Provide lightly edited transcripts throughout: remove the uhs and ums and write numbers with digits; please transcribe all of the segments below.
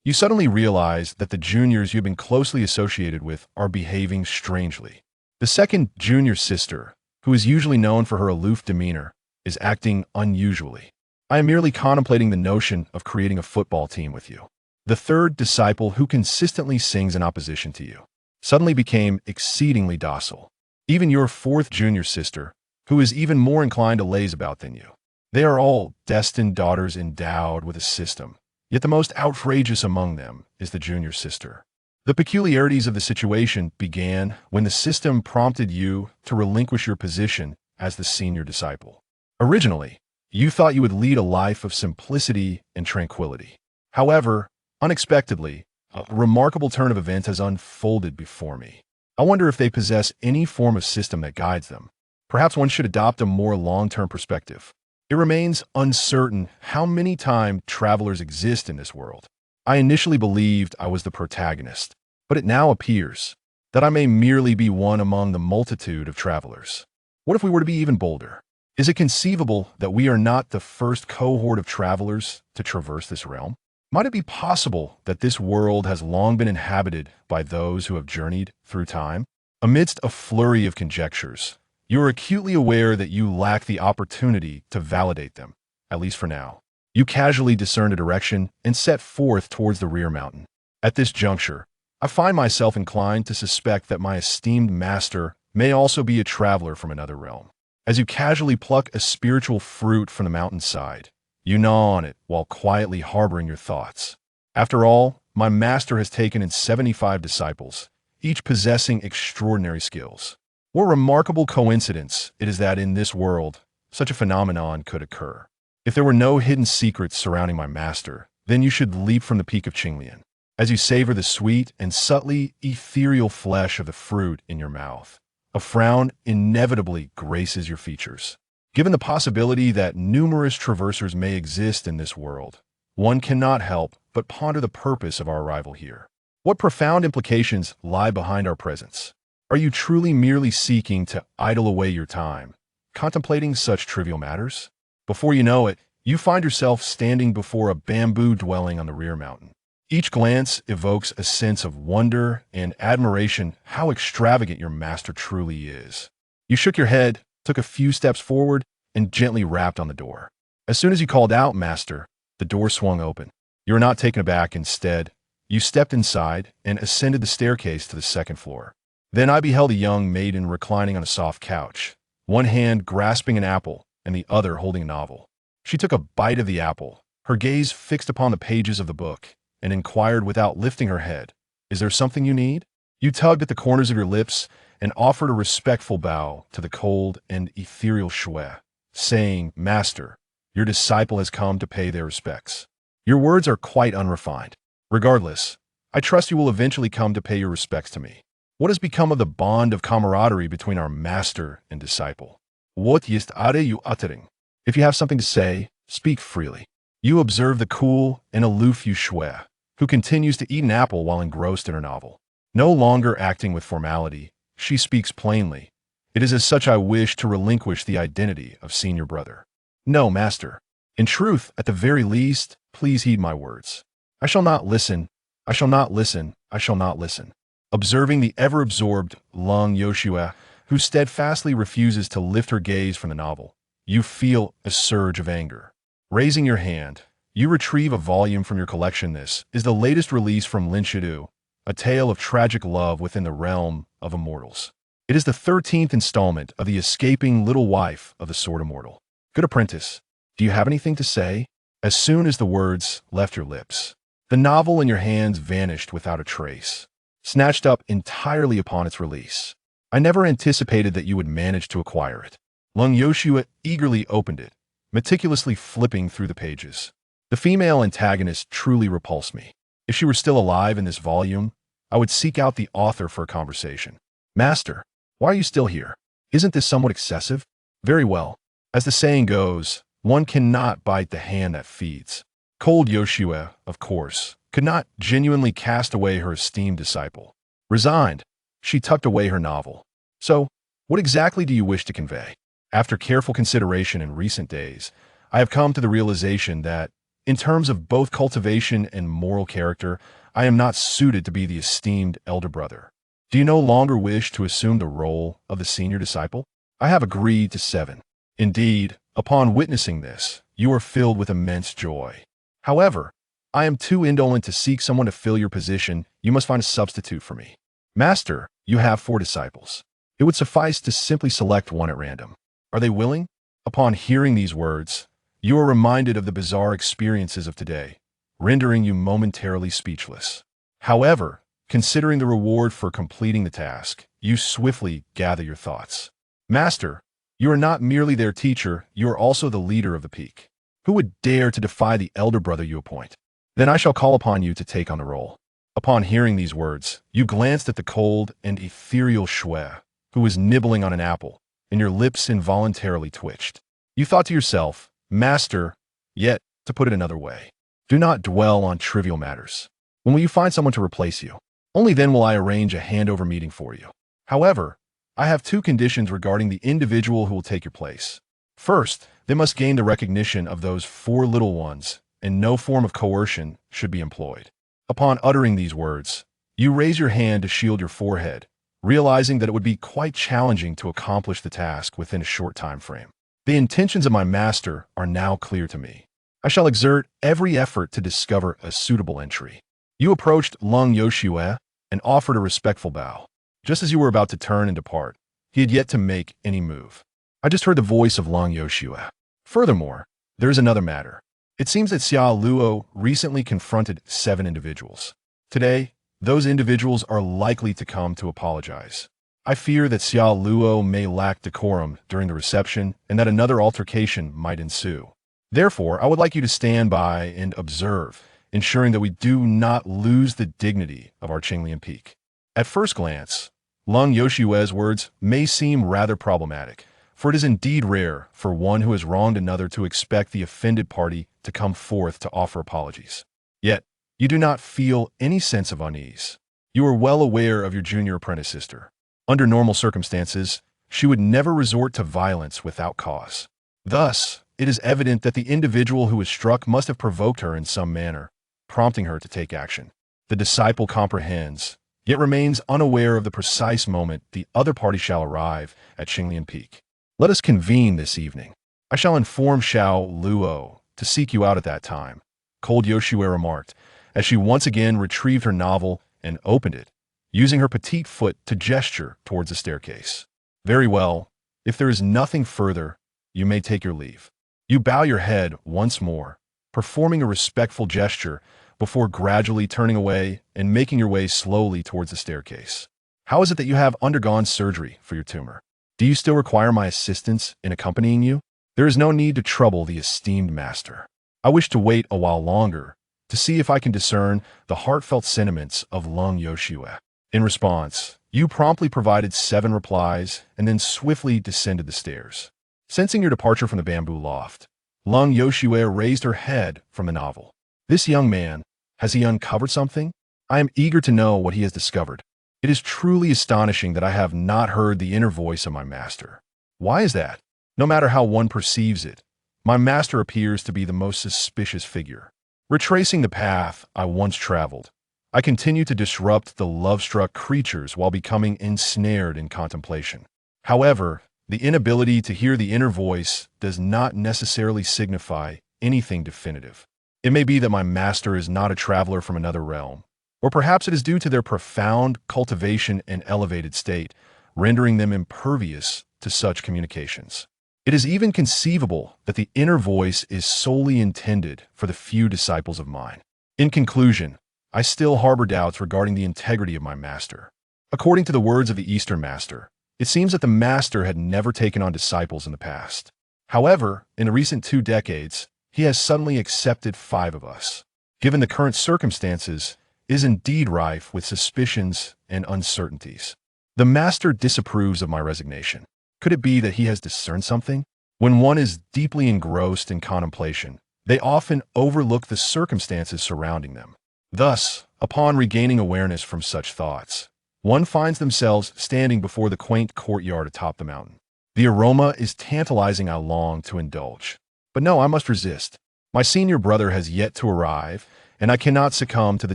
You suddenly realize that the juniors you've been closely associated with are behaving strangely. The second junior sister, who is usually known for her aloof demeanor, is acting unusually. I am merely contemplating the notion of creating a football team with you. The third disciple, who consistently sings in opposition to you, suddenly became exceedingly docile. Even your fourth junior sister, who is even more inclined to laze about than you. They are all destined daughters endowed with a system, yet the most outrageous among them is the junior sister. The peculiarities of the situation began when the system prompted you to relinquish your position as the senior disciple. Originally, you thought you would lead a life of simplicity and tranquility. However, unexpectedly, a remarkable turn of events has unfolded before me. I wonder if they possess any form of system that guides them. Perhaps one should adopt a more long-term perspective. It remains uncertain how many time travelers exist in this world. I initially believed I was the protagonist, but it now appears that I may merely be one among the multitude of travelers. What if we were to be even bolder? Is it conceivable that we are not the first cohort of travelers to traverse this realm? Might it be possible that this world has long been inhabited by those who have journeyed through time? Amidst a flurry of conjectures, you are acutely aware that you lack the opportunity to validate them, at least for now. You casually discern a direction and set forth towards the rear mountain. At this juncture, I find myself inclined to suspect that my esteemed master may also be a traveler from another realm. As you casually pluck a spiritual fruit from the mountainside, you gnaw on it while quietly harboring your thoughts. After all, my master has taken in 75 disciples, each possessing extraordinary skills. What a remarkable coincidence it is that in this world, such a phenomenon could occur. If there were no hidden secrets surrounding my master, then you should leap from the peak of Qinglian. As you savor the sweet and subtly ethereal flesh of the fruit in your mouth, a frown inevitably graces your features. Given the possibility that numerous traversers may exist in this world, one cannot help but ponder the purpose of our arrival here. What profound implications lie behind our presence? Are you truly merely seeking to idle away your time, contemplating such trivial matters? Before you know it, you find yourself standing before a bamboo dwelling on the rear mountain. Each glance evokes a sense of wonder and admiration how extravagant your master truly is. You shook your head, took a few steps forward, and gently rapped on the door. As soon as you called out, "Master," the door swung open. You were not taken aback. Instead, you stepped inside and ascended the staircase to the second floor. Then I beheld a young maiden reclining on a soft couch, one hand grasping an apple and the other holding a novel. She took a bite of the apple, her gaze fixed upon the pages of the book, and inquired without lifting her head, "Is there something you need?" You tugged at the corners of your lips and offered a respectful bow to the cold and ethereal Shui, saying, "Master, your disciple has come to pay their respects." Your words are quite unrefined. Regardless, I trust you will eventually come to pay your respects to me. What has become of the bond of camaraderie between our master and disciple? What ist are you uttering? If you have something to say, speak freely. You observe the cool and aloof Shui, who continues to eat an apple while engrossed in her novel. No longer acting with formality, she speaks plainly. "It is as such I wish to relinquish the identity of senior brother." "No, master. In truth, at the very least, please heed my words. I shall not listen. I shall not listen. I shall not listen." Observing the ever-absorbed Lung Yoshua, who steadfastly refuses to lift her gaze from the novel, you feel a surge of anger. Raising your hand, you retrieve a volume from your collection. This is the latest release from Lin Shidu, a tale of tragic love within the realm of immortals. It is the 13th installment of The Escaping Little Wife of the Sword Immortal. Good apprentice, do you have anything to say? As soon as the words left your lips, the novel in your hands vanished without a trace, snatched up entirely upon its release. I never anticipated that you would manage to acquire it. Lung Yoshua eagerly opened it, meticulously flipping through the pages. The female antagonist truly repulsed me. If she were still alive in this volume, I would seek out the author for a conversation. "Master, why are you still here? Isn't this somewhat excessive?" "Very well. As the saying goes, one cannot bite the hand that feeds." Cold Yoshua, of course, could not genuinely cast away her esteemed disciple. Resigned, she tucked away her novel. "So, what exactly do you wish to convey?" "After careful consideration in recent days, I have come to the realization that In terms of both cultivation and moral character, I am not suited to be the esteemed elder brother. Do you no longer wish to assume the role of the senior disciple? I have agreed to 7. Indeed, upon witnessing this, you are filled with immense joy. However, I am too indolent to seek someone to fill your position. You must find a substitute for me. Master, you have 4 disciples. It would suffice to simply select one at random. Are they willing? Upon hearing these words, you are reminded of the bizarre experiences of today, rendering you momentarily speechless. However, considering the reward for completing the task, you swiftly gather your thoughts. Master, you are not merely their teacher, you are also the leader of the peak. Who would dare to defy the elder brother you appoint? Then I shall call upon you to take on the role. Upon hearing these words, you glanced at the cold and ethereal Shui, who was nibbling on an apple, and your lips involuntarily twitched. You thought to yourself, Master, yet, to put it another way, do not dwell on trivial matters. When will you find someone to replace you? Only then will I arrange a handover meeting for you. However, I have 2 conditions regarding the individual who will take your place. First, they must gain the recognition of those 4 little ones, and no form of coercion should be employed. Upon uttering these words, you raise your hand to shield your forehead, realizing that it would be quite challenging to accomplish the task within a short time frame. The intentions of my master are now clear to me. I shall exert every effort to discover a suitable entry. You approached Lung Yoshue and offered a respectful bow. Just as you were about to turn and depart, he had yet to make any move. I just heard the voice of Lung Yoshue. Furthermore, there is another matter. It seems that Xiao Luo recently confronted 7 individuals. Today, those individuals are likely to come to apologize. I fear that Xiao Luo may lack decorum during the reception and that another altercation might ensue. Therefore, I would like you to stand by and observe, ensuring that we do not lose the dignity of our Qinglian peak. At first glance, Lung Yoshue's words may seem rather problematic, for it is indeed rare for one who has wronged another to expect the offended party to come forth to offer apologies. Yet, you do not feel any sense of unease. You are well aware of your junior apprentice sister. Under normal circumstances, she would never resort to violence without cause. Thus, it is evident that the individual who was struck must have provoked her in some manner, prompting her to take action. The disciple comprehends, yet remains unaware of the precise moment the other party shall arrive at Qinglian Peak. Let us convene this evening. I shall inform Xiao Luo to seek you out at that time, cold Yoshue remarked, as she once again retrieved her novel and opened it, using her petite foot to gesture towards the staircase. Very well, if there is nothing further, you may take your leave. You bow your head once more, performing a respectful gesture before gradually turning away and making your way slowly towards the staircase. How is it that you have undergone surgery for your tumor? Do you still require my assistance in accompanying you? There is no need to trouble the esteemed master. I wish to wait a while longer to see if I can discern the heartfelt sentiments of Lung Yoshue. In response, you promptly provided 7 replies and then swiftly descended the stairs. Sensing your departure from the bamboo loft, Lung Yoshue raised her head from the novel. This young man, has he uncovered something? I am eager to know what he has discovered. It is truly astonishing that I have not heard the inner voice of my master. Why is that? No matter how one perceives it, my master appears to be the most suspicious figure. Retracing the path I once traveled, I continue to disrupt the love-struck creatures while becoming ensnared in contemplation. However, the inability to hear the inner voice does not necessarily signify anything definitive. It may be that my master is not a traveler from another realm, or perhaps it is due to their profound cultivation and elevated state, rendering them impervious to such communications. It is even conceivable that the inner voice is solely intended for the few disciples of mine. In conclusion, I still harbor doubts regarding the integrity of my master. According to the words of the Eastern Master, it seems that the master had never taken on disciples in the past. However, in the recent 2 decades, he has suddenly accepted 5 of us. Given the current circumstances, it is indeed rife with suspicions and uncertainties. The master disapproves of my resignation. Could it be that he has discerned something? When one is deeply engrossed in contemplation, they often overlook the circumstances surrounding them. Thus, upon regaining awareness from such thoughts, one finds themselves standing before the quaint courtyard atop the mountain. The aroma is tantalizing. I long to indulge. But no, I must resist. My senior brother has yet to arrive, and I cannot succumb to the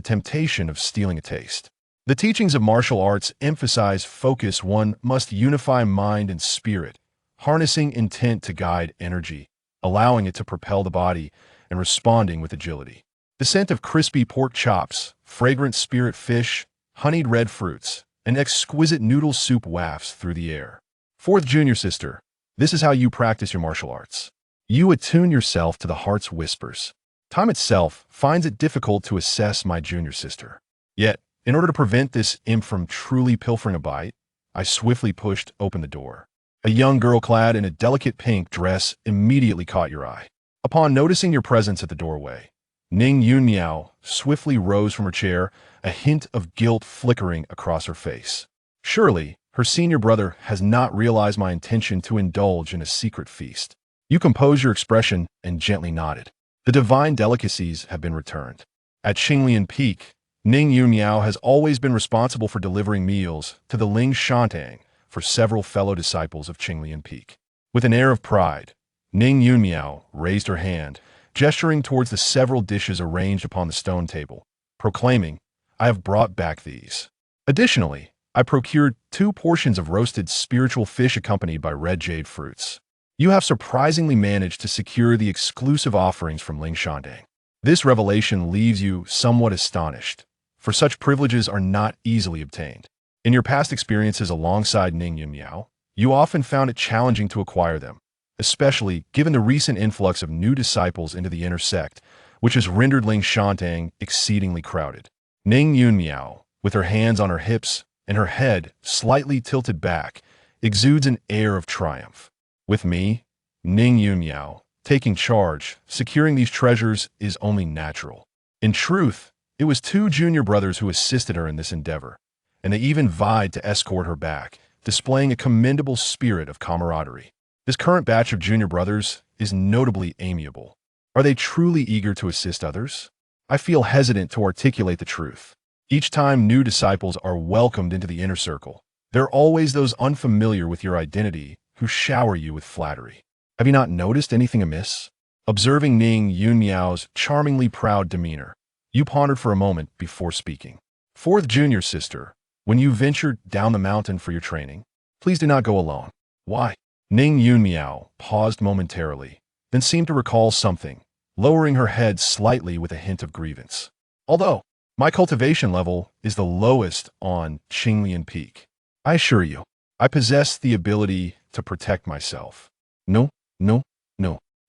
temptation of stealing a taste. The teachings of martial arts emphasize focus. One must unify mind and spirit, harnessing intent to guide energy, allowing it to propel the body, and responding with agility. The scent of crispy pork chops, fragrant spirit fish, honeyed red fruits, and exquisite noodle soup wafts through the air. Fourth junior sister, this is how you practice your martial arts. You attune yourself to the heart's whispers. Time itself finds it difficult to assess my junior sister. Yet, in order to prevent this imp from truly pilfering a bite, I swiftly pushed open the door. A young girl clad in a delicate pink dress immediately caught your eye. Upon noticing your presence at the doorway, Ning Yunmiao swiftly rose from her chair, a hint of guilt flickering across her face. Surely, her senior brother has not realized my intention to indulge in a secret feast. You composed your expression and gently nodded. The divine delicacies have been returned. At Qinglian Peak, Ning Yunmiao has always been responsible for delivering meals to the Ling Shantang for several fellow disciples of Qinglian Peak. With an air of pride, Ning Yunmiao raised her hand, gesturing towards the several dishes arranged upon the stone table, proclaiming, "I have brought back these." Additionally, I procured 2 portions of roasted spiritual fish accompanied by red jade fruits. You have surprisingly managed to secure the exclusive offerings from Ling Shantang. This revelation leaves you somewhat astonished, for such privileges are not easily obtained. In your past experiences alongside Ning Yunmiao, you often found it challenging to acquire them, especially given the recent influx of new disciples into the inner sect, which has rendered Ling Shantang exceedingly crowded. Ning Yunmiao, with her hands on her hips and her head slightly tilted back, exudes an air of triumph. With me, Ning Yunmiao, taking charge, securing these treasures is only natural. In truth, it was 2 junior brothers who assisted her in this endeavor, and they even vied to escort her back, displaying a commendable spirit of camaraderie. This current batch of junior brothers is notably amiable. Are they truly eager to assist others? I feel hesitant to articulate the truth. Each time new disciples are welcomed into the inner circle, there are always those unfamiliar with your identity who shower you with flattery. Have you not noticed anything amiss? Observing Ning Yunmiao's charmingly proud demeanor, you pondered for a moment before speaking. Fourth junior sister, when you venture down the mountain for your training, please do not go alone. Why? Ning Yunmiao paused momentarily, then seemed to recall something, lowering her head slightly with a hint of grievance. Although my cultivation level is the lowest on Qinglian Peak, I assure you, I possess the ability to protect myself. No.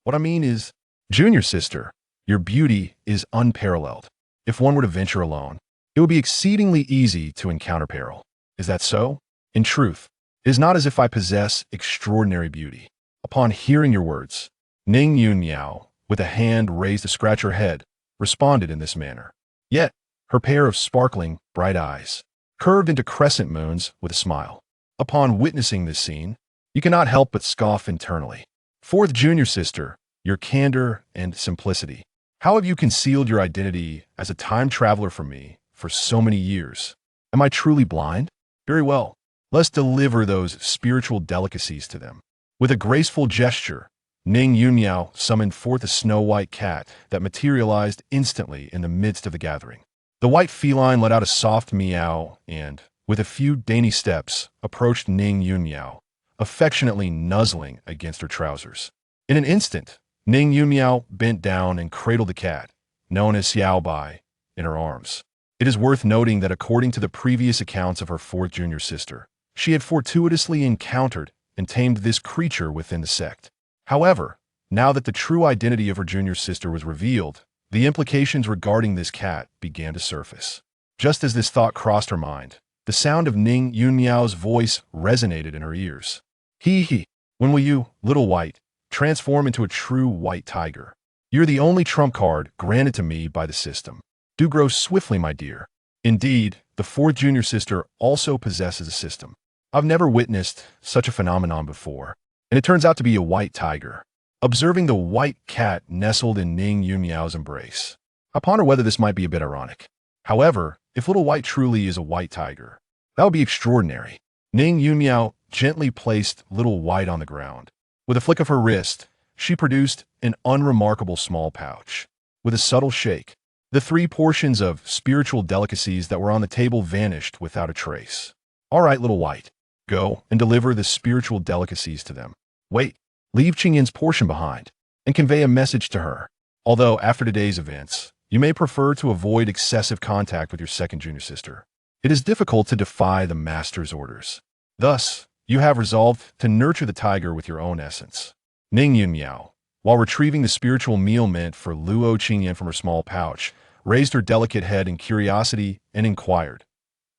What I mean is, junior sister, your beauty is unparalleled. If one were to venture alone, it would be exceedingly easy to encounter peril. Is that so? In truth, it is not as if I possess extraordinary beauty. Upon hearing your words, Ning Yunmiao, with a hand raised to scratch her head, responded in this manner. Yet, her pair of sparkling, bright eyes curved into crescent moons with a smile. Upon witnessing this scene, you cannot help but scoff internally. Fourth junior sister, your candor and simplicity. How have you concealed your identity as a time traveler from me for so many years? Am I truly blind? Very well. Let's deliver those spiritual delicacies to them. With a graceful gesture, Ning Yunmiao summoned forth a snow-white cat that materialized instantly in the midst of the gathering. The white feline let out a soft meow and, with a few dainty steps, approached Ning Yunmiao, affectionately nuzzling against her trousers. In an instant, Ning Yunmiao bent down and cradled the cat, known as Xiao Bai, in her arms. It is worth noting that according to the previous accounts of her fourth junior sister, she had fortuitously encountered and tamed this creature within the sect. However, now that the true identity of her junior sister was revealed, the implications regarding this cat began to surface. Just as this thought crossed her mind, the sound of Ning Yunmiao's voice resonated in her ears. He, when will you, little white, transform into a true white tiger? You're the only trump card granted to me by the system. Do grow swiftly, my dear. Indeed, the fourth junior sister also possesses a system. I've never witnessed such a phenomenon before, and it turns out to be a white tiger. Observing the white cat nestled in Ning Yunmiao's embrace, I ponder whether this might be a bit ironic. However, if little white truly is a white tiger, that would be extraordinary. Ning Yunmiao gently placed little white on the ground. With a flick of her wrist, She produced an unremarkable small pouch. With a subtle shake, the 3 portions of spiritual delicacies that were on the table vanished without a trace. All right, little white. Go and deliver the spiritual delicacies to them. Wait, leave Qingyin's portion behind and convey a message to her. Although, after today's events, you may prefer to avoid excessive contact with your second junior sister, it is difficult to defy the master's orders. Thus, you have resolved to nurture the tiger with your own essence. Ning Yunmiao, while retrieving the spiritual meal meant for Luo Qingyan from her small pouch, raised her delicate head in curiosity and inquired,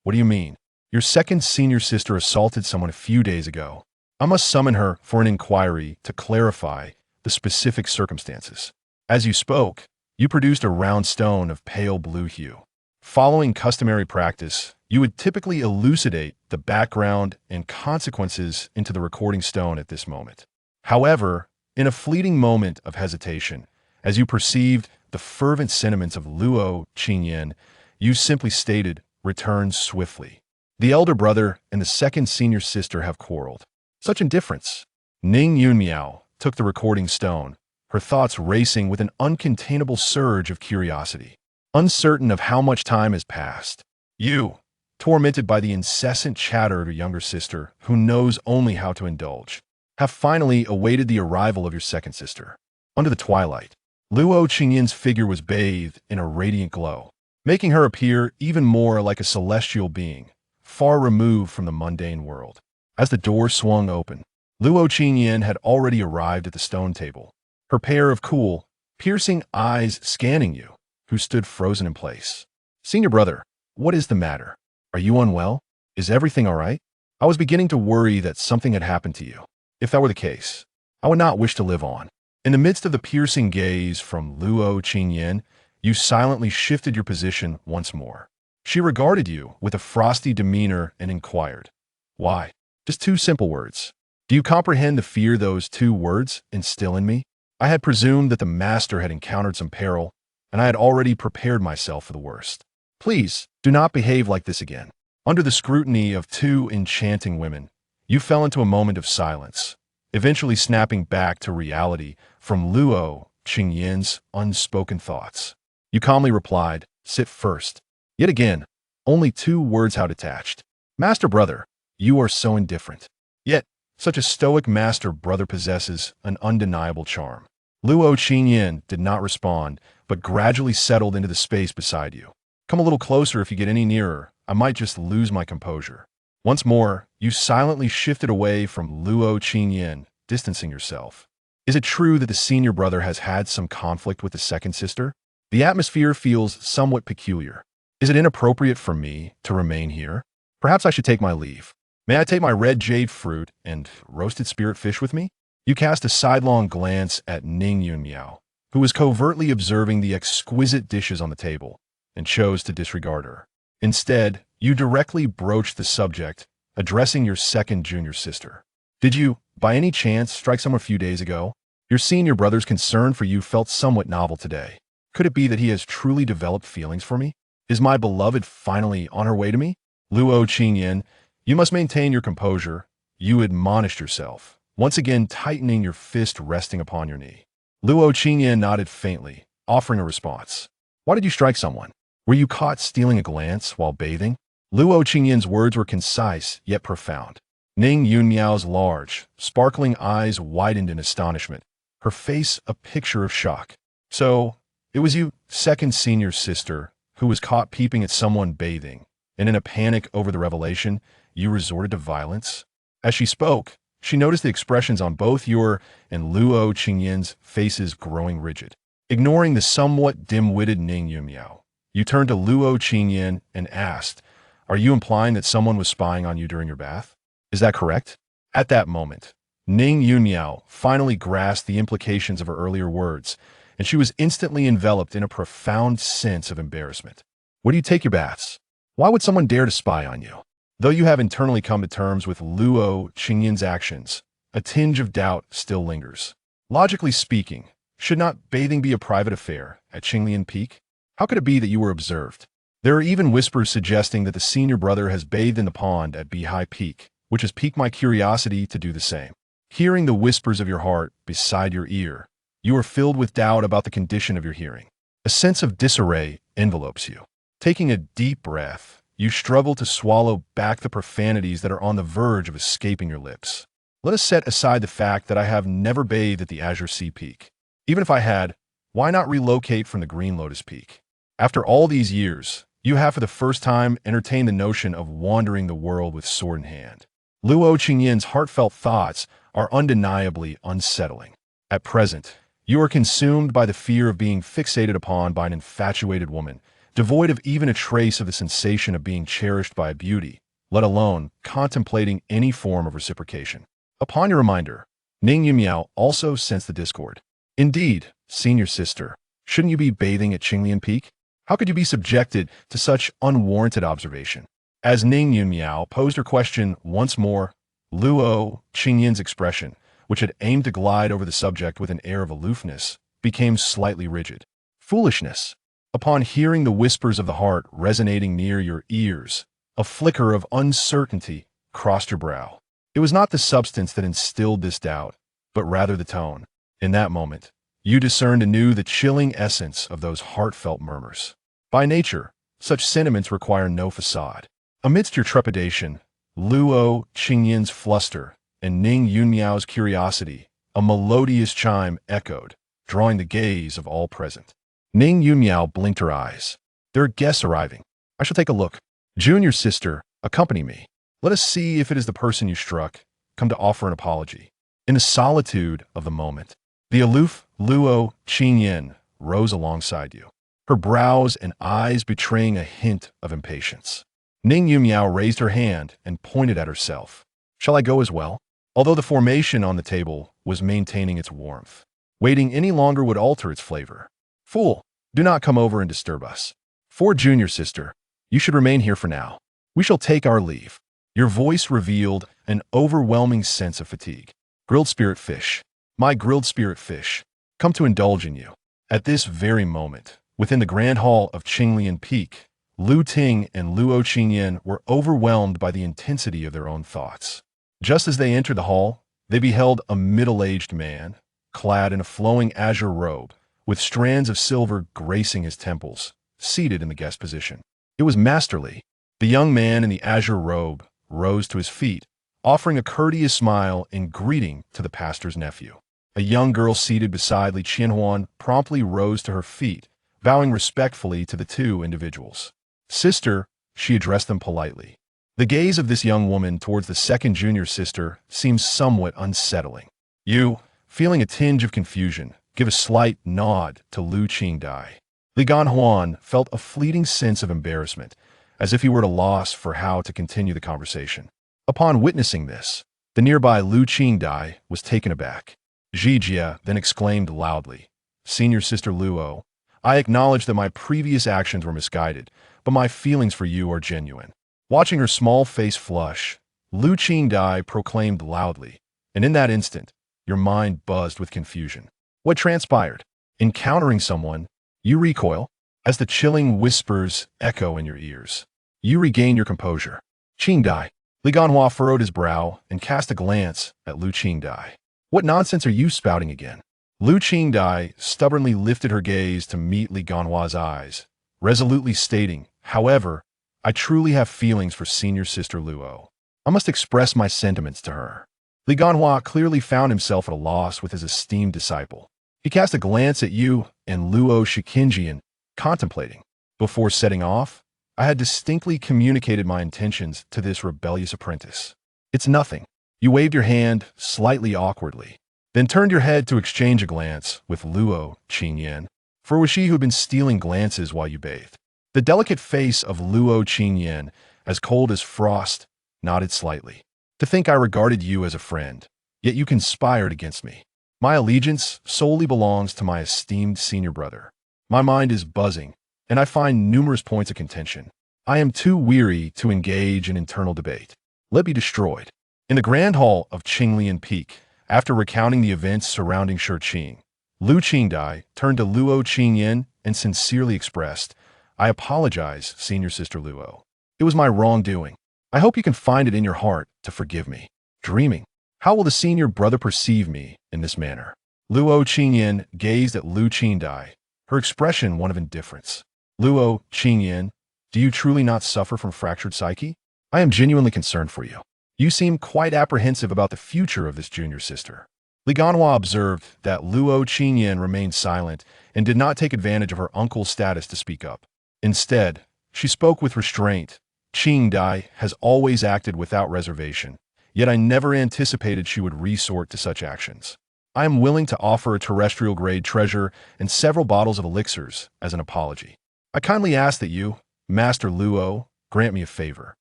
"What do you mean? Your second senior sister assaulted someone a few days ago. I must summon her for an inquiry to clarify the specific circumstances." As you spoke, you produced a round stone of pale blue hue. Following customary practice, you would typically elucidate the background and consequences into the recording stone at this moment. However, in a fleeting moment of hesitation, as you perceived the fervent sentiments of Luo Qingyan, you simply stated, "Return swiftly. The elder brother and the second senior sister have quarreled." Such indifference. Ning Yunmiao took the recording stone, her thoughts racing with an uncontainable surge of curiosity. Uncertain of how much time has passed, you, tormented by the incessant chatter of your younger sister, who knows only how to indulge, have finally awaited the arrival of your second sister. Under the twilight, Luo Qingyan's figure was bathed in a radiant glow, making her appear even more like a celestial being, far removed from the mundane world. As the door swung open, Luo Qingyan had already arrived at the stone table, her pair of cool, piercing eyes scanning you, who stood frozen in place. "Senior brother, what is the matter? Are you unwell? Is everything all right?" I was beginning to worry that something had happened to you. If that were the case, I would not wish to live on. In the midst of the piercing gaze from Luo Qingyan, you silently shifted your position once more. She regarded you with a frosty demeanor and inquired, "Why?" Just 2 simple words. Do you comprehend the fear those 2 words instill in me? I had presumed that the master had encountered some peril, and I had already prepared myself for the worst. Please, do not behave like this again. Under the scrutiny of 2 enchanting women, you fell into a moment of silence, eventually snapping back to reality from Luo Qingyan's unspoken thoughts. You calmly replied, "Sit first." Yet again, only 2 words how detached. "Master brother, you are so indifferent." Yet, such a stoic master brother possesses an undeniable charm. Luo Qingyan did not respond, but gradually settled into the space beside you. "Come a little closer. If you get any nearer, I might just lose my composure." Once more, you silently shifted away from Luo Qingyan, distancing yourself. "Is it true that the senior brother has had some conflict with the second sister? The atmosphere feels somewhat peculiar. Is it inappropriate for me to remain here? Perhaps I should take my leave. May I take my red jade fruit and roasted spirit fish with me?" You cast a sidelong glance at Ning Yunmiao, who was covertly observing the exquisite dishes on the table, and chose to disregard her. Instead, you directly broached the subject, addressing your second junior sister. "Did you, by any chance, strike someone a few days ago? Your senior brother's concern for you felt somewhat novel today. Could it be that he has truly developed feelings for me? Is my beloved finally on her way to me?" Luo Qingyan, you must maintain your composure, you admonished yourself, once again tightening your fist resting upon your knee. Luo Qingyan nodded faintly, offering a response. "Why did you strike someone? Were you caught stealing a glance while bathing?" Luo Qingyan's words were concise yet profound. Ning Yunmiao's large, sparkling eyes widened in astonishment, her face a picture of shock. "So, it was you, second senior sister, who was caught peeping at someone bathing, and in a panic over the revelation, you resorted to violence?" As she spoke, she noticed the expressions on both your and Luo Qingyan's faces growing rigid. Ignoring the somewhat dim-witted Ning Yunmiao, you turned to Luo Qingyan and asked, "Are you implying that someone was spying on you during your bath? Is that correct?" At that moment, Ning Yunmiao finally grasped the implications of her earlier words, and she was instantly enveloped in a profound sense of embarrassment. "Where do you take your baths? Why would someone dare to spy on you?" Though you have internally come to terms with Luo Qingyan's actions, a tinge of doubt still lingers. Logically speaking, should not bathing be a private affair at Qinglian Peak? How could it be that you were observed? There are even whispers suggesting that the senior brother has bathed in the pond at Beihai Peak, which has piqued my curiosity to do the same. Hearing the whispers of your heart beside your ear, you are filled with doubt about the condition of your hearing. A sense of disarray envelopes you. Taking a deep breath, you struggle to swallow back the profanities that are on the verge of escaping your lips. Let us set aside the fact that I have never bathed at the Azure Sea Peak. Even if I had, why not relocate from the Green Lotus Peak? After all these years, you have for the first time entertained the notion of wandering the world with sword in hand. Luo Qingyin's heartfelt thoughts are undeniably unsettling. At present, you are consumed by the fear of being fixated upon by an infatuated woman, devoid of even a trace of the sensation of being cherished by a beauty, let alone contemplating any form of reciprocation. Upon your reminder, Ning Yumiao also sensed the discord. Indeed, senior sister, shouldn't you be bathing at Qinglian Peak? How could you be subjected to such unwarranted observation? As Ning Yunmiao posed her question once more, Luo Qingyin's expression, which had aimed to glide over the subject with an air of aloofness, became slightly rigid. Foolishness. Upon hearing the whispers of the heart resonating near your ears, a flicker of uncertainty crossed your brow. It was not the substance that instilled this doubt, but rather the tone. In that moment, you discerned anew the chilling essence of those heartfelt murmurs. By nature, such sentiments require no facade. Amidst your trepidation, Luo Qingyin's fluster, and Ning Yunmiao's curiosity, a melodious chime echoed, drawing the gaze of all present. Ning Yunmiao blinked her eyes. There are guests arriving. I shall take a look. Junior sister, accompany me. Let us see if it is the person you struck, come to offer an apology. In the solitude of the moment, the aloof Luo Qingyin rose alongside you, her brows and eyes betraying a hint of impatience. Ning Yumiao raised her hand and pointed at herself. Shall I go as well? Although the formation on the table was maintaining its warmth, waiting any longer would alter its flavor. Fool, do not come over and disturb us. For junior sister, you should remain here for now. We shall take our leave. Your voice revealed an overwhelming sense of fatigue. Grilled spirit fish. My grilled spirit fish. Come to indulge in you. At this very moment, within the grand hall of Qinglian Peak, Lu Ting and Luo Qingyin were overwhelmed by the intensity of their own thoughts. Just as they entered the hall, they beheld a middle-aged man, clad in a flowing azure robe, with strands of silver gracing his temples, seated in the guest position. It was Masterly. The young man in the azure robe rose to his feet, offering a courteous smile in greeting to the pastor's nephew. A young girl seated beside Li Qianhuan promptly rose to her feet, bowing respectfully to the two individuals. Sister, she addressed them politely. The gaze of this young woman towards the second junior sister seems somewhat unsettling. You, feeling a tinge of confusion, give a slight nod to Lu Qingdai. Li Ganhuan felt a fleeting sense of embarrassment, as if he were at a loss for how to continue the conversation. Upon witnessing this, the nearby Lu Qingdai was taken aback. Zhijia then exclaimed loudly, Senior Sister Luo, I acknowledge that my previous actions were misguided, but my feelings for you are genuine. Watching her small face flush, Lu Qingdai proclaimed loudly, and in that instant, your mind buzzed with confusion. What transpired? Encountering someone, you recoil, as the chilling whispers echo in your ears. You regain your composure. Qingdai. Li Ganhua furrowed his brow and cast a glance at Lu Qingdai. What nonsense are you spouting again? Lu Qingdai stubbornly lifted her gaze to meet Li Ganhua's eyes, resolutely stating, however, I truly have feelings for senior sister Luo. I must express my sentiments to her. Li Ganhua clearly found himself at a loss with his esteemed disciple. He cast a glance at you and Luo Shikinjian, contemplating. Before setting off, I had distinctly communicated my intentions to this rebellious apprentice. It's nothing. You waved your hand slightly awkwardly, then turned your head to exchange a glance with Luo Qingyan, for it was she who had been stealing glances while you bathed. The delicate face of Luo Qingyan, as cold as frost, nodded slightly. To think I regarded you as a friend, yet you conspired against me. My allegiance solely belongs to my esteemed senior brother. My mind is buzzing, and I find numerous points of contention. I am too weary to engage in internal debate. Let be destroyed. In the grand hall of Qinglian Peak, after recounting the events surrounding Shiqing, Lu Qingdai turned to Luo Qingyan and sincerely expressed, I apologize, senior sister Luo. It was my wrongdoing. I hope you can find it in your heart to forgive me. Dreaming. How will the senior brother perceive me in this manner? Luo Qingyan gazed at Lu Qingdai, her expression one of indifference. Luo Qingyan, do you truly not suffer from fractured psyche? I am genuinely concerned for you. You seem quite apprehensive about the future of this junior sister. Li Ganhua observed that Luo Qingyan remained silent and did not take advantage of her uncle's status to speak up. Instead, she spoke with restraint. Qingdai has always acted without reservation, yet I never anticipated she would resort to such actions. I am willing to offer a terrestrial-grade treasure and several bottles of elixirs as an apology. I kindly ask that you, Master Luo, grant me a favor.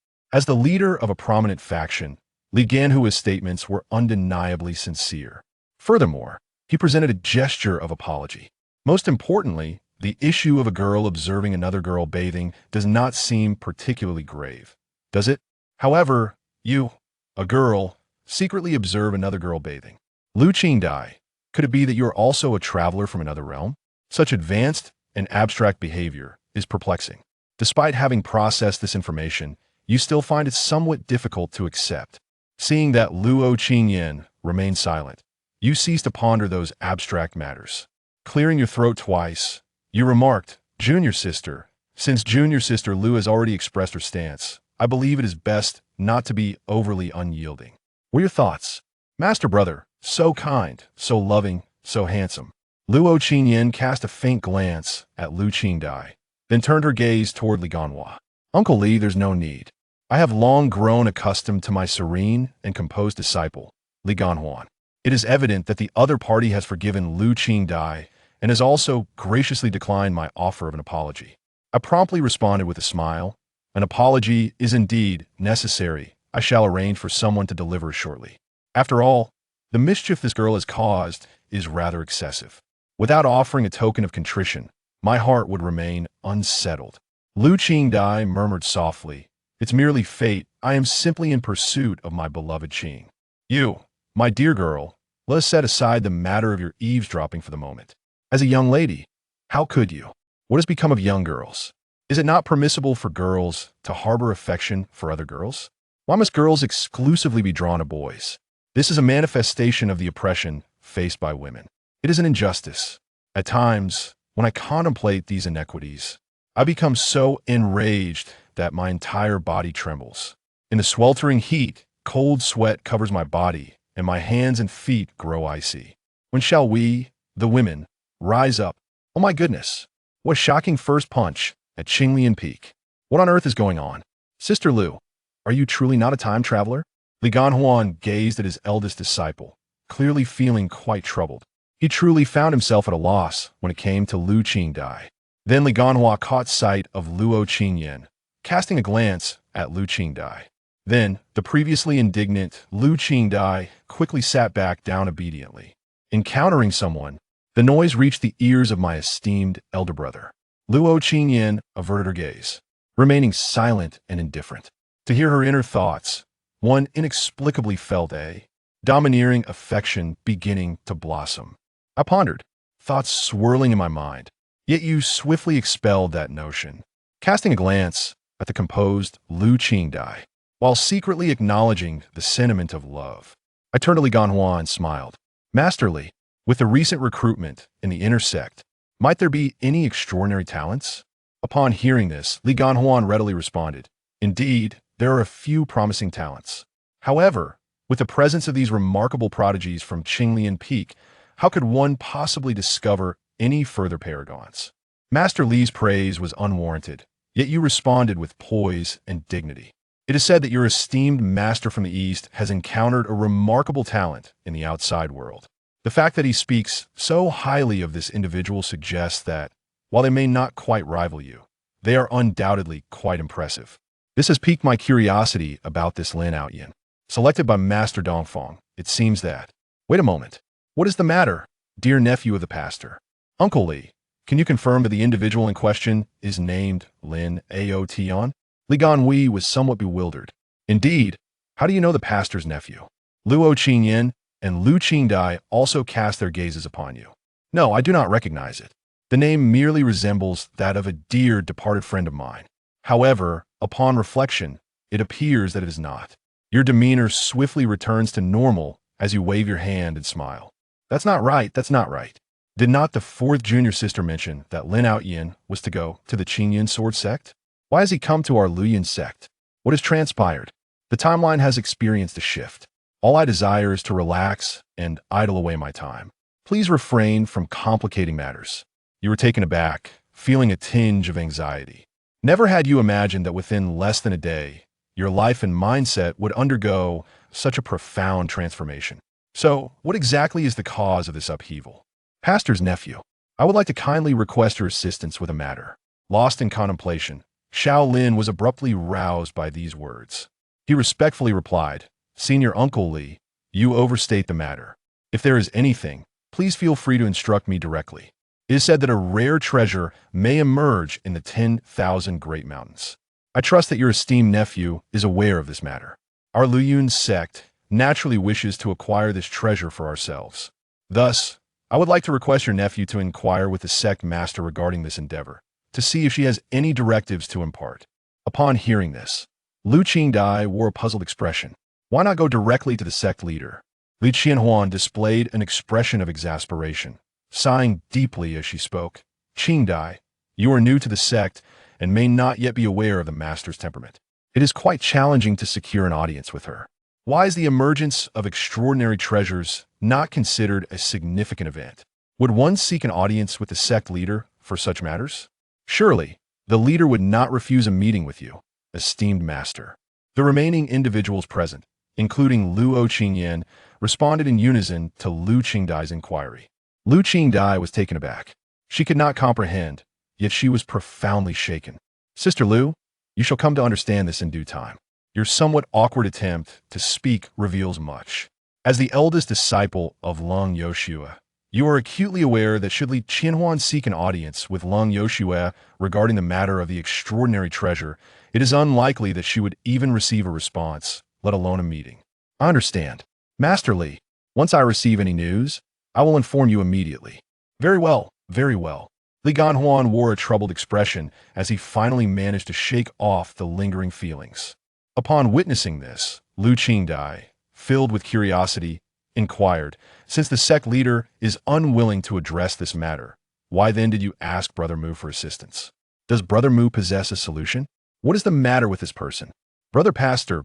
As the leader of a prominent faction, Li Ganhua's statements were undeniably sincere. Furthermore, he presented a gesture of apology. Most importantly, the issue of a girl observing another girl bathing does not seem particularly grave, does it? However, you, a girl, secretly observe another girl bathing. Lu Qingdai, could it be that you are also a traveler from another realm? Such advanced and abstract behavior is perplexing. Despite having processed this information, you still find it somewhat difficult to accept. Seeing that Luo Qingyan remained silent, you cease to ponder those abstract matters. Clearing your throat twice, you remarked, Junior sister, since Junior sister Lu has already expressed her stance, I believe it is best not to be overly unyielding. What are your thoughts? Master brother, so kind, so loving, so handsome. Luo Qingyan cast a faint glance at Lu Qingdai, then turned her gaze toward Li Ganhua. Uncle Li, there's no need. I have long grown accustomed to my serene and composed disciple, Li Ganhua. It is evident that the other party has forgiven Lu Qingdai and has also graciously declined my offer of an apology. I promptly responded with a smile. An apology is indeed necessary. I shall arrange for someone to deliver shortly. After all, the mischief this girl has caused is rather excessive. Without offering a token of contrition, my heart would remain unsettled. Lu Qingdai murmured softly, it's merely fate. I am simply in pursuit of my beloved Qing. You, my dear girl, let us set aside the matter of your eavesdropping for the moment. As a young lady, how could you? What has become of young girls? Is it not permissible for girls to harbor affection for other girls? Why must girls exclusively be drawn to boys? This is a manifestation of the oppression faced by women. It is an injustice. At times, when I contemplate these inequities, I become so enraged that my entire body trembles. In the sweltering heat, cold sweat covers my body, and my hands and feet grow icy. When shall we, the women, rise up? Oh my goodness! What a shocking first punch at Qinglian Peak. What on earth is going on? Sister Lu, are you truly not a time traveler? Li Ganhuan gazed at his eldest disciple, clearly feeling quite troubled. He truly found himself at a loss when it came to Lu Qingdai. Then Li Ganhua caught sight of Luo Qingyan, casting a glance at Lu Qingdai. Then, the previously indignant Lu Qingdai quickly sat back down obediently. Encountering someone, the noise reached the ears of my esteemed elder brother. Luo Qingyan averted her gaze, remaining silent and indifferent. To hear her inner thoughts, one inexplicably felt a domineering affection beginning to blossom. I pondered, thoughts swirling in my mind, yet you swiftly expelled that notion. Casting a glance at the composed Lu Qingdai, while secretly acknowledging the sentiment of love, I turned to Li Ganhua and smiled. Master Li, with the recent recruitment in the inner sect, might there be any extraordinary talents? Upon hearing this, Li Ganhua readily responded, indeed, there are a few promising talents. However, with the presence of these remarkable prodigies from Qinglian Peak, how could one possibly discover any further paragons? Master Li's praise was unwarranted, yet you responded with poise and dignity. It is said that your esteemed master from the East has encountered a remarkable talent in the outside world. The fact that he speaks so highly of this individual suggests that, while they may not quite rival you, they are undoubtedly quite impressive. This has piqued my curiosity about this Lin Outyin. Selected by Master Dongfeng, it seems that… Wait a moment. What is the matter, dear nephew of the pastor? Uncle Li, can you confirm that the individual in question is named Lin Aotian? Li Ganhui was somewhat bewildered. Indeed, how do you know the pastor's nephew? Luo Qingyan and Lu Qingdai also cast their gazes upon you. No, I do not recognize it. The name merely resembles that of a dear departed friend of mine. However, upon reflection, it appears that it is not. Your demeanor swiftly returns to normal as you wave your hand and smile. That's not right, that's not right. Did not the fourth junior sister mention that Lin Outyin was to go to the Qingyan sword sect? Why has he come to our Luyin sect? What has transpired? The timeline has experienced a shift. All I desire is to relax and idle away my time. Please refrain from complicating matters. You were taken aback, feeling a tinge of anxiety. Never had you imagined that within less than a day, your life and mindset would undergo such a profound transformation. So, what exactly is the cause of this upheaval? Pastor's nephew, I would like to kindly request your assistance with a matter. Lost in contemplation, Xiao Lin was abruptly roused by these words. He respectfully replied, Senior Uncle Li, you overstate the matter. If there is anything, please feel free to instruct me directly. It is said that a rare treasure may emerge in the 10,000 Great Mountains. I trust that your esteemed nephew is aware of this matter. Our Luyun sect naturally wishes to acquire this treasure for ourselves. Thus, I would like to request your nephew to inquire with the sect master regarding this endeavor, to see if she has any directives to impart. Upon hearing this, Lu Qingdai wore a puzzled expression. Why not go directly to the sect leader? Li Qianhuan displayed an expression of exasperation, sighing deeply as she spoke. Qingdai, you are new to the sect and may not yet be aware of the master's temperament. It is quite challenging to secure an audience with her. Why is the emergence of extraordinary treasures not considered a significant event? Would one seek an audience with the sect leader for such matters? Surely, the leader would not refuse a meeting with you, esteemed master. The remaining individuals present, including Luo Qingyan, responded in unison to Lu Qingdai's inquiry. Lu Qingdai was taken aback. She could not comprehend, yet she was profoundly shaken. Sister Lu, you shall come to understand this in due time. Your somewhat awkward attempt to speak reveals much. As the eldest disciple of Leng Yoshua, you are acutely aware that should Li Qianhuan seek an audience with Leng Yoshua regarding the matter of the extraordinary treasure, it is unlikely that she would even receive a response, let alone a meeting. I understand. Master Li, once I receive any news, I will inform you immediately. Very well, very well. Li Ganhuan wore a troubled expression as he finally managed to shake off the lingering feelings. Upon witnessing this, Lu Qingdai, filled with curiosity, inquired, since the sect leader is unwilling to address this matter, why then did you ask Brother Mu for assistance? Does Brother Mu possess a solution? What is the matter with this person? Brother Pastor,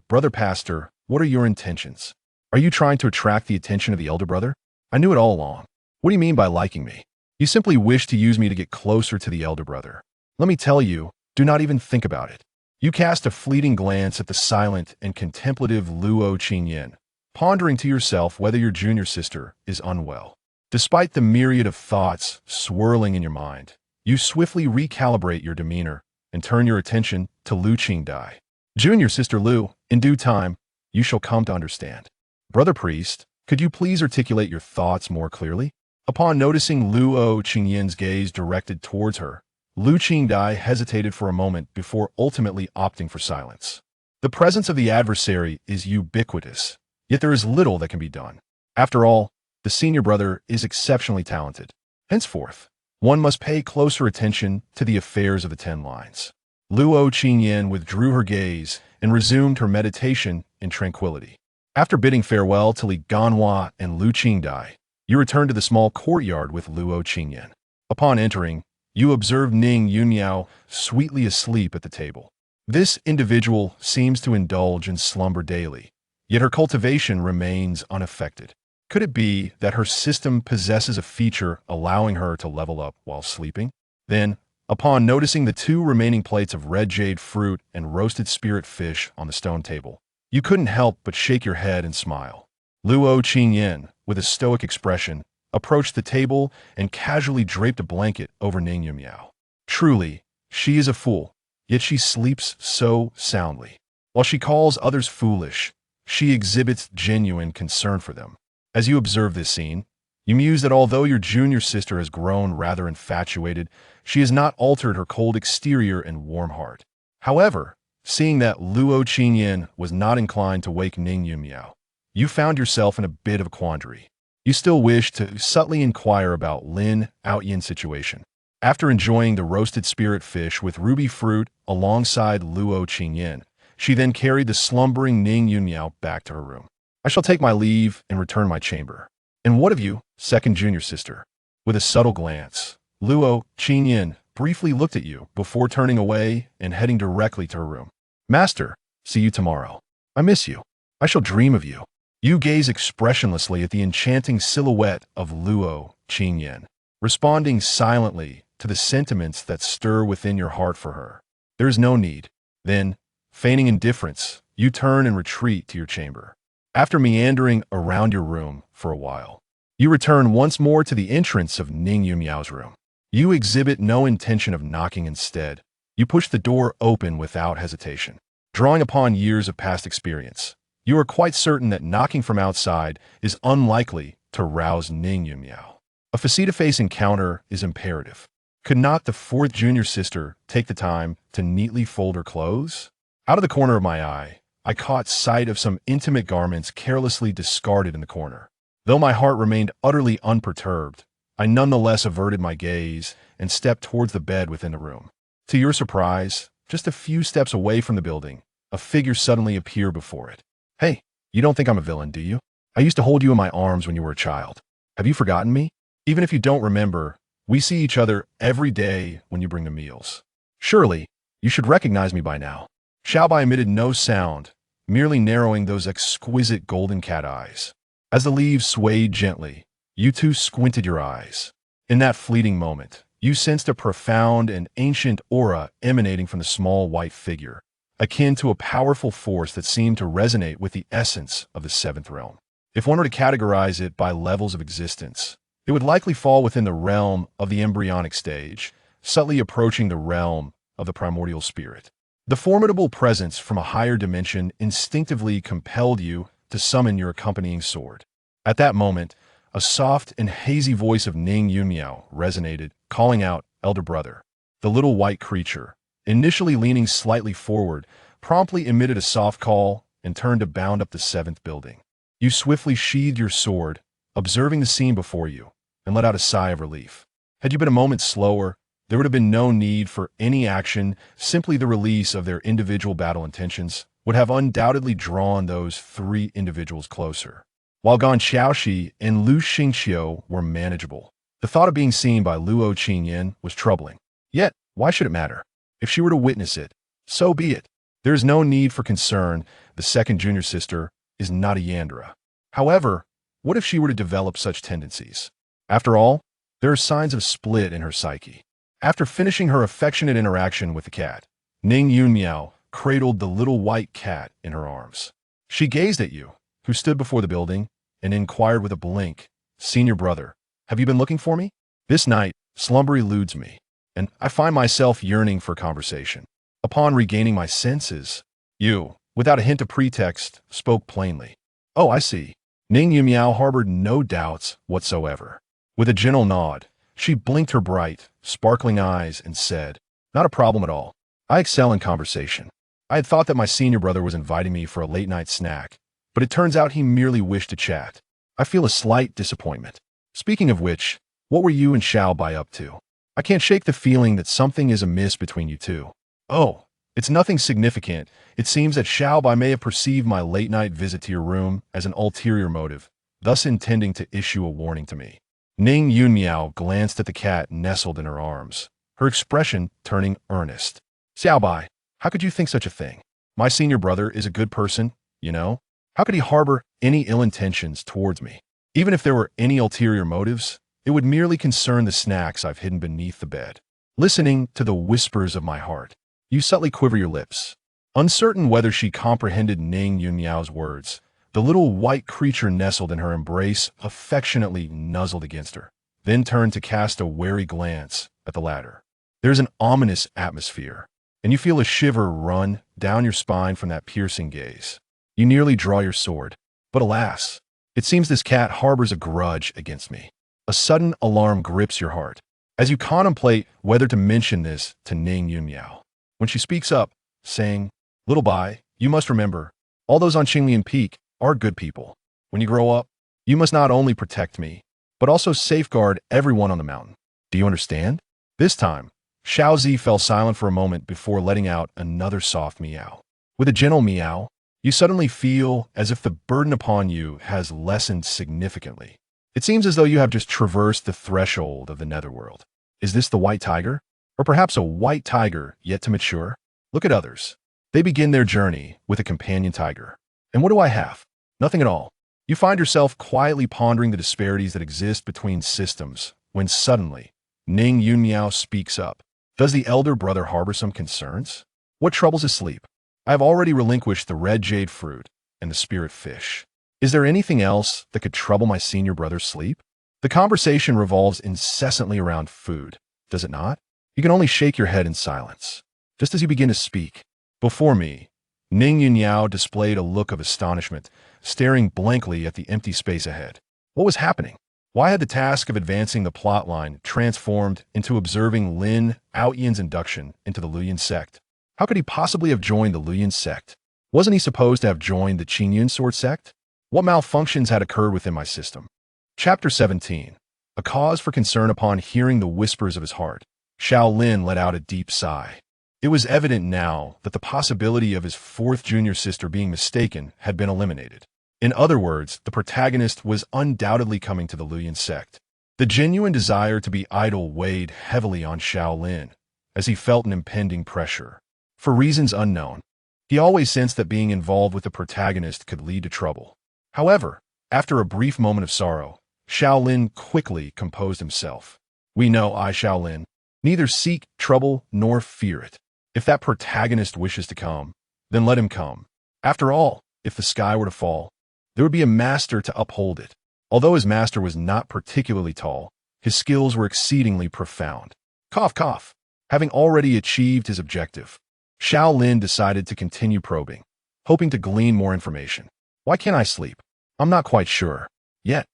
what are your intentions? Are you trying to attract the attention of the elder brother? I knew it all along. What do you mean by liking me? You simply wish to use me to get closer to the elder brother. Let me tell you, do not even think about it. You cast a fleeting glance at the silent and contemplative Luo Qingyan, pondering to yourself whether your junior sister is unwell. Despite the myriad of thoughts swirling in your mind, you swiftly recalibrate your demeanor and turn your attention to Lu Qingdai. Junior sister Lu, in due time, you shall come to understand. Brother priest, could you please articulate your thoughts more clearly? Upon noticing Luo Qingyan's gaze directed towards her, Lu Qingdai hesitated for a moment before ultimately opting for silence. The presence of the adversary is ubiquitous, yet there is little that can be done. After all, the senior brother is exceptionally talented. Henceforth, one must pay closer attention to the affairs of the 10 lines. Luo Qingyan withdrew her gaze and resumed her meditation in tranquility. After bidding farewell to Li Ganhua and Lu Qingdai, you returned to the small courtyard with Luo Qingyan. Upon entering, you observed Ning Yunmiao sweetly asleep at the table. This individual seems to indulge in slumber daily, yet her cultivation remains unaffected. Could it be that her system possesses a feature allowing her to level up while sleeping? Then, upon noticing the 2 remaining plates of red jade fruit and roasted spirit fish on the stone table, you couldn't help but shake your head and smile. Luo Qingyan, with a stoic expression, approached the table and casually draped a blanket over Ning Yunmiao. Truly, she is a fool, yet she sleeps so soundly. While she calls others foolish, she exhibits genuine concern for them. As you observe this scene, you muse that although your junior sister has grown rather infatuated, she has not altered her cold exterior and warm heart. However, seeing that Luo Qingyan was not inclined to wake Ning Yunmiao, you found yourself in a bit of a quandary. You still wish to subtly inquire about Lin Outyin's situation. After enjoying the roasted spirit fish with ruby fruit alongside Luo Qingyan, she then carried the slumbering Ning Yunmiao back to her room. I shall take my leave and return my chamber. And what of you, second junior sister? With a subtle glance, Luo Qingyan briefly looked at you before turning away and heading directly to her room. Master, see you tomorrow. I miss you. I shall dream of you. You gaze expressionlessly at the enchanting silhouette of Luo Qingyan, responding silently to the sentiments that stir within your heart for her. There is no need. Then, feigning indifference, you turn and retreat to your chamber. After meandering around your room for a while, you return once more to the entrance of Ning Yunmiao's room. You exhibit no intention of knocking instead. You push the door open without hesitation. Drawing upon years of past experience, you are quite certain that knocking from outside is unlikely to rouse Ning Yunmiao. A face-to-face encounter is imperative. Could not the fourth junior sister take the time to neatly fold her clothes? Out of the corner of my eye, I caught sight of some intimate garments carelessly discarded in the corner. Though my heart remained utterly unperturbed, I nonetheless averted my gaze and stepped towards the bed within the room. To your surprise, just a few steps away from the building, a figure suddenly appeared before it. Hey, you don't think I'm a villain, do you? I used to hold you in my arms when you were a child. Have you forgotten me? Even if you don't remember, we see each other every day when you bring the meals. Surely, you should recognize me by now. Xiaobai emitted no sound, merely narrowing those exquisite golden cat eyes. As the leaves swayed gently, you two squinted your eyes. In that fleeting moment, you sensed a profound and ancient aura emanating from the small white figure, akin to a powerful force that seemed to resonate with the essence of the seventh realm. If one were to categorize it by levels of existence, it would likely fall within the realm of the embryonic stage, subtly approaching the realm of the primordial spirit. The formidable presence from a higher dimension instinctively compelled you to summon your accompanying sword. At that moment, a soft and hazy voice of Ning Yunmiao resonated, calling out, "Elder brother." The little white creature, initially leaning slightly forward, promptly emitted a soft call and turned to bound up the seventh building. You swiftly sheathed your sword, observing the scene before you, and let out a sigh of relief. Had you been a moment slower, there would have been no need for any action. Simply the release of their individual battle intentions would have undoubtedly drawn those three individuals closer. While Gan Xiaoxi and Lu Xingqiu were manageable, the thought of being seen by Luo Qingyan was troubling. Yet, why should it matter? If she were to witness it, so be it. There is no need for concern. The second junior sister is not a Yandra. However, what if she were to develop such tendencies? After all, there are signs of split in her psyche. After finishing her affectionate interaction with the cat, Ning Yunmiao cradled the little white cat in her arms. She gazed at you, who stood before the building, and inquired with a blink, "Senior brother, have you been looking for me?" This night, slumber eludes me, and I find myself yearning for conversation. Upon regaining my senses, you, without a hint of pretext, spoke plainly. "Oh, I see." Ning Yunmiao harbored no doubts whatsoever. With a gentle nod, she blinked her bright, sparkling eyes and said, "Not a problem at all. I excel in conversation. I had thought that my senior brother was inviting me for a late-night snack, but it turns out he merely wished to chat. I feel a slight disappointment. Speaking of which, what were you and Xiaobai up to? I can't shake the feeling that something is amiss between you two." "Oh, it's nothing significant. It seems that Xiaobai may have perceived my late-night visit to your room as an ulterior motive, thus intending to issue a warning to me." Ning Yunmiao glanced at the cat nestled in her arms, her expression turning earnest. "Xiaobai, how could you think such a thing? My senior brother is a good person, you know. How could he harbor any ill intentions towards me? Even if there were any ulterior motives, it would merely concern the snacks I've hidden beneath the bed." Listening to the whispers of my heart, you subtly quiver your lips. Uncertain whether she comprehended Ning Yunmiao's words, the little white creature nestled in her embrace affectionately nuzzled against her, then turned to cast a wary glance at the latter. There's an ominous atmosphere, and you feel a shiver run down your spine from that piercing gaze. You nearly draw your sword, but alas, it seems this cat harbors a grudge against me. A sudden alarm grips your heart, as you contemplate whether to mention this to Ning Yunmiao. When she speaks up, saying, "Little Bai, you must remember, all those on Qinglian Peak are good people. When you grow up, you must not only protect me, but also safeguard everyone on the mountain. Do you understand?" This time, Xiao Zi fell silent for a moment before letting out another soft meow. With a gentle meow, you suddenly feel as if the burden upon you has lessened significantly. It seems as though you have just traversed the threshold of the netherworld. Is this the white tiger? Or perhaps a white tiger yet to mature? Look at others. They begin their journey with a companion tiger. And what do I have? Nothing at all. You find yourself quietly pondering the disparities that exist between systems, when suddenly, Ning Yunmiao speaks up. Does the elder brother harbor some concerns? What troubles his sleep? I have already relinquished the red jade fruit and the spirit fish. Is there anything else that could trouble my senior brother's sleep? The conversation revolves incessantly around food, does it not? You can only shake your head in silence. Just as you begin to speak, before me, Ning Yunyao displayed a look of astonishment, staring blankly at the empty space ahead. What was happening? Why had the task of advancing the plotline transformed into observing Lin Aoyin's induction into the Luoyuan sect? How could he possibly have joined the Luoyuan sect? Wasn't he supposed to have joined the Qingyun sword sect? What malfunctions had occurred within my system? Chapter 17. A cause for concern upon hearing the whispers of his heart. Xiao Lin let out a deep sigh. It was evident now that the possibility of his fourth junior sister being mistaken had been eliminated. In other words, the protagonist was undoubtedly coming to the Luoyuan sect. The genuine desire to be idle weighed heavily on Xiao Lin, as he felt an impending pressure. For reasons unknown, he always sensed that being involved with the protagonist could lead to trouble. However, after a brief moment of sorrow, Xiao Lin quickly composed himself. We know, Xiao Lin, neither seek trouble nor fear it. If that protagonist wishes to come, then let him come. After all, if the sky were to fall, there would be a master to uphold it. Although his master was not particularly tall, his skills were exceedingly profound. Cough, cough. Having already achieved his objective, Xiao Lin decided to continue probing, hoping to glean more information. Why can't I sleep? I'm not quite sure. Yet,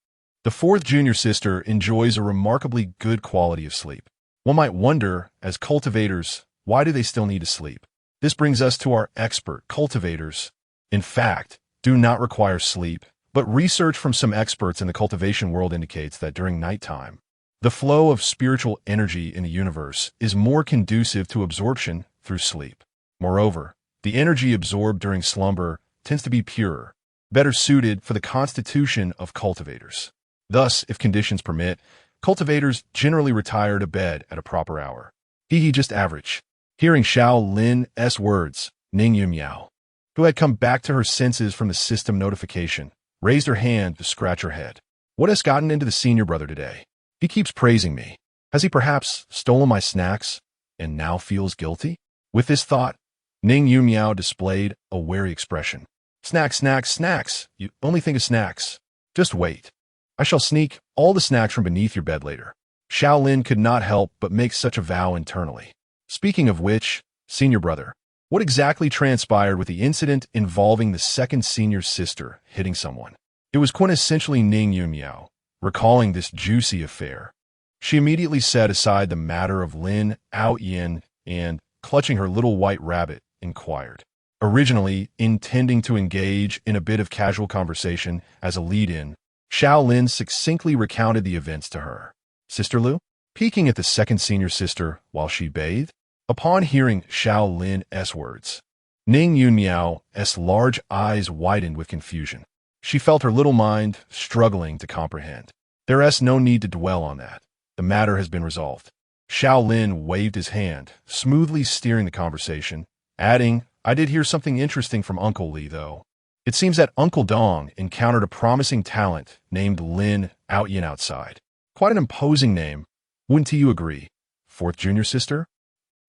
the fourth junior sister enjoys a remarkably good quality of sleep. One might wonder, as cultivators, why do they still need to sleep? This brings us to our expert. Cultivators, in fact, do not require sleep, but research from some experts in the cultivation world indicates that during nighttime, the flow of spiritual energy in the universe is more conducive to absorption through sleep. Moreover, the energy absorbed during slumber tends to be purer, better suited for the constitution of cultivators. Thus, if conditions permit, cultivators generally retire to bed at a proper hour. He just average. Hearing Xiao Lin's words, Ning Yumiao, who had come back to her senses from the system notification, raised her hand to scratch her head. What has gotten into the senior brother today? He keeps praising me. Has he perhaps stolen my snacks and now feels guilty? With this thought, Ning Yumiao displayed a wary expression. Snacks, snacks, snacks. You only think of snacks. Just wait. I shall sneak all the snacks from beneath your bed later. Xiao Lin could not help but make such a vow internally. Speaking of which, senior brother, what exactly transpired with the incident involving the second senior sister hitting someone? It was quintessentially Ning Yumiao, recalling this juicy affair. She immediately set aside the matter of Lin Aoyin and, clutching her little white rabbit, inquired. Originally intending to engage in a bit of casual conversation as a lead-in, Xiao Lin succinctly recounted the events to her. Sister Lu? Peeking at the second senior sister while she bathed? Upon hearing Xiao Lin's words, Ning Yunmiao's large eyes widened with confusion. She felt her little mind struggling to comprehend. There's no need to dwell on that. The matter has been resolved. Xiao Lin waved his hand, smoothly steering the conversation, adding, I did hear something interesting from Uncle Li, though. It seems that Uncle Dong encountered a promising talent named Lin Aoyin outside. Quite an imposing name. Wouldn't you agree? Fourth junior sister?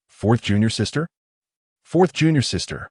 Fourth junior sister? Fourth junior sister.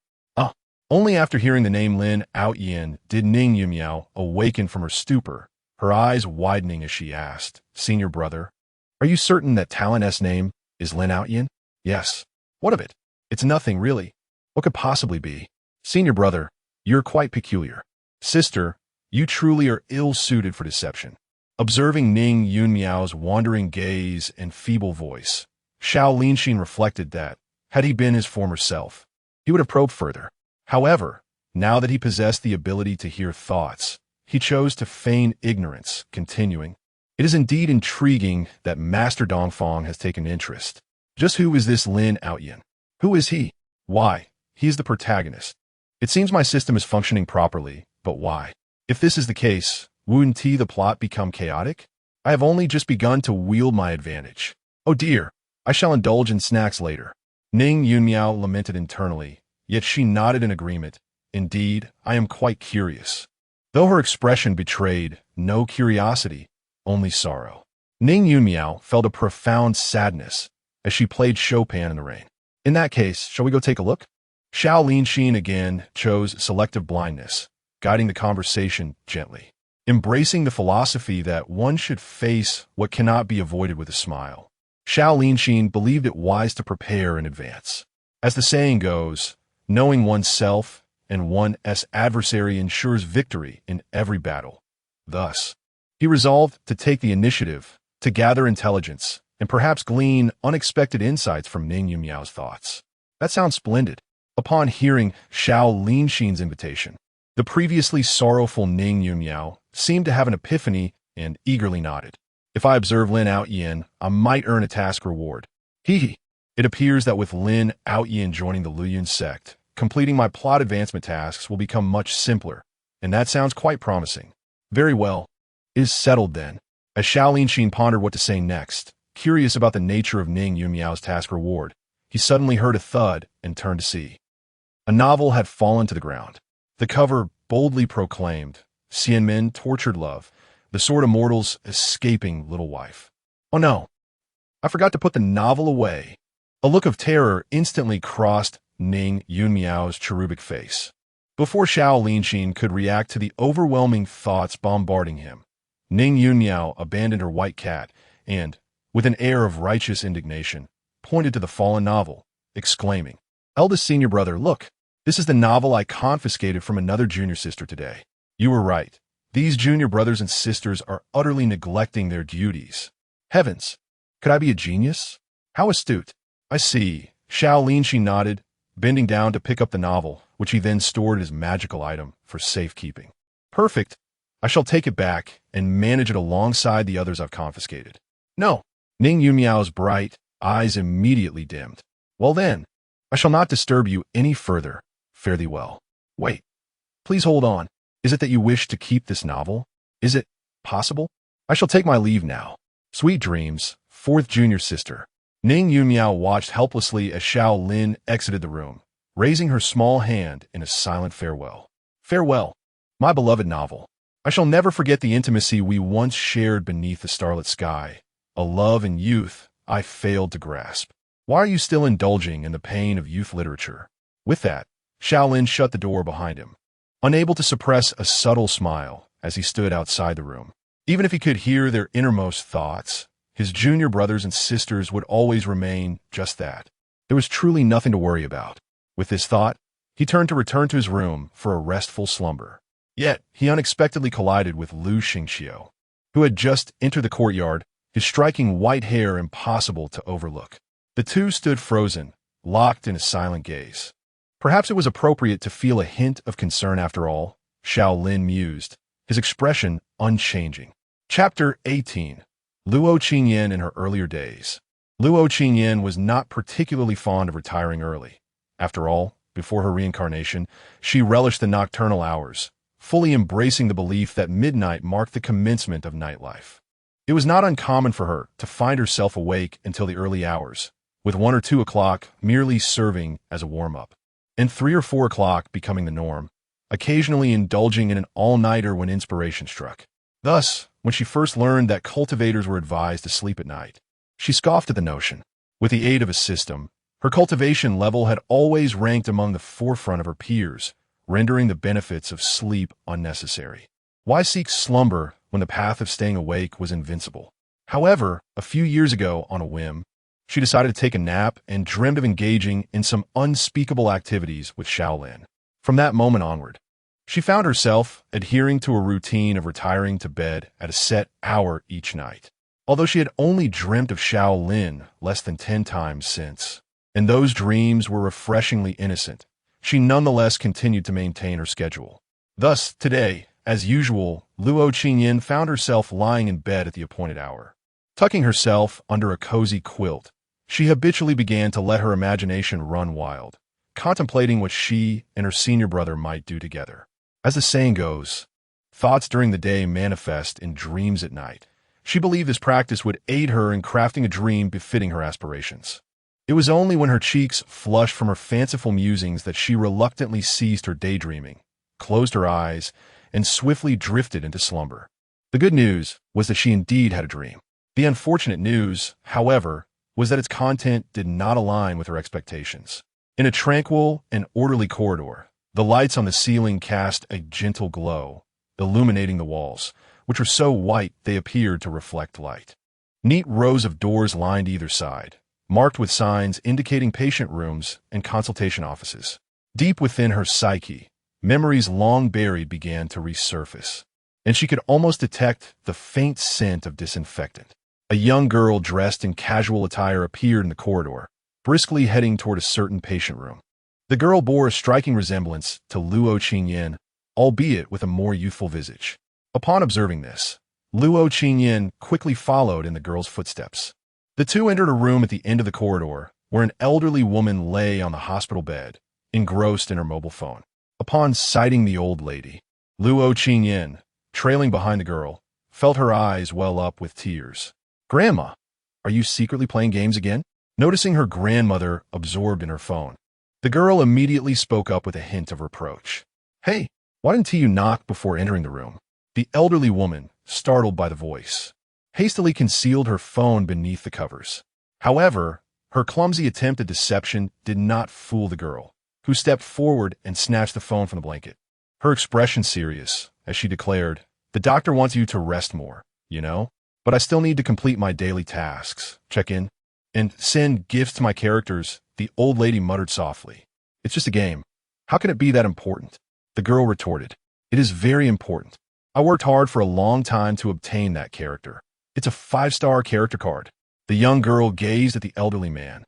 Only after hearing the name Lin Aoyin did Ning Yumiao awaken from her stupor, her eyes widening as she asked, Senior brother, are you certain that Talent's name is Lin Aoyin? Yes. What of it? It's nothing, really. What could possibly be? Senior brother, you're quite peculiar. Sister, you truly are ill-suited for deception. Observing Ning Yunmiao's wandering gaze and feeble voice, Xiao Lin reflected that, had he been his former self, he would have probed further. However, now that he possessed the ability to hear thoughts, he chose to feign ignorance, continuing, It is indeed intriguing that Master Dongfang has taken interest. Just who is this Lin Aoyin? Who is he? Why, he is the protagonist. It seems my system is functioning properly, but why? If this is the case, wouldn't the plot become chaotic? I have only just begun to wield my advantage. Oh dear, I shall indulge in snacks later. Ning Yunmiao lamented internally, yet she nodded in agreement. Indeed, I am quite curious. Though her expression betrayed no curiosity, only sorrow. Ning Yunmiao felt a profound sadness as she played Chopin in the rain. In that case, shall we go take a look? Xiao Lin again chose selective blindness, guiding the conversation gently, embracing the philosophy that one should face what cannot be avoided with a smile. Xiao Lin believed it wise to prepare in advance. As the saying goes, knowing oneself and one's adversary ensures victory in every battle. Thus, he resolved to take the initiative, to gather intelligence, and perhaps glean unexpected insights from Ning Yunmiao's thoughts. That sounds splendid. Upon hearing Xiao Lin's invitation, the previously sorrowful Ning Yunmiao seemed to have an epiphany and eagerly nodded. If I observe Lin Outyin, I might earn a task reward. Hee. It appears that with Lin Outyin joining the Luyun sect, completing my plot advancement tasks will become much simpler, and that sounds quite promising. Very well. It is settled then. As Xiao Lin pondered what to say next, curious about the nature of Ning Yunmiao's task reward, he suddenly heard a thud and turned to see. A novel had fallen to the ground. The cover boldly proclaimed, Xianmin tortured love, the sword of mortals escaping little wife. Oh no, I forgot to put the novel away. A look of terror instantly crossed Ning Yunmiao's cherubic face. Before Xiao Lin could react to the overwhelming thoughts bombarding him, Ning Yunmiao abandoned her white cat and, with an air of righteous indignation, pointed to the fallen novel, exclaiming, Eldest senior brother, look, this is the novel I confiscated from another junior sister today. You were right. These junior brothers and sisters are utterly neglecting their duties. Heavens, could I be a genius? How astute. I see. Xiao Lin nodded, bending down to pick up the novel, which he then stored as magical item for safekeeping. Perfect. I shall take it back and manage it alongside the others I've confiscated. No. Ning Yunmiao's bright eyes immediately dimmed. Well then, I shall not disturb you any further. Fare thee well. Wait. Please hold on. Is it that you wish to keep this novel? Is it possible? I shall take my leave now. Sweet dreams, fourth junior sister. Ning Yunmiao watched helplessly as Xiao Lin exited the room, raising her small hand in a silent farewell. Farewell, my beloved novel. I shall never forget the intimacy we once shared beneath the starlit sky, a love and youth I failed to grasp. Why are you still indulging in the pain of youth literature? With that, Xiao Lin shut the door behind him, unable to suppress a subtle smile as he stood outside the room. Even if he could hear their innermost thoughts, his junior brothers and sisters would always remain just that. There was truly nothing to worry about. With this thought, he turned to return to his room for a restful slumber. Yet, he unexpectedly collided with Lu Xingxiu, who had just entered the courtyard, his striking white hair impossible to overlook. The two stood frozen, locked in a silent gaze. Perhaps it was appropriate to feel a hint of concern after all, Xiao Lin mused, his expression unchanging. Chapter 18. Luo Qingyan in her earlier days. Luo Qingyan was not particularly fond of retiring early. After all, before her reincarnation, she relished the nocturnal hours, fully embracing the belief that midnight marked the commencement of nightlife. It was not uncommon for her to find herself awake until the early hours, with 1 or 2 o'clock merely serving as a warm-up, and 3 or 4 o'clock becoming the norm, occasionally indulging in an all-nighter when inspiration struck. Thus, when she first learned that cultivators were advised to sleep at night, she scoffed at the notion. With the aid of a system, her cultivation level had always ranked among the forefront of her peers, rendering the benefits of sleep unnecessary. Why seek slumber when the path of staying awake was invincible? However, a few years ago, on a whim, she decided to take a nap and dreamed of engaging in some unspeakable activities with Xiao Lin. From that moment onward, she found herself adhering to a routine of retiring to bed at a set hour each night. Although she had only dreamt of Xiao Lin less than 10 times since, and those dreams were refreshingly innocent, she nonetheless continued to maintain her schedule. Thus, today, as usual, Luo Qingyan found herself lying in bed at the appointed hour. Tucking herself under a cozy quilt, she habitually began to let her imagination run wild, contemplating what she and her senior brother might do together. As the saying goes, thoughts during the day manifest in dreams at night. She believed this practice would aid her in crafting a dream befitting her aspirations. It was only when her cheeks flushed from her fanciful musings that she reluctantly ceased her daydreaming, closed her eyes, and swiftly drifted into slumber. The good news was that she indeed had a dream. The unfortunate news, however, was that its content did not align with her expectations. In a tranquil and orderly corridor, the lights on the ceiling cast a gentle glow, illuminating the walls, which were so white they appeared to reflect light. Neat rows of doors lined either side, marked with signs indicating patient rooms and consultation offices. Deep within her psyche, memories long buried began to resurface, and she could almost detect the faint scent of disinfectant. A young girl dressed in casual attire appeared in the corridor, briskly heading toward a certain patient room. The girl bore a striking resemblance to Luo Qingyan, albeit with a more youthful visage. Upon observing this, Luo Qingyan quickly followed in the girl's footsteps. The two entered a room at the end of the corridor, where an elderly woman lay on the hospital bed, engrossed in her mobile phone. Upon sighting the old lady, Luo Qingyan, trailing behind the girl, felt her eyes well up with tears. "Grandma, are you secretly playing games again?" Noticing her grandmother absorbed in her phone, the girl immediately spoke up with a hint of reproach. "Hey, why didn't you knock before entering the room?" The elderly woman, startled by the voice, hastily concealed her phone beneath the covers. However, her clumsy attempt at deception did not fool the girl, who stepped forward and snatched the phone from the blanket. Her expression serious, as she declared, "The doctor wants you to rest more, you know? But I still need to complete my daily tasks, check in, and send gifts to my characters." The old lady muttered softly. "It's just a game. How can it be that important?" The girl retorted, "It is very important. I worked hard for a long time to obtain that character. It's a 5-star character card." The young girl gazed at the elderly man,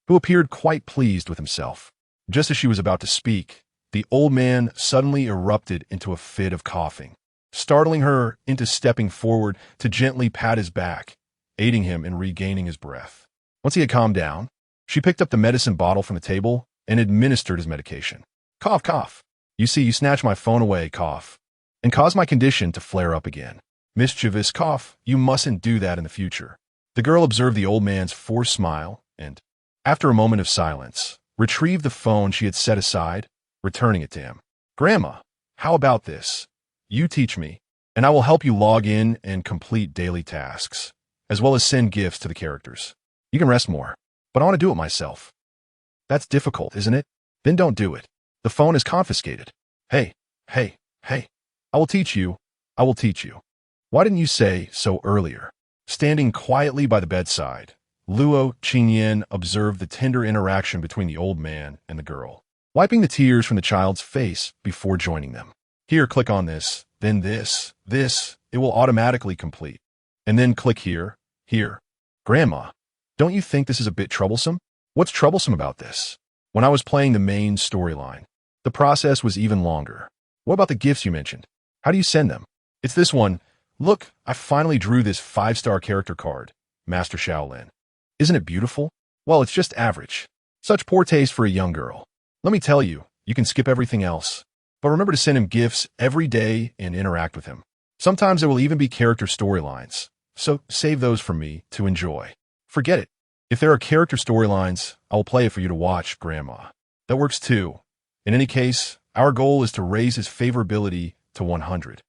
who appeared quite pleased with himself. Just as she was about to speak, the old man suddenly erupted into a fit of coughing, startling her into stepping forward to gently pat his back, aiding him in regaining his breath. Once he had calmed down, she picked up the medicine bottle from the table and administered his medication. "Cough, cough. You see, you snatched my phone away, cough, and caused my condition to flare up again. Mischievous cough, you mustn't do that in the future." The girl observed the old man's forced smile and, after a moment of silence, retrieved the phone she had set aside, returning it to him. "Grandma, how about this? You teach me, and I will help you log in and complete daily tasks, as well as send gifts to the characters. You can rest more, but I want to do it myself." "That's difficult, isn't it? Then don't do it. The phone is confiscated." Hey, hey. I will teach you. I will teach you. Why didn't you say so earlier?" Standing quietly by the bedside, Luo Qingyan observed the tender interaction between the old man and the girl, wiping the tears from the child's face before joining them. "Here, click on this, then this, it will automatically complete. And then click here. Grandma, don't you think this is a bit troublesome?" "What's troublesome about this? When I was playing the main storyline, the process was even longer. What about the gifts you mentioned? How do you send them?" "It's this one. Look, I finally drew this 5-star character card, Master Xiao Lin. Isn't it beautiful? Well, it's just average. Such poor taste for a young girl. Let me tell you, you can skip everything else. But remember to send him gifts every day and interact with him. Sometimes there will even be character storylines, so save those for me to enjoy." "Forget it. If there are character storylines, I will play it for you to watch, Grandma." "That works too. In any case, our goal is to raise his favorability to 100.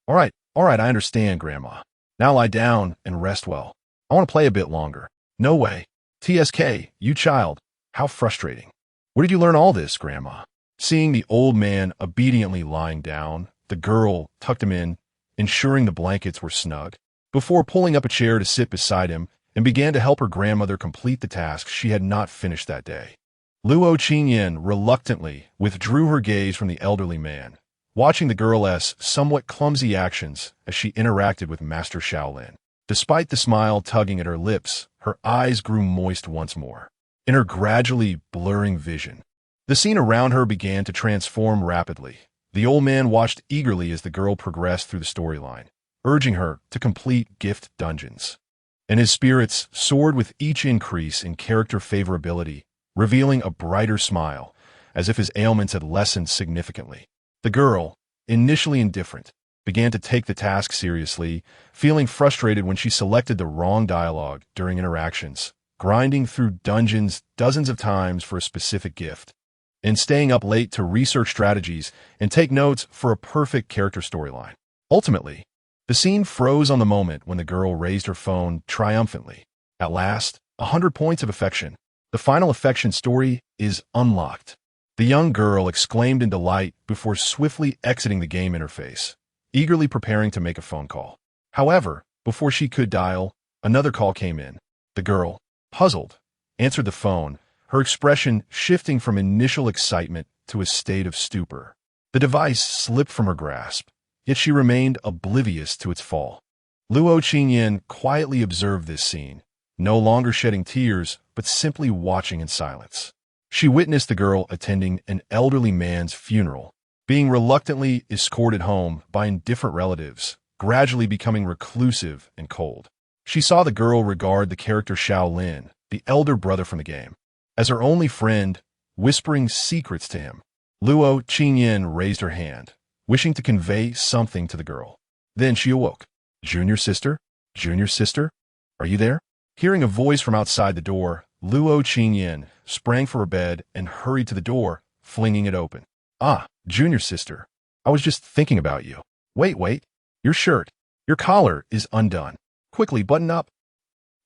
All right, I understand, Grandma. Now lie down and rest well. I want to play a bit longer." "No way. TSK, you child. How frustrating. Where did you learn all this, Grandma?" Seeing the old man obediently lying down, the girl tucked him in, ensuring the blankets were snug, before pulling up a chair to sit beside him and began to help her grandmother complete the tasks she had not finished that day. Luo Qingyan reluctantly withdrew her gaze from the elderly man, watching the girl's somewhat clumsy actions as she interacted with Master Xiao Lin. Despite the smile tugging at her lips, her eyes grew moist once more. In her gradually blurring vision, the scene around her began to transform rapidly. The old man watched eagerly as the girl progressed through the storyline, urging her to complete gift dungeons. And his spirits soared with each increase in character favorability, revealing a brighter smile as if his ailments had lessened significantly. The girl, initially indifferent, began to take the task seriously, feeling frustrated when she selected the wrong dialogue during interactions, grinding through dungeons dozens of times for a specific gift, and staying up late to research strategies and take notes for a perfect character storyline. Ultimately, the scene froze on the moment when the girl raised her phone triumphantly. At last, 100 points of affection. The final affection story is unlocked. The young girl exclaimed in delight before swiftly exiting the game interface, eagerly preparing to make a phone call. However, before she could dial, another call came in. The girl, puzzled, answered the phone, her expression shifting from initial excitement to a state of stupor. The device slipped from her grasp, yet she remained oblivious to its fall. Luo Qingyan quietly observed this scene, no longer shedding tears, but simply watching in silence. She witnessed the girl attending an elderly man's funeral, being reluctantly escorted home by indifferent relatives, gradually becoming reclusive and cold. She saw the girl regard the character Xiao Lin, the elder brother from the game, as her only friend, whispering secrets to him. Luo Qingyan raised her hand, wishing to convey something to the girl. Then she awoke. Junior sister? Junior sister? Are you there? Hearing a voice from outside the door, Luo Qingyan sprang from her bed and hurried to the door, flinging it open. Ah, junior sister. I was just thinking about you. Wait. Your shirt. Your collar is undone. Quickly button up.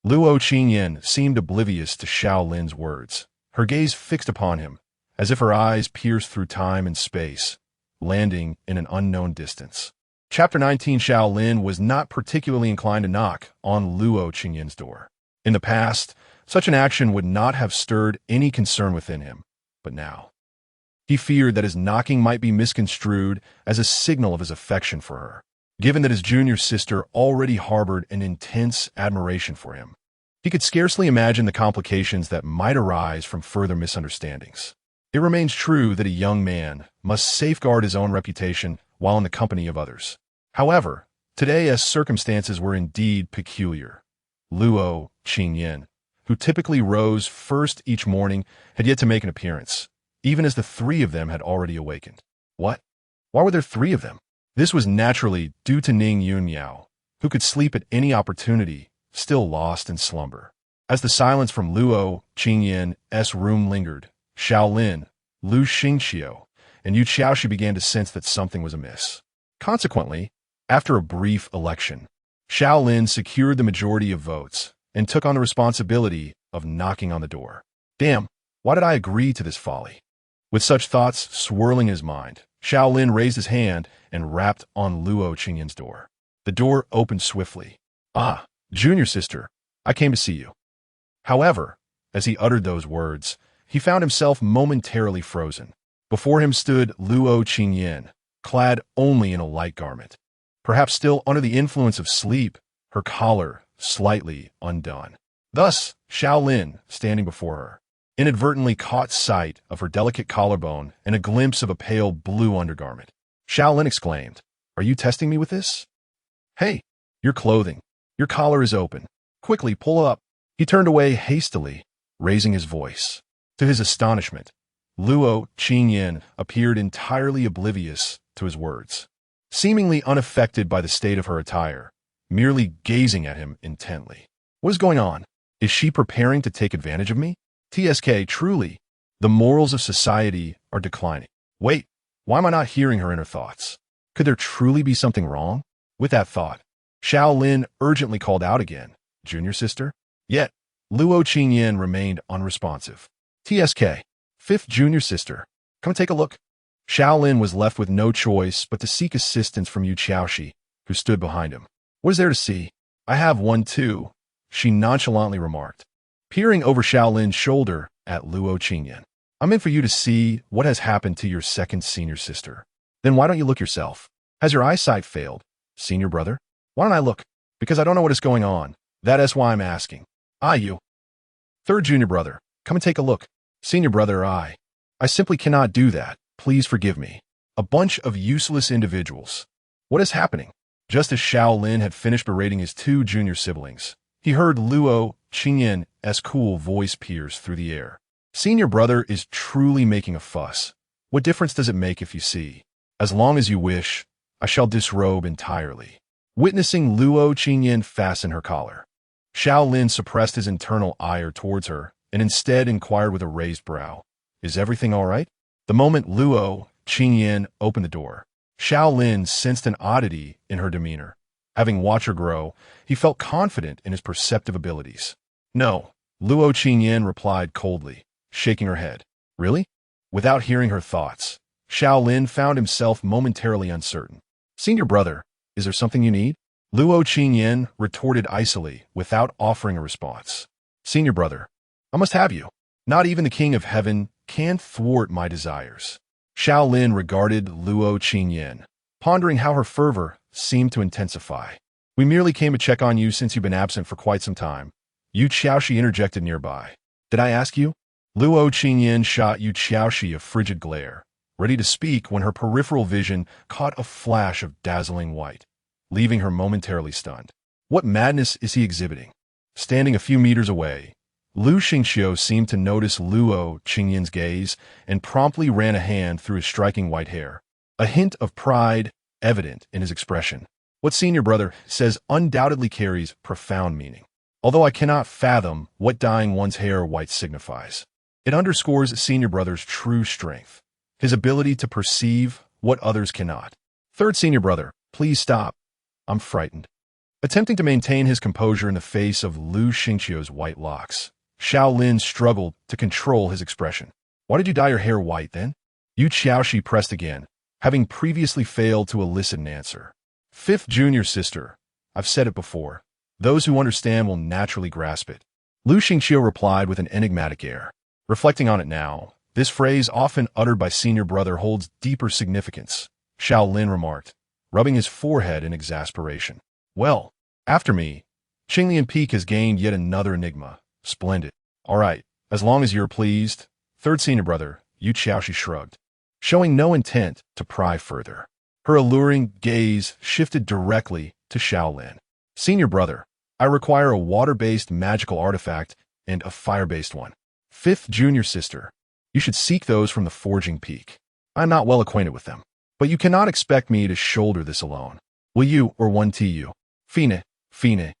Luo Qingyan seemed oblivious to Xiao Lin's words, her gaze fixed upon him, as if her eyes pierced through time and space, landing in an unknown distance. Chapter 19. Xiao Lin was not particularly inclined to knock on Luo Qingyan's door. In the past, such an action would not have stirred any concern within him, but now he feared that his knocking might be misconstrued as a signal of his affection for her, given that his junior sister already harbored an intense admiration for him. He could scarcely imagine the complications that might arise from further misunderstandings. It remains true that a young man must safeguard his own reputation while in the company of others. However, today, as circumstances were indeed peculiar, Luo Qingyan, who typically rose first each morning, had yet to make an appearance, even as the three of them had already awakened. What? Why were there three of them? This was naturally due to Ning Yunyao, who could sleep at any opportunity, still lost in slumber. As the silence from Luo Qingyan's room lingered, Xiao Lin, Lu Xingqiu, and Yu Qiaoshi began to sense that something was amiss. Consequently, after a brief election, Xiao Lin secured the majority of votes and took on the responsibility of knocking on the door. Damn, why did I agree to this folly? With such thoughts swirling in his mind, Xiao Lin raised his hand and rapped on Luo Qingyan's door. The door opened swiftly. Ah, junior sister, I came to see you. However, as he uttered those words, he found himself momentarily frozen. Before him stood Luo Qingyan, clad only in a light garment. Perhaps still under the influence of sleep, her collar slightly undone. Thus, Xiao Lin, standing before her, inadvertently caught sight of her delicate collarbone and a glimpse of a pale blue undergarment. Xiao Lin exclaimed, "Are you testing me with this? Hey, your clothing. Your collar is open. Quickly pull up." He turned away hastily, raising his voice. To his astonishment, Luo Qingyan appeared entirely oblivious to his words, seemingly unaffected by the state of her attire, merely gazing at him intently. What is going on? Is she preparing to take advantage of me? TSK, truly, the morals of society are declining. Wait, why am I not hearing her inner thoughts? Could there truly be something wrong? With that thought, Xiao Lin urgently called out again, "Junior sister?" Yet, Luo Qingyan remained unresponsive. TSK, fifth junior sister, come take a look. Xiao Lin was left with no choice but to seek assistance from Yu Qiaoshi, who stood behind him. What is there to see? I have one too, she nonchalantly remarked, peering over Xiao Lin's shoulder at Luo Qingyan. I'm in for you to see what has happened to your second senior sister. Then why don't you look yourself? Has your eyesight failed? Senior brother? Why don't I look? Because I don't know what is going on. That is why I'm asking. You. Third junior brother, come and take a look. Senior brother, I simply cannot do that. Please forgive me. A bunch of useless individuals. What is happening? Just as Xiao Lin had finished berating his two junior siblings, he heard Luo Qingyan's cool voice pierce through the air. Senior brother is truly making a fuss. What difference does it make if you see? As long as you wish, I shall disrobe entirely. Witnessing Luo Qingyan fasten her collar, Xiao Lin suppressed his internal ire towards her and instead inquired with a raised brow, "Is everything all right?" The moment Luo Qingyan opened the door, Xiao Lin sensed an oddity in her demeanor. Having watched her grow, he felt confident in his perceptive abilities. "No," Luo Qingyan replied coldly, shaking her head. "Really?" Without hearing her thoughts, Xiao Lin found himself momentarily uncertain. "Senior brother, is there something you need?" Luo Qingyan retorted icily without offering a response. "Senior brother, I must have you. Not even the King of Heaven can thwart my desires." Xiao Lin regarded Luo Qingyan, pondering how her fervor seemed to intensify. "We merely came to check on you since you've been absent for quite some time." Yu Qiaoshi interjected nearby. "Did I ask you?" Luo Qingyan shot Yu Qiaoshi a frigid glare, ready to speak when her peripheral vision caught a flash of dazzling white, leaving her momentarily stunned. What madness is he exhibiting? Standing a few meters away, Lu Xingxiu seemed to notice Luo Qingyan's gaze and promptly ran a hand through his striking white hair, a hint of pride evident in his expression. What senior brother says undoubtedly carries profound meaning, although I cannot fathom what dyeing one's hair white signifies. It underscores senior brother's true strength, his ability to perceive what others cannot. Third senior brother, please stop. I'm frightened. Attempting to maintain his composure in the face of Lu Xingqiu's white locks, Xiao Lin struggled to control his expression. Why did you dye your hair white then? Yu Qiaoshi pressed again, having previously failed to elicit an answer. Fifth junior sister, I've said it before. Those who understand will naturally grasp it. Lu Xingqiu replied with an enigmatic air. Reflecting on it now, this phrase often uttered by senior brother holds deeper significance, Xiao Lin remarked, rubbing his forehead in exasperation. Well, after me, Qinglian Peak has gained yet another enigma. Splendid. All right, as long as you're pleased. Third senior brother, Yu Qiaoshi shrugged, showing no intent to pry further. Her alluring gaze shifted directly to Xiao Lin. Senior brother, I require a water-based magical artifact and a fire-based one. Fifth junior sister, you should seek those from the Forging Peak. I'm not well acquainted with them, but you cannot expect me to shoulder this alone. Will you or one you? Fine, fine.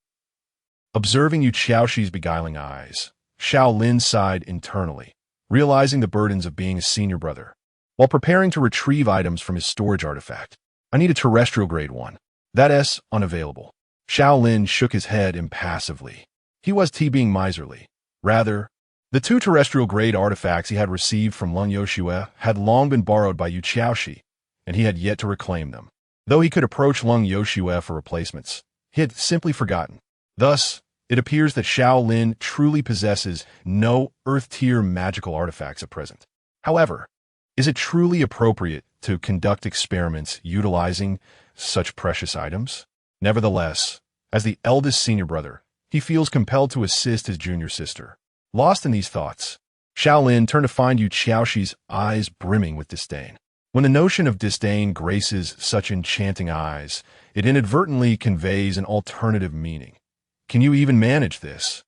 Observing Yu Qiaoshi's beguiling eyes, Xiao Lin sighed internally, realizing the burdens of being a senior brother. While preparing to retrieve items from his storage artifact, I need a terrestrial grade one. That's unavailable. Xiao Lin shook his head impassively. He was being miserly. Rather, the two terrestrial grade artifacts he had received from Lung Yoshue had long been borrowed by Yu Qiaoshi, and he had yet to reclaim them. Though he could approach Lung Yoshue for replacements, he had simply forgotten. Thus, it appears that Xiao Lin truly possesses no Earth-tier magical artifacts at present. However, is it truly appropriate to conduct experiments utilizing such precious items? Nevertheless, as the eldest senior brother, he feels compelled to assist his junior sister. Lost in these thoughts, Xiao Lin turned to find Yu Qiaoshi's eyes brimming with disdain. When the notion of disdain graces such enchanting eyes, it inadvertently conveys an alternative meaning. Can you even manage this?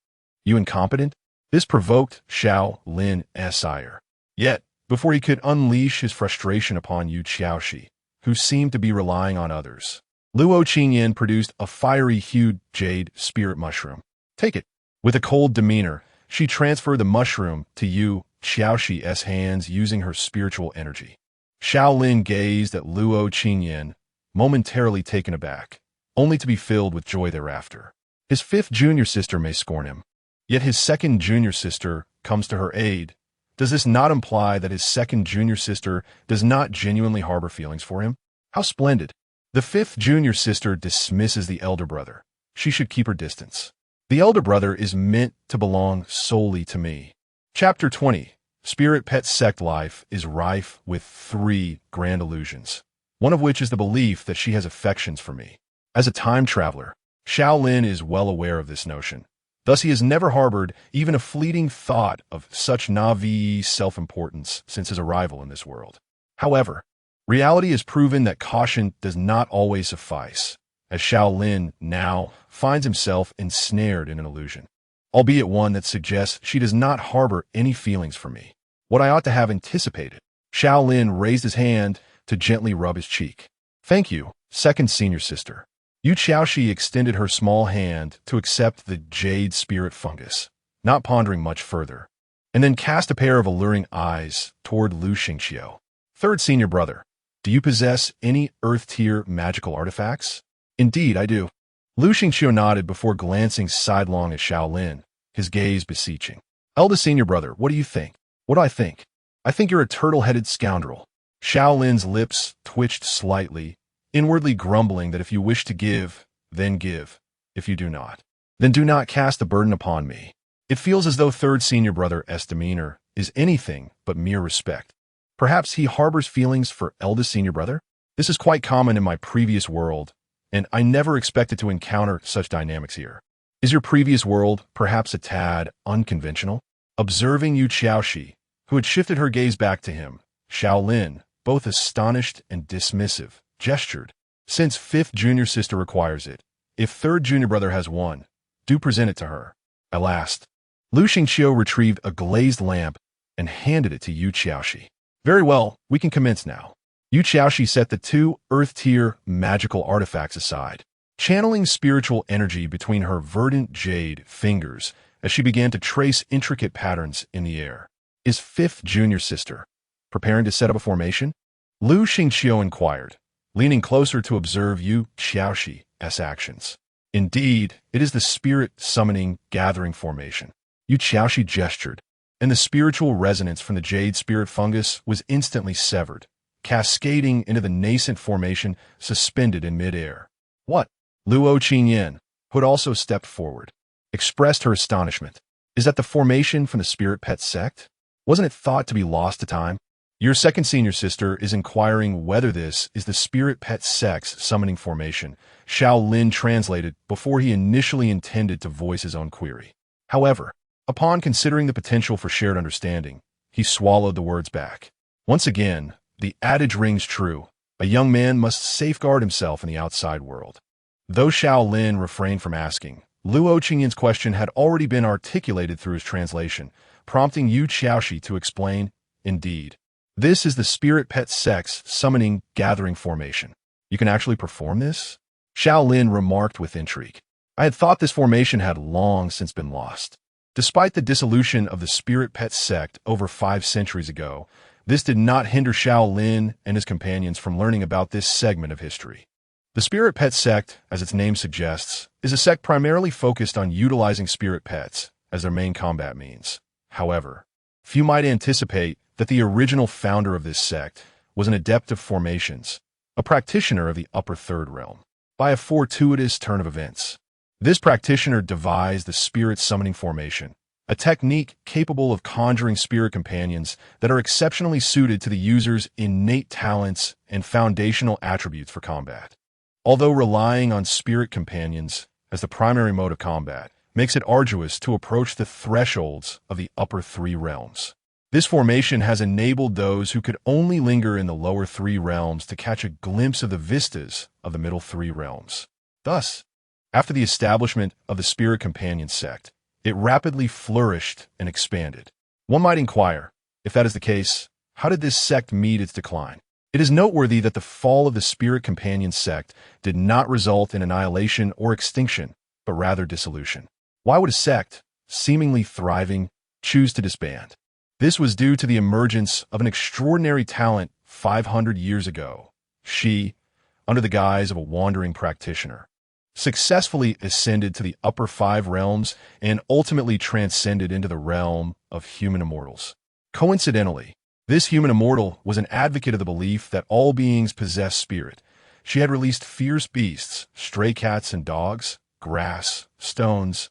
You incompetent? This provoked Xiao Lin's ire. Yet, before he could unleash his frustration upon Yu Qiaoshi, who seemed to be relying on others, Luo Qingyan produced a fiery-hued jade spirit mushroom. Take it. With a cold demeanor, she transferred the mushroom to Yu Qiaoshi's hands using her spiritual energy. Xiao Lin gazed at Luo Qingyan, momentarily taken aback, only to be filled with joy thereafter. His fifth junior sister may scorn him, yet his second junior sister comes to her aid. Does this not imply that his second junior sister does not genuinely harbor feelings for him? How splendid! The fifth junior sister dismisses the elder brother. She should keep her distance. The elder brother is meant to belong solely to me. Chapter 20. Spirit Pet Sect life is rife with three grand illusions, one of which is the belief that she has affections for me. As a time traveler, Xiao Lin is well aware of this notion. Thus he has never harbored even a fleeting thought of such naive self-importance since his arrival in this world. However, reality has proven that caution does not always suffice, as Xiao Lin now finds himself ensnared in an illusion. albeit one that suggests she does not harbor any feelings for me. What I ought to have anticipated. Xiao Lin raised his hand to gently rub his cheek. Thank you, second senior sister. Yu Xiaoxi extended her small hand to accept the jade spirit fungus, not pondering much further, and then cast a pair of alluring eyes toward Lu Xingqiu. Third senior brother, do you possess any earth-tier magical artifacts? Indeed, I do. Lu Xingqiu nodded before glancing sidelong at Xiao Lin, his gaze beseeching. Eldest senior brother, what do you think? What do I think? I think you're a turtle-headed scoundrel. Xiao Lin's lips twitched slightly, inwardly grumbling that if you wish to give, then give. If you do not, then do not cast the burden upon me. It feels as though third senior brother's demeanor is anything but mere respect. Perhaps he harbors feelings for eldest senior brother? This is quite common in my previous world, and I never expected to encounter such dynamics here. Is your previous world perhaps a tad unconventional? Observing Yu Xiaoxi, who had shifted her gaze back to him, Xiao Lin, both astonished and dismissive, gestured. Since fifth junior sister requires it, if third junior brother has one, do present it to her. At last, Lu Xingqiu retrieved a glazed lamp and handed it to Yu Xiaoxi. Very well, we can commence now. Yu Xiaoxi set the two earth-tier magical artifacts aside, channeling spiritual energy between her verdant jade fingers as she began to trace intricate patterns in the air. Is fifth junior sister preparing to set up a formation? Lu Xingqiu inquired, leaning closer to observe Yu Xiaoxi's actions. Indeed, it is the spirit summoning gathering formation. Yu Xiaoxi gestured, and the spiritual resonance from the jade spirit fungus was instantly severed, cascading into the nascent formation suspended in midair. What? Luo Qingyan, who had also stepped forward, expressed her astonishment. Is that the formation from the spirit pet sect? Wasn't it thought to be lost to time? Your second senior sister is inquiring whether this is the spirit pet sect's summoning formation, Xiao Lin translated before he initially intended to voice his own query. However, upon considering the potential for shared understanding, he swallowed the words back. Once again, the adage rings true. A young man must safeguard himself in the outside world. Though Xiao Lin refrained from asking, Luo Qingyan's question had already been articulated through his translation, prompting Yu Xiaoxi to explain, indeed. This is the spirit pet sect's summoning gathering formation. You can actually perform this? Xiao Lin remarked with intrigue. I had thought this formation had long since been lost. Despite the dissolution of the spirit pet sect over 5 centuries ago, this did not hinder Xiao Lin and his companions from learning about this segment of history. The spirit pet sect, as its name suggests, is a sect primarily focused on utilizing spirit pets as their main combat means. However, few might anticipate that the original founder of this sect was an adept of formations, a practitioner of the upper third realm. By a fortuitous turn of events, this practitioner devised the spirit summoning formation, a technique capable of conjuring spirit companions that are exceptionally suited to the user's innate talents and foundational attributes for combat. Although relying on spirit companions as the primary mode of combat makes it arduous to approach the thresholds of the upper 3 realms, this formation has enabled those who could only linger in the lower 3 realms to catch a glimpse of the vistas of the middle 3 realms. Thus, after the establishment of the Spirit Companion sect, it rapidly flourished and expanded. One might inquire, if that is the case, how did this sect meet its decline? It is noteworthy that the fall of the Spirit Companion sect did not result in annihilation or extinction, but rather dissolution. Why would a sect, seemingly thriving, choose to disband? This was due to the emergence of an extraordinary talent 500 years ago. She, under the guise of a wandering practitioner, successfully ascended to the upper 5 realms and ultimately transcended into the realm of human immortals. Coincidentally, this human immortal was an advocate of the belief that all beings possess spirit. She had released fierce beasts, stray cats and dogs, grass, stones,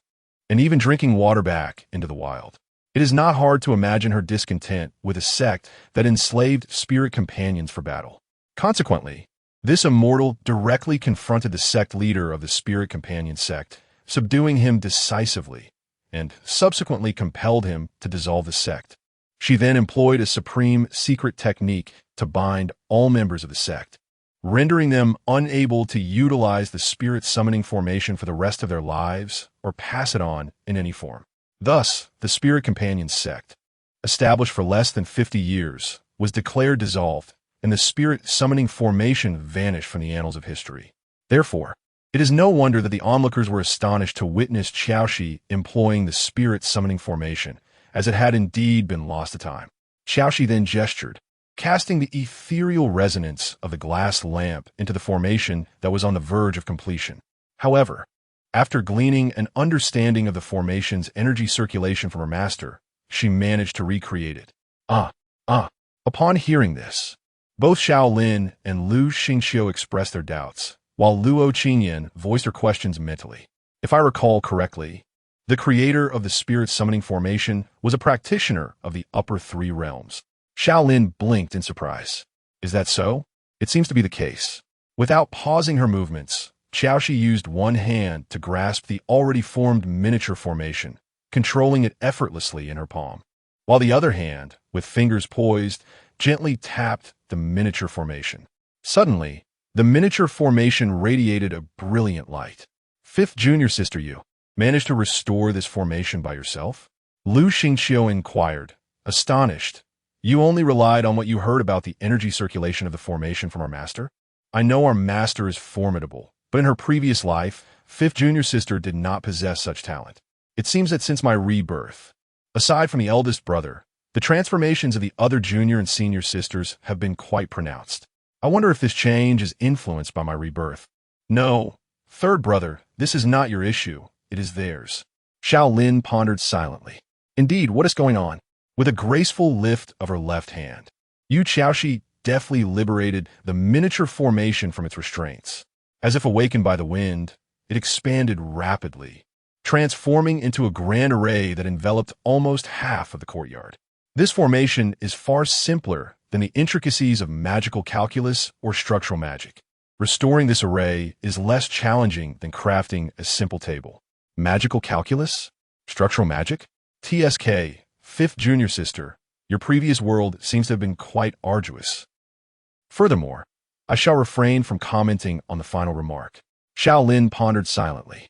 and even drinking water back into the wild. It is not hard to imagine her discontent with a sect that enslaved spirit companions for battle. Consequently, this immortal directly confronted the sect leader of the Spirit Companion sect, subduing him decisively, and subsequently compelled him to dissolve the sect. She then employed a supreme secret technique to bind all members of the sect, rendering them unable to utilize the spirit summoning formation for the rest of their lives or pass it on in any form. Thus, the Spirit Companion sect, established for less than 50 years, was declared dissolved, and the spirit summoning formation vanished from the annals of history. Therefore, it is no wonder that the onlookers were astonished to witness Xiaoxi employing the spirit summoning formation, as it had indeed been lost to time. Xiaoxi then gestured, casting the ethereal resonance of the glass lamp into the formation that was on the verge of completion. However, after gleaning an understanding of the formation's energy circulation from her master, she managed to recreate it. Upon hearing this, both Xiao Lin and Lu Xingqiu expressed their doubts, while Luo Qingyan voiced her questions mentally. If I recall correctly, the creator of the spirit summoning formation was a practitioner of the upper three realms. Xiao Lin blinked in surprise. Is that so? It seems to be the case. Without pausing her movements, Xiaoxi used one hand to grasp the already formed miniature formation, controlling it effortlessly in her palm, while the other hand, with fingers poised, gently tapped the miniature formation. Suddenly, the miniature formation radiated a brilliant light. Fifth junior sister, you managed to restore this formation by yourself? Lu Xingqiu inquired, astonished. You only relied on what you heard about the energy circulation of the formation from our master? I know our master is formidable, but in her previous life, fifth junior sister did not possess such talent. It seems that since my rebirth, aside from the eldest brother, the transformations of the other junior and senior sisters have been quite pronounced. I wonder if this change is influenced by my rebirth. No, third brother, this is not your issue, it is theirs. Xiao Lin pondered silently. Indeed, what is going on? With a graceful lift of her left hand, Yu Xiaoxi deftly liberated the miniature formation from its restraints. As if awakened by the wind, it expanded rapidly, transforming into a grand array that enveloped almost half of the courtyard. This formation is far simpler than the intricacies of magical calculus or structural magic. Restoring this array is less challenging than crafting a simple table. Magical calculus? Structural magic? TSK, fifth junior sister, your previous world seems to have been quite arduous. Furthermore, I shall refrain from commenting on the final remark. Xiao Lin pondered silently.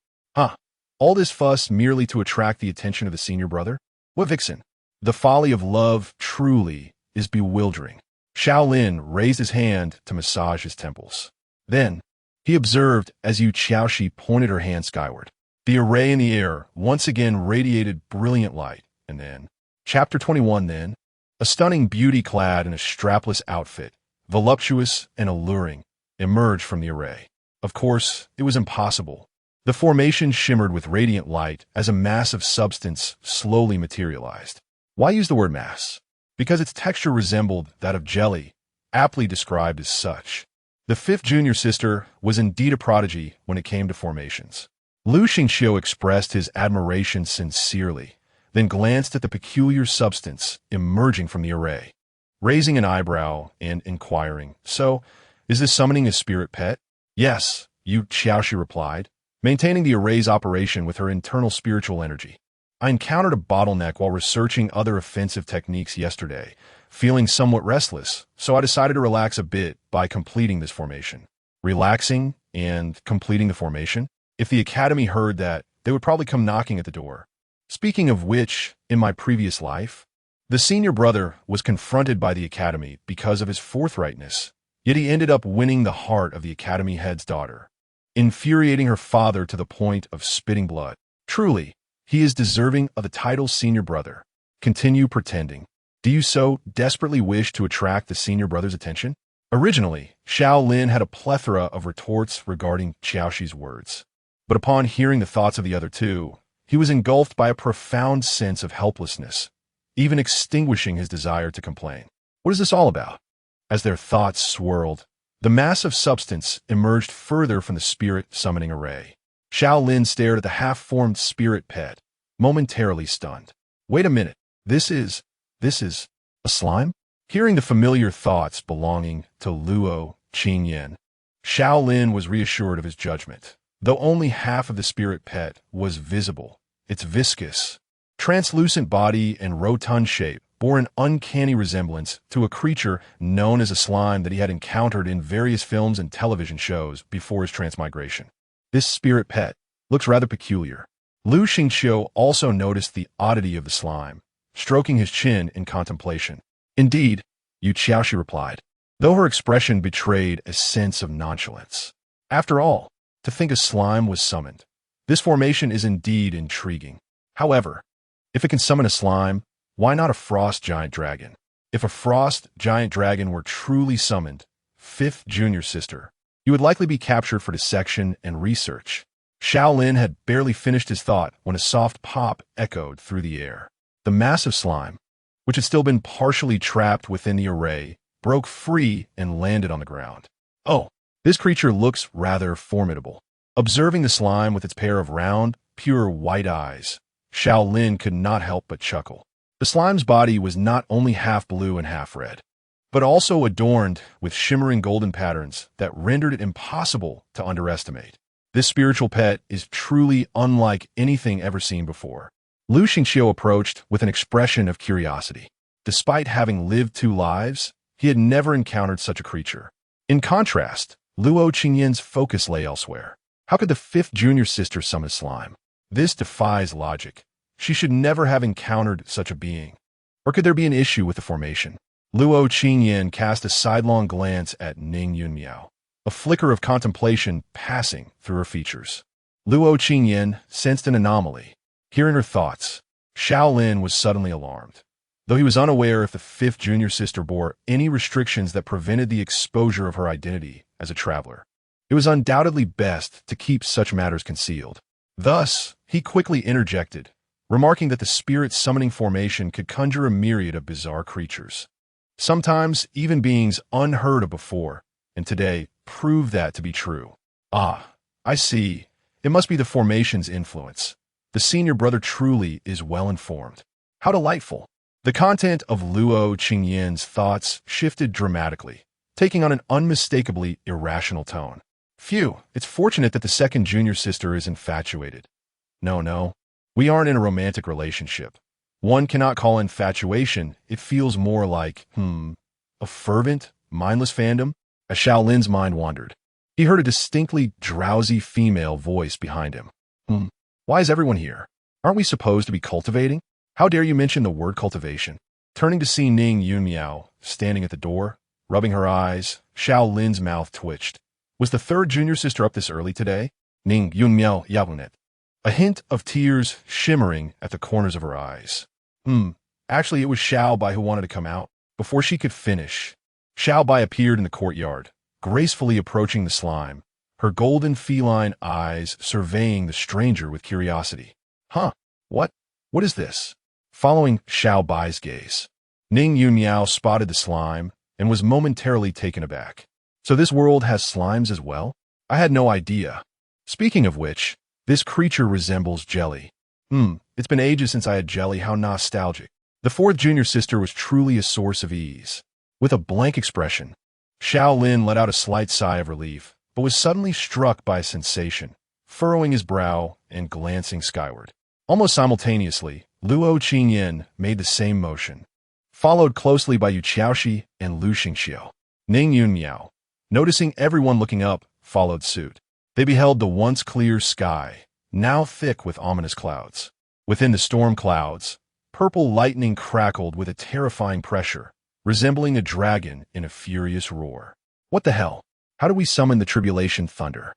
All this fuss merely to attract the attention of the senior brother? What vixen? The folly of love, truly, is bewildering. Xiao Lin raised his hand to massage his temples. Then, he observed as Yu Xiaoxi pointed her hand skyward. The array in the air once again radiated brilliant light, and then, Chapter 21 then, a stunning beauty clad in a strapless outfit, voluptuous and alluring, emerged from the array. Of course, it was impossible. The formation shimmered with radiant light as a mass of substance slowly materialized. Why use the word mass? Because its texture resembled that of jelly, aptly described as such. The fifth junior sister was indeed a prodigy when it came to formations. Lu Xingqiu expressed his admiration sincerely, then glanced at the peculiar substance emerging from the array, raising an eyebrow and inquiring, "So, is this summoning a spirit pet?" "Yes," Yu Xiaoxi replied, maintaining the array's operation with her internal spiritual energy. "I encountered a bottleneck while researching other offensive techniques yesterday, feeling somewhat restless, so I decided to relax a bit by completing this formation." Relaxing and completing the formation? If the Academy heard that, they would probably come knocking at the door. Speaking of which, in my previous life, the senior brother was confronted by the Academy because of his forthrightness, yet he ended up winning the heart of the Academy head's daughter, infuriating her father to the point of spitting blood. Truly, he is deserving of the title senior brother. Continue pretending. Do you so desperately wish to attract the senior brother's attention? Originally, Xiao Lin had a plethora of retorts regarding Xiaoxi's words, but upon hearing the thoughts of the other two, he was engulfed by a profound sense of helplessness, even extinguishing his desire to complain. What is this all about? As their thoughts swirled, the mass of substance emerged further from the spirit summoning array. Xiao Lin stared at the half-formed spirit pet, momentarily stunned. Wait a minute, this is a slime? Hearing the familiar thoughts belonging to Luo Qingyan, Xiao Lin was reassured of his judgment. Though only half of the spirit pet was visible, its viscous, translucent body and rotund shape bore an uncanny resemblance to a creature known as a slime that he had encountered in various films and television shows before his transmigration. This spirit pet looks rather peculiar. Lu Xingqiu also noticed the oddity of the slime, stroking his chin in contemplation. Indeed, Yu Qiaoshi replied, though her expression betrayed a sense of nonchalance. After all, to think a slime was summoned. This formation is indeed intriguing. However, if it can summon a slime, why not a frost giant dragon? If a frost giant dragon were truly summoned, fifth junior sister, you would likely be captured for dissection and research. Xiao Lin had barely finished his thought when a soft pop echoed through the air. The massive slime, which had still been partially trapped within the array, broke free and landed on the ground. Oh, this creature looks rather formidable. Observing the slime with its pair of round, pure white eyes, Xiao Lin could not help but chuckle. The slime's body was not only half blue and half red, but also adorned with shimmering golden patterns that rendered it impossible to underestimate. This spiritual pet is truly unlike anything ever seen before. Lu Xingqiu approached with an expression of curiosity. Despite having lived 2 lives, he had never encountered such a creature. In contrast, Luo Qingyan's focus lay elsewhere. How could the 5th junior sister summon slime? This defies logic. She should never have encountered such a being. Or could there be an issue with the formation? Luo Qingyan cast a sidelong glance at Ning Yunmiao, a flicker of contemplation passing through her features. Luo Qingyan sensed an anomaly. Hearing her thoughts, Xiao Lin was suddenly alarmed. Though he was unaware if the 5th junior sister bore any restrictions that prevented the exposure of her identity as a traveler, it was undoubtedly best to keep such matters concealed. Thus, he quickly interjected, remarking that the spirit summoning formation could conjure a myriad of bizarre creatures. Sometimes even beings unheard of before, and today prove that to be true. Ah, I see. It must be the formation's influence. The senior brother truly is well informed. How delightful. The content of Luo Qingyan's thoughts shifted dramatically, taking on an unmistakably irrational tone. Phew, it's fortunate that the 2nd junior sister is infatuated. No, we aren't in a romantic relationship. One cannot call infatuation. It feels more like, a fervent, mindless fandom. As Xiao Lin's mind wandered, he heard a distinctly drowsy female voice behind him. Why is everyone here? Aren't we supposed to be cultivating? How dare you mention the word cultivation? Turning to see Ning Yunmiao standing at the door, rubbing her eyes, Xiao Lin's mouth twitched. Was the 3rd junior sister up this early today? Ning Yunmiao yabunet. A hint of tears shimmering at the corners of her eyes. Actually, it was Xiao Bai who wanted to come out. Before she could finish, Xiao Bai appeared in the courtyard, gracefully approaching the slime, her golden feline eyes surveying the stranger with curiosity. What is this? Following Xiao Bai's gaze, Ning Yunmiao spotted the slime and was momentarily taken aback. So this world has slimes as well? I had no idea. Speaking of which, this creature resembles jelly. It's been ages since I had jelly. How nostalgic. The 4th junior sister was truly a source of ease. With a blank expression, Xiao Lin let out a slight sigh of relief, but was suddenly struck by a sensation, furrowing his brow and glancing skyward. Almost simultaneously, Luo Qingyan made the same motion, followed closely by Yu Qiaoshi and Lu Xingqiu. Ning Yunmiao, noticing everyone looking up, followed suit. They beheld the once clear sky, now thick with ominous clouds. Within the storm clouds, purple lightning crackled with a terrifying pressure, resembling a dragon in a furious roar. What the hell? How do we summon the tribulation thunder?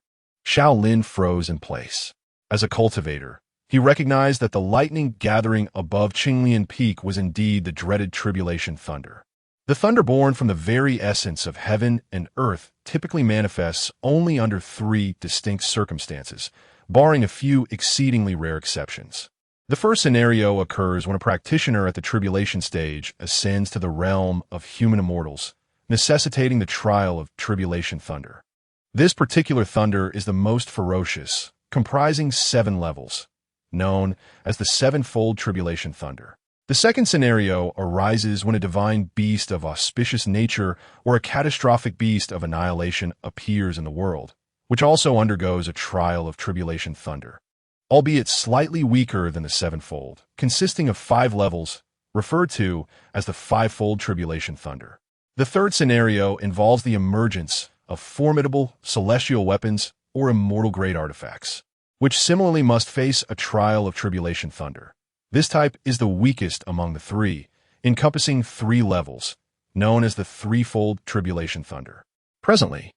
Xiao Lin froze in place. As a cultivator, he recognized that the lightning gathering above Qinglian Peak was indeed the dreaded tribulation thunder. The thunder born from the very essence of heaven and earth typically manifests only under 3 distinct circumstances, barring a few exceedingly rare exceptions. The first scenario occurs when a practitioner at the tribulation stage ascends to the realm of human immortals, necessitating the trial of tribulation thunder. This particular thunder is the most ferocious, comprising 7 levels, known as the 7-fold tribulation thunder. The second scenario arises when a divine beast of auspicious nature or a catastrophic beast of annihilation appears in the world, which also undergoes a trial of tribulation thunder, albeit slightly weaker than the 7-fold, consisting of 5 levels, referred to as the 5-fold tribulation thunder. The third scenario involves the emergence of formidable celestial weapons or immortal-grade artifacts. which similarly must face a trial of tribulation thunder. This type is the weakest among the three, encompassing 3 levels, known as the threefold tribulation thunder. Presently,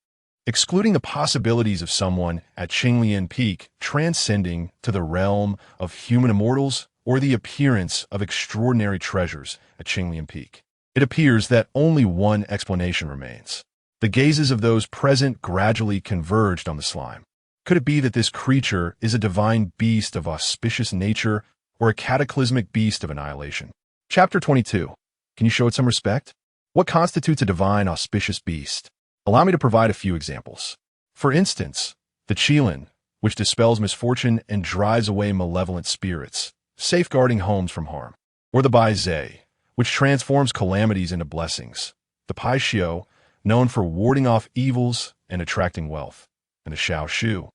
excluding the possibilities of someone at Qinglian Peak transcending to the realm of human immortals or the appearance of extraordinary treasures at Qinglian Peak, it appears that only one explanation remains. The gazes of those present gradually converged on the slime. Could it be that this creature is a divine beast of auspicious nature or a cataclysmic beast of annihilation? Chapter 22. Can you show it some respect? What constitutes a divine auspicious beast? Allow me to provide a few examples. For instance, the Xiao Lin, which dispels misfortune and drives away malevolent spirits, safeguarding homes from harm. Or the Bai Zhe, which transforms calamities into blessings. The Pai Xiao, known for warding off evils and attracting wealth. And the Xiao Shu,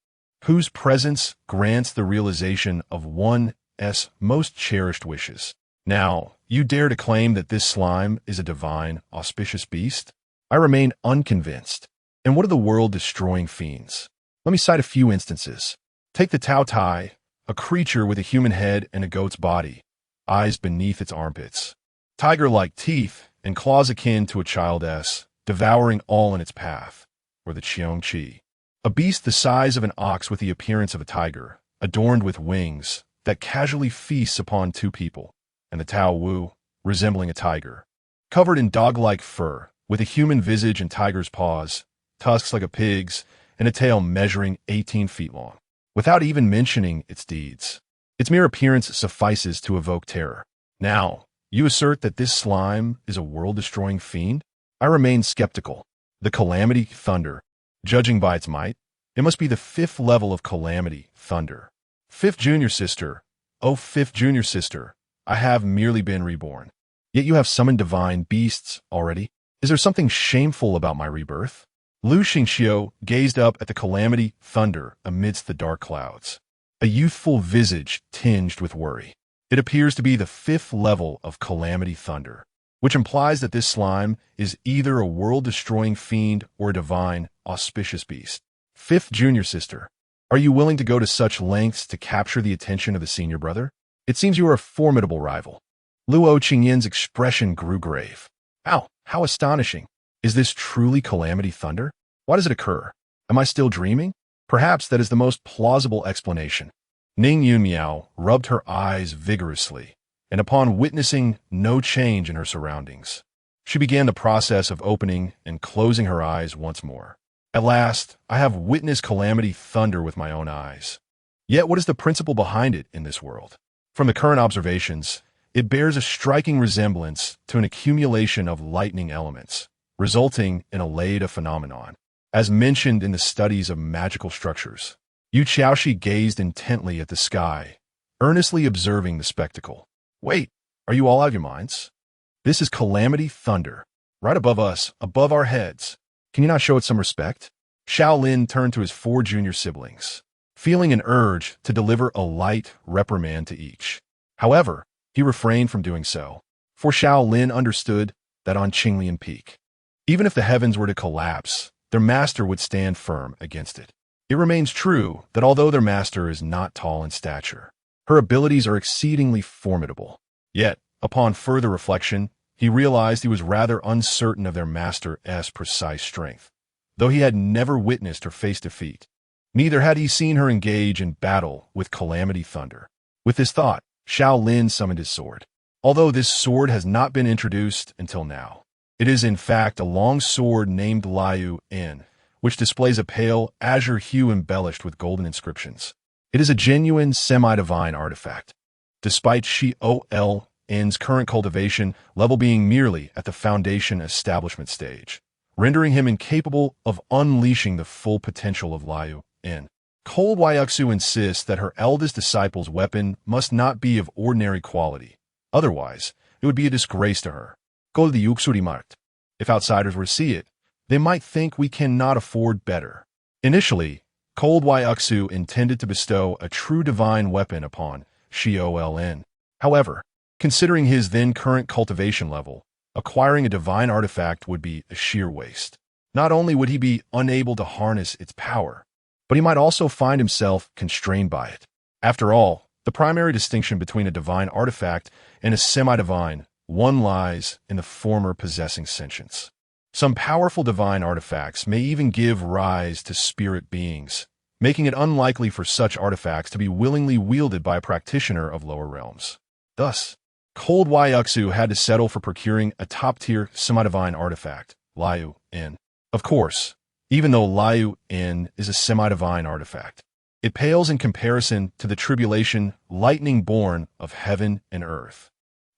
whose presence grants the realization of one's most cherished wishes. Now, you dare to claim that this slime is a divine, auspicious beast? I remain unconvinced. And what are the world-destroying fiends? Let me cite a few instances. Take the Tao Tai, a creature with a human head and a goat's body, eyes beneath its armpits, tiger-like teeth and claws akin to a child's, devouring all in its path. Or the Qiong Qi, a beast the size of an ox with the appearance of a tiger, adorned with wings, that casually feasts upon 2 people. And the Tao Wu, resembling a tiger, covered in dog-like fur, with a human visage and tiger's paws, tusks like a pig's, and a tail measuring 18 feet long. Without even mentioning its deeds, its mere appearance suffices to evoke terror. Now, you assert that this slime is a world-destroying fiend? I remain skeptical. The Calamity Thunder, judging by its might, it must be the 5th level of Calamity Thunder. 5th Junior Sister, oh 5th Junior Sister, I have merely been reborn. Yet you have summoned divine beasts already? Is there something shameful about my rebirth? Lu Xingxiu gazed up at the Calamity Thunder amidst the dark clouds, a youthful visage tinged with worry. It appears to be the 5th level of Calamity Thunder, which implies that this slime is either a world-destroying fiend or a divine, auspicious beast. 5th Junior Sister, are you willing to go to such lengths to capture the attention of the senior brother? It seems you are a formidable rival. Luo Qingyin's expression grew grave. Ow, how astonishing. Is this truly Calamity Thunder? Why does it occur? Am I still dreaming? Perhaps that is the most plausible explanation. Ning Yunmiao rubbed her eyes vigorously, and upon witnessing no change in her surroundings, she began the process of opening and closing her eyes once more. At last, I have witnessed Calamity Thunder with my own eyes. Yet what is the principle behind it in this world? From the current observations, it bears a striking resemblance to an accumulation of lightning elements, resulting in a Leda phenomenon, as mentioned in the studies of magical structures. Yu Qiaoshi gazed intently at the sky, earnestly observing the spectacle. Wait, are you all out of your minds? This is Calamity Thunder, right above us, above our heads. Can you not show it some respect? Xiao Lin turned to his 4 junior siblings, feeling an urge to deliver a light reprimand to each. However, he refrained from doing so, for Xiao Lin understood that on Qinglian Peak, even if the heavens were to collapse, their master would stand firm against it. It remains true that although their master is not tall in stature, her abilities are exceedingly formidable. Yet, upon further reflection, he realized he was rather uncertain of their master's precise strength, though he had never witnessed her face to feet. Neither had he seen her engage in battle with Calamity Thunder. With this thought, Xiao Lin summoned his sword. Although this sword has not been introduced until now, it is in fact a long sword named Liu N, which displays a pale azure hue embellished with golden inscriptions. It is a genuine semi-divine artifact, despite Xiao Lin's current cultivation level being merely at the foundation establishment stage, rendering him incapable of unleashing the full potential of Liu N. Cold Yuxu insists that her eldest disciple's weapon must not be of ordinary quality. Otherwise, it would be a disgrace to her. Gold Yuxu remarked. If outsiders were to see it, they might think we cannot afford better. Initially, Cold Yuxu intended to bestow a true divine weapon upon Xiao Lin. However, considering his then current cultivation level, acquiring a divine artifact would be a sheer waste. Not only would he be unable to harness its power, but he might also find himself constrained by it. After all, the primary distinction between a divine artifact and a semi-divine one lies in the former possessing sentience. Some powerful divine artifacts may even give rise to spirit beings, making it unlikely for such artifacts to be willingly wielded by a practitioner of lower realms. Thus, Cold Waiuxu had to settle for procuring a top-tier semi-divine artifact, Liu In. Of course, even though Liu In is a semi-divine artifact, it pales in comparison to the tribulation lightning born of heaven and earth.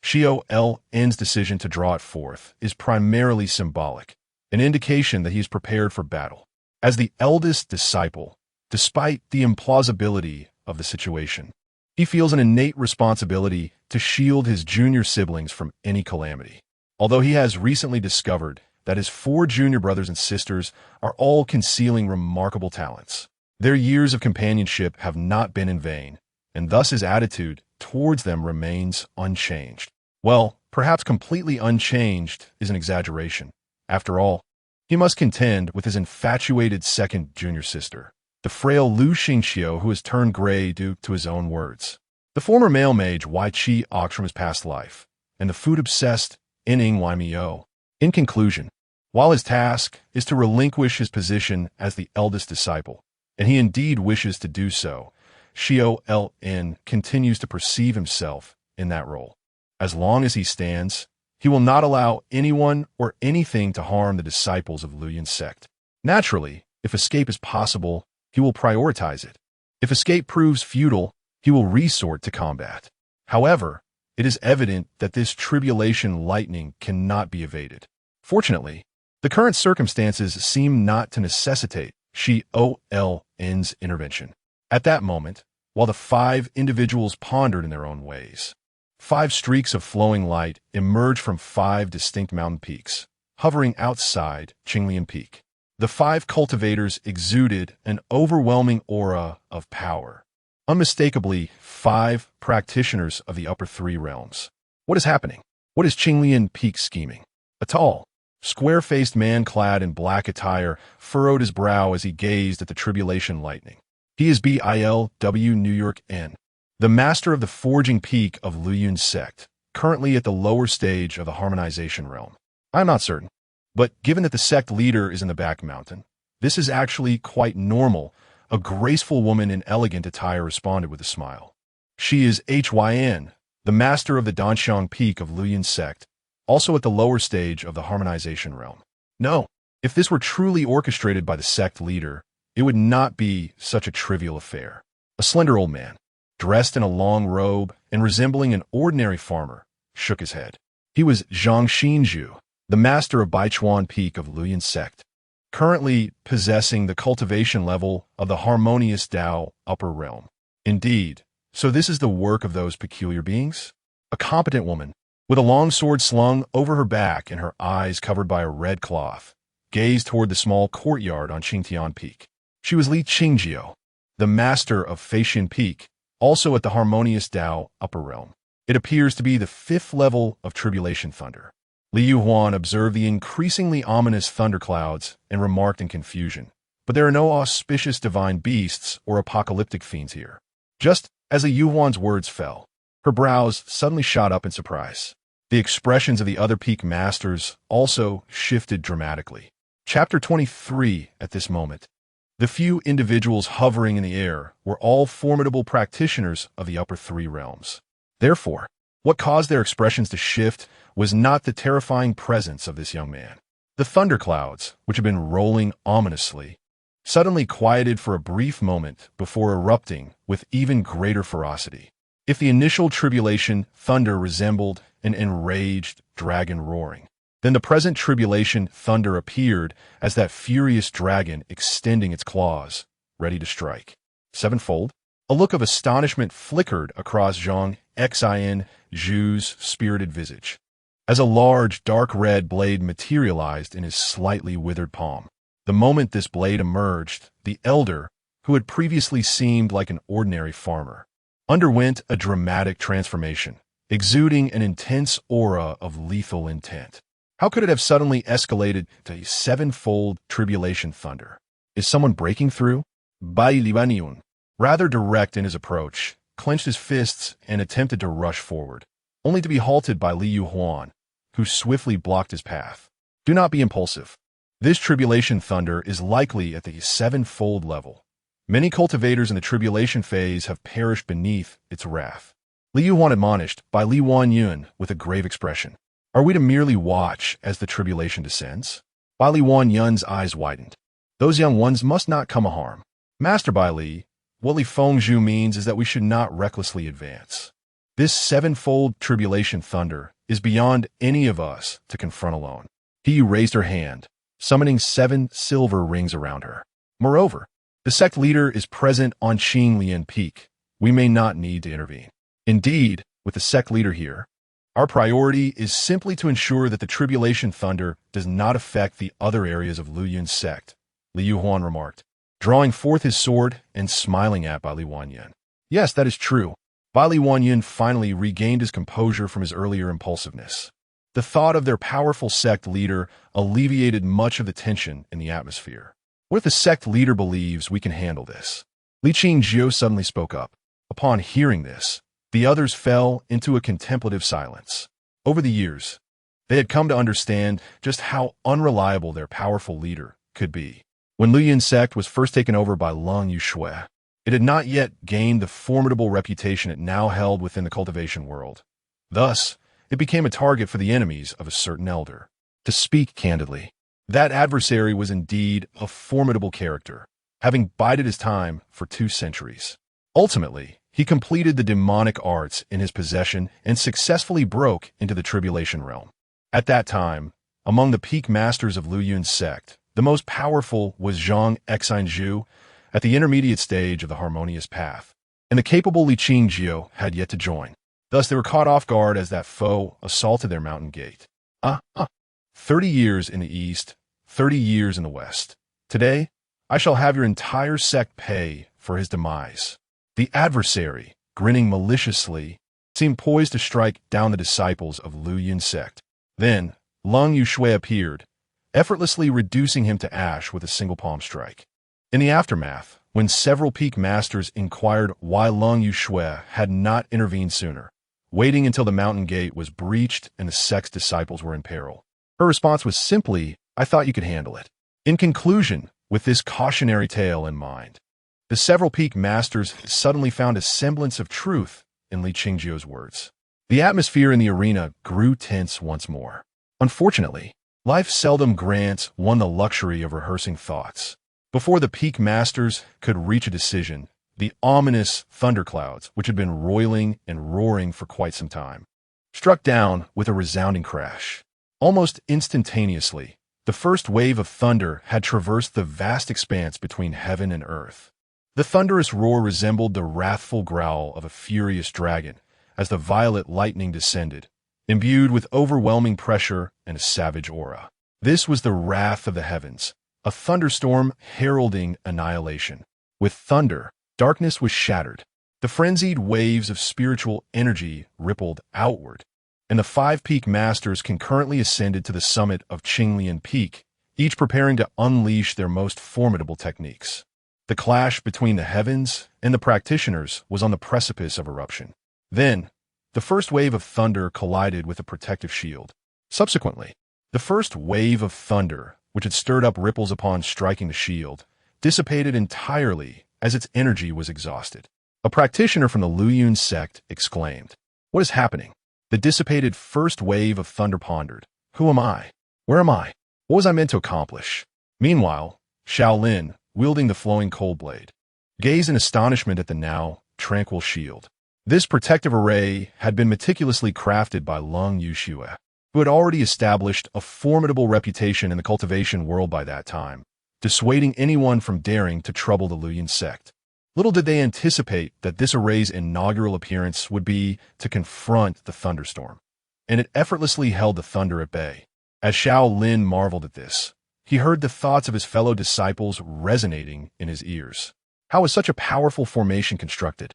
Xiao Lin's decision to draw it forth is primarily symbolic, an indication that he is prepared for battle. As the eldest disciple, despite the implausibility of the situation, he feels an innate responsibility to shield his junior siblings from any calamity. Although he has recently discovered that his 4 junior brothers and sisters are all concealing remarkable talents, their years of companionship have not been in vain, and thus his attitude towards them remains unchanged. Well, perhaps completely unchanged is an exaggeration. After all, he must contend with his infatuated second junior sister, the frail Lu Xingqiu, who has turned gray due to his own words, the former male mage Wai Qi Ox from his past life, and the food-obsessed Ining Wai Miao. In conclusion, while his task is to relinquish his position as the eldest disciple, and he indeed wishes to do so, Xiao Lin continues to perceive himself in that role. As long as he stands, he will not allow anyone or anything to harm the disciples of Lu Yun's sect. Naturally, if escape is possible, he will prioritize it. If escape proves futile, he will resort to combat. However, it is evident that this tribulation lightning cannot be evaded. Fortunately, the current circumstances seem not to necessitate Xiao Lin's intervention. At that moment, while the 5 individuals pondered in their own ways, 5 streaks of flowing light emerged from 5 distinct mountain peaks, hovering outside Qinglian Peak. The 5 cultivators exuded an overwhelming aura of power, unmistakably 5 practitioners of the upper 3 realms. What is happening? What is Qinglian Peak scheming? A tall, square-faced man clad in black attire furrowed his brow as he gazed at the tribulation lightning. He is BILW New York N, the master of the forging peak of Lu Yun's sect, currently at the lower stage of the harmonization realm. I'm not certain, but given that the sect leader is in the back mountain, this is actually quite normal. A graceful woman in elegant attire responded with a smile. She is HYN, the master of the Danxiang peak of Lu Yun's sect, also at the lower stage of the harmonization realm. No, if this were truly orchestrated by the sect leader, it would not be such a trivial affair. A slender old man, dressed in a long robe and resembling an ordinary farmer, shook his head. He was Zhang Xinju, the master of Baichuan peak of Lu Yun's sect, currently possessing the cultivation level of the harmonious Tao upper realm. Indeed, so this is the work of those peculiar beings? A competent woman, with a long sword slung over her back and her eyes covered by a red cloth, gazed toward the small courtyard on Qingtian Peak. She was Li Qingjiu, the master of Feixian Peak, also at the harmonious Tao upper realm. It appears to be the 5th level of tribulation thunder. Li Yuhuan observed the increasingly ominous thunderclouds and remarked in confusion, but there are no auspicious divine beasts or apocalyptic fiends here. Just as Li Yuhuan's words fell, her brows suddenly shot up in surprise. The expressions of the other peak masters also shifted dramatically. Chapter 23 at this moment. The few individuals hovering in the air were all formidable practitioners of the upper 3 realms. Therefore, what caused their expressions to shift was not the terrifying presence of this young man. The thunderclouds, which had been rolling ominously, suddenly quieted for a brief moment before erupting with even greater ferocity. If the initial tribulation thunder resembled an enraged dragon roaring, then the present tribulation thunder appeared as that furious dragon extending its claws, ready to strike. Sevenfold, a look of astonishment flickered across Zhang Xin Zhu's spirited visage, as a large, dark red blade materialized in his slightly withered palm. The moment this blade emerged, the elder, who had previously seemed like an ordinary farmer, underwent a dramatic transformation, exuding an intense aura of lethal intent. How could it have suddenly escalated to a 7-fold tribulation thunder? Is someone breaking through? Bai Liwanyun, rather direct in his approach, clenched his fists and attempted to rush forward, only to be halted by Li Yuhuan, who swiftly blocked his path. Do not be impulsive. This tribulation thunder is likely at the sevenfold level. Many cultivators in the tribulation phase have perished beneath its wrath. Li Yuhuan admonished by Li Wanyun with a grave expression. Are we to merely watch as the tribulation descends? Bai Li Wanyun's eyes widened. Those young ones must not come a harm. Master Bai Li, what Li Fengzhu means is that we should not recklessly advance. This sevenfold tribulation thunder is beyond any of us to confront alone. He raised her hand, summoning 7 silver rings around her. Moreover, the sect leader is present on Qinglian Peak. We may not need to intervene. Indeed, with the sect leader here, our priority is simply to ensure that the tribulation thunder does not affect the other areas of Luyun's sect, Li Yuhuan remarked, drawing forth his sword and smiling at Bai Li Wanyun. Yes, that is true. Bai Li Wanyun finally regained his composure from his earlier impulsiveness. The thought of their powerful sect leader alleviated much of the tension in the atmosphere. What if the sect leader believes we can handle this? Li Qingjiu suddenly spoke up. Upon hearing this, the others fell into a contemplative silence. Over the years, they had come to understand just how unreliable their powerful leader could be. When Luyun's sect was first taken over by Long Yushui, it had not yet gained the formidable reputation it now held within the cultivation world. Thus, it became a target for the enemies of a certain elder. To speak candidly, that adversary was indeed a formidable character, having bided his time for 2 centuries. Ultimately, he completed the demonic arts in his possession and successfully broke into the tribulation realm. At that time, among the peak masters of Luyun's sect, the most powerful was Zhang Exinju at the intermediate stage of the harmonious path, and the capable Li Qingjiu had yet to join. Thus, they were caught off guard as that foe assaulted their mountain gate. 30 years in the east, 30 years in the west. Today, I shall have your entire sect pay for his demise. The adversary, grinning maliciously, seemed poised to strike down the disciples of Luyun's sect. Then, Long Yushui appeared, effortlessly reducing him to ash with a single palm strike. In the aftermath, when several peak masters inquired why Long Yushui had not intervened sooner, waiting until the mountain gate was breached and the sect's disciples were in peril, her response was simply, I thought you could handle it. In conclusion, with this cautionary tale in mind, the several peak masters suddenly found a semblance of truth in Li Qingjiu's words. The atmosphere in the arena grew tense once more. Unfortunately, life seldom grants one the luxury of rehearsing thoughts. Before the peak masters could reach a decision, the ominous thunderclouds, which had been roiling and roaring for quite some time, struck down with a resounding crash. Almost instantaneously, the first wave of thunder had traversed the vast expanse between heaven and earth. The thunderous roar resembled the wrathful growl of a furious dragon as the violet lightning descended, imbued with overwhelming pressure and a savage aura. This was the wrath of the heavens, a thunderstorm heralding annihilation. With thunder, darkness was shattered. The frenzied waves of spiritual energy rippled outward, and the 5 peak masters concurrently ascended to the summit of Qinglian Peak, each preparing to unleash their most formidable techniques. The clash between the heavens and the practitioners was on the precipice of eruption. Then, the first wave of thunder collided with a protective shield. Subsequently, the first wave of thunder, which had stirred up ripples upon striking the shield, dissipated entirely as its energy was exhausted. A practitioner from the Luyun sect exclaimed, "What is happening?" The dissipated first wave of thunder pondered, "Who am I? Where am I? What was I meant to accomplish?" Meanwhile, Xiao Lin, wielding the flowing cold blade, gazed in astonishment at the now tranquil shield. This protective array had been meticulously crafted by Long Yushui, who had already established a formidable reputation in the cultivation world by that time, dissuading anyone from daring to trouble the Luyun sect. Little did they anticipate that this array's inaugural appearance would be to confront the thunderstorm, and it effortlessly held the thunder at bay. As Xiao Lin marveled at this, he heard the thoughts of his fellow disciples resonating in his ears. How is such a powerful formation constructed?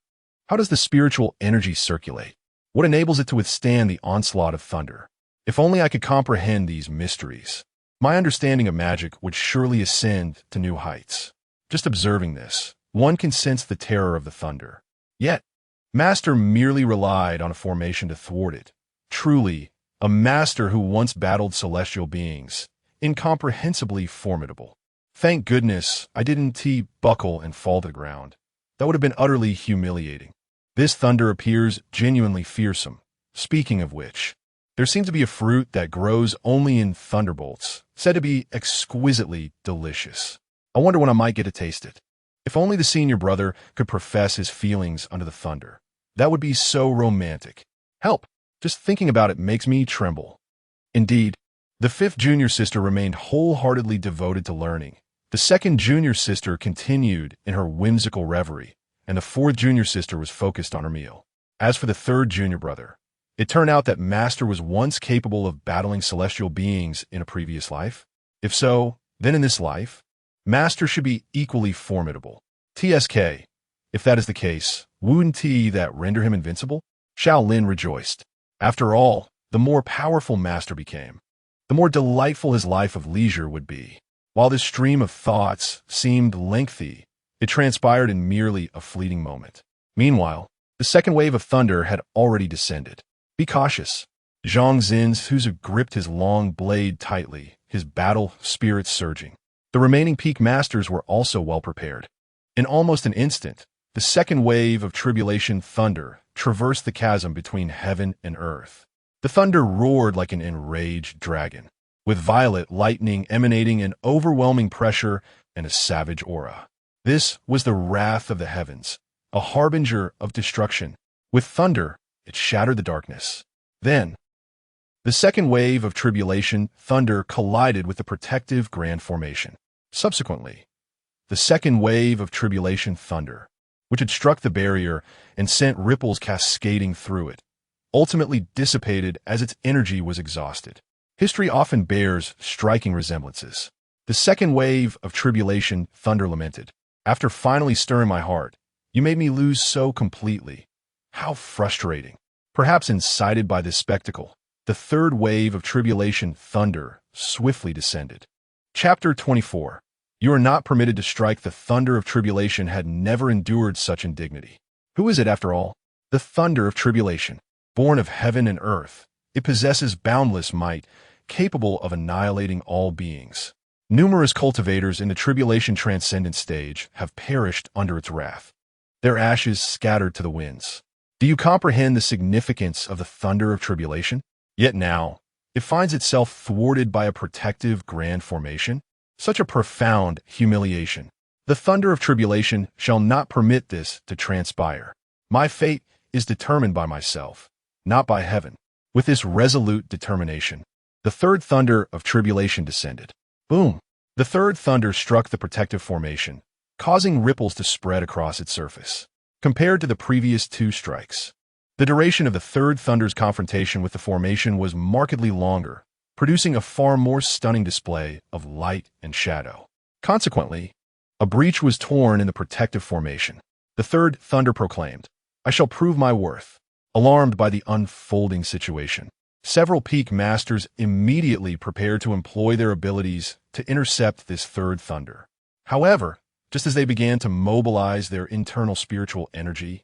How does the spiritual energy circulate? What enables it to withstand the onslaught of thunder? If only I could comprehend these mysteries, my understanding of magic would surely ascend to new heights. Just observing this, one can sense the terror of the thunder. Yet, Master merely relied on a formation to thwart it. Truly, a master who once battled celestial beings, incomprehensibly formidable. Thank goodness I didn't buckle and fall to the ground. That would have been utterly humiliating. This thunder appears genuinely fearsome. Speaking of which, there seems to be a fruit that grows only in thunderbolts, said to be exquisitely delicious. I wonder when I might get to taste it. If only the senior brother could profess his feelings under the thunder. That would be so romantic. Help! Just thinking about it makes me tremble. Indeed, the fifth junior sister remained wholeheartedly devoted to learning. The second junior sister continued in her whimsical reverie, and the fourth junior sister was focused on her meal. As for the third junior brother, it turned out that Master was once capable of battling celestial beings in a previous life. If so, then in this life, Master should be equally formidable. TSK. If that is the case, wouldn't that render him invincible? Xiao Lin rejoiced. After all, the more powerful Master became, the more delightful his life of leisure would be. While this stream of thoughts seemed lengthy, it transpired in merely a fleeting moment. Meanwhile, the second wave of thunder had already descended. Be cautious. Zhang Zin's Huzi gripped his long blade tightly, his battle spirit surging. The remaining peak masters were also well prepared. In almost an instant, the second wave of tribulation thunder traversed the chasm between heaven and earth. The thunder roared like an enraged dragon, with violet lightning emanating an overwhelming pressure and a savage aura. This was the wrath of the heavens, a harbinger of destruction. With thunder, it shattered the darkness. Then, the second wave of tribulation thunder collided with the protective grand formation. Subsequently, the second wave of tribulation thunder, which had struck the barrier and sent ripples cascading through it, ultimately dissipated as its energy was exhausted. History often bears striking resemblances. The second wave of tribulation thunder lamented. After finally stirring my heart, you made me lose so completely. How frustrating. Perhaps incited by this spectacle, the third wave of tribulation thunder swiftly descended. Chapter 24. You are not permitted to strike. The thunder of tribulation had never endured such indignity. Who is it, after all? The thunder of tribulation. Born of heaven and earth, it possesses boundless might, capable of annihilating all beings. Numerous cultivators in the tribulation transcendent stage have perished under its wrath, their ashes scattered to the winds. Do you comprehend the significance of the thunder of tribulation? Yet now, it finds itself thwarted by a protective grand formation. Such a profound humiliation. The thunder of tribulation shall not permit this to transpire. My fate is determined by myself, not by heaven. With this resolute determination, the third thunder of tribulation descended. Boom! The third thunder struck the protective formation, causing ripples to spread across its surface. Compared to the previous two strikes, the duration of the third thunder's confrontation with the formation was markedly longer, producing a far more stunning display of light and shadow. Consequently, a breach was torn in the protective formation. The third thunder proclaimed, I shall prove my worth. Alarmed by the unfolding situation, several peak masters immediately prepared to employ their abilities to intercept this third thunder. However, just as they began to mobilize their internal spiritual energy,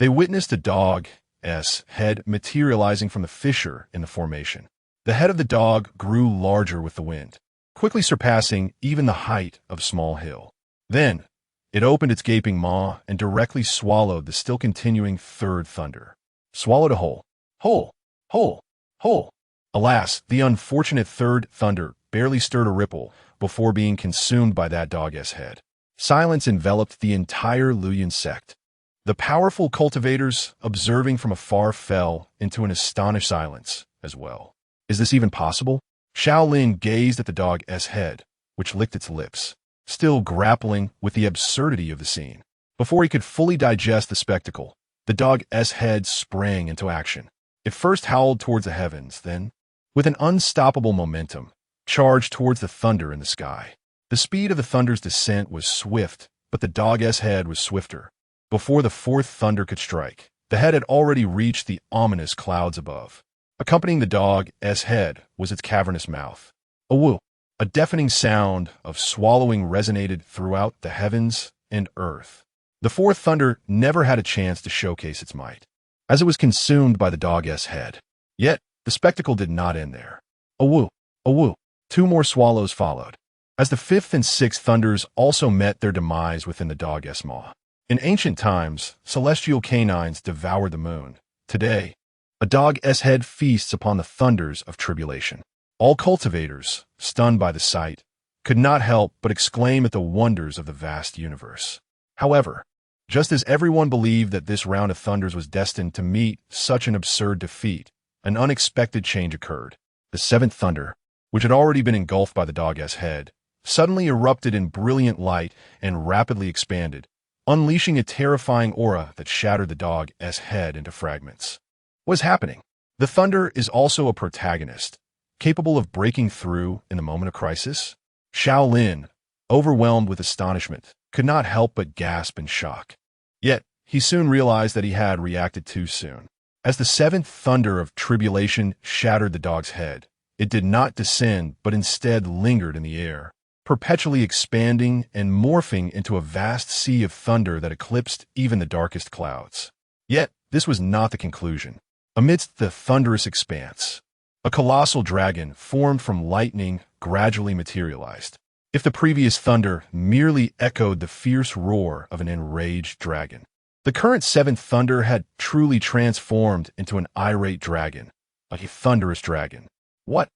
they witnessed a dog's head materializing from the fissure in the formation. The head of the dog grew larger with the wind, quickly surpassing even the height of Small Hill. Then, it opened its gaping maw and directly swallowed the still continuing third thunder. Swallowed a whole. Whole. Whole. Whole. Alas, the unfortunate third thunder barely stirred a ripple before being consumed by that dog's head. Silence enveloped the entire Luyan sect. The powerful cultivators, observing from afar, fell into an astonished silence as well. Is this even possible? Xiao Lin gazed at the dog's head, which licked its lips, still grappling with the absurdity of the scene. Before he could fully digest the spectacle, the dog's head sprang into action. It first howled towards the heavens, then, with an unstoppable momentum, charged towards the thunder in the sky. The speed of the thunder's descent was swift, but the dog's head was swifter. Before the fourth thunder could strike, the head had already reached the ominous clouds above. Accompanying the dog's head was its cavernous mouth. A woo! A deafening sound of swallowing resonated throughout the heavens and earth. The fourth thunder never had a chance to showcase its might, as it was consumed by the dog's head. Yet, the spectacle did not end there. A woo, a woo. Two more swallows followed, as the fifth and sixth thunders also met their demise within the dog's maw. In ancient times, celestial canines devoured the moon. Today, a dog's head feasts upon the thunders of tribulation. All cultivators, stunned by the sight, could not help but exclaim at the wonders of the vast universe. However, just as everyone believed that this round of thunders was destined to meet such an absurd defeat, an unexpected change occurred. The seventh thunder, which had already been engulfed by the dog's head, suddenly erupted in brilliant light and rapidly expanded, unleashing a terrifying aura that shattered the dog's head into fragments. What is happening? The thunder is also a protagonist, capable of breaking through in the moment of crisis. Xiao Lin, overwhelmed with astonishment, could not help but gasp in shock. Yet, he soon realized that he had reacted too soon. As the seventh thunder of tribulation shattered the dog's head, it did not descend but instead lingered in the air, perpetually expanding and morphing into a vast sea of thunder that eclipsed even the darkest clouds. Yet, this was not the conclusion. Amidst the thunderous expanse, a colossal dragon formed from lightning gradually materialized. If the previous thunder merely echoed the fierce roar of an enraged dragon, the current seventh thunder had truly transformed into an irate dragon, a thunderous dragon. What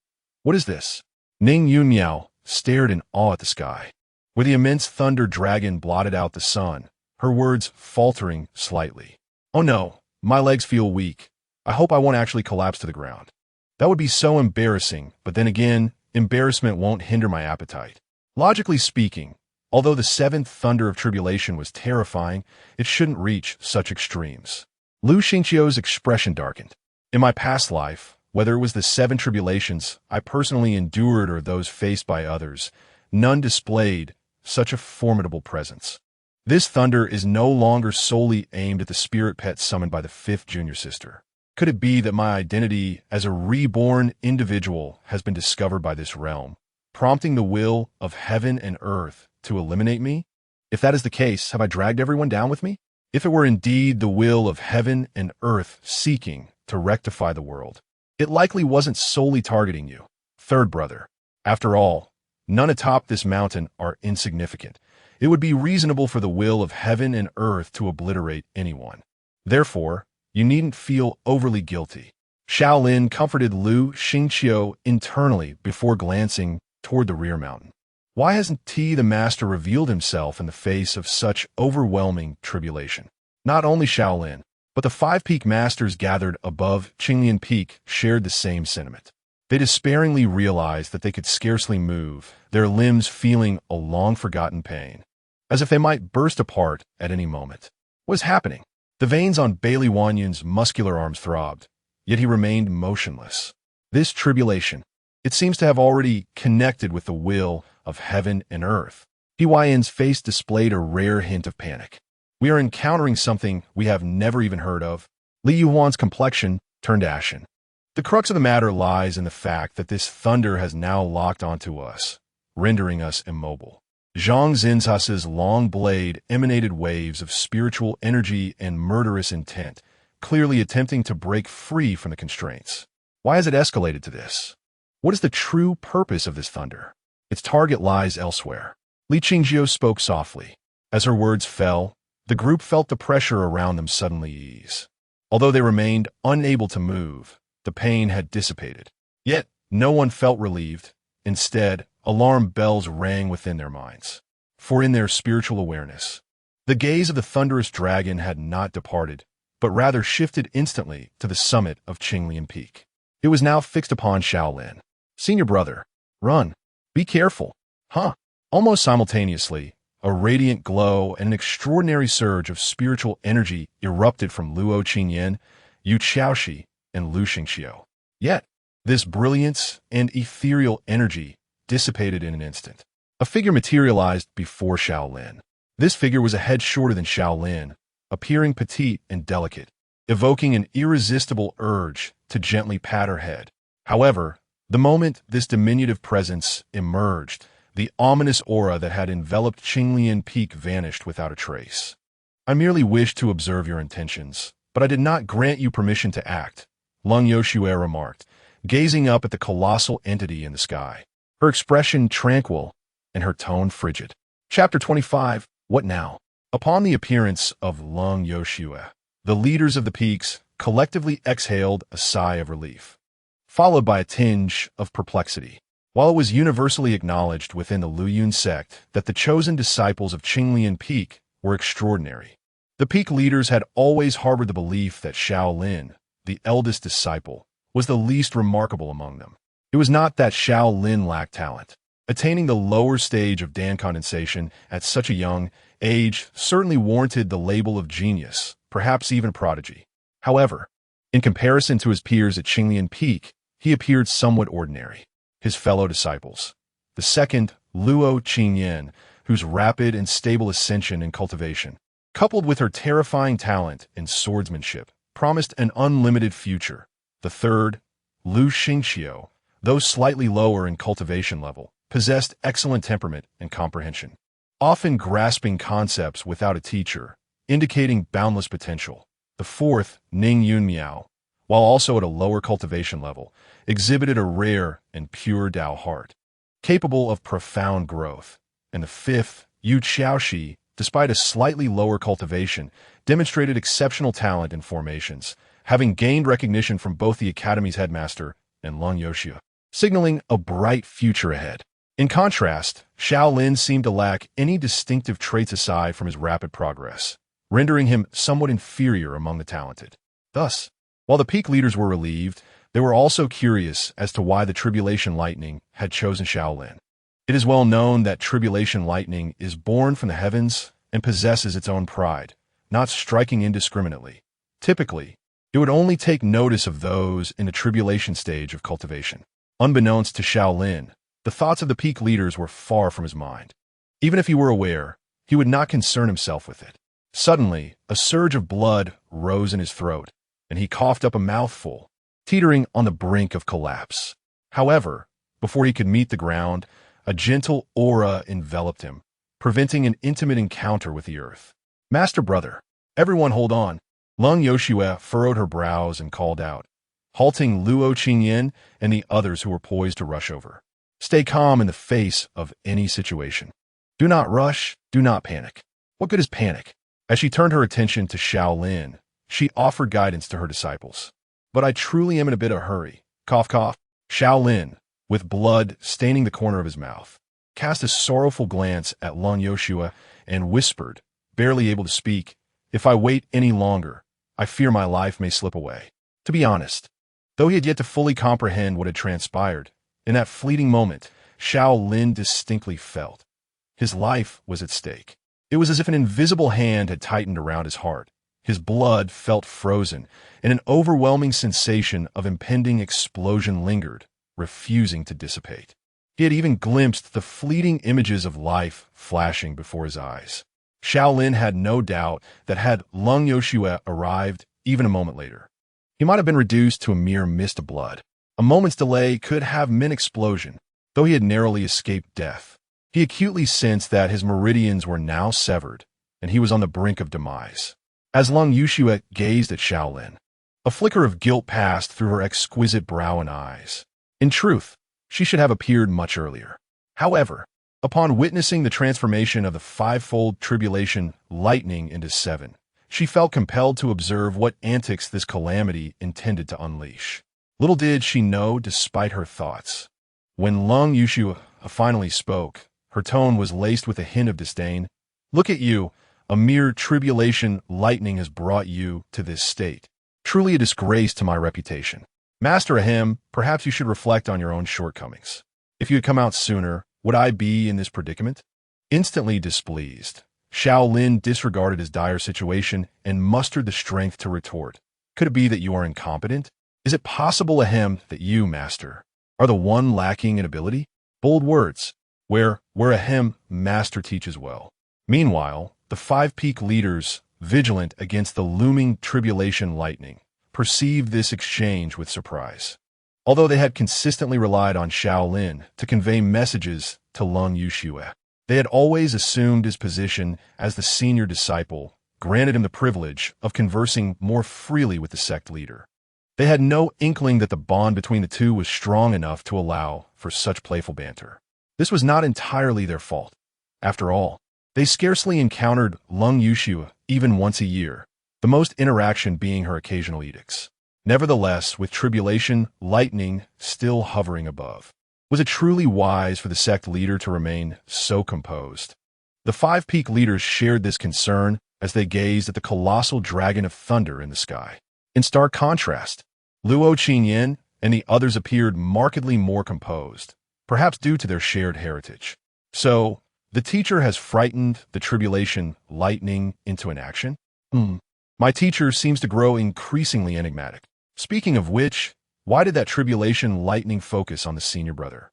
is this? Ning Yunmiao stared in awe at the sky, where the immense thunder dragon blotted out the sun, her words faltering slightly. Oh no, my legs feel weak. I hope I won't actually collapse to the ground. That would be so embarrassing, but then again, embarrassment won't hinder my appetite. Logically speaking, although the seventh thunder of tribulation was terrifying, it shouldn't reach such extremes. Lu Xingqiu's expression darkened. In my past life, whether it was the seven tribulations I personally endured or those faced by others, none displayed such a formidable presence. This thunder is no longer solely aimed at the spirit pet summoned by the fifth junior sister. Could it be that my identity as a reborn individual has been discovered by this realm, prompting the will of heaven and earth to eliminate me? If that is the case, have I dragged everyone down with me? If it were indeed the will of heaven and earth seeking to rectify the world, it likely wasn't solely targeting you, third brother. After all, none atop this mountain are insignificant. It would be reasonable for the will of heaven and earth to obliterate anyone. Therefore, you needn't feel overly guilty. Xiao Lin comforted Lu Xingqiu internally before glancing toward the rear mountain. Why hasn't T the master revealed himself in the face of such overwhelming tribulation? Not only Xiao Lin, but the five peak masters gathered above Qinglian Peak shared the same sentiment. They despairingly realized that they could scarcely move, their limbs feeling a long-forgotten pain, as if they might burst apart at any moment. What was happening? The veins on Bailey Wanyun's muscular arms throbbed, yet he remained motionless. This tribulation, it seems to have already connected with the will of heaven and earth. Huayan's face displayed a rare hint of panic. We are encountering something we have never even heard of. Li Yuan's complexion turned ashen. The crux of the matter lies in the fact that this thunder has now locked onto us, rendering us immobile. Zhang Zinzas's long blade emanated waves of spiritual energy and murderous intent, clearly attempting to break free from the constraints. Why has it escalated to this? What is the true purpose of this thunder? Its target lies elsewhere. Li Qingjiu spoke softly. As her words fell, the group felt the pressure around them suddenly ease. Although they remained unable to move, the pain had dissipated. Yet, no one felt relieved. Instead, alarm bells rang within their minds. For in their spiritual awareness, the gaze of the thunderous dragon had not departed, but rather shifted instantly to the summit of Qinglian Peak. It was now fixed upon Xiao Lin. Senior brother, run. Be careful. Huh. Almost simultaneously, a radiant glow and an extraordinary surge of spiritual energy erupted from Luo Qingyan, Yu Xiaoxi, and Lu Xingqiu. Yet, this brilliance and ethereal energy dissipated in an instant. A figure materialized before Xiao Lin. This figure was a head shorter than Xiao Lin, appearing petite and delicate, evoking an irresistible urge to gently pat her head. However, the moment this diminutive presence emerged, the ominous aura that had enveloped Qinglian Peak vanished without a trace. I merely wished to observe your intentions, but I did not grant you permission to act, Lung Yoshue remarked, gazing up at the colossal entity in the sky, her expression tranquil and her tone frigid. Chapter 25. What now? Upon the appearance of Lung Yoshue, the leaders of the peaks collectively exhaled a sigh of relief, followed by a tinge of perplexity. While it was universally acknowledged within the Luyun sect that the chosen disciples of Qinglian Peak were extraordinary, the peak leaders had always harbored the belief that Xiao Lin, the eldest disciple, was the least remarkable among them. It was not that Xiao Lin lacked talent. Attaining the lower stage of Dan condensation at such a young age certainly warranted the label of genius, perhaps even prodigy. However, in comparison to his peers at Qinglian Peak, he appeared somewhat ordinary. His fellow disciples, the second Luo Qingyan, whose rapid and stable ascension and cultivation, coupled with her terrifying talent in swordsmanship, promised an unlimited future. The third, Lu Xingqiu, though slightly lower in cultivation level, possessed excellent temperament and comprehension, often grasping concepts without a teacher, indicating boundless potential. The fourth, Ning Yunmiao, while also at a lower cultivation level, exhibited a rare and pure Tao heart, capable of profound growth. And the fifth, Yu Xiaoxi, despite a slightly lower cultivation, demonstrated exceptional talent in formations, having gained recognition from both the Academy's headmaster and Lung Yoshue, signaling a bright future ahead. In contrast, Xiao Lin seemed to lack any distinctive traits aside from his rapid progress, rendering him somewhat inferior among the talented. Thus, while the peak leaders were relieved, they were also curious as to why the Tribulation Lightning had chosen Xiao Lin. It is well known that Tribulation Lightning is born from the heavens and possesses its own pride, not striking indiscriminately. Typically, it would only take notice of those in the tribulation stage of cultivation. Unbeknownst to Xiao Lin, the thoughts of the peak leaders were far from his mind. Even if he were aware, he would not concern himself with it. Suddenly, a surge of blood rose in his throat, and he coughed up a mouthful, teetering on the brink of collapse. However, before he could meet the ground, a gentle aura enveloped him, preventing an intimate encounter with the earth. Master brother, everyone hold on. Lung Yoshue furrowed her brows and called out, halting Luo Qingyan and the others who were poised to rush over. Stay calm in the face of any situation. Do not rush, do not panic. What good is panic? As she turned her attention to Xiao Lin, she offered guidance to her disciples. But I truly am in a bit of a hurry. Cough, cough. Xiao Lin, with blood staining the corner of his mouth, cast a sorrowful glance at Lung Yoshue and whispered, barely able to speak, if I wait any longer, I fear my life may slip away. To be honest, though he had yet to fully comprehend what had transpired, in that fleeting moment, Xiao Lin distinctly felt his life was at stake. It was as if an invisible hand had tightened around his heart. His blood felt frozen, and an overwhelming sensation of impending explosion lingered, refusing to dissipate. He had even glimpsed the fleeting images of life flashing before his eyes. Xiao Lin had no doubt that had Lung Yoshue arrived even a moment later, he might have been reduced to a mere mist of blood. A moment's delay could have meant explosion, though he had narrowly escaped death. He acutely sensed that his meridians were now severed, and he was on the brink of demise. As Lung Yoshue gazed at Xiao Lin, a flicker of guilt passed through her exquisite brow and eyes. In truth, she should have appeared much earlier. However, upon witnessing the transformation of the fivefold tribulation lightning into seven, she felt compelled to observe what antics this calamity intended to unleash. Little did she know, despite her thoughts. When Lung Yoshue finally spoke, her tone was laced with a hint of disdain. Look at you, a mere tribulation lightning has brought you to this state. Truly a disgrace to my reputation. Master Ahem, perhaps you should reflect on your own shortcomings. If you had come out sooner, would I be in this predicament? Instantly displeased, Xiao Lin disregarded his dire situation and mustered the strength to retort. Could it be that you are incompetent? Is it possible, Ahem, that you, Master, are the one lacking in ability? Bold words, where Ahem, Master teaches well. Meanwhile, the five peak leaders, vigilant against the looming tribulation lightning, perceived this exchange with surprise. Although they had consistently relied on Xiao Lin to convey messages to Lung Yoshue, they had always assumed his position as the senior disciple, granted him the privilege of conversing more freely with the sect leader. They had no inkling that the bond between the two was strong enough to allow for such playful banter. This was not entirely their fault. After all, they scarcely encountered Lung Yushua even once a year, the most interaction being her occasional edicts. Nevertheless, with tribulation lightning still hovering above, was it truly wise for the sect leader to remain so composed? The five peak leaders shared this concern as they gazed at the colossal dragon of thunder in the sky. In stark contrast, Luo Qinyan and the others appeared markedly more composed, perhaps due to their shared heritage. So, the teacher has frightened the tribulation lightning into an action? My teacher seems to grow increasingly enigmatic. Speaking of which, why did that tribulation lightning focus on the senior brother?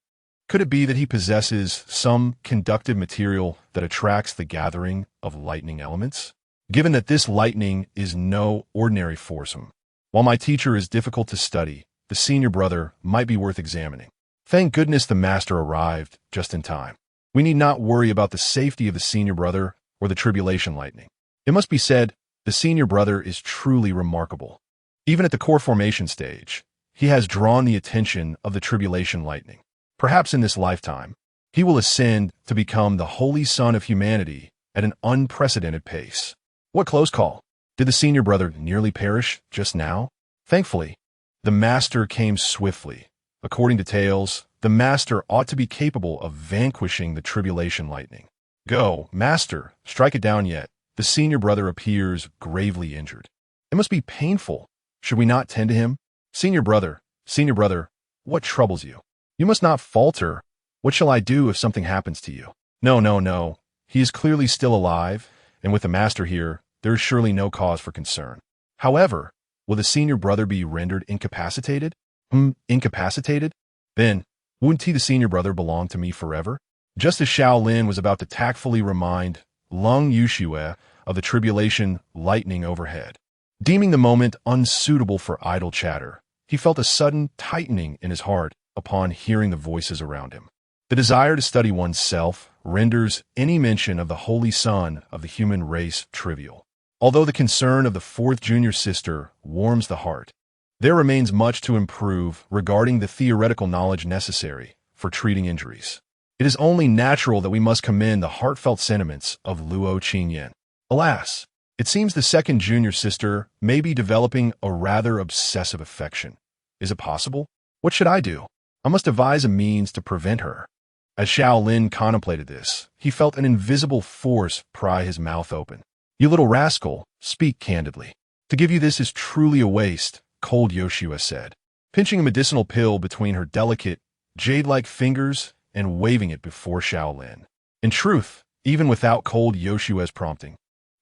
Could it be that he possesses some conductive material that attracts the gathering of lightning elements? Given that this lightning is no ordinary foursome, while my teacher is difficult to study, the senior brother might be worth examining. Thank goodness the master arrived just in time. We need not worry about the safety of the senior brother or the tribulation lightning. It must be said, the senior brother is truly remarkable. Even at the core formation stage, he has drawn the attention of the tribulation lightning. Perhaps in this lifetime, he will ascend to become the holy son of humanity at an unprecedented pace. What close call! Did the senior brother nearly perish just now? Thankfully, the master came swiftly. According to tales, the master ought to be capable of vanquishing the tribulation lightning. Go, master, strike it down yet. The senior brother appears gravely injured. It must be painful. Should we not tend to him? Senior brother, what troubles you? You must not falter. What shall I do if something happens to you? No. He is clearly still alive, and with the master here, there is surely no cause for concern. However, will the senior brother be rendered incapacitated? Incapacitated? Then, wouldn't he, the senior brother, belong to me forever? Just as Xiao Lin was about to tactfully remind Lung Yushue of the tribulation lightning overhead, deeming the moment unsuitable for idle chatter, he felt a sudden tightening in his heart upon hearing the voices around him. The desire to study oneself renders any mention of the holy son of the human race trivial. Although the concern of the fourth junior sister warms the heart, there remains much to improve regarding the theoretical knowledge necessary for treating injuries. It is only natural that we must commend the heartfelt sentiments of Luo Qinyan. Alas, it seems the second junior sister may be developing a rather obsessive affection. Is it possible? What should I do? I must devise a means to prevent her. As Xiao Lin contemplated this, he felt an invisible force pry his mouth open. You little rascal, speak candidly. To give you this is truly a waste, cold Yoshua said, pinching a medicinal pill between her delicate, jade-like fingers and waving it before Xiao Lin. In truth, even without cold Yoshua's prompting,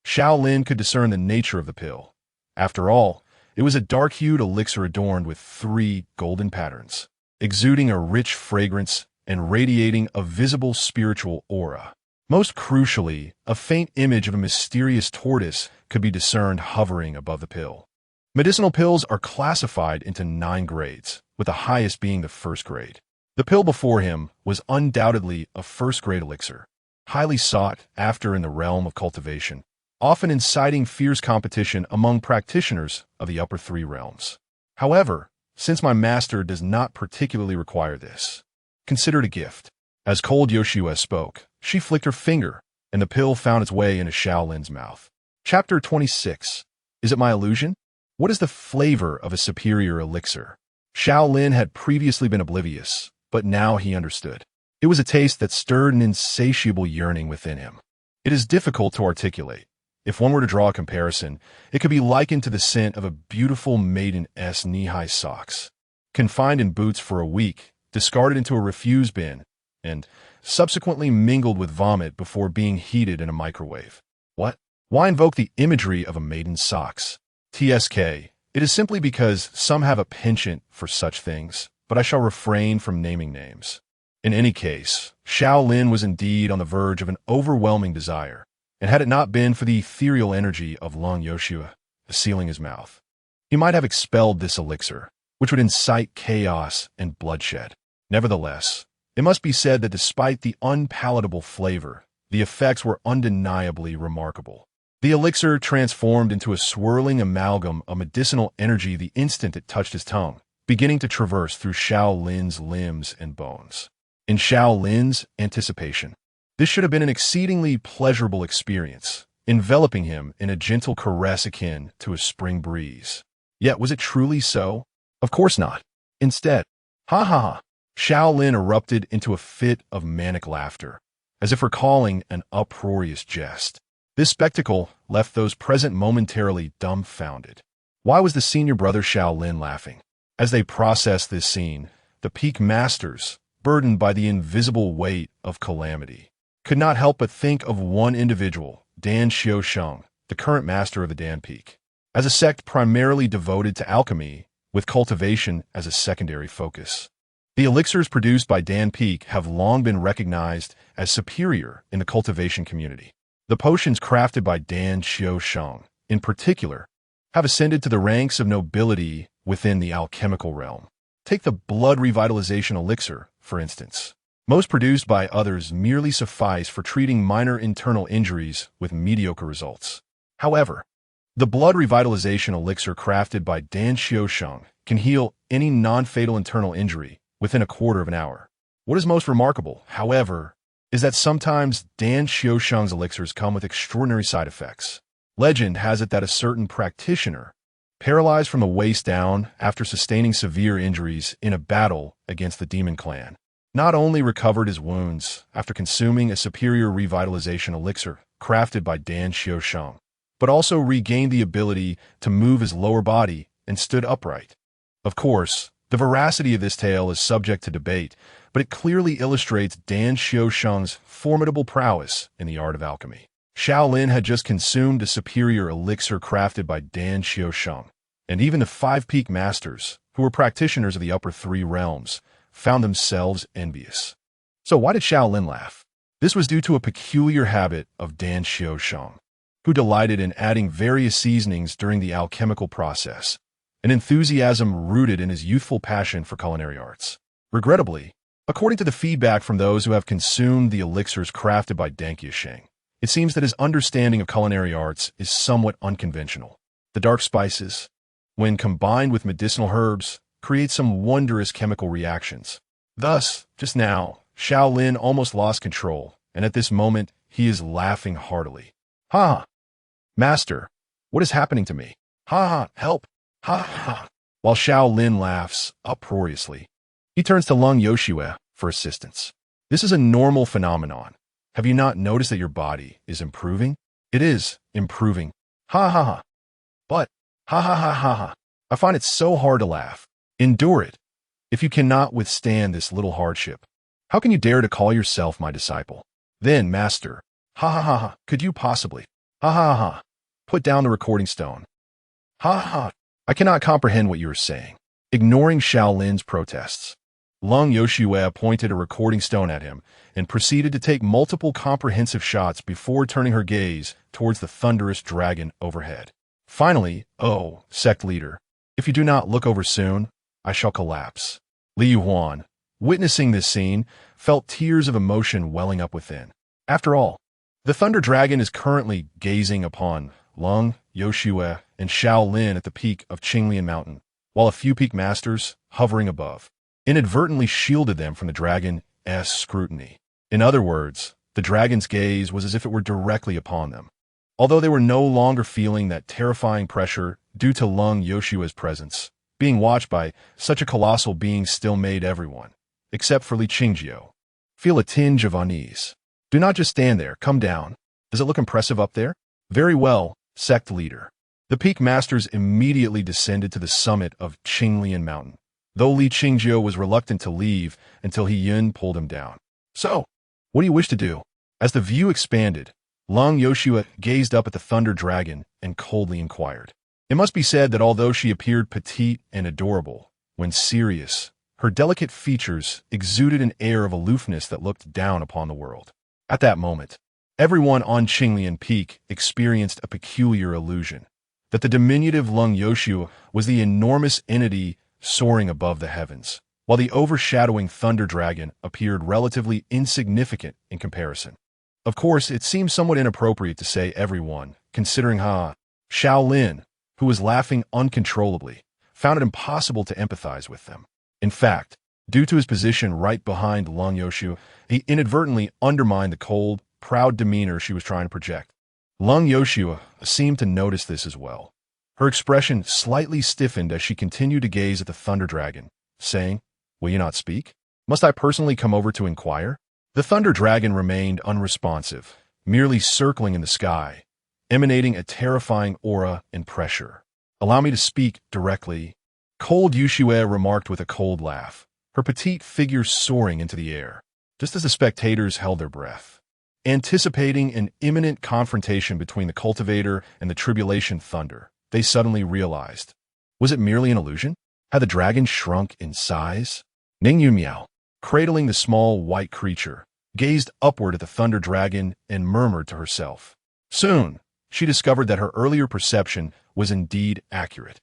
Xiao Lin could discern the nature of the pill. After all, it was a dark-hued elixir adorned with 3 golden patterns, exuding a rich fragrance and radiating a visible spiritual aura. Most crucially, a faint image of a mysterious tortoise could be discerned hovering above the pill. Medicinal pills are classified into 9 grades, with the highest being the first grade. The pill before him was undoubtedly a first-grade elixir, highly sought after in the realm of cultivation, often inciting fierce competition among practitioners of the upper 3 realms. However, since my master does not particularly require this, consider it a gift. As cold Yoshua spoke, she flicked her finger, and the pill found its way into Xiao Lin's mouth. Chapter 26. Is it my illusion? What is the flavor of a superior elixir? Xiao Lin had previously been oblivious, but now he understood. It was a taste that stirred an insatiable yearning within him. It is difficult to articulate. If one were to draw a comparison, it could be likened to the scent of a beautiful maiden's knee-high socks, confined in boots for a week, discarded into a refuse bin, and subsequently mingled with vomit before being heated in a microwave. What? Why invoke the imagery of a maiden's socks? TSK. It is simply because some have a penchant for such things, but I shall refrain from naming names. In any case, Xiao Lin was indeed on the verge of an overwhelming desire, and had it not been for the ethereal energy of Lung Yoshua sealing his mouth, he might have expelled this elixir, which would incite chaos and bloodshed. Nevertheless, it must be said that despite the unpalatable flavor, the effects were undeniably remarkable. The elixir transformed into a swirling amalgam of medicinal energy the instant it touched his tongue, beginning to traverse through Xiao Lin's limbs and bones. In Xiao Lin's anticipation, this should have been an exceedingly pleasurable experience, enveloping him in a gentle caress akin to a spring breeze. Yet was it truly so? Of course not. Instead, ha ha ha, Xiao Lin erupted into a fit of manic laughter, as if recalling an uproarious jest. This spectacle left those present momentarily dumbfounded. Why was the senior brother Xiao Lin laughing? As they processed this scene, the peak masters, burdened by the invisible weight of calamity, could not help but think of one individual, Dan Xiaosheng, the current master of the Dan Peak. As a sect primarily devoted to alchemy, with cultivation as a secondary focus. The elixirs produced by Dan Peak have long been recognized as superior in the cultivation community. The potions crafted by Dan Xiaosheng, in particular, have ascended to the ranks of nobility within the alchemical realm. Take the blood revitalization elixir, for instance. Most produced by others merely suffice for treating minor internal injuries with mediocre results. However, the blood revitalization elixir crafted by Dan Xiaosheng can heal any non-fatal internal injury within a quarter of an hour. What is most remarkable, however, is that sometimes Dan Xiaosheng's elixirs come with extraordinary side effects. Legend has it that a certain practitioner, paralyzed from the waist down after sustaining severe injuries in a battle against the demon clan, not only recovered his wounds after consuming a superior revitalization elixir crafted by Dan Xiaosheng, but also regained the ability to move his lower body and stood upright. Of course, the veracity of this tale is subject to debate, but it clearly illustrates Dan Xiaosheng's formidable prowess in the art of alchemy. Xiao Lin had just consumed a superior elixir crafted by Dan Xiaosheng, and even the 5 peak masters, who were practitioners of the upper 3 realms, found themselves envious. So why did Xiao Lin laugh? This was due to a peculiar habit of Dan Xiaosheng, who delighted in adding various seasonings during the alchemical process, an enthusiasm rooted in his youthful passion for culinary arts. Regrettably, according to the feedback from those who have consumed the elixirs crafted by Dan Xiaosheng, it seems that his understanding of culinary arts is somewhat unconventional. The dark spices, when combined with medicinal herbs, create some wondrous chemical reactions. Thus, just now, Xiao Lin almost lost control, and at this moment, he is laughing heartily. Ha ha! Master, what is happening to me? Ha ha! Help! Ha ha! While Xiao Lin laughs uproariously, he turns to Lung Yoshue for assistance. This is a normal phenomenon. Have you not noticed that your body is improving? It is improving. Ha ha ha! But, ha ha ha ha ha! I find it so hard to laugh. Endure it. If you cannot withstand this little hardship, how can you dare to call yourself my disciple? Then, Master, ha ha ha ha, could you possibly, ha ha ha, put down the recording stone? Ha ha, I cannot comprehend what you are saying. Ignoring Xiao Lin's protests, Lung Yoshue pointed a recording stone at him and proceeded to take multiple comprehensive shots before turning her gaze towards the thunderous dragon overhead. Finally, oh, sect leader, if you do not look over soon, I shall collapse. Li Yuan, witnessing this scene, felt tears of emotion welling up within. After all, the Thunder Dragon is currently gazing upon Lung, Yoshue, and Xiao Lin at the peak of Qinglian Mountain, while a few peak masters, hovering above, inadvertently shielded them from the dragon's scrutiny. In other words, the dragon's gaze was as if it were directly upon them. Although they were no longer feeling that terrifying pressure due to Lung Yoshue's presence, being watched by such a colossal being still made everyone, except for Li Qingjiu, feel a tinge of unease. Do not just stand there, come down. Does it look impressive up there? Very well, sect leader. The peak masters immediately descended to the summit of Qinglian Mountain, though Li Qingjiu was reluctant to leave until He Yun pulled him down. So, what do you wish to do? As the view expanded, Lung Yoshue gazed up at the Thunder Dragon and coldly inquired. It must be said that although she appeared petite and adorable, when serious, her delicate features exuded an air of aloofness that looked down upon the world. At that moment, everyone on Qinglian Peak experienced a peculiar illusion that the diminutive Lung Yoshue was the enormous entity soaring above the heavens, while the overshadowing Thunder Dragon appeared relatively insignificant in comparison. Of course, it seems somewhat inappropriate to say everyone considering Xiao Lin, who was laughing uncontrollably, found it impossible to empathize with them. In fact, due to his position right behind Lung Yoshua, he inadvertently undermined the cold, proud demeanor she was trying to project. Lung Yoshua seemed to notice this as well. Her expression slightly stiffened as she continued to gaze at the Thunder Dragon, saying, "Will you not speak? Must I personally come over to inquire?" The Thunder Dragon remained unresponsive, merely circling in the sky, emanating a terrifying aura and pressure. "Allow me to speak directly," Cold Yoshua remarked with a cold laugh, her petite figure soaring into the air, just as the spectators held their breath. Anticipating an imminent confrontation between the cultivator and the tribulation thunder, they suddenly realized. Was it merely an illusion? Had the dragon shrunk in size? Ning Yunmiao, cradling the small white creature, gazed upward at the thunder dragon and murmured to herself. Soon, she discovered that her earlier perception was indeed accurate.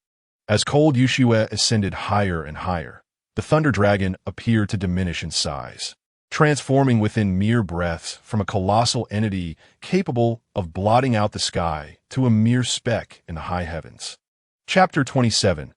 As Cold Yoshua ascended higher and higher, the thunder dragon appeared to diminish in size, transforming within mere breaths from a colossal entity capable of blotting out the sky to a mere speck in the high heavens. Chapter 27.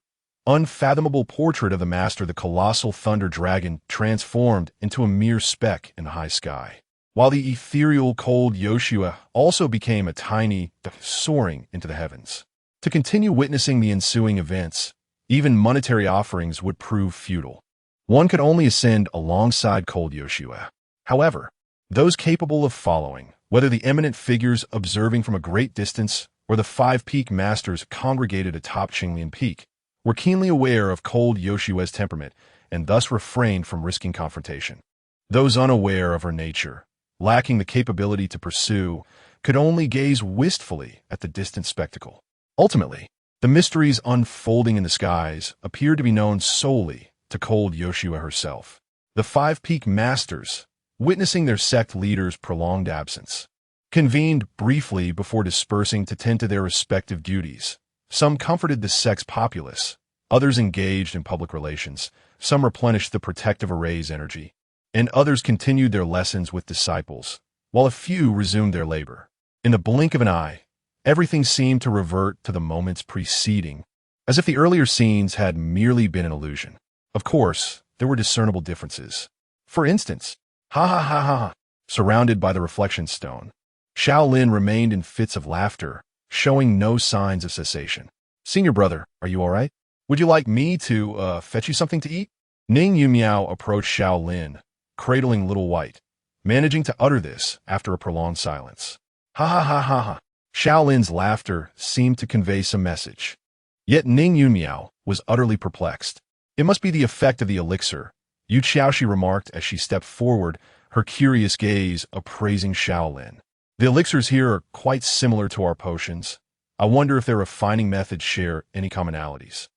Unfathomable portrait of the master. The colossal thunder dragon transformed into a mere speck in the high sky, while the ethereal Cold Yoshua also became a tiny, soaring into the heavens. To continue witnessing the ensuing events, even monetary offerings would prove futile. One could only ascend alongside Cold Yoshua. However, those capable of following, whether the eminent figures observing from a great distance or the 5 peak masters congregated atop Qinglian Peak, were keenly aware of Cold Yoshua's temperament and thus refrained from risking confrontation. Those unaware of her nature, lacking the capability to pursue, could only gaze wistfully at the distant spectacle. Ultimately, the mysteries unfolding in the skies appeared to be known solely to Cold Yoshua herself. The 5 peak masters, witnessing their sect leaders' prolonged absence, convened briefly before dispersing to tend to their respective duties. Some comforted the sect's populace, others engaged in public relations, some replenished the protective array's energy, and others continued their lessons with disciples, while a few resumed their labor. In the blink of an eye, everything seemed to revert to the moments preceding, as if the earlier scenes had merely been an illusion. Of course, there were discernible differences. For instance, surrounded by the reflection stone, Xiao Lin remained in fits of laughter, showing no signs of cessation. "Senior brother, are you all right? Would you like me to fetch you something to eat?" Ning Yunmiao approached Xiao Lin, cradling Little White, managing to utter this after a prolonged silence. Xiao Lin's laughter seemed to convey some message. Yet Ning Yunmiao was utterly perplexed. "It must be the effect of the elixir," Yu Xiaoxi remarked as she stepped forward, her curious gaze appraising Xiao Lin. "The elixirs here are quite similar to our potions. I wonder if their refining methods share any commonalities."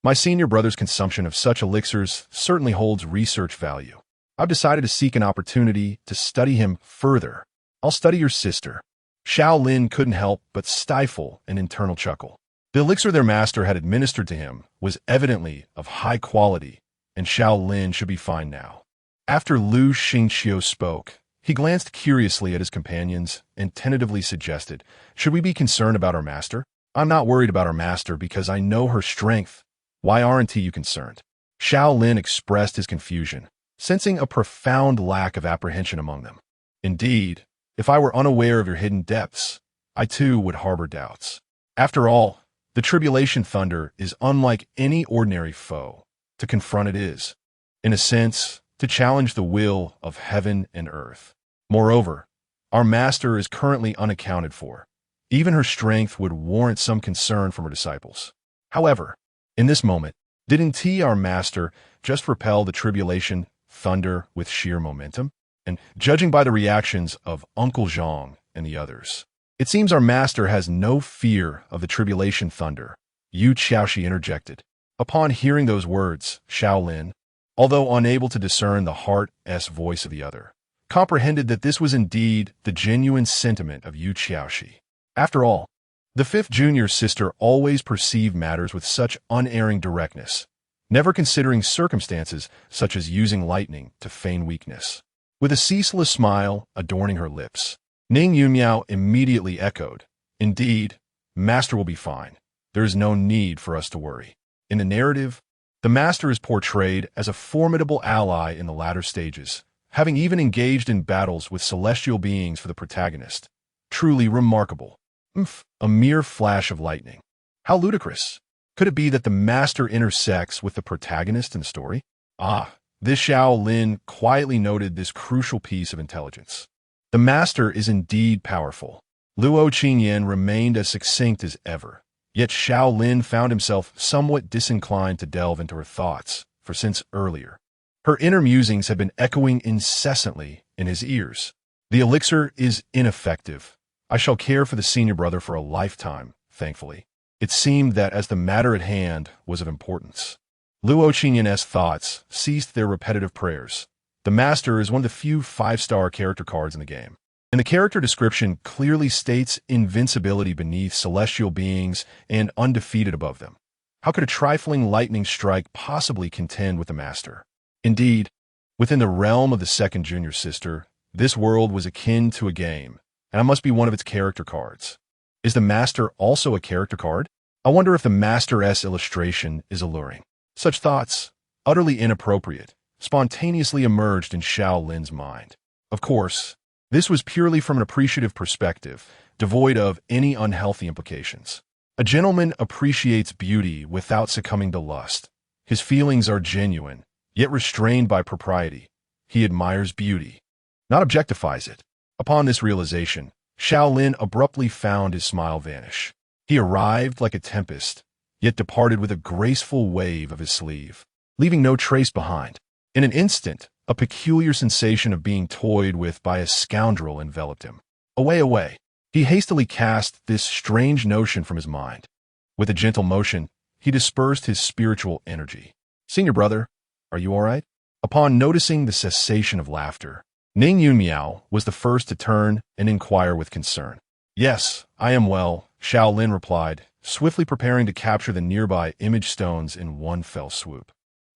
My senior brother's consumption of such elixirs certainly holds research value. I've decided to seek an opportunity to study him further. I'll study your sister." Xiao Lin couldn't help but stifle an internal chuckle. The elixir their master had administered to him was evidently of high quality, and Xiao Lin should be fine now. After Lu Xingqiu spoke, he glanced curiously at his companions and tentatively suggested, "Should we be concerned about our master?" "I'm not worried about our master because I know her strength. Why aren't you concerned?" Xiao Lin expressed his confusion, sensing a profound lack of apprehension among them. "Indeed, if I were unaware of your hidden depths, I too would harbor doubts. After all, the tribulation thunder is unlike any ordinary foe. To confront it is, in a sense, to challenge the will of heaven and earth. Moreover, our master is currently unaccounted for. Even her strength would warrant some concern from her disciples. However, in this moment, didn't our master just repel the tribulation thunder with sheer momentum? And judging by the reactions of Uncle Zhang and the others, it seems our master has no fear of the tribulation thunder," Yu Xiaoxi interjected. Upon hearing those words, Xiao Lin, although unable to discern the heart's voice of the other, comprehended that this was indeed the genuine sentiment of Yu Xiaoxi. After all, the 5th junior sister always perceived matters with such unerring directness, never considering circumstances such as using lightning to feign weakness. With a ceaseless smile adorning her lips, Ning Yunmiao immediately echoed, Indeed, Master will be fine. There is no need for us to worry. In the narrative, the Master is portrayed as a formidable ally in the latter stages, having even engaged in battles with celestial beings for the protagonist. Truly remarkable. A mere flash of lightning. How ludicrous. Could it be that the Master intersects with the protagonist in the story? This Xiao Lin quietly noted this crucial piece of intelligence. The Master is indeed powerful. Luo Qingyan remained as succinct as ever, yet Xiao Lin found himself somewhat disinclined to delve into her thoughts, for since earlier, her inner musings had been echoing incessantly in his ears. The elixir is ineffective. I shall care for the senior brother for a lifetime, thankfully. It seemed that as the matter at hand was of importance, Luo Qingyan's thoughts ceased their repetitive prayers. The Master is one of the few 5-star character cards in the game, and the character description clearly states invincibility beneath celestial beings and undefeated above them. How could a trifling lightning strike possibly contend with the Master? Indeed, within the realm of the second junior sister, this world was akin to a game, and I must be one of its character cards. Is the Master also a character card? I wonder if the Master's illustration is alluring. Such thoughts, utterly inappropriate, spontaneously emerged in Xiao Lin's mind. Of course, this was purely from an appreciative perspective, devoid of any unhealthy implications. A gentleman appreciates beauty without succumbing to lust. His feelings are genuine, yet restrained by propriety. He admires beauty, not objectifies it. Upon this realization, Xiao Lin abruptly found his smile vanish. He arrived like a tempest, yet departed with a graceful wave of his sleeve, leaving no trace behind. In an instant, a peculiar sensation of being toyed with by a scoundrel enveloped him. Away. He hastily cast this strange notion from his mind. With a gentle motion, he dispersed his spiritual energy. Senior brother, are you all right? Upon noticing the cessation of laughter, Ning Yunmiao was the first to turn and inquire with concern. Yes, I am well, Xiao Lin replied, swiftly preparing to capture the nearby image stones in one fell swoop.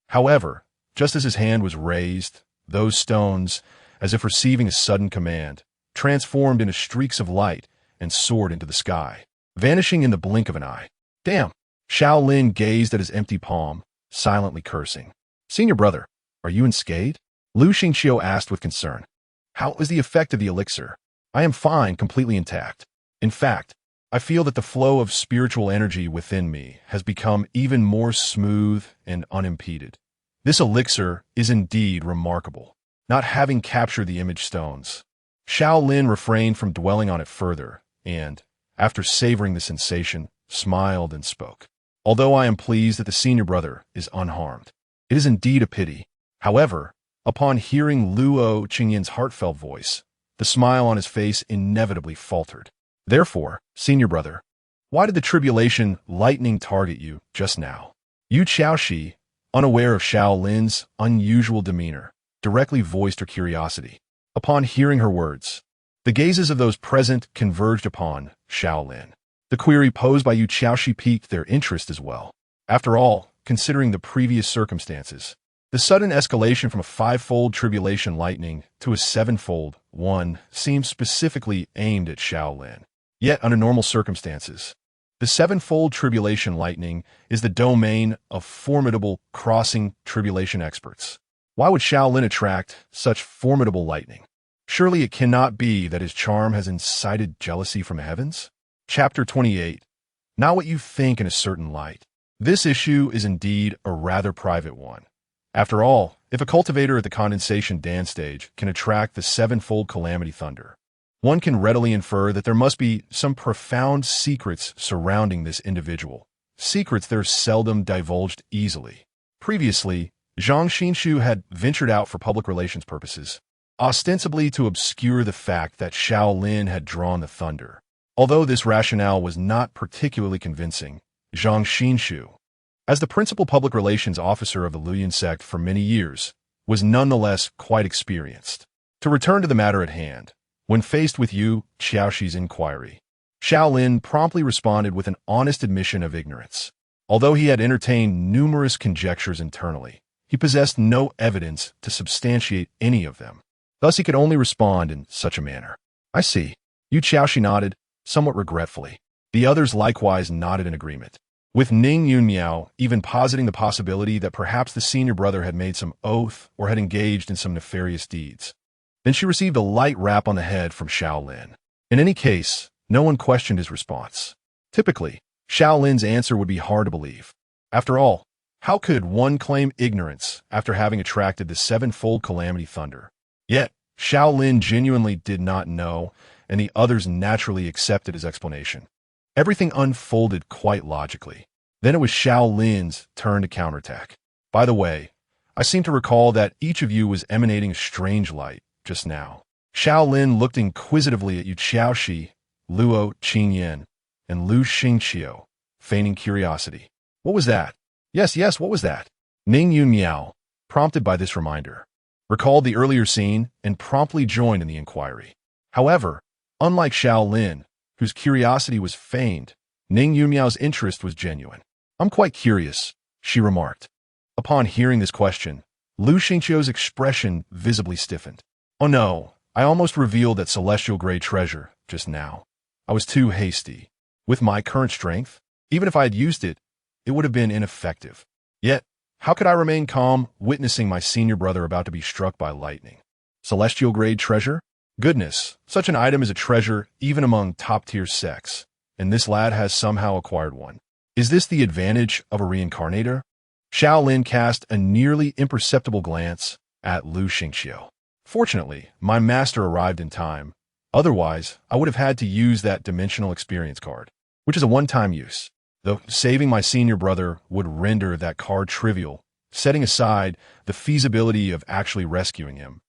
However, just as his hand was raised, those stones, as if receiving a sudden command, transformed into streaks of light and soared into the sky, vanishing in the blink of an eye. Damn! Xiao Lin gazed at his empty palm, silently cursing. Senior brother, are you unscathed? Lu Xingqiu asked with concern. How is the effect of the elixir? I am fine, completely intact. In fact, I feel that the flow of spiritual energy within me has become even more smooth and unimpeded. This elixir is indeed remarkable. Not having captured the image stones, Xiao Lin refrained from dwelling on it further, and, after savoring the sensation, smiled and spoke. Although I am pleased that the senior brother is unharmed, it is indeed a pity. However, upon hearing Luo Qingyan's heartfelt voice, the smile on his face inevitably faltered. Therefore, senior brother, why did the tribulation lightning target you just now? Yu Xiaoxi, unaware of Xiao Lin's unusual demeanor, directly voiced her curiosity. Upon hearing her words, the gazes of those present converged upon Xiao Lin. The query posed by Yu Xiaoxi piqued their interest as well. After all, considering the previous circumstances, the sudden escalation from a 5-fold tribulation lightning to a 7-fold one seemed specifically aimed at Xiao Lin. Yet, under normal circumstances, the 7-fold tribulation lightning is the domain of formidable crossing tribulation experts. Why would Xiao Lin attract such formidable lightning? Surely it cannot be that his charm has incited jealousy from the heavens? Chapter 28. Not what you think in a certain light. This issue is indeed a rather private one. After all, if a cultivator at the condensation dance stage can attract the 7-fold calamity thunder, one can readily infer that there must be some profound secrets surrounding this individual, secrets that are seldom divulged easily. Previously, Zhang Xinshu had ventured out for public relations purposes, ostensibly to obscure the fact that Xiao Lin had drawn the thunder. Although this rationale was not particularly convincing, Zhang Xinshu, as the principal public relations officer of the Luoyuan sect for many years, was nonetheless quite experienced. To return to the matter at hand, when faced with Yu Xiaoxi's inquiry, Xiao Lin promptly responded with an honest admission of ignorance. Although he had entertained numerous conjectures internally, he possessed no evidence to substantiate any of them. Thus he could only respond in such a manner. I see. Yu Xiaoxi nodded, somewhat regretfully. The others likewise nodded in agreement, with Ning Yunmiao even positing the possibility that perhaps the senior brother had made some oath or had engaged in some nefarious deeds. Then she received a light rap on the head from Xiao Lin. In any case, no one questioned his response. Typically, Xiao Lin's answer would be hard to believe. After all, how could one claim ignorance after having attracted the sevenfold calamity thunder? Yet, Xiao Lin genuinely did not know, and the others naturally accepted his explanation. Everything unfolded quite logically. Then it was Xiao Lin's turn to counterattack. By the way, I seem to recall that each of you was emanating a strange light just now. Xiao Lin looked inquisitively at Yu Xiaoxi, Luo Qingyan, and Lu Xingqiu, feigning curiosity. What was that? Yes, what was that? Ning Yunmiao, prompted by this reminder, recalled the earlier scene and promptly joined in the inquiry. However, unlike Xiao Lin, whose curiosity was feigned, Ning Yunmiao's interest was genuine. I'm quite curious, she remarked. Upon hearing this question, Lu Xingqiu's expression visibly stiffened. Oh no, I almost revealed that celestial grade treasure just now. I was too hasty. With my current strength, even if I had used it, it would have been ineffective. Yet, how could I remain calm witnessing my senior brother about to be struck by lightning? Celestial grade treasure? Goodness, such an item is a treasure even among top-tier sects, and this lad has somehow acquired one. Is this the advantage of a reincarnator? Xiao Lin cast a nearly imperceptible glance at Lu Xingqiu. Fortunately, my master arrived in time. Otherwise, I would have had to use that dimensional experience card, which is a one-time use. Though saving my senior brother would render that card trivial, setting aside the feasibility of actually rescuing him.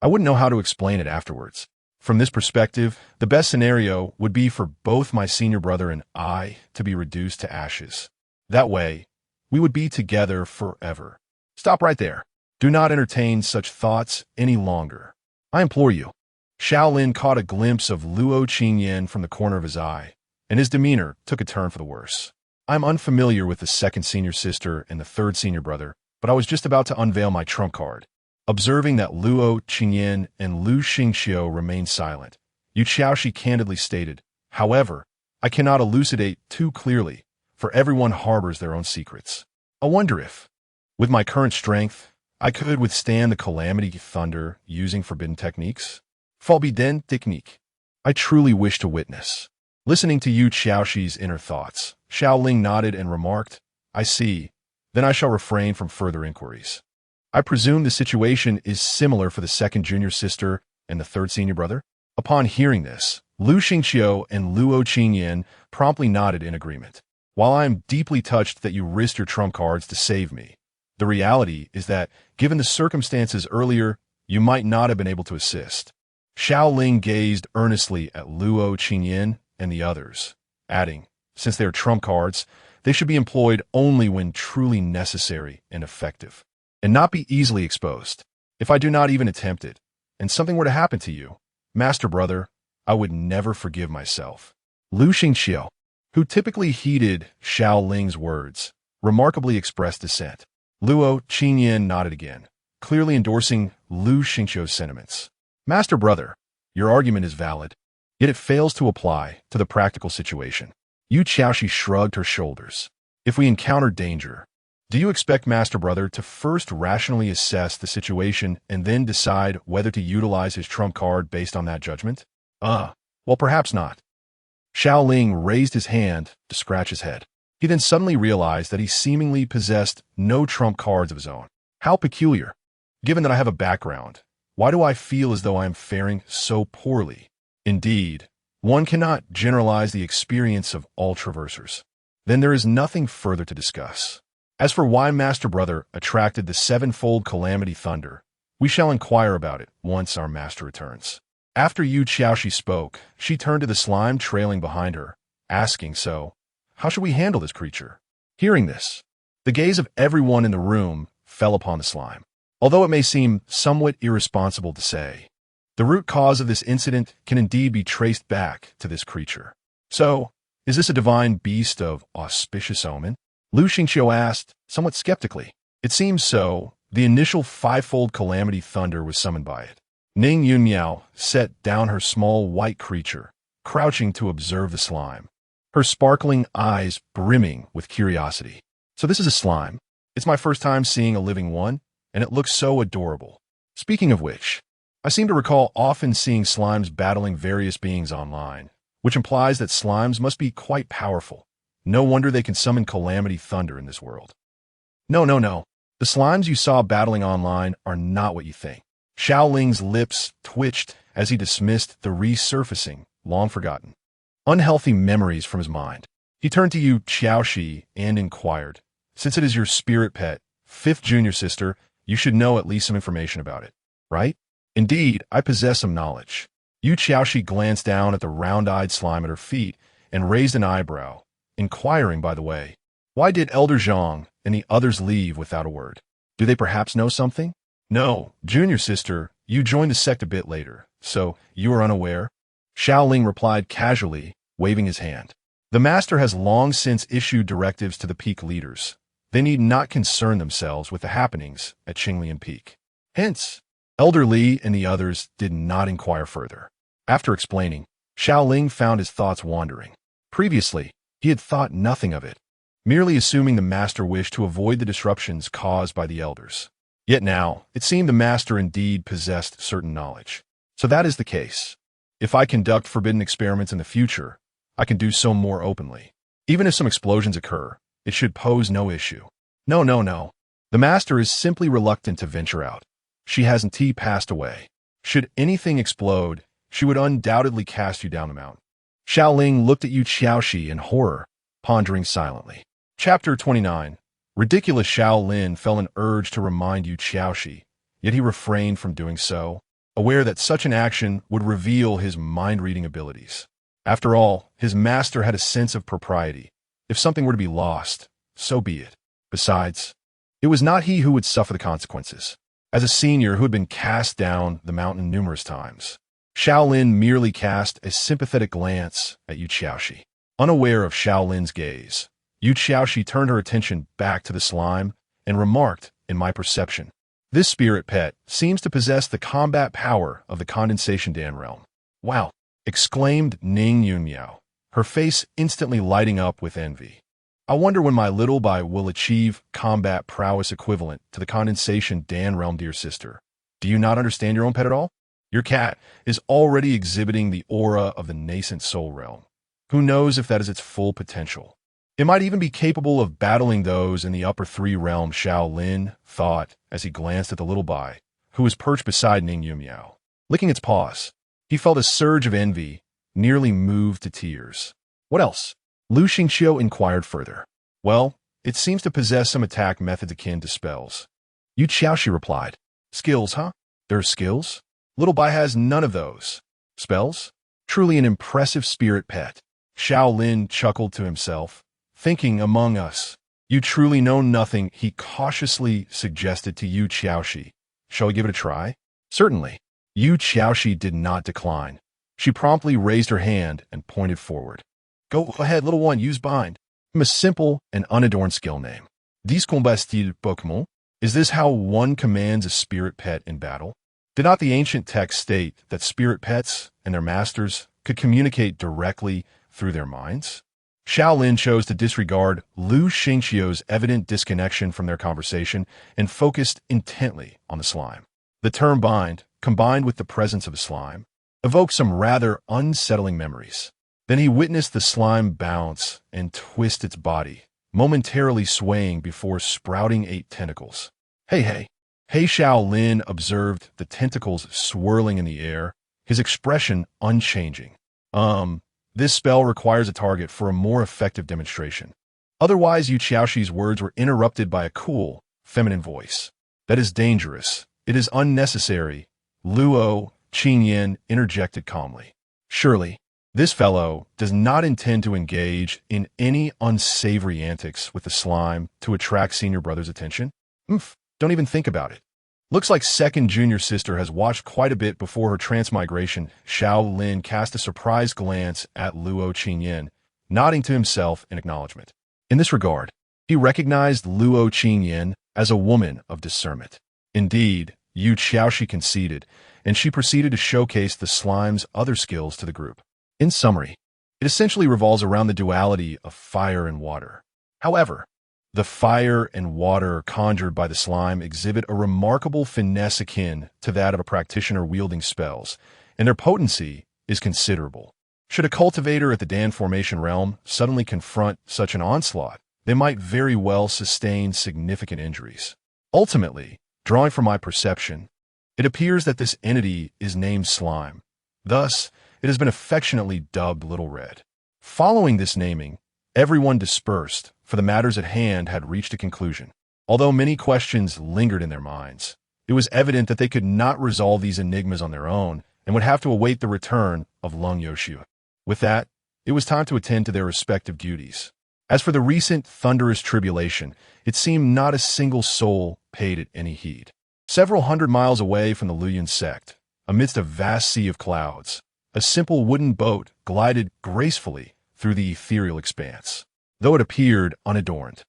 I wouldn't know how to explain it afterwards. From this perspective, the best scenario would be for both my senior brother and I to be reduced to ashes. That way, we would be together forever. Stop right there. Do not entertain such thoughts any longer. I implore you. Xiao Lin caught a glimpse of Luo Qingyan from the corner of his eye, and his demeanor took a turn for the worse. I'm unfamiliar with the second senior sister and the third senior brother, but I was just about to unveil my trump card. Observing that Luo Qingyan and Lu Xingqiu remained silent, Yu Xiaoxi candidly stated, however, I cannot elucidate too clearly, for everyone harbors their own secrets. I wonder if, with my current strength, I could withstand the calamity thunder using forbidden techniques? Forbidden technique. I truly wish to witness. Listening to Yu Xiaoxi's inner thoughts, Xiao Ling nodded and remarked, I see. Then I shall refrain from further inquiries. I presume the situation is similar for the second junior sister and the third senior brother? Upon hearing this, Lu Xingqiu and Luo Qingyan promptly nodded in agreement. While I am deeply touched that you risked your trump cards to save me, the reality is that, given the circumstances earlier, you might not have been able to assist. Xiao Ling gazed earnestly at Luo Qingyan and the others, adding, since they are trump cards, they should be employed only when truly necessary and effective, and not be easily exposed. If I do not even attempt it, and something were to happen to you, Master Brother, I would never forgive myself. Lu Xingqiu, who typically heeded Xiao Ling's words, remarkably expressed dissent. Luo Qingyan nodded again, clearly endorsing Lu Xingqiu's sentiments. Master Brother, your argument is valid, yet it fails to apply to the practical situation. Yu Xiaoxi shrugged her shoulders. If we encounter danger, do you expect Master Brother to first rationally assess the situation and then decide whether to utilize his trump card based on that judgment? Well, perhaps not. Xiao Ling raised his hand to scratch his head. He then suddenly realized that he seemingly possessed no trump cards of his own. How peculiar. Given that I have a background, why do I feel as though I am faring so poorly? Indeed, one cannot generalize the experience of all traversers. Then there is nothing further to discuss. As for why Master Brother attracted the sevenfold calamity thunder, we shall inquire about it once our master returns. After Yu Xiaoxi spoke, she turned to the slime trailing behind her, asking, so, how should we handle this creature? Hearing this, the gaze of everyone in the room fell upon the slime. Although it may seem somewhat irresponsible to say, the root cause of this incident can indeed be traced back to this creature. So, is this a divine beast of auspicious omen? Lu Xingqiu asked, somewhat skeptically. It seems so. The initial fivefold calamity thunder was summoned by it. Ning Yunmiao set down her small white creature, crouching to observe the slime, her sparkling eyes brimming with curiosity. So this is a slime. It's my first time seeing a living one, and it looks so adorable. Speaking of which, I seem to recall often seeing slimes battling various beings online, which implies that slimes must be quite powerful. No wonder they can summon calamity thunder in this world. No. The slimes you saw battling online are not what you think. Xiao Lin's lips twitched as he dismissed the resurfacing, long-forgotten, unhealthy memories from his mind. He turned to you, Xiaoxi, and inquired, "Since it is your spirit pet, fifth junior sister, you should know at least some information about it, right?" "Indeed, I possess some knowledge." Yu Xiaoxi glanced down at the round-eyed slime at her feet and raised an eyebrow, inquiring, by the way, "Why did Elder Zhang and the others leave without a word? Do they perhaps know something?" "No, junior sister, you joined the sect a bit later, so you are unaware," Xiao Lin replied casually, waving his hand. "The master has long since issued directives to the peak leaders. They need not concern themselves with the happenings at Qinglian Peak. Hence, Elder Li and the others did not inquire further." After explaining, Xiao Ling found his thoughts wandering. Previously, he had thought nothing of it, merely assuming the master wished to avoid the disruptions caused by the elders. Yet now, it seemed the master indeed possessed certain knowledge. So that is the case. If I conduct forbidden experiments in the future, I can do so more openly. Even if some explosions occur, it should pose no issue. No. The master is simply reluctant to venture out. She hasn't passed away. Should anything explode, she would undoubtedly cast you down the mountain. Xiao Ling looked at Yu Xiaoxi in horror, pondering silently. Chapter 29. Ridiculous. Xiao Lin felt an urge to remind Yu Xiaoxi, yet he refrained from doing so, aware that such an action would reveal his mind-reading abilities. After all, his master had a sense of propriety. If something were to be lost, so be it. Besides, it was not he who would suffer the consequences. As a senior who had been cast down the mountain numerous times, Xiao Lin merely cast a sympathetic glance at Yu Xiaoxi. Unaware of Xiao Lin's gaze, Yu Xiaoxi turned her attention back to the slime and remarked, "In my perception, this spirit pet seems to possess the combat power of the condensation Dan realm." "Wow!" exclaimed Ning Yunmiao, her face instantly lighting up with envy. "I wonder when my little Bai will achieve combat prowess equivalent to the condensation Dan realm, dear sister. Do you not understand your own pet at all? Your cat is already exhibiting the aura of the nascent soul realm. Who knows if that is its full potential? It might even be capable of battling those in the upper three realms," Xiao Lin thought as he glanced at the little Bai, who was perched beside Ning Yumiao. Licking its paws, he felt a surge of envy, nearly moved to tears. "What else?" Lu Xingqiu inquired further. "Well, it seems to possess some attack methods akin to spells." Yu Xiaoxi replied. "Skills, huh? There are skills? Little Bai has none of those. Spells? Truly an impressive spirit pet." Xiao Lin chuckled to himself, thinking, among us, "You truly know nothing," he cautiously suggested to Yu Xiaoxi. "Shall we give it a try?" "Certainly." Yu Xiaoxi did not decline. She promptly raised her hand and pointed forward. "Go ahead, little one, use bind." A simple and unadorned skill name. Discombastil Pokemon? Is this how one commands a spirit pet in battle? Did not the ancient text state that spirit pets and their masters could communicate directly through their minds? Xiao Lin chose to disregard Lu Xingqiu's evident disconnection from their conversation and focused intently on the slime. The term bind, combined with the presence of a slime, evoked some rather unsettling memories. Then he witnessed the slime bounce and twist its body, momentarily swaying before sprouting 8 tentacles. Hey, Xiao Lin observed the tentacles swirling in the air, his expression unchanging. This spell requires a target for a more effective demonstration." Otherwise, Yu Xiaoxi's words were interrupted by a cool, feminine voice. "That is dangerous. It is unnecessary," Luo Qingyan interjected calmly. "Surely, this fellow does not intend to engage in any unsavory antics with the slime to attract senior brother's attention? Don't even think about it. Looks like second junior sister has watched quite a bit before her transmigration." Xiao Lin cast a surprised glance at Luo Qingyan, nodding to himself in acknowledgement. In this regard, he recognized Luo Qingyan as a woman of discernment. Indeed, Yu Xiaoxi conceded, and she proceeded to showcase the slime's other skills to the group. In summary, it essentially revolves around the duality of fire and water. However, the fire and water conjured by the slime exhibit a remarkable finesse akin to that of a practitioner wielding spells, and their potency is considerable. Should a cultivator at the Dan Formation realm suddenly confront such an onslaught, they might very well sustain significant injuries. Ultimately, drawing from my perception, it appears that this entity is named Slime. Thus, it has been affectionately dubbed Little Red. Following this naming, everyone dispersed, for the matters at hand had reached a conclusion. Although many questions lingered in their minds, it was evident that they could not resolve these enigmas on their own and would have to await the return of Lung Yoshi. With that, it was time to attend to their respective duties. As for the recent thunderous tribulation, it seemed not a single soul paid it any heed. Several hundred miles away from the Luyan sect, amidst a vast sea of clouds, a simple wooden boat glided gracefully through the ethereal expanse, though it appeared unadorned.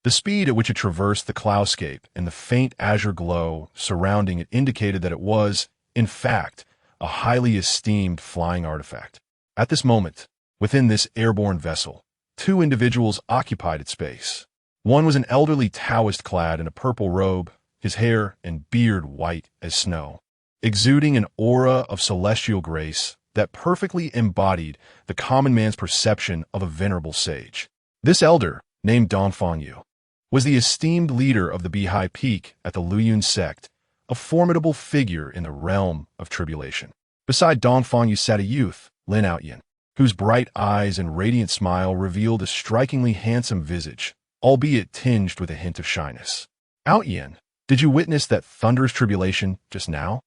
The speed at which it traversed the cloudscape and the faint azure glow surrounding it indicated that it was, in fact, a highly esteemed flying artifact. At this moment, within this airborne vessel, two individuals occupied its space. One was an elderly Taoist clad in a purple robe, his hair and beard white as snow, exuding an aura of celestial grace that perfectly embodied the common man's perception of a venerable sage. This elder, named Dongfang Yu, was the esteemed leader of the Beihai Peak at the Luyan sect, a formidable figure in the realm of tribulation. Beside Dongfang Yu sat a youth, Lin Outyin, whose bright eyes and radiant smile revealed a strikingly handsome visage, albeit tinged with a hint of shyness. Outyin, did you witness that thunderous tribulation just now?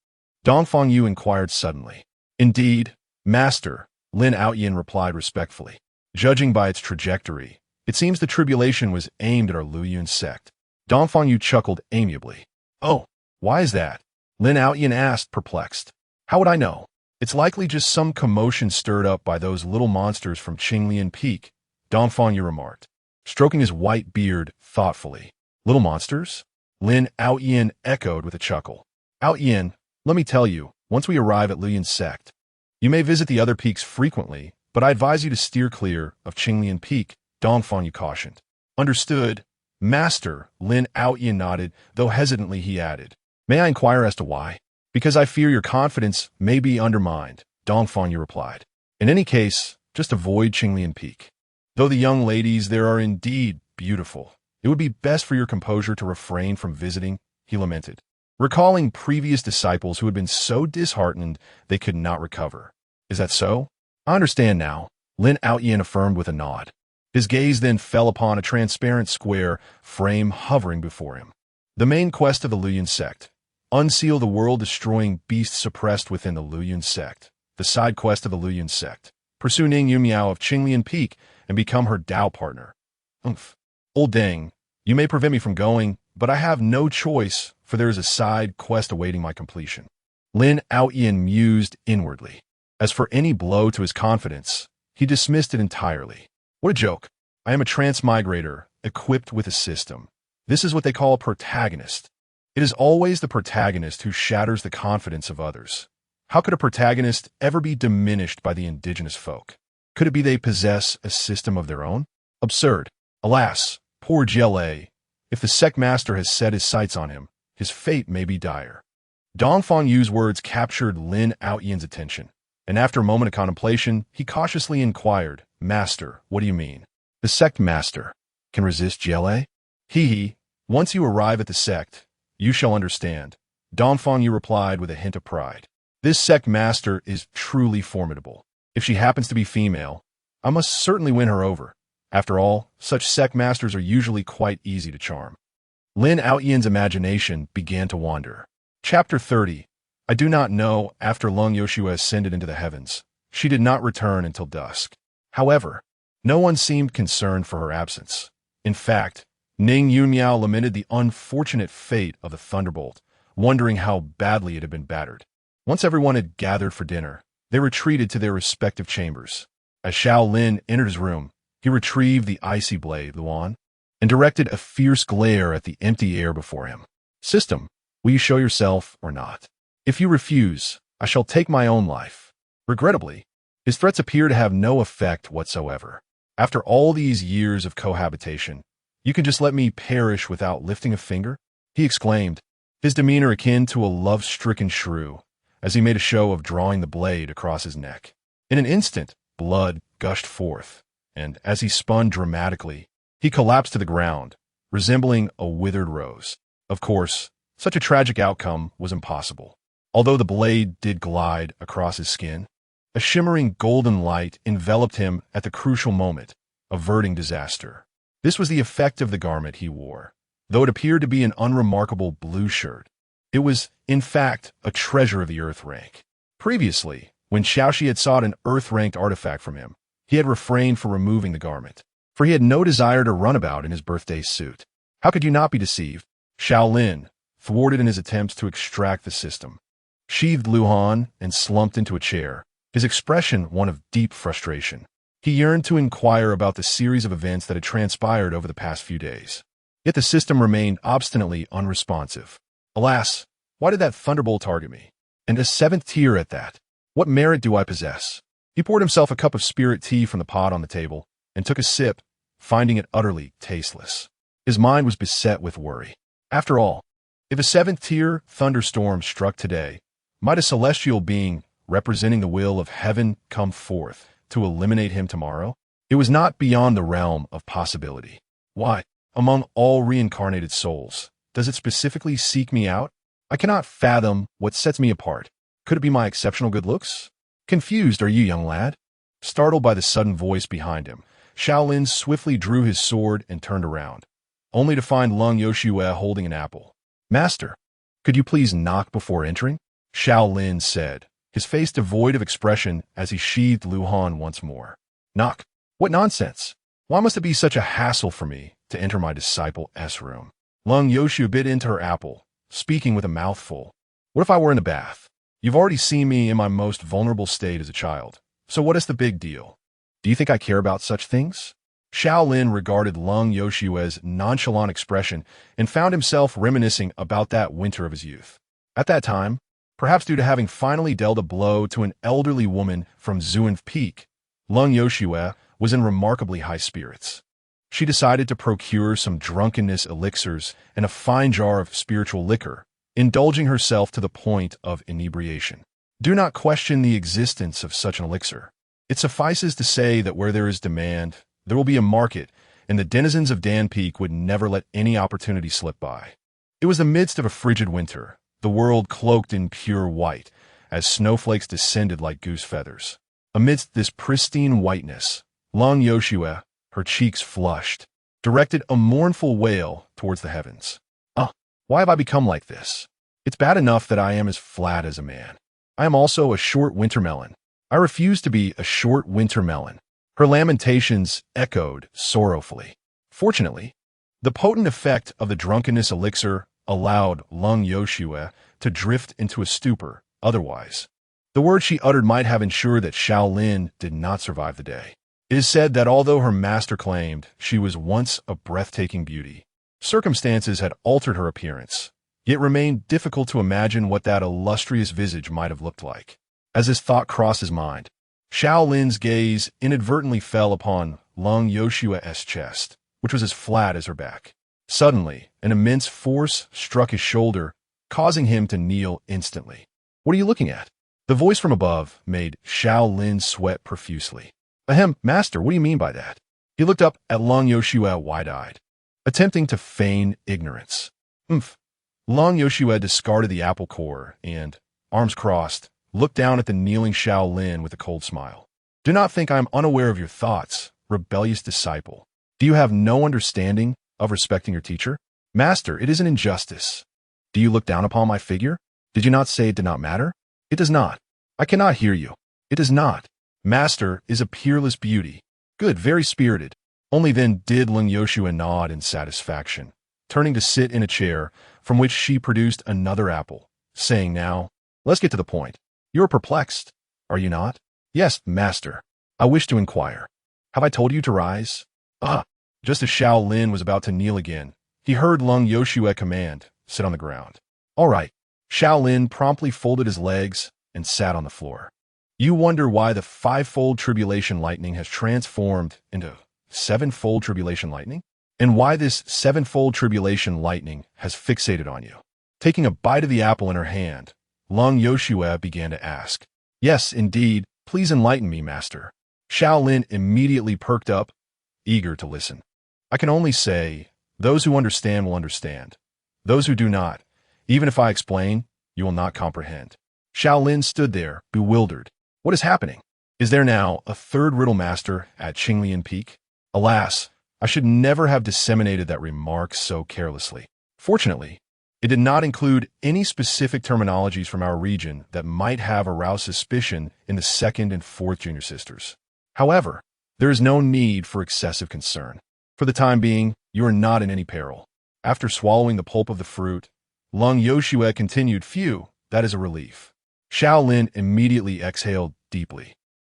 Dongfang Yu inquired suddenly. Indeed, Master, Lin Outyin replied respectfully. Judging by its trajectory, it seems the tribulation was aimed at our Luyan sect. Dongfang Yu chuckled amiably. Oh, why is that? Lin Outyin asked, perplexed. How would I know? It's likely just some commotion stirred up by those little monsters from Qinglian Peak, Dongfang Yu remarked, stroking his white beard thoughtfully. Little monsters? Lin Outyin echoed with a chuckle. Outyin, let me tell you, once we arrive at Luyan sect, you may visit the other peaks frequently, but I advise you to steer clear of Qinglian Peak, Dongfang Yu cautioned. Understood. Master, Lin Outyin nodded, though hesitantly he added. May I inquire as to why? Because I fear your confidence may be undermined, Dongfang Yu replied. In any case, just avoid Qinglian Peak. Though the young ladies there are indeed beautiful, it would be best for your composure to refrain from visiting, he lamented, recalling previous disciples who had been so disheartened they could not recover. Is that so? I understand now, Lin Outyin affirmed with a nod. His gaze then fell upon a transparent square frame hovering before him. The main quest of the Luyan sect. Unseal the world-destroying beast suppressed within the Luyan sect. The side quest of the Luyan sect. Pursue Ning Yumiao of Qinglian Peak and become her Dao partner. Old dang, you may prevent me from going, but I have no choice, for there is a side quest awaiting my completion. Lin Outyin mused inwardly. As for any blow to his confidence, he dismissed it entirely. What a joke. I am a transmigrator, equipped with a system. This is what they call a protagonist. It is always the protagonist who shatters the confidence of others. How could a protagonist ever be diminished by the indigenous folk? Could it be they possess a system of their own? Absurd. Alas, poor GLA. If the sect master has set his sights on him, his fate may be dire. Dongfang Yu's words captured Lin Outyin's attention, and after a moment of contemplation, he cautiously inquired, Master, what do you mean? The sect master can resist GLA? Hee. Once you arrive at the sect, you shall understand, Dongfang Yu replied with a hint of pride. This sect master is truly formidable. If she happens to be female, I must certainly win her over. After all, such sect masters are usually quite easy to charm. Lin Outyin's imagination began to wander. Chapter 30. I do not know, after Lung Yoshua ascended into the heavens, she did not return until dusk. However, no one seemed concerned for her absence. In fact, Ning Yunmiao lamented the unfortunate fate of the thunderbolt, wondering how badly it had been battered. Once everyone had gathered for dinner, they retreated to their respective chambers. As Xiao Lin entered his room, he retrieved the icy blade, Luan, and directed a fierce glare at the empty air before him. System, will you show yourself or not? If you refuse, I shall take my own life. Regrettably, His threats appear to have no effect whatsoever. After all these years of cohabitation, you can just let me perish without lifting a finger? He exclaimed, his demeanor akin to a love-stricken shrew, as he made a show of drawing the blade across his neck. In an instant, blood gushed forth, and as he spun dramatically, he collapsed to the ground, resembling a withered rose. Of course, such a tragic outcome was impossible. Although the blade did glide across his skin, a shimmering golden light enveloped him at the crucial moment, averting disaster. This was the effect of the garment he wore. Though it appeared to be an unremarkable blue shirt, it was, in fact, a treasure of the earth rank. Previously, when Xiao had sought an earth-ranked artifact from him, he had refrained from removing the garment, for he had no desire to run about in his birthday suit. How could you not be deceived? Xiao Lin, thwarted in his attempts to extract the system, sheathed Lu Han and slumped into a chair, his expression one of deep frustration. He yearned to inquire about the series of events that had transpired over the past few days. Yet the system remained obstinately unresponsive. Alas, why did that thunderbolt target me? And a 7th tier at that. What merit do I possess? He poured himself a cup of spirit tea from the pot on the table and took a sip, finding it utterly tasteless. His mind was beset with worry. After all, if a 7th tier thunderstorm struck today, might a celestial being representing the will of heaven come forth to eliminate him tomorrow? It was not beyond the realm of possibility. Why, among all reincarnated souls, does it specifically seek me out? I cannot fathom what sets me apart. Could it be my exceptional good looks? Confused are you, young lad? Startled by the sudden voice behind him, Xiao Lin swiftly drew his sword and turned around, only to find Lung Yoshue holding an apple. Master, could you please knock before entering? Xiao Lin said, his face devoid of expression as he sheathed Lu Han once more. Knock? What nonsense! Why must it be such a hassle for me to enter my disciple-s room? Lung Yoshue bit into her apple, speaking with a mouthful. What if I were in the bath? You've already seen me in my most vulnerable state as a child, so what is the big deal? Do you think I care about such things? Xiao Lin regarded Lung Yoshue's nonchalant expression and found himself reminiscing about that winter of his youth. At that time, perhaps due to having finally dealt a blow to an elderly woman from Zuan Peak, Lung Yoshue was in remarkably high spirits. She decided to procure some drunkenness elixirs and a fine jar of spiritual liquor, indulging herself to the point of inebriation. Do not question the existence of such an elixir. It suffices to say that where there is demand, there will be a market, and the denizens of Dan Peak would never let any opportunity slip by. It was the midst of a frigid winter, the world cloaked in pure white, as snowflakes descended like goose feathers. Amidst this pristine whiteness, Lung Yoshue, her cheeks flushed, directed a mournful wail towards the heavens. Why have I become like this? It's bad enough that I am as flat as a man. I am also a short winter melon. I refuse to be a short winter melon. Her lamentations echoed sorrowfully. Fortunately, the potent effect of the drunkenness elixir allowed Lung Yoshue to drift into a stupor. Otherwise, the words she uttered might have ensured that Xiao Lin did not survive the day. It is said that although her master claimed she was once a breathtaking beauty, circumstances had altered her appearance. It remained difficult to imagine what that illustrious visage might have looked like. As this thought crossed his mind, Xiao Lin's gaze inadvertently fell upon Lung Yoshue's chest, which was as flat as her back. Suddenly, an immense force struck his shoulder, causing him to kneel instantly. What are you looking at? The voice from above made Xiao Lin sweat profusely. Ahem, master, what do you mean by that? He looked up at Lung Yoshue wide-eyed, attempting to feign ignorance. Lung Yoshue discarded the apple core and, arms crossed, looked down at the kneeling Xiao Lin with a cold smile. Do not think I am unaware of your thoughts, rebellious disciple. Do you have no understanding of respecting your teacher? Master, it is an injustice. Do you look down upon my figure? Did you not say it did not matter? It does not. I cannot hear you. It does not. Master is a peerless beauty. Good, very spirited. Only then did Lung Yoshue nod in satisfaction, turning to sit in a chair from which she produced another apple, saying now, let's get to the point. You are perplexed, are you not? Yes, master. I wish to inquire. Have I told you to rise? Just as Xiao Lin was about to kneel again, he heard Lung Yoshue command, sit on the ground. All right. Xiao Lin promptly folded his legs and sat on the floor. You wonder why the five-fold tribulation lightning has transformed into seven-fold tribulation lightning? And why this seven-fold tribulation lightning has fixated on you. Taking a bite of the apple in her hand, Lung Yoshue began to ask, "Yes, indeed, please enlighten me, master." Xiao Lin immediately perked up, eager to listen. "I can only say, those who understand will understand. Those who do not, even if I explain, you will not comprehend." Xiao Lin stood there, bewildered. What is happening? Is there now a third riddle master at Qinglian Peak? Alas, I should never have disseminated that remark so carelessly. Fortunately, it did not include any specific terminologies from our region that might have aroused suspicion in the second and fourth junior sisters. However, there is no need for excessive concern. For the time being, you are not in any peril. After swallowing the pulp of the fruit, Lung Yoshue continued, "Phew, that is a relief." Xiao Lin immediately exhaled deeply.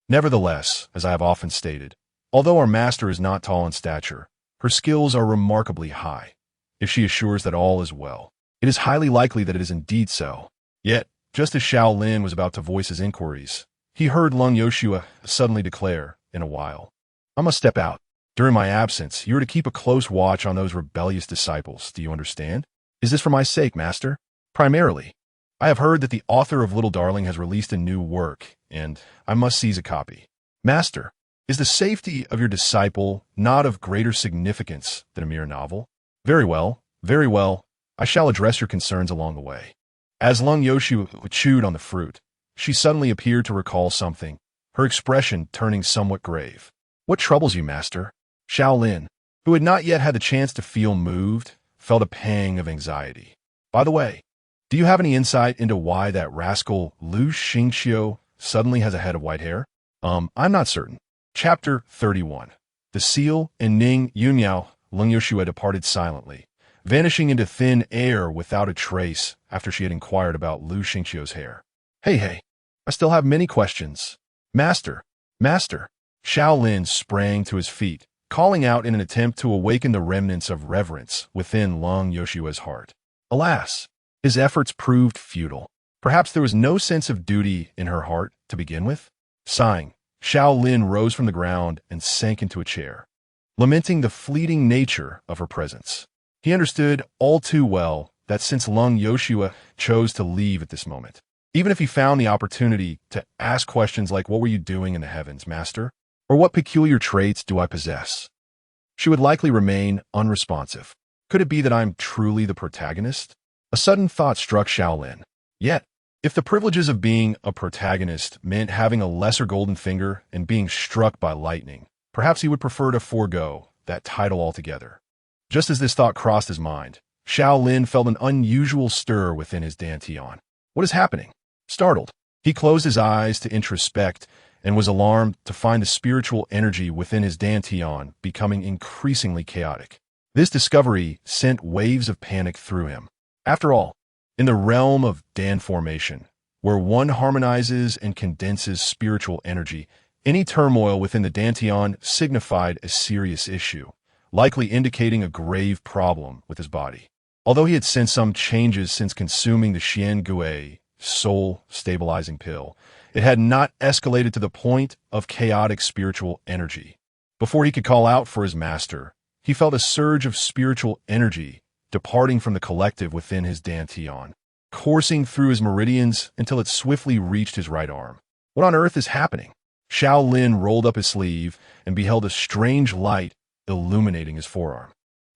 Nevertheless, as I have often stated, although our master is not tall in stature, her skills are remarkably high. If she assures that all is well, it is highly likely that it is indeed so. Yet, just as Xiao Lin was about to voice his inquiries, he heard Lung Yoshue suddenly declare, "In a while, I must step out. During my absence, you are to keep a close watch on those rebellious disciples. Do you understand? Is this for my sake, master? Primarily, I have heard that the author of Little Darling has released a new work, and I must seize a copy. Master, is the safety of your disciple not of greater significance than a mere novel? Very well, very well. I shall address your concerns along the way." As Lung Yoshue chewed on the fruit, she suddenly appeared to recall something, her expression turning somewhat grave. "What troubles you, master?" Xiao Lin, who had not yet had the chance to feel moved, felt a pang of anxiety. "By the way, do you have any insight into why that rascal Lu Xingqiu suddenly has a head of white hair?" I'm not certain." Chapter 31. The seal and Ning Yunyao. Lung Yoshue departed silently, vanishing into thin air without a trace after she had inquired about Lu Xingqiu's hair. Hey, I still have many questions." Master. Xiao Lin sprang to his feet, calling out in an attempt to awaken the remnants of reverence within Lung Yoshue's heart. Alas, his efforts proved futile. Perhaps there was no sense of duty in her heart to begin with. Sighing, Xiao Lin rose from the ground and sank into a chair, lamenting the fleeting nature of her presence. He understood all too well that since Lung Yoshue chose to leave at this moment, even if he found the opportunity to ask questions like, "What were you doing in the heavens, master?" or "What peculiar traits do I possess?" she would likely remain unresponsive. Could it be that I'm truly the protagonist? A sudden thought struck Xiao Lin. Yet, if the privileges of being a protagonist meant having a lesser golden finger and being struck by lightning, perhaps he would prefer to forego that title altogether. Just as this thought crossed his mind, Xiao Lin felt an unusual stir within his dantian. What is happening? Startled, he closed his eyes to introspect and was alarmed to find the spiritual energy within his dantian becoming increasingly chaotic. This discovery sent waves of panic through him. After all, in the realm of Dan formation, where one harmonizes and condenses spiritual energy, any turmoil within the dantian signified a serious issue, likely indicating a grave problem with his body. Although he had sensed some changes since consuming the Xian Gui soul-stabilizing pill, it had not escalated to the point of chaotic spiritual energy. Before he could call out for his master, he felt a surge of spiritual energy departing from the collective within his dantian, coursing through his meridians until it swiftly reached his right arm. What on earth is happening? Xiao Lin rolled up his sleeve and beheld a strange light illuminating his forearm.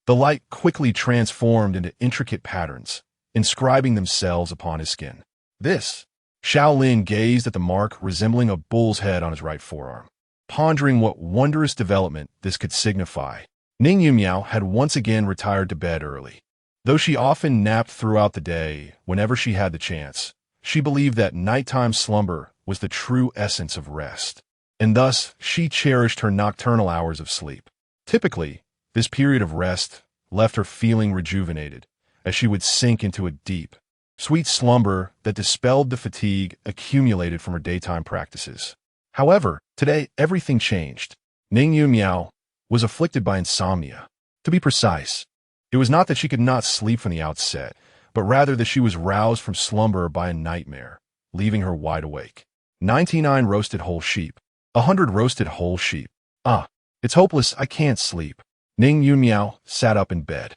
The light quickly transformed into intricate patterns, inscribing themselves upon his skin. Xiao Lin gazed at the mark resembling a bull's head on his right forearm, pondering what wondrous development this could signify. Ning Yumiao had once again retired to bed early. Though she often napped throughout the day whenever she had the chance, she believed that nighttime slumber was the true essence of rest, and thus she cherished her nocturnal hours of sleep. Typically, this period of rest left her feeling rejuvenated, as she would sink into a deep, sweet slumber that dispelled the fatigue accumulated from her daytime practices. However, today everything changed. Ning Yumiao was afflicted by insomnia. To be precise, it was not that she could not sleep from the outset, but rather that she was roused from slumber by a nightmare, leaving her wide awake. 99 roasted whole sheep. 100 roasted whole sheep. Ah, it's hopeless, I can't sleep. Ning Yun Miao sat up in bed,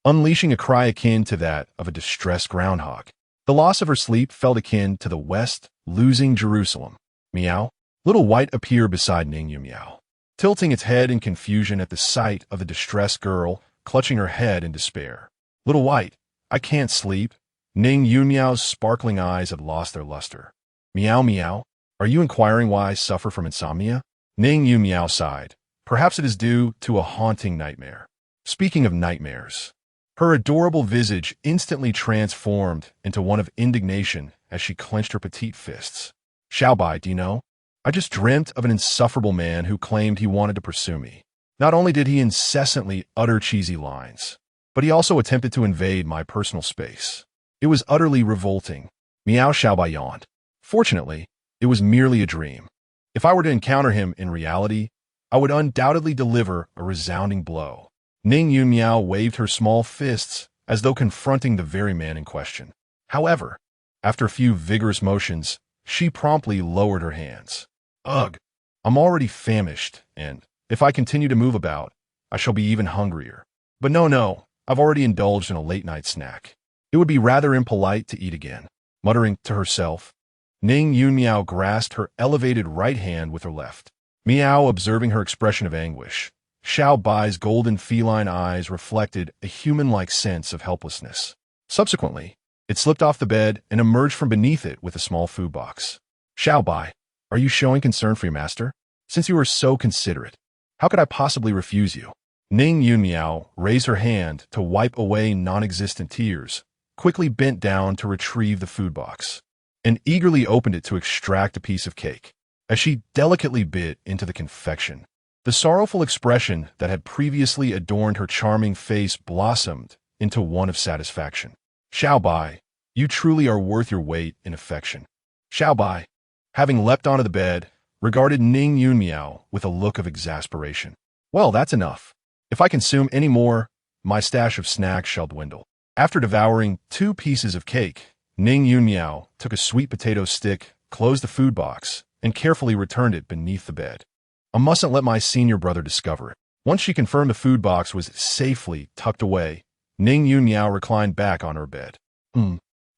unleashing a cry akin to that of a distressed groundhog. The loss of her sleep felt akin to the West losing Jerusalem. Meow. Little White appeared beside Ning Yun Miao, tilting its head in confusion at the sight of the distressed girl, clutching her head in despair. Little White, I can't sleep. Ning Yun Miao's sparkling eyes had lost their luster. Meow meow, are you inquiring why I suffer from insomnia? Ning Yun Miao sighed. Perhaps it is due to a haunting nightmare. Speaking of nightmares, her adorable visage instantly transformed into one of indignation as she clenched her petite fists. Xiao Bai, do you know? I just dreamt of an insufferable man who claimed he wanted to pursue me. Not only did he incessantly utter cheesy lines, but he also attempted to invade my personal space. It was utterly revolting. Meow. Xiao Bai yawned. Fortunately, it was merely a dream. If I were to encounter him in reality, I would undoubtedly deliver a resounding blow. Ning Yun Miao waved her small fists as though confronting the very man in question. However, after a few vigorous motions, she promptly lowered her hands. Ugh, I'm already famished, and if I continue to move about, I shall be even hungrier. But no, I've already indulged in a late-night snack. It would be rather impolite to eat again. Muttering to herself, Ning Yun Miao grasped her elevated right hand with her left. Miao observing her expression of anguish. Xiao Bai's golden feline eyes reflected a human-like sense of helplessness. Subsequently, it slipped off the bed and emerged from beneath it with a small food box. Xiao Bai, are you showing concern for your master? Since you are so considerate, how could I possibly refuse you? Ning Yun Miao raised her hand to wipe away non-existent tears, quickly bent down to retrieve the food box, and eagerly opened it to extract a piece of cake. As she delicately bit into the confection, the sorrowful expression that had previously adorned her charming face blossomed into one of satisfaction. Xiao Bai, you truly are worth your weight in affection. Xiao Bai, having leapt onto the bed, regarded Ning Yun Miao with a look of exasperation. Well, that's enough. If I consume any more, my stash of snacks shall dwindle. After devouring 2 pieces of cake, Ning Yun Miao took a sweet potato stick, closed the food box, and carefully returned it beneath the bed. I mustn't let my senior brother discover it. Once she confirmed the food box was safely tucked away, Ning Yun Miao reclined back on her bed.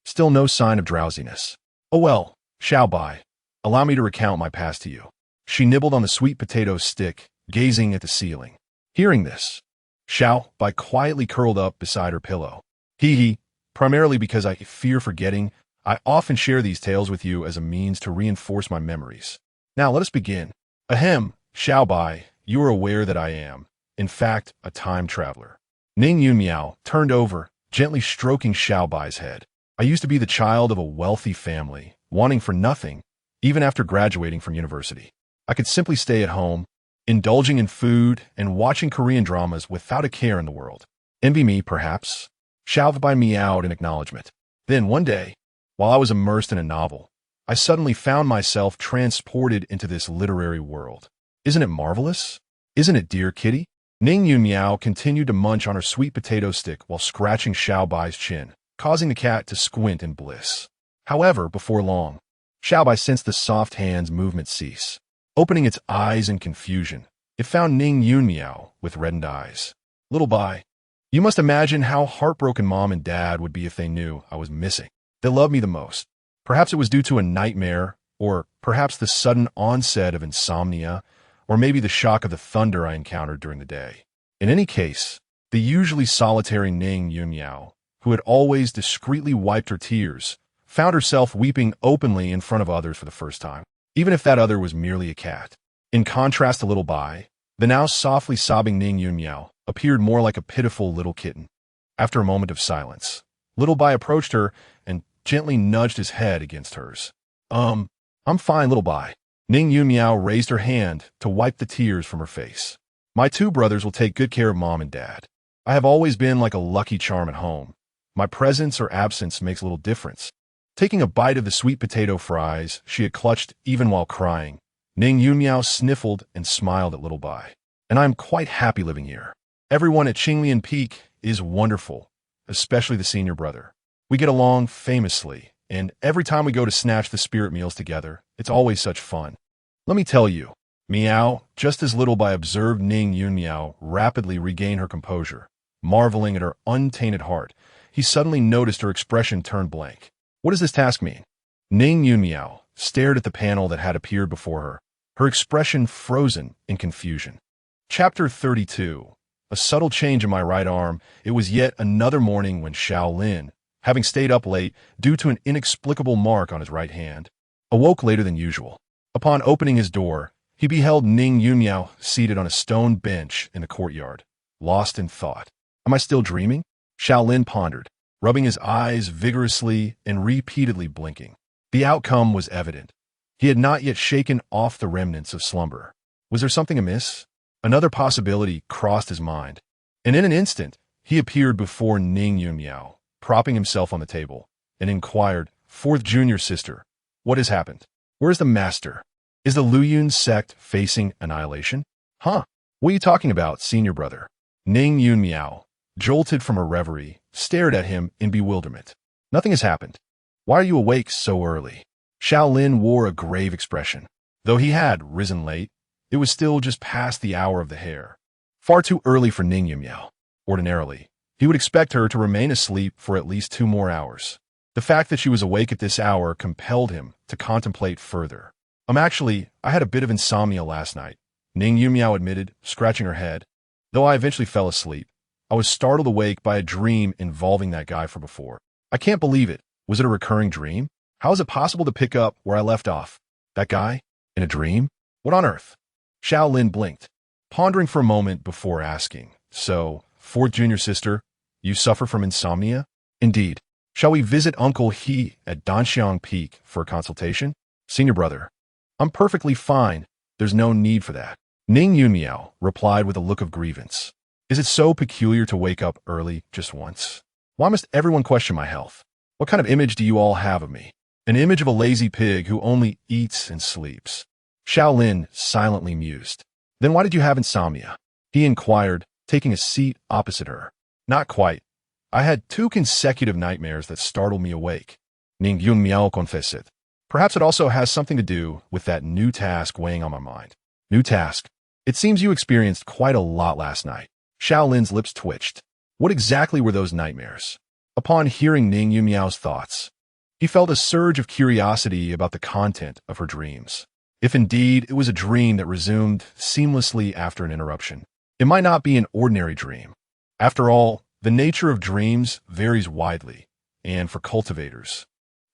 Still no sign of drowsiness. Oh well, Xiao Bai, allow me to recount my past to you. She nibbled on the sweet potato stick, gazing at the ceiling. Hearing this, Xiao Bai quietly curled up beside her pillow. Hee, primarily because I fear forgetting, I often share these tales with you as a means to reinforce my memories. Now let us begin. Ahem, Xiao Bai, you are aware that I am, in fact, a time traveler. Ning Yun Miao turned over, gently stroking Xiao Bai's head. I used to be the child of a wealthy family, wanting for nothing, even after graduating from university. I could simply stay at home, indulging in food and watching Korean dramas without a care in the world. Envy me, perhaps? Xiao Bai meowed in acknowledgement. Then one day, while I was immersed in a novel, I suddenly found myself transported into this literary world. Isn't it marvelous? Isn't it, dear kitty? Ning Yun Miao continued to munch on her sweet potato stick while scratching Xiao Bai's chin, causing the cat to squint in bliss. However, before long, Xiao Bai sensed the soft hand's movement cease. Opening its eyes in confusion, it found Ning Yun Miao with reddened eyes. Little Bai, you must imagine how heartbroken Mom and Dad would be if they knew I was missing. They love me the most. Perhaps it was due to a nightmare, or perhaps the sudden onset of insomnia, or maybe the shock of the thunder I encountered during the day. In any case, the usually solitary Ning Yun Miao, who had always discreetly wiped her tears, found herself weeping openly in front of others for the first time, even if that other was merely a cat. In contrast to Little Bai, the now softly sobbing Ning Yun Miao appeared more like a pitiful little kitten. After a moment of silence, Little Bai approached her and gently nudged his head against hers. I'm fine, Little Bai. Ning Yun Miao raised her hand to wipe the tears from her face. My 2 brothers will take good care of Mom and Dad. I have always been like a lucky charm at home. My presence or absence makes little difference. Taking a bite of the sweet potato fries she had clutched even while crying, Ning Yun Miao sniffled and smiled at Little Bai. And I am quite happy living here. Everyone at Qinglian Peak is wonderful, especially the senior brother. We get along famously, and every time we go to snatch the spirit meals together, it's always such fun. Let me tell you, Miao, just as little by observed Ning Yunmiao rapidly regain her composure, marveling at her untainted heart. He suddenly noticed her expression turn blank. What does this task mean? Ning Yunmiao stared at the panel that had appeared before her, her expression frozen in confusion. Chapter 32. A subtle change in my right arm. It was yet another morning when Xiao Lin, having stayed up late due to an inexplicable mark on his right hand, awoke later than usual. Upon opening his door, he beheld Ning Yunmiao seated on a stone bench in the courtyard, lost in thought. Am I still dreaming? Xiao Lin pondered, rubbing his eyes vigorously and repeatedly blinking. The outcome was evident. He had not yet shaken off the remnants of slumber. Was there something amiss? Another possibility crossed his mind, and in an instant, he appeared before Ning Yunmiao, propping himself on the table, and inquired, "Fourth junior sister, what has happened? Where is the master? Is the Luyun sect facing annihilation?" "Huh? What are you talking about, senior brother?" Ning Yunmiao, jolted from her reverie, stared at him in bewilderment. "Nothing has happened. Why are you awake so early?" Xiao Lin wore a grave expression. Though he had risen late, it was still just past the hour of the hare. Far too early for Ning Yunmiao. Ordinarily, he would expect her to remain asleep for at least 2 more hours. The fact that she was awake at this hour compelled him to contemplate further. I had a bit of insomnia last night," Ning Yunmiao admitted, scratching her head. "Though I eventually fell asleep, I was startled awake by a dream involving that guy from before. I can't believe it. Was it a recurring dream? How is it possible to pick up where I left off? That guy? In a dream? What on earth?" Xiao Lin blinked, pondering for a moment before asking, "So, fourth junior sister, you suffer from insomnia?" "Indeed. Shall we visit Uncle He at Danxiang Peak for a consultation?" "Senior brother, I'm perfectly fine. There's no need for that." Ning Yunmiao replied with a look of grievance. "Is it so peculiar to wake up early just once? Why must everyone question my health? What kind of image do you all have of me? An image of a lazy pig who only eats and sleeps." Xiao Lin silently mused. "Then why did you have insomnia?" he inquired, taking a seat opposite her. "Not quite. I had 2 consecutive nightmares that startled me awake," Ning Yunmiao confessed. "Perhaps it also has something to do with that new task weighing on my mind." "New task? It seems you experienced quite a lot last night." Xiao Lin's lips twitched. What exactly were those nightmares? Upon hearing Ning Yunmiao's thoughts, he felt a surge of curiosity about the content of her dreams. If indeed it was a dream that resumed seamlessly after an interruption, it might not be an ordinary dream. After all, the nature of dreams varies widely, and for cultivators,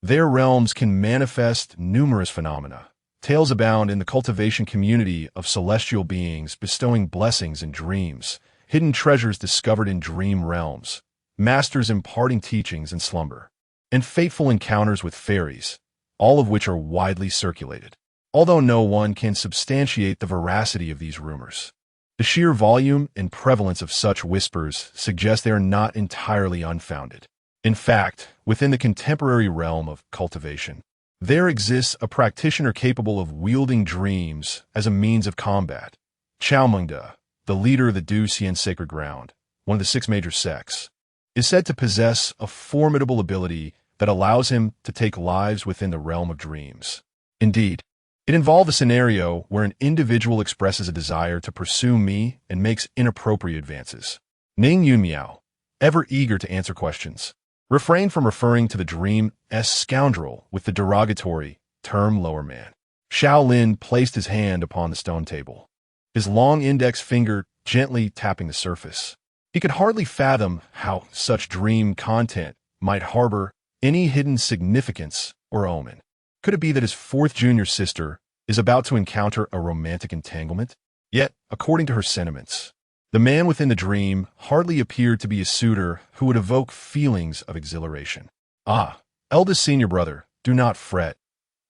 their realms can manifest numerous phenomena. Tales abound in the cultivation community of celestial beings bestowing blessings in dreams, hidden treasures discovered in dream realms, masters imparting teachings in slumber, and fateful encounters with fairies, all of which are widely circulated. Although no one can substantiate the veracity of these rumors, the sheer volume and prevalence of such whispers suggest they are not entirely unfounded. In fact, within the contemporary realm of cultivation, there exists a practitioner capable of wielding dreams as a means of combat. Chao Mengde, the leader of the Du Xian Sacred Ground, one of the 6 major sects, is said to possess a formidable ability that allows him to take lives within the realm of dreams. Indeed, it involved a scenario where an individual expresses a desire to pursue me and makes inappropriate advances. Ning Yunmiao, ever eager to answer questions, refrained from referring to the dream as scoundrel with the derogatory term lower man. Xiao Lin placed his hand upon the stone table, his long index finger gently tapping the surface. He could hardly fathom how such dream content might harbor any hidden significance or omen. Could it be that his 4th junior sister is about to encounter a romantic entanglement? Yet, according to her sentiments, the man within the dream hardly appeared to be a suitor who would evoke feelings of exhilaration. "Ah, eldest senior brother, do not fret.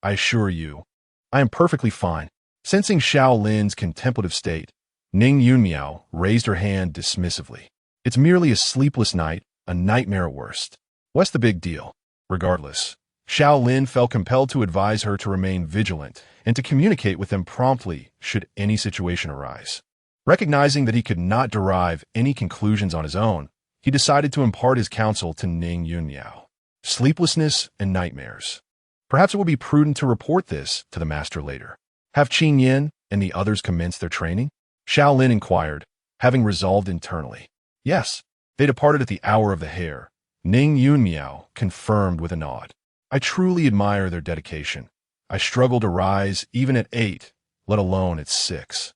I assure you, I am perfectly fine." Sensing Xiao Lin's contemplative state, Ning Yunmiao raised her hand dismissively. "It's merely a sleepless night, a nightmare at worst. What's the big deal?" Regardless, Xiao Lin felt compelled to advise her to remain vigilant and to communicate with them promptly should any situation arise. Recognizing that he could not derive any conclusions on his own, he decided to impart his counsel to Ning Yunmiao. sleeplessness, and nightmares. Perhaps it would be prudent to report this to the master later. Have Qin Yin and the others commence their training? Xiao Lin inquired, having resolved internally. Yes, they departed at the hour of the hare. Ning Yunmiao confirmed with a nod. I truly admire their dedication. I struggle to rise even at 8, let alone at 6.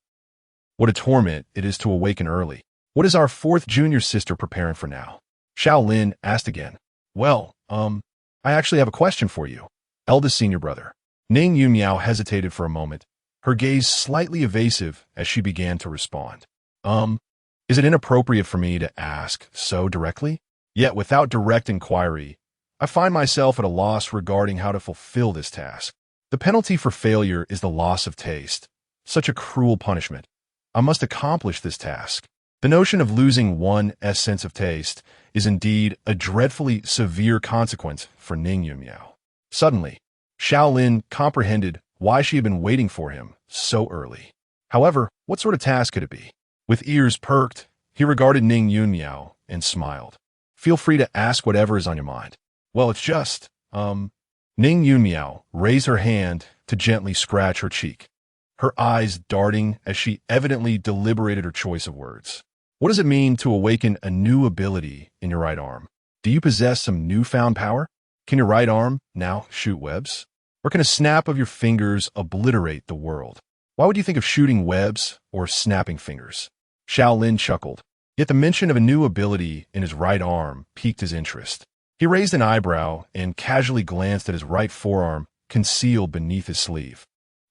What a torment it is to awaken early. What is our 4th junior sister preparing for now? Xiao Lin asked again. Well, I actually have a question for you. Eldest senior brother. Ning Yunmiao hesitated for a moment, her gaze slightly evasive as she began to respond. Is it inappropriate for me to ask so directly? Yet without direct inquiry, I find myself at a loss regarding how to fulfill this task. The penalty for failure is the loss of taste. Such a cruel punishment. I must accomplish this task. The notion of losing one's sense of taste is indeed a dreadfully severe consequence for Ning Yunmiao. Suddenly, Xiao Lin comprehended why she had been waiting for him so early. However, what sort of task could it be? With ears perked, he regarded Ning Yunmiao and smiled. Feel free to ask whatever is on your mind. Well, it's just, Ning Yunmiao raised her hand to gently scratch her cheek, her eyes darting as she evidently deliberated her choice of words. What does it mean to awaken a new ability in your right arm? Do you possess some newfound power? Can your right arm now shoot webs? Or can a snap of your fingers obliterate the world? Why would you think of shooting webs or snapping fingers? Xiao Lin chuckled, yet the mention of a new ability in his right arm piqued his interest. He raised an eyebrow and casually glanced at his right forearm concealed beneath his sleeve.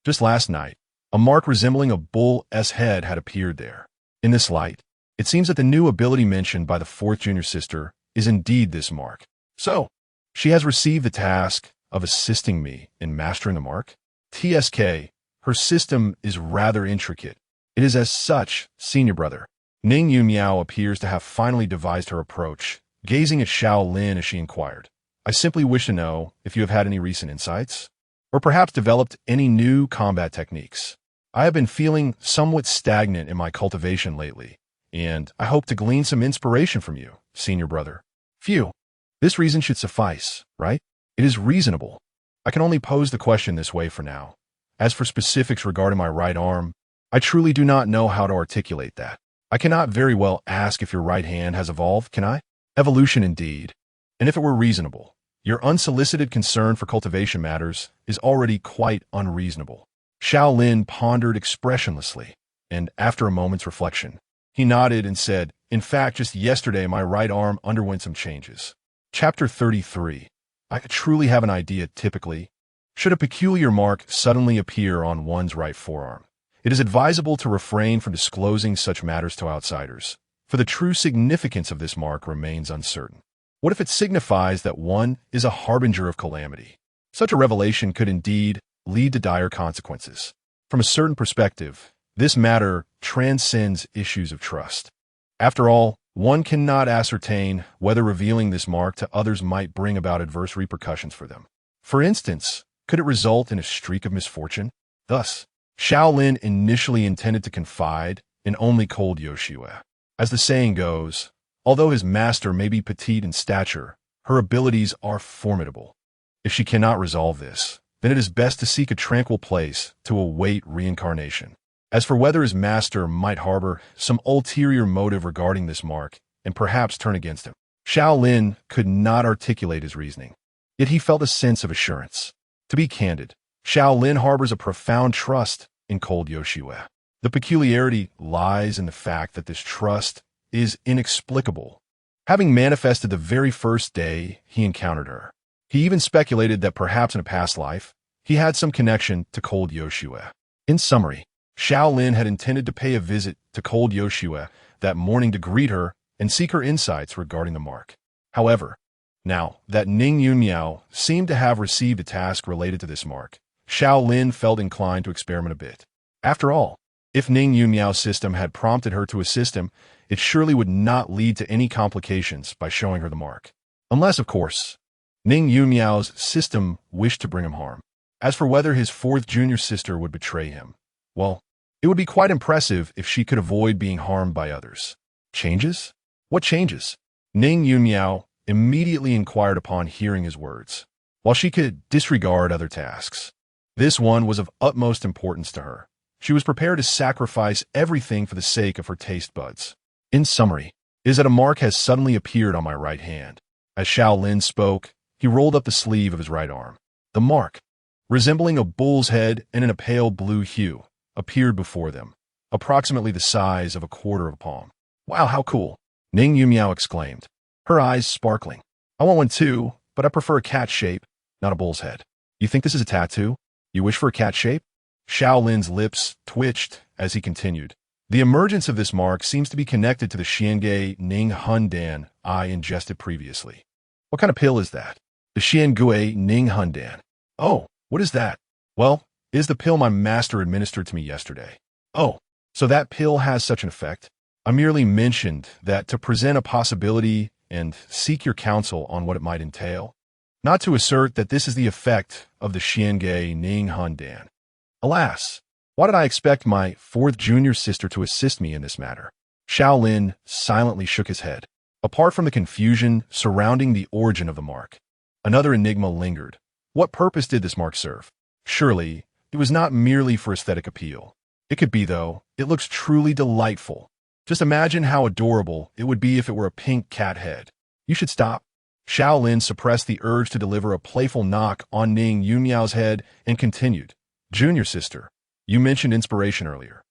Just last night, a mark resembling a bull's head had appeared there. In this light, it seems that the new ability mentioned by the 4th junior sister is indeed this mark. So, she has received the task of assisting me in mastering the mark? TSK, her system is rather intricate. It is as such, senior brother. Ning Yunmiao appears to have finally devised her approach, gazing at Xiao Lin as she inquired. I simply wish to know if you have had any recent insights, or perhaps developed any new combat techniques. I have been feeling somewhat stagnant in my cultivation lately, and I hope to glean some inspiration from you, senior brother. Phew. This reason should suffice, right? It is reasonable. I can only pose the question this way for now. As for specifics regarding my right arm, I truly do not know how to articulate that. I cannot very well ask if your right hand has evolved, can I? Evolution indeed. And if it were reasonable, your unsolicited concern for cultivation matters is already quite unreasonable. Xiao Lin pondered expressionlessly, and after a moment's reflection, he nodded and said, in fact, just yesterday my right arm underwent some changes. Chapter 33. I truly have an idea typically. Should a peculiar mark suddenly appear on one's right forearm, it is advisable to refrain from disclosing such matters to outsiders, for the true significance of this mark remains uncertain. What if it signifies that one is a harbinger of calamity? Such a revelation could indeed lead to dire consequences. From a certain perspective, this matter transcends issues of trust. After all, one cannot ascertain whether revealing this mark to others might bring about adverse repercussions for them. For instance, could it result in a streak of misfortune? Thus, Xiao Lin initially intended to confide in only cold Yoshue. As the saying goes, although his master may be petite in stature, her abilities are formidable. If she cannot resolve this, then it is best to seek a tranquil place to await reincarnation. As for whether his master might harbor some ulterior motive regarding this mark and perhaps turn against him, Xiao Lin could not articulate his reasoning. Yet he felt a sense of assurance. To be candid, Xiao Lin harbors a profound trust in cold Yoshue. The peculiarity lies in the fact that this trust is inexplicable, having manifested the very first day he encountered her. He even speculated that perhaps in a past life, he had some connection to cold Yoshue. In summary, Xiao Lin had intended to pay a visit to cold Yoshue that morning to greet her and seek her insights regarding the mark. However, now that Ning Yunmiao seemed to have received a task related to this mark, Xiao Lin felt inclined to experiment a bit. After all, if Ning Yunmiao's system had prompted her to assist him, it surely would not lead to any complications by showing her the mark. Unless, of course, Ning Yunmiao's system wished to bring him harm. As for whether his 4th junior sister would betray him, well, it would be quite impressive if she could avoid being harmed by others. Changes? What changes? Ning Yunmiao immediately inquired upon hearing his words, while she could disregard other tasks. This one was of utmost importance to her. She was prepared to sacrifice everything for the sake of her taste buds. In summary, is that a mark has suddenly appeared on my right hand. As Xiao Lin spoke, he rolled up the sleeve of his right arm. The mark, resembling a bull's head and in a pale blue hue, appeared before them, approximately the size of a quarter of a palm. Wow, how cool! Ning Yumiao exclaimed, her eyes sparkling. I want one too, but I prefer a cat shape, not a bull's head. You think this is a tattoo? You wish for a cat shape? Xiao Lin's lips twitched as he continued. The emergence of this mark seems to be connected to the Xiangui Ning Hundan I ingested previously. What kind of pill is that? The Xiangui Ning Hundan. Oh, what is that? Well, it is the pill my master administered to me yesterday. Oh, so that pill has such an effect? I merely mentioned that to present a possibility and seek your counsel on what it might entail, not to assert that this is the effect of the Xiangui Ning Hundan. Alas, why did I expect my fourth junior sister to assist me in this matter? Xiao Lin silently shook his head. Apart from the confusion surrounding the origin of the mark, another enigma lingered. What purpose did this mark serve? Surely, it was not merely for aesthetic appeal. It could be, though. It looks truly delightful. Just imagine how adorable it would be if it were a pink cat head. You should stop. Xiao Lin suppressed the urge to deliver a playful knock on Ning Yunmiao's head and continued. Junior sister, you mentioned inspiration earlier.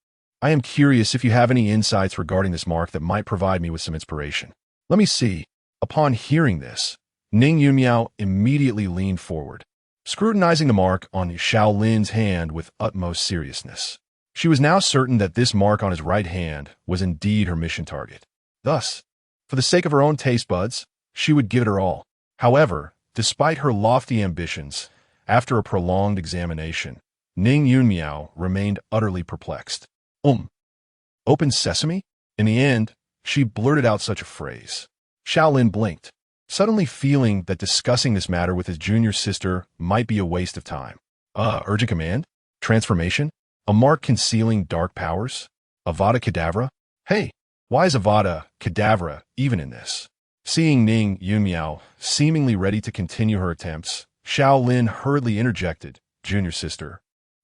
I am curious if you have any insights regarding this mark that might provide me with some inspiration. Let me see. Upon hearing this, Ning Yunmiao immediately leaned forward, scrutinizing the mark on Xiao Lin's hand with utmost seriousness. She was now certain that this mark on his right hand was indeed her mission target. Thus, for the sake of her own taste buds, she would give it her all. However, despite her lofty ambitions, after a prolonged examination, Ning Yunmiao remained utterly perplexed. Open sesame? In the end, she blurted out such a phrase. Xiao Lin blinked, suddenly feeling that discussing this matter with his junior sister might be a waste of time. Urgent command? Transformation? A mark concealing dark powers? Avada Kedavra? Hey, why is Avada Kedavra even in this? Seeing Ning Yunmiao seemingly ready to continue her attempts, Xiao Lin hurriedly interjected, Junior sister,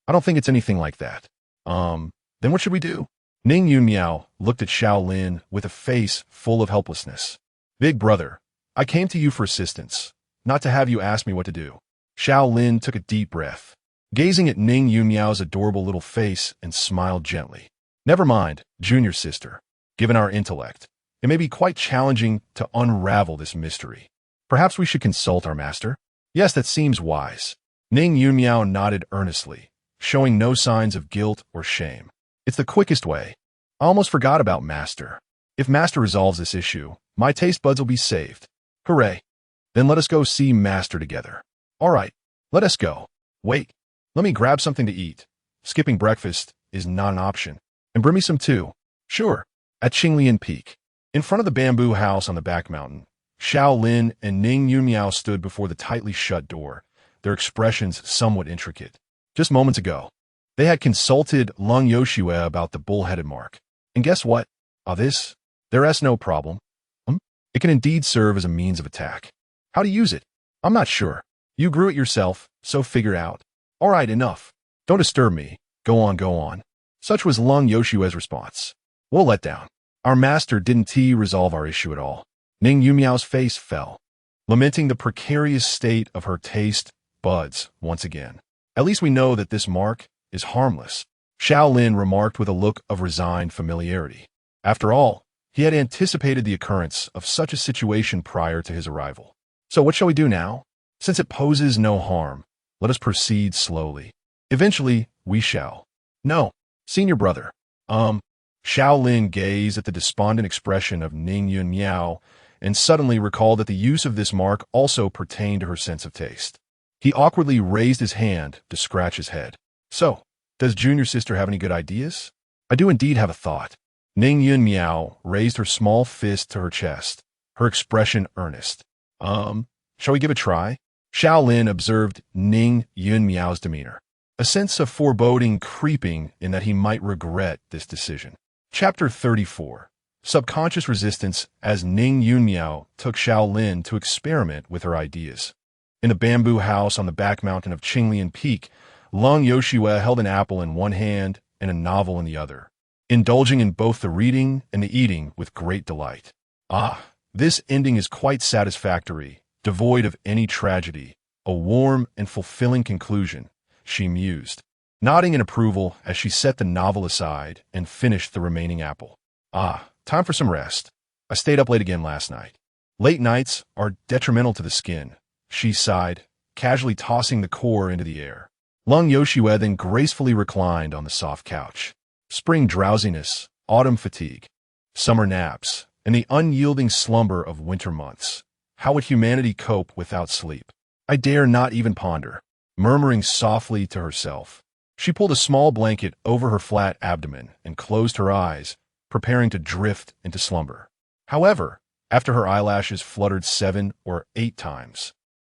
I don't think it's anything like that. Then what should we do? Ning Yunmiao looked at Xiao Lin with a face full of helplessness. Big brother, I came to you for assistance, not to have you ask me what to do. Xiao Lin took a deep breath, gazing at Ning Yunmiao's adorable little face and smiled gently. Never mind, junior sister. Given our intellect, it may be quite challenging to unravel this mystery. Perhaps we should consult our master? Yes, that seems wise. Ning Yunmiao nodded earnestly, showing no signs of guilt or shame. It's the quickest way. I almost forgot about master. If master resolves this issue, my taste buds will be saved. Hooray. Then let us go see master together. All right, let us go. Wait, let me grab something to eat. Skipping breakfast is not an option. And bring me some too. Sure. At Qinglian Peak, in front of the bamboo house on the back mountain, Xiao Lin and Ning Yunmiao stood before the tightly shut door, their expressions somewhat intricate. Just moments ago, they had consulted Lung Yoshue about the bull-headed mark. And guess what? There is no problem. It can indeed serve as a means of attack. How to use it? I'm not sure. You grew it yourself, so figure out. All right, enough. Don't disturb me. Go on, go on. Such was Lung Yoshue's response. We'll let down. Our master didn't resolve our issue at all. Ning Yumiao's face fell, lamenting the precarious state of her taste buds once again. At least we know that this mark is harmless, Xiao Lin remarked with a look of resigned familiarity. After all, he had anticipated the occurrence of such a situation prior to his arrival. So what shall we do now? Since it poses no harm, let us proceed slowly. Eventually, we shall. No, senior brother. Xiao Lin gazed at the despondent expression of Ning Yunmiao and suddenly recalled that the use of this mark also pertained to her sense of taste. He awkwardly raised his hand to scratch his head. So, does junior sister have any good ideas? I do indeed have a thought. Ning Yunmiao raised her small fist to her chest, her expression earnest. Shall we give a try? Xiao Lin observed Ning Yunmiao's demeanor, a sense of foreboding creeping in that he might regret this decision. Chapter 34. subconscious resistance as Ning Yunmiao took Xiao Lin to experiment with her ideas. In a bamboo house on the back mountain of Qinglian Peak, Lung Yoshue held an apple in one hand and a novel in the other, indulging in both the reading and the eating with great delight. Ah, this ending is quite satisfactory, devoid of any tragedy, a warm and fulfilling conclusion, she mused, nodding in approval as she set the novel aside and finished the remaining apple. Ah, time for some rest. I stayed up late again last night. Late nights are detrimental to the skin, she sighed, casually tossing the core into the air. Lung Yoshue then gracefully reclined on the soft couch. Spring drowsiness, autumn fatigue, summer naps, and the unyielding slumber of winter months. How would humanity cope without sleep? I dare not even ponder. Murmuring softly to herself, she pulled a small blanket over her flat abdomen and closed her eyes, preparing to drift into slumber. However, after her eyelashes fluttered 7 or 8 times,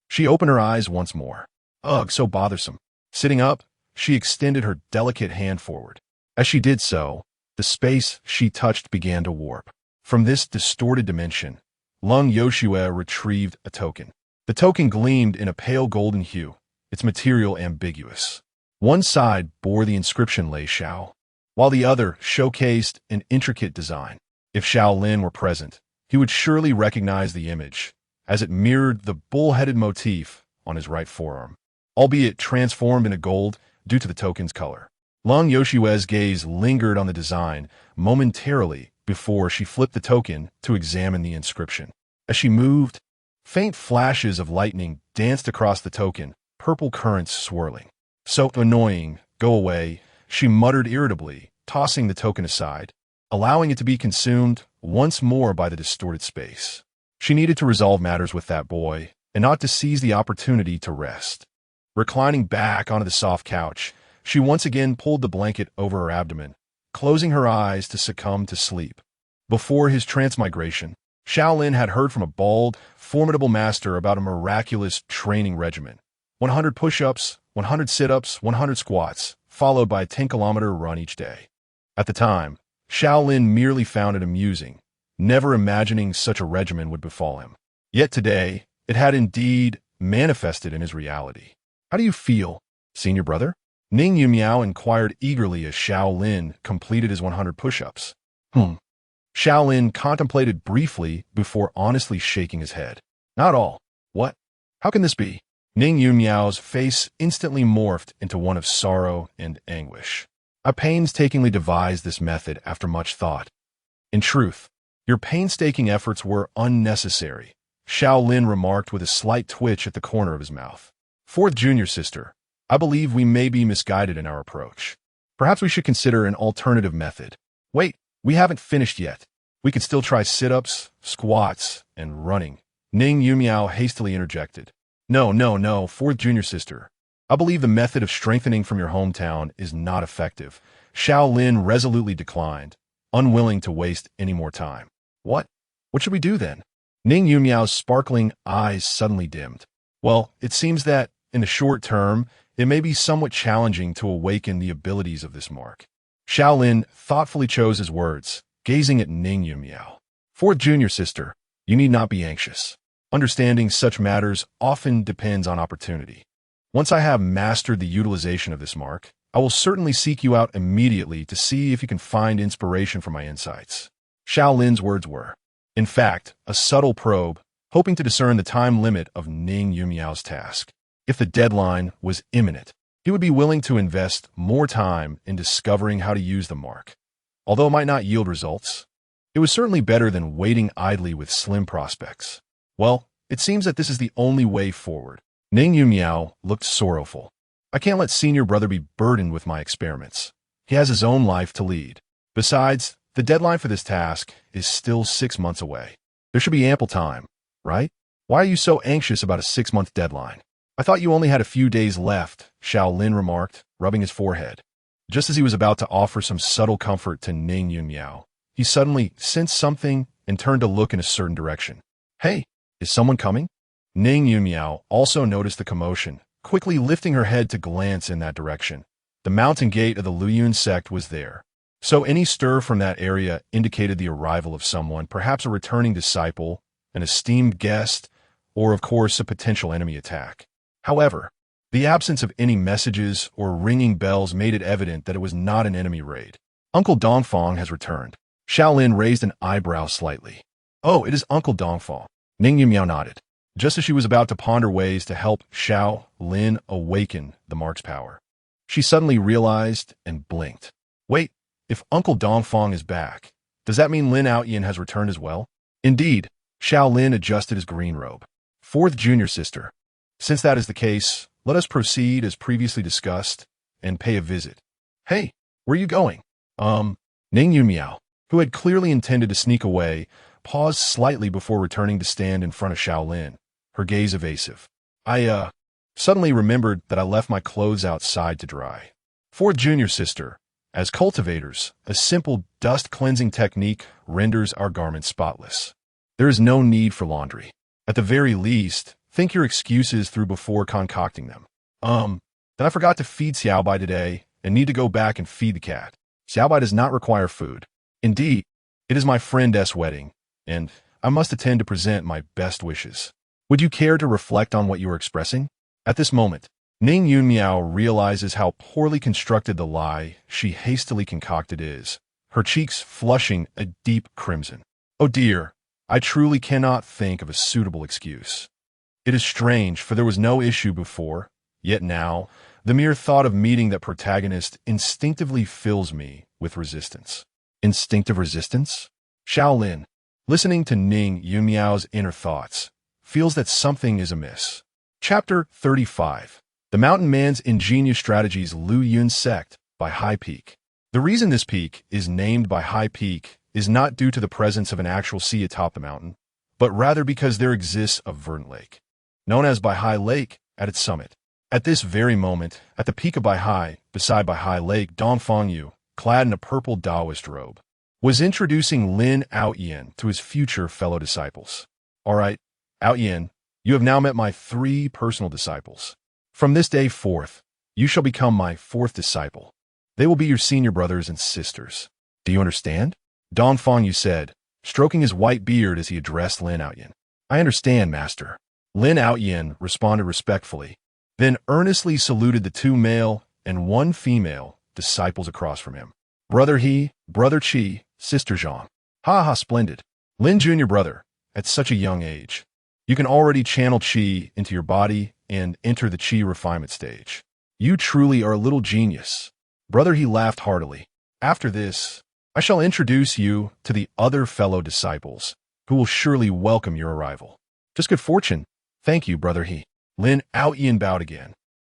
she opened her eyes once more. Ugh, so bothersome. Sitting up, she extended her delicate hand forward. As she did so, the space she touched began to warp. From this distorted dimension, Lung Yoshue retrieved a token. The token gleamed in a pale golden hue, its material ambiguous. One side bore the inscription Lei Xiao, while the other showcased an intricate design. If Xiao Lin were present, he would surely recognize the image, as it mirrored the bull-headed motif on his right forearm, albeit transformed into gold due to the token's color. Lung Yoshue's gaze lingered on the design momentarily before she flipped the token to examine the inscription. As she moved, faint flashes of lightning danced across the token, purple currents swirling. So annoying, go away, she muttered irritably, tossing the token aside, allowing it to be consumed once more by the distorted space. She needed to resolve matters with that boy, and not to seize the opportunity to rest. Reclining back onto the soft couch, she once again pulled the blanket over her abdomen, closing her eyes to succumb to sleep. Before his transmigration, Xiao Lin had heard from a bald, formidable master about a miraculous training regimen. 100 push-ups, 100 sit-ups, 100 squats, followed by a 10-kilometer run each day. At the time, Xiao Lin merely found it amusing, never imagining such a regimen would befall him. Yet today, it had indeed manifested in his reality. How do you feel, senior brother? Ning Yumiao inquired eagerly as Xiao Lin completed his 100 push-ups. Xiao Lin contemplated briefly before honestly shaking his head. Not all. What? How can this be? Ning Yumiao's face instantly morphed into one of sorrow and anguish. I painstakingly devised this method after much thought. In truth, your painstaking efforts were unnecessary, Xiao Lin remarked with a slight twitch at the corner of his mouth. Fourth junior sister, I believe we may be misguided in our approach. Perhaps we should consider an alternative method. Wait, we haven't finished yet. We could still try sit-ups, squats, and running. Ning Yumiao hastily interjected. No, fourth junior sister. I believe the method of strengthening from your hometown is not effective. Xiao Lin resolutely declined, unwilling to waste any more time. What? What should we do then? Ning Yumiao's sparkling eyes suddenly dimmed. Well, it seems that, in the short term, it may be somewhat challenging to awaken the abilities of this mark. Xiao Lin thoughtfully chose his words, gazing at Ning Yumiao. Fourth junior sister, you need not be anxious. Understanding such matters often depends on opportunity. Once I have mastered the utilization of this mark, I will certainly seek you out immediately to see if you can find inspiration for my insights. Xiao Lin's words were, in fact, a subtle probe, hoping to discern the time limit of Ning Yumiao's task. If the deadline was imminent, he would be willing to invest more time in discovering how to use the mark. Although it might not yield results, it was certainly better than waiting idly with slim prospects. Well, it seems that this is the only way forward. Ning Yumiao looked sorrowful. I can't let senior brother be burdened with my experiments. He has his own life to lead. Besides, the deadline for this task is still 6 months away. There should be ample time, right? Why are you so anxious about a 6-month deadline? I thought you only had a few days left, Xiao Lin remarked, rubbing his forehead. Just as he was about to offer some subtle comfort to Ning Yumiao, he suddenly sensed something and turned to look in a certain direction. Hey, is someone coming? Ning Yumiao also noticed the commotion, quickly lifting her head to glance in that direction. The mountain gate of the Luyun sect was there, So any stir from that area indicated the arrival of someone, perhaps a returning disciple, an esteemed guest, or of course a potential enemy attack. However, the absence of any messages or ringing bells made it evident that it was not an enemy raid. Uncle Dongfang has returned. Xiao Lin raised an eyebrow slightly. Oh, it is Uncle Dongfang. Ning Yunmiao nodded. Just as she was about to ponder ways to help Xiao Lin awaken the mark's power, she suddenly realized and blinked. Wait, if Uncle Dongfang is back, does that mean Lin Outyin has returned as well? Indeed, Xiao Lin adjusted his green robe. Fourth junior sister. Since that is the case, let us proceed as previously discussed and pay a visit. Hey, where are you going? Ning Yunmiao, who had clearly intended to sneak away, paused slightly before returning to stand in front of Xiao Lin, her gaze evasive. I suddenly remembered that I left my clothes outside to dry. Fourth junior sister, as cultivators, a simple dust-cleansing technique renders our garments spotless. There is no need for laundry. At the very least, think your excuses through before concocting them. Then I forgot to feed Xiaobai today and need to go back and feed the cat. Xiaobai does not require food. Indeed, it is my friend's wedding, and I must attend to present my best wishes. Would you care to reflect on what you are expressing? At this moment, Ning Yunmiao realizes how poorly constructed the lie she hastily concocted is, her cheeks flushing a deep crimson. Oh dear, I truly cannot think of a suitable excuse. It is strange, for there was no issue before, yet now, the mere thought of meeting that protagonist instinctively fills me with resistance. Instinctive resistance? Xiao Lin, listening to Ning Yunmiao's inner thoughts, feels that something is amiss. Chapter 35. The Mountain Man's Ingenious Strategies. Lu Yun's Sect, by High Peak. The reason this peak is named by High Peak is not due to the presence of an actual sea atop the mountain, but rather because there exists a verdant lake, known as Bai Hai Lake, at its summit. At this very moment, at the peak of Bai Hai, beside Bai Hai Lake, Dongfang Yu, clad in a purple Taoist robe, was introducing Lin Outyin to his future fellow disciples. All right, Outyin, you have now met my 3 personal disciples. From this day forth, you shall become my 4th disciple. They will be your senior brothers and sisters. Do you understand? Dongfang Yu said, stroking his white beard as he addressed Lin Outyin. I understand, master. Lin Outyin responded respectfully, then earnestly saluted the 2 male and 1 female disciples across from him. Brother He, Brother Qi, Sister Zhang. Ha ha, splendid. Lin Junior brother, at such a young age, you can already channel Qi into your body and enter the Qi refinement stage. You truly are a little genius. Brother He laughed heartily. After this, I shall introduce you to the other fellow disciples, who will surely welcome your arrival. Just good fortune. Thank you, Brother He. Lin Outyin bowed again,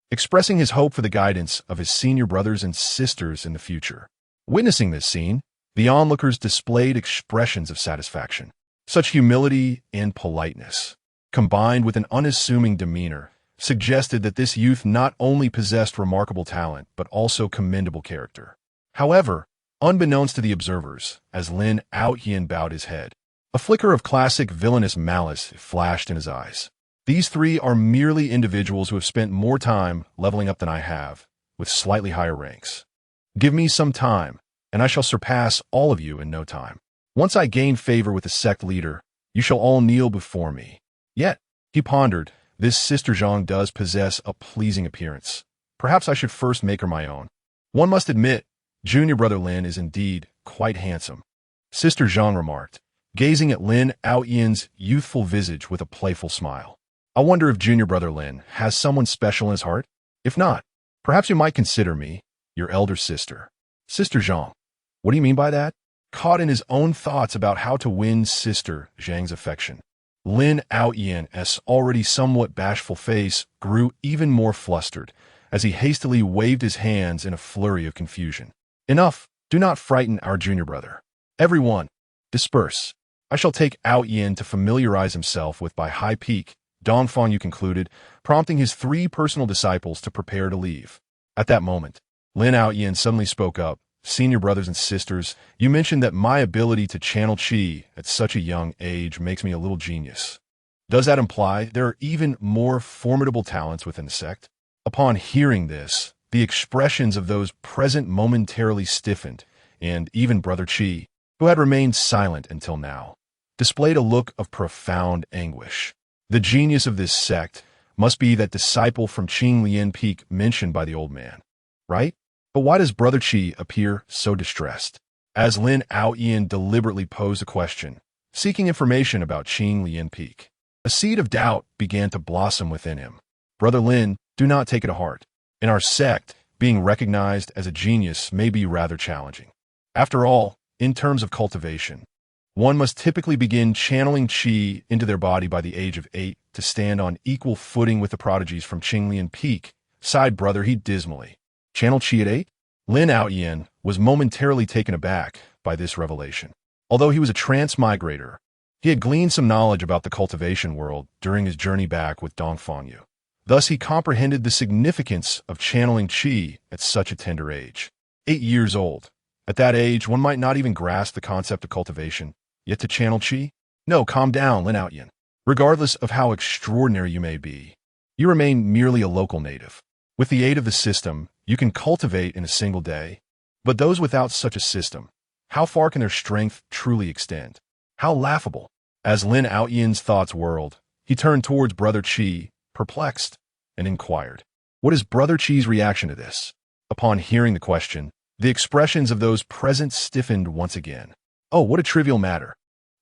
expressing his hope for the guidance of his senior brothers and sisters in the future. Witnessing this scene, the onlookers displayed expressions of satisfaction. Such humility and politeness, combined with an unassuming demeanor, suggested that this youth not only possessed remarkable talent, but also commendable character. However, unbeknownst to the observers, as Lin Outyin bowed his head, a flicker of classic villainous malice flashed in his eyes. These 3 are merely individuals who have spent more time leveling up than I have, with slightly higher ranks. Give me some time, and I shall surpass all of you in no time. Once I gain favor with the sect leader, you shall all kneel before me. Yet, he pondered, this Sister Zhang does possess a pleasing appearance. Perhaps I should first make her my own. One must admit, Junior Brother Lin is indeed quite handsome. Sister Zhang remarked, gazing at Lin Outyin's youthful visage with a playful smile. I wonder if Junior Brother Lin has someone special in his heart? If not, perhaps you might consider me your elder sister. Sister Zhang, what do you mean by that? Caught in his own thoughts about how to win Sister Zhang's affection, Lin Outyin's already somewhat bashful face grew even more flustered as he hastily waved his hands in a flurry of confusion. Enough! Do not frighten our junior brother. Everyone, disperse. I shall take Outyin to familiarize himself with Bai Hai Peak, Dongfang Yu concluded, prompting his 3 personal disciples to prepare to leave. At that moment, Lin Outyin suddenly spoke up. Senior brothers and sisters, you mentioned that my ability to channel Qi at such a young age makes me a little genius. Does that imply there are even more formidable talents within the sect? Upon hearing this, the expressions of those present momentarily stiffened and even Brother Qi, who had remained silent until now, displayed a look of profound anguish. The genius of this sect must be that disciple from Xiao Peak mentioned by the old man, right? But why does Brother Qi appear so distressed? As Lin Aoyan deliberately posed a question, seeking information about Xiao Peak, a seed of doubt began to blossom within him. Brother Lin, do not take it to heart. In our sect, being recognized as a genius may be rather challenging. After all, in terms of cultivation, one must typically begin channeling qi into their body by the age of 8 to stand on equal footing with the prodigies from Xiao Peak, sighed Brother He dismally. Channel qi at 8? Lin Aoyan was momentarily taken aback by this revelation. Although he was a transmigrator, he had gleaned some knowledge about the cultivation world during his journey back with Dongfang Yu. Thus, he comprehended the significance of channeling qi at such a tender age. 8 years old. At that age, one might not even grasp the concept of cultivation, yet to channel qi? No, calm down, Lin Aoyan. Regardless of how extraordinary you may be, you remain merely a local native. With the aid of the system, you can cultivate in a single day. But those without such a system, how far can their strength truly extend? How laughable. As Lin Aoyan's thoughts whirled, he turned towards Brother Qi, perplexed, and inquired, what is Brother Qi's reaction to this? Upon hearing the question, the expressions of those present stiffened once again. Oh, what a trivial matter.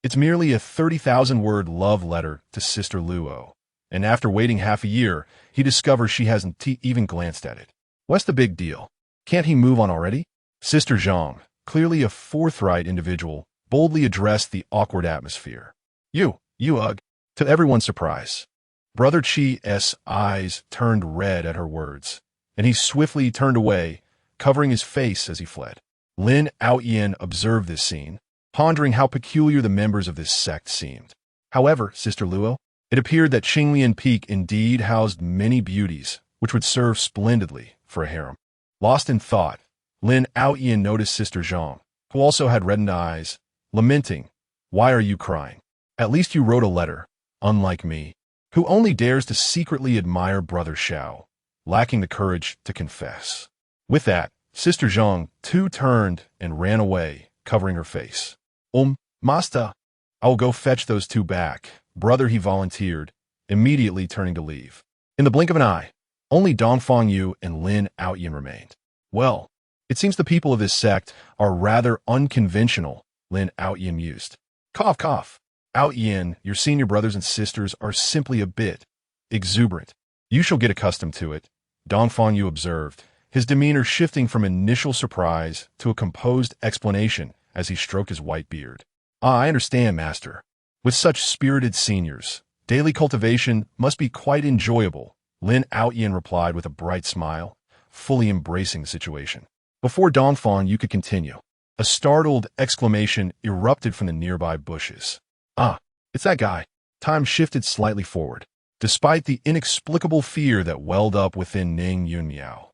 It's merely a 30,000-word love letter to Sister Luo, and after waiting half a year, he discovers she hasn't even glanced at it. What's the big deal? Can't he move on already? Sister Zhang, clearly a forthright individual, boldly addressed the awkward atmosphere. You ugh. To everyone's surprise, Brother Qi's eyes turned red at her words, and he swiftly turned away, covering his face as he fled. Lin Aoyan observed this scene, pondering how peculiar the members of this sect seemed. However, Sister Luo, it appeared that Xiao Peak indeed housed many beauties, which would serve splendidly for a harem. Lost in thought, Lin Aoyan noticed Sister Zhang, who also had reddened eyes, lamenting, "Why are you crying? At least you wrote a letter, unlike me, who only dares to secretly admire Brother Xiao, lacking the courage to confess." With that, Sister Zhang too turned and ran away, covering her face. Master, I will go fetch those two back, Brother He volunteered, immediately turning to leave. In the blink of an eye, only Dongfang Yu and Lin Aoyan remained. Well, it seems the people of this sect are rather unconventional, Lin Aoyan mused. Cough, cough. Aoyan, your senior brothers and sisters are simply a bit exuberant. You shall get accustomed to it, Dongfang Yu observed, his demeanor shifting from initial surprise to a composed explanation as he stroked his white beard. I understand, Master. With such spirited seniors, daily cultivation must be quite enjoyable, Lin Aoyan replied with a bright smile, fully embracing the situation. Before Dongfang Yu could continue, a startled exclamation erupted from the nearby bushes. Ah, it's that guy. Time shifted slightly forward, despite the inexplicable fear that welled up within Ning Yunmiao.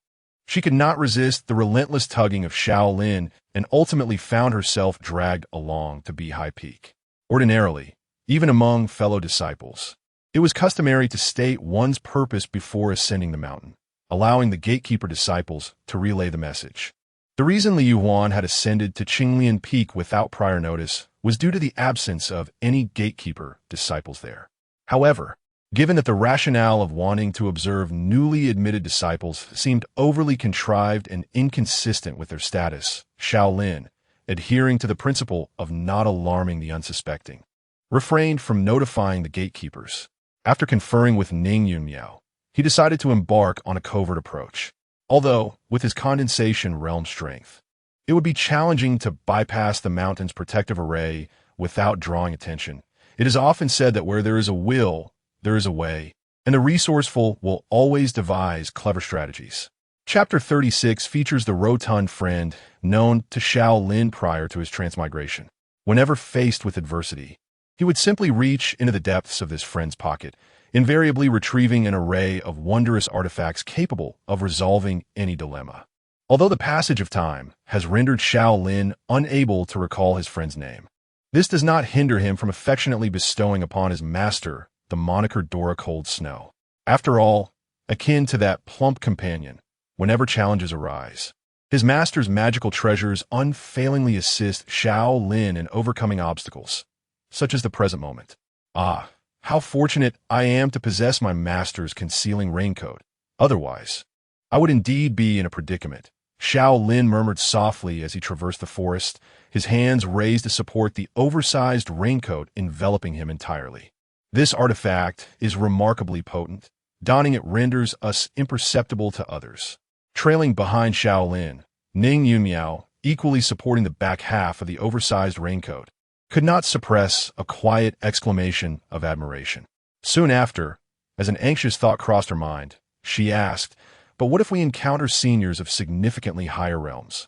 She could not resist the relentless tugging of Xiao Lin and ultimately found herself dragged along to Beihai Peak. Ordinarily, even among fellow disciples, it was customary to state one's purpose before ascending the mountain, allowing the gatekeeper disciples to relay the message. The reason Liu Huan had ascended to Xiao Peak without prior notice was due to the absence of any gatekeeper disciples there. However, given that the rationale of wanting to observe newly admitted disciples seemed overly contrived and inconsistent with their status, Xiao Lin, adhering to the principle of not alarming the unsuspecting, refrained from notifying the gatekeepers. After conferring with Ning Yunmiao, he decided to embark on a covert approach. Although, with his condensation realm strength, it would be challenging to bypass the mountain's protective array without drawing attention. It is often said that where there is a will, there is a way, and the resourceful will always devise clever strategies. Chapter 36 features the rotund friend known to Xiao Lin prior to his transmigration. Whenever faced with adversity, he would simply reach into the depths of this friend's pocket, invariably retrieving an array of wondrous artifacts capable of resolving any dilemma. Although the passage of time has rendered Xiao Lin unable to recall his friend's name, this does not hinder him from affectionately bestowing upon his master the moniker Dora Cold Snow. After all, akin to that plump companion, whenever challenges arise, His master's magical treasures unfailingly assist Xiao Lin in overcoming obstacles, such as the present moment. Ah, how fortunate I am to possess my master's concealing raincoat. Otherwise, I would indeed be in a predicament. Xiao Lin murmured softly as he traversed the forest, his hands raised to support the oversized raincoat enveloping him entirely. This artifact is remarkably potent. Donning it renders us imperceptible to others. Trailing behind Xiao Lin, Ning Yunmiao, equally supporting the back half of the oversized raincoat, could not suppress a quiet exclamation of admiration. Soon after, as an anxious thought crossed her mind, she asked, "But what if we encounter seniors of significantly higher realms?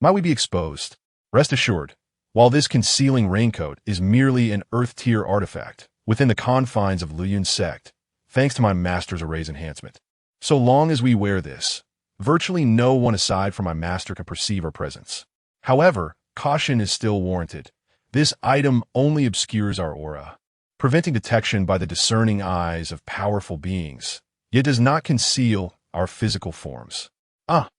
Might we be exposed?" Rest assured, while this concealing raincoat is merely an Earth-tier artifact within the confines of Liyun's sect, thanks to my master's arrays enhancement, so long as we wear this, virtually no one aside from my master can perceive our presence. However, caution is still warranted. This item only obscures our aura, preventing detection by the discerning eyes of powerful beings, yet does not conceal our physical forms. "Ah,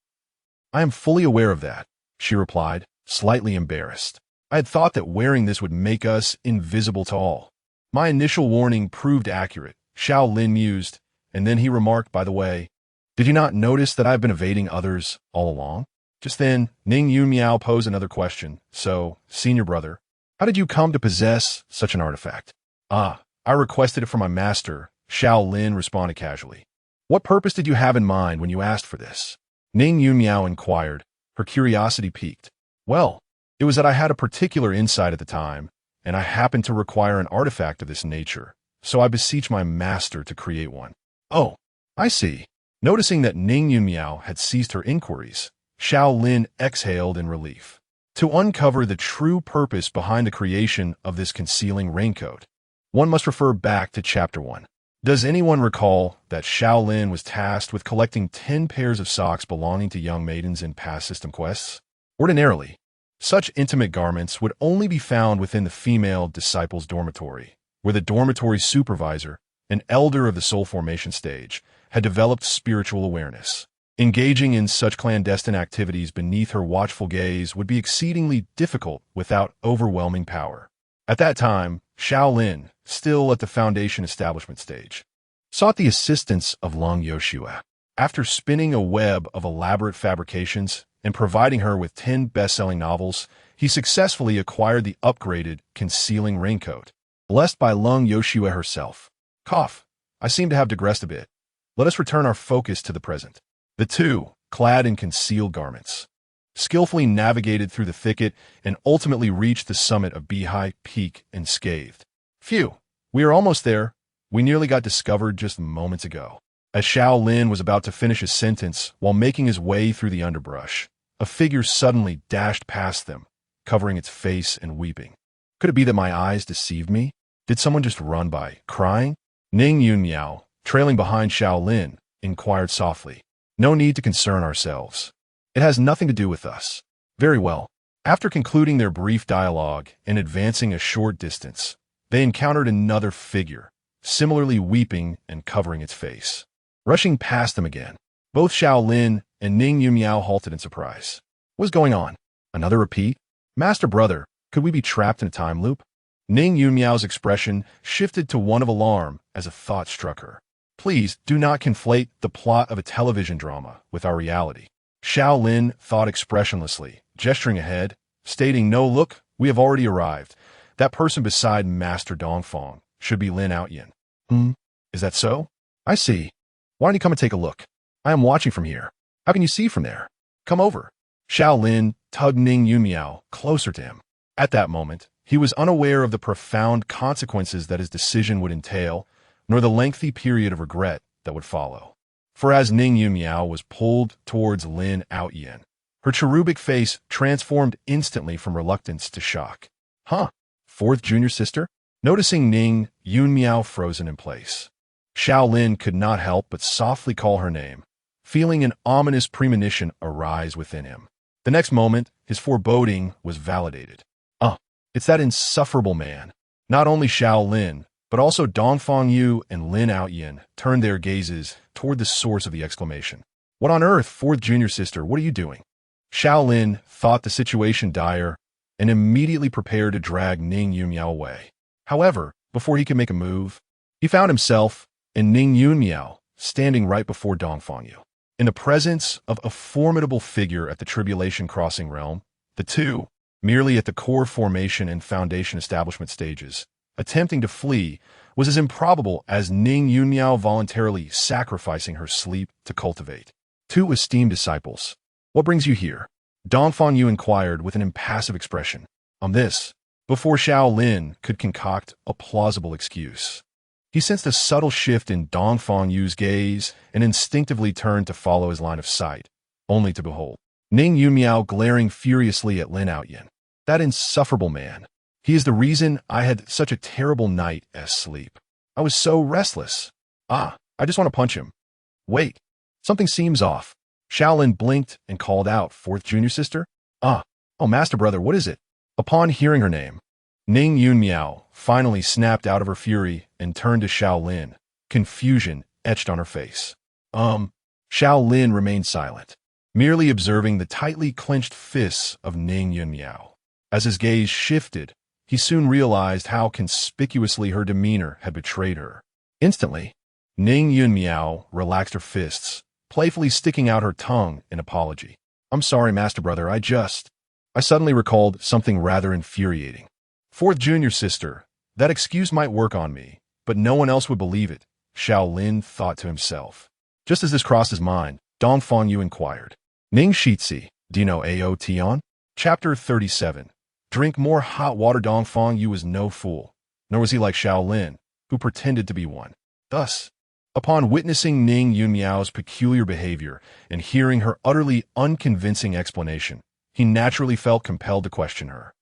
I am fully aware of that," she replied, slightly embarrassed. "I had thought that wearing this would make us invisible to all." My initial warning proved accurate, Xiao Lin mused, and then he remarked, "By the way, did you not notice that I've been evading others all along?" Just then, Ning Yunmiao posed another question. "So, senior brother, how did you come to possess such an artifact?" "Ah, I requested it from my master," Xiao Lin responded casually. "What purpose did you have in mind when you asked for this?" Ning Yunmiao inquired, her curiosity piqued. "Well, it was that I had a particular insight at the time, and I happened to require an artifact of this nature, so I beseech my master to create one." "Oh, I see." Noticing that Ning Yunmiao had ceased her inquiries, Xiao Lin exhaled in relief. To uncover the true purpose behind the creation of this concealing raincoat, one must refer back to Chapter 1. Does anyone recall that Xiao Lin was tasked with collecting 10 pairs of socks belonging to young maidens in past system quests? Ordinarily, such intimate garments would only be found within the female disciples' dormitory, where the dormitory supervisor, an elder of the soul formation stage, had developed spiritual awareness. Engaging in such clandestine activities beneath her watchful gaze would be exceedingly difficult without overwhelming power. At that time, Xiao Lin, still at the foundation establishment stage, sought the assistance of Lung Yoshua. After spinning a web of elaborate fabrications and providing her with 10 best-selling novels, he successfully acquired the upgraded concealing raincoat, blessed by Lung Yoshua herself. Cough, I seem to have digressed a bit. Let us return our focus to the present. The two, clad in concealed garments, skillfully navigated through the thicket and ultimately reached the summit of Beehigh Peak unscathed. "Phew, we are almost there. We nearly got discovered just moments ago." As Xiao Lin was about to finish his sentence while making his way through the underbrush, a figure suddenly dashed past them, covering its face and weeping. Could it be that my eyes deceived me? Did someone just run by, crying? Ning Yunmiao, trailing behind Xiao Lin, inquired softly. "No need to concern ourselves. It has nothing to do with us." "Very well." After concluding their brief dialogue and advancing a short distance, they encountered another figure, similarly weeping and covering its face. Rushing past them again, both Xiao Lin and Ning Yunmiao halted in surprise. "What's going on? Another repeat? Master brother, could we be trapped in a time loop?" Ning Yunmiao's expression shifted to one of alarm as a thought struck her. "Please do not conflate the plot of a television drama with our reality." Xiao Lin thought expressionlessly, gesturing ahead, stating, "No, look, we have already arrived. That person beside Master Dongfang should be Lin Outyin." Is that so? I see. Why don't you come and take a look? I am watching from here. How can you see from there? Come over." Xiao Lin tugged Ning Yunmiao closer to him. At that moment, he was unaware of the profound consequences that his decision would entail, nor the lengthy period of regret that would follow. For as Ning Yunmiao was pulled towards Lin Outyin, her cherubic face transformed instantly from reluctance to shock. "Huh? Fourth junior sister?" Noticing Ning Yunmiao frozen in place, Xiao Lin could not help but softly call her name, feeling an ominous premonition arise within him. The next moment, his foreboding was validated. It's that insufferable man." Not only Xiao Lin, but also Dongfang Yu and Lin Outyin turned their gazes toward the source of the exclamation. "What on earth, fourth junior sister, what are you doing?" Xiao Lin thought the situation dire and immediately prepared to drag Ning Yunmiao away. However, before he could make a move, he found himself and Ning Yunmiao standing right before Dongfang Yu. In the presence of a formidable figure at the Tribulation Crossing realm, the two, merely at the core formation and foundation establishment stages, attempting to flee, was as improbable as Ning Yunmiao voluntarily sacrificing her sleep to cultivate. Two esteemed disciples. What brings you here? Dongfang Yu inquired with an impassive expression. On this, before Xiao Lin could concoct a plausible excuse. He sensed a subtle shift in Dongfang Yu's gaze and instinctively turned to follow his line of sight, only to behold Ning Yunmiao glaring furiously at Lin Outyin. That insufferable man. He is the reason I had such a terrible night as sleep. I was so restless. I just want to punch him. Wait, something seems off. Xiao Lin blinked and called out, "Fourth junior sister?" Oh, master brother, what is it? Upon hearing her name, Ning Yunmiao finally snapped out of her fury and turned to Xiao Lin, confusion etched on her face. Xiao Lin remained silent, merely observing the tightly clenched fists of Ning Yunmiao. As his gaze shifted, he soon realized how conspicuously her demeanor had betrayed her. Instantly, Ning Yunmiao relaxed her fists, playfully sticking out her tongue in apology. "I'm sorry, master brother, I suddenly recalled something rather infuriating. Fourth junior sister, that excuse might work on me, but no one else would believe it," Xiao Lin thought to himself. Just as this crossed his mind, Dongfang Yu inquired, "Ning Shitzi, do you know Ao Tian?" Chapter 37. Drink more hot water. Dongfang Yu was no fool, nor was he like Xiao Lin, who pretended to be one. Thus, upon witnessing Ning Yunmiao's peculiar behavior and hearing her utterly unconvincing explanation, he naturally felt compelled to question her.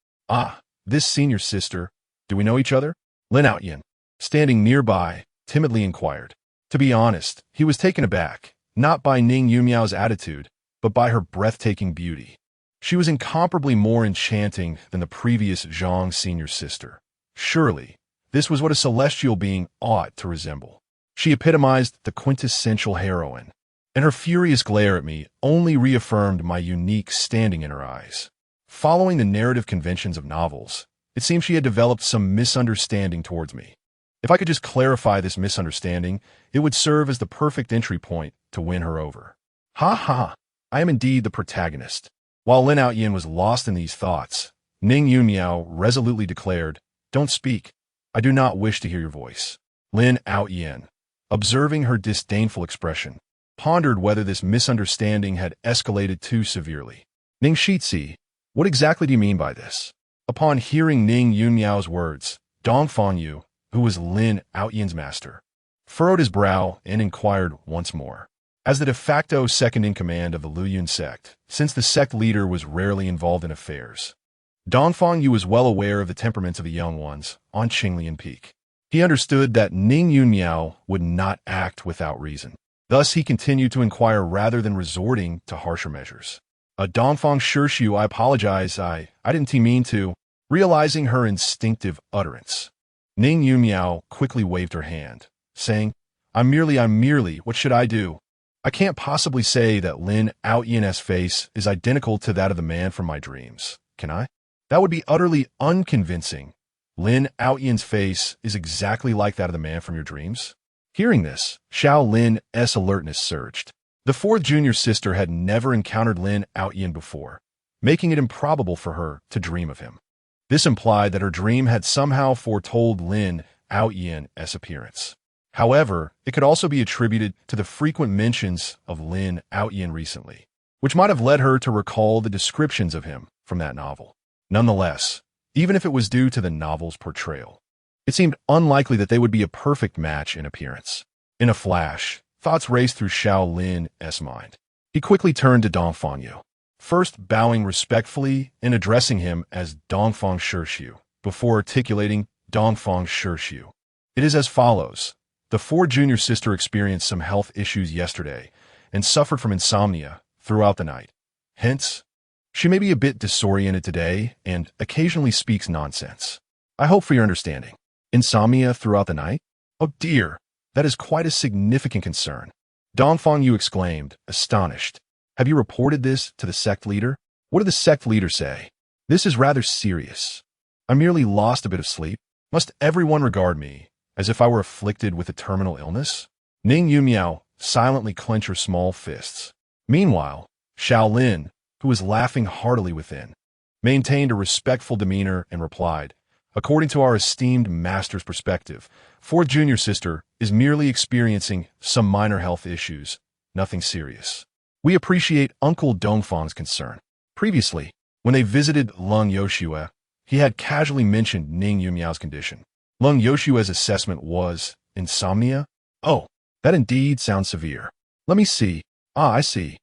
This senior sister, do we know each other? Lin Outyin, standing nearby, timidly inquired. To be honest, he was taken aback, not by Ning Yunmiao's attitude, but by her breathtaking beauty. She was incomparably more enchanting than the previous Zhang senior sister. Surely, this was what a celestial being ought to resemble. She epitomized the quintessential heroine, and her furious glare at me only reaffirmed my unique standing in her eyes. Following the narrative conventions of novels, it seemed she had developed some misunderstanding towards me. If I could just clarify this misunderstanding, it would serve as the perfect entry point to win her over. I am indeed the protagonist. While Lin Outyin was lost in these thoughts, Ning Yunmiao resolutely declared, "Don't speak. I do not wish to hear your voice." Lin Outyin, observing her disdainful expression, pondered whether this misunderstanding had escalated too severely. "Ning Shitzi, what exactly do you mean by this?" Upon hearing Ning Yunmiao's words, Dongfang Yu, who was Lin Outyin's master, furrowed his brow and inquired once more. As the de facto second-in-command of the Luyun sect, since the sect leader was rarely involved in affairs, Dongfang Yu was well aware of the temperaments of the young ones on Qinglian Peak. He understood that Ning Yunmiao would not act without reason. Thus, he continued to inquire rather than resorting to harsher measures. "Dongfang Shirshu, I apologize, I didn't mean to," realizing her instinctive utterance. Ning Yunmiao quickly waved her hand, saying, I'm merely, what should I do? I can't possibly say that Lin Outyin's face is identical to that of the man from my dreams, can I? That would be utterly unconvincing. Lin Outyin's face is exactly like that of the man from your dreams? Hearing this, Xiao Lin's alertness surged. The fourth junior sister had never encountered Lin Outyin before, making it improbable for her to dream of him. This implied that her dream had somehow foretold Lin Outyin's appearance. However, it could also be attributed to the frequent mentions of Lin Outyin recently, which might have led her to recall the descriptions of him from that novel. Nonetheless, even if it was due to the novel's portrayal, it seemed unlikely that they would be a perfect match in appearance. In a flash, thoughts raced through Xiao Lin's mind. He quickly turned to Dongfang Yu, first bowing respectfully and addressing him as Dongfang Shirshu, before articulating Dongfang Shirshu. It is as follows. The fourth junior sister experienced some health issues yesterday and suffered from insomnia throughout the night. Hence, she may be a bit disoriented today and occasionally speaks nonsense. I hope for your understanding. Insomnia throughout the night? Oh dear, that is quite a significant concern. Dongfang Yu exclaimed, astonished. Have you reported this to the sect leader? What did the sect leader say? This is rather serious. I merely lost a bit of sleep. Must everyone regard me as if I were afflicted with a terminal illness? Ning Yumiao silently clenched her small fists. Meanwhile, Xiao Lin, who was laughing heartily within, maintained a respectful demeanor and replied, "According to our esteemed master's perspective, fourth junior sister is merely experiencing some minor health issues, nothing serious. We appreciate Uncle Dongfang's concern." Previously, when they visited Lung Yoshua, he had casually mentioned Ning Yumiao's condition. Lung Yoshua's assessment was insomnia. Oh, that indeed sounds severe. Let me see. Ah, I see.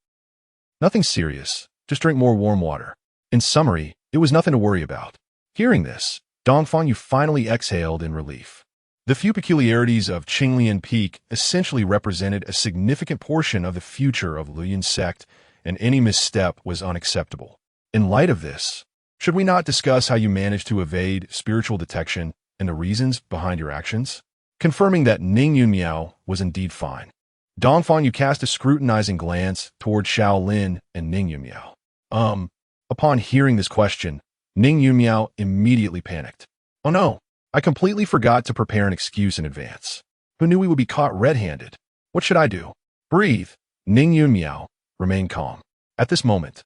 Nothing serious. Just drink more warm water. In summary, it was nothing to worry about. Hearing this, Dongfang Yu finally exhaled in relief. The few peculiarities of Qinglian Peak essentially represented a significant portion of the future of Luyuan's sect, and any misstep was unacceptable. In light of this, should we not discuss how you managed to evade spiritual detection and the reasons behind your actions? Confirming that Ning Yunmiao was indeed fine, Dongfang Yu cast a scrutinizing glance toward Xiao Lin and Ning Yunmiao. Upon hearing this question, Ning Yunmiao immediately panicked. Oh no, I completely forgot to prepare an excuse in advance. Who knew we would be caught red-handed? What should I do? Breathe. Ning Yunmiao remained calm. At this moment,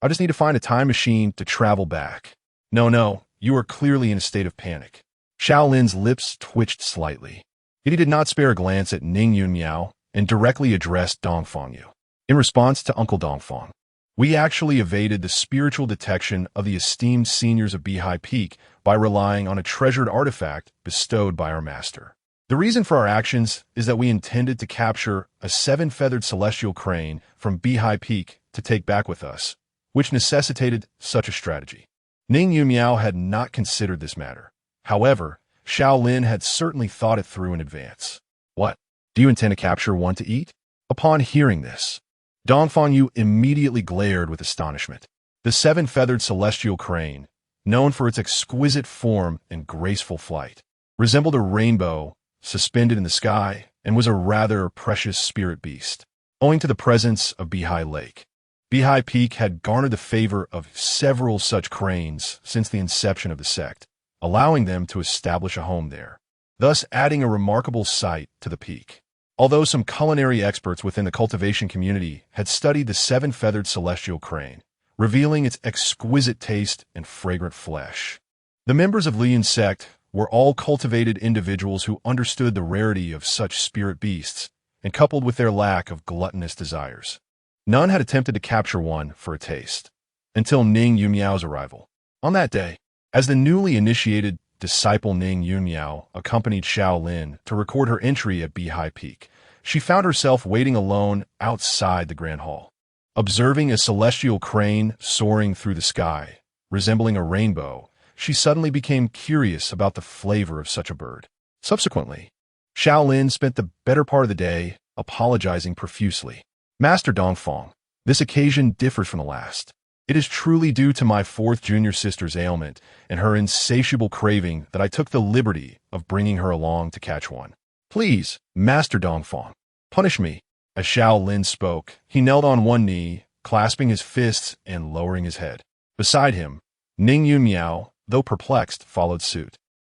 I just need to find a time machine to travel back. No, you are clearly in a state of panic. Xiao Lin's lips twitched slightly. Yet he did not spare a glance at Ning Yunmiao and directly addressed Dongfang Yu. In response to Uncle Dongfang, we actually evaded the spiritual detection of the esteemed seniors of Beihai Peak by relying on a treasured artifact bestowed by our master. The reason for our actions is that we intended to capture a 7-feathered celestial crane from Beihai Peak to take back with us, which necessitated such a strategy. Ning Yumiao had not considered this matter. However, Xiao Lin had certainly thought it through in advance. What? Do you intend to capture one to eat? Upon hearing this, Dongfang Yu immediately glared with astonishment. The 7-feathered celestial crane, known for its exquisite form and graceful flight, resembled a rainbow suspended in the sky and was a rather precious spirit beast. Owing to the presence of Beihai Lake, Beihai Peak had garnered the favor of several such cranes since the inception of the sect, allowing them to establish a home there, thus adding a remarkable sight to the peak. Although some culinary experts within the cultivation community had studied the 7-feathered celestial crane, revealing its exquisite taste and fragrant flesh, the members of Luyuan's sect were all cultivated individuals who understood the rarity of such spirit beasts, and coupled with their lack of gluttonous desires, none had attempted to capture one for a taste, until Ning Yunmiao's arrival. On that day, as the newly initiated disciple Ning Yunmiao accompanied Xiao Lin to record her entry at Beihai Peak, she found herself waiting alone outside the Grand Hall. Observing a celestial crane soaring through the sky, resembling a rainbow, she suddenly became curious about the flavor of such a bird. Subsequently, Xiao Lin spent the better part of the day apologizing profusely. Master Dongfang, this occasion differs from the last. It is truly due to my 4th junior sister's ailment and her insatiable craving that I took the liberty of bringing her along to catch one. Please, Master Dongfang, punish me. As Xiao Lin spoke, he knelt on one knee, clasping his fists and lowering his head. Beside him, Ning Yunmiao, though perplexed, followed suit,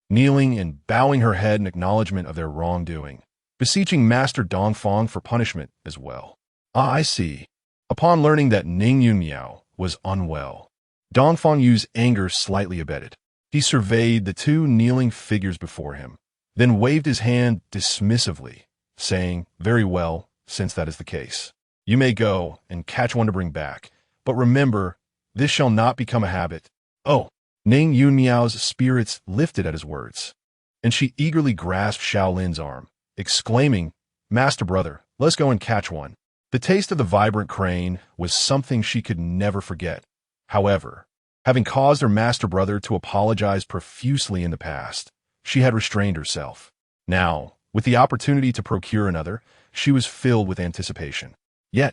kneeling and bowing her head in acknowledgement of their wrongdoing, beseeching Master Dongfang for punishment as well. Ah, I see. Upon learning that Ning Yunmiao was unwell, Dongfang Yu's anger slightly abated. He surveyed the 2 kneeling figures before him, then waved his hand dismissively, saying, "Very well, since that is the case. You may go and catch one to bring back, but remember, this shall not become a habit." Oh, Ning Yunmiao's spirits lifted at his words, and she eagerly grasped Xiao Lin's arm, exclaiming, "Master brother, let's go and catch one." The taste of the vibrant crane was something she could never forget. However, having caused her master brother to apologize profusely in the past, she had restrained herself. Now, with the opportunity to procure another, she was filled with anticipation. Yet,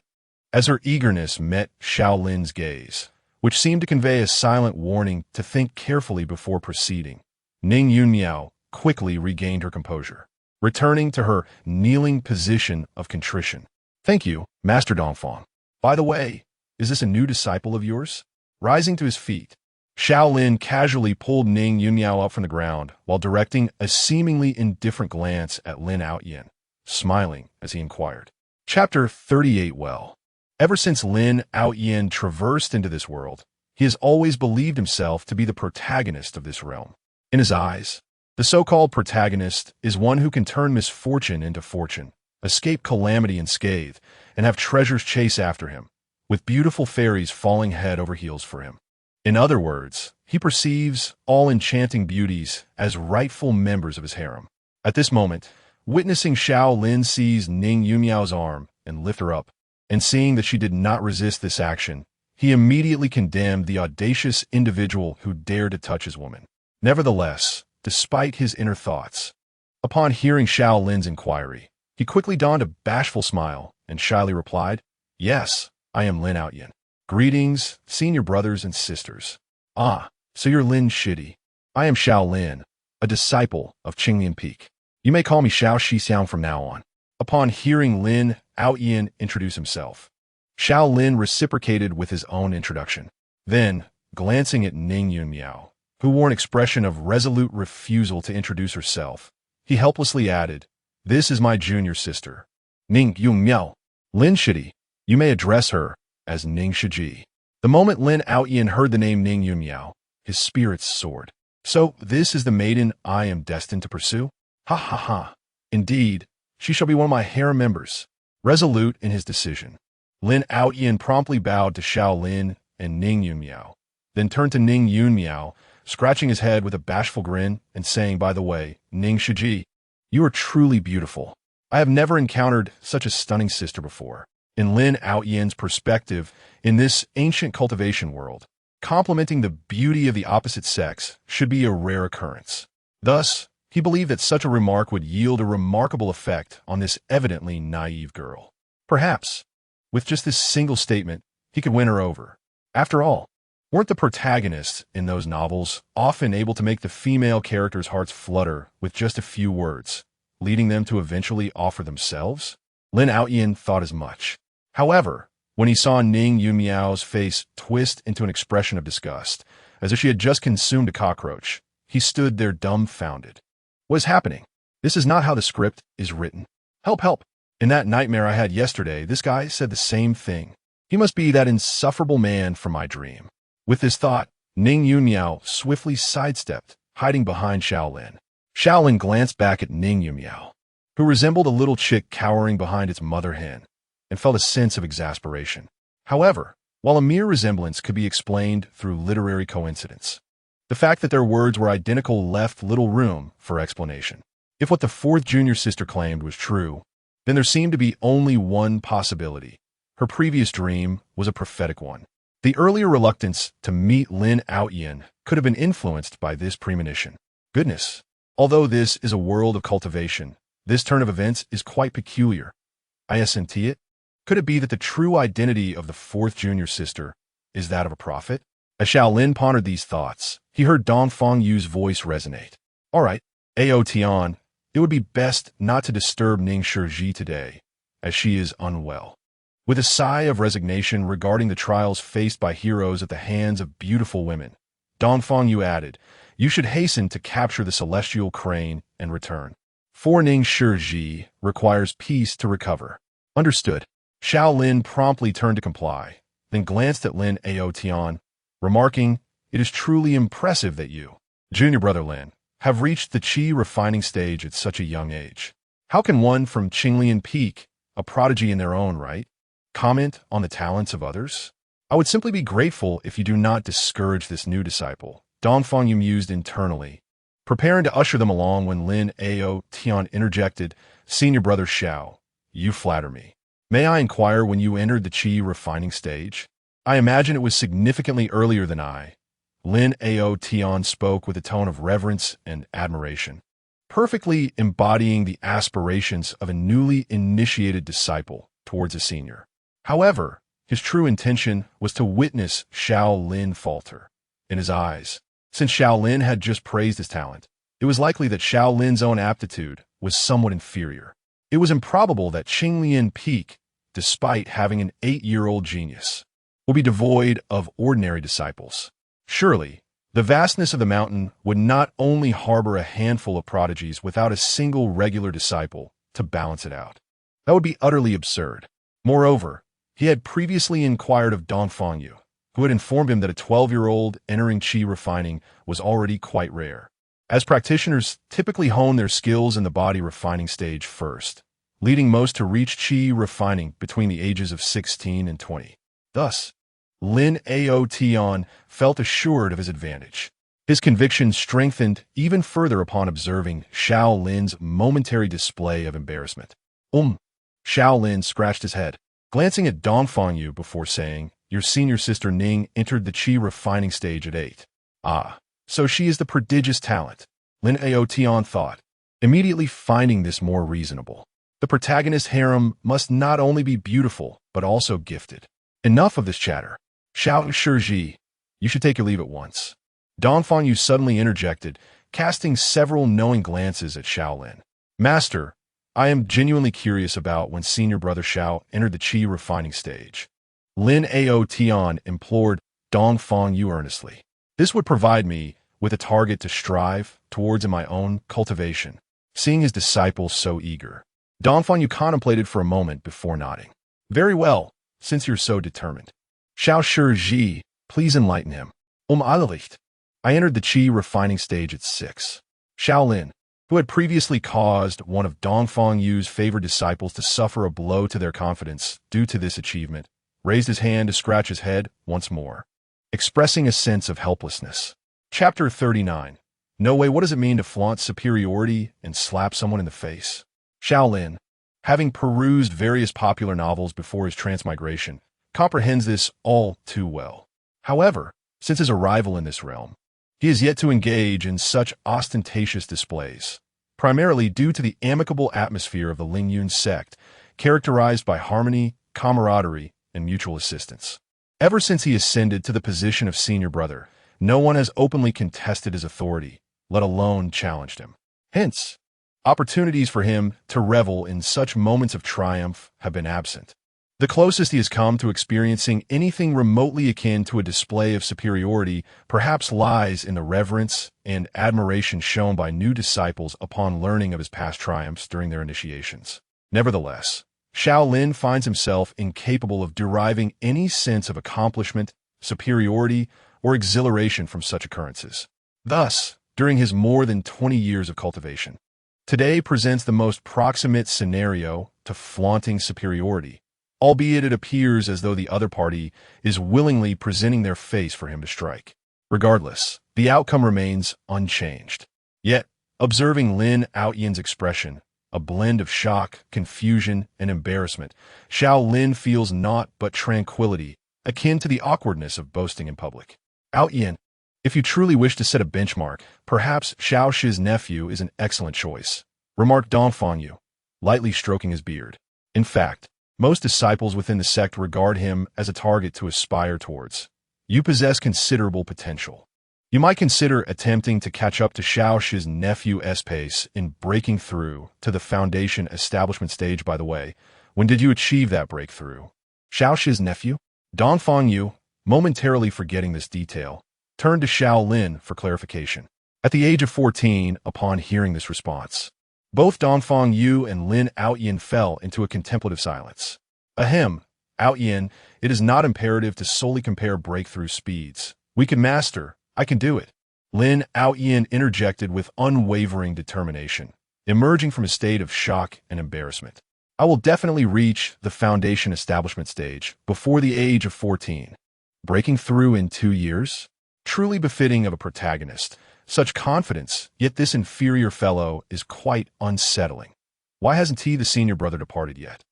as her eagerness met Xiao Lin's gaze, which seemed to convey a silent warning to think carefully before proceeding, Ning Yunmiao quickly regained her composure, returning to her kneeling position of contrition. "Thank you, Master Dongfang." By the way, is this a new disciple of yours? Rising to his feet, Xiao Lin casually pulled Ning Yunmiao up from the ground while directing a seemingly indifferent glance at Lin Outyin, smiling as he inquired. Chapter 38. Well, ever since Lin Outyin traversed into this world, he has always believed himself to be the protagonist of this realm. In his eyes, the so-called protagonist is one who can turn misfortune into fortune, escape calamity unscathed, and have treasures chase after him, with beautiful fairies falling head over heels for him. In other words, he perceives all enchanting beauties as rightful members of his harem. At this moment, witnessing Xiao Lin seize Ning Yunmiao's arm and lift her up, and seeing that she did not resist this action, he immediately condemned the audacious individual who dared to touch his woman. Nevertheless, despite his inner thoughts, upon hearing Xiao Lin's inquiry, he quickly donned a bashful smile and shyly replied, "Yes, I am Lin Outyin. Greetings, senior brothers and sisters. Ah, so you're Lin Shidi. I am Xiao Lin, a disciple of Qinglian Peak. You may call me Xiao Shixiang from now on." Upon hearing Lin Outyin introduce himself, Xiao Lin reciprocated with his own introduction. Then, glancing at Ning Yunmiao, who wore an expression of resolute refusal to introduce herself, he helplessly added, "This is my junior sister, Ning Yunmiao. Lin Shidi, you may address her as Ning Shiji." The moment Lin Outyin heard the name Ning Yunmiao, his spirits soared. So this is the maiden I am destined to pursue? Ha ha ha. Indeed, she shall be one of my harem members. Resolute in his decision, Lin Outyin promptly bowed to Xiao Lin and Ning Yunmiao, then turned to Ning Yunmiao, scratching his head with a bashful grin and saying, "By the way, Ning Shiji, you are truly beautiful. I have never encountered such a stunning sister before." In Lin Outyin's perspective, in this ancient cultivation world, complementing the beauty of the opposite sex should be a rare occurrence. Thus, he believed that such a remark would yield a remarkable effect on this evidently naive girl. Perhaps, with just this single statement, he could win her over. After all, weren't the protagonists in those novels often able to make the female characters' hearts flutter with just a few words, leading them to eventually offer themselves? Lin Outyin thought as much. However, when he saw Ning Yunmiao's face twist into an expression of disgust, as if she had just consumed a cockroach, he stood there dumbfounded. What is happening? This is not how the script is written. Help, help. In that nightmare I had yesterday, this guy said the same thing. He must be that insufferable man from my dream. With this thought, Ning Yunmiao swiftly sidestepped, hiding behind Xiao Lin. Xiao Lin glanced back at Ning Yunmiao, who resembled a little chick cowering behind its mother hen, and felt a sense of exasperation. However, while a mere resemblance could be explained through literary coincidence, the fact that their words were identical left little room for explanation. If what the fourth junior sister claimed was true, then there seemed to be only one possibility. Her previous dream was a prophetic one. The earlier reluctance to meet Lin Outyin could have been influenced by this premonition. Goodness, although this is a world of cultivation, this turn of events is quite peculiar. I sent it. Could it be that the true identity of the fourth junior sister is that of a prophet? As Xiao Lin pondered these thoughts, he heard Dong Fengyu's voice resonate. All right, Ao Tian, it would be best not to disturb Ning Shiji today, as she is unwell. With a sigh of resignation regarding the trials faced by heroes at the hands of beautiful women, Dong Fengyu added, "You should hasten to capture the celestial crane and return. For Ning Shiji requires peace to recover." Understood. Xiao Lin promptly turned to comply, then glanced at Lin Ao Tian, remarking, "It is truly impressive that you, junior brother Lin, have reached the qi refining stage at such a young age. How can one from Qinglian Peak, a prodigy in their own right, comment on the talents of others? I would simply be grateful if you do not discourage this new disciple." Dong Fengyu mused internally, preparing to usher them along when Lin Ao Tian interjected, "Senior brother Xiao, you flatter me. May I inquire when you entered the qi refining stage?" "I imagine it was significantly earlier than I." Lin Ao Tian spoke with a tone of reverence and admiration, perfectly embodying the aspirations of a newly initiated disciple towards a senior. However, his true intention was to witness Xiao Lin falter. In his eyes, since Xiao Lin had just praised his talent, it was likely that Xiao Lin's own aptitude was somewhat inferior. It was improbable that Qinglian Peak despite having an 8-year-old genius, will be devoid of ordinary disciples. Surely, the vastness of the mountain would not only harbor a handful of prodigies without a single regular disciple to balance it out. That would be utterly absurd. Moreover, he had previously inquired of Dongfang Yu, who had informed him that a 12-year-old entering qi refining was already quite rare, as practitioners typically hone their skills in the body refining stage first, leading most to reach qi refining between the ages of 16 and 20. Thus, Lin Ao Tian felt assured of his advantage. His conviction strengthened even further upon observing Xiao Lin's momentary display of embarrassment. Xiao Lin scratched his head, glancing at Dongfang Yu before saying, "Your senior sister Ning entered the qi refining stage at 8. Ah, so she is the prodigious talent," Lin Ao Tian thought, immediately finding this more reasonable. The protagonist's harem must not only be beautiful, but also gifted. Enough of this chatter. Xiao Shiji, you should take your leave at once. Dongfang Yu suddenly interjected, casting several knowing glances at Xiao Lin. Master, I am genuinely curious about when senior brother Xiao entered the qi refining stage. Lin Ao Tian implored Dongfang Yu earnestly. This would provide me with a target to strive towards in my own cultivation. Seeing his disciple so eager, Dongfang Yu contemplated for a moment before nodding. Very well, since you're so determined. Xiao Shiji, please enlighten him. Alalicht. I entered the qi refining stage at 6. Xiao Lin, who had previously caused one of Dongfang Yu's favored disciples to suffer a blow to their confidence due to this achievement, raised his hand to scratch his head once more, expressing a sense of helplessness. Chapter 39. No way, what does it mean to flaunt superiority and slap someone in the face? Xiao Lin, having perused various popular novels before his transmigration, comprehends this all too well. However, since his arrival in this realm, he is yet to engage in such ostentatious displays, primarily due to the amicable atmosphere of the Lingyun sect, characterized by harmony, camaraderie, and mutual assistance. Ever since he ascended to the position of senior brother, no one has openly contested his authority, let alone challenged him. Hence, opportunities for him to revel in such moments of triumph have been absent. The closest he has come to experiencing anything remotely akin to a display of superiority perhaps lies in the reverence and admiration shown by new disciples upon learning of his past triumphs during their initiations. Nevertheless, Xiao Lin finds himself incapable of deriving any sense of accomplishment, superiority, or exhilaration from such occurrences. Thus, during his more than 20 years of cultivation, today presents the most proximate scenario to flaunting superiority, albeit it appears as though the other party is willingly presenting their face for him to strike. Regardless, the outcome remains unchanged. Yet, observing Lin Aoyan's expression, a blend of shock, confusion, and embarrassment, Xiao Lin feels naught but tranquility, akin to the awkwardness of boasting in public. Aoyan, if you truly wish to set a benchmark, perhaps Xiao Shi's nephew is an excellent choice, remarked Dongfang Yu, lightly stroking his beard. In fact, most disciples within the sect regard him as a target to aspire towards. You possess considerable potential. You might consider attempting to catch up to Xiao Shi's nephew's pace in breaking through to the foundation establishment stage. By the way, when did you achieve that breakthrough? Xiao Shi's nephew? Dongfang Yu, momentarily forgetting this detail, turned to Xiao Lin for clarification. At the age of 14, upon hearing this response, both Dongfang Yu and Lin Aoyan fell into a contemplative silence. Ahem, Aoyan, it is not imperative to solely compare breakthrough speeds. We can master. I can do it. Lin Aoyan interjected with unwavering determination, emerging from a state of shock and embarrassment. I will definitely reach the foundation establishment stage before the age of 14. Breaking through in 2 years? Truly befitting of a protagonist. Such confidence, yet this inferior fellow is quite unsettling. Why hasn't he, the senior brother, departed yet?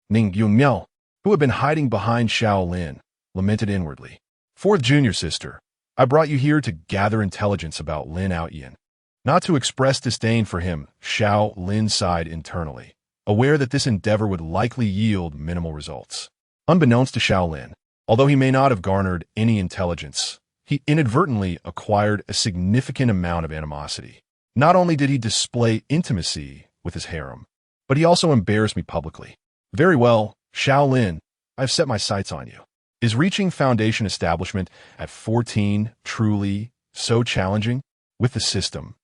Ning Yungmiao, who had been hiding behind Xiao Lin, lamented inwardly. Fourth junior sister, I brought you here to gather intelligence about Lin Aoyan. Not to express disdain for him, Xiao Lin sighed internally, aware that this endeavor would likely yield minimal results. Unbeknownst to Xiao Lin, although he may not have garnered any intelligence, he inadvertently acquired a significant amount of animosity. Not only did he display intimacy with his harem, but he also embarrassed me publicly. Very well, Xiao Lin, I have set my sights on you. Is reaching foundation establishment at 14 truly so challenging? With the system,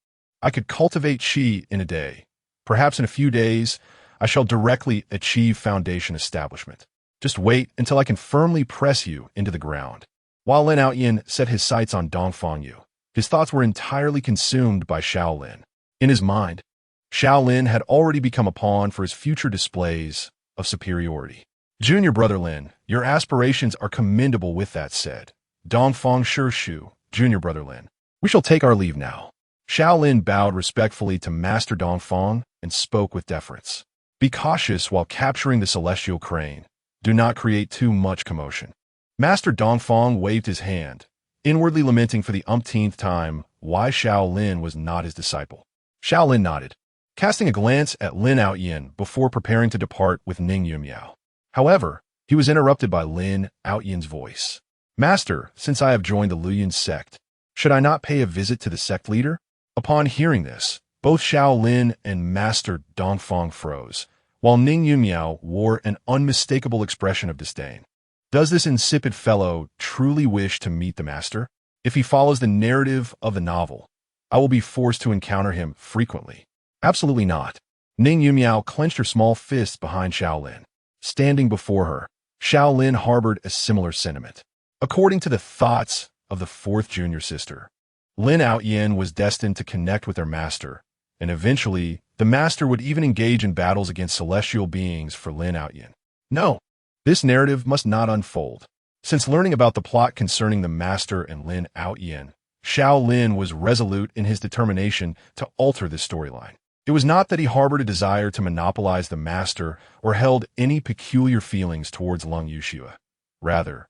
I could cultivate qi in a day. Perhaps in a few days, I shall directly achieve foundation establishment. Just wait until I can firmly press you into the ground. While Lin Outyin set his sights on Dongfang Yu, his thoughts were entirely consumed by Xiao Lin. In his mind, Xiao Lin had already become a pawn for his future displays of superiority. Junior brother Lin, your aspirations are commendable. With that said, Dongfang Shu, junior brother Lin, we shall take our leave now. Xiao Lin bowed respectfully to Master Dongfang and spoke with deference. Be cautious while capturing the celestial crane. Do not create too much commotion. Master Dongfang waved his hand, inwardly lamenting for the umpteenth time why Xiao Lin was not his disciple. Xiao Lin nodded, casting a glance at Lin Outyin before preparing to depart with Ning Yunmiao. However, he was interrupted by Lin Outyin's voice. Master, since I have joined the Luyun sect, should I not pay a visit to the sect leader? Upon hearing this, both Xiao Lin and Master Dongfang froze, while Ning Yunmiao wore an unmistakable expression of disdain. Does this insipid fellow truly wish to meet the master? If he follows the narrative of the novel, I will be forced to encounter him frequently. Absolutely not. Ning Yunmiao clenched her small fist behind Xiao Lin. Standing before her, Xiao Lin harbored a similar sentiment. According to the thoughts of the fourth junior sister, Lin Outyin was destined to connect with their master, and eventually, the master would even engage in battles against celestial beings for Lin Outyin. No, this narrative must not unfold. Since learning about the plot concerning the master and Lin Outyin, Xiao Lin was resolute in his determination to alter this storyline. It was not that he harbored a desire to monopolize the master or held any peculiar feelings towards Lung Yushua. Rather,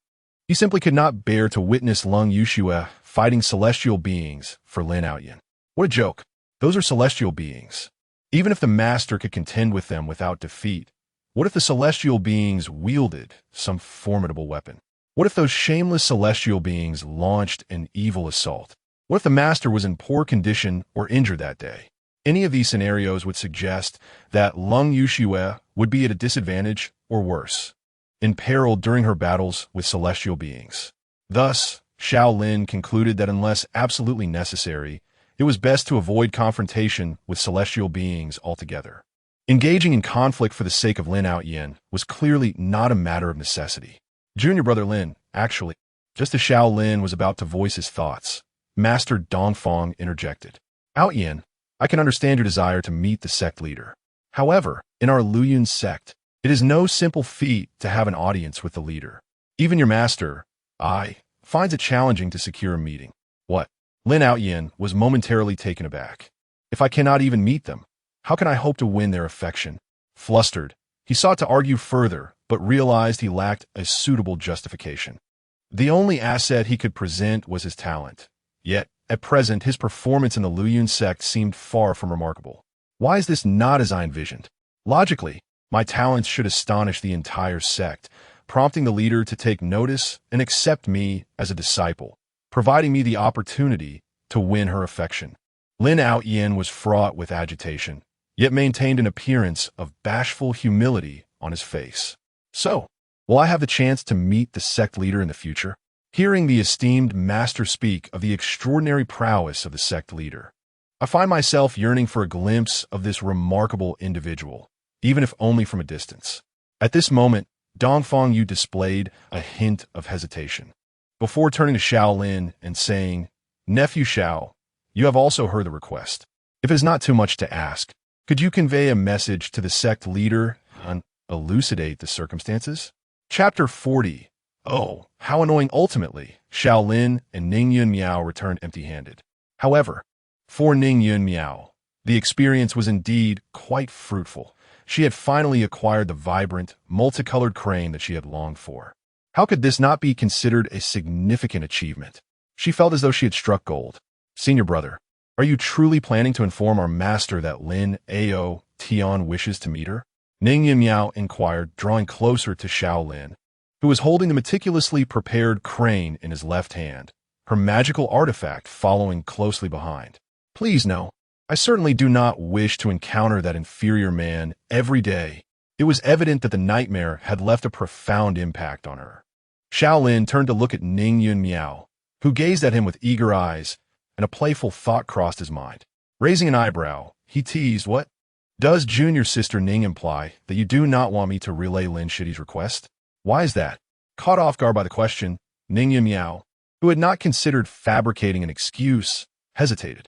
he simply could not bear to witness Lung Yushua fighting celestial beings for Lin Outyin. What a joke. Those are celestial beings. Even if the master could contend with them without defeat, what if the celestial beings wielded some formidable weapon? What if those shameless celestial beings launched an evil assault? What if the master was in poor condition or injured that day? Any of these scenarios would suggest that Lung Yushue would be at a disadvantage or worse, imperiled during her battles with celestial beings. Thus, Xiao Lin concluded that unless absolutely necessary, it was best to avoid confrontation with celestial beings altogether. Engaging in conflict for the sake of Lin Outyin was clearly not a matter of necessity. Junior brother Lin, actually, just as Xiao Lin was about to voice his thoughts, Master Dongfang interjected. Outyin, I can understand your desire to meet the sect leader. However, in our Luyun sect, it is no simple feat to have an audience with the leader. Even your master, finds it challenging to secure a meeting. What? Lin Outyin was momentarily taken aback. If I cannot even meet them, how can I hope to win their affection? Flustered, he sought to argue further, but realized he lacked a suitable justification. The only asset he could present was his talent. Yet, at present, his performance in the Luyun sect seemed far from remarkable. Why is this not as I envisioned? Logically, my talents should astonish the entire sect, prompting the leader to take notice and accept me as a disciple, providing me the opportunity to win her affection. Lin Outyin was fraught with agitation, yet maintained an appearance of bashful humility on his face. So, will I have the chance to meet the sect leader in the future? Hearing the esteemed master speak of the extraordinary prowess of the sect leader, I find myself yearning for a glimpse of this remarkable individual, even if only from a distance. At this moment, Dongfang Yu displayed a hint of hesitation. Before turning to Xiao Lin and saying, Nephew Xiao, you have also heard the request. If it is not too much to ask, could you convey a message to the sect leader and elucidate the circumstances? Chapter 40. Oh, how annoying. Ultimately, Xiao Lin and Ning Yunmiao returned empty-handed. However, for Ning Yunmiao, the experience was indeed quite fruitful. She had finally acquired the vibrant, multicolored crane that she had longed for. How could this not be considered a significant achievement? She felt as though she had struck gold. Senior brother, are you truly planning to inform our master that Lin Ao Tian wishes to meet her? Ning Yunmiao inquired, drawing closer to Xiao Lin, who was holding the meticulously prepared crane in his left hand, her magical artifact following closely behind. Please no, I certainly do not wish to encounter that inferior man every day. It was evident that the nightmare had left a profound impact on her. Xiao Lin turned to look at Ning Yun Miao, who gazed at him with eager eyes, and a playful thought crossed his mind. Raising an eyebrow, he teased, "What? Does junior sister Ning imply that you do not want me to relay Lin Shidi's request? Why is that?" Caught off guard by the question, Ning Yun Miao, who had not considered fabricating an excuse, hesitated.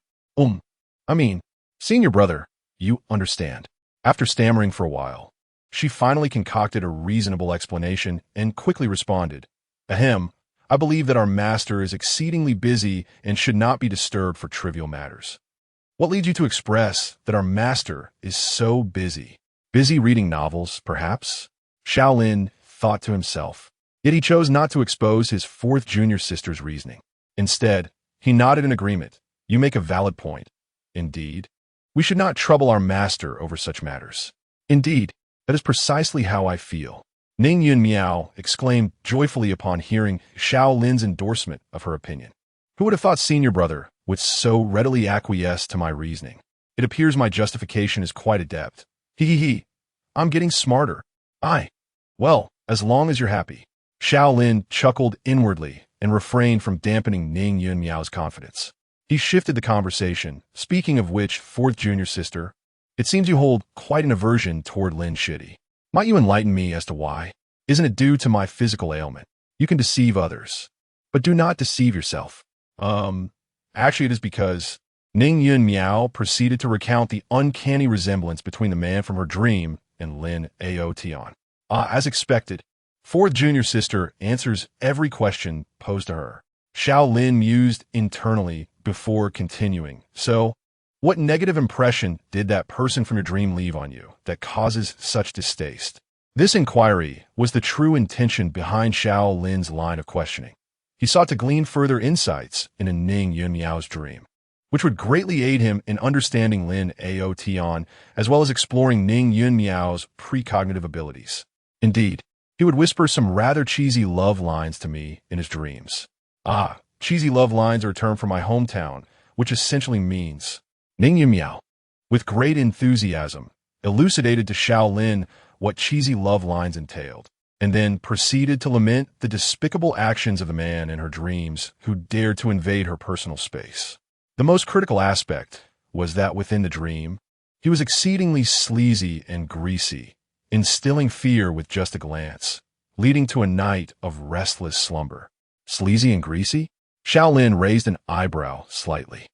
I mean, senior brother, you understand." After stammering for a while, she finally concocted a reasonable explanation and quickly responded, "Ahem, I believe that our master is exceedingly busy and should not be disturbed for trivial matters." "What leads you to express that our master is so busy? Busy reading novels, perhaps?" Xiao Lin thought to himself. Yet he chose not to expose his fourth junior sister's reasoning. Instead, he nodded in agreement. "You make a valid point. Indeed, we should not trouble our master over such matters." "Indeed, that is precisely how I feel," Ning Yun Miao exclaimed joyfully upon hearing Xiao Lin's endorsement of her opinion. "Who would have thought senior brother would so readily acquiesce to my reasoning? It appears my justification is quite adept. He. I'm getting smarter. Well, as long as you're happy." Xiao Lin chuckled inwardly and refrained from dampening Ning Yun Miao's confidence. He shifted the conversation, speaking of which, fourth junior sister, it seems you hold quite an aversion toward Lin Shidi. Might you enlighten me as to why? Isn't it due to my physical ailment? You can deceive others, but do not deceive yourself. Actually it is because Ning Yun Miao proceeded to recount the uncanny resemblance between the man from her dream and Lin Aotian. As expected, fourth junior sister answers every question posed to her. Xiao Lin mused internally before continuing. "So, what negative impression did that person from your dream leave on you that causes such distaste?" This inquiry was the true intention behind Xiao Lin's line of questioning. He sought to glean further insights into Ning Yun Miao's dream, which would greatly aid him in understanding Lin Aotian, as well as exploring Ning Yun Miao's precognitive abilities. Indeed, he would whisper some rather cheesy love lines to me in his dreams. Cheesy love lines are a term from my hometown, which essentially means, Ning Yun Miao, with great enthusiasm, elucidated to Xiao Lin what cheesy love lines entailed, and then proceeded to lament the despicable actions of the man in her dreams who dared to invade her personal space. The most critical aspect was that within the dream, he was exceedingly sleazy and greasy, instilling fear with just a glance, leading to a night of restless slumber. Sleazy and greasy? Xiao Lin raised an eyebrow slightly.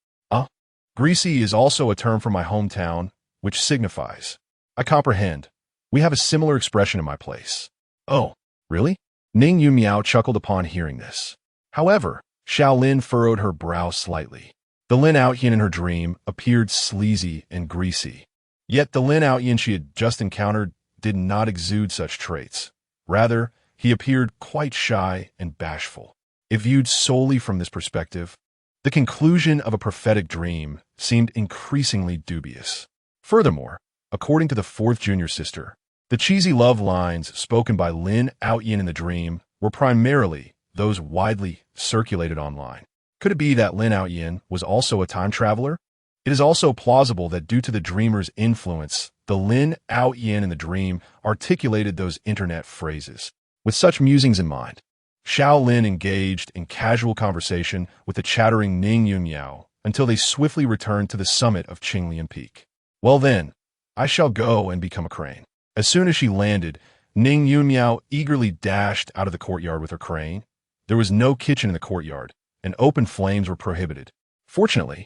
Greasy is also a term from my hometown, which signifies, I comprehend. We have a similar expression in my place. Oh, really? Ning Yun Miao chuckled upon hearing this. However, Xiao Lin furrowed her brow slightly. The Lin Outyin in her dream appeared sleazy and greasy. Yet the Lin Outyin she had just encountered did not exude such traits. Rather, he appeared quite shy and bashful. If viewed solely from this perspective, the conclusion of a prophetic dream seemed increasingly dubious. Furthermore, according to the fourth junior sister, the cheesy love lines spoken by Lin Outyin in the dream were primarily those widely circulated online. Could it be that Lin Outyin was also a time traveler? It is also plausible that due to the dreamer's influence, the Lin Outyin in the dream articulated those internet phrases. With such musings in mind, Xiao Lin engaged in casual conversation with the chattering Ning Yun Miao until they swiftly returned to the summit of Qinglian Peak. Well then, I shall go and become a crane. As soon as she landed, Ning Yun Miao eagerly dashed out of the courtyard with her crane. There was no kitchen in the courtyard, and open flames were prohibited. Fortunately,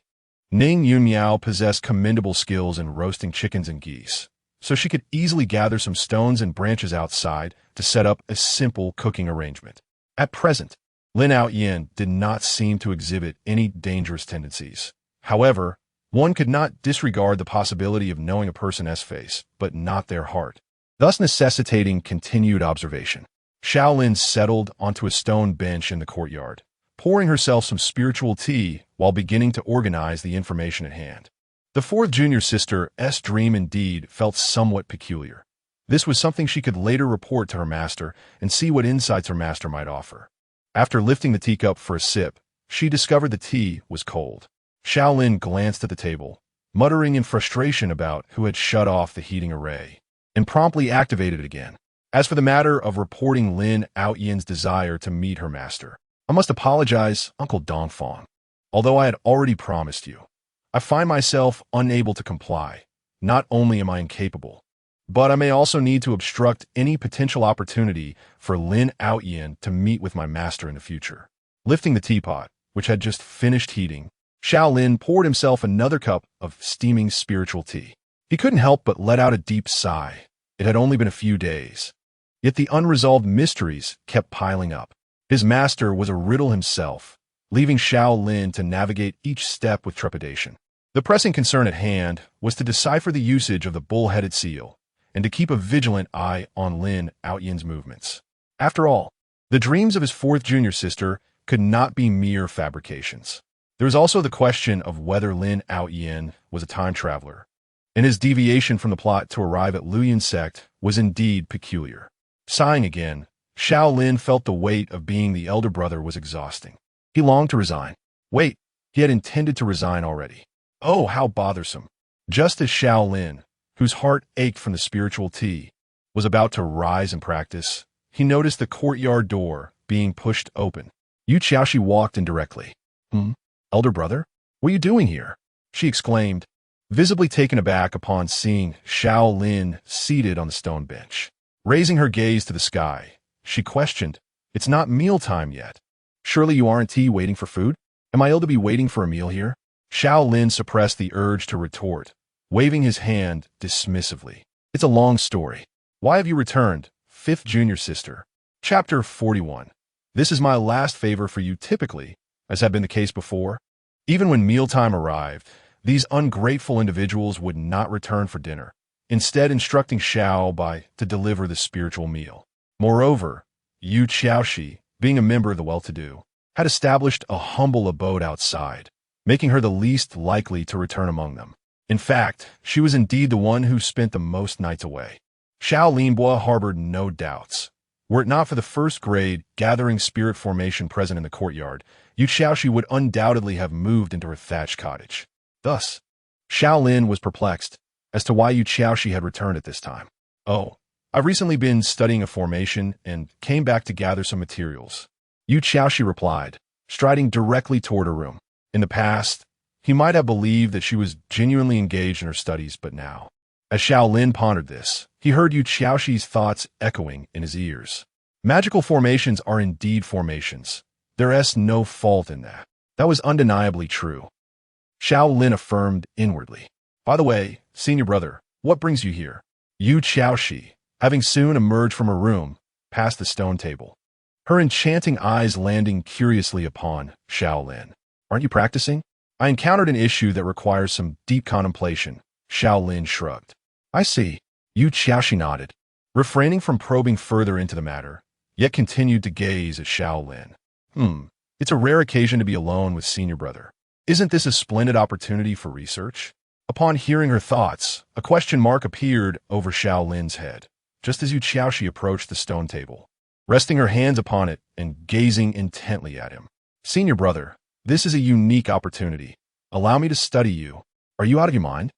Ning Yun Miao possessed commendable skills in roasting chickens and geese, so she could easily gather some stones and branches outside to set up a simple cooking arrangement. At present, Lin Outyin did not seem to exhibit any dangerous tendencies. However, one could not disregard the possibility of knowing a person's face, but not their heart, thus necessitating continued observation. Xiao Lin settled onto a stone bench in the courtyard, pouring herself some spiritual tea while beginning to organize the information at hand. The fourth junior sister's dream indeed felt somewhat peculiar. This was something she could later report to her master and see what insights her master might offer. After lifting the teacup for a sip, she discovered the tea was cold. Xiao Lin glanced at the table, muttering in frustration about who had shut off the heating array. and promptly activated it again. As for the matter of reporting Lin Aoyin's desire to meet her master, I must apologize, Uncle Dongfang. Although I had already promised you, I find myself unable to comply. Not only am I incapable, but I may also need to obstruct any potential opportunity for Lin Aoyin to meet with my master in the future. Lifting the teapot, which had just finished heating, Xiao Lin poured himself another cup of steaming spiritual tea. He couldn't help but let out a deep sigh. It had only been a few days, yet the unresolved mysteries kept piling up. His master was a riddle himself, leaving Xiao Lin to navigate each step with trepidation. The pressing concern at hand was to decipher the usage of the bull-headed seal and to keep a vigilant eye on Lin Aoyin's movements. After all, the dreams of his fourth junior sister could not be mere fabrications. There was also the question of whether Lin Aoyin was a time traveler, and his deviation from the plot to arrive at Luyan's sect was indeed peculiar. Sighing again, Xiao Lin felt the weight of being the elder brother was exhausting. He longed to resign. Wait, he had intended to resign already. Oh, how bothersome. Just as Xiao Lin, whose heart ached from the spiritual tea, was about to rise and practice, he noticed the courtyard door being pushed open. Yu Xiaoxi walked in directly. Elder brother? What are you doing here? She exclaimed, visibly taken aback upon seeing Xiao Lin seated on the stone bench. Raising her gaze to the sky, she questioned, It's not mealtime yet. Surely you aren't waiting for food? Am I ill to be waiting for a meal here? Xiao Lin suppressed the urge to retort, waving his hand dismissively. It's a long story. Why have you returned, fifth junior sister? Chapter 41. This is my last favor for you typically, as had been the case before. Even when mealtime arrived, these ungrateful individuals would not return for dinner, instead instructing Xiao Bai to deliver the spiritual meal. Moreover, Yu Xiaoxi, being a member of the well-to-do, had established a humble abode outside, making her the least likely to return among them. In fact, she was indeed the one who spent the most nights away. Xiao Linbo harbored no doubts. Were it not for the first-grade gathering spirit formation present in the courtyard, Yu Xiaoxi would undoubtedly have moved into her thatched cottage. Thus, Xiao Lin was perplexed as to why Yu Xiaoxi had returned at this time. Oh, I've recently been studying a formation and came back to gather some materials. Yu Xiaoxi replied, striding directly toward her room. In the past, he might have believed that she was genuinely engaged in her studies, but now, as Xiao Lin pondered this, he heard Yu Xiaoxi's thoughts echoing in his ears. Magical formations are indeed formations. There's no fault in that. That was undeniably true. Xiao Lin affirmed inwardly. By the way, senior brother, what brings you here? Yu Xiaoxi, having soon emerged from her room, passed the stone table, her enchanting eyes landing curiously upon Xiao Lin. Aren't you practicing? I encountered an issue that requires some deep contemplation. Xiao Lin shrugged. I see. Yu Xiaoxi nodded, refraining from probing further into the matter, yet continued to gaze at Xiao Lin. It's a rare occasion to be alone with senior brother. Isn't this a splendid opportunity for research? Upon hearing her thoughts, a question mark appeared over Xiao Lin's head, just as Yu Xiaoxi approached the stone table, resting her hands upon it and gazing intently at him. Senior brother, this is a unique opportunity. Allow me to study you. Are you out of your mind?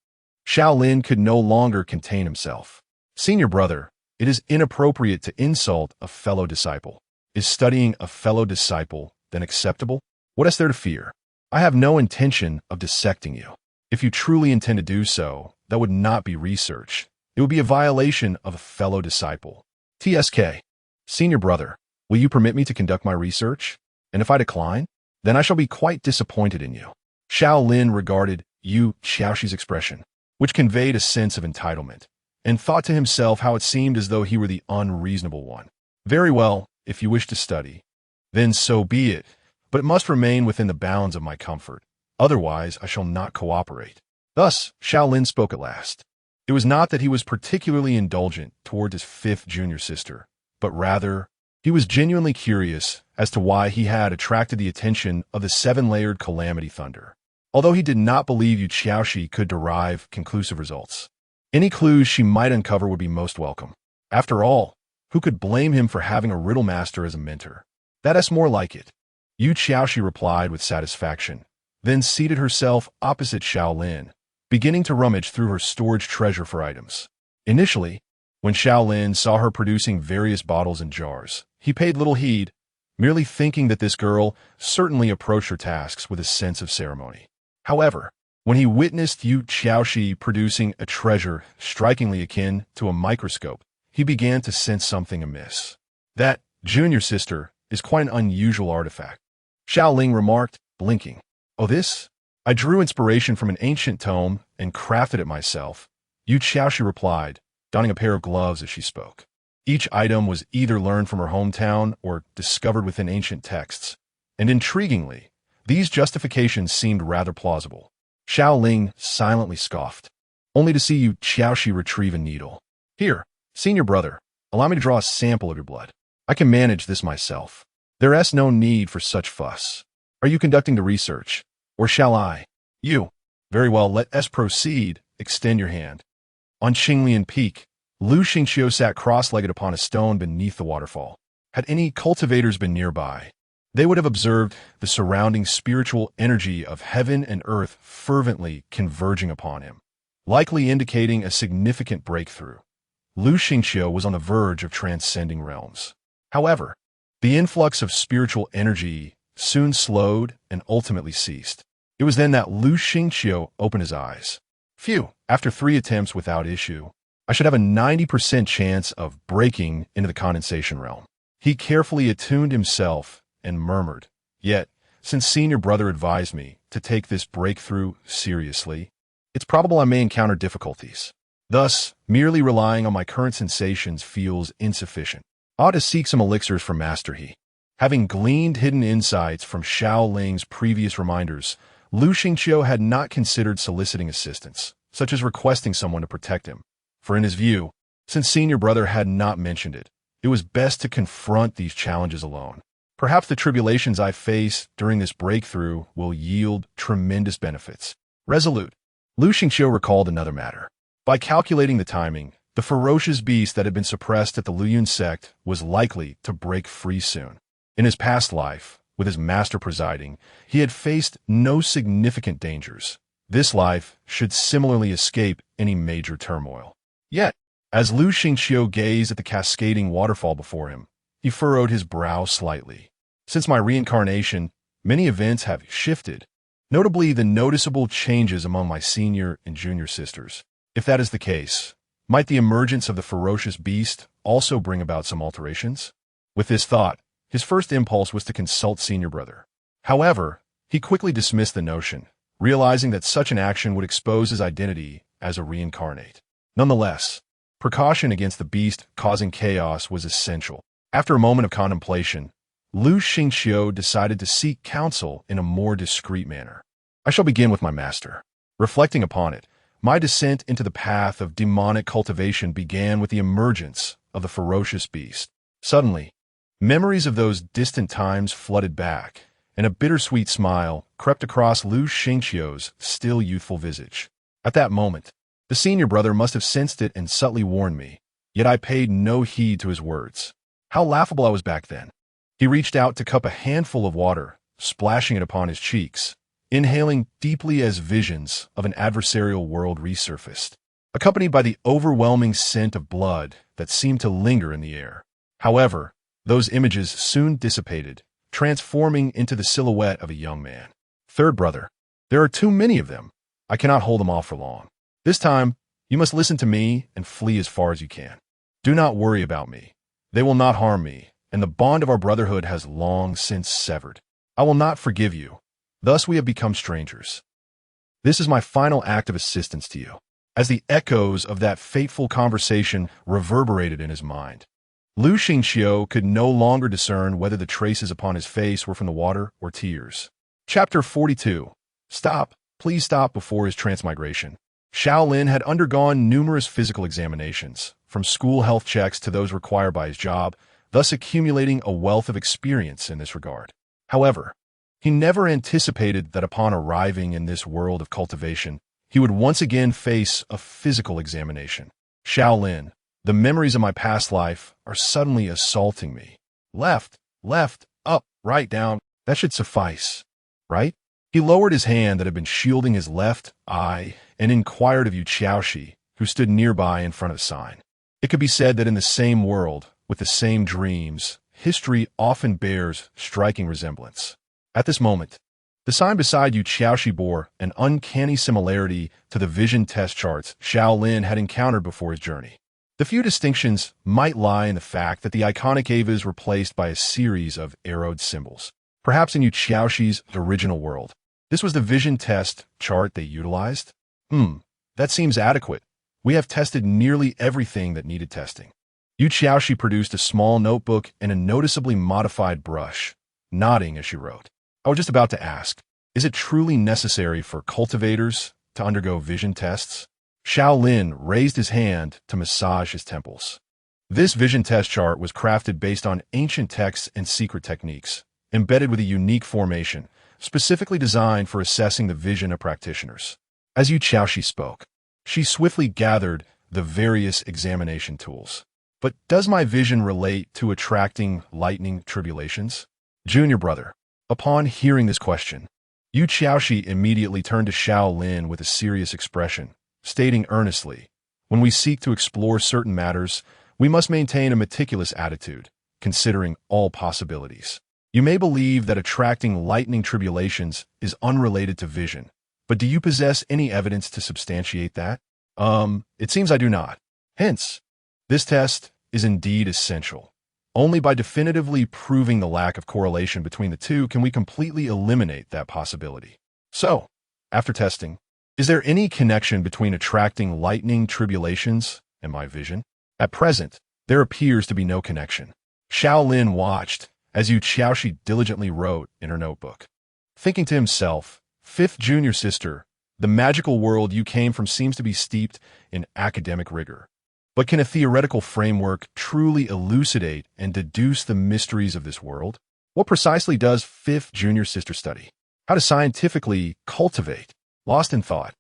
Xiao Lin could no longer contain himself. Senior brother, it is inappropriate to insult a fellow disciple. Is studying a fellow disciple then acceptable? What is there to fear? I have no intention of dissecting you. If you truly intend to do so, that would not be research. It would be a violation of a fellow disciple. TSK. Senior brother, will you permit me to conduct my research? And if I decline, then I shall be quite disappointed in you. Xiao Lin regarded Yu Xiaoxi's expression, which conveyed a sense of entitlement, and thought to himself how it seemed as though he were the unreasonable one. Very well, if you wish to study, then so be it, but it must remain within the bounds of my comfort. Otherwise, I shall not cooperate. Thus, Xiao Lin spoke at last. It was not that he was particularly indulgent toward his fifth junior sister, but rather, he was genuinely curious as to why he had attracted the attention of the seven-layered Calamity Thunder. Although he did not believe Yu Xiaoxi could derive conclusive results, any clues she might uncover would be most welcome. After all, who could blame him for having a riddle master as a mentor? That's more like it. Yu Xiaoxi replied with satisfaction, then seated herself opposite Xiao Lin, beginning to rummage through her storage treasure for items. Initially, When Xiao Lin saw her producing various bottles and jars, he paid little heed, merely thinking that this girl certainly approached her tasks with a sense of ceremony. However, when he witnessed Yu Xiaoxi producing a treasure strikingly akin to a microscope, he began to sense something amiss. That junior sister is quite an unusual artifact, Xiao Ling remarked, blinking. Oh, this? I drew inspiration from an ancient tome and crafted it myself, Yu Xiaoxi replied, donning a pair of gloves as she spoke. Each item was either learned from her hometown or discovered within ancient texts, and intriguingly, these justifications seemed rather plausible. Xiao Ling silently scoffed, only to see Yu Xiaoxi retrieve a needle. Here, senior brother, allow me to draw a sample of your blood. I can manage this myself. There is no need for such fuss. Are you conducting the research, or shall I? You. Very well, let us proceed. Extend your hand. On Qinglian Peak, Lu Xingqiu sat cross-legged upon a stone beneath the waterfall. Had any cultivators been nearby, they would have observed the surrounding spiritual energy of heaven and earth fervently converging upon him, likely indicating a significant breakthrough. Lu Xingqiu was on the verge of transcending realms. However, the influx of spiritual energy soon slowed and ultimately ceased. It was then that Lu Xingqiu opened his eyes. Phew, after 3 attempts without issue, I should have a 90% chance of breaking into the condensation realm. He carefully attuned himself and murmured, yet, since senior brother advised me to take this breakthrough seriously, it's probable I may encounter difficulties. Thus, merely relying on my current sensations feels insufficient. I ought to seek some elixirs from Master He. Having gleaned hidden insights from Xiao Ling's previous reminders, Lu Xingqiu had not considered soliciting assistance, such as requesting someone to protect him. For in his view, since senior brother had not mentioned it, it was best to confront these challenges alone. Perhaps the tribulations I face during this breakthrough will yield tremendous benefits. Resolute, Lu Xingqiu recalled another matter. By calculating the timing, the ferocious beast that had been suppressed at the Luyun sect was likely to break free soon. In his past life, with his master presiding, he had faced no significant dangers. This life should similarly escape any major turmoil. Yet, as Lu Xingqiu gazed at the cascading waterfall before him, he furrowed his brow slightly. Since my reincarnation, many events have shifted, notably the noticeable changes among my senior and junior sisters. If that is the case, might the emergence of the ferocious beast also bring about some alterations? With this thought, his first impulse was to consult senior brother. However, he quickly dismissed the notion, realizing that such an action would expose his identity as a reincarnate. Nonetheless, precaution against the beast causing chaos was essential. After a moment of contemplation, Lu Xingqiu decided to seek counsel in a more discreet manner. I shall begin with my master. Reflecting upon it, my descent into the path of demonic cultivation began with the emergence of the ferocious beast. Suddenly, memories of those distant times flooded back, and a bittersweet smile crept across Lu Xingqiu's still youthful visage. At that moment, the senior brother must have sensed it and subtly warned me, yet I paid no heed to his words. How laughable I was back then. He reached out to cup a handful of water, splashing it upon his cheeks, inhaling deeply as visions of an adversarial world resurfaced, accompanied by the overwhelming scent of blood that seemed to linger in the air. However, those images soon dissipated, transforming into the silhouette of a young man. Third brother, there are too many of them. I cannot hold them off for long. This time, you must listen to me and flee as far as you can. Do not worry about me. They will not harm me, and the bond of our brotherhood has long since severed. I will not forgive you. Thus we have become strangers. This is my final act of assistance to you. As the echoes of that fateful conversation reverberated in his mind, Lu Xingqiu could no longer discern whether the traces upon his face were from the water or tears. Chapter 42. Stop. Please stop before his transmigration. Xiao Lin had undergone numerous physical examinations, from school health checks to those required by his job, thus accumulating a wealth of experience in this regard. However, he never anticipated that upon arriving in this world of cultivation, he would once again face a physical examination. Xiao Lin, the memories of my past life are suddenly assaulting me. Left, up, right, down, that should suffice, right? He lowered his hand that had been shielding his left eye and inquired of Yu Xiaoxi, who stood nearby in front of the sign. It could be said that in the same world, with the same dreams, history often bears striking resemblance. At this moment, the sign beside you, Xiaoxi, bore an uncanny similarity to the vision test charts Xiao Lin had encountered before his journey. The few distinctions might lie in the fact that the iconic Ava is replaced by a series of arrowed symbols. Perhaps in Yu Xiaoxi's original world, this was the vision test chart they utilized? That seems adequate. We have tested nearly everything that needed testing. Yu Xiaoxi produced a small notebook and a noticeably modified brush, nodding as she wrote. I was just about to ask, is it truly necessary for cultivators to undergo vision tests? Xiao Lin raised his hand to massage his temples. This vision test chart was crafted based on ancient texts and secret techniques, embedded with a unique formation, specifically designed for assessing the vision of practitioners. As Yu Xiaoxi spoke, she swiftly gathered the various examination tools. But does my vision relate to attracting lightning tribulations? Junior brother. Upon hearing this question, Yu Xiaoxi immediately turned to Xiao Lin with a serious expression, stating earnestly, when we seek to explore certain matters, we must maintain a meticulous attitude, considering all possibilities. You may believe that attracting lightning tribulations is unrelated to vision, but do you possess any evidence to substantiate that? It seems I do not. Hence, this test is indeed essential. Only by definitively proving the lack of correlation between the two can we completely eliminate that possibility. So, after testing, is there any connection between attracting lightning tribulations and my vision? At present, there appears to be no connection. Xiao Lin watched as Yu Xiaoxi diligently wrote in her notebook. Thinking to himself, fifth junior sister, the magical world you came from seems to be steeped in academic rigor. But can a theoretical framework truly elucidate and deduce the mysteries of this world? What precisely does fifth junior sister study? How to scientifically cultivate? Lost in thought,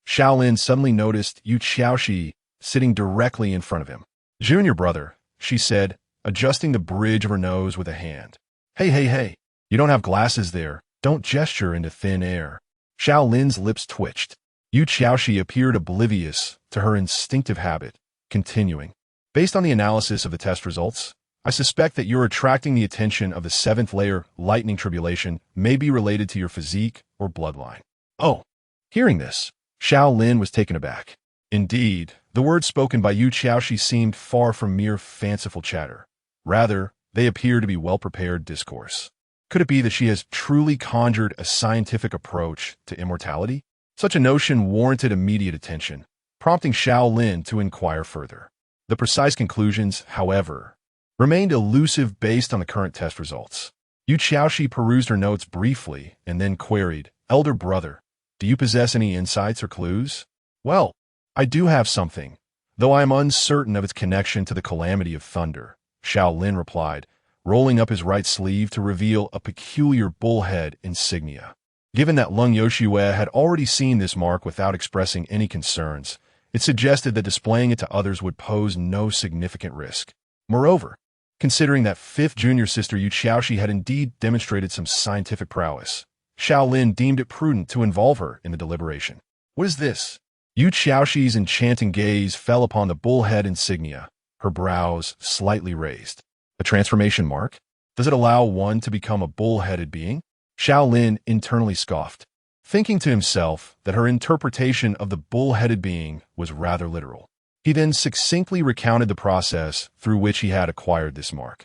Xiao Lin suddenly noticed Yu Xiaoxi sitting directly in front of him. Junior brother, she said, adjusting the bridge of her nose with a hand. Hey, you don't have glasses there. Don't gesture into thin air. Xiao Lin's lips twitched. Yu Xiaoxi appeared oblivious to her instinctive habit, continuing. Based on the analysis of the test results, I suspect that you're attracting the attention of the seventh layer lightning tribulation may be related to your physique or bloodline. Oh, hearing this, Xiao Lin was taken aback. Indeed, the words spoken by Yu Xiaoxi seemed far from mere fanciful chatter. Rather, they appeared to be well-prepared discourse. Could it be that she has truly conjured a scientific approach to immortality? Such a notion warranted immediate attention, prompting Xiao Lin to inquire further. The precise conclusions, however, remained elusive based on the current test results. Yu Xiaoxi perused her notes briefly and then queried, Elder brother, do you possess any insights or clues? Well, I do have something, though I am uncertain of its connection to the calamity of thunder, Xiao Lin replied, rolling up his right sleeve to reveal a peculiar bullhead insignia. Given that Lung Yoshue had already seen this mark without expressing any concerns, it suggested that displaying it to others would pose no significant risk. Moreover, considering that fifth junior sister Yu Xiaoxi had indeed demonstrated some scientific prowess, Xiao Lin deemed it prudent to involve her in the deliberation. What is this? Yu Xiaoxi's enchanting gaze fell upon the bullhead insignia, her brows slightly raised. A transformation mark? Does it allow one to become a bull-headed being? Xiao Lin internally scoffed, thinking to himself that her interpretation of the bull-headed being was rather literal. He then succinctly recounted the process through which he had acquired this mark.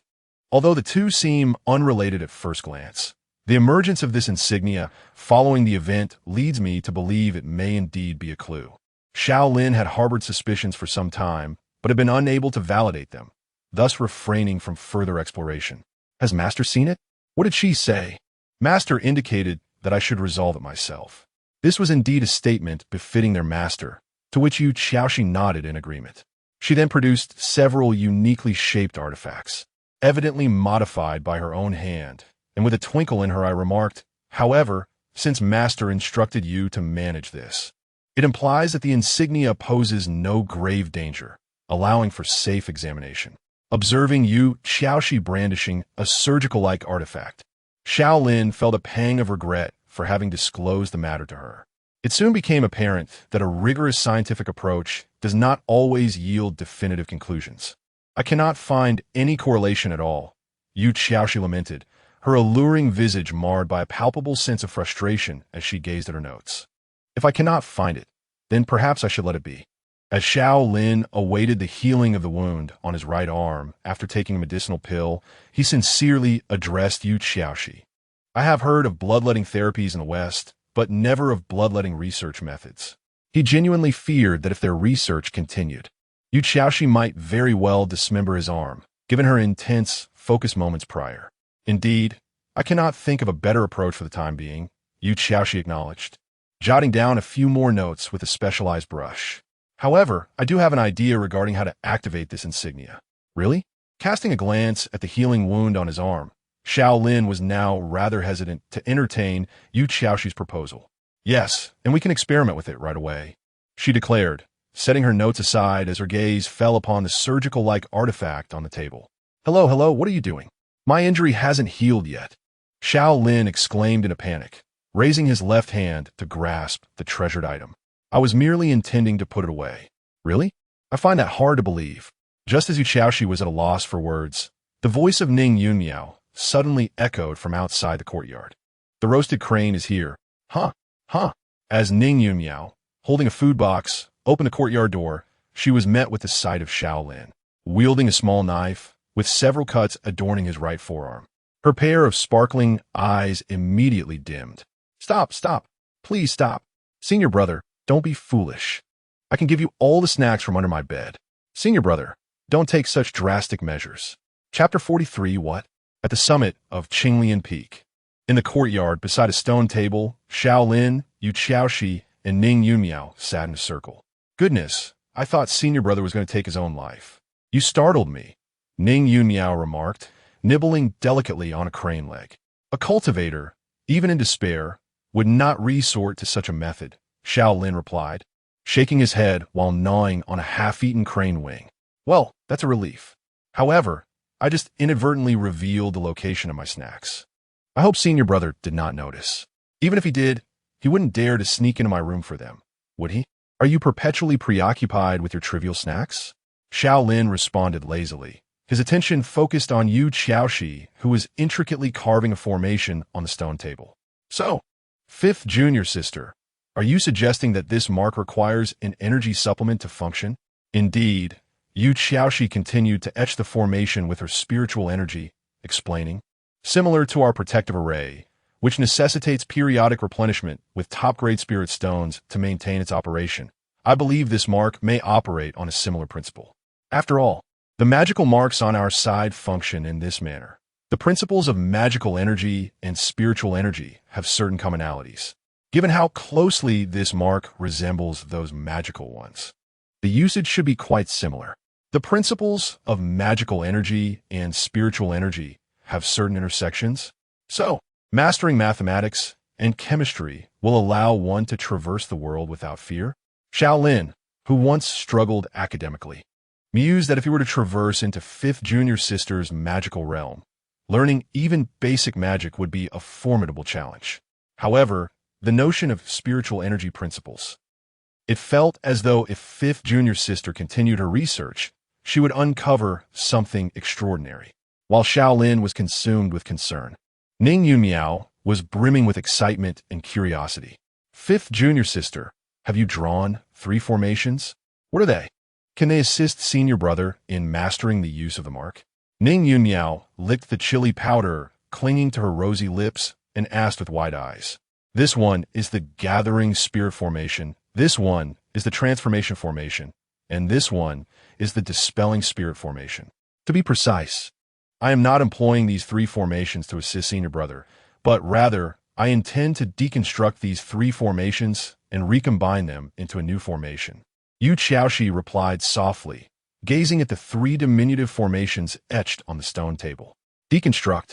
Although the two seem unrelated at first glance, the emergence of this insignia following the event leads me to believe it may indeed be a clue. Xiao Lin had harbored suspicions for some time, but had been unable to validate them, thus refraining from further exploration. Has Master seen it? What did she say? Master indicated that I should resolve it myself. This was indeed a statement befitting their master, to which Yu Xiaoxi nodded in agreement. She then produced several uniquely shaped artifacts, evidently modified by her own hand, and with a twinkle in her eye remarked, however, since Master instructed you to manage this, it implies that the insignia poses no grave danger, allowing for safe examination. Observing Yu Xiaoxi brandishing a surgical-like artifact, Xiao Lin felt a pang of regret for having disclosed the matter to her. It soon became apparent that a rigorous scientific approach does not always yield definitive conclusions. I cannot find any correlation at all, Yu Xiaoxi lamented, her alluring visage marred by a palpable sense of frustration as she gazed at her notes. If I cannot find it, then perhaps I should let it be. As Xiao Lin awaited the healing of the wound on his right arm after taking a medicinal pill, he sincerely addressed Yu Xiaoxi. I have heard of bloodletting therapies in the West, but never of bloodletting research methods. He genuinely feared that if their research continued, Yu Xiaoxi might very well dismember his arm, given her intense, focused moments prior. Indeed, I cannot think of a better approach for the time being, Yu Xiaoxi acknowledged, jotting down a few more notes with a specialized brush. However, I do have an idea regarding how to activate this insignia. Really? Casting a glance at the healing wound on his arm, Xiao Lin was now rather hesitant to entertain Yu Xiaoxi's proposal. Yes, and we can experiment with it right away, she declared, setting her notes aside as her gaze fell upon the surgical-like artifact on the table. Hello, what are you doing? My injury hasn't healed yet, Xiao Lin exclaimed in a panic, raising his left hand to grasp the treasured item. I was merely intending to put it away. Really? I find that hard to believe. Just as Yu Xiaoxi was at a loss for words, the voice of Ning Yunmiao suddenly echoed from outside the courtyard. The roasted crane is here. Huh. As Ning Yunmiao, holding a food box, opened the courtyard door, she was met with the sight of Xiao Lin, wielding a small knife, with several cuts adorning his right forearm. Her pair of sparkling eyes immediately dimmed. Stop. Please stop. Senior brother, don't be foolish. I can give you all the snacks from under my bed. Senior brother, don't take such drastic measures. Chapter 43. What? At the summit of Qinglian Peak. In the courtyard, beside a stone table, Xiao Lin, Yu Xiaoxi, and Ning Yunmiao sat in a circle. Goodness, I thought senior brother was going to take his own life. You startled me, Ning Yunmiao remarked, nibbling delicately on a crane leg. A cultivator, even in despair, would not resort to such a method, Xiao Lin replied, shaking his head while gnawing on a half-eaten crane wing. Well, that's a relief. However, I just inadvertently revealed the location of my snacks. I hope senior brother did not notice. Even if he did, he wouldn't dare to sneak into my room for them, would he? Are you perpetually preoccupied with your trivial snacks? Xiao Lin responded lazily, his attention focused on Yu Xiaoxi, who was intricately carving a formation on the stone table. So, fifth junior sister, are you suggesting that this mark requires an energy supplement to function? Indeed, Yu Xiaoxi continued to etch the formation with her spiritual energy, explaining, similar to our protective array, which necessitates periodic replenishment with top-grade spirit stones to maintain its operation. I believe this mark may operate on a similar principle. After all, the magical marks on our side function in this manner. The principles of magical energy and spiritual energy have certain commonalities, given how closely this mark resembles those magical ones. The usage should be quite similar. The principles of magical energy and spiritual energy have certain intersections. So, mastering mathematics and chemistry will allow one to traverse the world without fear. Xiao Lin, who once struggled academically, mused that if he were to traverse into fifth junior sister's magical realm, learning even basic magic would be a formidable challenge. However, the notion of spiritual energy principles. It felt as though if fifth junior sister continued her research, she would uncover something extraordinary. While Xiao Lin was consumed with concern, Ning Yunmiao was brimming with excitement and curiosity. Fifth junior sister, have you drawn 3 formations? What are they? Can they assist senior brother in mastering the use of the mark? Ning Yunmiao licked the chili powder clinging to her rosy lips and asked with wide eyes. This one is the gathering spirit formation, this one is the transformation formation, and this one is the dispelling spirit formation. To be precise, I am not employing these 3 formations to assist senior brother, but rather I intend to deconstruct these 3 formations and recombine them into a new formation. Yu Xiaoxi replied softly, gazing at the 3 diminutive formations etched on the stone table. Deconstruct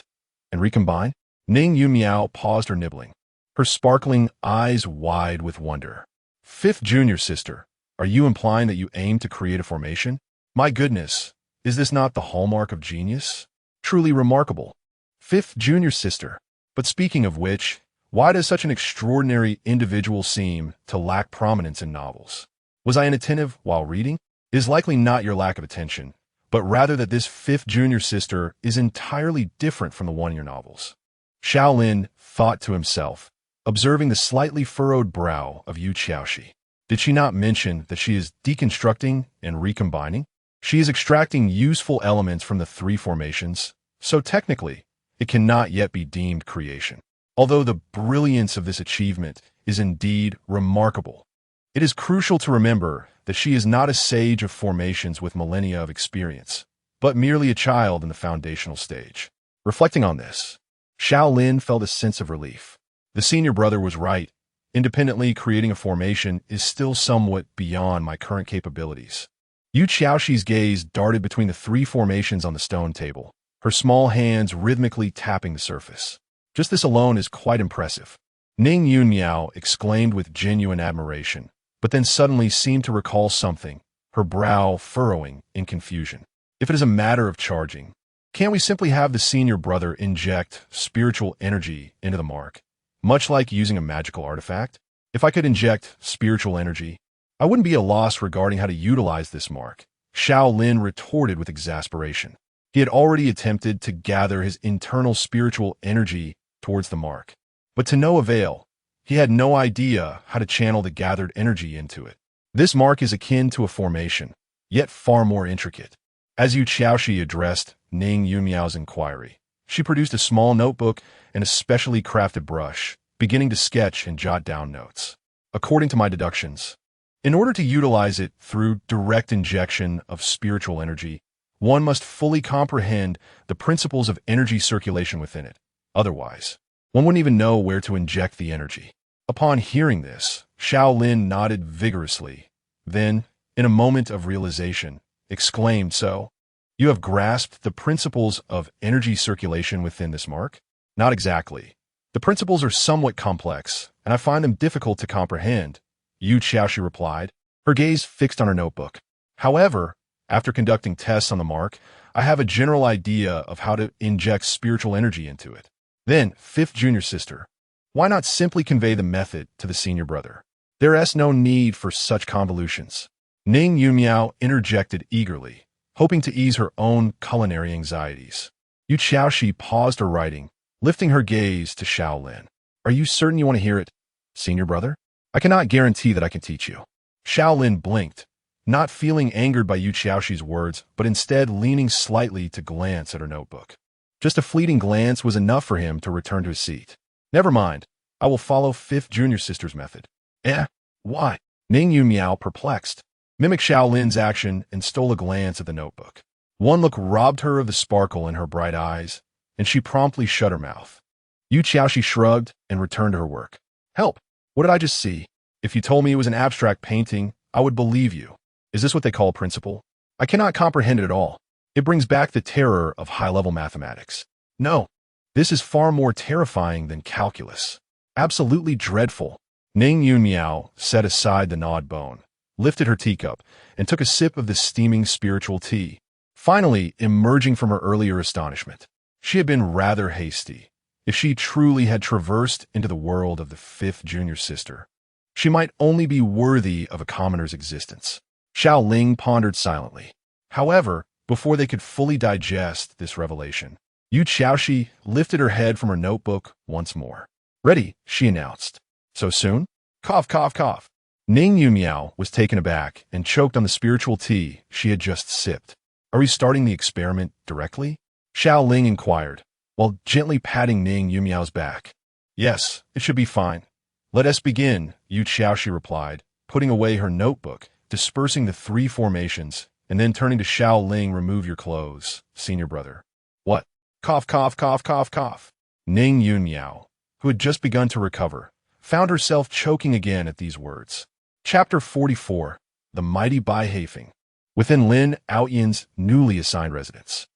and recombine? Ning Yunmiao paused her nibbling, her sparkling eyes wide with wonder. Fifth junior sister, are you implying that you aim to create a formation? My goodness, is this not the hallmark of genius? Truly remarkable. Fifth junior sister. But speaking of which, Why does such an extraordinary individual seem to lack prominence in novels? Was I inattentive while reading? It is likely not your lack of attention, but rather that this fifth junior sister is entirely different from the one in your novels. Xiao Lin thought to himself, observing the slightly furrowed brow of Yu Xiaoxi. Did she not mention that she is deconstructing and recombining? She is extracting useful elements from the three formations, so technically, it cannot yet be deemed creation. Although the brilliance of this achievement is indeed remarkable, it is crucial to remember that she is not a sage of formations with millennia of experience, but merely a child in the foundational stage. Reflecting on this, Xiao Lin felt a sense of relief. The senior brother was right. Independently creating a formation is still somewhat beyond my current capabilities. Yu Xiaoxi's gaze darted between the three formations on the stone table, her small hands rhythmically tapping the surface. Just this alone is quite impressive. Ning Yunmiao exclaimed with genuine admiration, but then suddenly seemed to recall something, her brow furrowing in confusion. If it is a matter of charging, can't we simply have the senior brother inject spiritual energy into the mark, much like using a magical artifact? If I could inject spiritual energy, I wouldn't be at a loss regarding how to utilize this mark, Xiao Lin retorted with exasperation. He had already attempted to gather his internal spiritual energy towards the mark, but to no avail. He had no idea how to channel the gathered energy into it. This mark is akin to a formation, yet far more intricate. As Yu Xiaoxi addressed Ning Yunmiao's inquiry, she produced a small notebook and a specially crafted brush, beginning to sketch and jot down notes. According to my deductions, in order to utilize it through direct injection of spiritual energy, one must fully comprehend the principles of energy circulation within it. Otherwise, one wouldn't even know where to inject the energy. Upon hearing this, Xiao Lin nodded vigorously, then, in a moment of realization, exclaimed, "So, you have grasped the principles of energy circulation within this mark?" "Not exactly. The principles are somewhat complex, and I find them difficult to comprehend," Yu Xiaoxi replied, her gaze fixed on her notebook. "However, after conducting tests on the mark, I have a general idea of how to inject spiritual energy into it." Then, fifth junior sister, why not simply convey the method to the senior brother? There is no need for such convolutions. Ning Yunmiao interjected eagerly, hoping to ease her own culinary anxieties. Yu Xiaoxi paused her writing, lifting her gaze to Xiao Lin. "Are you certain you want to hear it, senior brother? I cannot guarantee that I can teach you." Xiao Lin blinked, not feeling angered by Yu Xiaoxi's words, but instead leaning slightly to glance at her notebook. Just a fleeting glance was enough for him to return to his seat. "Never mind. I will follow fifth junior sister's method." "Eh? Why?" Ning Yunmiao, perplexed, mimicked Xiao Lin's action and stole a glance at the notebook. One look robbed her of the sparkle in her bright eyes, and she promptly shut her mouth. Yu Xiaoxi shrugged and returned to her work. "Help! What did I just see? If you told me it was an abstract painting, I would believe you. Is this what they call a principle? I cannot comprehend it at all. It brings back the terror of high-level mathematics. No, this is far more terrifying than calculus. Absolutely dreadful." Ning Yunmiao set aside the gnawed bone, lifted her teacup, and took a sip of the steaming spiritual tea, finally emerging from her earlier astonishment. She had been rather hasty. If she truly had traversed into the world of the fifth junior sister, she might only be worthy of a commoner's existence. Xiao Ling pondered silently. However, before they could fully digest this revelation, Yu Xiaoxi lifted her head from her notebook once more. "Ready," she announced. "So soon?" Cough, cough, cough. Ning Yunmiao was taken aback and choked on the spiritual tea she had just sipped. "Are we starting the experiment directly?" Xiao Ling inquired, while gently patting Ning Yunmiao's back. "Yes, it should be fine. Let us begin," Yu Xiaoxi replied, putting away her notebook, dispersing the three formations, and then turning to Xiao Ling. "Remove your clothes, senior brother." "What?" Cough, cough, cough, cough, cough. Ning Yunmiao, who had just begun to recover, found herself choking again at these words. Chapter 44, The Mighty Bai Haifeng. Within Lin Outyan's newly assigned residence.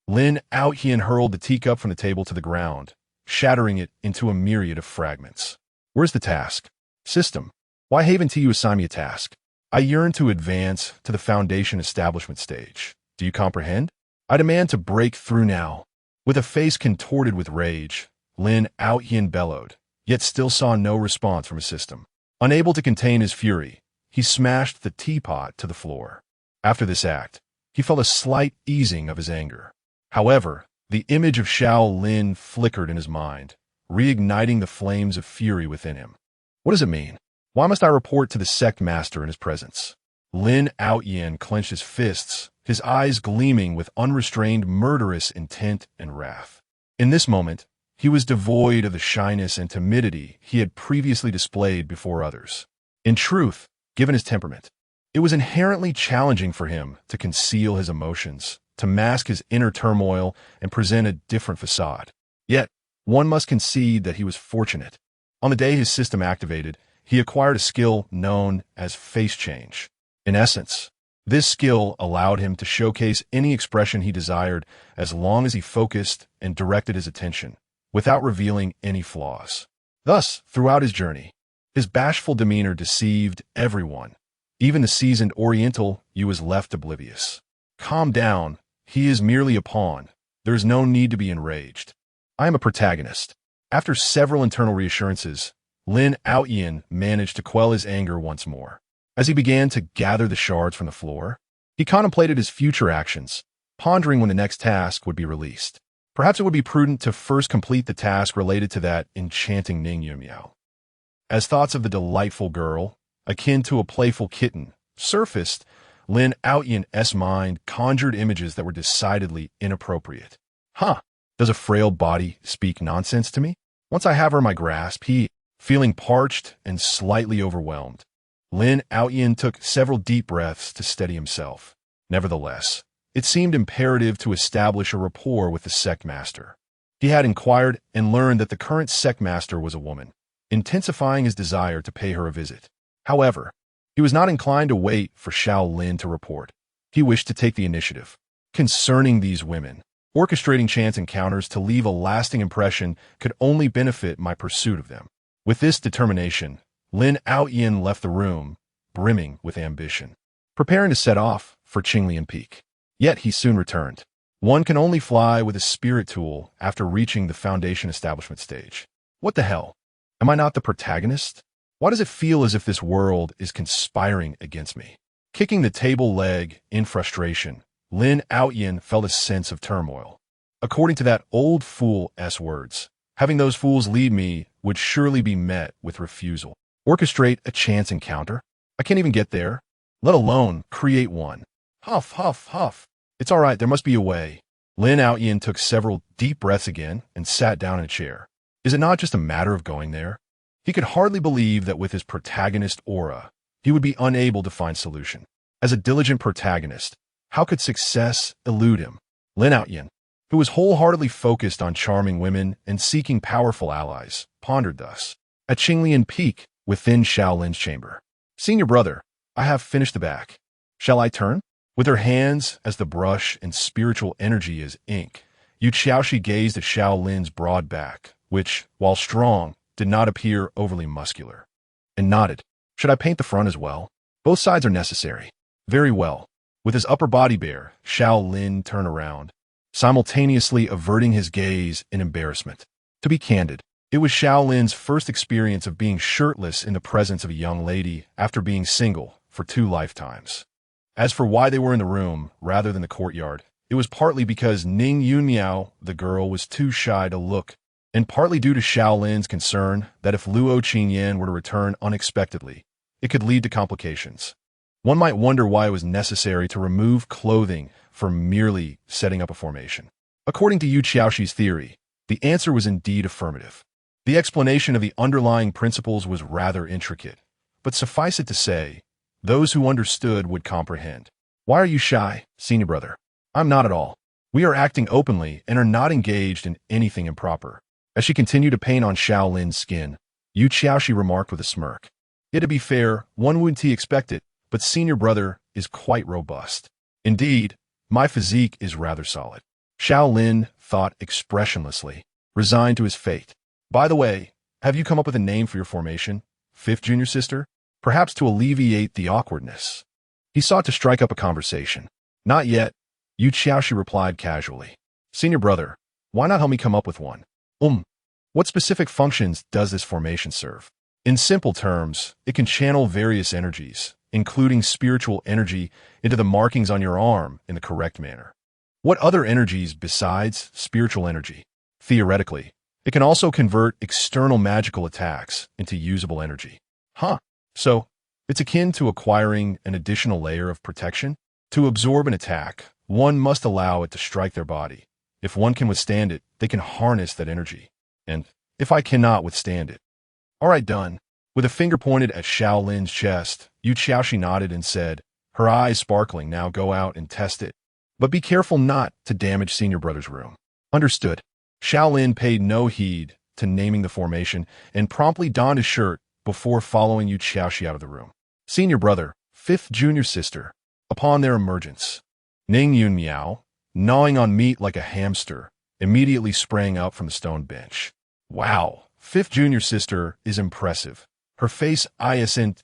Lin Outyan hurled the teacup from the table to the ground, shattering it into a myriad of fragments. "Where's the task? System. Why haven't you assigned me a task? I yearn to advance to the foundation establishment stage. Do you comprehend? I demand to break through now." With a face contorted with rage, Lin Outyan bellowed, yet still saw no response from his system. Unable to contain his fury, he smashed the teapot to the floor. After this act, he felt a slight easing of his anger. However, the image of Xiao Lin flickered in his mind, reigniting the flames of fury within him. What does it mean? Why must I report to the sect master in his presence? Lin Outyin clenched his fists, his eyes gleaming with unrestrained murderous intent and wrath. In this moment, he was devoid of the shyness and timidity he had previously displayed before others. In truth, given his temperament, it was inherently challenging for him to conceal his emotions, to mask his inner turmoil and present a different facade. Yet, one must concede that he was fortunate. On the day his system activated, he acquired a skill known as face change. In essence, this skill allowed him to showcase any expression he desired as long as he focused and directed his attention, without revealing any flaws. Thus, throughout his journey, his bashful demeanor deceived everyone. Even the seasoned Oriental you was left oblivious. Calm down, he is merely a pawn. There is no need to be enraged. I am a protagonist. After several internal reassurances, Lin Outyin managed to quell his anger once more. As he began to gather the shards from the floor, he contemplated his future actions, pondering when the next task would be released. Perhaps it would be prudent to first complete the task related to that enchanting Ning Yumiao. As thoughts of the delightful girl, akin to a playful kitten, surfaced, Lin Outyin-'s mind conjured images that were decidedly inappropriate. Does a frail body speak nonsense to me? Once I have her in my grasp, feeling parched and slightly overwhelmed, Lin Outyin took several deep breaths to steady himself. Nevertheless, it seemed imperative to establish a rapport with the sect master. He had inquired and learned that the current sect master was a woman, intensifying his desire to pay her a visit. However, he was not inclined to wait for Xiao Lin to report. He wished to take the initiative. Concerning these women, orchestrating chance encounters to leave a lasting impression could only benefit my pursuit of them. With this determination, Lin Outyin left the room, brimming with ambition, preparing to set off for Qinglian Peak. Yet he soon returned. One can only fly with a spirit tool after reaching the Foundation establishment stage. What the hell? Am I not the protagonist? Why does it feel as if this world is conspiring against me? Kicking the table leg in frustration, Lin Outyin felt a sense of turmoil. According to that old fool's words, having those fools lead me would surely be met with refusal. Orchestrate a chance encounter? I can't even get there, let alone create one. Huff, huff, huff. It's all right, there must be a way. Lin Outyin took several deep breaths again and sat down in a chair. Is it not just a matter of going there? He could hardly believe that with his protagonist aura, he would be unable to find solution. As a diligent protagonist, how could success elude him? Lin Outyin, who was wholeheartedly focused on charming women and seeking powerful allies, pondered thus. At Qinglian Peak, within Xiao Lin's chamber. Senior brother, I have finished the back. Shall I turn? With her hands as the brush and spiritual energy as ink, Yu Xiaoxi gazed at Xiao Lin's broad back, which, while strong, did not appear overly muscular, and nodded. Should I paint the front as well? Both sides are necessary. Very well. With his upper body bare, Xiao Lin turned around, simultaneously averting his gaze in embarrassment. To be candid, it was Xiao Lin's first experience of being shirtless in the presence of a young lady after being single for 2 lifetimes. As for why they were in the room rather than the courtyard, it was partly because Ning Yunmiao, the girl, was too shy to look, and partly due to Xiao Lin's concern that if Luo Qingyan were to return unexpectedly, it could lead to complications. One might wonder why it was necessary to remove clothing for merely setting up a formation. According to Yu Qiaoxi's theory, the answer was indeed affirmative. The explanation of the underlying principles was rather intricate, but suffice it to say, those who understood would comprehend. Why are you shy, senior brother? I'm not at all. We are acting openly and are not engaged in anything improper. As she continued to paint on Xiao Lin's skin, Yu Qiaoxi remarked with a smirk. Yet to be fair, one wouldn't expect it, but senior brother is quite robust. Indeed, my physique is rather solid. Xiao Lin thought expressionlessly, resigned to his fate. By the way, have you come up with a name for your formation, 5th junior sister? Perhaps to alleviate the awkwardness. He sought to strike up a conversation. Not yet, Yu Qiaoxi replied casually. Senior brother, why not help me come up with one? What specific functions does this formation serve? In simple terms, it can channel various energies, including spiritual energy, into the markings on your arm in the correct manner. What other energies besides spiritual energy? Theoretically, it can also convert external magical attacks into usable energy. So, it's akin to acquiring an additional layer of protection. To absorb an attack, one must allow it to strike their body. If one can withstand it, they can harness that energy. And if I cannot withstand it? All right, done. With a finger pointed at Xiao Lin's chest, Yu Xiaoxi nodded and said, her eyes sparkling, now go out and test it. But be careful not to damage senior brother's room. Understood. Xiao Lin paid no heed to naming the formation and promptly donned his shirt before following Yu Xiaoxi out of the room. Senior brother, fifth junior sister. Upon their emergence, Ning Yun Miao, gnawing on meat like a hamster, immediately sprang up from the stone bench. Wow, fifth junior sister is impressive. Her face isn't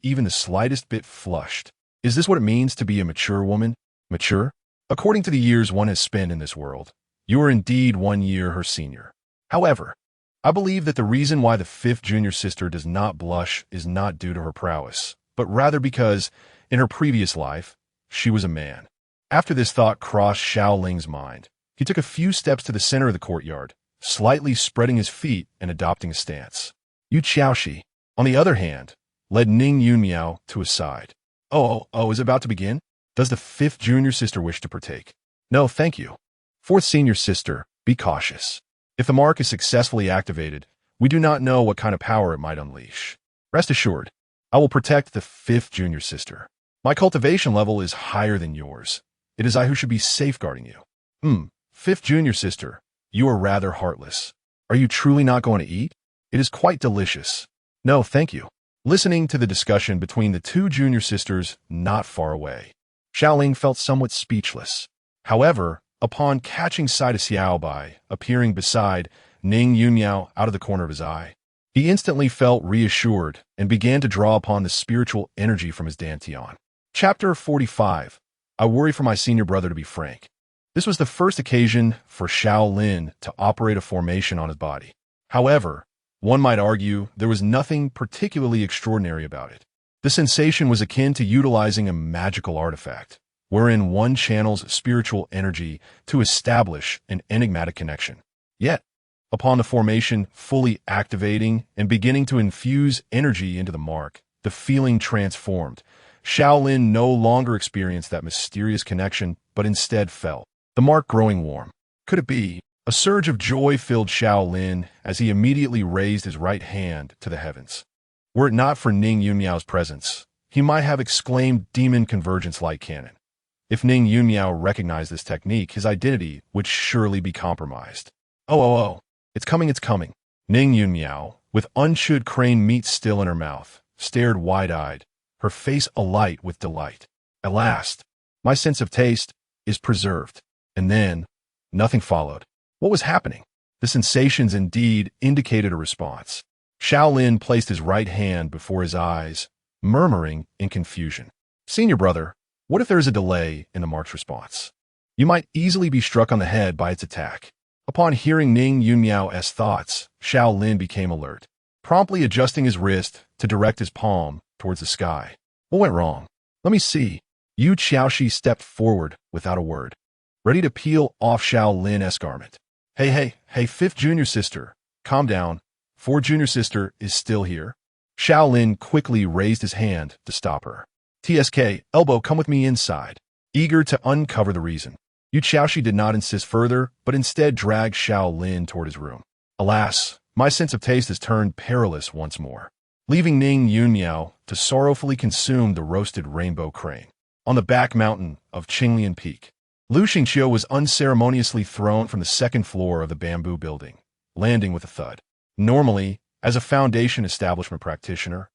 even the slightest bit flushed. Is this what it means to be a mature woman? Mature? According to the years one has spent in this world, you are indeed 1 year her senior. However, I believe that the reason why the fifth junior sister does not blush is not due to her prowess, but rather because, in her previous life, she was a man. After this thought crossed Xiao Ling's mind, he took a few steps to the center of the courtyard, slightly spreading his feet and adopting a stance. Yu Xiaoxi, on the other hand, led Ning Yun Miao to his side. Is it about to begin? Does the fifth junior sister wish to partake? No, thank you. Fourth senior sister, be cautious. If the mark is successfully activated, we do not know what kind of power it might unleash. Rest assured, I will protect the fifth junior sister. My cultivation level is higher than yours. It is I who should be safeguarding you. Fifth junior sister, you are rather heartless. Are you truly not going to eat? It is quite delicious. No, thank you. Listening to the discussion between the two junior sisters not far away, Xiao Ling felt somewhat speechless. However, upon catching sight of Xiao Bai appearing beside Ning Yunmiao out of the corner of his eye, he instantly felt reassured and began to draw upon the spiritual energy from his dantian. Chapter 45. I worry for my senior brother, to be frank. This was the first occasion for Xiao Lin to operate a formation on his body. However, one might argue there was nothing particularly extraordinary about it. The sensation was akin to utilizing a magical artifact, wherein one channels spiritual energy to establish an enigmatic connection. Yet, upon the formation fully activating and beginning to infuse energy into the mark, the feeling transformed. Xiao Lin no longer experienced that mysterious connection, but instead felt the mark growing warm. Could it be? A surge of joy filled Xiao Lin as he immediately raised his right hand to the heavens. Were it not for Ning Yunmiao's presence, he might have exclaimed demon convergence light cannon. If Ning Yunmiao recognized this technique, his identity would surely be compromised. It's coming. Ning Yunmiao, with unchewed crane meat still in her mouth, stared wide-eyed, her face alight with delight. At last, my sense of taste is preserved. And then, nothing followed. What was happening? The sensations indeed indicated a response. Xiao Lin placed his right hand before his eyes, murmuring in confusion. Senior brother, what if there is a delay in the mark's response? You might easily be struck on the head by its attack. Upon hearing Ning Yunmiao's thoughts, Xiao Lin became alert, promptly adjusting his wrist to direct his palm towards the sky. What went wrong? Let me see. Yu Xiaoxi stepped forward without a word, ready to peel off Xiao Lin's garment. Hey, fifth junior sister, calm down. Fourth junior sister is still here. Xiao Lin quickly raised his hand to stop her. TSK, elbow, come with me inside. Eager to uncover the reason, Yu Xiaoxi did not insist further, but instead dragged Xiao Lin toward his room. Alas, my sense of taste has turned perilous once more, leaving Ning Yunmiao to sorrowfully consume the roasted rainbow crane. On the back mountain of Qinglian Peak, Lu Xingqiu was unceremoniously thrown from the second floor of the bamboo building, landing with a thud. Normally, as a foundation establishment practitioner,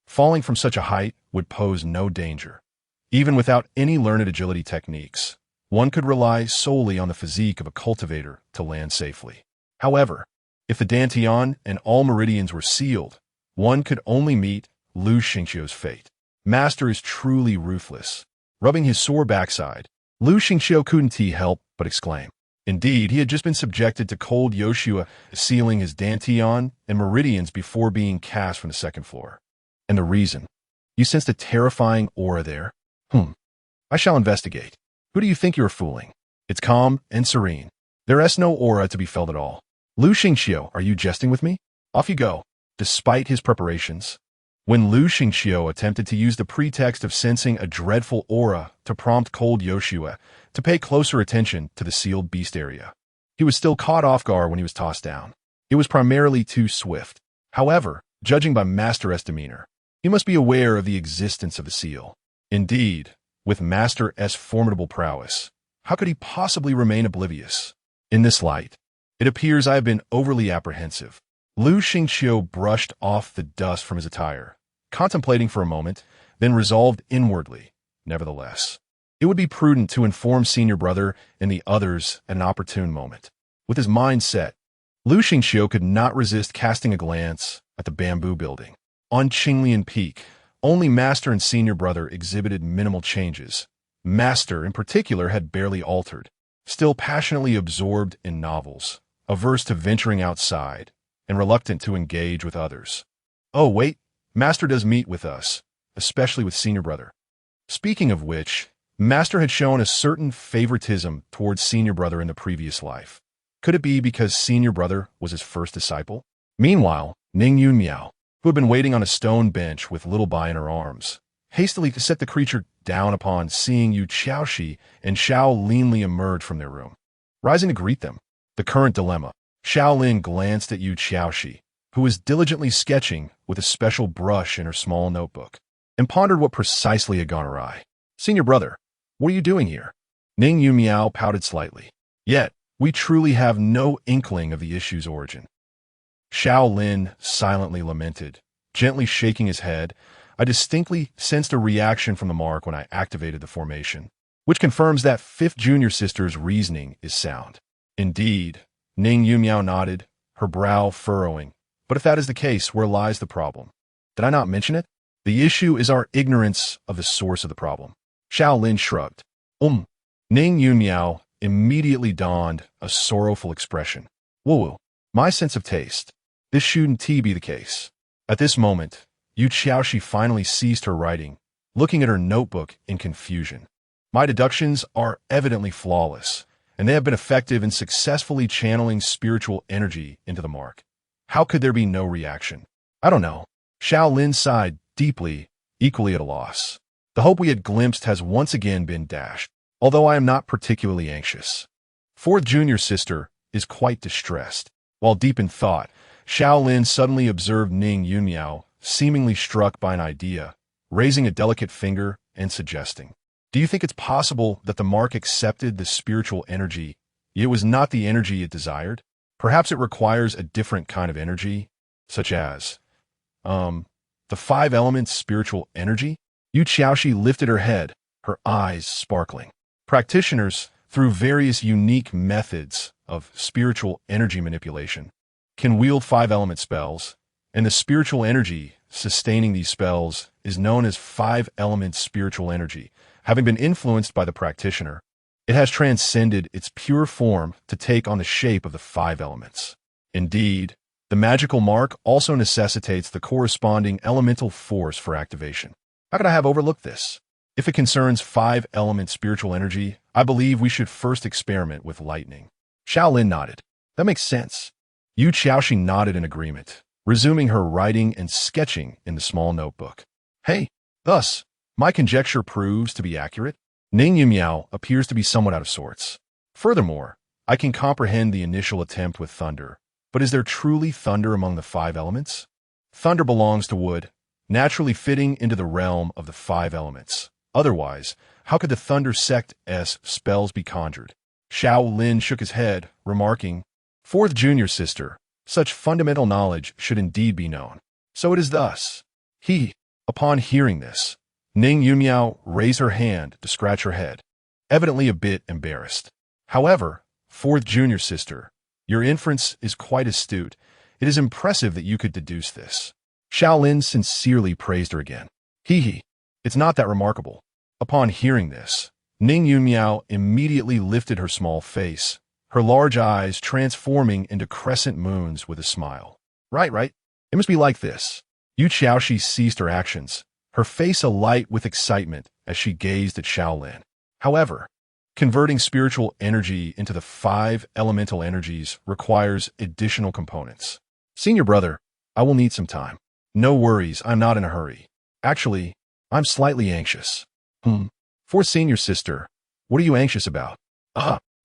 falling from such a height would pose no danger. Even without any learned agility techniques, one could rely solely on the physique of a cultivator to land safely. However, if the dantian and all meridians were sealed, one could only meet Lu Xingqiu's fate. Master is truly ruthless. Rubbing his sore backside, Lu Xingqiu couldn't help but exclaim. Indeed, he had just been subjected to cold Yoshua sealing his dantian and meridians before being cast from the second floor. And the reason? You sensed a terrifying aura there? I shall investigate. Who do you think you are fooling? It's calm and serene. There is no aura to be felt at all. Lu Xingxiu, are you jesting with me? Off you go. Despite his preparations, when Lu Xingxiu attempted to use the pretext of sensing a dreadful aura to prompt cold Yoshua to pay closer attention to the sealed beast area, he was still caught off guard when he was tossed down. It was primarily too swift. However, judging by Master S demeanor, he must be aware of the existence of the seal. Indeed, with Master S formidable prowess, how could he possibly remain oblivious? In this light, it appears I have been overly apprehensive. Lu Xingxiu brushed off the dust from his attire, contemplating for a moment, then resolved inwardly. Nevertheless, it would be prudent to inform senior brother and the others at an opportune moment. With his mind set, Lu Xingxiu could not resist casting a glance at the bamboo building. On Qinglian Peak, only Master and senior brother exhibited minimal changes. Master, in particular, had barely altered, still passionately absorbed in novels, averse to venturing outside, and reluctant to engage with others. Oh, wait, Master does meet with us, especially with senior brother. Speaking of which, Master had shown a certain favoritism towards senior brother in the previous life. Could it be because senior brother was his first disciple? Meanwhile, Ning Yunmiao, who had been waiting on a stone bench with Little Bai in her arms, hastily set the creature down upon seeing Yu Xiaoxi and Xiao Lin emerge from their room. Rising to greet them, the current dilemma, Xiao Lin glanced at Yu Xiaoxi, who was diligently sketching with a special brush in her small notebook, and pondered what precisely had gone awry. Senior brother, what are you doing here? Ning Yunmiao pouted slightly. Yet, we truly have no inkling of the issue's origin. Xiao Lin silently lamented, gently shaking his head. I distinctly sensed a reaction from the mark when I activated the formation, which confirms that fifth junior sister's reasoning is sound. Indeed, Ning Yunmiao nodded, her brow furrowing. But if that is the case, where lies the problem? Did I not mention it? The issue is our ignorance of the source of the problem. Xiao Lin shrugged. Ning Yunmiao immediately donned a sorrowful expression. Woo-woo, my sense of taste. This shouldn't be the case. At this moment, Yu Xiaoxi finally ceased her writing, looking at her notebook in confusion. My deductions are evidently flawless, and they have been effective in successfully channeling spiritual energy into the mark. How could there be no reaction? I don't know. Xiao Lin sighed deeply, equally at a loss. The hope we had glimpsed has once again been dashed, although I am not particularly anxious. Fourth junior sister is quite distressed. While deep in thought, Xiao Lin suddenly observed Ning Yunmiao, seemingly struck by an idea, raising a delicate finger and suggesting, do you think it's possible that the mark accepted the spiritual energy, yet it was not the energy it desired? Perhaps it requires a different kind of energy, such as, the five elements spiritual energy? Yu Xiaoxi lifted her head, her eyes sparkling. Practitioners, through various unique methods of spiritual energy manipulation, can wield five-element spells, and the spiritual energy sustaining these spells is known as five-element spiritual energy. Having been influenced by the practitioner, it has transcended its pure form to take on the shape of the five elements. Indeed, the magical mark also necessitates the corresponding elemental force for activation. How could I have overlooked this? If it concerns five-element spiritual energy, I believe we should first experiment with lightning. Xiao Lin nodded. That makes sense. Yu Xiaoxi nodded in agreement, resuming her writing and sketching in the small notebook. Hey, thus, my conjecture proves to be accurate. Ning Yunmiao appears to be somewhat out of sorts. Furthermore, I can comprehend the initial attempt with thunder, but is there truly thunder among the five elements? Thunder belongs to wood, naturally fitting into the realm of the five elements. Otherwise, how could the Thunder Sect's spells be conjured? Xiao Lin shook his head, remarking, Fourth junior sister, such fundamental knowledge should indeed be known. So it is thus. Upon hearing this, Ning Yunmiao raised her hand to scratch her head, evidently a bit embarrassed. However, fourth junior sister, your inference is quite astute. It is impressive that you could deduce this. Xiao Lin sincerely praised her again. It's not that remarkable. Upon hearing this, Ning Yunmiao immediately lifted her small face, her large eyes transforming into crescent moons with a smile. Right. It must be like this. Yu Xiaoxi ceased her actions, her face alight with excitement as she gazed at Xiao Lin. However, converting spiritual energy into the 5 elemental energies requires additional components. Senior brother, I will need some time. No worries, I'm not in a hurry. Actually, I'm slightly anxious. For senior sister, what are you anxious about?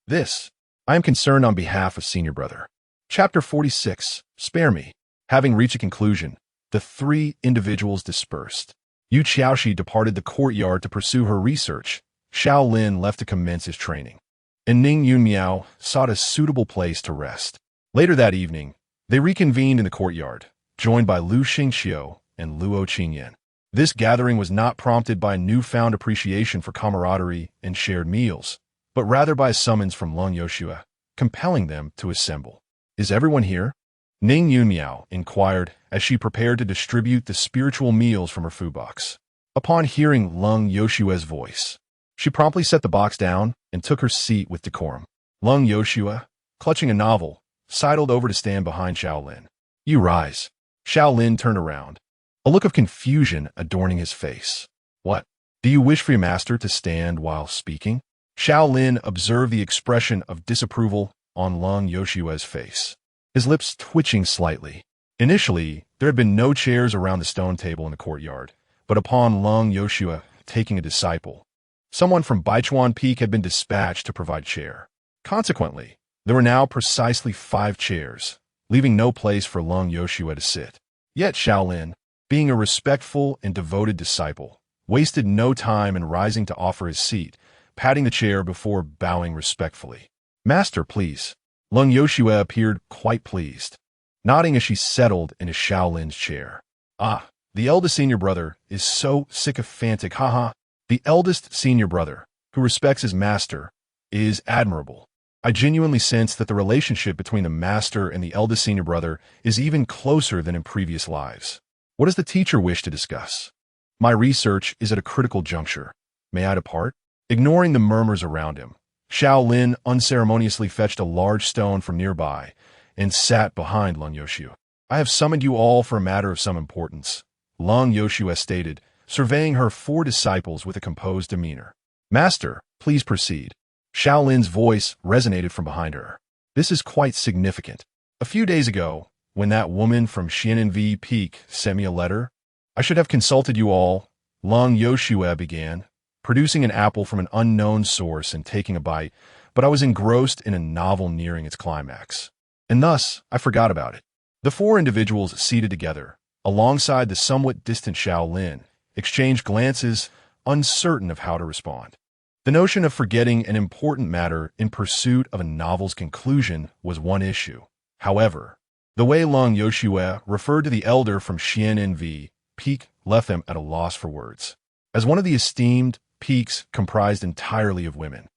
This. I am concerned on behalf of senior brother. Chapter 46. Spare me. Having reached a conclusion, the 3 individuals dispersed. Yu Xiaoxi departed the courtyard to pursue her research. Xiao Lin left to commence his training, and Ning Yunmiao sought a suitable place to rest. Later that evening, they reconvened in the courtyard, joined by Lu Xingxiu and Luo Qingyan. This gathering was not prompted by newfound appreciation for camaraderie and shared meals, but rather by a summons from Lung Yoshua, compelling them to assemble. Is everyone here? Ning Yunmiao inquired as she prepared to distribute the spiritual meals from her food box. Upon hearing Lung Yoshua's voice, she promptly set the box down and took her seat with decorum. Lung Yoshua, clutching a novel, sidled over to stand behind Xiao Lin. You rise. Xiao Lin turned around, a look of confusion adorning his face. What? Do you wish for your master to stand while speaking? Xiao Lin observed the expression of disapproval on Lung Yoshua's face, his lips twitching slightly. Initially, there had been no chairs around the stone table in the courtyard, but upon Lung Yoshua taking a disciple, someone from Baichuan Peak had been dispatched to provide chair. Consequently, there were now precisely 5 chairs, leaving no place for Lung Yoshua to sit. Yet Xiao Lin, being a respectful and devoted disciple, wasted no time in rising to offer his seat, patting the chair before bowing respectfully. Master, please. Lung Yoshua appeared quite pleased, nodding as she settled into Xiao Lin's chair. The eldest senior brother is so sycophantic, haha. The eldest senior brother, who respects his master, is admirable. I genuinely sense that the relationship between the master and the eldest senior brother is even closer than in previous lives. What does the teacher wish to discuss? My research is at a critical juncture. May I depart? Ignoring the murmurs around him, Xiao Lin unceremoniously fetched a large stone from nearby and sat behind Lung Yoshua. I have summoned you all for a matter of some importance, Lung Yoshua stated, surveying her 4 disciples with a composed demeanor. Master, please proceed. Xiao Lin's voice resonated from behind her. This is quite significant. A few days ago, when that woman from Xian'an Peak sent me a letter, I should have consulted you all, Lung Yoshua began, producing an apple from an unknown source and taking a bite, but I was engrossed in a novel nearing its climax. And thus, I forgot about it. The 4 individuals seated together, alongside the somewhat distant Xiao Lin, exchanged glances, uncertain of how to respond. The notion of forgetting an important matter in pursuit of a novel's conclusion was one issue. However, the way Lung Yoshua referred to the elder from Xian'an Peak left them at a loss for words. As one of the esteemed peaks comprised entirely of women,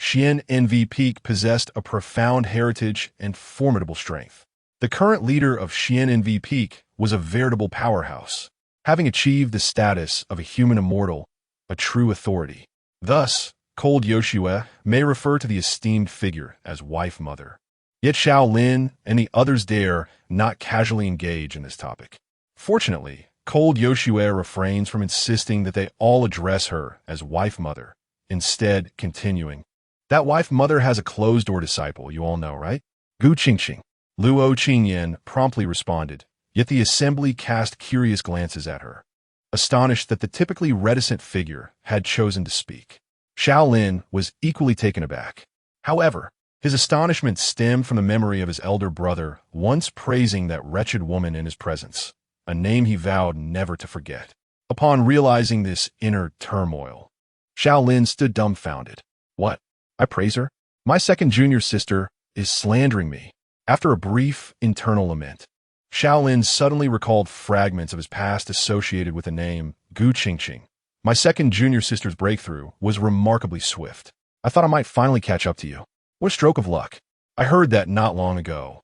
Xian'an Peak possessed a profound heritage and formidable strength. The current leader of Xian'an Peak was a veritable powerhouse, having achieved the status of a human immortal, a true authority. Thus, cold Yoshua may refer to the esteemed figure as wife-mother. Yet Xiao Lin and the others dare not casually engage in this topic. Fortunately, cold Yoshua refrains from insisting that they all address her as wife-mother, instead continuing, that wife-mother has a closed-door disciple, you all know, right? Gu Qingqing. Luo Qingyan promptly responded, yet the assembly cast curious glances at her, astonished that the typically reticent figure had chosen to speak. Xiao Lin was equally taken aback. However, his astonishment stemmed from the memory of his elder brother once praising that wretched woman in his presence, a name he vowed never to forget. Upon realizing this inner turmoil, Xiao Lin stood dumbfounded. What? I praise her? My second junior sister is slandering me. After a brief internal lament, Xiao Lin suddenly recalled fragments of his past associated with the name Gu Qingqing. My second junior sister's breakthrough was remarkably swift. I thought I might finally catch up to you. What a stroke of luck. I heard that not long ago.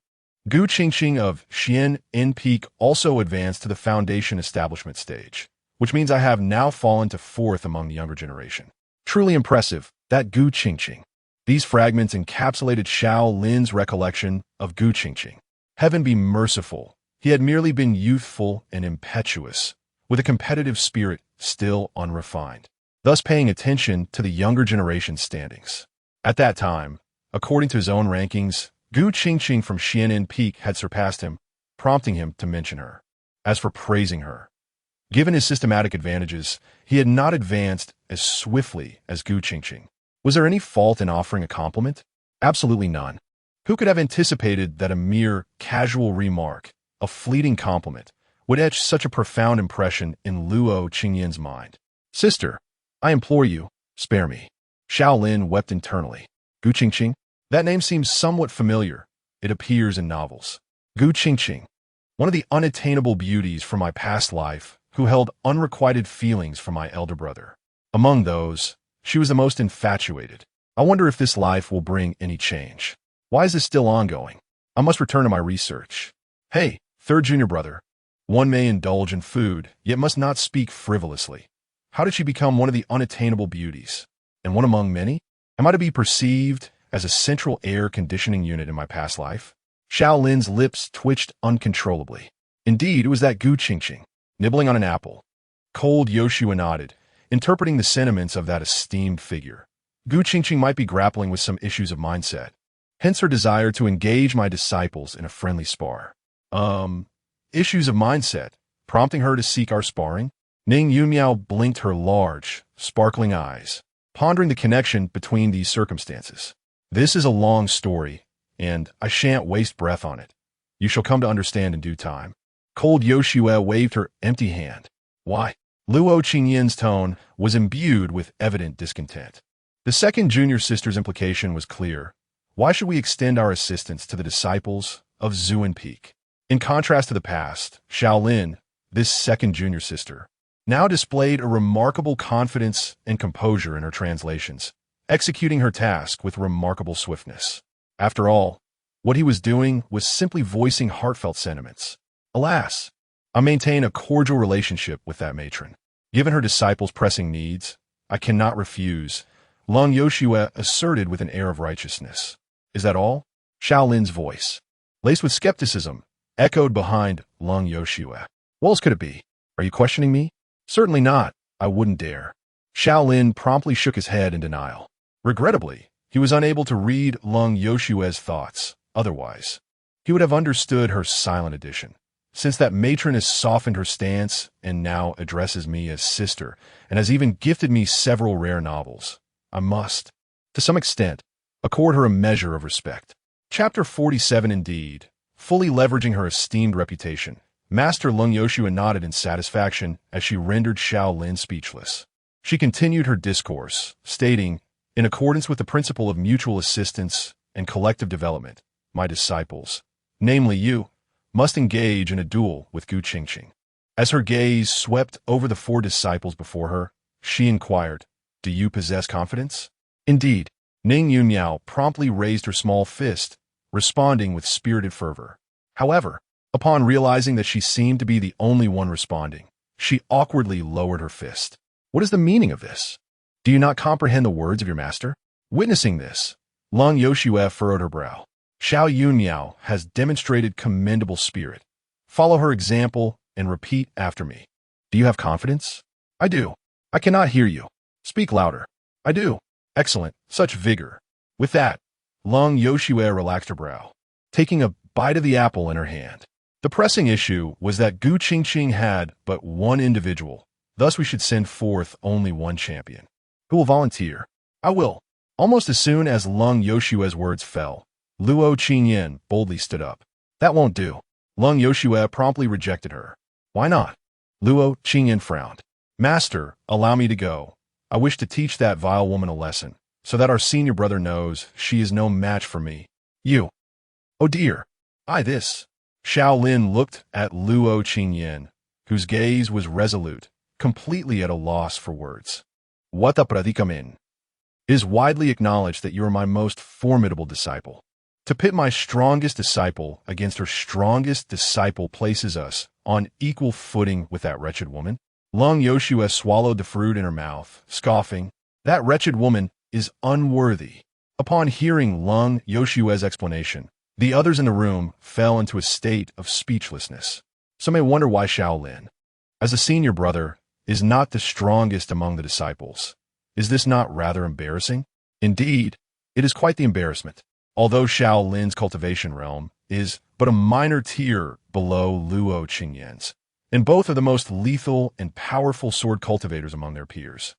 Gu Qingqing of Xian'an Peak also advanced to the foundation establishment stage, which means I have now fallen to 4th among the younger generation. Truly impressive, that Gu Qingqing. These fragments encapsulated Xiao Lin's recollection of Gu Qingqing. Heaven be merciful, he had merely been youthful and impetuous, with a competitive spirit still unrefined, thus paying attention to the younger generation's standings. At that time, according to his own rankings, Gu Qingqing from Xianin Peak had surpassed him, prompting him to mention her. As for praising her, given his systematic advantages, he had not advanced as swiftly as Gu Qingqing. Was there any fault in offering a compliment? Absolutely none. Who could have anticipated that a mere casual remark, a fleeting compliment, would etch such a profound impression in Luo Qingyan's mind? Sister, I implore you, spare me. Xiao Lin wept internally. Gu Qingqing? That name seems somewhat familiar. It appears in novels. Gu Qingqing, one of the unattainable beauties from my past life, who held unrequited feelings for my elder brother. Among those, she was the most infatuated. I wonder if this life will bring any change. Why is this still ongoing? I must return to my research. Hey, third junior brother. One may indulge in food, yet must not speak frivolously. How did she become one of the unattainable beauties? And one among many? Am I to be perceived as a central air conditioning unit in my past life? Xiao Lin's lips twitched uncontrollably. Indeed, it was that Gu Qingqing, nibbling on an apple. Cold Yoshua nodded, interpreting the sentiments of that esteemed figure. Gu Qingqing might be grappling with some issues of mindset, hence her desire to engage my disciples in a friendly spar. Issues of mindset, prompting her to seek our sparring? Ning Yunmiao blinked her large, sparkling eyes, pondering the connection between these circumstances. This is a long story, and I shan't waste breath on it. You shall come to understand in due time. Cold Yoshua waved her empty hand. Why? Luo Qingyan's tone was imbued with evident discontent. The second junior sister's implication was clear. Why should we extend our assistance to the disciples of Zuin Peak? In contrast to the past, Xiao Lin, this second junior sister, now displayed a remarkable confidence and composure in her translations, executing her task with remarkable swiftness. After all, what he was doing was simply voicing heartfelt sentiments. Alas, I maintain a cordial relationship with that matron. Given her disciples' pressing needs, I cannot refuse, Long Yoshua asserted with an air of righteousness. Is that all? Xiao Lin's voice, laced with skepticism, echoed behind Long Yoshua. What else could it be? Are you questioning me? Certainly not. I wouldn't dare. Xiao Lin promptly shook his head in denial. Regrettably, he was unable to read Long Yoshua's thoughts. Otherwise, he would have understood her silent addition. Since that matron has softened her stance and now addresses me as sister and has even gifted me several rare novels, I must, to some extent, accord her a measure of respect. Chapter 47 indeed. Fully leveraging her esteemed reputation, Master Long Yoshua nodded in satisfaction as she rendered Xiao Lin speechless. She continued her discourse, stating, in accordance with the principle of mutual assistance and collective development, my disciples, namely you, must engage in a duel with Gu Qingqing. As her gaze swept over the four disciples before her, she inquired, do you possess confidence? Indeed, Ning Yunmiao promptly raised her small fist, responding with spirited fervor. However, upon realizing that she seemed to be the only one responding, she awkwardly lowered her fist. What is the meaning of this? Do you not comprehend the words of your master? Witnessing this, Long Yoshua furrowed her brow. Xiao Yunmiao has demonstrated commendable spirit. Follow her example and repeat after me. Do you have confidence? I do. I cannot hear you. Speak louder. I do. Excellent. Such vigor. With that, Long Yoshua relaxed her brow, taking a bite of the apple in her hand. The pressing issue was that Gu Qingqing had but one individual, thus we should send forth only one champion. Who will volunteer? I will. Almost as soon as Long Yoshua's words fell, Luo Qingyan boldly stood up. That won't do. Long Yoshua promptly rejected her. Why not? Luo Qingyan frowned. Master, allow me to go. I wish to teach that vile woman a lesson, so that our senior brother knows she is no match for me. You. Oh dear. This. Xiao Lin looked at Luo Qingyan, whose gaze was resolute, completely at a loss for words. What the predicament? It is widely acknowledged that you are my most formidable disciple. To pit my strongest disciple against her strongest disciple places us on equal footing with that wretched woman. Long Yoshua swallowed the fruit in her mouth, scoffing. That wretched woman is unworthy. Upon hearing Lung Yoshue's explanation, the others in the room fell into a state of speechlessness. Some may wonder why Xiao Lin, as a senior brother, is not the strongest among the disciples. Is this not rather embarrassing? Indeed, it is quite the embarrassment. Although Xiao Lin's cultivation realm is but a minor tier below Luo Qingyan's, and both are the most lethal and powerful sword cultivators among their peers.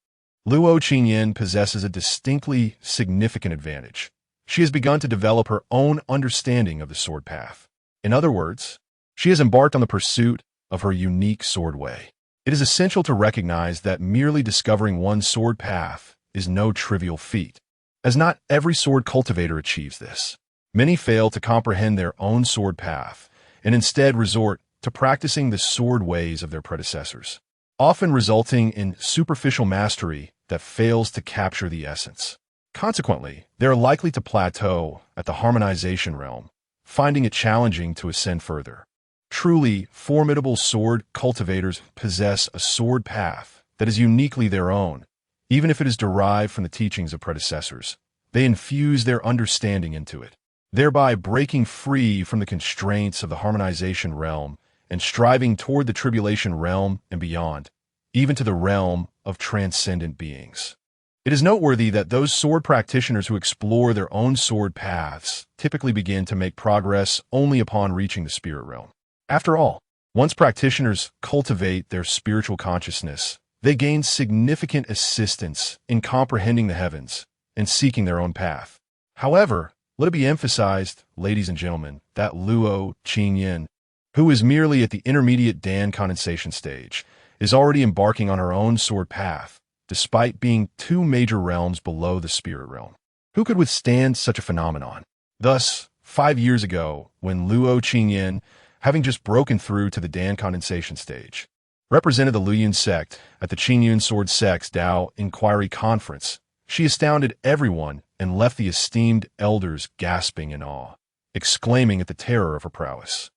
Luo Qingyan possesses a distinctly significant advantage. She has begun to develop her own understanding of the sword path. In other words, she has embarked on the pursuit of her unique sword way. It is essential to recognize that merely discovering one's sword path is no trivial feat, as not every sword cultivator achieves this. Many fail to comprehend their own sword path and instead resort to practicing the sword ways of their predecessors, often resulting in superficial mastery that fails to capture the essence. Consequently, they are likely to plateau at the harmonization realm, finding it challenging to ascend further. Truly formidable sword cultivators possess a sword path that is uniquely their own, even if it is derived from the teachings of predecessors. They infuse their understanding into it, thereby breaking free from the constraints of the harmonization realm and striving toward the tribulation realm and beyond, even to the realm of transcendent beings. It is noteworthy that those sword practitioners who explore their own sword paths typically begin to make progress only upon reaching the spirit realm. After all, once practitioners cultivate their spiritual consciousness, they gain significant assistance in comprehending the heavens and seeking their own path. However, let it be emphasized, ladies and gentlemen, that Luo Qingyan, who is merely at the intermediate Dan condensation stage, is already embarking on her own sword path, despite being two major realms below the spirit realm. Who could withstand such a phenomenon? Thus, 5 years ago, when Luo Qingyan, having just broken through to the Dan condensation stage, represented the Luyun sect at the Qingyun Sword Sect's Dao Inquiry Conference, she astounded everyone and left the esteemed elders gasping in awe, exclaiming at the terror of her prowess.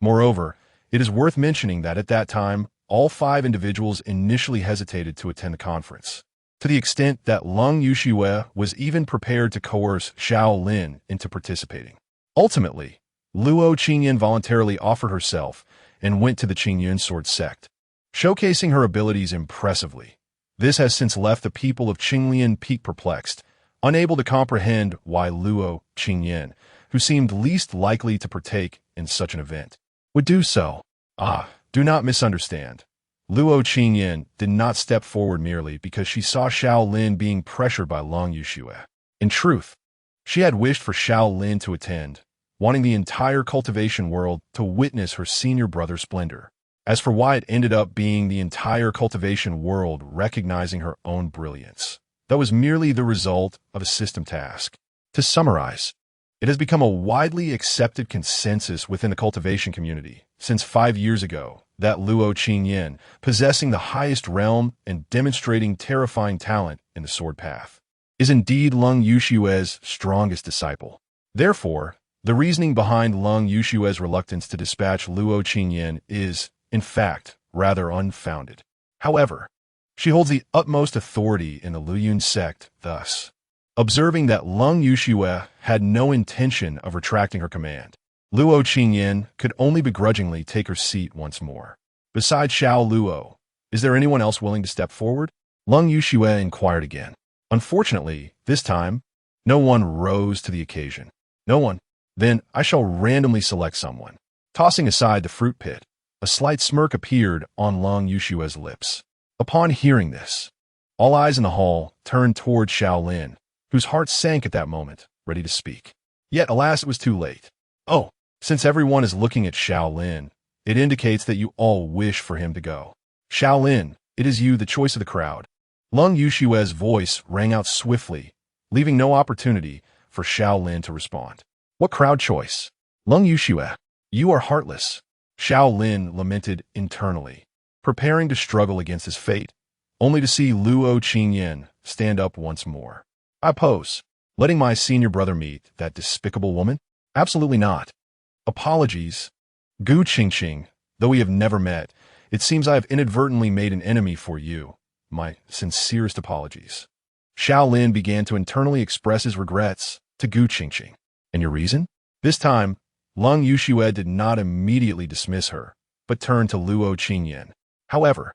Moreover, it is worth mentioning that at that time, all 5 individuals initially hesitated to attend the conference, to the extent that Lung Yushue was even prepared to coerce Xiao Lin into participating. Ultimately, Luo Qingyan voluntarily offered herself and went to the Qingyun Sword Sect, showcasing her abilities impressively. This has since left the people of Qinglian Peak perplexed, unable to comprehend why Luo Qingyan, who seemed least likely to partake in such an event, would do so. Do not misunderstand. Luo Qingyan did not step forward merely because she saw Xiao Lin being pressured by Lung Yushue. In truth, she had wished for Xiao Lin to attend, wanting the entire cultivation world to witness her senior brother's splendor. As for why it ended up being the entire cultivation world recognizing her own brilliance, that was merely the result of a system task. To summarize, it has become a widely accepted consensus within the cultivation community since 5 years ago that Luo Qingyan, possessing the highest realm and demonstrating terrifying talent in the sword path, is indeed Lung Yushue's strongest disciple. Therefore, the reasoning behind Lung Yushue's reluctance to dispatch Luo Qingyan is, in fact, rather unfounded. However, she holds the utmost authority in the Luyun sect, thus. Observing that Lung Yushue had no intention of retracting her command, Luo Qingyan could only begrudgingly take her seat once more. Besides Xiao Luo, is there anyone else willing to step forward? Lung Yushue inquired again. Unfortunately, this time, no one rose to the occasion. No one. Then I shall randomly select someone. Tossing aside the fruit pit, a slight smirk appeared on Lung Yushue's lips. Upon hearing this, all eyes in the hall turned toward Xiao Lin, whose heart sank at that moment, ready to speak. Yet, alas, it was too late. Oh, since everyone is looking at Xiao Lin, it indicates that you all wish for him to go. Xiao Lin, it is you, the choice of the crowd. Lung Yushue's voice rang out swiftly, leaving no opportunity for Xiao Lin to respond. What crowd choice? Lung Yushue, you are heartless. Xiao Lin lamented internally, preparing to struggle against his fate, only to see Luo Qingyan stand up once more. I oppose. Letting my senior brother meet that despicable woman? Absolutely not. Apologies. Gu Qingqing, though we have never met, it seems I have inadvertently made an enemy for you. My sincerest apologies. Xiao Lin began to internally express his regrets to Gu Qingqing. And your reason? This time, Lung Yuxue did not immediately dismiss her, but turned to Luo Qingyan. However,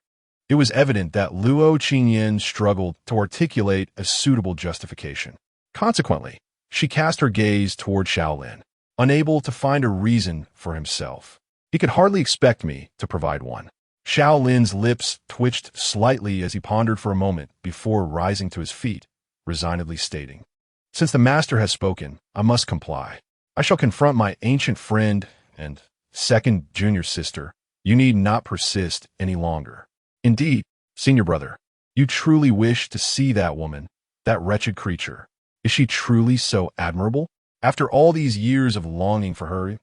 it was evident that Luo Qingyan struggled to articulate a suitable justification. Consequently, she cast her gaze toward Xiao Lin, unable to find a reason for himself. He could hardly expect me to provide one. Xiao Lin's lips twitched slightly as he pondered for a moment before rising to his feet, resignedly stating, "Since the master has spoken, I must comply. I shall confront my ancient friend and second junior sister. You need not persist any longer. Indeed, senior brother, you truly wish to see that woman, that wretched creature. Is she truly so admirable? After all these years of longing for her,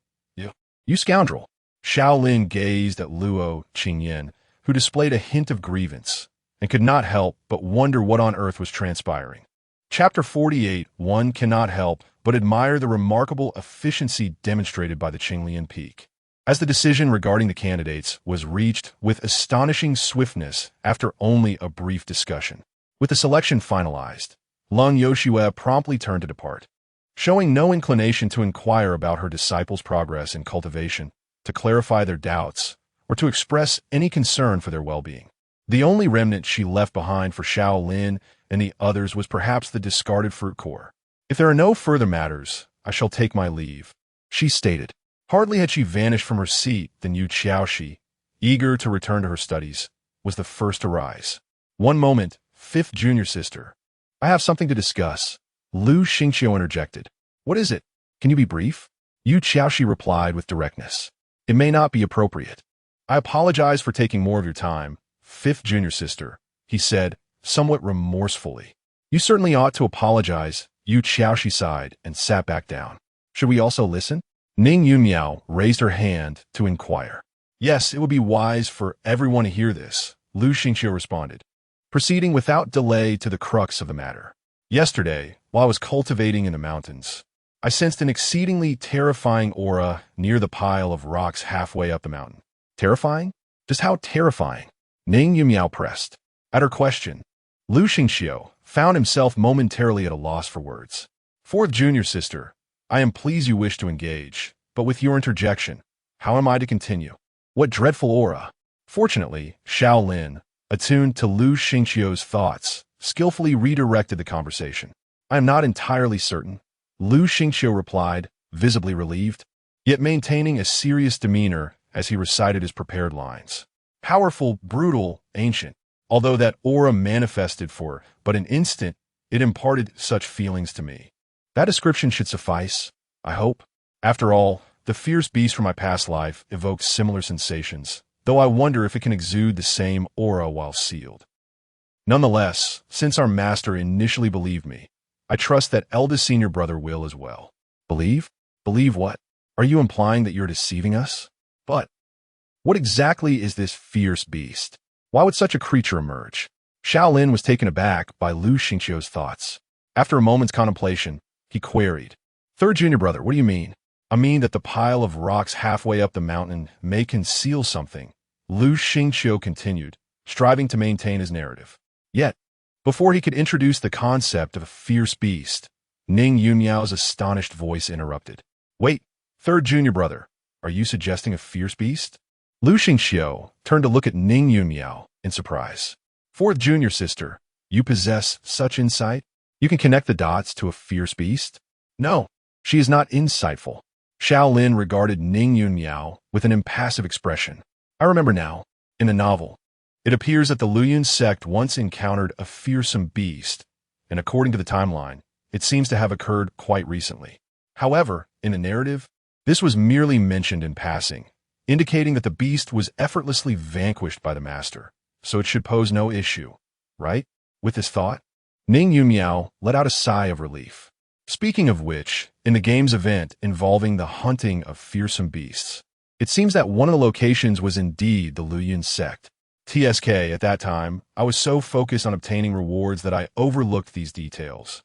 you scoundrel." Xiao Lin gazed at Luo Qingyan, who displayed a hint of grievance, and could not help but wonder what on earth was transpiring. Chapter 48. One cannot help but admire the remarkable efficiency demonstrated by the Qinglian Peak, as the decision regarding the candidates was reached with astonishing swiftness after only a brief discussion. With the selection finalized, Lung Yuxue promptly turned to depart, showing no inclination to inquire about her disciples' progress in cultivation, to clarify their doubts, or to express any concern for their well-being. The only remnant she left behind for Xiao Lin and the others was perhaps the discarded fruit core. "If there are no further matters, I shall take my leave," she stated. Hardly had she vanished from her seat than Yu Qiaoxi, eager to return to her studies, was the first to rise. "One moment, fifth junior sister. I have something to discuss," Lu Xingqiu interjected. "What is it? Can you be brief?" Yu Qiaoxi replied with directness. "It may not be appropriate. I apologize for taking more of your time, fifth junior sister," he said, somewhat remorsefully. "You certainly ought to apologize," Yu Qiaoxi sighed and sat back down. "Should we also listen?" Ning Yunmiao raised her hand to inquire. "Yes, it would be wise for everyone to hear this," Lu Xingqiu responded, proceeding without delay to the crux of the matter. "Yesterday, while I was cultivating in the mountains, I sensed an exceedingly terrifying aura near the pile of rocks halfway up the mountain." "Terrifying? Just how terrifying?" Ning Yumiao pressed. At her question, Lu Xingqiu found himself momentarily at a loss for words. "Fourth junior sister, I am pleased you wish to engage, but with your interjection, how am I to continue? What dreadful aura?" Fortunately, Xiao Lin, attuned to Lu Xingqiu's thoughts, skillfully redirected the conversation. "I am not entirely certain," Lu Xingqiu replied, visibly relieved, yet maintaining a serious demeanor as he recited his prepared lines. "Powerful, brutal, ancient. Although that aura manifested for but an instant, it imparted such feelings to me. That description should suffice, I hope. After all, the fierce beast from my past life evokes similar sensations, though I wonder if it can exude the same aura while sealed. Nonetheless, since our master initially believed me, I trust that eldest senior brother will as well." "Believe? Believe what? Are you implying that you're deceiving us? But what exactly is this fierce beast? Why would such a creature emerge?" Xiao Lin was taken aback by Lu Xingqiu's thoughts. After a moment's contemplation, he queried, "Third junior brother, what do you mean?" "I mean that the pile of rocks halfway up the mountain may conceal something," Lu Xingqiu continued, striving to maintain his narrative. Yet, before he could introduce the concept of a fierce beast, Ning Yunyao's astonished voice interrupted. "Wait, third junior brother, are you suggesting a fierce beast?" Lu Xingqiu turned to look at Ning Yunyao in surprise. "Fourth junior sister, you possess such insight? You can connect the dots to a fierce beast?" "No, she is not insightful." Xiao Lin regarded Ning Yunyao with an impassive expression. "I remember now. In the novel, it appears that the Luyun sect once encountered a fearsome beast, and according to the timeline, it seems to have occurred quite recently. However, in the narrative, this was merely mentioned in passing, indicating that the beast was effortlessly vanquished by the master, so it should pose no issue, right?" With this thought, Ning Yumiao let out a sigh of relief. Speaking of which, in the game's event involving the hunting of fearsome beasts, it seems that one of the locations was indeed the Luyun sect. TSK, at that time, I was so focused on obtaining rewards that I overlooked these details.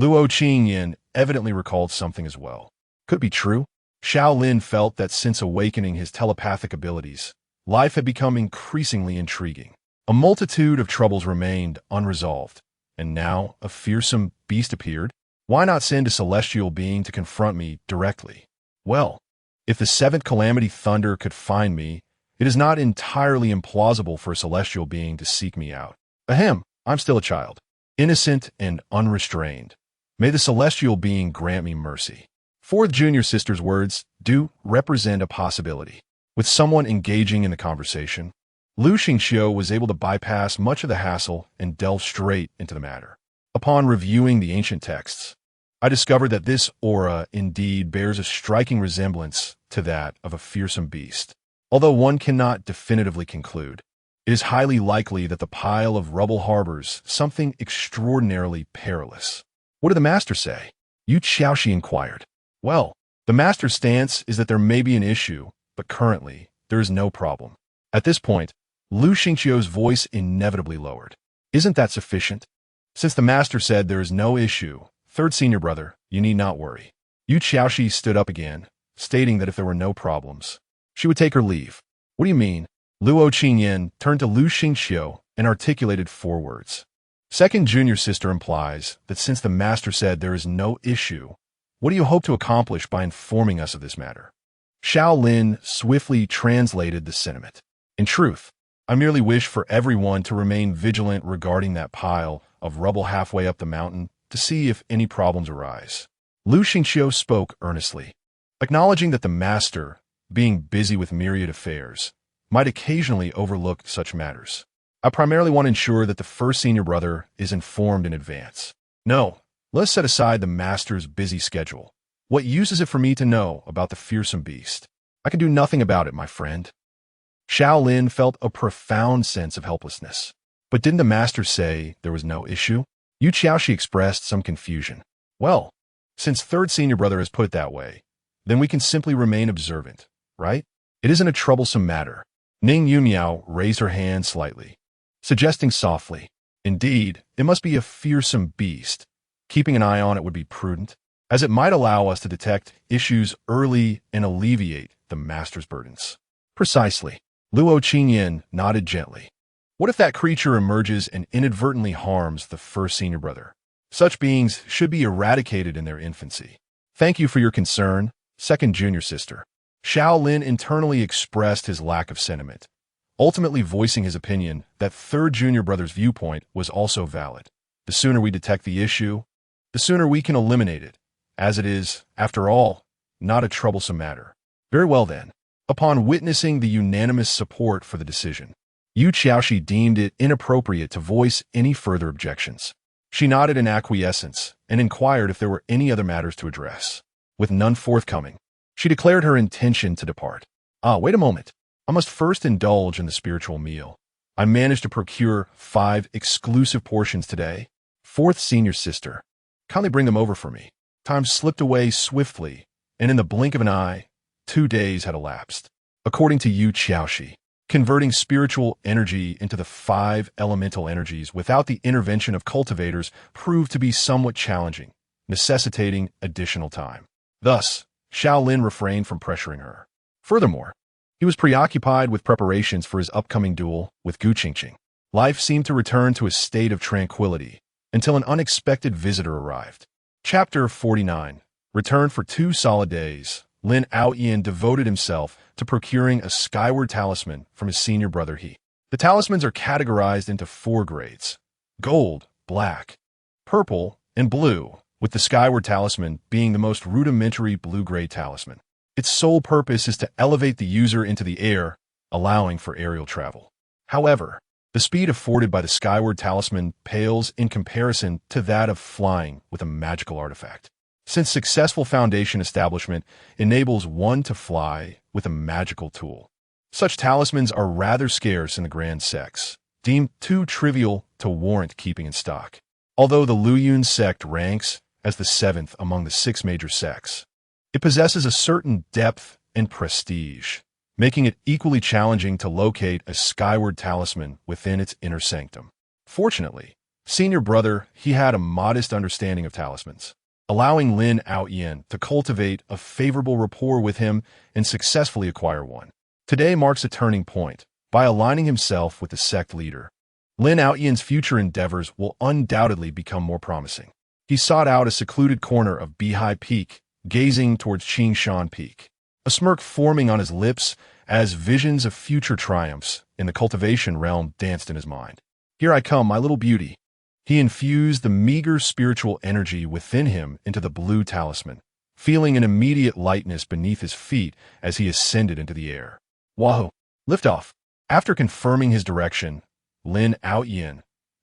Luo Qingyan evidently recalled something as well. Could it be true? Xiao Lin felt that since awakening his telepathic abilities, life had become increasingly intriguing. A multitude of troubles remained unresolved, And now a fearsome beast appeared? Why not send a celestial being to confront me directly? Well, if the seventh calamity thunder could find me, it is not entirely implausible for a celestial being to seek me out. Ahem, I'm still a child, innocent and unrestrained. May the celestial being grant me mercy. Fourth junior sister's words do represent a possibility. With someone engaging in the conversation, Lu Xingqiu was able to bypass much of the hassle and delve straight into the matter. Upon reviewing the ancient texts, I discovered that this aura indeed bears a striking resemblance to that of a fearsome beast. Although one cannot definitively conclude, it is highly likely that the pile of rubble harbors something extraordinarily perilous. What did the master say? Yu Xiaoxi inquired. Well, the master's stance is that there may be an issue, but currently, there is no problem. At this point, Lu Xingqiu's voice inevitably lowered. Isn't that sufficient? Since the master said there is no issue, third senior brother, you need not worry. Yu Xiaoxi stood up again, stating that if there were no problems, she would take her leave. What do you mean? Luo Qingyan turned to Lu Xingqiu and articulated 4 words. Second junior sister implies that since the master said there is no issue, what do you hope to accomplish by informing us of this matter? Xiao Lin swiftly translated the sentiment. In truth, I merely wish for everyone to remain vigilant regarding that pile of rubble halfway up the mountain to see if any problems arise. Lu Xingqiu spoke earnestly, acknowledging that the master, being busy with myriad affairs, might occasionally overlook such matters. I primarily want to ensure that the first senior brother is informed in advance. No, let's set aside the master's busy schedule. What use is it for me to know about the fearsome beast? I can do nothing about it, my friend. Xiao Lin felt a profound sense of helplessness. But didn't the master say there was no issue? Yu Qiaoxi expressed some confusion. Well, since third senior brother has put it that way, then we can simply remain observant, right? It isn't a troublesome matter. Ning Yunmiao raised her hand slightly, suggesting softly, indeed, it must be a fearsome beast. Keeping an eye on it would be prudent, as it might allow us to detect issues early and alleviate the master's burdens. Precisely. Luo Qingyan nodded gently. What if that creature emerges and inadvertently harms the first senior brother? Such beings should be eradicated in their infancy. Thank you for your concern, second junior sister. Xiao Lin internally expressed his lack of sentiment, ultimately voicing his opinion that third junior brother's viewpoint was also valid. The sooner we detect the issue, the sooner we can eliminate it, as it is, after all, not a troublesome matter. Very well then. Upon witnessing the unanimous support for the decision, Yu Qiaoxi deemed it inappropriate to voice any further objections. She nodded in acquiescence and inquired if there were any other matters to address. With none forthcoming, she declared her intention to depart. Wait a moment. I must first indulge in the spiritual meal. I managed to procure 5 exclusive portions today. Fourth senior sister, kindly bring them over for me. Time slipped away swiftly, and in the blink of an eye, 2 days had elapsed. According to Yu Qiaoxi, converting spiritual energy into the 5 elemental energies without the intervention of cultivators proved to be somewhat challenging, necessitating additional time. Thus, Xiao Lin refrained from pressuring her. Furthermore, he was preoccupied with preparations for his upcoming duel with Gu Qingqing. Life seemed to return to a state of tranquility until an unexpected visitor arrived. Chapter 49. Returned for 2 solid days. Lin Aoyan devoted himself to procuring a skyward talisman from his senior brother He. The talismans are categorized into 4 grades: gold, black, purple, and blue, with the skyward talisman being the most rudimentary blue-grade talisman. Its sole purpose is to elevate the user into the air, allowing for aerial travel. However, the speed afforded by the skyward talisman pales in comparison to that of flying with a magical artifact. Since successful foundation establishment enables one to fly with a magical tool, such talismans are rather scarce in the grand sects, deemed too trivial to warrant keeping in stock. Although the Luyun sect ranks as the 7th among the 6 major sects, it possesses a certain depth and prestige, making it equally challenging to locate a skyward talisman within its inner sanctum. Fortunately, senior brother, he had a modest understanding of talismans, allowing Lin Aoyan to cultivate a favorable rapport with him and successfully acquire one. Today marks a turning point. By aligning himself with the sect leader, Lin Outyan's future endeavors will undoubtedly become more promising. He sought out a secluded corner of Beihai Peak, gazing towards Qingshan Peak, a smirk forming on his lips as visions of future triumphs in the cultivation realm danced in his mind. Here I come, my little beauty. He infused the meager spiritual energy within him into the blue talisman, feeling an immediate lightness beneath his feet as he ascended into the air. Wahoo! Liftoff! After confirming his direction, Lin Outyan,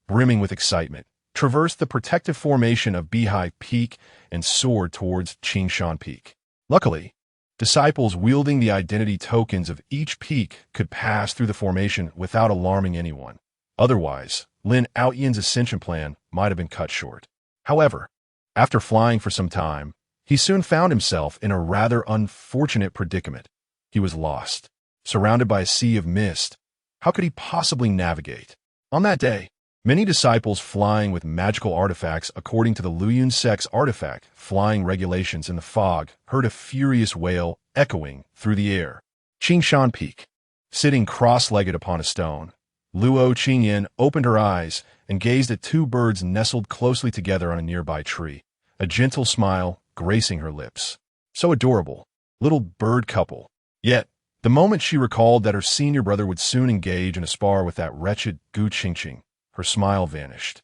brimming with excitement, traversed the protective formation of Beihai Peak and soared towards Qingshan Peak. Luckily, disciples wielding the identity tokens of each peak could pass through the formation without alarming anyone. Otherwise, Lin Outyan's ascension plan might have been cut short. However, after flying for some time, he soon found himself in a rather unfortunate predicament. He was lost, surrounded by a sea of mist. How could he possibly navigate? On that day, many disciples flying with magical artifacts according to the Luyun sect's artifact flying regulations in the fog heard a furious wail echoing through the air. Qingshan Peak. Sitting cross-legged upon a stone, Luo Qingyan opened her eyes and gazed at two birds nestled closely together on a nearby tree, a gentle smile gracing her lips. So adorable, little bird couple. Yet, the moment she recalled that her senior brother would soon engage in a spar with that wretched Gu Qingqing, her smile vanished.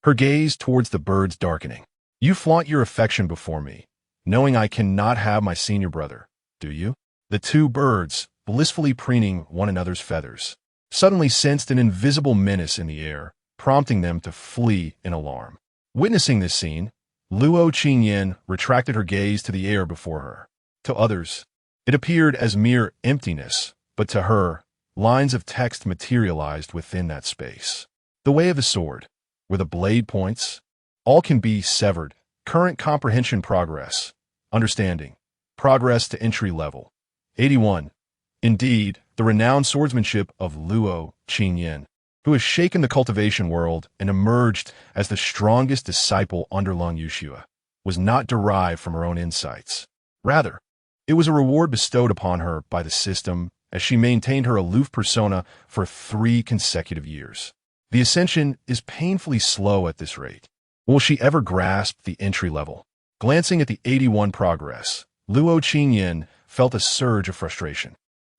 Her gaze towards the birds darkening. You flaunt your affection before me, knowing I cannot have my senior brother, do you? The two birds, blissfully preening one another's feathers, suddenly sensed an invisible menace in the air, prompting them to flee in alarm. Witnessing this scene, Luo Qingyan retracted her gaze to the air before her. To others, it appeared as mere emptiness, but to her, lines of text materialized within that space. The way of a sword, where the blade points, all can be severed. Current comprehension progress. Understanding. Progress to entry level. 81. Indeed, the renowned swordsmanship of Luo Qingyan, who has shaken the cultivation world and emerged as the strongest disciple under Long Yushua, was not derived from her own insights. Rather, it was a reward bestowed upon her by the system as she maintained her aloof persona for 3 consecutive years. The ascension is painfully slow at this rate. Will she ever grasp the entry level? Glancing at the 81 progress, Luo Qingyan felt a surge of frustration.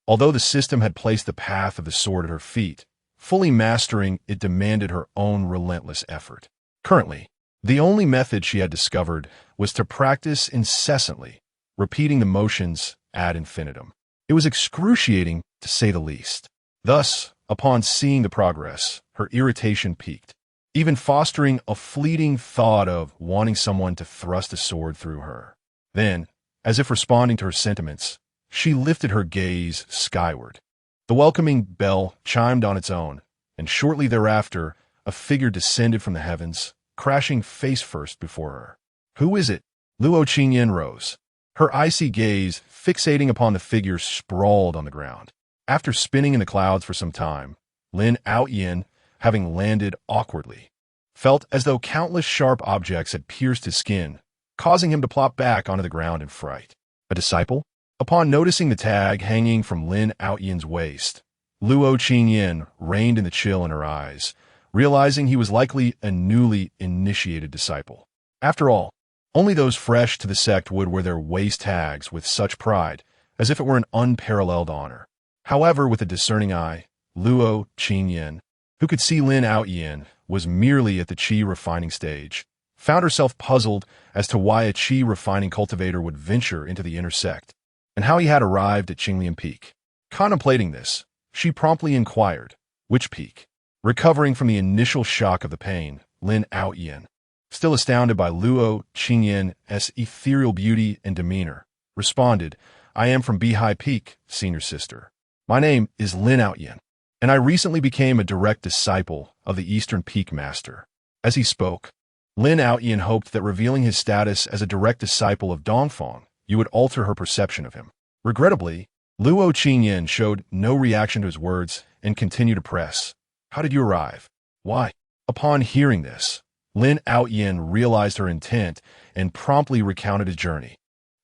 Although the system had placed the path of the sword at her feet, fully mastering it demanded her own relentless effort. Currently, the only method she had discovered was to practice incessantly, repeating the motions ad infinitum. It was excruciating, to say the least. Thus, upon seeing the progress, her irritation peaked, even fostering a fleeting thought of wanting someone to thrust a sword through her. Then, as if responding to her sentiments, she lifted her gaze skyward. The welcoming bell chimed on its own, and shortly thereafter, a figure descended from the heavens, crashing face first before her. Who is it? Luo Qingyan rose, her icy gaze fixating upon the figure sprawled on the ground. After spinning in the clouds for some time, Lin Outyan, having landed awkwardly, felt as though countless sharp objects had pierced his skin, causing him to plop back onto the ground in fright. A disciple? Upon noticing the tag hanging from Lin Outyan's waist, Luo Qingyan reined in the chill in her eyes, realizing he was likely a newly initiated disciple. After all, only those fresh to the sect would wear their waist tags with such pride, as if it were an unparalleled honor. However, with a discerning eye, Luo Qingyan, who could see Lin Outyan was merely at the qi refining stage, found herself puzzled as to why a qi refining cultivator would venture into the inner sect, and how he had arrived at Qinglian Peak. Contemplating this, she promptly inquired, which peak? Recovering from the initial shock of the pain, Lin Outyan, still astounded by Luo Qingyan's ethereal beauty and demeanor, responded, I am from Beihai Peak, senior sister. My name is Lin Outyan, and I recently became a direct disciple of the Eastern Peak Master. As he spoke, Lin Outyan hoped that revealing his status as a direct disciple of Dongfang, you would alter her perception of him. Regrettably, Luo Qingyan showed no reaction to his words and continued to press. How did you arrive? Why? Upon hearing this, Lin Outyan realized her intent and promptly recounted his journey,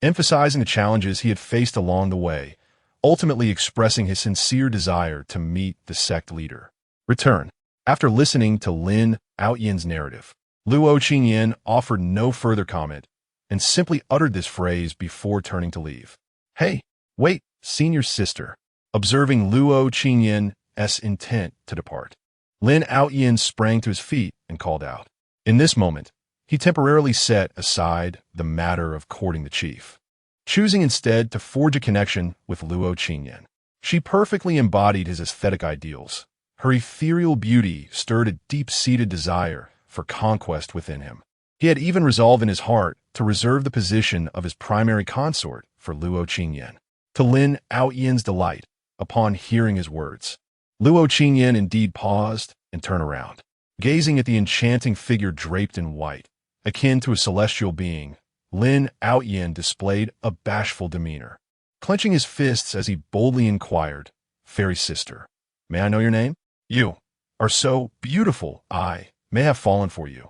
emphasizing the challenges he had faced along the way, ultimately expressing his sincere desire to meet the sect leader. Return. After listening to Lin Aoyin's narrative, Luo Qingyan offered no further comment and simply uttered this phrase before turning to leave. "Hey, wait, senior sister." Observing Luo Qingyan's intent to depart, Lin Aoyin sprang to his feet and called out. In this moment, he temporarily set aside the matter of courting the chief, choosing instead to forge a connection with Luo Qingyan. She perfectly embodied his aesthetic ideals. Her ethereal beauty stirred a deep-seated desire for conquest within him. He had even resolved in his heart to reserve the position of his primary consort for Luo Qingyan. To Lin Aoyin's delight, upon hearing his words, Luo Qingyan indeed paused and turned around. Gazing at the enchanting figure draped in white, akin to a celestial being, Lin Aoyin displayed a bashful demeanor, clenching his fists as he boldly inquired, "Fairy sister, may I know your name? You are so beautiful, I may have fallen for you."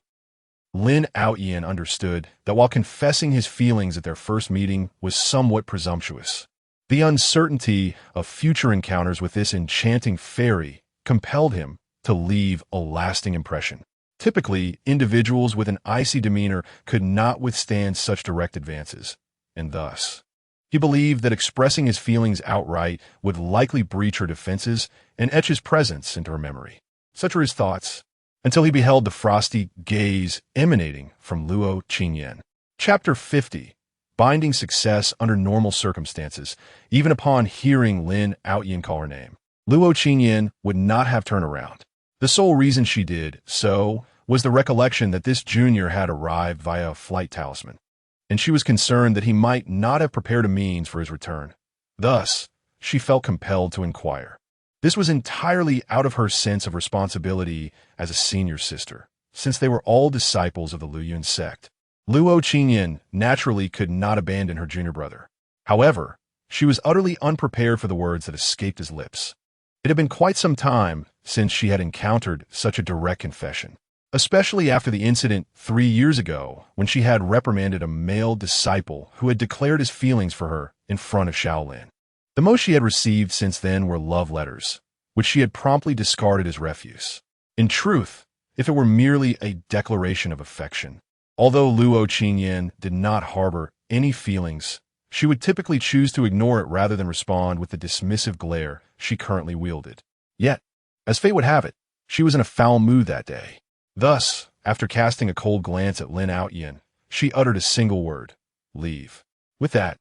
Lin Aoyin understood that while confessing his feelings at their first meeting was somewhat presumptuous, the uncertainty of future encounters with this enchanting fairy compelled him to leave a lasting impression. Typically, individuals with an icy demeanor could not withstand such direct advances, and thus, he believed that expressing his feelings outright would likely breach her defenses and etch his presence into her memory. Such were his thoughts, until he beheld the frosty gaze emanating from Luo Qingyan. Chapter 50. Binding success under normal circumstances. Even upon hearing Lin Aoyin call her name, Luo Qingyan would not have turned around. The sole reason she did so was the recollection that this junior had arrived via a flight talisman, and she was concerned that he might not have prepared a means for his return. Thus, she felt compelled to inquire. This was entirely out of her sense of responsibility as a senior sister, since they were all disciples of the Luyun sect. Luo Qingyan naturally could not abandon her junior brother. However, she was utterly unprepared for the words that escaped his lips. It had been quite some time since she had encountered such a direct confession, especially after the incident 3 years ago when she had reprimanded a male disciple who had declared his feelings for her in front of Xiao Lin. The most she had received since then were love letters, which she had promptly discarded as refuse. In truth, if it were merely a declaration of affection, although Luo Qingyan did not harbor any feelings, she would typically choose to ignore it rather than respond with the dismissive glare she currently wielded. Yet, as fate would have it, she was in a foul mood that day. Thus, after casting a cold glance at Lin Aoyin, she uttered a single word, "Leave." With that,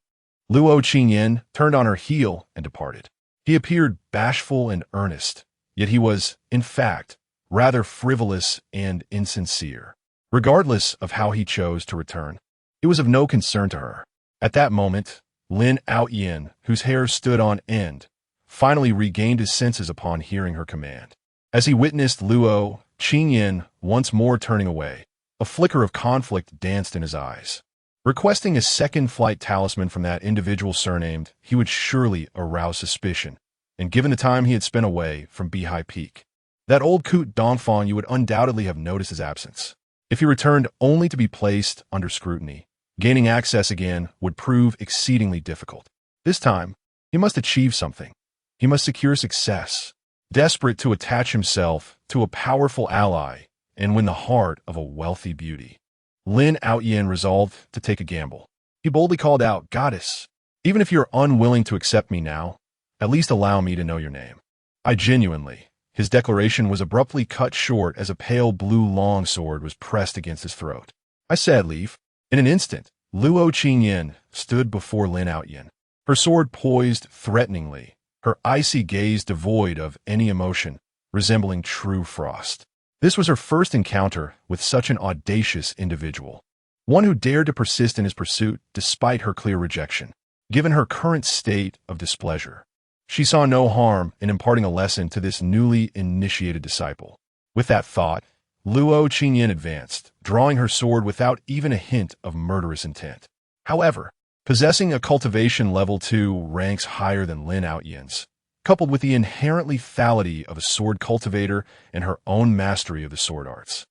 Luo Qingyan turned on her heel and departed. He appeared bashful and earnest, yet he was, in fact, rather frivolous and insincere. Regardless of how he chose to return, it was of no concern to her. At that moment, Lin Aoyin, whose hair stood on end, finally regained his senses upon hearing her command. As he witnessed Luo Qingyan once more turning away, a flicker of conflict danced in his eyes. Requesting a second flight talisman from that individual surnamed, he would surely arouse suspicion, and given the time he had spent away from Beihai Peak, that old coot Dongfang you would undoubtedly have noticed his absence. If he returned only to be placed under scrutiny, gaining access again would prove exceedingly difficult. This time, he must achieve something. He must secure success, desperate to attach himself to a powerful ally and win the heart of a wealthy beauty. Lin Aoyin resolved to take a gamble. He boldly called out, "Goddess, even if you're unwilling to accept me now, at least allow me to know your name." I genuinely. His declaration was abruptly cut short as a pale blue longsword was pressed against his throat. I said, "Leave." In an instant, Luo Qingyan stood before Lin Aoyin, her sword poised threateningly, her icy gaze devoid of any emotion, resembling true frost. This was her first encounter with such an audacious individual, one who dared to persist in his pursuit despite her clear rejection. Given her current state of displeasure, she saw no harm in imparting a lesson to this newly initiated disciple. With that thought, Luo Qingyan advanced, drawing her sword without even a hint of murderous intent. However, possessing a cultivation level 2 ranks higher than Lin Aoyin's, coupled with the inherent lethality of a sword cultivator and her own mastery of the sword arts,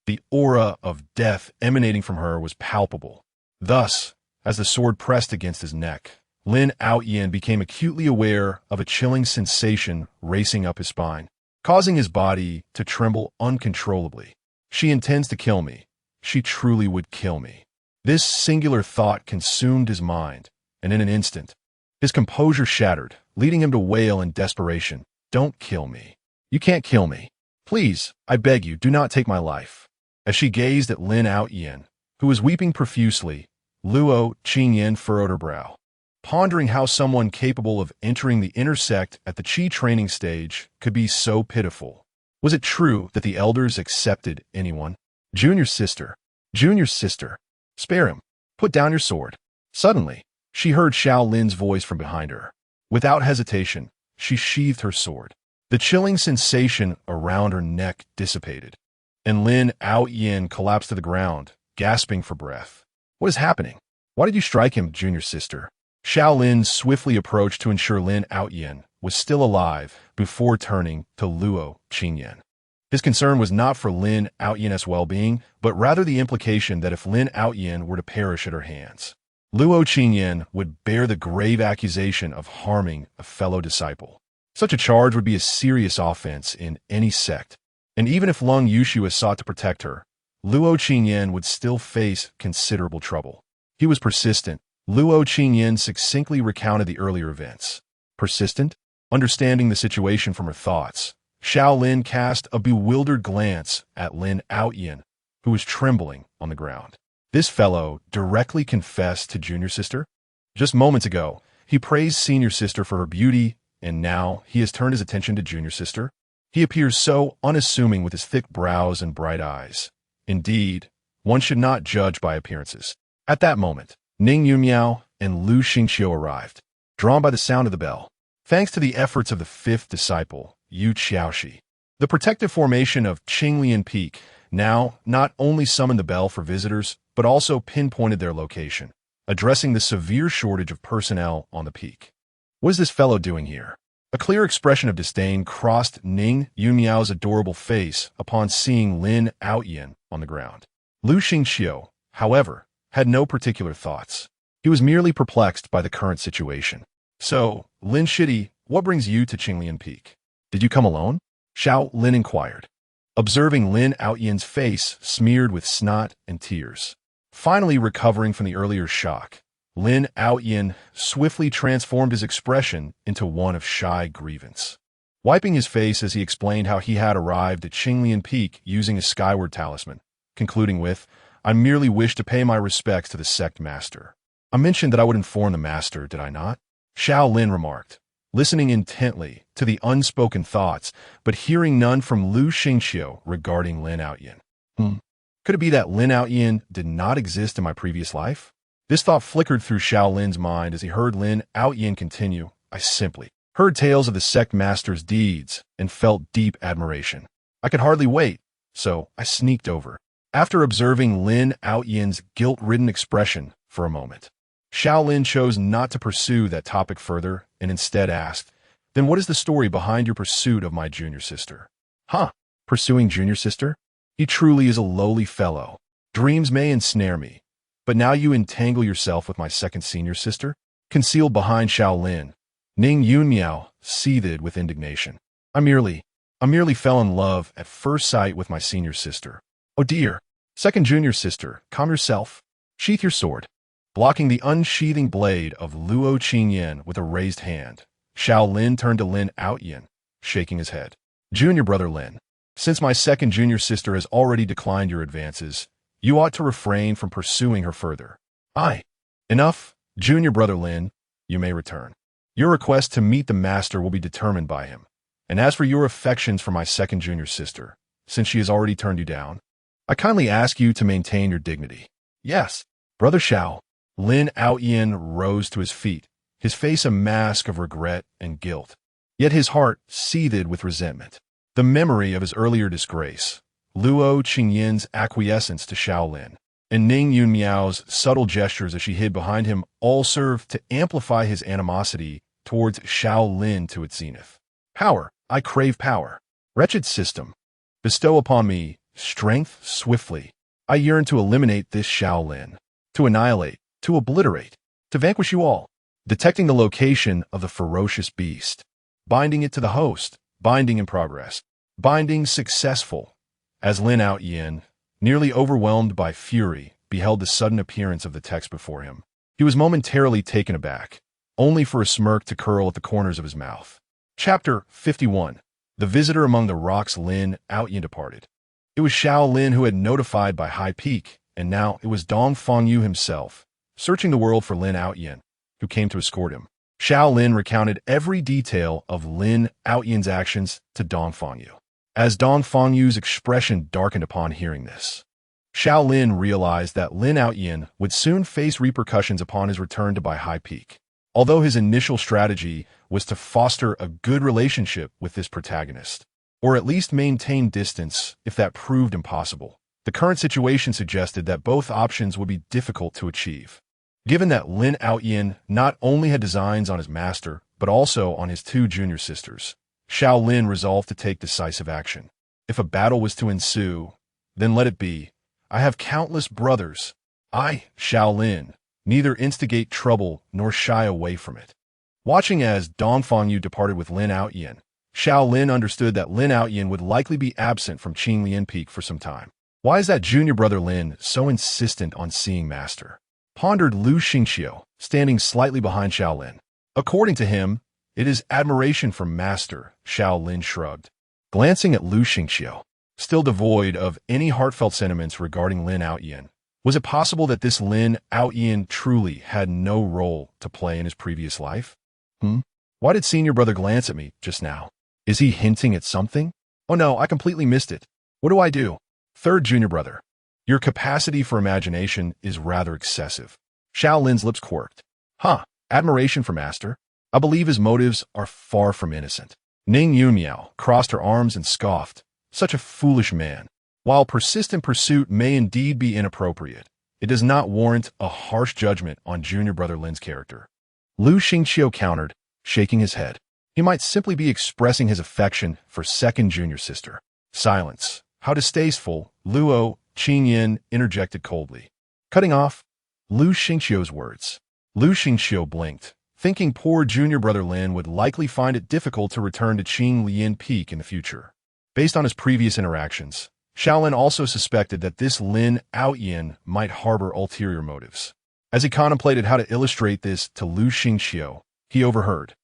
the aura of death emanating from her was palpable. Thus, as the sword pressed against his neck, Lin Aoyin became acutely aware of a chilling sensation racing up his spine. causing his body to tremble uncontrollably. She intends to kill me. She truly would kill me. This singular thought consumed his mind, and in an instant, his composure shattered, leading him to wail in desperation, "Don't kill me. You can't kill me. Please, I beg you, do not take my life." As she gazed at Lin Outyen, who was weeping profusely, Luo Qingyan furrowed her brow, pondering how someone capable of entering the inner sect at the Qi training stage could be so pitiful. Was it true that the elders accepted anyone? Junior sister, spare him. Put down your sword. Suddenly, she heard Xiao Lin's voice from behind her. Without hesitation, she sheathed her sword. The chilling sensation around her neck dissipated, and Lin Outyen collapsed to the ground, gasping for breath. "What is happening? Why did you strike him, junior sister?" Xiao Lin swiftly approached to ensure Lin Outyen was still alive before turning to Luo Qingyan. His concern was not for Lin Outyen's well-being, but rather the implication that if Lin Outyen were to perish at her hands, Luo Qingyan would bear the grave accusation of harming a fellow disciple. Such a charge would be a serious offense in any sect, and even if Lung Yushua sought to protect her, Luo Qingyan would still face considerable trouble. He was persistent. Luo Qingyan succinctly recounted the earlier events. Persistent? Understanding the situation from her thoughts, Xiao Lin cast a bewildered glance at Lin Outyen, who was trembling on the ground. This fellow directly confessed to junior sister? Just moments ago, he praised senior sister for her beauty, and now he has turned his attention to junior sister? He appears so unassuming with his thick brows and bright eyes. Indeed, one should not judge by appearances. At that moment, Ning Yunmiao and Lu Xingqiu arrived, drawn by the sound of the bell. Thanks to the efforts of the fifth disciple, Yu Qiaoshi, the protective formation of Qinglian Peak now not only summoned the bell for visitors, but also pinpointed their location, addressing the severe shortage of personnel on the peak. What is this fellow doing here? A clear expression of disdain crossed Ning Yunmiao's adorable face upon seeing Lin Outyen on the ground. Lu Xingqiu, however, had no particular thoughts. He was merely perplexed by the current situation. "So, Lin Shidi, what brings you to Qinglian Peak? Did you come alone?" Xiao Lin inquired, observing Lin Outyen's face smeared with snot and tears. Finally recovering from the earlier shock, Lin Outyen swiftly transformed his expression into one of shy grievance, wiping his face as he explained how he had arrived at Qinglian Peak using a skyward talisman, concluding with, "I merely wish to pay my respects to the sect master. I mentioned that I would inform the master, did I not?" Xiao Lin remarked, listening intently to the unspoken thoughts, but hearing none from Lu Xingqiu regarding Lin Outyen. Could it be that Lin Outyen did not exist in my previous life? This thought flickered through Xiao Lin's mind as he heard Lin Outyen continue, "I simply heard tales of the sect master's deeds and felt deep admiration. I could hardly wait, so I sneaked over." After observing Lin Outyen's guilt-ridden expression for a moment, Xiao Lin chose not to pursue that topic further and instead asked, "Then what is the story behind your pursuit of my junior sister?" "Huh? Pursuing junior sister? He truly is a lowly fellow. Dreams may ensnare me, but now you entangle yourself with my second senior sister?" Concealed behind Xiao Lin, Ning Yunmiao seethed with indignation. I merely fell in love at first sight with my senior sister." "Oh dear. Second junior sister, calm yourself. Sheath your sword." Blocking the unsheathing blade of Luo Qingyan with a raised hand, Xiao Lin turned to Lin Outyen, shaking his head. "Junior brother Lin, since my second junior sister has already declined your advances, you ought to refrain from pursuing her further." Enough, junior brother Lin, you may return. Your request to meet the master will be determined by him. And as for your affections for my second junior sister, since she has already turned you down, I kindly ask you to maintain your dignity." "Yes, brother Xiao." Lin Outyen rose to his feet, his face a mask of regret and guilt. Yet his heart seethed with resentment. The memory of his earlier disgrace, Luo Qingyan's acquiescence to Xiao Lin, and Ning Yunmiao's subtle gestures as she hid behind him all served to amplify his animosity towards Xiao Lin to its zenith. "Power, I crave power. Wretched system, bestow upon me strength swiftly. I yearn to eliminate this Xiao Lin, to annihilate, to obliterate, to vanquish you all." Detecting the location of the ferocious beast, binding it to the host, binding in progress, Binding successful. As Lin Outyin, nearly overwhelmed by fury, beheld the sudden appearance of the text before him, he was momentarily taken aback, only for a smirk to curl at the corners of his mouth. Chapter 51. The visitor among the rocks. Lin Outyin departed. It was Xiao Lin who had notified by high peak, and now it was Dong Fengyu himself, searching the world for Lin Outyin, who came to escort him. Xiao Lin recounted every detail of Lin Outyin's actions to Dong Fengyu. As Dong Fengyu's expression darkened upon hearing this, Xiao Lin realized that Lin Outyin would soon face repercussions upon his return to Bai High Peak. Although his initial strategy was to foster a good relationship with this protagonist, or at least maintain distance if that proved impossible, the current situation suggested that both options would be difficult to achieve. Given that Lin Outyin not only had designs on his master, but also on his two junior sisters, Xiao Lin resolved to take decisive action. If a battle was to ensue, then let it be. I have countless brothers. I, Xiao Lin, neither instigate trouble nor shy away from it. Watching as Dong Fengyu departed with Lin Outyin, Xiao Lin understood that Lin Outyin would likely be absent from Qinglian Peak for some time. Why is that junior brother Lin so insistent on seeing master? Pondered Lu Xingqiu, standing slightly behind Xiao Lin. According to him, it is admiration for master, Xiao Lin shrugged. Glancing at Lu Xingqiu, still devoid of any heartfelt sentiments regarding Lin Outyin, was it possible that this Lin Outyin truly had no role to play in his previous life? Why did senior brother glance at me just now? Is he hinting at something? Oh no, I completely missed it. What do I do? Third junior brother, your capacity for imagination is rather excessive. Xiao Lin's lips quirked. Admiration for master? I believe his motives are far from innocent. Ning Yunmiao crossed her arms and scoffed. Such a foolish man. While persistent pursuit may indeed be inappropriate, it does not warrant a harsh judgment on junior brother Lin's character. Lu Xingqiu countered, shaking his head. He might simply be expressing his affection for second junior sister. Silence. How distasteful, Luo Qingyin interjected coldly, cutting off Lu Xingqiu's words. Lu Xingqiu blinked, thinking poor junior brother Lin would likely find it difficult to return to Qinglian Peak in the future. Based on his previous interactions, Xiao Lin also suspected that this Lin Outyin might harbor ulterior motives. As he contemplated how to illustrate this to Lu Xingqiu, he overheard.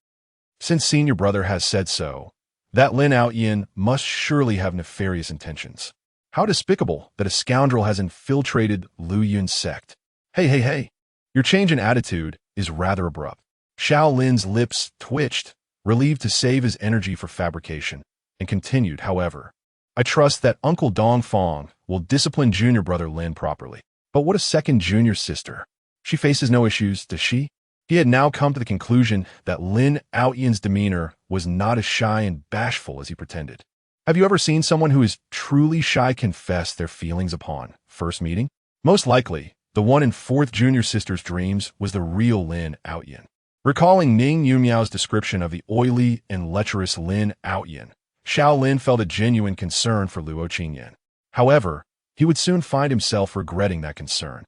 Since senior brother has said so, that Lin Outyin must surely have nefarious intentions. How despicable that a scoundrel has infiltrated Lu Yun's sect. Hey, your change in attitude is rather abrupt. Xiao Lin's lips twitched, relieved to save his energy for fabrication, and continued, however. I trust that Uncle Dong Feng will discipline junior brother Lin properly. But what a second junior sister? She faces no issues, does she? He had now come to the conclusion that Lin Outyin's demeanor was not as shy and bashful as he pretended. Have you ever seen someone who is truly shy confess their feelings upon first meeting? Most likely, the one in fourth junior sister's dreams was the real Lin Outyin. Recalling Ning Yunmiao's description of the oily and lecherous Lin Outyin, Xiao Lin felt a genuine concern for Luo Qingyan. However, he would soon find himself regretting that concern.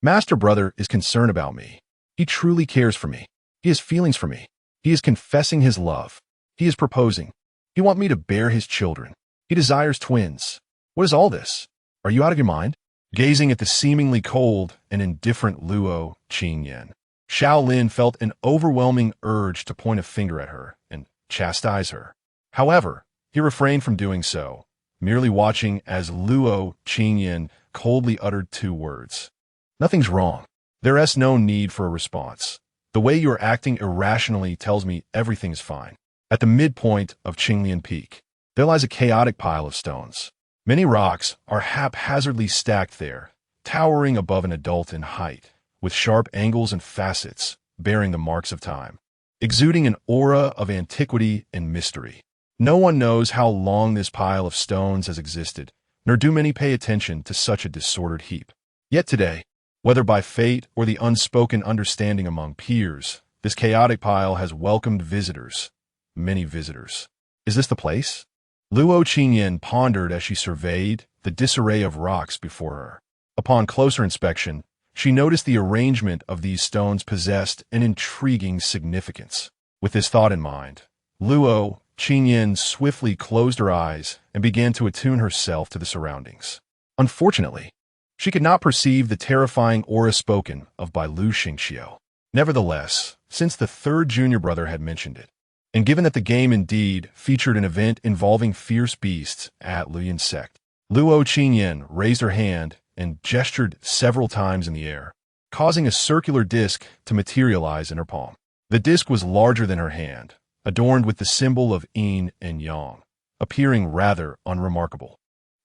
Master brother is concerned about me. He truly cares for me. He has feelings for me. He is confessing his love. He is proposing. He wants me to bear his children. He desires twins. What is all this? Are you out of your mind? Gazing at the seemingly cold and indifferent Luo Qingyan, Xiao Lin felt an overwhelming urge to point a finger at her and chastise her. However, he refrained from doing so, merely watching as Luo Qingyan coldly uttered two words. Nothing's wrong. There is no need for a response. The way you are acting irrationally tells me everything is fine. At the midpoint of Qinglian Peak, there lies a chaotic pile of stones. Many rocks are haphazardly stacked there, towering above an adult in height, with sharp angles and facets, bearing the marks of time, exuding an aura of antiquity and mystery. No one knows how long this pile of stones has existed, nor do many pay attention to such a disordered heap. Yet today, whether by fate or the unspoken understanding among peers, this chaotic pile has welcomed visitors, many visitors. Is this the place? Luo Qingyan pondered as she surveyed the disarray of rocks before her. Upon closer inspection, she noticed the arrangement of these stones possessed an intriguing significance. With this thought in mind, Luo Qingyan swiftly closed her eyes and began to attune herself to the surroundings. Unfortunately, she could not perceive the terrifying aura spoken of by Lu Xingqiu. Nevertheless, since the third junior brother had mentioned it, and given that the game indeed featured an event involving fierce beasts at Luoyin's sect, Luo Qingyan raised her hand and gestured several times in the air, causing a circular disc to materialize in her palm. The disc was larger than her hand, adorned with the symbol of yin and yang, appearing rather unremarkable.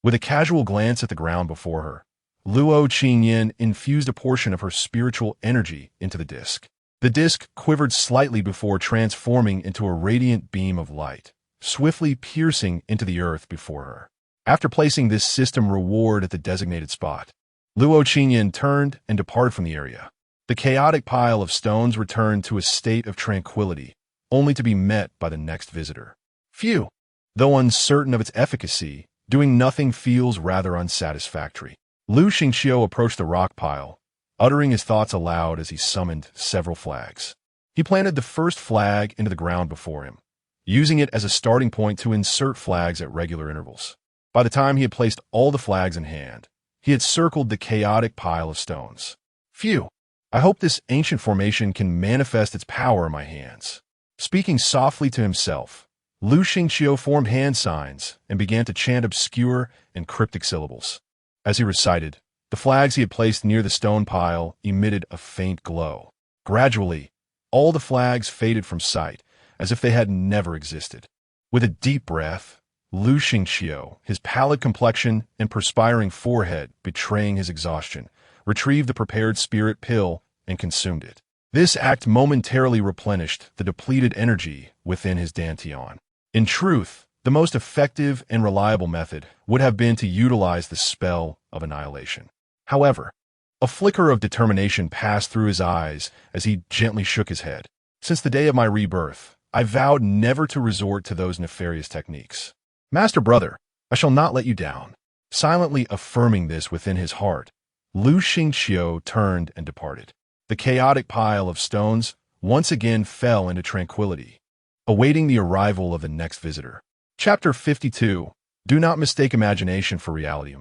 With a casual glance at the ground before her, Luo Qingyan infused a portion of her spiritual energy into the disc. The disc quivered slightly before transforming into a radiant beam of light, swiftly piercing into the earth before her. After placing this system reward at the designated spot, Luo Qingyan turned and departed from the area. The chaotic pile of stones returned to a state of tranquility, only to be met by the next visitor. Phew! Though uncertain of its efficacy, doing nothing feels rather unsatisfactory. Lu Xingqiu approached the rock pile, uttering his thoughts aloud as he summoned several flags. He planted the first flag into the ground before him, using it as a starting point to insert flags at regular intervals. By the time he had placed all the flags in hand, he had circled the chaotic pile of stones. Phew! I hope this ancient formation can manifest its power in my hands. Speaking softly to himself, Lu Xingqiu formed hand signs and began to chant obscure and cryptic syllables. As he recited, the flags he had placed near the stone pile emitted a faint glow. Gradually, all the flags faded from sight, as if they had never existed. With a deep breath, Lu Xingqiu, his pallid complexion and perspiring forehead betraying his exhaustion, retrieved the prepared spirit pill and consumed it. This act momentarily replenished the depleted energy within his dantian. In truth, the most effective and reliable method would have been to utilize the spell of annihilation. However, a flicker of determination passed through his eyes as he gently shook his head. Since the day of my rebirth, I vowed never to resort to those nefarious techniques. Master brother, I shall not let you down. Silently affirming this within his heart, Lu Xingqiu turned and departed. The chaotic pile of stones once again fell into tranquility, awaiting the arrival of the next visitor. Chapter 52. Do not mistake imagination for reality.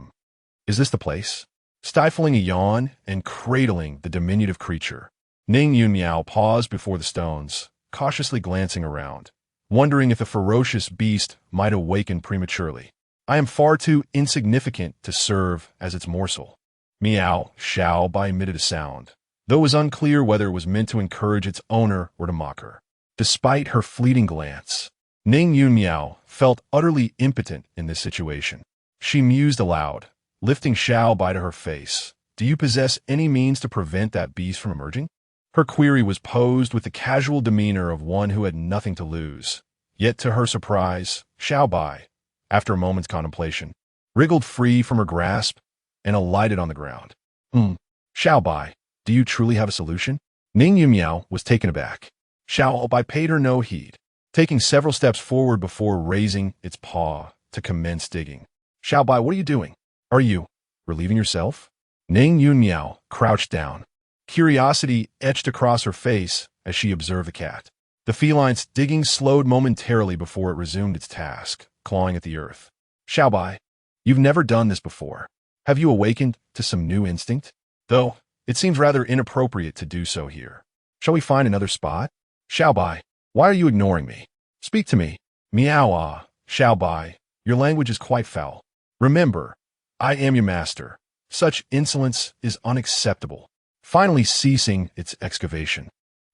Is this the place? Stifling a yawn and cradling the diminutive creature, Ning Yunmiao paused before the stones, cautiously glancing around, wondering if the ferocious beast might awaken prematurely. I am far too insignificant to serve as its morsel. Meow, Xiao Bai emitted a sound, though it was unclear whether it was meant to encourage its owner or to mock her. Despite her fleeting glance, Ning Yunmiao felt utterly impotent in this situation. She mused aloud, lifting Xiao Bai to her face. Do you possess any means to prevent that beast from emerging? Her query was posed with the casual demeanor of one who had nothing to lose. Yet to her surprise, Xiao Bai, after a moment's contemplation, wriggled free from her grasp and alighted on the ground. Xiao Bai, do you truly have a solution? Ning Yunmiao was taken aback. Xiao Bai paid her no heed, taking several steps forward before raising its paw to commence digging. Xiao Bai, what are you doing? Are you relieving yourself? Ning Yunmiao crouched down. Curiosity etched across her face as she observed the cat. The feline's digging slowed momentarily before it resumed its task, clawing at the earth. Xiao Bai, you've never done this before. Have you awakened to some new instinct? Though, it seems rather inappropriate to do so here. Shall we find another spot? Xiao Bai, why are you ignoring me? Speak to me. Meow. Xiao Bai, your language is quite foul. Remember, I am your master. Such insolence is unacceptable. Finally ceasing its excavation,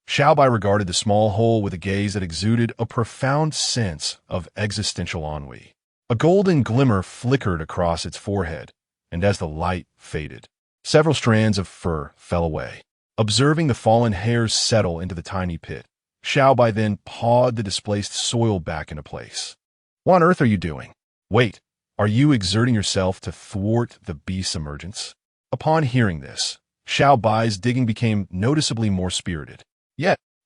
Xiao Bai regarded the small hole with a gaze that exuded a profound sense of existential ennui. A golden glimmer flickered across its forehead, and as the light faded, several strands of fur fell away. Observing the fallen hairs settle into the tiny pit, Xiao Bai then pawed the displaced soil back into place. What on earth are you doing? Wait, are you exerting yourself to thwart the beast's emergence? Upon hearing this, Xiao Bai's digging became noticeably more spirited.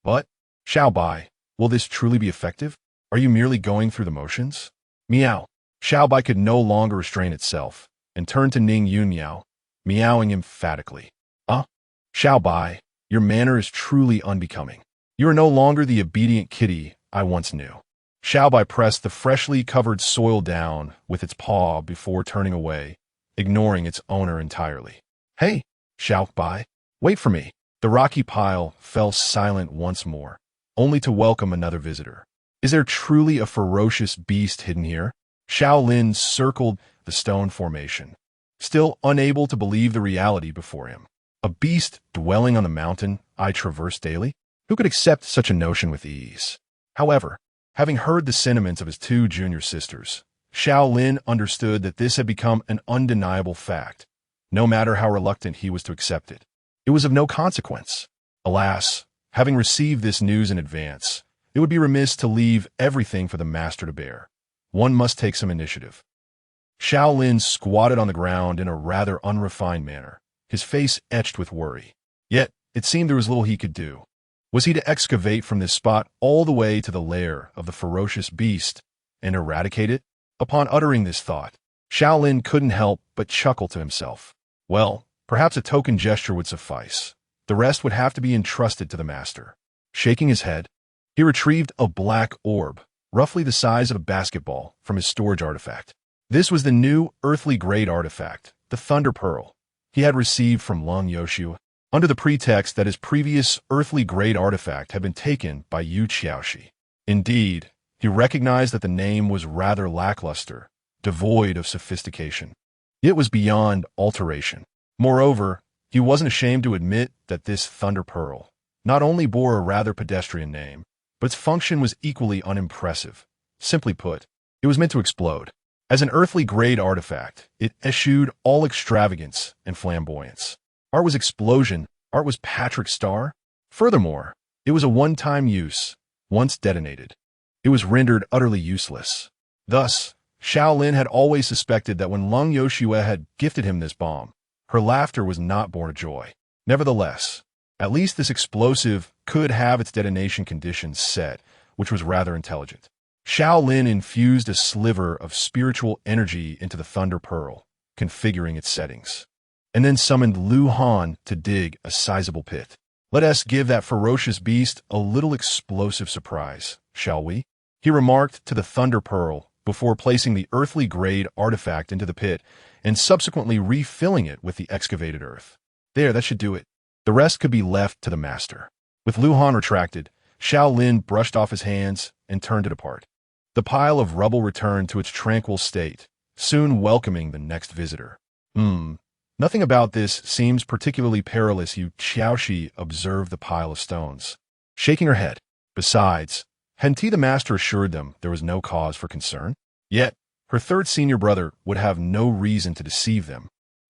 But, Xiao Bai, will this truly be effective? Are you merely going through the motions? Meow. Xiao Bai could no longer restrain itself, and turned to Ning Yunmiao, meowing emphatically. Xiao Bai, your manner is truly unbecoming. You are no longer the obedient kitty I once knew. Xiao Bai pressed the freshly covered soil down with its paw before turning away, ignoring its owner entirely. Hey, Xiao Bai, wait for me. The rocky pile fell silent once more, only to welcome another visitor. Is there truly a ferocious beast hidden here? Xiao Lin circled the stone formation, still unable to believe the reality before him. A beast dwelling on the mountain I traverse daily? Who could accept such a notion with ease? However, having heard the sentiments of his two junior sisters, Xiao Lin understood that this had become an undeniable fact, no matter how reluctant he was to accept it. It was of no consequence. Alas, having received this news in advance, it would be remiss to leave everything for the master to bear. One must take some initiative. Xiao Lin squatted on the ground in a rather unrefined manner, his face etched with worry. Yet, it seemed there was little he could do. Was he to excavate from this spot all the way to the lair of the ferocious beast and eradicate it? Upon uttering this thought, Xiao Lin couldn't help but chuckle to himself. Well, perhaps a token gesture would suffice. The rest would have to be entrusted to the master. Shaking his head, he retrieved a black orb, roughly the size of a basketball, from his storage artifact. This was the new earthly-grade artifact, the Thunder Pearl, he had received from Lung Yoshua, under the pretext that his previous earthly-grade artifact had been taken by Yu Qiaoshi. Indeed, he recognized that the name was rather lackluster, devoid of sophistication. It was beyond alteration. Moreover, he wasn't ashamed to admit that this Thunder Pearl not only bore a rather pedestrian name, but its function was equally unimpressive. Simply put, it was meant to explode. As an earthly-grade artifact, it eschewed all extravagance and flamboyance. Art was explosion, art was Patrick Star. Furthermore, it was a one-time use. Once detonated, it was rendered utterly useless. Thus, Xiao Lin had always suspected that when Lung Yoshua had gifted him this bomb, her laughter was not born of joy. Nevertheless, at least this explosive could have its detonation conditions set, which was rather intelligent. Xiao Lin infused a sliver of spiritual energy into the Thunder Pearl, configuring its settings, and then summoned Lu Han to dig a sizable pit. Let us give that ferocious beast a little explosive surprise, shall we? He remarked to the Thunder Pearl before placing the earthly-grade artifact into the pit and subsequently refilling it with the excavated earth. There, that should do it. The rest could be left to the master. With Lu Han retracted, Xiao Lin brushed off his hands and turned to depart. The pile of rubble returned to its tranquil state, soon welcoming the next visitor. Nothing about this seems particularly perilous, Yu Qiaoshi observed the pile of stones, shaking her head. Besides, hadn't he the master assured them there was no cause for concern? Yet, her third senior brother would have no reason to deceive them.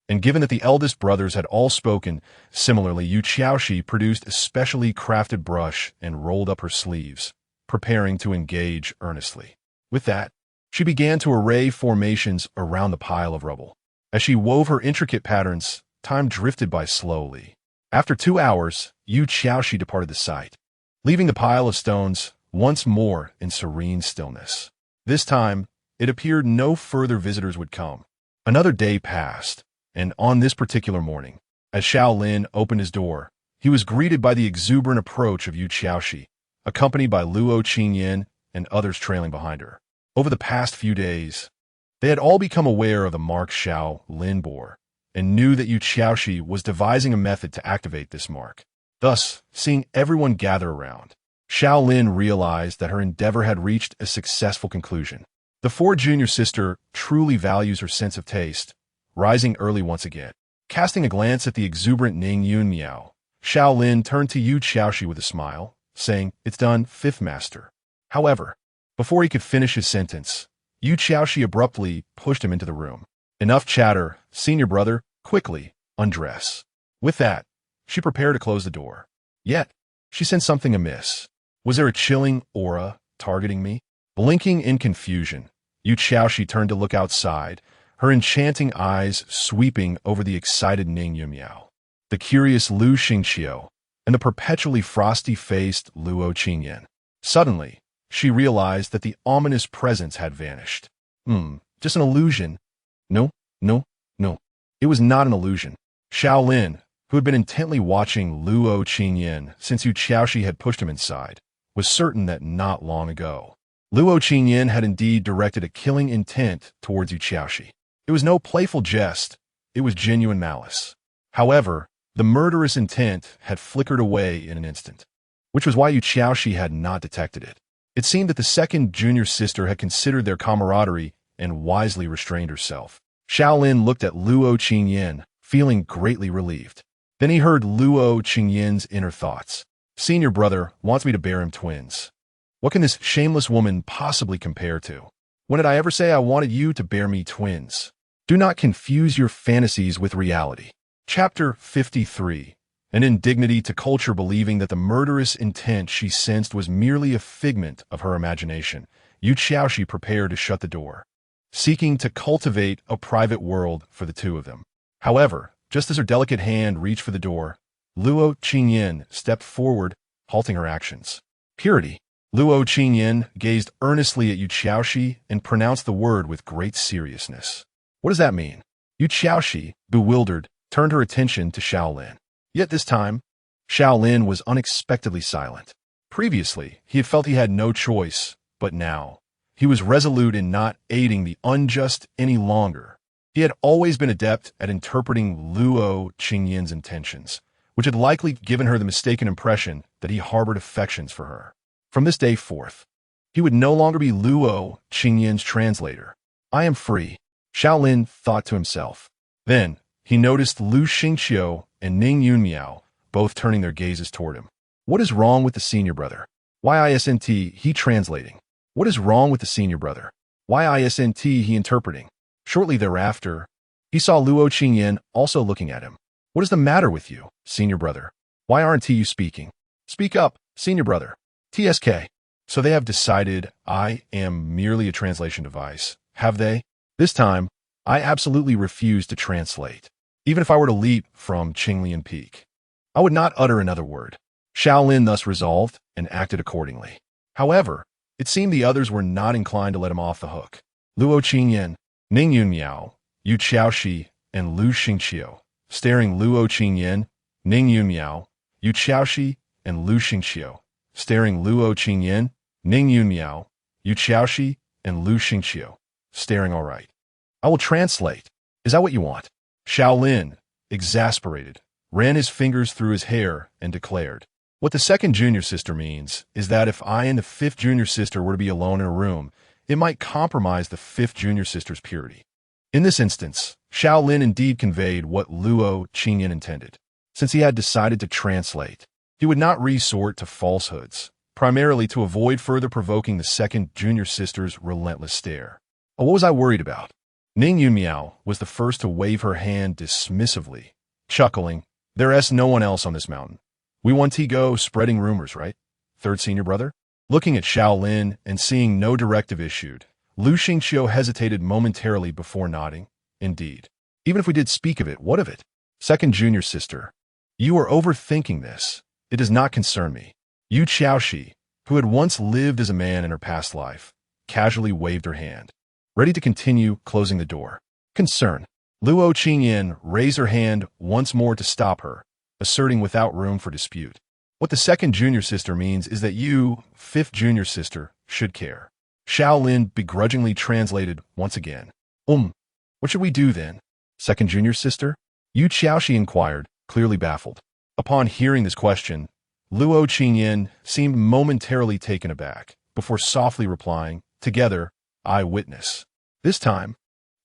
And given that the eldest brothers had all spoken, similarly, Yu Qiaoshi produced a specially crafted brush and rolled up her sleeves, preparing to engage earnestly. With that, she began to array formations around the pile of rubble. As she wove her intricate patterns, time drifted by slowly. After 2 hours, Yu Qiaoshi departed the site, leaving the pile of stones once more in serene stillness. This time, it appeared no further visitors would come. Another day passed, and on this particular morning, as Xiao Lin opened his door, he was greeted by the exuberant approach of Yu Qiaoshi, accompanied by Luo Qingyan and others trailing behind her. Over the past few days, they had all become aware of the mark Xiao Lin bore, and knew that Yu Qiaoshi was devising a method to activate this mark. Thus, seeing everyone gather around, Xiao Lin realized that her endeavor had reached a successful conclusion. The fourth junior sister truly values her sense of taste, rising early once again. Casting a glance at the exuberant Ning Yun Miao, Xiao Lin turned to Yu Qiaoshi with a smile, saying, "It's done, fifth master." However, before he could finish his sentence, Yu Qiaoshi abruptly pushed him into the room. "Enough chatter, senior brother, quickly, undress." With that, she prepared to close the door. Yet, she sensed something amiss. Was there a chilling aura targeting me? Blinking in confusion, Yu Qiaoshi turned to look outside, her enchanting eyes sweeping over the excited Ning Yumiao, the curious Lu Xingqiu, and the perpetually frosty-faced Luo Qingyan. Suddenly, she realized that the ominous presence had vanished. Just an illusion. No. It was not an illusion. Xiao Lin, who had been intently watching Luo Qingyan since Yu Qiaoshi had pushed him inside, was certain that not long ago, Luo Qingyan had indeed directed a killing intent towards Yu Xiaoxi. It was no playful jest, it was genuine malice. However, the murderous intent had flickered away in an instant, which was why Yu Xiaoxi had not detected it. It seemed that the second junior sister had considered their camaraderie and wisely restrained herself. Xiao Lin looked at Luo Qingyan, feeling greatly relieved. Then he heard Luo Qingyan's inner thoughts. Senior brother wants me to bear him twins. What can this shameless woman possibly compare to? When did I ever say I wanted you to bear me twins? Do not confuse your fantasies with reality. Chapter 53. An indignity to culture believing that the murderous intent she sensed was merely a figment of her imagination. Yu Xiaoxi prepared to shut the door, seeking to cultivate a private world for the two of them. However, just as her delicate hand reached for the door, Luo Qingyan stepped forward, halting her actions. Purity. Luo Qingyan gazed earnestly at Yu Xiaoxi and pronounced the word with great seriousness. What does that mean? Yu Xiaoxi, bewildered, turned her attention to Xiao Lin. Yet this time, Xiao Lin was unexpectedly silent. Previously, he had felt he had no choice, but now, he was resolute in not aiding the unjust any longer. He had always been adept at interpreting Luo Qingyan's intentions, which had likely given her the mistaken impression that he harbored affections for her. From this day forth, he would no longer be Luo Qingyan's translator. I am free, Xiao Lin thought to himself. Then, he noticed Lu Xingqiu and Ning Yunmiao both turning their gazes toward him. What is wrong with the senior brother? Why isn't he translating? What is wrong with the senior brother? Why isn't he interpreting? Shortly thereafter, he saw Luo Qingyan also looking at him. What is the matter with you, senior brother? Why aren't you speaking? Speak up, senior brother. TSK. So they have decided I am merely a translation device, have they? This time, I absolutely refuse to translate. Even if I were to leap from Qinglian Peak, I would not utter another word. Xiao Lin thus resolved and acted accordingly. However, it seemed the others were not inclined to let him off the hook. Luo Qingyan, Ning Yunmiao, Yu Xiaoxi, and Lu Xingqiu, staring Luo Qingyan, Ning Yunmiao, Yu Xiaoxi, and Lu Xingqiu, staring Luo Qingyan, Ning Yunmiao, Yu Xiaoxi, and Lu Xingqiu, staring all right. I will translate. Is that what you want? Xiao Lin, exasperated, ran his fingers through his hair and declared, what the second junior sister means is that if I and the fifth junior sister were to be alone in a room, it might compromise the fifth junior sister's purity. In this instance, Xiao Lin indeed conveyed what Luo Qingyan intended. Since he had decided to translate, he would not resort to falsehoods, primarily to avoid further provoking the second junior sister's relentless stare. Oh, what was I worried about? Ning Yunmiao was the first to wave her hand dismissively, chuckling, there's no one else on this mountain. We want to go spreading rumors, right? Third senior brother? Looking at Xiao Lin and seeing no directive issued, Lu Xingqiu hesitated momentarily before nodding. Indeed. Even if we did speak of it, what of it? Second junior sister. You are overthinking this. It does not concern me. Yu Xiaoxi, who had once lived as a man in her past life, casually waved her hand, ready to continue closing the door. Concern. Luo Qingyan raised her hand once more to stop her, asserting without room for dispute. What the second junior sister means is that you, fifth junior sister, should care. Xiao Lin begrudgingly translated once again. What should we do then? Second junior sister? Yu Xiaoxi inquired, clearly baffled. Upon hearing this question, Luo Qingyan seemed momentarily taken aback, before softly replying, together, I witness. This time,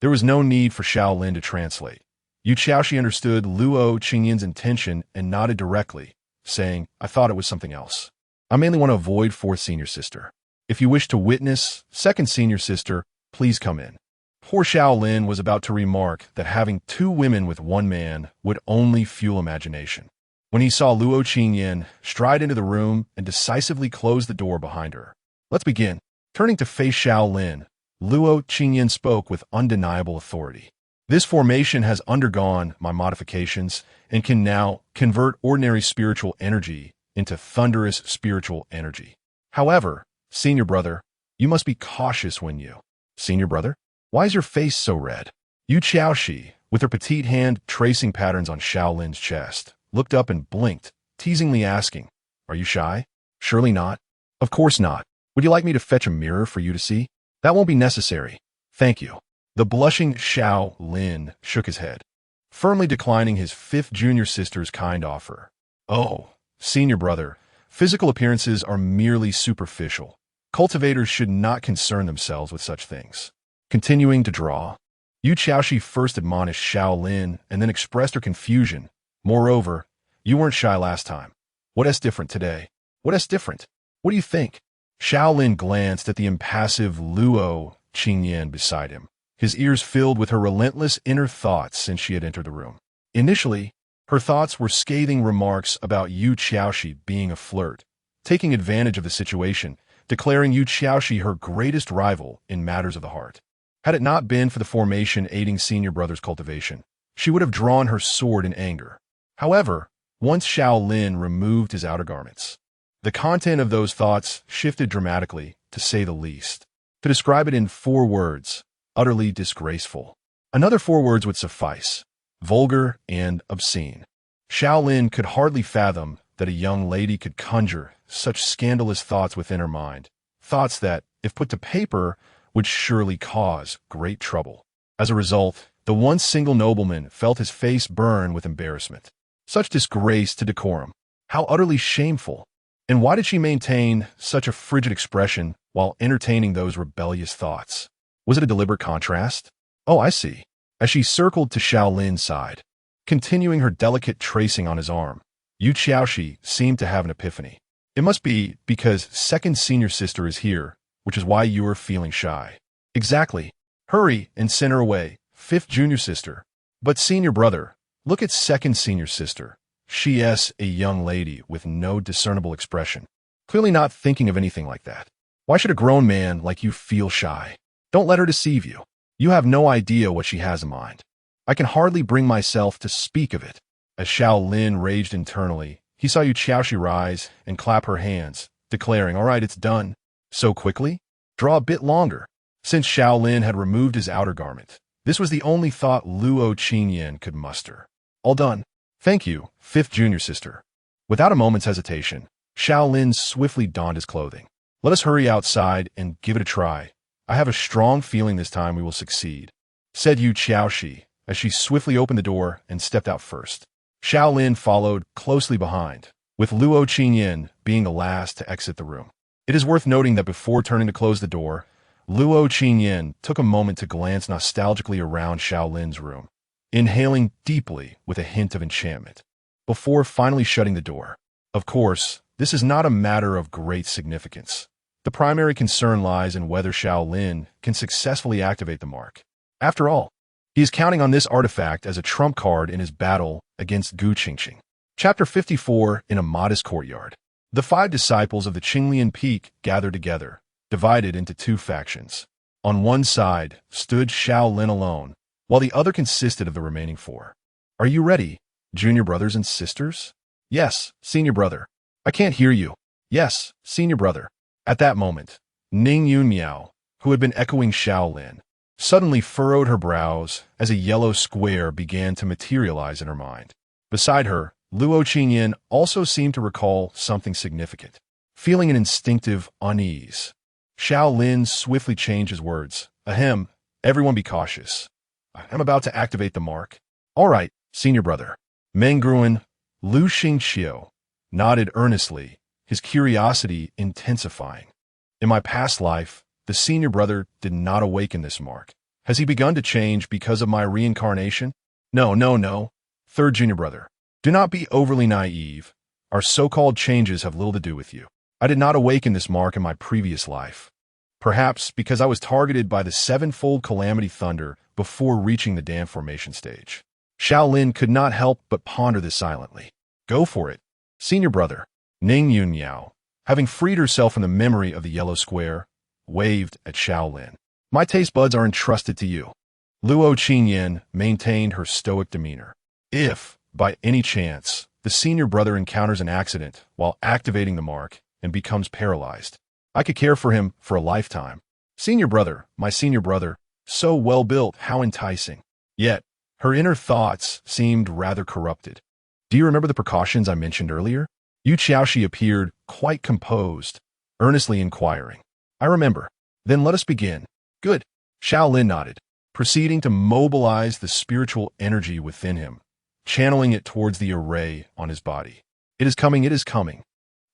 there was no need for Xiao Lin to translate. Yu Xiaoxi understood Luo Qingyan's intention and nodded directly, saying, I thought it was something else. I mainly want to avoid fourth senior sister. If you wish to witness second senior sister, please come in. Poor Xiao Lin was about to remark that having two women with one man would only fuel imagination, when he saw Luo Qingyan stride into the room and decisively close the door behind her. Let's begin. Turning to face Xiao Lin, Luo Qingyan spoke with undeniable authority. This formation has undergone my modifications and can now convert ordinary spiritual energy into thunderous spiritual energy. However, senior brother, you must be cautious when you... Senior brother? Why is your face so red? Yu Xiaoxi, with her petite hand tracing patterns on Xiao Lin's chest, looked up and blinked, teasingly asking, Are you shy? Surely not. Of course not. Would you like me to fetch a mirror for you to see? That won't be necessary. Thank you. The blushing Xiao Lin shook his head, firmly declining his fifth junior sister's kind offer. Oh, senior brother, physical appearances are merely superficial. Cultivators should not concern themselves with such things. Continuing to draw, Yu Xiaoxi first admonished Xiao Lin and then expressed her confusion. Moreover, you weren't shy last time. What is different today? What is different? What do you think? Xiao Lin glanced at the impassive Luo Qingyan beside him, his ears filled with her relentless inner thoughts since she had entered the room. Initially, her thoughts were scathing remarks about Yu Xiaoxi being a flirt, taking advantage of the situation, declaring Yu Xiaoxi her greatest rival in matters of the heart. Had it not been for the formation aiding senior brother's cultivation, she would have drawn her sword in anger. However, once Xiao Lin removed his outer garments, the content of those thoughts shifted dramatically, to say the least. To describe it in 4 words, utterly disgraceful. Another 4 words would suffice: vulgar and obscene. Xiao Lin could hardly fathom that a young lady could conjure such scandalous thoughts within her mind, thoughts that, if put to paper, would surely cause great trouble. As a result, the once single nobleman felt his face burn with embarrassment. Such disgrace to decorum. How utterly shameful. And why did she maintain such a frigid expression while entertaining those rebellious thoughts? Was it a deliberate contrast? Oh, I see. As she circled to Xiao Lin's side, continuing her delicate tracing on his arm, Yu Xiaoxi seemed to have an epiphany. It must be because second senior sister is here, which is why you are feeling shy. Exactly. Hurry and send her away, fifth junior sister. But senior brother, look at second senior sister. She is a young lady with no discernible expression, clearly not thinking of anything like that. Why should a grown man like you feel shy? Don't let her deceive you. You have no idea what she has in mind. I can hardly bring myself to speak of it. As Xiao Lin raged internally, he saw Yu Xiaoxi rise and clap her hands, declaring, "All right, it's done." So quickly? Draw a bit longer. Since Xiao Lin had removed his outer garment, this was the only thought Luo Qingyan could muster. All done. Thank you, fifth junior sister. Without a moment's hesitation, Xiao Lin swiftly donned his clothing. Let us hurry outside and give it a try. I have a strong feeling this time we will succeed, said Yu Xiaoxi as she swiftly opened the door and stepped out first. Xiao Lin followed closely behind, with Luo Qingyan being the last to exit the room. It is worth noting that before turning to close the door, Luo Qingyan took a moment to glance nostalgically around Xiao Lin's room, inhaling deeply with a hint of enchantment, before finally shutting the door. Of course, this is not a matter of great significance. The primary concern lies in whether Xiao Lin can successfully activate the mark. After all, he is counting on this artifact as a trump card in his battle against Gu Qingqing. Chapter 54. In a modest courtyard. The 5 disciples of the Qinglian Peak gathered together, divided into 2 factions. On one side stood Xiao Lin alone, while the other consisted of the remaining 4. Are you ready, junior brothers and sisters? Yes, senior brother. I can't hear you. Yes, senior brother. At that moment, Ning Yunmiao, who had been echoing Xiao Lin, suddenly furrowed her brows as a yellow square began to materialize in her mind. Beside her, Luo Qingyan also seemed to recall something significant, feeling an instinctive unease. Xiao Lin swiftly changed his words. Ahem, everyone be cautious. I'm about to activate the mark. All right, senior brother. Meng Gruen, Lu Xingqiu, nodded earnestly, his curiosity intensifying. In my past life, the senior brother did not awaken this mark. Has he begun to change because of my reincarnation? No. Third junior brother. Do not be overly naive. Our so-called changes have little to do with you. I did not awaken this mark in my previous life. Perhaps because I was targeted by the 7-fold calamity thunder before reaching the dam formation stage. Xiao Lin could not help but ponder this silently. Go for it. Senior brother, Ning Yunmiao, having freed herself from the memory of the yellow square, waved at Xiao Lin. My taste buds are entrusted to you. Luo Qingyan maintained her stoic demeanor. If, by any chance, the senior brother encounters an accident while activating the mark and becomes paralyzed, I could care for him for a lifetime. Senior brother, my senior brother, so well built, how enticing. Yet, her inner thoughts seemed rather corrupted. Do you remember the precautions I mentioned earlier? Yu Xiaoxi appeared quite composed, earnestly inquiring. I remember. Then let us begin. Good. Xiao Lin nodded, proceeding to mobilize the spiritual energy within him, channeling it towards the array on his body. It is coming, it is coming.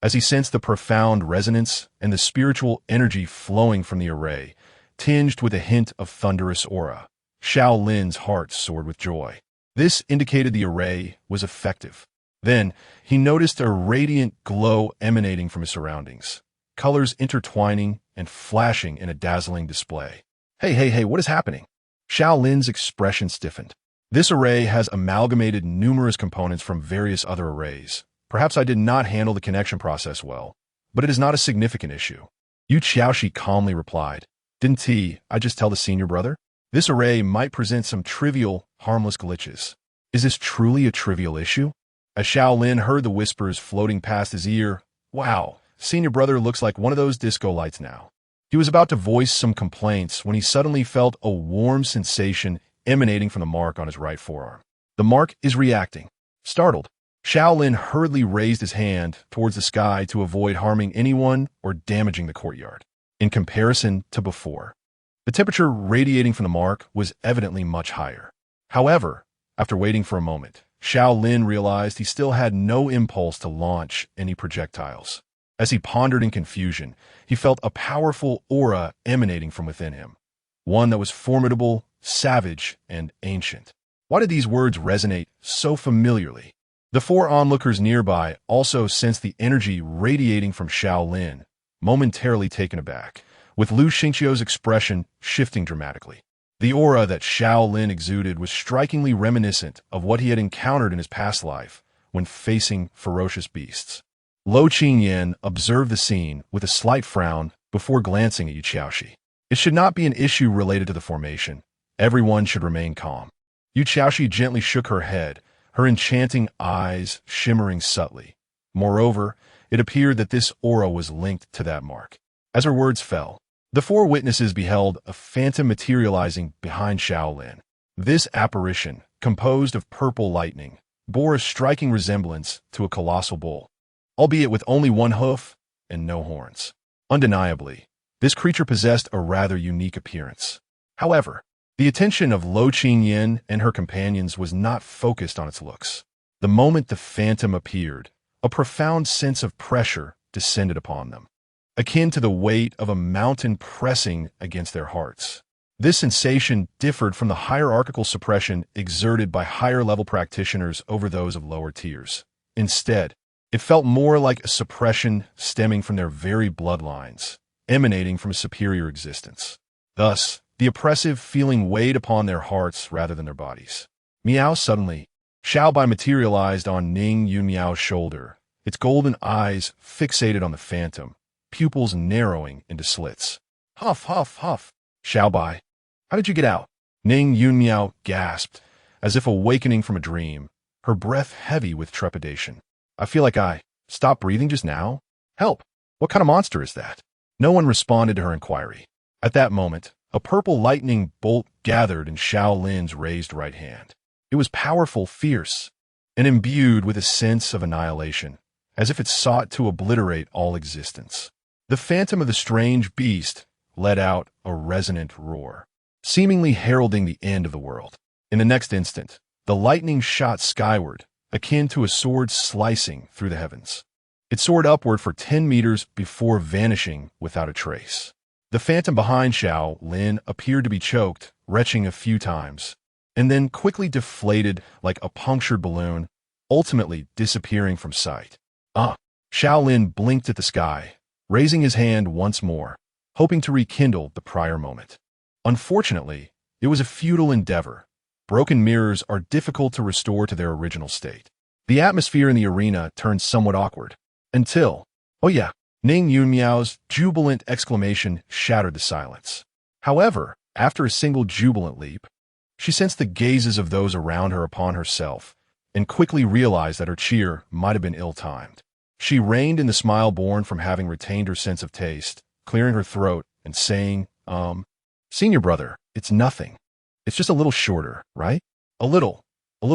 As he sensed the profound resonance and the spiritual energy flowing from the array, tinged with a hint of thunderous aura, Xiao Lin's heart soared with joy. This indicated the array was effective. Then, he noticed a radiant glow emanating from his surroundings, colors intertwining and flashing in a dazzling display. Hey, what is happening? Xiao Lin's expression stiffened. This array has amalgamated numerous components from various other arrays. Perhaps I did not handle the connection process well, but it is not a significant issue. Yu Xiaoxi calmly replied. Didn't I just tell the senior brother? This array might present some trivial, harmless glitches. Is this truly a trivial issue? As Xiao Lin heard the whispers floating past his ear, wow, senior brother looks like one of those disco lights now. He was about to voice some complaints when he suddenly felt a warm sensation emanating from the mark on his right forearm. The mark is reacting. Startled, Xiao Lin hurriedly raised his hand towards the sky to avoid harming anyone or damaging the courtyard. In comparison to before, the temperature radiating from the mark was evidently much higher. However, after waiting for a moment, Xiao Lin realized he still had no impulse to launch any projectiles. As he pondered in confusion, he felt a powerful aura emanating from within him, one that was formidable, savage, and ancient. Why did these words resonate so familiarly? The four onlookers nearby also sensed the energy radiating from Xiao Lin, momentarily taken aback, with Lu Xingqiu's expression shifting dramatically. The aura that Xiao Lin exuded was strikingly reminiscent of what he had encountered in his past life when facing ferocious beasts. Lo Qingyan observed the scene with a slight frown before glancing at Yu Xiaoxi. It should not be an issue related to the formation. Everyone should remain calm. Yu Xiaoxi gently shook her head, her enchanting eyes shimmering subtly. Moreover, it appeared that this aura was linked to that mark. As her words fell, the four witnesses beheld a phantom materializing behind Xiao Lin. This apparition, composed of purple lightning, bore a striking resemblance to a colossal bull, albeit with only one hoof and no horns. Undeniably, this creature possessed a rather unique appearance. However, the attention of Lo Qingyan and her companions was not focused on its looks. The moment the phantom appeared, a profound sense of pressure descended upon them, akin to the weight of a mountain pressing against their hearts. This sensation differed from the hierarchical suppression exerted by higher-level practitioners over those of lower tiers. Instead, it felt more like a suppression stemming from their very bloodlines, emanating from a superior existence. Thus, the oppressive feeling weighed upon their hearts rather than their bodies. Meow suddenly, Xiao Bai materialized on Ning Yunmiao's shoulder, its golden eyes fixated on the phantom, pupils narrowing into slits. Huff, huff, huff. Xiao Bai, how did you get out? Ning Yunmiao gasped, as if awakening from a dream, her breath heavy with trepidation. I feel like I stopped breathing just now. Help! What kind of monster is that? No one responded to her inquiry. At that moment, a purple lightning bolt gathered in Xiao Lin's raised right hand. It was powerful, fierce, and imbued with a sense of annihilation, as if it sought to obliterate all existence. The phantom of the strange beast let out a resonant roar, seemingly heralding the end of the world. In the next instant, the lightning shot skyward, akin to a sword slicing through the heavens. It soared upward for 10 meters before vanishing without a trace. The phantom behind Xiao Lin appeared to be choked, retching a few times, and then quickly deflated like a punctured balloon, ultimately disappearing from sight. Xiao Lin blinked at the sky, raising his hand once more, hoping to rekindle the prior moment. Unfortunately, it was a futile endeavor. Broken mirrors are difficult to restore to their original state. The atmosphere in the arena turned somewhat awkward, until, Ning Yunmiao's jubilant exclamation shattered the silence. However, after a single jubilant leap, she sensed the gazes of those around her upon herself, and quickly realized that her cheer might have been ill-timed. She reined in the smile born from having retained her sense of taste, clearing her throat and saying, Senior brother, it's nothing. It's just a little shorter, right? A little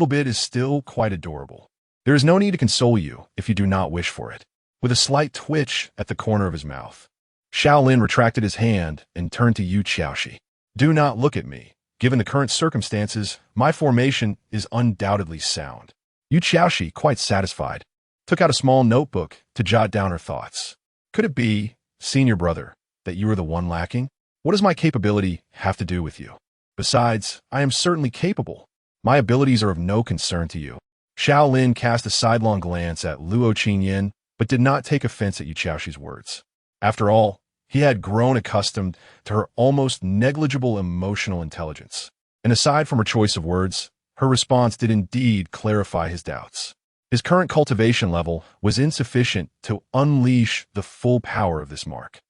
bit is still quite adorable. There is no need to console you if you do not wish for it. With a slight twitch at the corner of his mouth, Xiao Lin retracted his hand and turned to Yu Xiaoxi. Do not look at me. Given the current circumstances, my formation is undoubtedly sound. Yu Xiaoxi, quite satisfied, took out a small notebook to jot down her thoughts. Could it be, senior brother, that you are the one lacking? What does my capability have to do with you? Besides, I am certainly capable. My abilities are of no concern to you. Xiao Lin cast a sidelong glance at Luo Qingyan, but did not take offense at Yu Xiaoxi's words. After all, he had grown accustomed to her almost negligible emotional intelligence. And aside from her choice of words, her response did indeed clarify his doubts. His current cultivation level was insufficient to unleash the full power of this mark.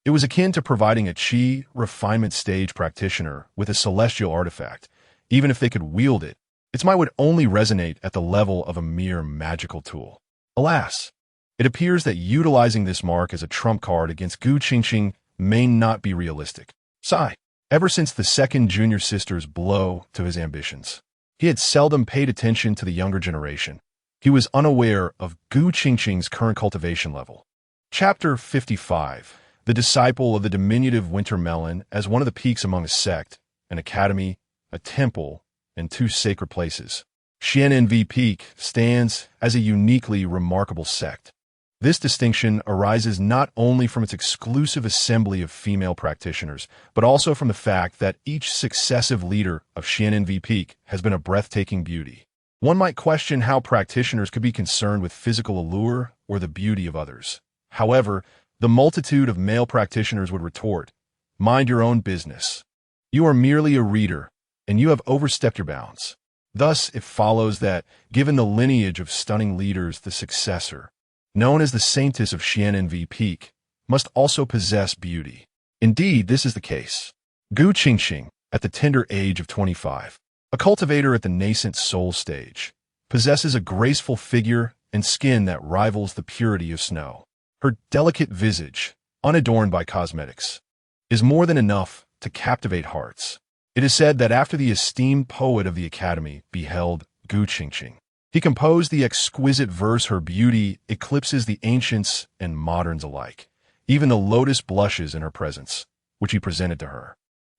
It was akin to providing a Qi refinement stage practitioner with a celestial artifact. Even if they could wield it, its might would only resonate at the level of a mere magical tool. Alas, it appears that utilizing this mark as a trump card against Gu Qingqing may not be realistic. Sigh. Ever since the second junior sister's blow to his ambitions, he had seldom paid attention to the younger generation. He was unaware of Gu Qingqing's current cultivation level. Chapter 55. The disciple of the diminutive winter melon as one of the peaks among a sect, an academy, a temple, and 2 sacred places. Xian'envi Peak stands as a uniquely remarkable sect. This distinction arises not only from its exclusive assembly of female practitioners, but also from the fact that each successive leader of Xian'envi Peak has been a breathtaking beauty. One might question how practitioners could be concerned with physical allure or the beauty of others. However, the multitude of male practitioners would retort, "Mind your own business. You are merely a reader, and you have overstepped your bounds." Thus, it follows that, given the lineage of stunning leaders, the successor, known as the Saintess of Xian'envi Peak, must also possess beauty. Indeed, this is the case. Gu Qingqing, at the tender age of 25, a cultivator at the nascent soul stage, possesses a graceful figure and skin that rivals the purity of snow. Her delicate visage, unadorned by cosmetics, is more than enough to captivate hearts. It is said that after the esteemed poet of the Academy beheld Gu Qingqing, he composed the exquisite verse, "Her beauty eclipses the ancients and moderns alike. Even the lotus blushes in her presence," which he presented to her.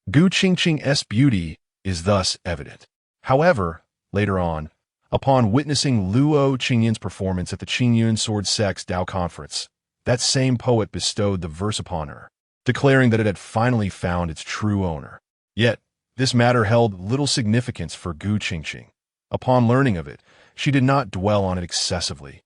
Gu Qingqing's beauty is thus evident. However, later on, upon witnessing Luo Qingyan's performance at the Qingyun Sword Sect's Tao Conference, that same poet bestowed the verse upon her, declaring that it had finally found its true owner. Yet, this matter held little significance for Gu Qingqing. Upon learning of it, she did not dwell on it excessively,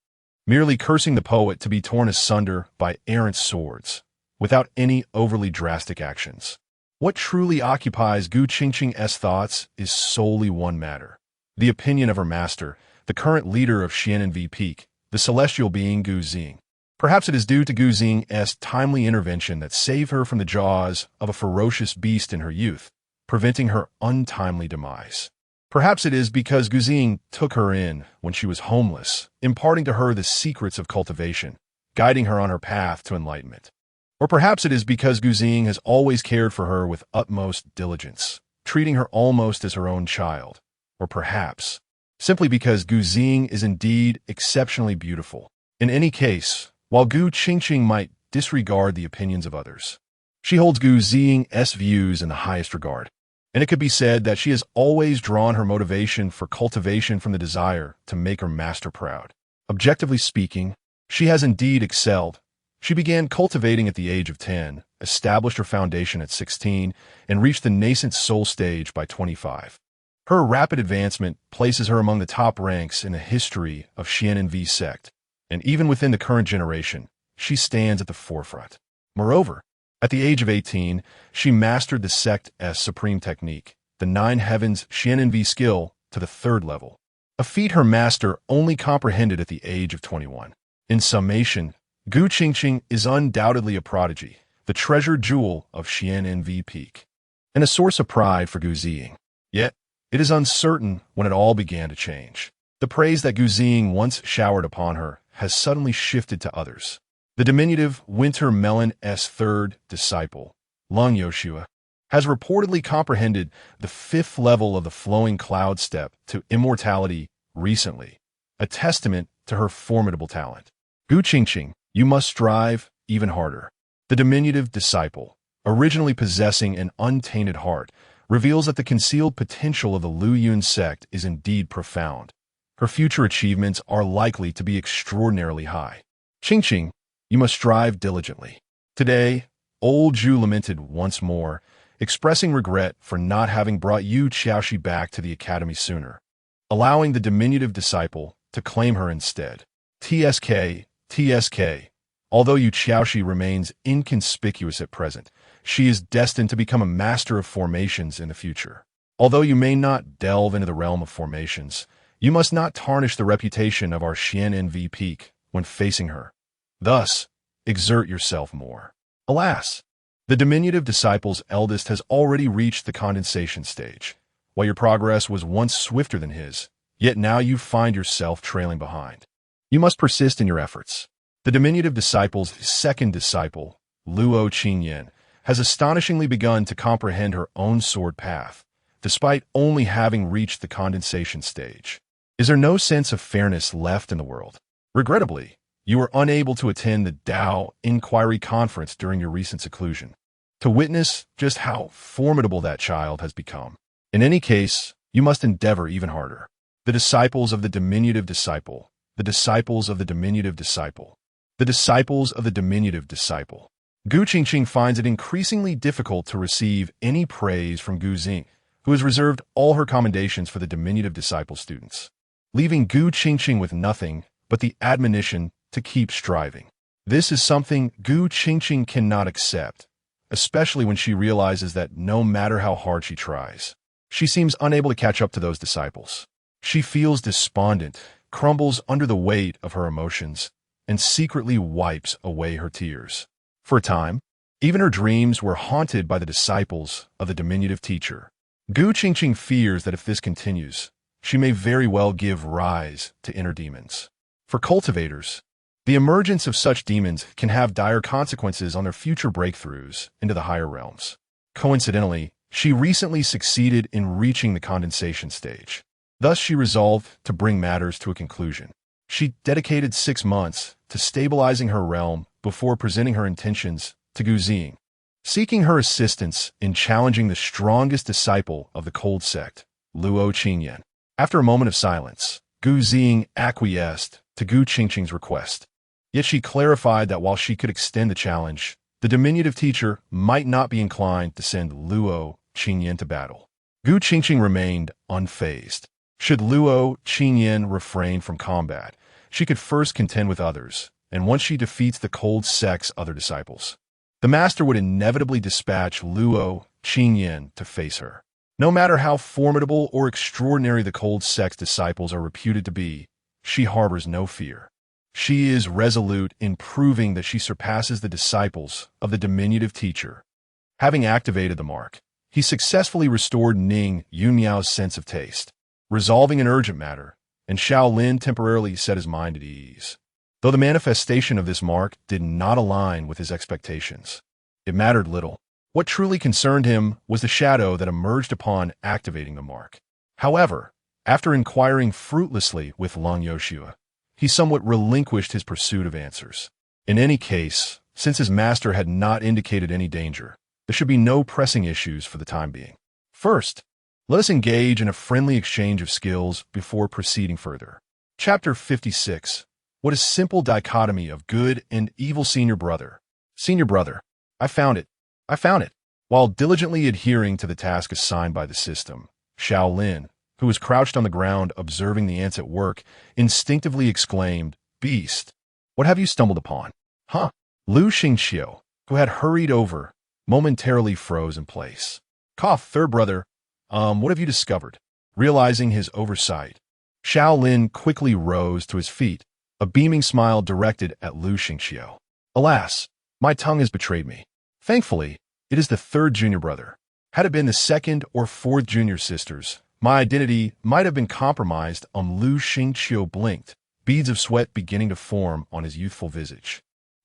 merely cursing the poet to be torn asunder by errant swords, without any overly drastic actions. What truly occupies Gu Qingqing's thoughts is solely one matter: the opinion of her master, the current leader of Xian'envi Peak, the celestial being Gu Xing. Perhaps it is due to Gu Xing's timely intervention that saved her from the jaws of a ferocious beast in her youth, preventing her untimely demise. Perhaps it is because Gu Xing took her in when she was homeless, imparting to her the secrets of cultivation, guiding her on her path to enlightenment. Or perhaps it is because Gu Xing has always cared for her with utmost diligence, treating her almost as her own child. Or perhaps, simply because Gu Xing is indeed exceptionally beautiful. In any case, while Gu Qingqing might disregard the opinions of others, she holds Gu Xing's views in the highest regard. And it could be said that she has always drawn her motivation for cultivation from the desire to make her master proud. Objectively speaking, she has indeed excelled. She began cultivating at the age of 10, established her foundation at 16, and reached the nascent soul stage by 25. Her rapid advancement places her among the top ranks in the history of Xian'envi sect, and even within the current generation, she stands at the forefront. Moreover, at the age of 18, she mastered the sect's supreme technique, the 9 heavens Xian'envi skill, to the 3rd level, a feat her master only comprehended at the age of 21. In summation, Gu Qingqing is undoubtedly a prodigy, the treasured jewel of Xian'envi Peak, and a source of pride for Gu Xing. Yet, it is uncertain when it all began to change. The praise that Gu Xing once showered upon her has suddenly shifted to others. The diminutive winter melon's 3rd disciple, Lung Yoshua, has reportedly comprehended the 5th level of the flowing cloud step to immortality recently, a testament to her formidable talent. Gu Qingqing, you must strive even harder. The diminutive disciple, originally possessing an untainted heart, reveals that the concealed potential of the Lu Yun sect is indeed profound. Her future achievements are likely to be extraordinarily high. Qingqing, you must strive diligently. Today, old Zhu lamented once more, expressing regret for not having brought Yu Xiaoxi back to the academy sooner, allowing the diminutive disciple to claim her instead. TSK. Although Yu Xiaoxi remains inconspicuous at present, she is destined to become a master of formations in the future. Although you may not delve into the realm of formations, you must not tarnish the reputation of our Xian NV peak when facing her. Thus, exert yourself more. Alas, the diminutive disciple's eldest has already reached the condensation stage. While your progress was once swifter than his, yet now you find yourself trailing behind. You must persist in your efforts. The diminutive disciple's second disciple, Luo Qingyan, has astonishingly begun to comprehend her own sword path, despite only having reached the condensation stage. Is there no sense of fairness left in the world? Regrettably, you were unable to attend the Dao Inquiry Conference during your recent seclusion, to witness just how formidable that child has become. In any case, you must endeavor even harder. The disciples of the diminutive disciple, the disciples of the diminutive disciple, the disciples of the diminutive disciple. Gu Qingqing finds it increasingly difficult to receive any praise from Gu Xing, who has reserved all her commendations for the diminutive disciple students, leaving Gu Qingqing with nothing but the admonition to keep striving. This is something Gu Qingqing cannot accept, especially when she realizes that no matter how hard she tries, she seems unable to catch up to those disciples. She feels despondent, crumbles under the weight of her emotions, and secretly wipes away her tears. For a time, even her dreams were haunted by the disciples of the diminutive teacher. Gu Qingqing fears that if this continues, she may very well give rise to inner demons. For cultivators, the emergence of such demons can have dire consequences on their future breakthroughs into the higher realms. Coincidentally, she recently succeeded in reaching the condensation stage. Thus, she resolved to bring matters to a conclusion. She dedicated 6 months to stabilizing her realm before presenting her intentions to Gu Xing, seeking her assistance in challenging the strongest disciple of the cold sect, Luo Qingyan. After a moment of silence, Gu Xing acquiesced to Gu Qingqing's request. Yet she clarified that while she could extend the challenge, the diminutive teacher might not be inclined to send Luo Qingyan to battle. Gu Qingqing remained unfazed. Should Luo Qingyan refrain from combat, she could first contend with others, and once she defeats the cold sect's other disciples, the master would inevitably dispatch Luo Qingyan to face her. No matter how formidable or extraordinary the cold sect's disciples are reputed to be, she harbors no fear. She is resolute in proving that she surpasses the disciples of the diminutive teacher. Having activated the mark, he successfully restored Ning Yunmiao's sense of taste, resolving an urgent matter, and Xiao Lin temporarily set his mind at ease. Though the manifestation of this mark did not align with his expectations, it mattered little. What truly concerned him was the shadow that emerged upon activating the mark. However, after inquiring fruitlessly with Long Yoshua, he somewhat relinquished his pursuit of answers. In any case, since his master had not indicated any danger, there should be no pressing issues for the time being. First, let us engage in a friendly exchange of skills before proceeding further. Chapter 56. What a simple dichotomy of good and evil senior brother. Senior brother, I found it. While diligently adhering to the task assigned by the system, Xiao Lin, who was crouched on the ground observing the ants at work, instinctively exclaimed, "Beast, what have you stumbled upon?" Huh? Lu Xingqiu, who had hurried over, momentarily froze in place. Cough, third brother. What have you discovered? Realizing his oversight, Xiao Lin quickly rose to his feet, a beaming smile directed at Lu Xingqiu. Alas, my tongue has betrayed me. Thankfully, it is the third junior brother. Had it been the second or fourth junior sisters, my identity might have been compromised. Lu Xingqiu blinked, beads of sweat beginning to form on his youthful visage.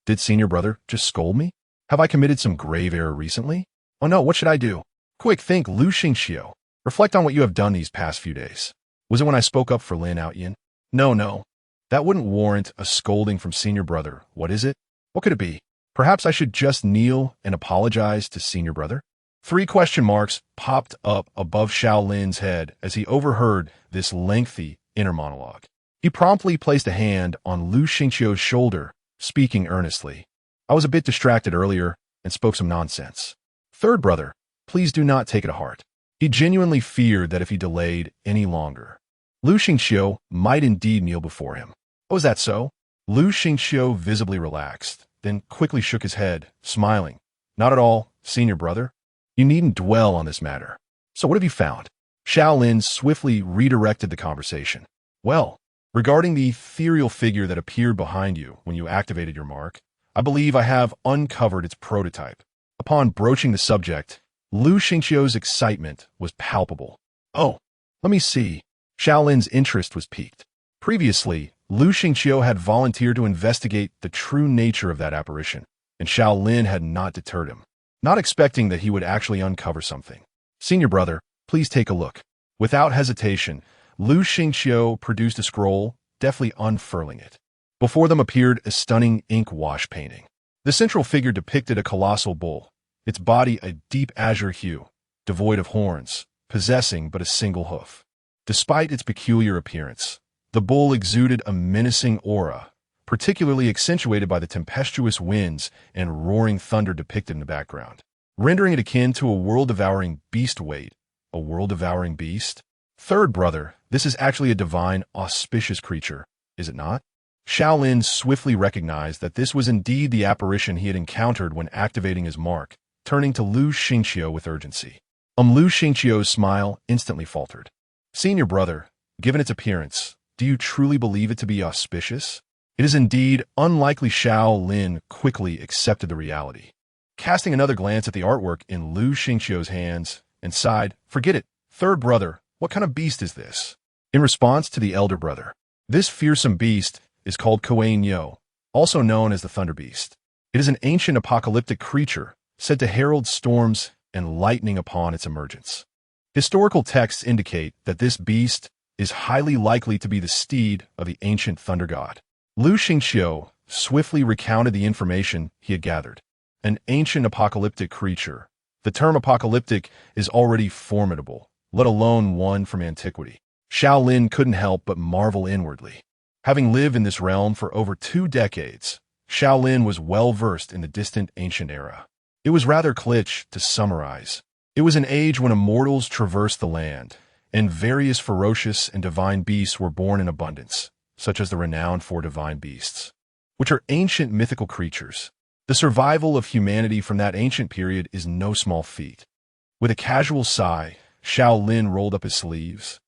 Did senior brother just scold me? Have I committed some grave error recently? Oh no, what should I do? Quick, think, Lu Xingqiu. Reflect on what you have done these past few days. Was it when I spoke up for Lin Outyin? No. That wouldn't warrant a scolding from senior brother. What is it? What could it be? Perhaps I should just kneel and apologize to senior brother? 3 question marks popped up above Xiao Lin's head as he overheard this lengthy inner monologue. He promptly placed a hand on Lu Xingqiu's shoulder, speaking earnestly. I was a bit distracted earlier and spoke some nonsense. Third brother, please do not take it to heart. He genuinely feared that if he delayed any longer, Lu Xingqiu might indeed kneel before him. Oh, is that so? Lu Xingqiu visibly relaxed, then quickly shook his head, smiling. Not at all, senior brother. You needn't dwell on this matter. So what have you found? Xiao Lin swiftly redirected the conversation. Well, regarding the ethereal figure that appeared behind you when you activated your mark, I believe I have uncovered its prototype. Upon broaching the subject, Lu Xingqiu's excitement was palpable. Oh, let me see. Xiao Lin's interest was piqued. Previously, Lu Xingqiu had volunteered to investigate the true nature of that apparition, and Xiao Lin had not deterred him, not expecting that he would actually uncover something. Senior brother, please take a look. Without hesitation, Lu Xingqiu produced a scroll, deftly unfurling it. Before them appeared a stunning ink wash painting. The central figure depicted a colossal bull, its body a deep azure hue, devoid of horns, possessing but a single hoof. Despite its peculiar appearance, the bull exuded a menacing aura, particularly accentuated by the tempestuous winds and roaring thunder depicted in the background, rendering it akin to a world-devouring beast. Wait, a world-devouring beast? Third brother, this is actually a divine, auspicious creature, is it not? Xiao Lin swiftly recognized that this was indeed the apparition he had encountered when activating his mark, turning to Lu Xingqiu with urgency. Lu Xingqiu's smile instantly faltered. Senior brother, given its appearance, do you truly believe it to be auspicious? It is indeed unlikely. Xiao Lin quickly accepted the reality, casting another glance at the artwork in Lu Xingqiu's hands, and sighed, forget it. Third brother, what kind of beast is this? In response to the elder brother, this fearsome beast is called Kuei-Nyo, also known as the Thunder Beast. It is an ancient apocalyptic creature, said to herald storms and lightning upon its emergence. Historical texts indicate that this beast is highly likely to be the steed of the ancient thunder god. Lu Xingqiu swiftly recounted the information he had gathered. An ancient apocalyptic creature. The term apocalyptic is already formidable, let alone one from antiquity. Xiao Lin couldn't help but marvel inwardly. Having lived in this realm for over 2 decades, Xiao Lin was well-versed in the distant ancient era. It was rather cliche to summarize. It was an age when immortals traversed the land, and various ferocious and divine beasts were born in abundance, such as the renowned 4 divine beasts, which are ancient mythical creatures. The survival of humanity from that ancient period is no small feat. With a casual sigh, Xiao Lin rolled up his sleeves,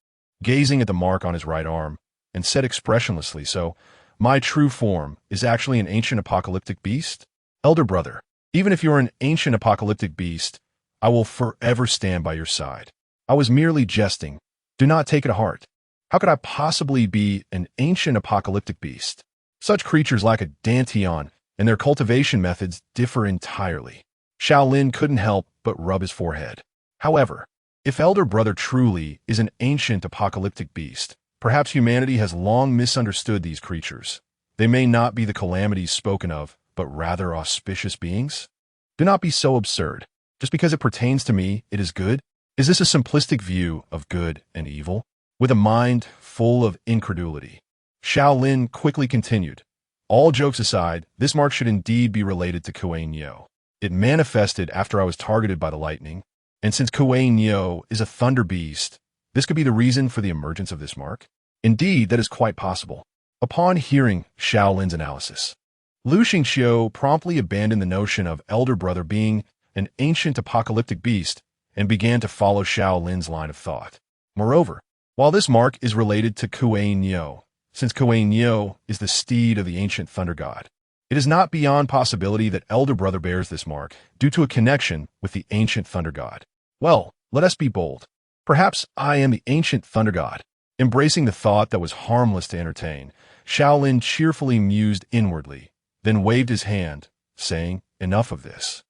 gazing at the mark on his right arm, and said expressionlessly, so, my true form is actually an ancient apocalyptic beast? Elder brother, even if you're an ancient apocalyptic beast, I will forever stand by your side. I was merely jesting. Do not take it to heart. How could I possibly be an ancient apocalyptic beast? Such creatures lack a dantian, and their cultivation methods differ entirely. Xiao Lin couldn't help but rub his forehead. However, if elder brother truly is an ancient apocalyptic beast, perhaps humanity has long misunderstood these creatures. They may not be the calamities spoken of, but rather auspicious beings? Do not be so absurd. Just because it pertains to me, it is good? Is this a simplistic view of good and evil? With a mind full of incredulity, Xiao Lin quickly continued. All jokes aside, this mark should indeed be related to Kuei-Nyo. It manifested after I was targeted by the lightning, and since Kuei-Nyo is a thunder beast, this could be the reason for the emergence of this mark? Indeed, that is quite possible. Upon hearing Xiao Lin's analysis, Lu Xingqiu promptly abandoned the notion of elder brother being an ancient apocalyptic beast and began to follow Xiao Lin's line of thought. Moreover, while this mark is related to Kuei-Nyo, since Kuei-Nyo is the steed of the ancient thunder god, it is not beyond possibility that elder brother bears this mark due to a connection with the ancient thunder god. Well, let us be bold. Perhaps I am the ancient thunder god. Embracing the thought that was harmless to entertain, Xiao Lin cheerfully mused inwardly, then waved his hand, saying, enough of this.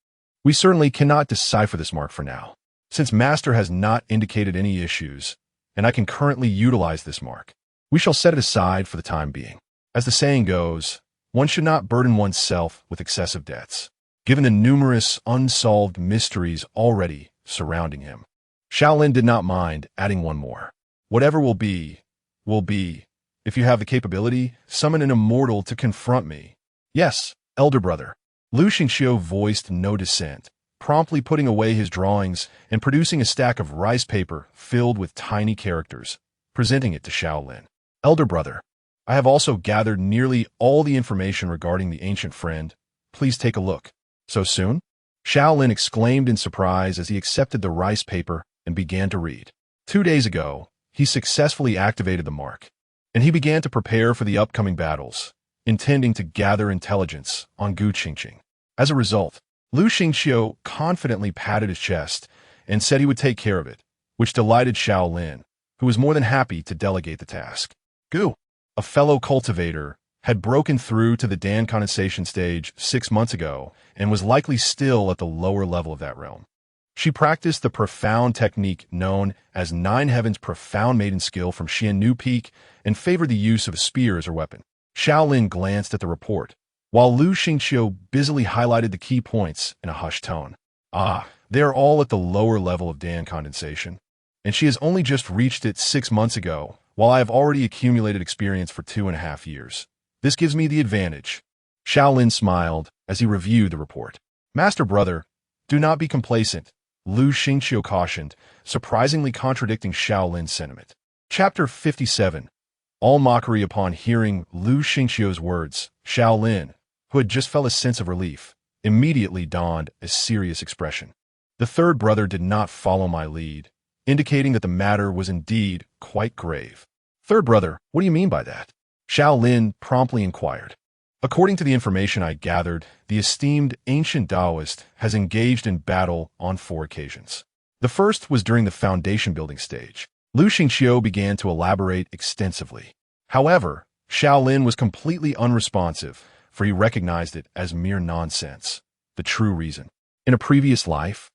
We certainly cannot decipher this mark for now, since Master has not indicated any issues, and I can currently utilize this mark. We shall set it aside for the time being. As the saying goes, One should not burden oneself with excessive debts, given the numerous unsolved mysteries already surrounding him. Xiao Lin did not mind adding one more. Whatever will be, will be. If you have the capability, summon an immortal to confront me. Yes, elder brother. Lu Xingqiu voiced no dissent, promptly putting away his drawings and producing a stack of rice paper filled with tiny characters, presenting it to Xiao Lin. Elder brother, I have also gathered nearly all the information regarding the ancient friend. Please take a look. So soon? Xiao Lin exclaimed in surprise as he accepted the rice paper and began to read. 2 days ago, he successfully activated the mark, and he began to prepare for the upcoming battles, intending to gather intelligence on Gu Qingqing. As a result, Lu Xingqiu confidently patted his chest and said he would take care of it, which delighted Xiao Lin, who was more than happy to delegate the task. Gu, a fellow cultivator, had broken through to the Dan condensation stage 6 months ago and was likely still at the lower level of that realm. She practiced the profound technique known as Nine Heavens Profound Maiden Skill from Xiannu Peak and favored the use of a spear as her weapon. Xiao Lin glanced at the report, while Lu Xingqiu busily highlighted the key points in a hushed tone. They are all at the lower level of Dan condensation, and she has only just reached it 6 months ago, while I have already accumulated experience for 2.5 years. This gives me the advantage. Xiao Lin smiled as he reviewed the report. Master brother, do not be complacent, Lu Xingqiu cautioned, surprisingly contradicting Xiao Lin's sentiment. Chapter 57. All mockery. Upon hearing Lu Xingqiu's words, Xiao Lin, who had just felt a sense of relief, immediately donned a serious expression. The third brother did not follow my lead, indicating that the matter was indeed quite grave. Third brother, what do you mean by that? Xiao Lin promptly inquired. According to the information I gathered, the esteemed ancient Taoist has engaged in battle on 4 occasions. The first was during the foundation building stage. Lu Xingqiu began to elaborate extensively. However, Xiao Lin was completely unresponsive, for he recognized it as mere nonsense. The true reason. In a previous life,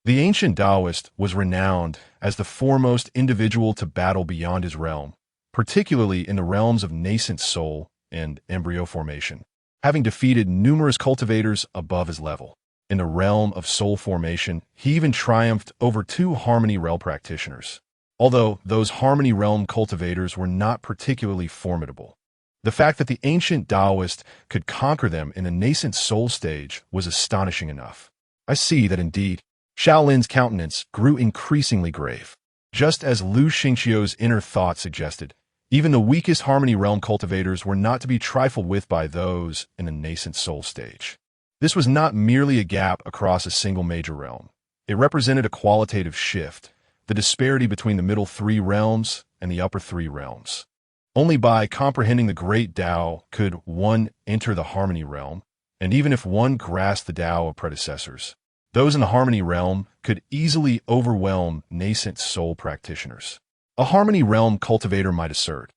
the ancient Taoist was renowned as the foremost individual to battle beyond his realm, particularly in the realms of nascent soul and embryo formation, having defeated numerous cultivators above his level. In the realm of soul formation, he even triumphed over 2 Harmony Realm practitioners, although those Harmony Realm cultivators were not particularly formidable. The fact that the ancient Taoist could conquer them in the nascent soul stage was astonishing enough. I see that indeed. Xiao Lin's countenance grew increasingly grave. Just as Lu Xingqiu's inner thought suggested, even the weakest Harmony Realm cultivators were not to be trifled with by those in the nascent soul stage. This was not merely a gap across a single major realm. It represented a qualitative shift, the disparity between the middle 3 realms and the upper 3 realms. Only by comprehending the great Tao could one enter the Harmony Realm, and even if one grasped the Tao of predecessors, those in the Harmony Realm could easily overwhelm nascent soul practitioners. A Harmony Realm cultivator might assert,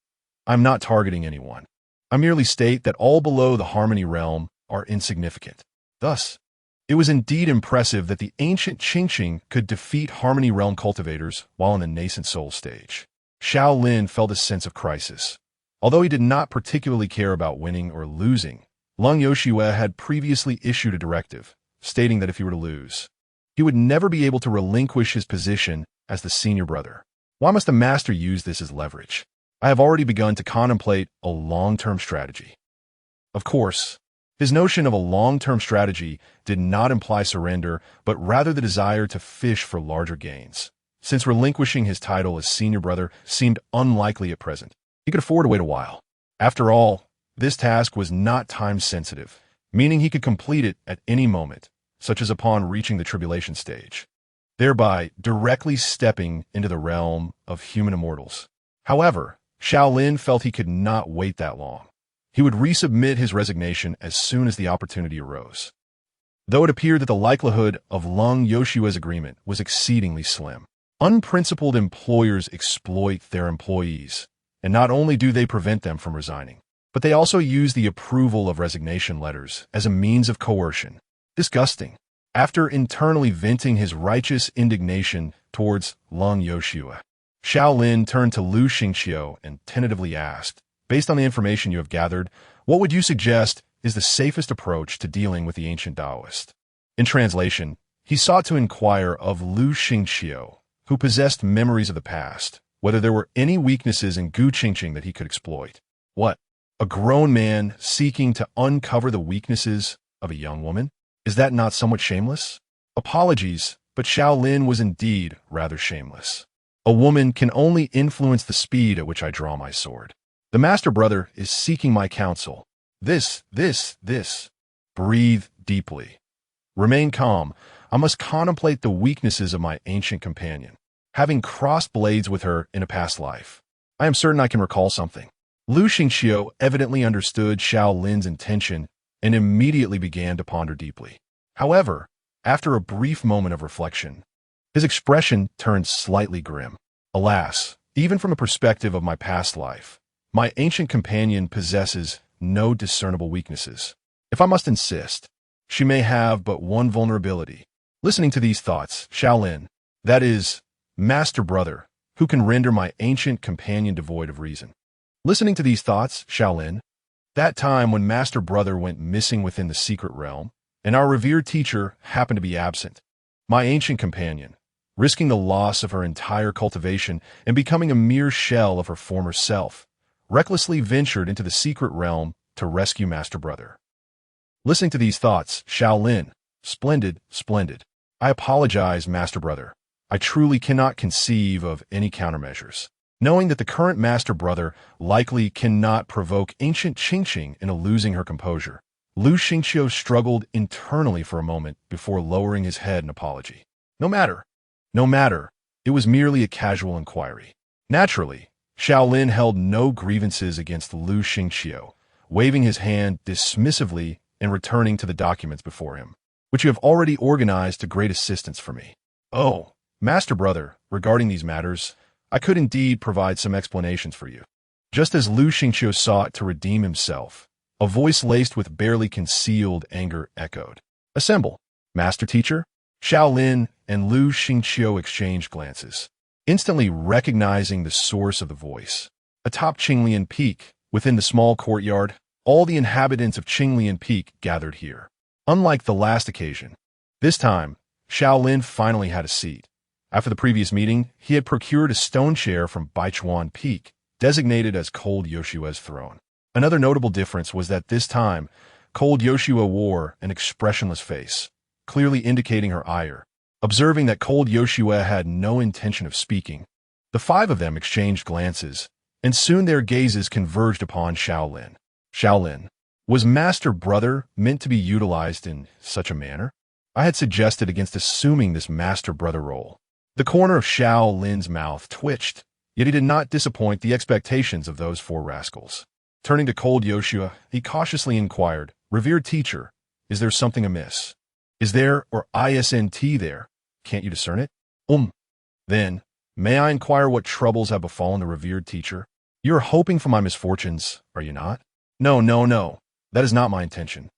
I'm not targeting anyone. I merely state that all below the Harmony Realm are insignificant. Thus, it was indeed impressive that the ancient Qingqing could defeat Harmony Realm cultivators while in the nascent soul stage. Xiao Lin felt a sense of crisis. Although he did not particularly care about winning or losing, Lung Yoshue had previously issued a directive, stating that if he were to lose, he would never be able to relinquish his position as the senior brother. Why must the master use this as leverage? I have already begun to contemplate a long-term strategy. Of course, his notion of a long-term strategy did not imply surrender, but rather the desire to fish for larger gains. Since relinquishing his title as senior brother seemed unlikely at present, he could afford to wait a while. After all, this task was not time-sensitive, meaning he could complete it at any moment, such as upon reaching the tribulation stage, thereby directly stepping into the realm of human immortals. However, Xiao Lin felt he could not wait that long. He would resubmit his resignation as soon as the opportunity arose. Though it appeared that the likelihood of Lung Yoshue's agreement was exceedingly slim. Unprincipled employers exploit their employees, and not only do they prevent them from resigning, but they also use the approval of resignation letters as a means of coercion. Disgusting. After internally venting his righteous indignation towards Lung Yoshue, Xiao Lin turned to Lu Xingqiu and tentatively asked, based on the information you have gathered, What would you suggest is the safest approach to dealing with the ancient Taoist? In translation, he sought to inquire of Lu Xingqiu, who possessed memories of the past, whether there were any weaknesses in Gu Qingqing that he could exploit. What? A grown man seeking to uncover the weaknesses of a young woman? Is that not somewhat shameless? Apologies, but Xiao Lin was indeed rather shameless. A woman can only influence the speed at which I draw my sword. The master brother is seeking my counsel. This. Breathe deeply. Remain calm. I must contemplate the weaknesses of my ancient companion. Having crossed blades with her in a past life, I am certain I can recall something. Lu Xingqiu evidently understood Xiao Lin's intention and immediately began to ponder deeply. However, after a brief moment of reflection, his expression turned slightly grim. Alas, even from a perspective of my past life, my ancient companion possesses no discernible weaknesses. If I must insist, she may have but one vulnerability. Listening to these thoughts, Xiao Lin, that is, master brother, who can render my ancient companion devoid of reason. Listening to these thoughts, Xiao Lin, that time when master brother went missing within the secret realm, and our revered teacher happened to be absent, my ancient companion, risking the loss of her entire cultivation and becoming a mere shell of her former self, recklessly ventured into the secret realm to rescue master brother. Listening to these thoughts, Xiao Lin, splendid. I apologize, master brother. I truly cannot conceive of any countermeasures. Knowing that the current master brother likely cannot provoke ancient Qingqing into losing her composure, Lu Xingqiu struggled internally for a moment before lowering his head in apology. No matter. It was merely a casual inquiry. Naturally, Xiao Lin held no grievances against Lu Xingqiu, waving his hand dismissively and returning to the documents before him, which you have already organized to great assistance for me. Oh, master brother, regarding these matters, I could indeed provide some explanations for you. Just as Lu Xingqiu sought to redeem himself, a voice laced with barely concealed anger echoed. Assemble, master teacher. Xiao Lin and Lu Xingqiu exchanged glances, instantly recognizing the source of the voice. Atop Qinglian Peak, within the small courtyard, all the inhabitants of Qinglian Peak gathered here. Unlike the last occasion, this time, Xiao Lin finally had a seat. After the previous meeting, he had procured a stone chair from Baichuan Peak, designated as Cold Yoshua's throne. Another notable difference was that this time, Cold Yoshua wore an expressionless face, clearly indicating her ire. Observing that Cold Yoshua had no intention of speaking, the five of them exchanged glances, and soon their gazes converged upon Xiao Lin. Xiao Lin, was master brother meant to be utilized in such a manner? I had suggested against assuming this master brother role. The corner of Xiao Lin's mouth twitched, yet he did not disappoint the expectations of those four rascals. Turning to Cold Yoshua, he cautiously inquired, Revered teacher, is there something amiss? Is there or isn't there? Can't you discern it? Then, may I inquire what troubles have befallen the revered teacher? You are hoping for my misfortunes, are you not? No. That is not my intention.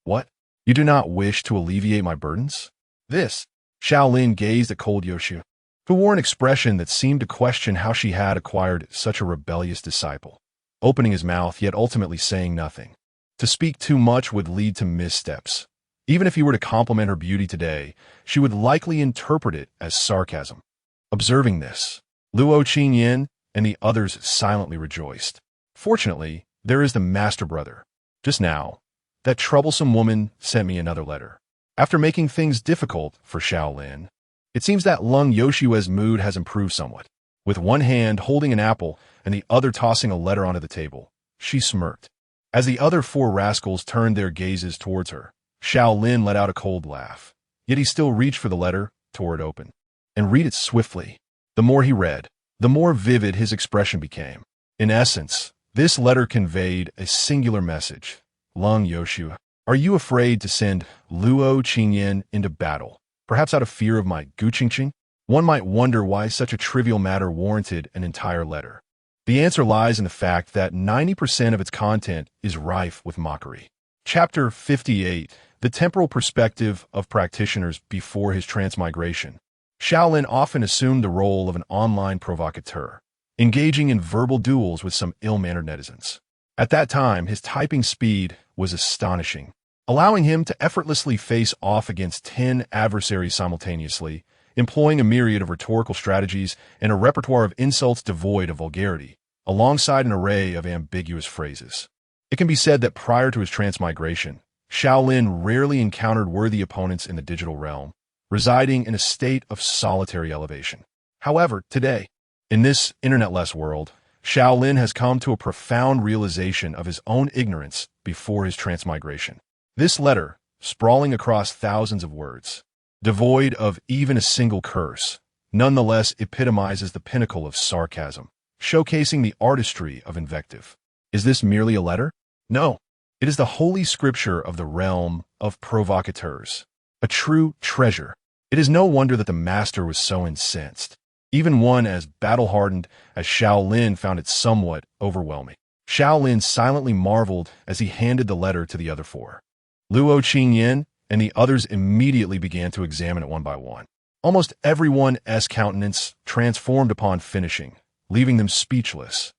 What? You do not wish to alleviate my burdens? This. Xiao Lin gazed at Cold Yoshua, who wore an expression that seemed to question how she had acquired such a rebellious disciple, opening his mouth yet ultimately saying nothing. To speak too much would lead to missteps. Even if he were to compliment her beauty today, she would likely interpret it as sarcasm. Observing this, Luo Qingyan and the others silently rejoiced. Fortunately, there is the master brother. Just now, that troublesome woman sent me another letter. After making things difficult for Xiao Lin, it seems that Lung Yoshua's mood has improved somewhat. With one hand holding an apple and the other tossing a letter onto the table, she smirked. As the other four rascals turned their gazes towards her, Xiao Lin let out a cold laugh. Yet he still reached for the letter, tore it open, and read it swiftly. The more he read, the more vivid his expression became. In essence, this letter conveyed a singular message. Lung Yoshua, are you afraid to send Luo Qingyan into battle, perhaps out of fear of my Gu Qingqing? One might wonder why such a trivial matter warranted an entire letter. The answer lies in the fact that 90% of its content is rife with mockery. Chapter 58, The Temporal Perspective of Practitioners Before His Transmigration. Xiao Lin often assumed the role of an online provocateur, engaging in verbal duels with some ill-mannered netizens. At that time, his typing speed was astonishing, allowing him to effortlessly face off against 10 adversaries simultaneously, employing a myriad of rhetorical strategies and a repertoire of insults devoid of vulgarity, alongside an array of ambiguous phrases. It can be said that prior to his transmigration, Xiao Lin rarely encountered worthy opponents in the digital realm, residing in a state of solitary elevation. However, today, in this internet-less world, Xiao Lin has come to a profound realization of his own ignorance before his transmigration. This letter, sprawling across thousands of words, devoid of even a single curse, nonetheless epitomizes the pinnacle of sarcasm, showcasing the artistry of invective. Is this merely a letter? No. It is the holy scripture of the realm of provocateurs, a true treasure. It is no wonder that the master was so incensed. Even one as battle-hardened as Xiao Lin found it somewhat overwhelming. Xiao Lin silently marveled as he handed the letter to the other four. Luo Qingyan and the others immediately began to examine it one by one. Almost everyone's countenance transformed upon finishing, leaving them speechless,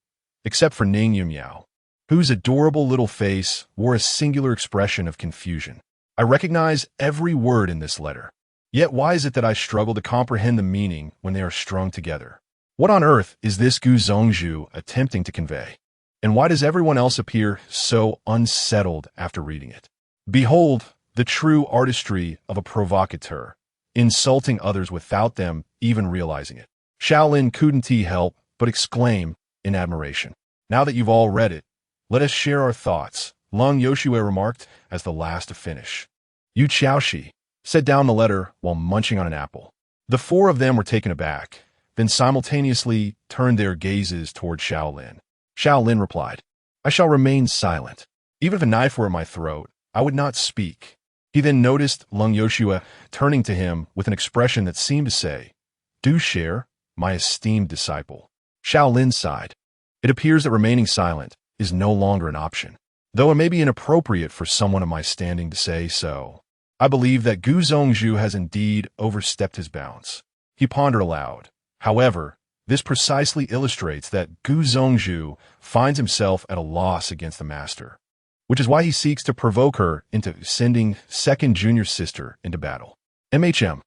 except for Ning Yunmiao, whose adorable little face wore a singular expression of confusion. I recognize every word in this letter. Yet why is it that I struggle to comprehend the meaning when they are strung together? What on earth is this Gu Zhongzhu attempting to convey? And why does everyone else appear so unsettled after reading it? Behold the true artistry of a provocateur, insulting others without them even realizing it. Xiao Lin couldn't help but exclaim in admiration. Now that you've all read it, let us share our thoughts, Lung Yoshue remarked as the last to finish. Yu Xiaoxi set down the letter while munching on an apple. The four of them were taken aback, then simultaneously turned their gazes toward Xiao Lin. Xiao Lin replied, I shall remain silent. Even if a knife were in my throat, I would not speak. He then noticed Lung Yoshua turning to him with an expression that seemed to say, Do share, my esteemed disciple. Xiao Lin sighed. It appears that remaining silent is no longer an option, though it may be inappropriate for someone of my standing to say so. I believe that Gu Zhongzhu has indeed overstepped his bounds. He pondered aloud. However, this precisely illustrates that Gu Zhongzhu finds himself at a loss against the master, which is why he seeks to provoke her into sending second junior sister into battle. MHM.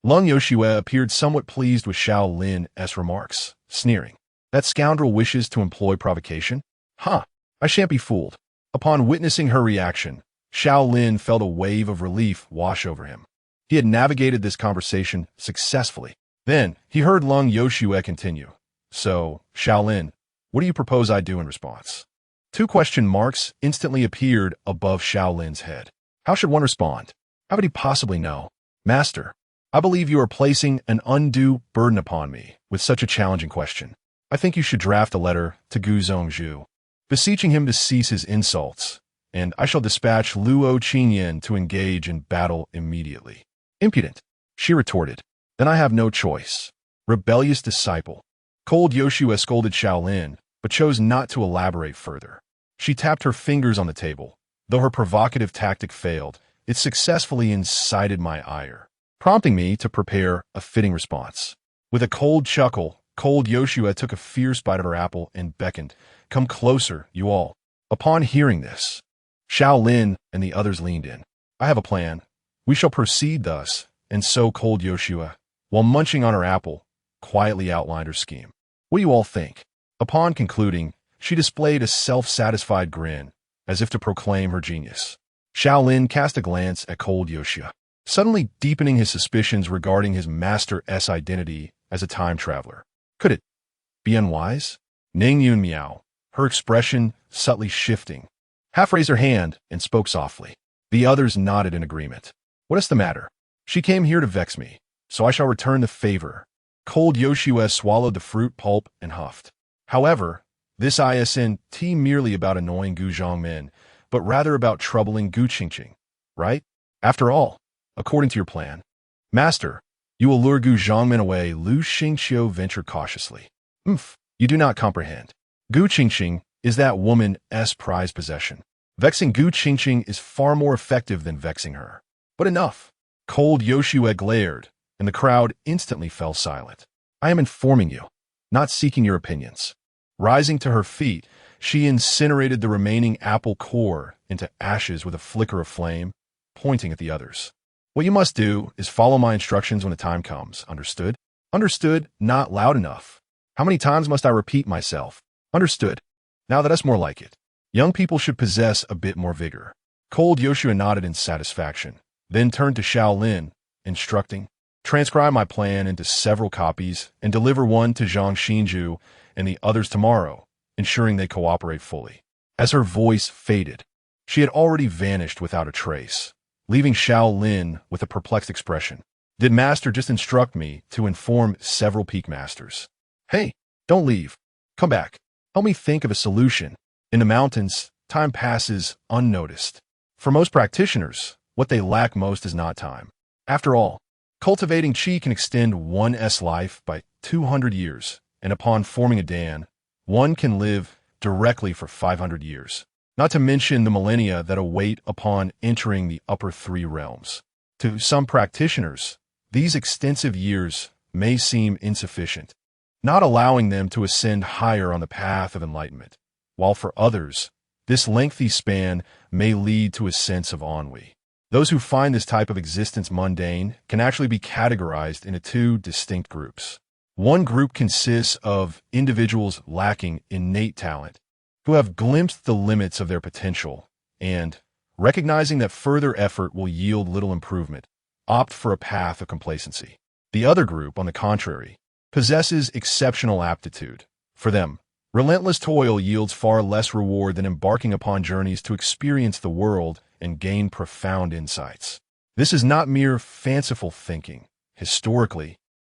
Lung Yoshue appeared somewhat pleased with Xiao Lin's remarks, sneering. That scoundrel wishes to employ provocation? Huh, I shan't be fooled. Upon witnessing her reaction, Xiao Lin felt a wave of relief wash over him. He had navigated this conversation successfully. Then, he heard Lung Yoshue continue. So, Xiao Lin, what do you propose I do in response? 2 question marks instantly appeared above Xiao Lin's head. How should one respond? How could he possibly know? Master, I believe you are placing an undue burden upon me with such a challenging question. I think you should draft a letter to Gu Zhongzhu, beseeching him to cease his insults, and I shall dispatch Luo Qingyan to engage in battle immediately. Impudent, she retorted. Then I have no choice. Rebellious disciple. Cold Yoshua scolded Xiao Lin, but chose not to elaborate further. She tapped her fingers on the table. Though her provocative tactic failed, it successfully incited my ire, prompting me to prepare a fitting response. With a cold chuckle, Cold Yoshua took a fierce bite of her apple and beckoned, Come closer, you all. Upon hearing this, Xiao Lin and the others leaned in. I have a plan. We shall proceed thus, and so Cold Yoshua, while munching on her apple, quietly outlined her scheme. What do you all think? Upon concluding, she displayed a self-satisfied grin, as if to proclaim her genius. Xiao Lin cast a glance at Cold Yoshua, suddenly deepening his suspicions regarding his master's identity as a time traveler. Could it be unwise? Ning Yunmiao, her expression subtly shifting, half raised her hand and spoke softly. The others nodded in agreement. What is the matter? She came here to vex me, so I shall return the favor. Cold Yoshua swallowed the fruit pulp and huffed. However, this isn't merely about annoying Gu Zhongmin, but rather about troubling Gu Qingqing, right? After all, according to your plan, Master, you will lure Gu Zhongmin away. Lu Xingqiu ventured cautiously. You do not comprehend. Gu Qingqing is that woman's prized possession. Vexing Gu Qingqing is far more effective than vexing her. But enough. Cold Yoshua glared, and the crowd instantly fell silent. I am informing you, not seeking your opinions. Rising to her feet, She incinerated the remaining apple core into ashes with a flicker of flame, pointing at the others. What you must do is follow my instructions when the time comes, understood? Understood, not loud enough. How many times must I repeat myself? Understood. Now that's more like it. Young people should possess a bit more vigor. Cold Yoshua nodded in satisfaction, then turned to Xiao Lin, instructing, transcribe my plan into several copies and deliver one to Zhang Xinju and the others tomorrow, ensuring they cooperate fully. As her voice faded, she had already vanished without a trace, leaving Xiao Lin with a perplexed expression. Did Master just instruct me to inform several peak masters? Hey, don't leave. Come back. Help me think of a solution. In the mountains, time passes unnoticed. For most practitioners, what they lack most is not time. After all, cultivating qi can extend one's life by 200 years, and upon forming a dan, one can live directly for 500 years, not to mention the millennia that await upon entering the upper three realms. To some practitioners, these extensive years may seem insufficient, not allowing them to ascend higher on the path of enlightenment, while for others, this lengthy span may lead to a sense of ennui. Those who find this type of existence mundane can actually be categorized into two distinct groups. One group consists of individuals lacking innate talent, who have glimpsed the limits of their potential and, recognizing that further effort will yield little improvement, opt for a path of complacency. The other group, on the contrary, possesses exceptional aptitude. For them, relentless toil yields far less reward than embarking upon journeys to experience the world and gain profound insights. This is not mere fanciful thinking. Historically,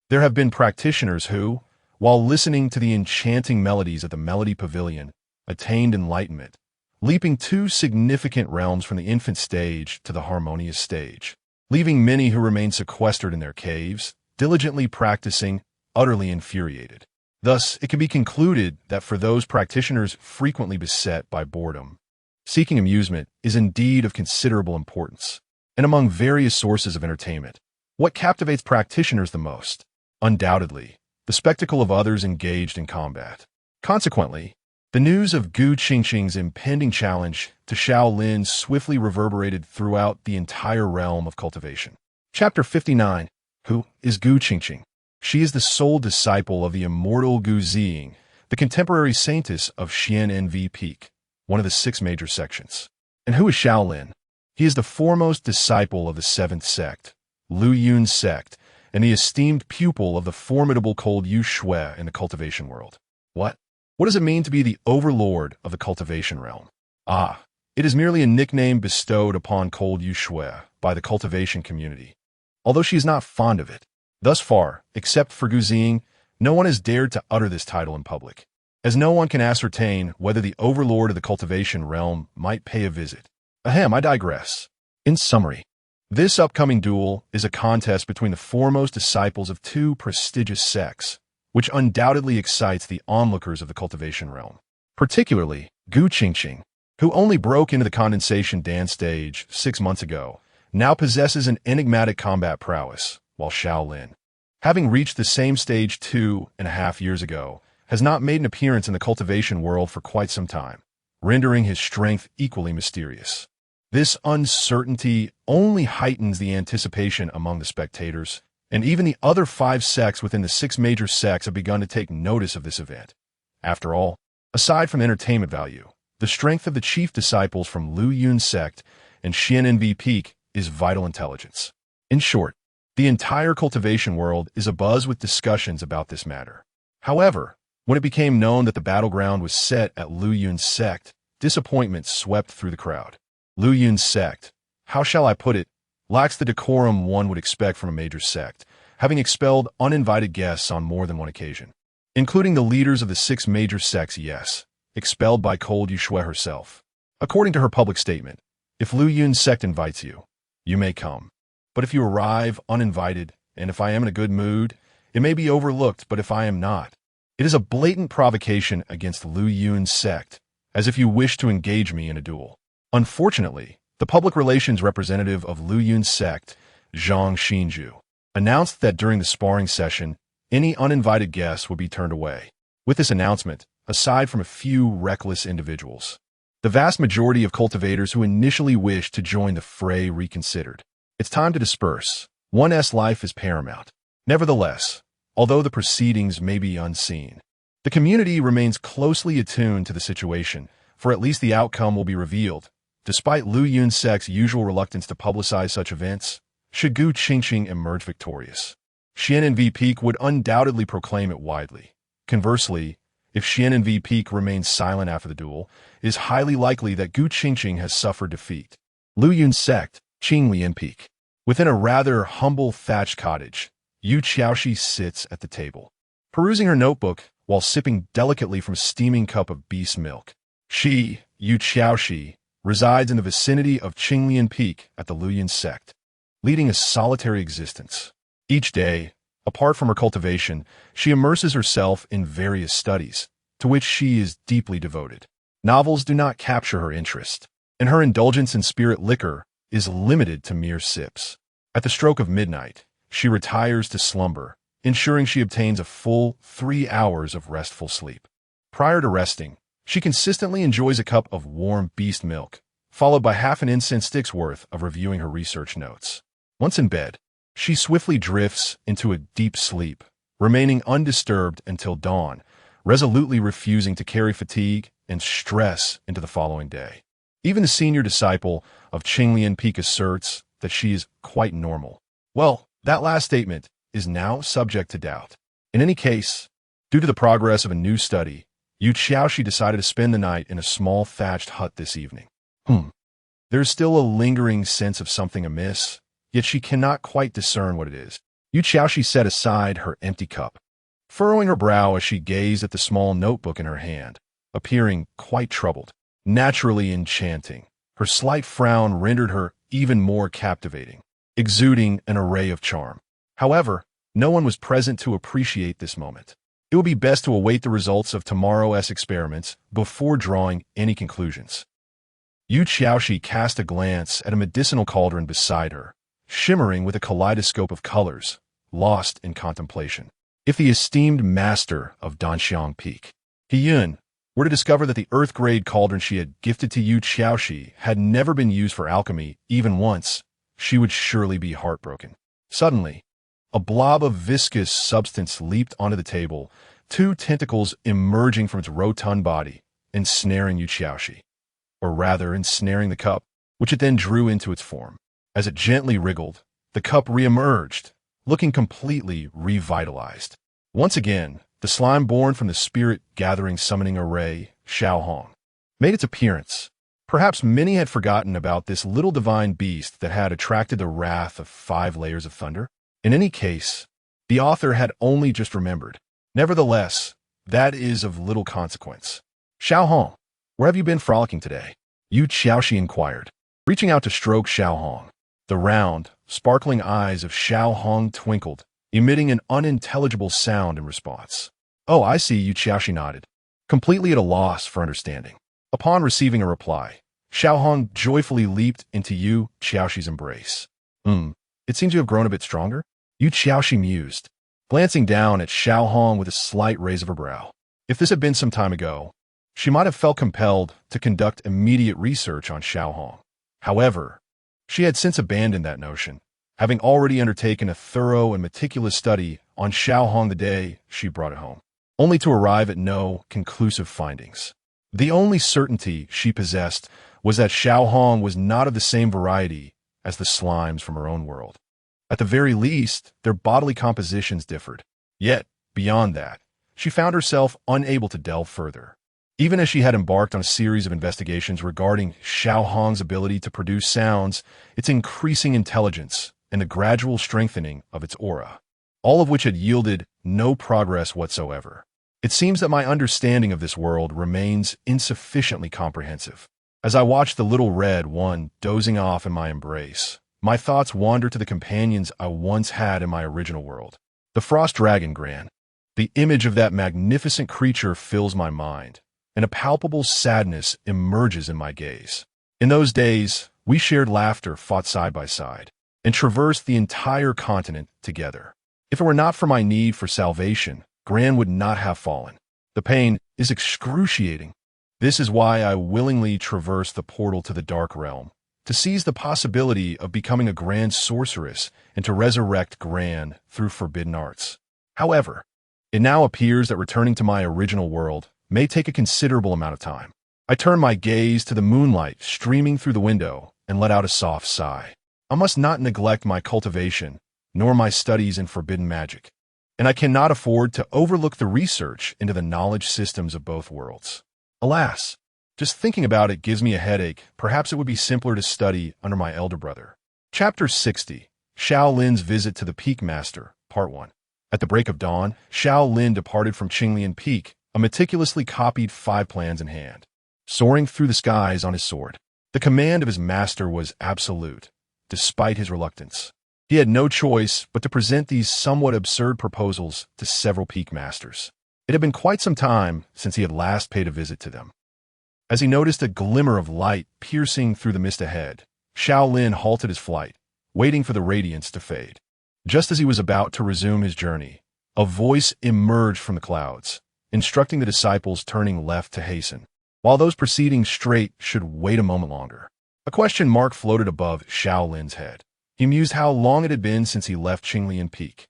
there have been practitioners who, while listening to the enchanting melodies at the Melody Pavilion, attained enlightenment, leaping two significant realms from the infant stage to the harmonious stage, leaving many who remain sequestered in their caves, diligently practicing, utterly infuriated. Thus, it can be concluded that for those practitioners frequently beset by boredom, seeking amusement is indeed of considerable importance. And among various sources of entertainment, what captivates practitioners the most? Undoubtedly, the spectacle of others engaged in combat. Consequently, the news of Gu Qingqing's impending challenge to Xiao Lin swiftly reverberated throughout the entire realm of cultivation. Chapter 59. Who is Gu Qingqing? She is the sole disciple of the immortal Gu Ziying, the contemporary saintess of Xian'envi Peak, one of the 6 major sections. And who is Xiao Lin? He is the foremost disciple of the 7th sect, Lu Yun's sect, and the esteemed pupil of the formidable Cold Yu Shui in the cultivation world. What? What does it mean to be the overlord of the cultivation realm? Ah, it is merely a nickname bestowed upon Cold Yu Shui by the cultivation community, although she is not fond of it. Thus far, except for Gu Ziying, no one has dared to utter this title in public, as no one can ascertain whether the overlord of the cultivation realm might pay a visit. Ahem, I digress. In summary, this upcoming duel is a contest between the foremost disciples of 2 prestigious sects, which undoubtedly excites the onlookers of the cultivation realm, particularly Gu Qingqing, who only broke into the condensation dance stage 6 months ago, now possesses an enigmatic combat prowess, while Xiao Lin, having reached the same stage 2.5 years ago, has not made an appearance in the cultivation world for quite some time, rendering his strength equally mysterious. This uncertainty only heightens the anticipation among the spectators, and even the other 5 sects within the 6 major sects have begun to take notice of this event. After all, aside from entertainment value, the strength of the chief disciples from Lu Yun's sect and Xian'envi Peak is vital intelligence. In short, the entire cultivation world is abuzz with discussions about this matter. However, when it became known that the battleground was set at Lu Yun's sect, disappointment swept through the crowd. Lu Yun's sect, how shall I put it, lacks the decorum one would expect from a major sect, having expelled uninvited guests on more than one occasion, including the leaders of the 6 major sects, yes, expelled by Cold Yu Shui herself. According to her public statement, if Lu Yun's sect invites you, you may come. But if you arrive uninvited, and if I am in a good mood, it may be overlooked, but if I am not, it is a blatant provocation against Lu Yun's sect, as if you wish to engage me in a duel. Unfortunately, the public relations representative of Lu Yun's sect, Zhang Xinju, announced that during the sparring session, any uninvited guests would be turned away. With this announcement, aside from a few reckless individuals. The vast majority of cultivators who initially wished to join the fray reconsidered. It's time to disperse. One's life is paramount. Nevertheless, although the proceedings may be unseen, the community remains closely attuned to the situation, for at least the outcome will be revealed. Despite Liu Yun's sect's usual reluctance to publicize such events, should Gu Qingqing emerge victorious, Xian and V Peak would undoubtedly proclaim it widely. Conversely, if Xian and V Peak remain silent after the duel, it is highly likely that Gu Qingqing has suffered defeat. Liu Yun's sect, Qinglian Peak. Within a rather humble thatched cottage, Yu Qiaoxi sits at the table, perusing her notebook while sipping delicately from a steaming cup of beast milk. She, Yu Qiaoxi, resides in the vicinity of Qinglian Peak at the Liu Yun sect, leading a solitary existence. Each day, apart from her cultivation, she immerses herself in various studies, to which she is deeply devoted. Novels do not capture her interest, and her indulgence in spirit liquor is limited to mere sips. At the stroke of midnight, she retires to slumber, ensuring she obtains a full 3 hours of restful sleep. Prior to resting, she consistently enjoys a cup of warm beast milk, followed by half an incense stick's worth of reviewing her research notes. Once in bed, she swiftly drifts into a deep sleep, remaining undisturbed until dawn, resolutely refusing to carry fatigue and stress into the following day. Even the senior disciple of Qinglian Peak asserts that she is quite normal. Well, that last statement is now subject to doubt. In any case, due to the progress of a new study, Yu Qiaoxi decided to spend the night in a small thatched hut this evening. There's still a lingering sense of something amiss, yet she cannot quite discern what it is. Yu Qiaoxi set aside her empty cup, furrowing her brow as she gazed at the small notebook in her hand, appearing quite troubled. Naturally enchanting, her slight frown rendered her even more captivating, exuding an array of charm. However, no one was present to appreciate this moment. It would be best to await the results of tomorrow's experiments before drawing any conclusions. Yu Qiaoxi cast a glance at a medicinal cauldron beside her, shimmering with a kaleidoscope of colors, lost in contemplation. If the esteemed master of Danxiang Peak, He Yun, were to discover that the earth-grade cauldron she had gifted to Yu Qiaoxi had never been used for alchemy even once, she would surely be heartbroken. Suddenly, a blob of viscous substance leaped onto the table, 2 tentacles emerging from its rotund body, ensnaring Yu Qiaoxi, or rather ensnaring the cup, which it then drew into its form. As it gently wriggled, the cup re-emerged, looking completely revitalized. Once again, the slime born from the spirit-gathering summoning array, Xiao Hong, made its appearance. Perhaps many had forgotten about this little divine beast that had attracted the wrath of 5 layers of thunder. In any case, the author had only just remembered. Nevertheless, that is of little consequence. Xiao Hong, where have you been frolicking today? Yu Qiaoxi inquired, reaching out to stroke Xiao Hong. The round, sparkling eyes of Xiao Hong twinkled, emitting an unintelligible sound in response. Oh, I see, Yu Qiaoxi nodded, completely at a loss for understanding. Upon receiving a reply, Xiao Hong joyfully leaped into Yu Qiaoxi's embrace. It seems you have grown a bit stronger? Yu Qiaoxi mused, glancing down at Xiao Hong with a slight raise of her brow. If this had been some time ago, she might have felt compelled to conduct immediate research on Xiao Hong. However, she had since abandoned that notion, having already undertaken a thorough and meticulous study on Xiao Hong the day she brought it home, only to arrive at no conclusive findings. The only certainty she possessed was that Xiao Hong was not of the same variety as the slimes from her own world. At the very least, their bodily compositions differed. Yet, beyond that, she found herself unable to delve further. Even as she had embarked on a series of investigations regarding Xiao Hong's ability to produce sounds, its increasing intelligence, and the gradual strengthening of its aura, all of which had yielded no progress whatsoever. It seems that my understanding of this world remains insufficiently comprehensive. As I watched the little red one dozing off in my embrace, my thoughts wander to the companions I once had in my original world. The frost dragon Gran. The image of that magnificent creature fills my mind, and a palpable sadness emerges in my gaze. In those days, we shared laughter, fought side by side, and traversed the entire continent together. If it were not for my need for salvation, Gran would not have fallen. The pain is excruciating. This is why I willingly traverse the portal to the dark realm, to seize the possibility of becoming a grand sorceress and to resurrect Gran through forbidden arts. However, it now appears that returning to my original world may take a considerable amount of time. I turn my gaze to the moonlight streaming through the window and let out a soft sigh. I must not neglect my cultivation, nor my studies in forbidden magic, and I cannot afford to overlook the research into the knowledge systems of both worlds. Alas, just thinking about it gives me a headache. Perhaps it would be simpler to study under my elder brother. Chapter 60, Xiao Lin's Visit to the Peak Master, Part 1. At the break of dawn, Xiao Lin departed from Qinglian Peak, a meticulously copied 5 plans in hand, soaring through the skies on his sword. The command of his master was absolute, despite his reluctance. He had no choice but to present these somewhat absurd proposals to several peak masters. It had been quite some time since he had last paid a visit to them. As he noticed a glimmer of light piercing through the mist ahead, Xiao Lin halted his flight, waiting for the radiance to fade. Just as he was about to resume his journey, a voice emerged from the clouds, instructing the disciples turning left to hasten, while those proceeding straight should wait a moment longer. A question mark floated above Xiao Lin's head. He mused how long it had been since he left Qinglian Peak.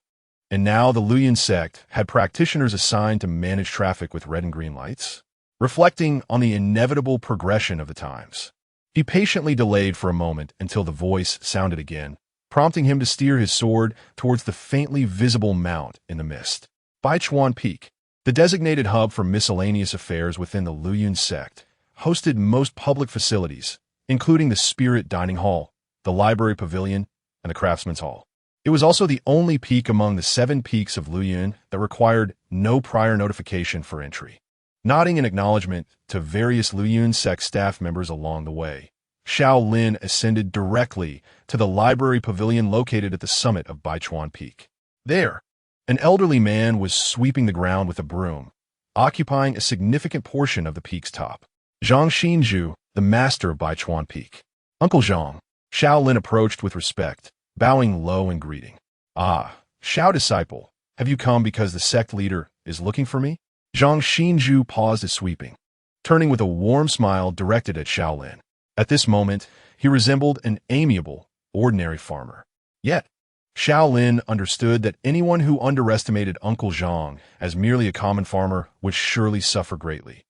And now the Luoyuan sect had practitioners assigned to manage traffic with red and green lights. Reflecting on the inevitable progression of the times, he patiently delayed for a moment until the voice sounded again, prompting him to steer his sword towards the faintly visible mount in the mist. Baichuan Peak, the designated hub for miscellaneous affairs within the Luoyuan sect, hosted most public facilities, including the Spirit Dining Hall, the Library Pavilion, and the Craftsman's Hall. It was also the only peak among the 7 peaks of Luoyuan that required no prior notification for entry. Nodding in acknowledgement to various Luoyuan sect staff members along the way, Xiao Lin ascended directly to the library pavilion located at the summit of Baichuan Peak. There, an elderly man was sweeping the ground with a broom, occupying a significant portion of the peak's top. Zhang Xinju, the master of Baichuan Peak. Uncle Zhang, Xiao Lin approached with respect, bowing low in greeting. Ah, Xiao disciple, have you come because the sect leader is looking for me? Zhang Xinju paused his sweeping, turning with a warm smile directed at Xiao Lin. At this moment, he resembled an amiable, ordinary farmer. Yet, Xiao Lin understood that anyone who underestimated Uncle Zhang as merely a common farmer would surely suffer greatly.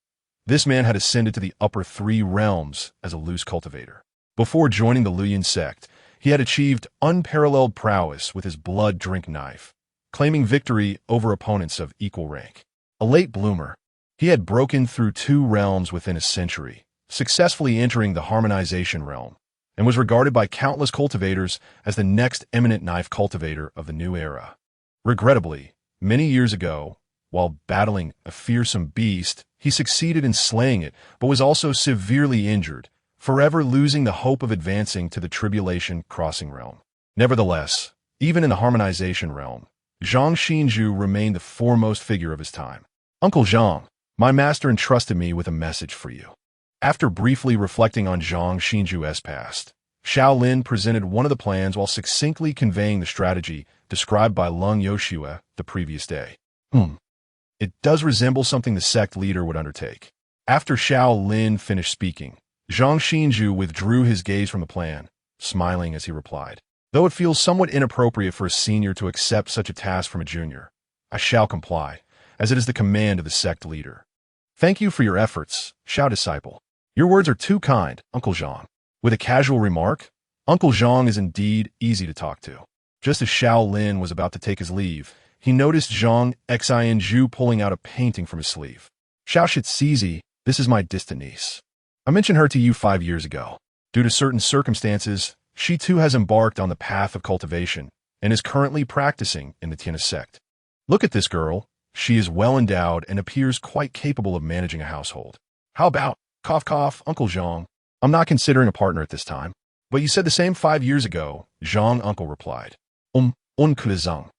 This man had ascended to the upper 3 realms as a loose cultivator. Before joining the Luoyuan sect, he had achieved unparalleled prowess with his blood-drink knife, claiming victory over opponents of equal rank. A late bloomer, he had broken through 2 realms within a century, successfully entering the harmonization realm, and was regarded by countless cultivators as the next eminent knife cultivator of the new era. Regrettably, many years ago, while battling a fearsome beast, he succeeded in slaying it, but was also severely injured, forever losing the hope of advancing to the Tribulation Crossing realm. Nevertheless, even in the harmonization realm, Zhang Xinju remained the foremost figure of his time. Uncle Zhang, my master entrusted me with a message for you. After briefly reflecting on Zhang Xinju's past, Xiao Lin presented one of the plans while succinctly conveying the strategy described by Lung Yoshua the previous day. It does resemble something the sect leader would undertake. After Xiao Lin finished speaking, Zhang Xinju withdrew his gaze from the plan, smiling as he replied, "Though it feels somewhat inappropriate for a senior to accept such a task from a junior, I shall comply, as it is the command of the sect leader. Thank you for your efforts, Xiao disciple. Your words are too kind, Uncle Zhang." With a casual remark, Uncle Zhang is indeed easy to talk to. Just as Xiao Lin was about to take his leave, he noticed Zhang Xinju pulling out a painting from his sleeve. "Xiao Shizizi, this is my distant niece. I mentioned her to you 5 years ago. Due to certain circumstances, she too has embarked on the path of cultivation and is currently practicing in the Tiana sect. Look at this girl. She is well endowed and appears quite capable of managing a household. How about, cough cough, Uncle Zhang? I'm not considering a partner at this time." "But you said the same 5 years ago," Zhang uncle replied. Uncle Zhang.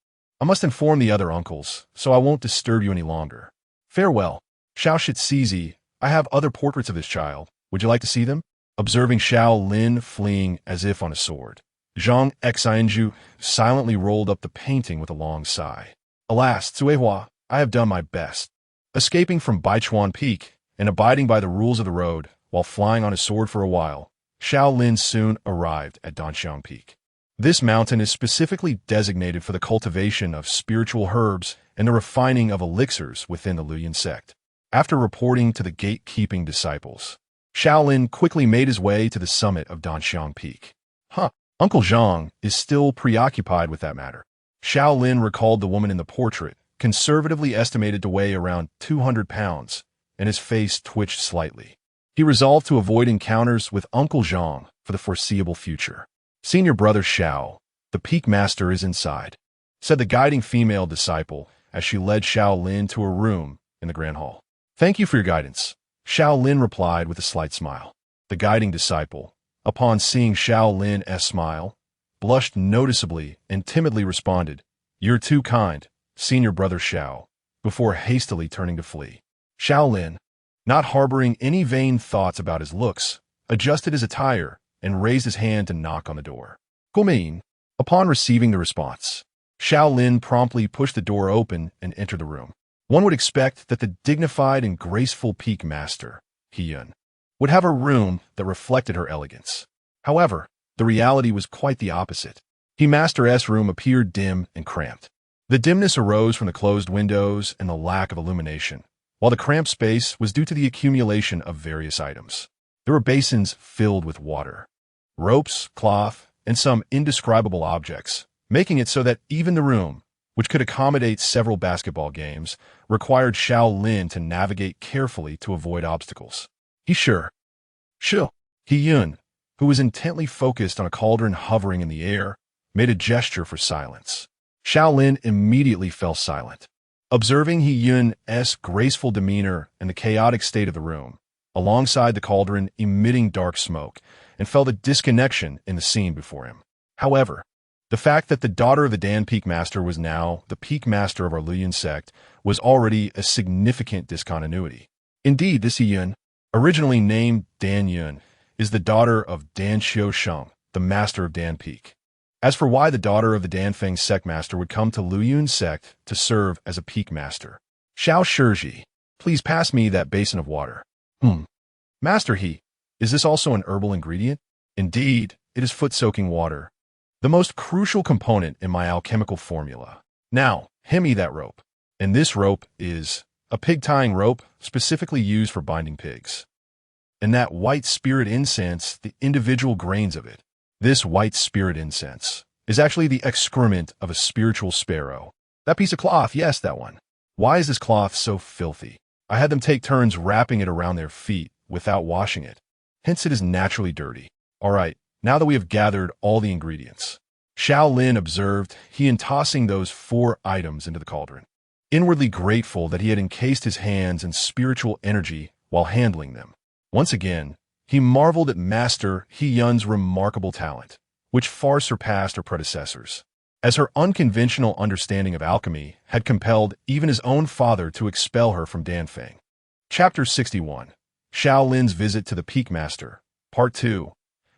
"I must inform the other uncles, so I won't disturb you any longer. Farewell. Xiao Shizizi, I have other portraits of this child. Would you like to see them?" Observing Xiao Lin fleeing as if on a sword, Zhang Xinju silently rolled up the painting with a long sigh. "Alas, Cuehua, I have done my best. Escaping from Baichuan Peak and abiding by the rules of the road while flying on his sword for a while, Xiao Lin soon arrived at Danxiang Peak. This mountain is specifically designated for the cultivation of spiritual herbs and the refining of elixirs within the Luoyuan sect. After reporting to the gatekeeping disciples, Xiao Lin quickly made his way to the summit of Danxiang Peak. Uncle Zhang is still preoccupied with that matter. Xiao Lin recalled the woman in the portrait, conservatively estimated to weigh around 200 pounds, and his face twitched slightly. He resolved to avoid encounters with Uncle Zhang for the foreseeable future. "Senior brother Xiao, the peak master is inside," said the guiding female disciple as she led Xiao Lin to a room in the grand hall. "Thank you for your guidance," Xiao Lin replied with a slight smile. The guiding disciple, upon seeing Xiao Lin's smile, blushed noticeably and timidly responded, "You're too kind, senior brother Xiao," before hastily turning to flee. Xiao Lin, not harboring any vain thoughts about his looks, adjusted his attire and raised his hand to knock on the door. "Gumin." Upon receiving the response, Xiao Lin promptly pushed the door open and entered the room. One would expect that the dignified and graceful peak master, He Yun, would have a room that reflected her elegance. However, the reality was quite the opposite. He Master's room appeared dim and cramped. The dimness arose from the closed windows and the lack of illumination, while the cramped space was due to the accumulation of various items. There were basins filled with water, ropes, cloth, and some indescribable objects, making it so that even the room, which could accommodate several basketball games, required Xiao Lin to navigate carefully to avoid obstacles. He Yun, who was intently focused on a cauldron hovering in the air, made a gesture for silence. Xiao Lin immediately fell silent. Observing He Yun's graceful demeanor and the chaotic state of the room, alongside the cauldron emitting dark smoke, and felt a disconnection in the scene before him. However, the fact that the daughter of the Dan Peak Master was now the Peak Master of our Luoyuan sect was already a significant discontinuity. Indeed, this He Yun, originally named Dan Yun, is the daughter of Dan Xiaosheng, the Master of Dan Peak. As for why the daughter of the Danfeng sect master would come to Luoyuan sect to serve as a Peak Master, Xiao Shiji, please pass me that basin of water. Master He, is this also an herbal ingredient? Indeed, it is foot-soaking water, the most crucial component in my alchemical formula. Now, hand me that rope. And this rope is a pig-tying rope specifically used for binding pigs. And that white spirit incense, the individual grains of it. This white spirit incense is actually the excrement of a spiritual sparrow. That piece of cloth, yes, that one. Why is this cloth so filthy? I had them take turns wrapping it around their feet without washing it. Hence it is naturally dirty. All right, now that we have gathered all the ingredients, Xiao Lin observed he in tossing those 4 items into the cauldron, inwardly grateful that he had encased his hands in spiritual energy while handling them. Once again, he marveled at Master He Yun's remarkable talent, which far surpassed her predecessors, as her unconventional understanding of alchemy had compelled even his own father to expel her from Danfeng. Chapter 61. Xiao Lin's Visit to the Peak Master, Part 2.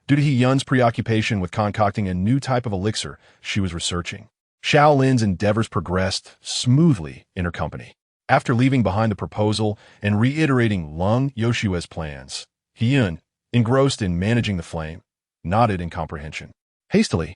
Due to He Yun's preoccupation with concocting a new type of elixir she was researching, Xiao Lin's endeavors progressed smoothly in her company. After leaving behind the proposal and reiterating Lung Yoshua's plans, He Yun, engrossed in managing the flame, nodded in comprehension. Hastily,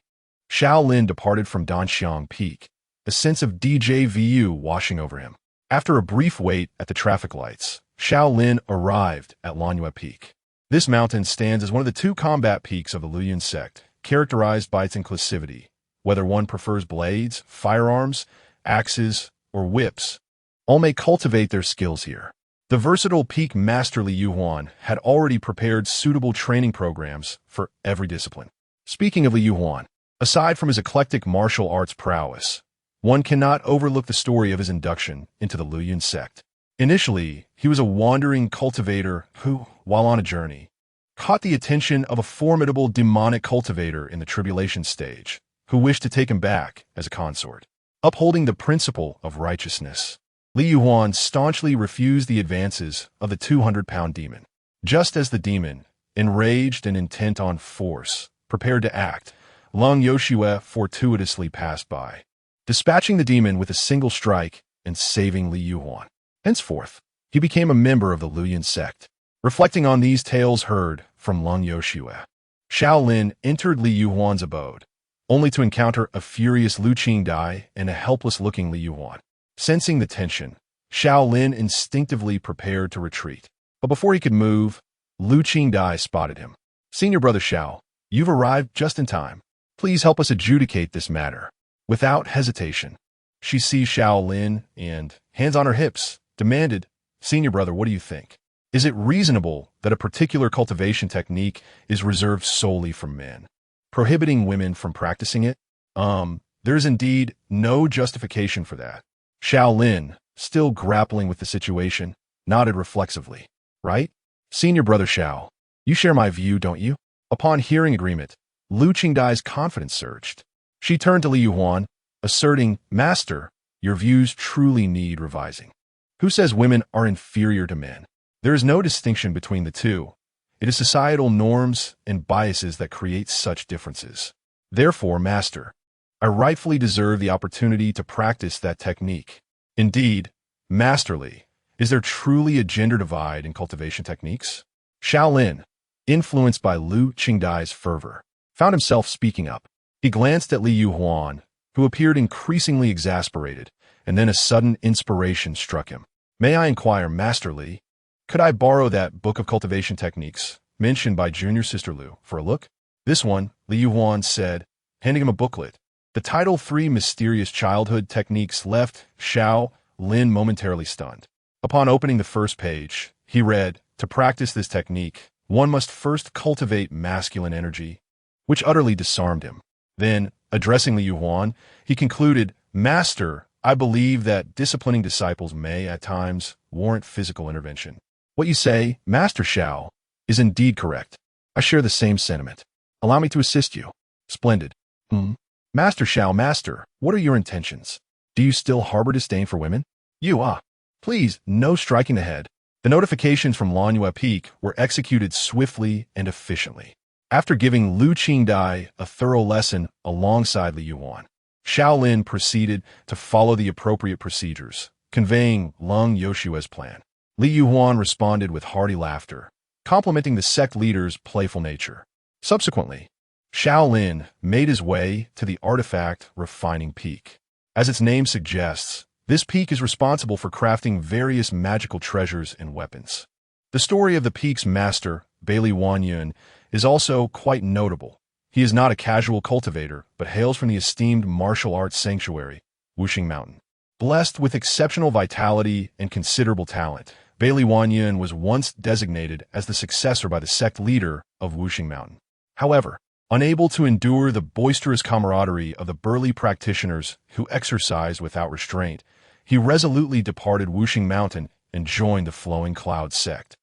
Xiao Lin departed from Danxiang Peak, a sense of déjà vu washing over him. After a brief wait at the traffic lights, Xiao Lin arrived at Lanyue Peak. This mountain stands as one of the 2 combat peaks of the Luoyuan sect, characterized by its inclusivity, whether one prefers blades, firearms, axes, or whips. All may cultivate their skills here. The versatile Peak Master Li Yuhuan had already prepared suitable training programs for every discipline. Speaking of Li Yuhuan, aside from his eclectic martial arts prowess, one cannot overlook the story of his induction into the Luoyuan sect. Initially, he was a wandering cultivator who, while on a journey, caught the attention of a formidable demonic cultivator in the tribulation stage, who wished to take him back as a consort. Upholding the principle of righteousness, Li Yuhuan staunchly refused the advances of the 200-pound demon. Just as the demon, enraged and intent on force, prepared to act, Lung Yoshua fortuitously passed by, dispatching the demon with a single strike and saving Li Yuhuan. Henceforth, he became a member of the Luoyuan sect. Reflecting on these tales heard from Lung Yoshue, Xiao Lin entered Li Yuhuan's abode, only to encounter a furious Lu Qingdai and a helpless-looking Li Yuhuan. Sensing the tension, Xiao Lin instinctively prepared to retreat. But before he could move, Lu Qingdai spotted him. "Senior brother Xiao, you've arrived just in time. Please help us adjudicate this matter." Without hesitation, she seized Xiao Lin and, hands on her hips, demanded, "Senior brother, what do you think? Is it reasonable that a particular cultivation technique is reserved solely for men, prohibiting women from practicing it? There is indeed no justification for that." Xiao Lin, still grappling with the situation, nodded reflexively. "Right? Senior brother Xiao, you share my view, don't you?" Upon hearing agreement, Lu Qingdai's confidence surged. She turned to Li Yuhuan, asserting, "Master, your views truly need revising. Who says women are inferior to men? There is no distinction between the two. It is societal norms and biases that create such differences. Therefore, Master, I rightfully deserve the opportunity to practice that technique." Indeed, masterly, is there truly a gender divide in cultivation techniques? Xiao Lin, influenced by Lu Qingdai's fervor, found himself speaking up. He glanced at Li Yuhuan, who appeared increasingly exasperated, and then a sudden inspiration struck him. "May I inquire, Master Li, could I borrow that book of cultivation techniques mentioned by junior sister Lu for a look?" "This one," Li Yuhuan said, handing him a booklet. The title 3 Mysterious Childhood Techniques left Xiao Lin momentarily stunned. Upon opening the first page, he read, "To practice this technique, one must first cultivate masculine energy," which utterly disarmed him. Then, addressing Li Yuhuan, he concluded, "Master, I believe that disciplining disciples may, at times, warrant physical intervention. What you say, Master Xiao, is indeed correct. I share the same sentiment. Allow me to assist you." "Splendid. Master Xiao, Master, what are your intentions? Do you still harbor disdain for women?" Please, no striking the head." The notifications from Lanyue Peak were executed swiftly and efficiently. After giving Lu Qingdai a thorough lesson alongside Li Yuhuan, Xiao Lin proceeded to follow the appropriate procedures, conveying Lung Yoshue's plan. Li Yuhuan responded with hearty laughter, complimenting the sect leader's playful nature. Subsequently, Xiao Lin made his way to the artifact refining peak. As its name suggests, this peak is responsible for crafting various magical treasures and weapons. The story of the peak's master, Bailey Wanyun, is also quite notable. He is not a casual cultivator, but hails from the esteemed martial arts sanctuary, Wuxing Mountain. Blessed with exceptional vitality and considerable talent, Bailey Wanyun was once designated as the successor by the sect leader of Wuxing Mountain. However, unable to endure the boisterous camaraderie of the burly practitioners who exercised without restraint, he resolutely departed Wuxing Mountain and joined the Flowing Cloud sect,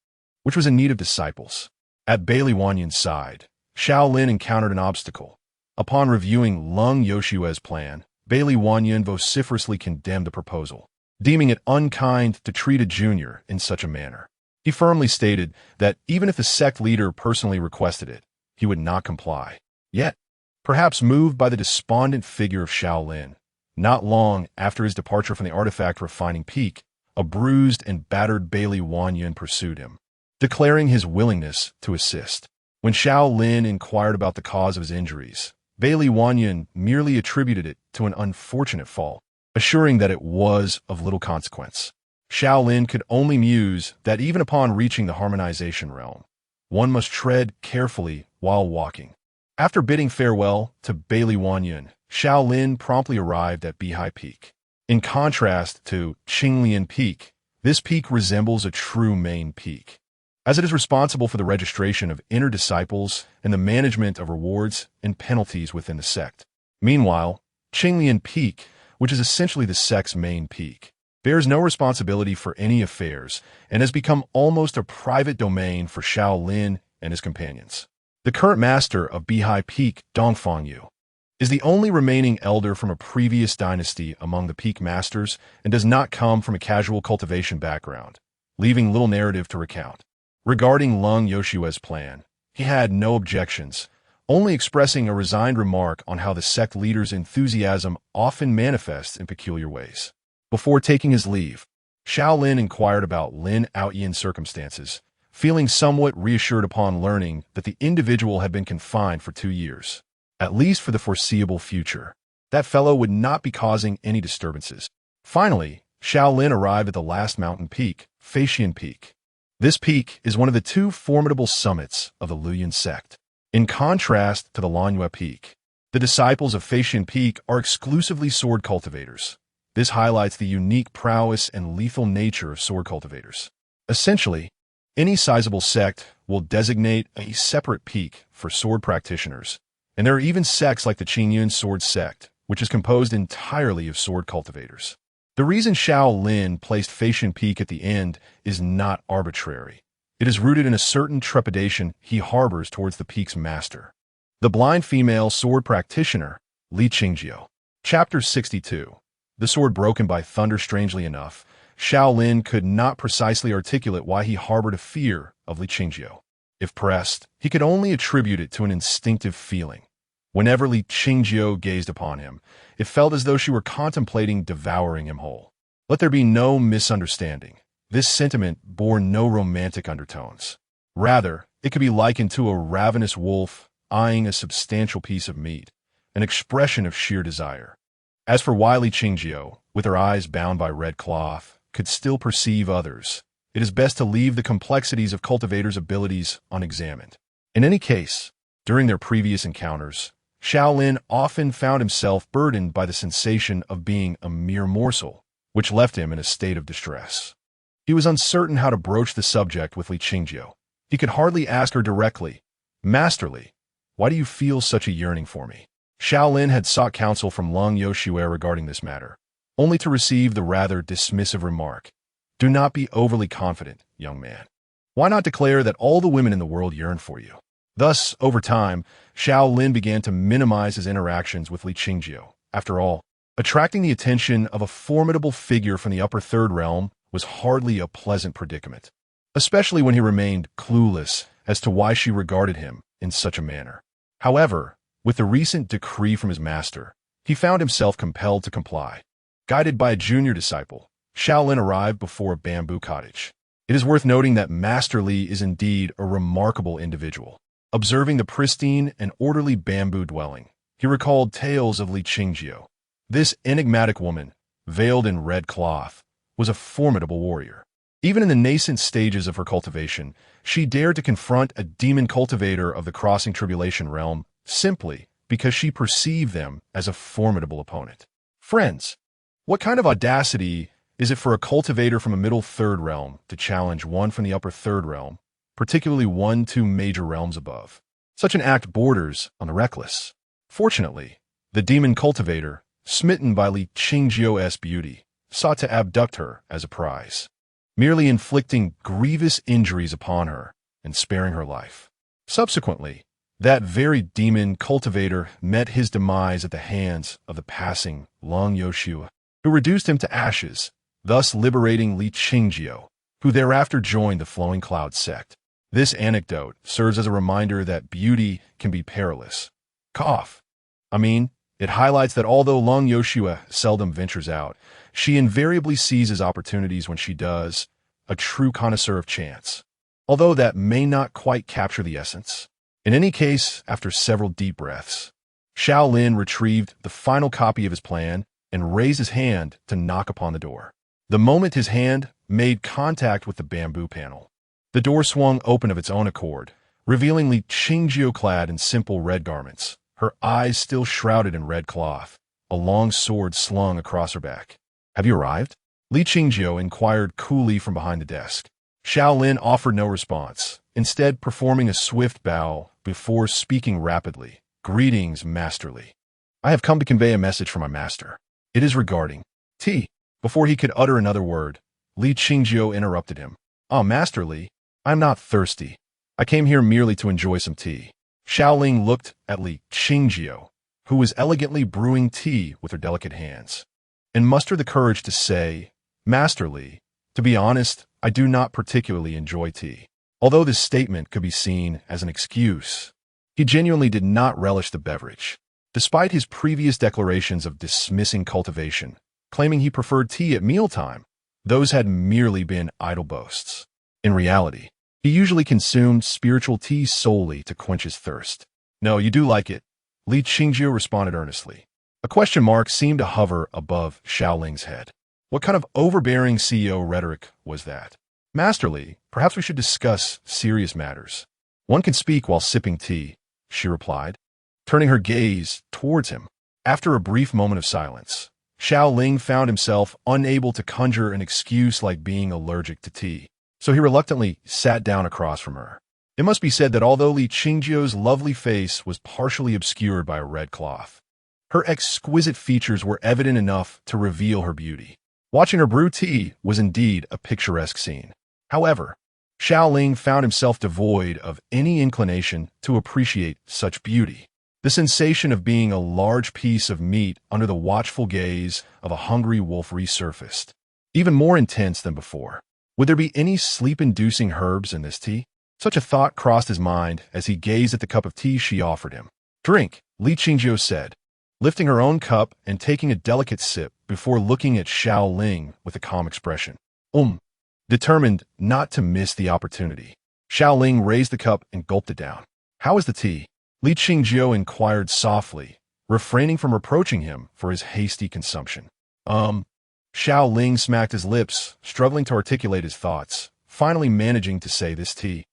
which was in need of disciples. At Bailey Wanyun's side, Xiao Lin encountered an obstacle. Upon reviewing Lung Yoshue's plan, Bailey Wanyun vociferously condemned the proposal, deeming it unkind to treat a junior in such a manner. He firmly stated that even if the sect leader personally requested it, he would not comply. Yet, perhaps moved by the despondent figure of Xiao Lin, not long after his departure from the artifact refining peak, a bruised and battered Bailey Wanyun pursued him, declaring his willingness to assist. When Xiao Lin inquired about the cause of his injuries, Bailey Wanyun merely attributed it to an unfortunate fall, assuring that it was of little consequence. Xiao Lin could only muse that even upon reaching the harmonization realm, one must tread carefully while walking. After bidding farewell to Bailey Wanyun, Xiao Lin promptly arrived at Bihai Peak. In contrast to Qinglian Peak, this peak resembles a true main peak, as it is responsible for the registration of inner disciples and the management of rewards and penalties within the sect. Meanwhile, Qinglian Peak, which is essentially the sect's main peak, bears no responsibility for any affairs and has become almost a private domain for Xiao Lin and his companions. The current master of Bihai Peak, Dongfang Yu, is the only remaining elder from a previous dynasty among the peak masters and does not come from a casual cultivation background, leaving little narrative to recount. Regarding Lung Yoshue's plan, he had no objections, only expressing a resigned remark on how the sect leader's enthusiasm often manifests in peculiar ways. Before taking his leave, Xiao Lin inquired about Lin Outyan's circumstances, feeling somewhat reassured upon learning that the individual had been confined for 2 years, at least for the foreseeable future. That fellow would not be causing any disturbances. Finally, Xiao Lin arrived at the last mountain peak, Feixian Peak. This peak is one of the two formidable summits of the Luoyuan sect. In contrast to the Lanyue Peak, the disciples of Feixian Peak are exclusively sword cultivators. This highlights the unique prowess and lethal nature of sword cultivators. Essentially, any sizable sect will designate a separate peak for sword practitioners, and there are even sects like the Qingyun Sword Sect, which is composed entirely of sword cultivators. The reason Xiao Lin placed Feixian Peak at the end is not arbitrary. It is rooted in a certain trepidation he harbors towards the peak's master, the blind female sword practitioner, Li Qingjiu. Chapter 62. The sword broken by thunder. Strangely enough, Xiao Lin could not precisely articulate why he harbored a fear of Li Qingjiu. If pressed, he could only attribute it to an instinctive feeling. Whenever Li Qingjiu gazed upon him, it felt as though she were contemplating devouring him whole. Let there be no misunderstanding. This sentiment bore no romantic undertones. Rather, it could be likened to a ravenous wolf eyeing a substantial piece of meat, an expression of sheer desire. As for why Li Qingjiu, with her eyes bound by red cloth, could still perceive others, it is best to leave the complexities of cultivators' abilities unexamined. In any case, during their previous encounters, Xiao Lin often found himself burdened by the sensation of being a mere morsel, which left him in a state of distress. He was uncertain how to broach the subject with Li Qingjiu. He could hardly ask her directly, "Master Li, why do you feel such a yearning for me?" Xiao Lin had sought counsel from Long Yoshue regarding this matter, only to receive the rather dismissive remark, "Do not be overly confident, young man. Why not declare that all the women in the world yearn for you?" Thus, over time, Xiao Lin began to minimize his interactions with Li Qingjiu. After all, attracting the attention of a formidable figure from the upper third realm was hardly a pleasant predicament, especially when he remained clueless as to why she regarded him in such a manner. However, with the recent decree from his master, he found himself compelled to comply. Guided by a junior disciple, Xiao Lin arrived before a bamboo cottage. It is worth noting that Master Li is indeed a remarkable individual. Observing the pristine and orderly bamboo dwelling, he recalled tales of Li Qingjiu. This enigmatic woman, veiled in red cloth, was a formidable warrior. Even in the nascent stages of her cultivation, she dared to confront a demon cultivator of the crossing tribulation realm simply because she perceived them as a formidable opponent. Friends, what kind of audacity is it for a cultivator from a middle third realm to challenge one from the upper third realm, particularly 1-2 major realms above? Such an act borders on the reckless. Fortunately, the demon cultivator, smitten by Li Qingjiu's beauty, sought to abduct her as a prize, merely inflicting grievous injuries upon her and sparing her life. Subsequently, that very demon cultivator met his demise at the hands of the passing Long Yoshue, who reduced him to ashes, thus liberating Li Qingjiu, who thereafter joined the Flowing Cloud sect. This anecdote serves as a reminder that beauty can be perilous. It highlights that although Long Yoshue seldom ventures out, she invariably seizes opportunities when she does, a true connoisseur of chance. Although that may not quite capture the essence. In any case, after several deep breaths, Xiao Lin retrieved the final copy of his plan and raised his hand to knock upon the door. The moment his hand made contact with the bamboo panel, the door swung open of its own accord, revealing Li Qingjiu clad in simple red garments, her eyes still shrouded in red cloth, a long sword slung across her back. "Have you arrived?" Li Qingjiu inquired coolly from behind the desk. Xiao Lin offered no response, instead performing a swift bow before speaking rapidly. "Greetings, Master Li. I have come to convey a message from my master. It is regarding tea." Before he could utter another word, Li Qingjiu interrupted him. "Ah, Master Li, I am not thirsty. I came here merely to enjoy some tea." Xiao Lin looked at Li Qingjiu, who was elegantly brewing tea with her delicate hands, and mustered the courage to say, "Master Li, to be honest, I do not particularly enjoy tea." Although this statement could be seen as an excuse, he genuinely did not relish the beverage. Despite his previous declarations of dismissing cultivation, claiming he preferred tea at mealtime, those had merely been idle boasts. In reality, he usually consumed spiritual tea solely to quench his thirst. "No, you do like it," Li Qingjiu responded earnestly. A question mark seemed to hover above Xiao Ling's head. What kind of overbearing CEO rhetoric was that? "Master Li, perhaps we should discuss serious matters." "One can speak while sipping tea," she replied, turning her gaze towards him. After a brief moment of silence, Xiao Ling found himself unable to conjure an excuse like being allergic to tea, so he reluctantly sat down across from her. It must be said that although Li Qingjiu's lovely face was partially obscured by a red cloth, her exquisite features were evident enough to reveal her beauty. Watching her brew tea was indeed a picturesque scene. However, Xiao Ling found himself devoid of any inclination to appreciate such beauty. The sensation of being a large piece of meat under the watchful gaze of a hungry wolf resurfaced, even more intense than before. Would there be any sleep-inducing herbs in this tea? Such a thought crossed his mind as he gazed at the cup of tea she offered him. "Drink," Li Qingjiu said, lifting her own cup and taking a delicate sip before looking at Xiao Ling with a calm expression. Determined not to miss the opportunity, Xiao Ling raised the cup and gulped it down. "How is the tea?" Li Qingjiu inquired softly, refraining from reproaching him for his hasty consumption. Xiao Ling smacked his lips, struggling to articulate his thoughts, finally managing to say, "This tea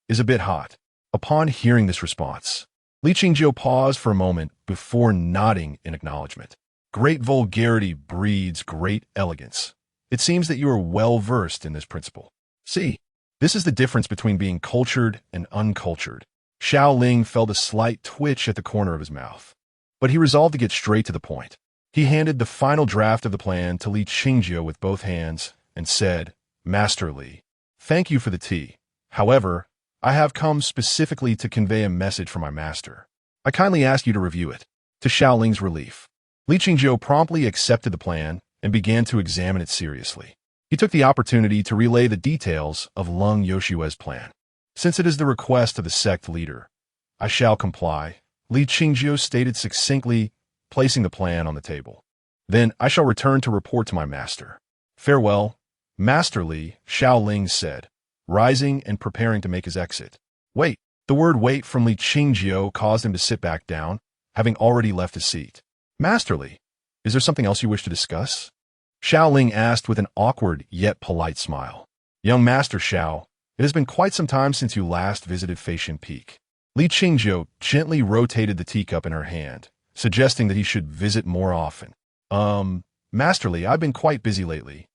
is a bit hot." Upon hearing this response, Li Qingjiu paused for a moment before nodding in acknowledgement. "Great vulgarity breeds great elegance. It seems that you are well versed in this principle. See, this is the difference between being cultured and uncultured." Xiao Ling felt a slight twitch at the corner of his mouth, but he resolved to get straight to the point. He handed the final draft of the plan to Li Qingjiu with both hands and said, "Master Li, thank you for the tea. However, I have come specifically to convey a message from my master. I kindly ask you to review it." To Xiao Ling's relief, Li Qingjiu promptly accepted the plan and began to examine it seriously. He took the opportunity to relay the details of Leng Yoxue's plan. "Since it is the request of the sect leader, I shall comply," Li Qingjiu stated succinctly, placing the plan on the table. "Then I shall return to report to my master." "Farewell, Master Li," Xiao Ling said, rising and preparing to make his exit. "Wait." The word "wait" from Li Qingjiu caused him to sit back down, having already left his seat. "Master Li, is there something else you wish to discuss?" Xiao Ling asked with an awkward yet polite smile. "Young Master Xiao, it has been quite some time since you last visited Feishan Peak." Li Qingjiu gently rotated the teacup in her hand, suggesting that he should visit more often. Master Li, I've been quite busy lately,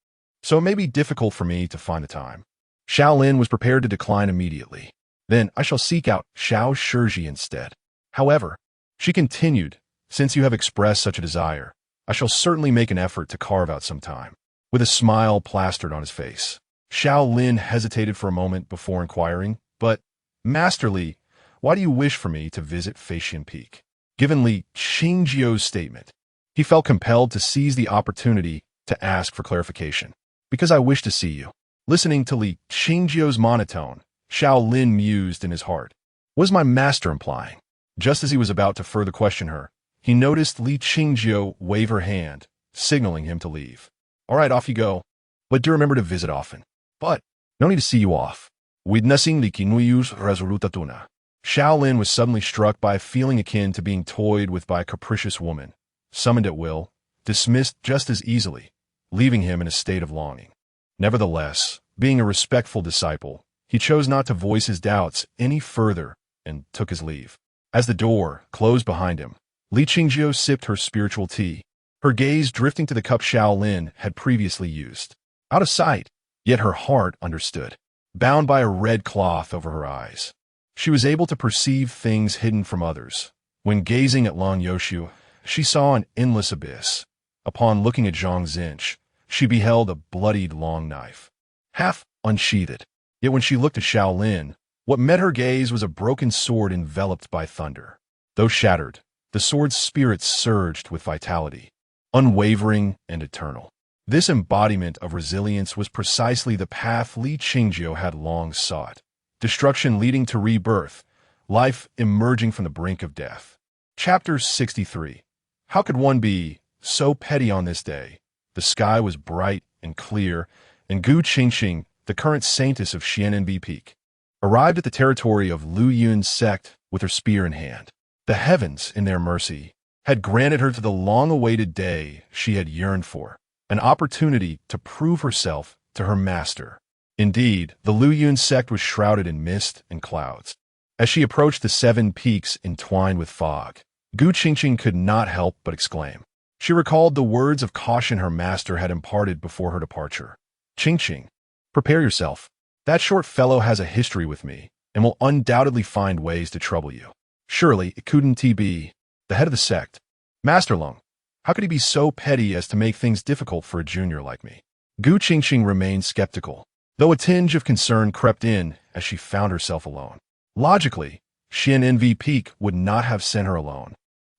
so it may be difficult for me to find the time." Xiao Lin was prepared to decline immediately. "Then I shall seek out Xiao Shizhi instead. However," she continued, "since you have expressed such a desire, I shall certainly make an effort to carve out some time." With a smile plastered on his face, Xiao Lin hesitated for a moment before inquiring, "But, Master Li, why do you wish for me to visit Feishan Peak?" Given Li Qingjiu's statement, he felt compelled to seize the opportunity to ask for clarification. "Because I wish to see you." Listening to Li Qingjiu's monotone, Xiao Lin mused in his heart. Was my master implying? Just as he was about to further question her, he noticed Li Qingjiu wave her hand, signaling him to leave. "All right, off you go. But do remember to visit often." "But, no need to see you off." Witnessing Li Qingjiu's resolutatuna, Xiao Lin was suddenly struck by a feeling akin to being toyed with by a capricious woman, summoned at will, dismissed just as easily, leaving him in a state of longing. Nevertheless, being a respectful disciple, he chose not to voice his doubts any further and took his leave. As the door closed behind him, Li Qingjiu sipped her spiritual tea, her gaze drifting to the cup Xiao Lin had previously used. Out of sight, yet her heart understood. Bound by a red cloth over her eyes, she was able to perceive things hidden from others. When gazing at Leng Yoxue, she saw an endless abyss. Upon looking at Zhang Zinch, she beheld a bloodied long knife, half unsheathed. Yet when she looked at Xiao Lin, what met her gaze was a broken sword enveloped by thunder. Though shattered, the sword's spirit surged with vitality, unwavering and eternal. This embodiment of resilience was precisely the path Li Qingjiu had long sought. Destruction leading to rebirth, life emerging from the brink of death. Chapter 63. How could one be so petty on this day? The sky was bright and clear, and Gu Qingqing, the current saintess of Xian'an Peak, arrived at the territory of Lu Yun's sect with her spear in hand. The heavens, in their mercy, had granted her to the long-awaited day she had yearned for, an opportunity to prove herself to her master. Indeed, the Lu Yun sect was shrouded in mist and clouds. As she approached the 7 peaks entwined with fog, Gu Qingqing could not help but exclaim. She recalled the words of caution her master had imparted before her departure. Qingqing, prepare yourself. That short fellow has a history with me, and will undoubtedly find ways to trouble you. Surely it couldn't be the head of the sect. Master Lung, how could he be so petty as to make things difficult for a junior like me? Gu Qingqing remained skeptical, though a tinge of concern crept in as she found herself alone. Logically, Xian'an Peak would not have sent her alone.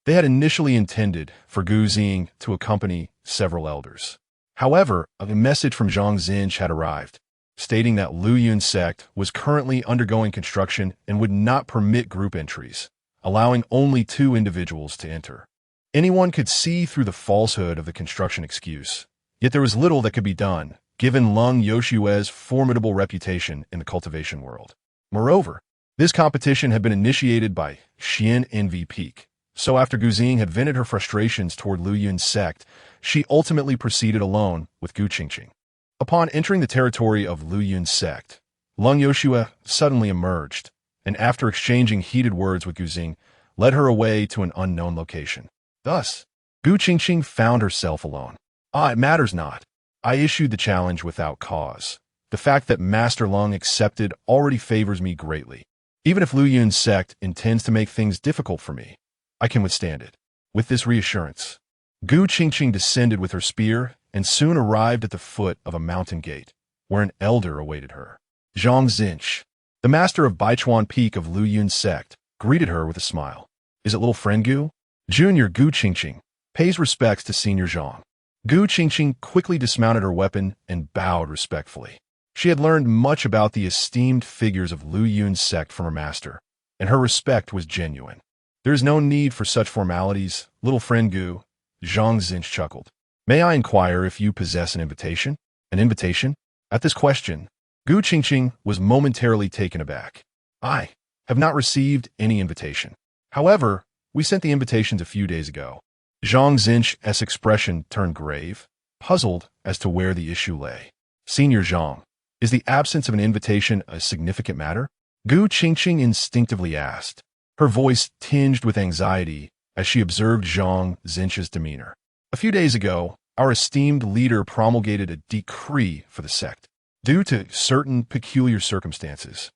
They had initially intended for Gu Xing to accompany several elders. However, a message from Zhang Zinch had arrived, stating that Lu Yun sect was currently undergoing construction and would not permit group entries, allowing only 2 individuals to enter. Anyone could see through the falsehood of the construction excuse, yet there was little that could be done, given Lung Yoxue's formidable reputation in the cultivation world. Moreover, this competition had been initiated by Xian'an Peak, so after Gu Xing had vented her frustrations toward Lu Yun's sect, she ultimately proceeded alone with Gu Qingqing. Upon entering the territory of Lu Yun's sect, Lung Yoxue suddenly emerged, and after exchanging heated words with Gu Xing, led her away to an unknown location. Thus, Gu Qingqing found herself alone. It matters not. I issued the challenge without cause. The fact that Master Lung accepted already favors me greatly. Even if Lu Yun's sect intends to make things difficult for me, I can withstand it. With this reassurance, Gu Qingqing descended with her spear and soon arrived at the foot of a mountain gate, where an elder awaited her. Zhang Zinch, the master of Baichuan Peak of Lu Yun's sect, greeted her with a smile. Is it little friend Gu? Junior Gu Qingqing pays respects to Senior Zhang. Gu Qingqing quickly dismounted her weapon and bowed respectfully. She had learned much about the esteemed figures of Lu Yun's sect from her master, and her respect was genuine. There is no need for such formalities, little friend Gu, Zhang Zinch chuckled. May I inquire if you possess an invitation? An invitation? At this question, Gu Qingqing was momentarily taken aback. I have not received any invitation. However, we sent the invitations a few days ago. Zhang Zinch's expression turned grave, puzzled as to where the issue lay. Senior Zhang, is the absence of an invitation a significant matter? Gu Qingqing instinctively asked, her voice tinged with anxiety as she observed Zhang Zinch's demeanor. A few days ago, our esteemed leader promulgated a decree for the sect. Due to certain peculiar circumstances,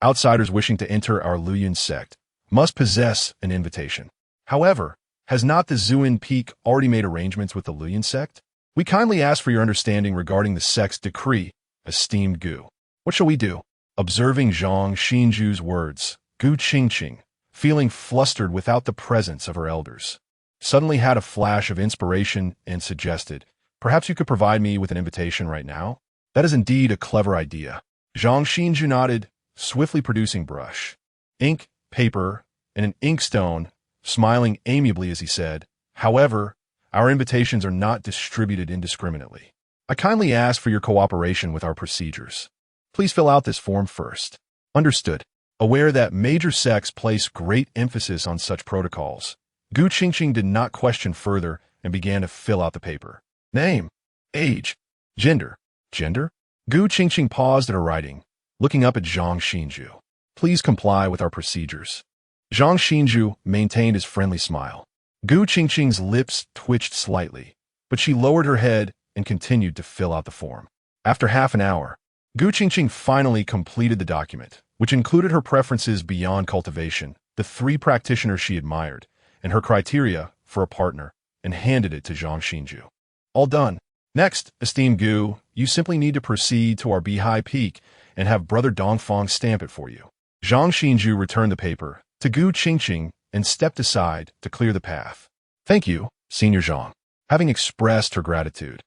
outsiders wishing to enter our Lu Yun sect must possess an invitation. However, has not the Zuin Peak already made arrangements with the Lu Yun sect? We kindly ask for your understanding regarding the sect's decree, esteemed Gu. What shall we do? Observing Zhang Xinju's words, Gu Qingqing, feeling flustered without the presence of her elders, suddenly had a flash of inspiration and suggested, perhaps you could provide me with an invitation right now? That is indeed a clever idea. Zhang Xinju nodded, swiftly producing brush, ink, paper, and an inkstone, smiling amiably as he said, however, our invitations are not distributed indiscriminately. I kindly ask for your cooperation with our procedures. Please fill out this form first. Understood. Aware that major sects place great emphasis on such protocols, Gu Qingqing did not question further and began to fill out the paper. Name, age, gender. Gender? Gu Qingqing paused at her writing, looking up at Zhang Xinju. Please comply with our procedures. Zhang Xinju maintained his friendly smile. Gu Qingqing's lips twitched slightly, but she lowered her head and continued to fill out the form. After half an hour, Gu Qingqing finally completed the document, which included her preferences beyond cultivation, the 3 practitioners she admired, and her criteria for a partner, and handed it to Zhang Xinju. All done. Next, esteemed Gu, you simply need to proceed to our Beihai Peak and have Brother Dongfang stamp it for you. Zhang Xinju returned the paper to Gu Qingqing and stepped aside to clear the path. Thank you, Senior Zhang. Having expressed her gratitude,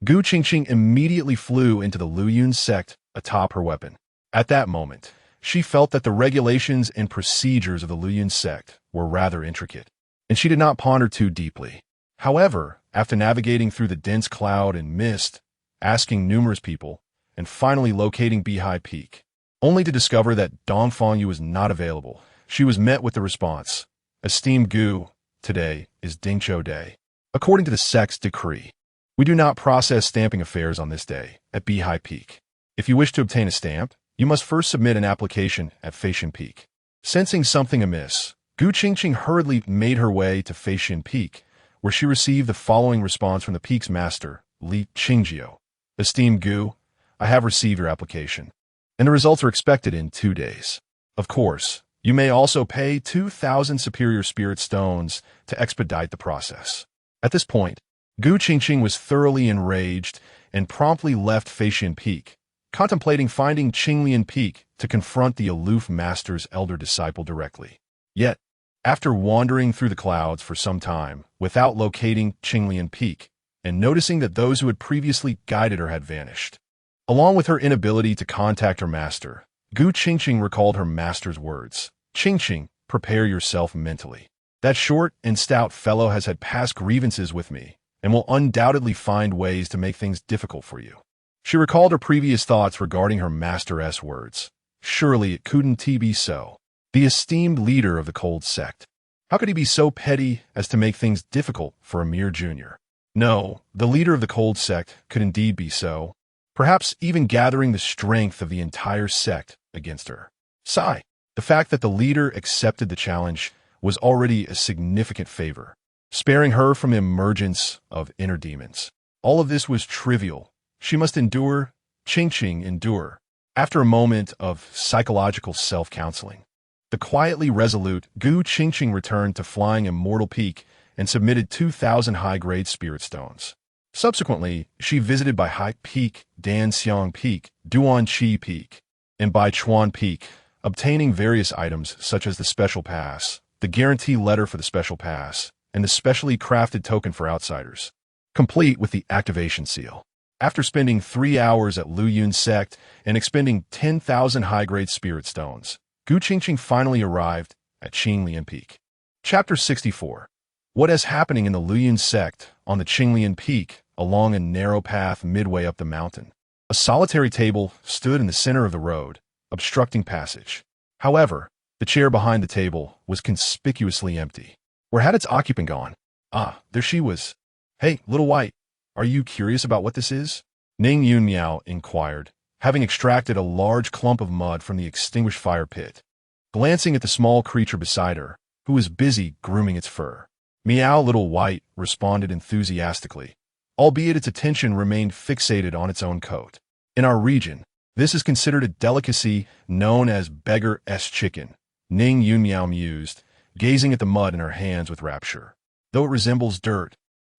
Gu Qingqing immediately flew into the Lu Yun sect atop her weapon. At that moment, she felt that the regulations and procedures of the Lu Yun sect were rather intricate, and she did not ponder too deeply. However, after navigating through the dense cloud and mist, asking numerous people, and finally locating Beihai Peak. Only to discover that Dongfang Yu was not available. She was met with the response, "Esteemed Gu, today is Dingqiu Day. According to the sect's decree, we do not process stamping affairs on this day at Beihai Peak. If you wish to obtain a stamp, you must first submit an application at Feishan Peak." Sensing something amiss, Gu Qingqing hurriedly made her way to Feishan Peak, where she received the following response from the peak's master, Li Qingjiu. "Esteemed Gu, I have received your application, and the results are expected in 2 days. Of course, you may also pay 2,000 superior spirit stones to expedite the process." At this point, Gu Qingqing was thoroughly enraged and promptly left Feishan Peak, contemplating finding Qinglian Peak to confront the aloof master's elder disciple directly. Yet, after wandering through the clouds for some time without locating Qinglian Peak and noticing that those who had previously guided her had vanished, along with her inability to contact her master, Gu Qingqing recalled her master's words. "Qingqing, prepare yourself mentally. That short and stout fellow has had past grievances with me and will undoubtedly find ways to make things difficult for you." She recalled her previous thoughts regarding her master's words. Surely it couldn't be so. The esteemed leader of the cold sect. How could he be so petty as to make things difficult for a mere junior? No, the leader of the cold sect could indeed be so, perhaps even gathering the strength of the entire sect against her. Sigh. The fact that the leader accepted the challenge was already a significant favor, sparing her from the emergence of inner demons. All of this was trivial. She must endure. Qingqing endure. After a moment of psychological self-counseling, the quietly resolute Gu Qingqing returned to Flying Immortal Peak and submitted 2,000 high-grade spirit stones. Subsequently, she visited Beihai Peak, Danxiang Peak, Duanqi Peak, and Baichuan Peak, obtaining various items such as the special pass, the guarantee letter for the special pass, and the specially crafted token for outsiders, complete with the activation seal. After spending 3 hours at Luyun Sect and expending 10,000 high-grade spirit stones, Gu Qingqing finally arrived at Qinglian Peak. Chapter 64. What is happening in the Luyun Sect on the Qinglian Peak along a narrow path midway up the mountain? A solitary table stood in the center of the road, obstructing passage. However, the chair behind the table was conspicuously empty. Where had its occupant gone? Ah, there she was. "Hey, little white, are you curious about what this is?" Ning Yun Miao inquired, having extracted a large clump of mud from the extinguished fire pit. Glancing at the small creature beside her, who was busy grooming its fur, "Meow, little white," responded enthusiastically, albeit its attention remained fixated on its own coat. "In our region, this is considered a delicacy known as beggar's chicken," Ning Yun Miao mused, gazing at the mud in her hands with rapture. "Though it resembles dirt,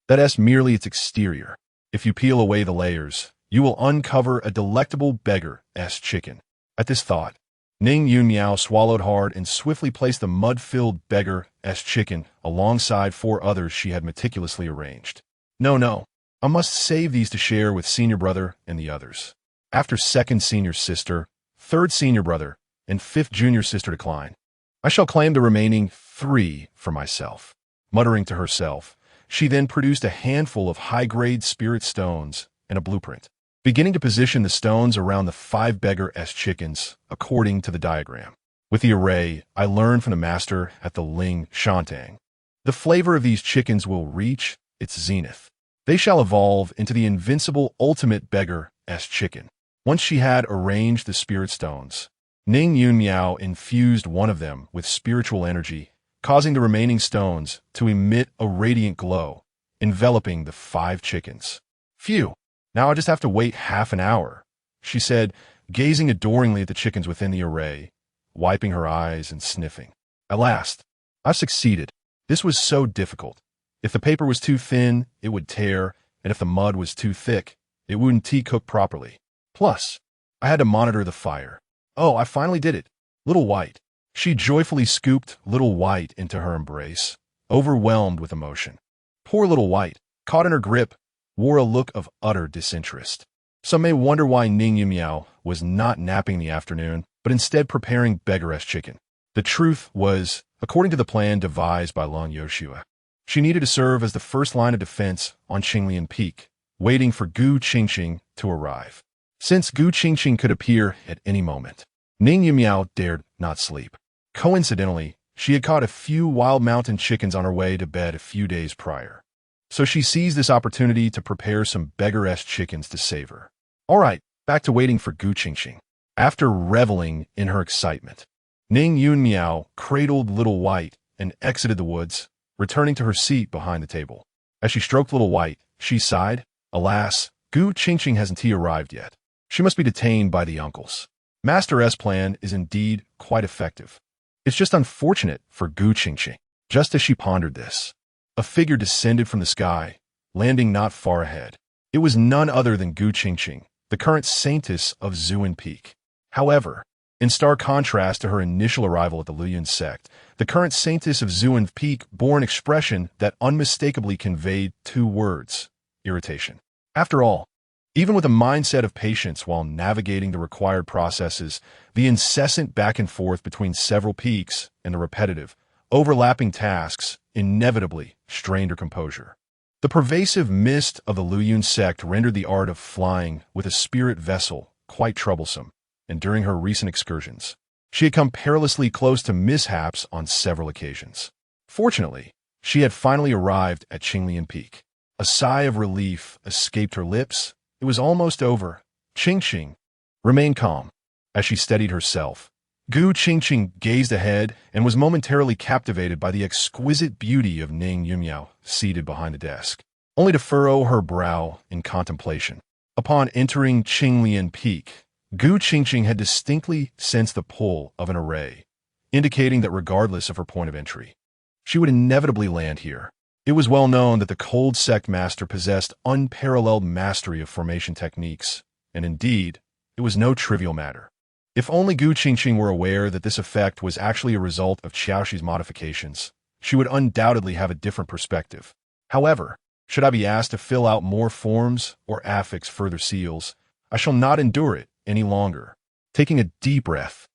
that's merely its exterior. If you peel away the layers, you will uncover a delectable beggar's chicken." At this thought, Ning Yun Miao swallowed hard and swiftly placed the mud-filled beggar's chicken alongside 4 others she had meticulously arranged. No, I must save these to share with senior brother and the others. After second senior sister, third senior brother, and fifth junior sister decline, I shall claim the remaining 3 for myself. Muttering to herself, she then produced a handful of high-grade spirit stones and a blueprint, beginning to position the stones around the 5 beggar's chickens according to the diagram. With the array, I learned from the master at the Ling Shantang. The flavor of these chickens will reach its zenith. They shall evolve into the invincible ultimate beggar's chicken. Once she had arranged the spirit stones, Ning Yun Miao infused one of them with spiritual energy, causing the remaining stones to emit a radiant glow, enveloping the 5 chickens. "Phew, now I just have to wait half an hour," she said, gazing adoringly at the chickens within the array, wiping her eyes and sniffing. "At last, I succeeded. This was so difficult. If the paper was too thin, it would tear, and if the mud was too thick, it wouldn't cook properly. Plus, I had to monitor the fire. Oh, I finally did it. Little White." She joyfully scooped Little White into her embrace, overwhelmed with emotion. Poor Little White, caught in her grip, wore a look of utter disinterest. Some may wonder why Ning Yumiao was not napping in the afternoon, but instead preparing beggar's chicken. The truth was, according to the plan devised by Long Yoshua, she needed to serve as the first line of defense on Qinglian Peak, waiting for Gu Qingqing to arrive. Since Gu Qingqing could appear at any moment, Ning Yumiao dared not sleep. Coincidentally, she had caught a few wild mountain chickens on her way to bed a few days prior. So she seized this opportunity to prepare some beggar-esque chickens to savor. All right, back to waiting for Gu Qingqing. After reveling in her excitement, Ning Yunmiao cradled Little White and exited the woods, returning to her seat behind the table. As she stroked Little White, she sighed, "Alas, Gu Qingqing hasn't arrived yet. She must be detained by the uncles." Master S' plan is indeed quite effective. It's just unfortunate for Gu Qingqing. Just as she pondered this, a figure descended from the sky, landing not far ahead. It was none other than Gu Qingqing, the current saintess of Zuan Peak. However, in stark contrast to her initial arrival at the Luyun sect, the current saintess of Zuan Peak bore an expression that unmistakably conveyed two words: irritation. After all, even with a mindset of patience while navigating the required processes, the incessant back and forth between several peaks and the repetitive, overlapping tasks inevitably strained her composure. The pervasive mist of the Luyun sect rendered the art of flying with a spirit vessel quite troublesome, and during her recent excursions, she had come perilously close to mishaps on several occasions. Fortunately, she had finally arrived at Qinglian Peak. A sigh of relief escaped her lips. It was almost over. Qingqing remained calm. As she steadied herself, Gu Qingqing gazed ahead and was momentarily captivated by the exquisite beauty of Ning Yumiao seated behind the desk, only to furrow her brow in contemplation. Upon entering Qinglian Peak, Gu Qingqing had distinctly sensed the pull of an array, indicating that regardless of her point of entry, she would inevitably land here. It was well known that the cold sect master possessed unparalleled mastery of formation techniques, and indeed, it was no trivial matter. If only Gu Qingqing were aware that this effect was actually a result of Xiaoxi's modifications, she would undoubtedly have a different perspective. However, should I be asked to fill out more forms or affix further seals, I shall not endure it any longer. Taking a deep breath,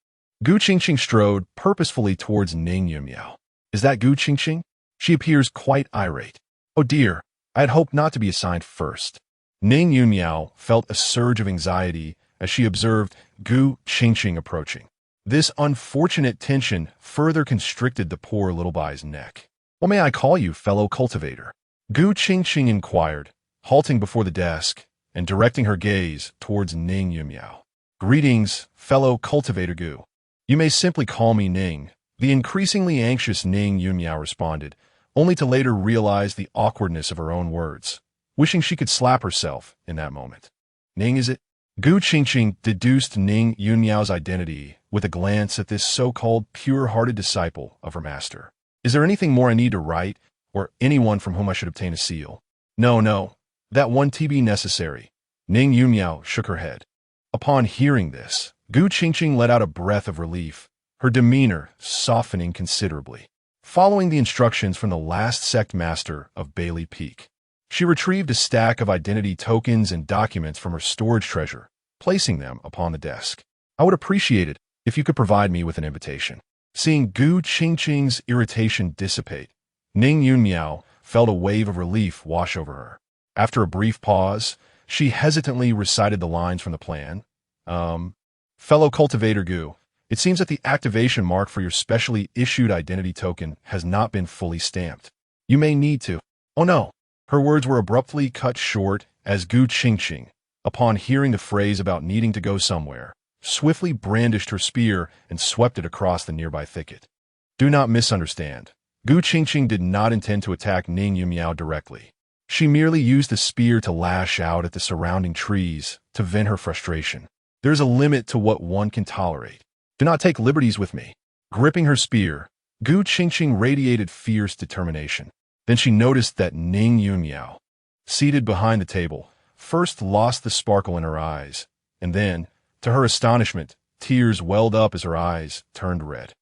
Gu Qingqing strode purposefully towards Ning Yumiao. "Is that Gu Qingqing? She appears quite irate. Oh dear, I had hoped not to be assigned first." Ning Yumiao felt a surge of anxiety as she observed Gu Qingqing approaching. This unfortunate tension further constricted the poor little bai's neck. "What may I call you, fellow cultivator?" Gu Qingqing inquired, halting before the desk and directing her gaze towards Ning Yumiao. "Greetings, fellow cultivator Gu. You may simply call me Ning," the increasingly anxious Ning Yumiao responded, only to later realize the awkwardness of her own words, wishing she could slap herself in that moment. "Ning, is it?" Gu Qingqing deduced Ning Yumiao's identity with a glance at this so-called pure-hearted disciple of her master. "Is there anything more I need to write, or anyone from whom I should obtain a seal?" No, that one be necessary." Ning Yumiao shook her head. Upon hearing this, Gu Qingqing let out a breath of relief, her demeanor softening considerably. Following the instructions from the last sect master of Bailey Peak, she retrieved a stack of identity tokens and documents from her storage treasure, placing them upon the desk. "I would appreciate it if you could provide me with an invitation." Seeing Gu Qingqing's irritation dissipate, Ning Yunmiao felt a wave of relief wash over her. After a brief pause, she hesitantly recited the lines from the plan. "Fellow cultivator Gu, it seems that the activation mark for your specially issued identity token has not been fully stamped. You may need to—" "Oh no!" Her words were abruptly cut short as Gu Qingqing, upon hearing the phrase about needing to go somewhere, swiftly brandished her spear and swept it across the nearby thicket. Do not misunderstand. Gu Qingqing did not intend to attack Ning Yumiao directly. She merely used the spear to lash out at the surrounding trees to vent her frustration. There is a limit to what one can tolerate. Do not take liberties with me. Gripping her spear, Gu Qingqing radiated fierce determination. Then she noticed that Ning Yumiao, seated behind the table, first lost the sparkle in her eyes, and then, to her astonishment, tears welled up as her eyes turned red.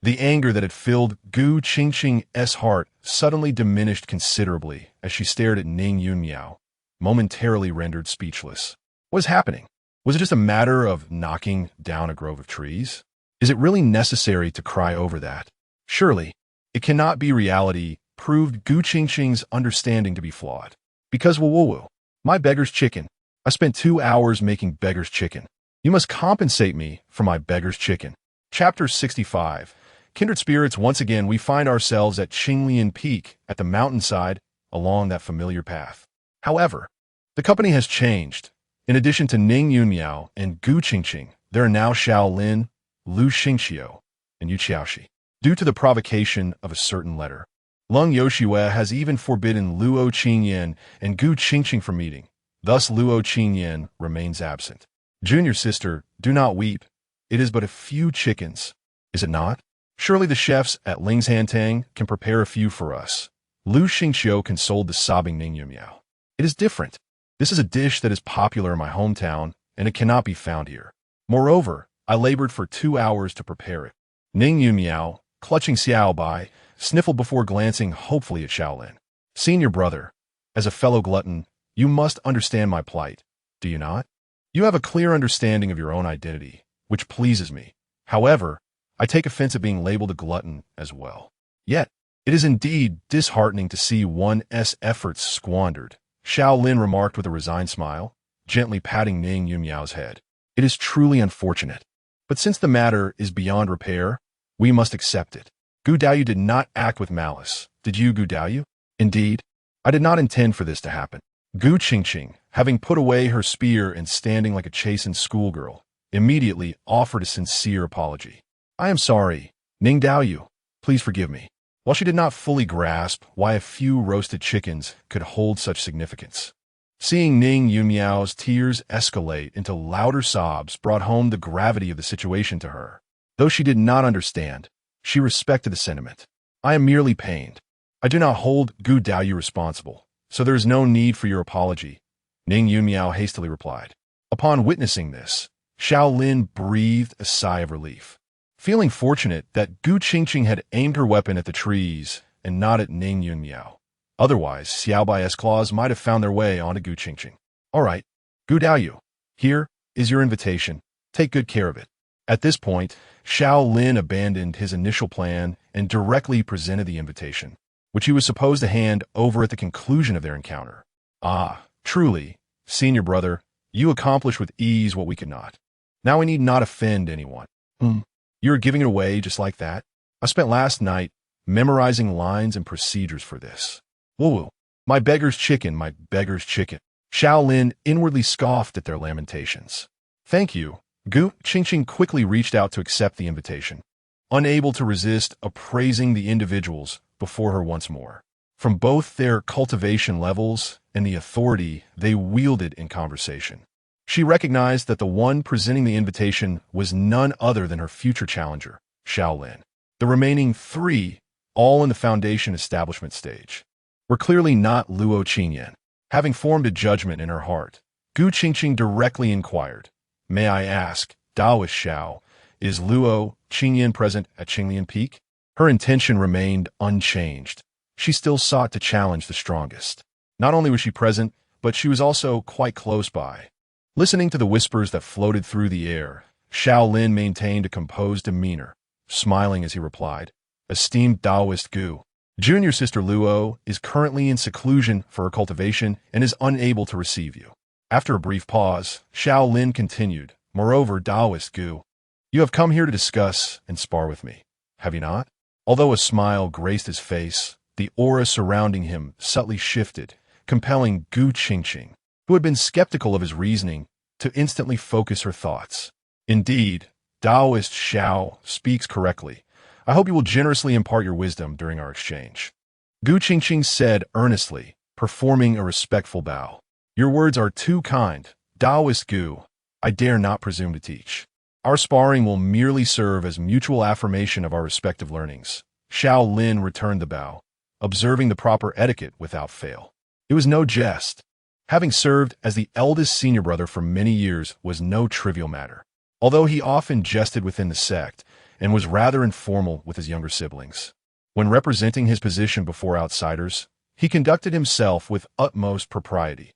The anger that had filled Gu Qingqing's heart suddenly diminished considerably as she stared at Ning Yumiao, momentarily rendered speechless. What was happening? Was it just a matter of knocking down a grove of trees? Is it really necessary to cry over that? Surely, it cannot be reality, proved Gu Qingqing's understanding to be flawed. Because woo-woo-woo, my beggar's chicken, I spent 2 hours making beggar's chicken. You must compensate me for my beggar's chicken. Chapter 65. Kindred spirits, once again we find ourselves at Qinglian Peak at the mountainside along that familiar path. However, the company has changed. In addition to Ning Yunmiao and Gu Qingqing, there are now Xiao Lin, Lu Xingqiu, and Yu Qiaoxi. Due to the provocation of a certain letter, Leng Yoshue has even forbidden Luo Qingyan and Gu Qingqing from meeting. Thus Luo Qingyan remains absent. Junior sister, do not weep. It is but a few chickens, is it not? Surely the chefs at Ling's Hantang can prepare a few for us. Lu Xingqiu consoled the sobbing Ning Yunmiao. It is different. This is a dish that is popular in my hometown, and it cannot be found here. Moreover, I labored for 2 hours to prepare it. Ning Yunmiao, clutching Xiao Bai, sniffled before glancing hopefully at Xiao Lin. Senior brother, as a fellow glutton, you must understand my plight, do you not? You have a clear understanding of your own identity, which pleases me. However, I take offense at being labeled a glutton as well. Yet, it is indeed disheartening to see one's efforts squandered, Xiao Lin remarked with a resigned smile, gently patting Ning Yunmiao's head. It is truly unfortunate. But since the matter is beyond repair, we must accept it. Gu Daoyu did not act with malice. Did you, Gu Daoyu? Indeed, I did not intend for this to happen. Gu Qingqing, having put away her spear and standing like a chastened schoolgirl, immediately offered a sincere apology. I am sorry, Ning Daoyu. Please forgive me. While she did not fully grasp why a few roasted chickens could hold such significance. Seeing Ning Yunmiao's tears escalate into louder sobs brought home the gravity of the situation to her. Though she did not understand, she respected the sentiment. I am merely pained. I do not hold Gu Daoyu responsible, so there is no need for your apology, Ning Yunmiao hastily replied. Upon witnessing this, Xiao Lin breathed a sigh of relief. Feeling fortunate that Gu Qingqing had aimed her weapon at the trees and not at Ning Yunmiao. Otherwise, Xiao Bai's claws might have found their way onto Gu Qingqing. All right, Gu Daoyu, here is your invitation. Take good care of it. At this point, Xiao Lin abandoned his initial plan and directly presented the invitation, which he was supposed to hand over at the conclusion of their encounter. Ah, truly, senior brother, you accomplished with ease what we could not. Now we need not offend anyone. You are giving it away just like that? I spent last night memorizing lines and procedures for this. Woo-woo, my beggar's chicken, my beggar's chicken. Xiao Lin inwardly scoffed at their lamentations. Thank you. Gu Qingqing quickly reached out to accept the invitation, unable to resist appraising the individuals before her once more, from both their cultivation levels and the authority they wielded in conversation. She recognized that the one presenting the invitation was none other than her future challenger, Xiao Lin. The remaining three, all in the foundation establishment stage, were clearly not Luo Qingyan. Having formed a judgment in her heart, Gu Qingqing directly inquired, May I ask, Daoist Xiao, is Luo Qingyan present at Qinglian Peak? Her intention remained unchanged. She still sought to challenge the strongest. Not only was she present, but she was also quite close by. Listening to the whispers that floated through the air, Xiao Lin maintained a composed demeanor, smiling as he replied, Esteemed Daoist Gu, junior sister Luo is currently in seclusion for her cultivation and is unable to receive you. After a brief pause, Xiao Lin continued, Moreover, Daoist Gu, you have come here to discuss and spar with me, have you not? Although a smile graced his face, the aura surrounding him subtly shifted, compelling Gu Qingqing, who had been skeptical of his reasoning, to instantly focus her thoughts. Indeed, Daoist Xiao speaks correctly. I hope you will generously impart your wisdom during our exchange. Gu Qingqing said earnestly, performing a respectful bow. Your words are too kind, Daoist Gu. I dare not presume to teach. Our sparring will merely serve as mutual affirmation of our respective learnings. Xiao Lin returned the bow, observing the proper etiquette without fail. It was no jest. Having served as the eldest senior brother for many years was no trivial matter. Although he often jested within the sect and was rather informal with his younger siblings, when representing his position before outsiders, he conducted himself with utmost propriety.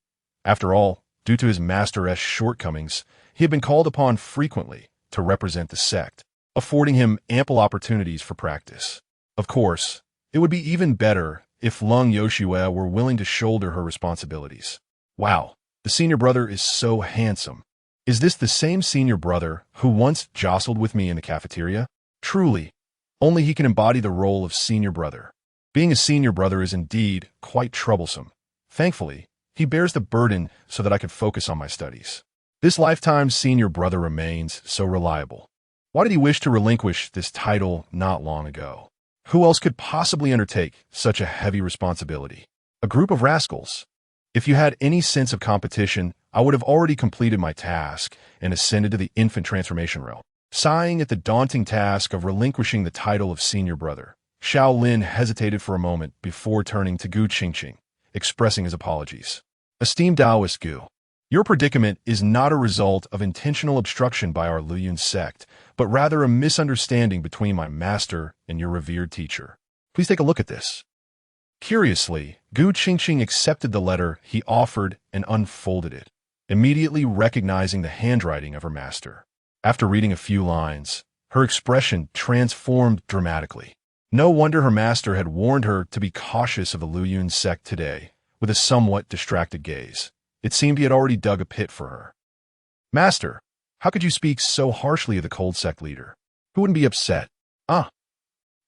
After all, due to his master's shortcomings, he had been called upon frequently to represent the sect, affording him ample opportunities for practice. Of course, it would be even better if Leng Yoshue were willing to shoulder her responsibilities. Wow, The senior brother is so handsome. Is this the same senior brother who once jostled with me in the cafeteria? Truly, only he can embody the role of senior brother. Being a senior brother is indeed quite troublesome. Thankfully, he bears the burden so that I could focus on my studies. This lifetime senior brother remains so reliable. Why did he wish to relinquish this title not long ago? Who else could possibly undertake such a heavy responsibility? A group of rascals. If you had any sense of competition, I would have already completed my task and ascended to the infant transformation realm. Sighing at the daunting task of relinquishing the title of senior brother, Xiao Lin hesitated for a moment before turning to Gu Qingqing, expressing his apologies. Esteemed Taoist Gu, your predicament is not a result of intentional obstruction by our Luyun sect, but rather a misunderstanding between my master and your revered teacher. Please take a look at this. Curiously, Gu Qingqing accepted the letter he offered and unfolded it, immediately recognizing the handwriting of her master. After reading a few lines, her expression transformed dramatically. No wonder her master had warned her to be cautious of the Luyun sect today. With a somewhat distracted gaze, it seemed he had already dug a pit for her. Master, how could you speak so harshly of the cold sect leader? Who wouldn't be upset? I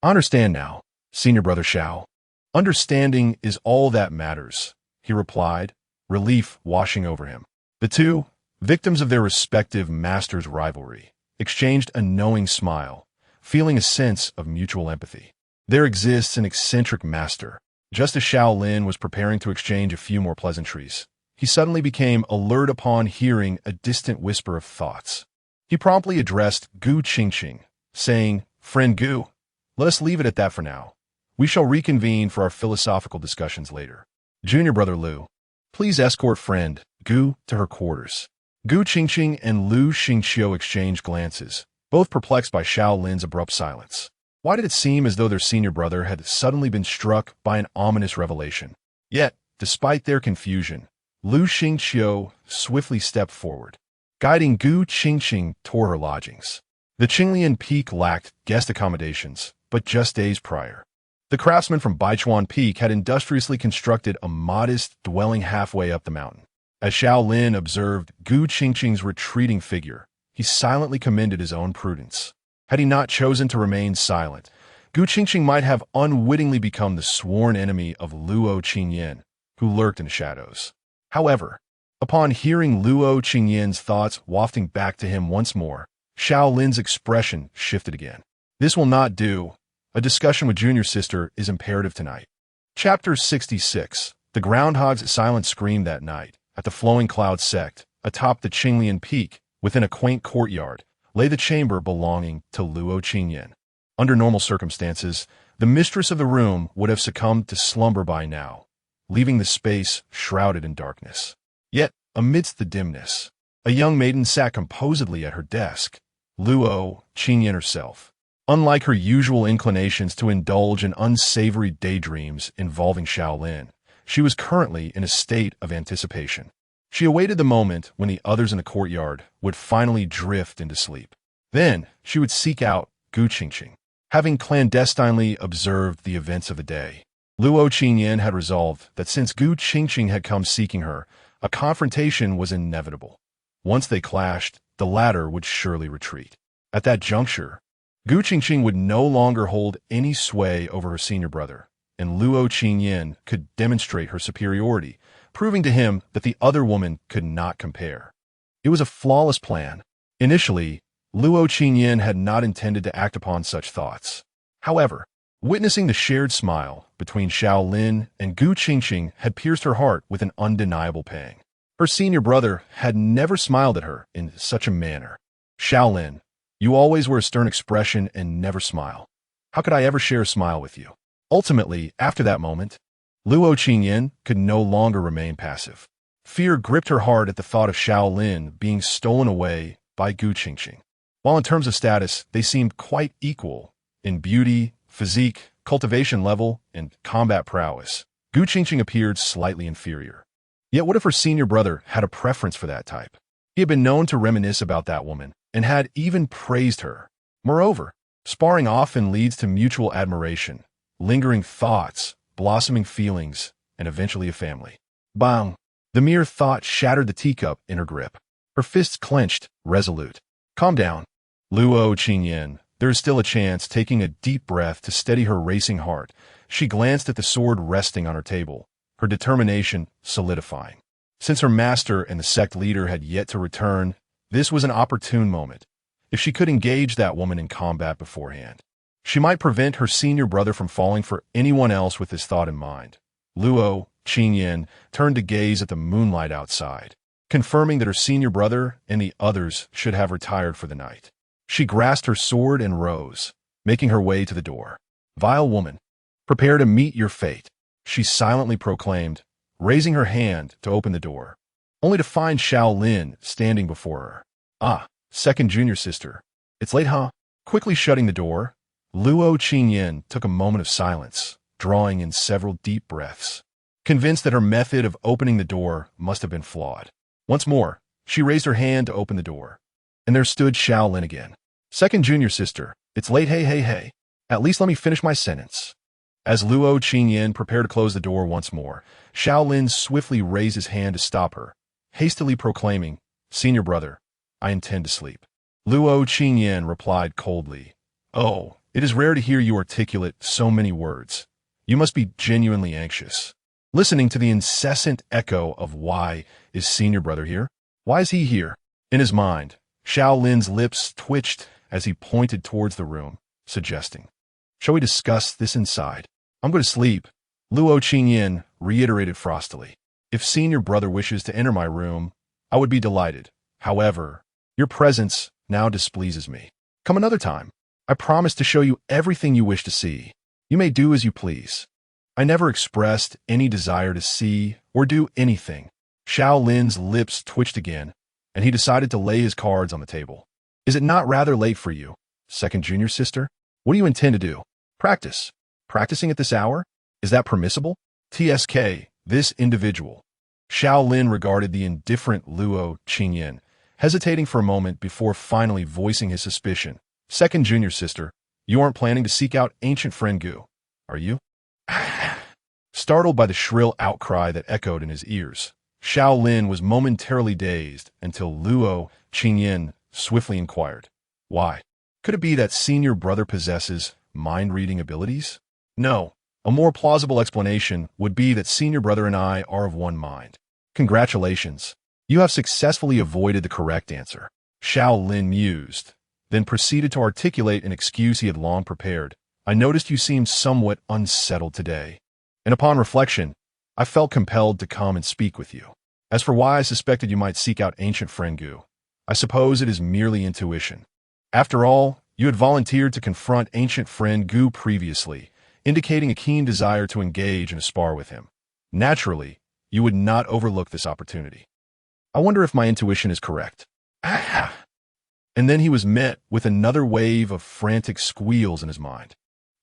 understand now, senior brother Xiao. Understanding is all that matters, he replied, relief washing over him. The two, victims of their respective masters' rivalry, exchanged a knowing smile, feeling a sense of mutual empathy. There exists an eccentric master. Just as Xiao Lin was preparing to exchange a few more pleasantries, he suddenly became alert upon hearing a distant whisper of thoughts. He promptly addressed Gu Qingqing, saying, "Friend Gu, let us leave it at that for now. We shall reconvene for our philosophical discussions later. Junior brother Lu, please escort friend Gu to her quarters." Gu Qingqing and Lu Xingqiu exchanged glances, both perplexed by Xiao Lin's abrupt silence. Why did it seem as though their senior brother had suddenly been struck by an ominous revelation? Yet, despite their confusion, Lu Xingqiu swiftly stepped forward, guiding Gu Qingqing toward her lodgings. The Qinglian Peak lacked guest accommodations, but just days prior, the craftsman from Baichuan Peak had industriously constructed a modest dwelling halfway up the mountain. As Xiao Lin observed Gu Qingqing's retreating figure, he silently commended his own prudence. Had he not chosen to remain silent, Gu Qingqing might have unwittingly become the sworn enemy of Luo Qingyan, who lurked in the shadows. However, upon hearing Luo Qingyan's thoughts wafting back to him once more, Xiao Lin's expression shifted again. This will not do. A discussion with junior sister is imperative tonight. Chapter 66. The groundhog's silent scream that night, at the Flowing Cloud sect, atop the Qinglian Peak, within a quaint courtyard, lay the chamber belonging to Luo Qingyan. Under normal circumstances, the mistress of the room would have succumbed to slumber by now, leaving the space shrouded in darkness. Yet, amidst the dimness, a young maiden sat composedly at her desk, Luo Qingyan herself. Unlike her usual inclinations to indulge in unsavory daydreams involving Xiao Lin, she was currently in a state of anticipation. She awaited the moment when the others in the courtyard would finally drift into sleep. Then she would seek out Gu Qingqing. Having clandestinely observed the events of the day, Luo Qingyan had resolved that since Gu Qingqing had come seeking her, a confrontation was inevitable. Once they clashed, the latter would surely retreat. At that juncture, Gu Qingqing would no longer hold any sway over her senior brother, and Luo Qingyan could demonstrate her superiority, proving to him that the other woman could not compare. It was a flawless plan. Initially, Luo Qingyan had not intended to act upon such thoughts. However, witnessing the shared smile between Xiao Lin and Gu Qingqing had pierced her heart with an undeniable pang. Her senior brother had never smiled at her in such a manner. Xiao Lin, you always wear a stern expression and never smile. How could I ever share a smile with you? Ultimately, after that moment, Luo Qingyan could no longer remain passive. Fear gripped her heart at the thought of Xiao Lin being stolen away by Gu Qingqing. While in terms of status, they seemed quite equal in beauty, physique, cultivation level, and combat prowess, Gu Qingqing appeared slightly inferior. Yet what if her senior brother had a preference for that type? He had been known to reminisce about that woman, and had even praised her. Moreover, sparring often leads to mutual admiration, lingering thoughts, blossoming feelings, and eventually a family. Bang! The mere thought shattered the teacup in her grip. Her fists clenched, resolute. Calm down. Luo Qingyan. There is still a chance. Taking a deep breath to steady her racing heart, she glanced at the sword resting on her table, her determination solidifying. Since her master and the sect leader had yet to return, this was an opportune moment. If she could engage that woman in combat beforehand, she might prevent her senior brother from falling for anyone else with this thought in mind. Luo Qingyan turned to gaze at the moonlight outside, confirming that her senior brother and the others should have retired for the night. She grasped her sword and rose, making her way to the door. Vile woman, prepare to meet your fate, she silently proclaimed, raising her hand to open the door, only to find Xiao Lin standing before her. Ah, second junior sister. It's late, huh? Quickly shutting the door, Luo Qingyan took a moment of silence, drawing in several deep breaths, convinced that her method of opening the door must have been flawed. Once more, she raised her hand to open the door, and there stood Xiao Lin again. Second junior sister, it's late, hey. At least let me finish my sentence. As Luo Qingyan prepared to close the door once more, Xiao Lin swiftly raised his hand to stop her, hastily proclaiming, Senior brother, I intend to sleep. Luo Qingyan replied coldly, Oh, it is rare to hear you articulate so many words. You must be genuinely anxious. Listening to the incessant echo of why is senior brother here? Why is he here? In his mind, Xiao Lin's lips twitched as he pointed towards the room, suggesting, Shall we discuss this inside? I'm going to sleep. Luo Qingyan reiterated frostily. If senior brother wishes to enter my room, I would be delighted. However, your presence now displeases me. Come another time. I promise to show you everything you wish to see. You may do as you please. I never expressed any desire to see or do anything. Xiao Lin's lips twitched again, and he decided to lay his cards on the table. Is it not rather late for you, second junior sister? What do you intend to do? Practice. Practicing at this hour? Is that permissible? TSK, this individual. Xiao Lin regarded the indifferent Luo Qingyan, hesitating for a moment before finally voicing his suspicion. Second junior sister, you aren't planning to seek out ancient friend Gu, are you? Startled by the shrill outcry that echoed in his ears, Xiao Lin was momentarily dazed until Luo Qingyan swiftly inquired, Why? Could it be that senior brother possesses mind-reading abilities? No. A more plausible explanation would be that senior brother and I are of one mind. Congratulations. You have successfully avoided the correct answer. Xiao Lin mused, then proceeded to articulate an excuse he had long prepared. I noticed you seemed somewhat unsettled today, and upon reflection, I felt compelled to come and speak with you. As for why I suspected you might seek out ancient friend Gu, I suppose it is merely intuition. After all, you had volunteered to confront ancient friend Gu previously, indicating a keen desire to engage in a spar with him. Naturally, you would not overlook this opportunity. I wonder if my intuition is correct. And then he was met with another wave of frantic squeals in his mind.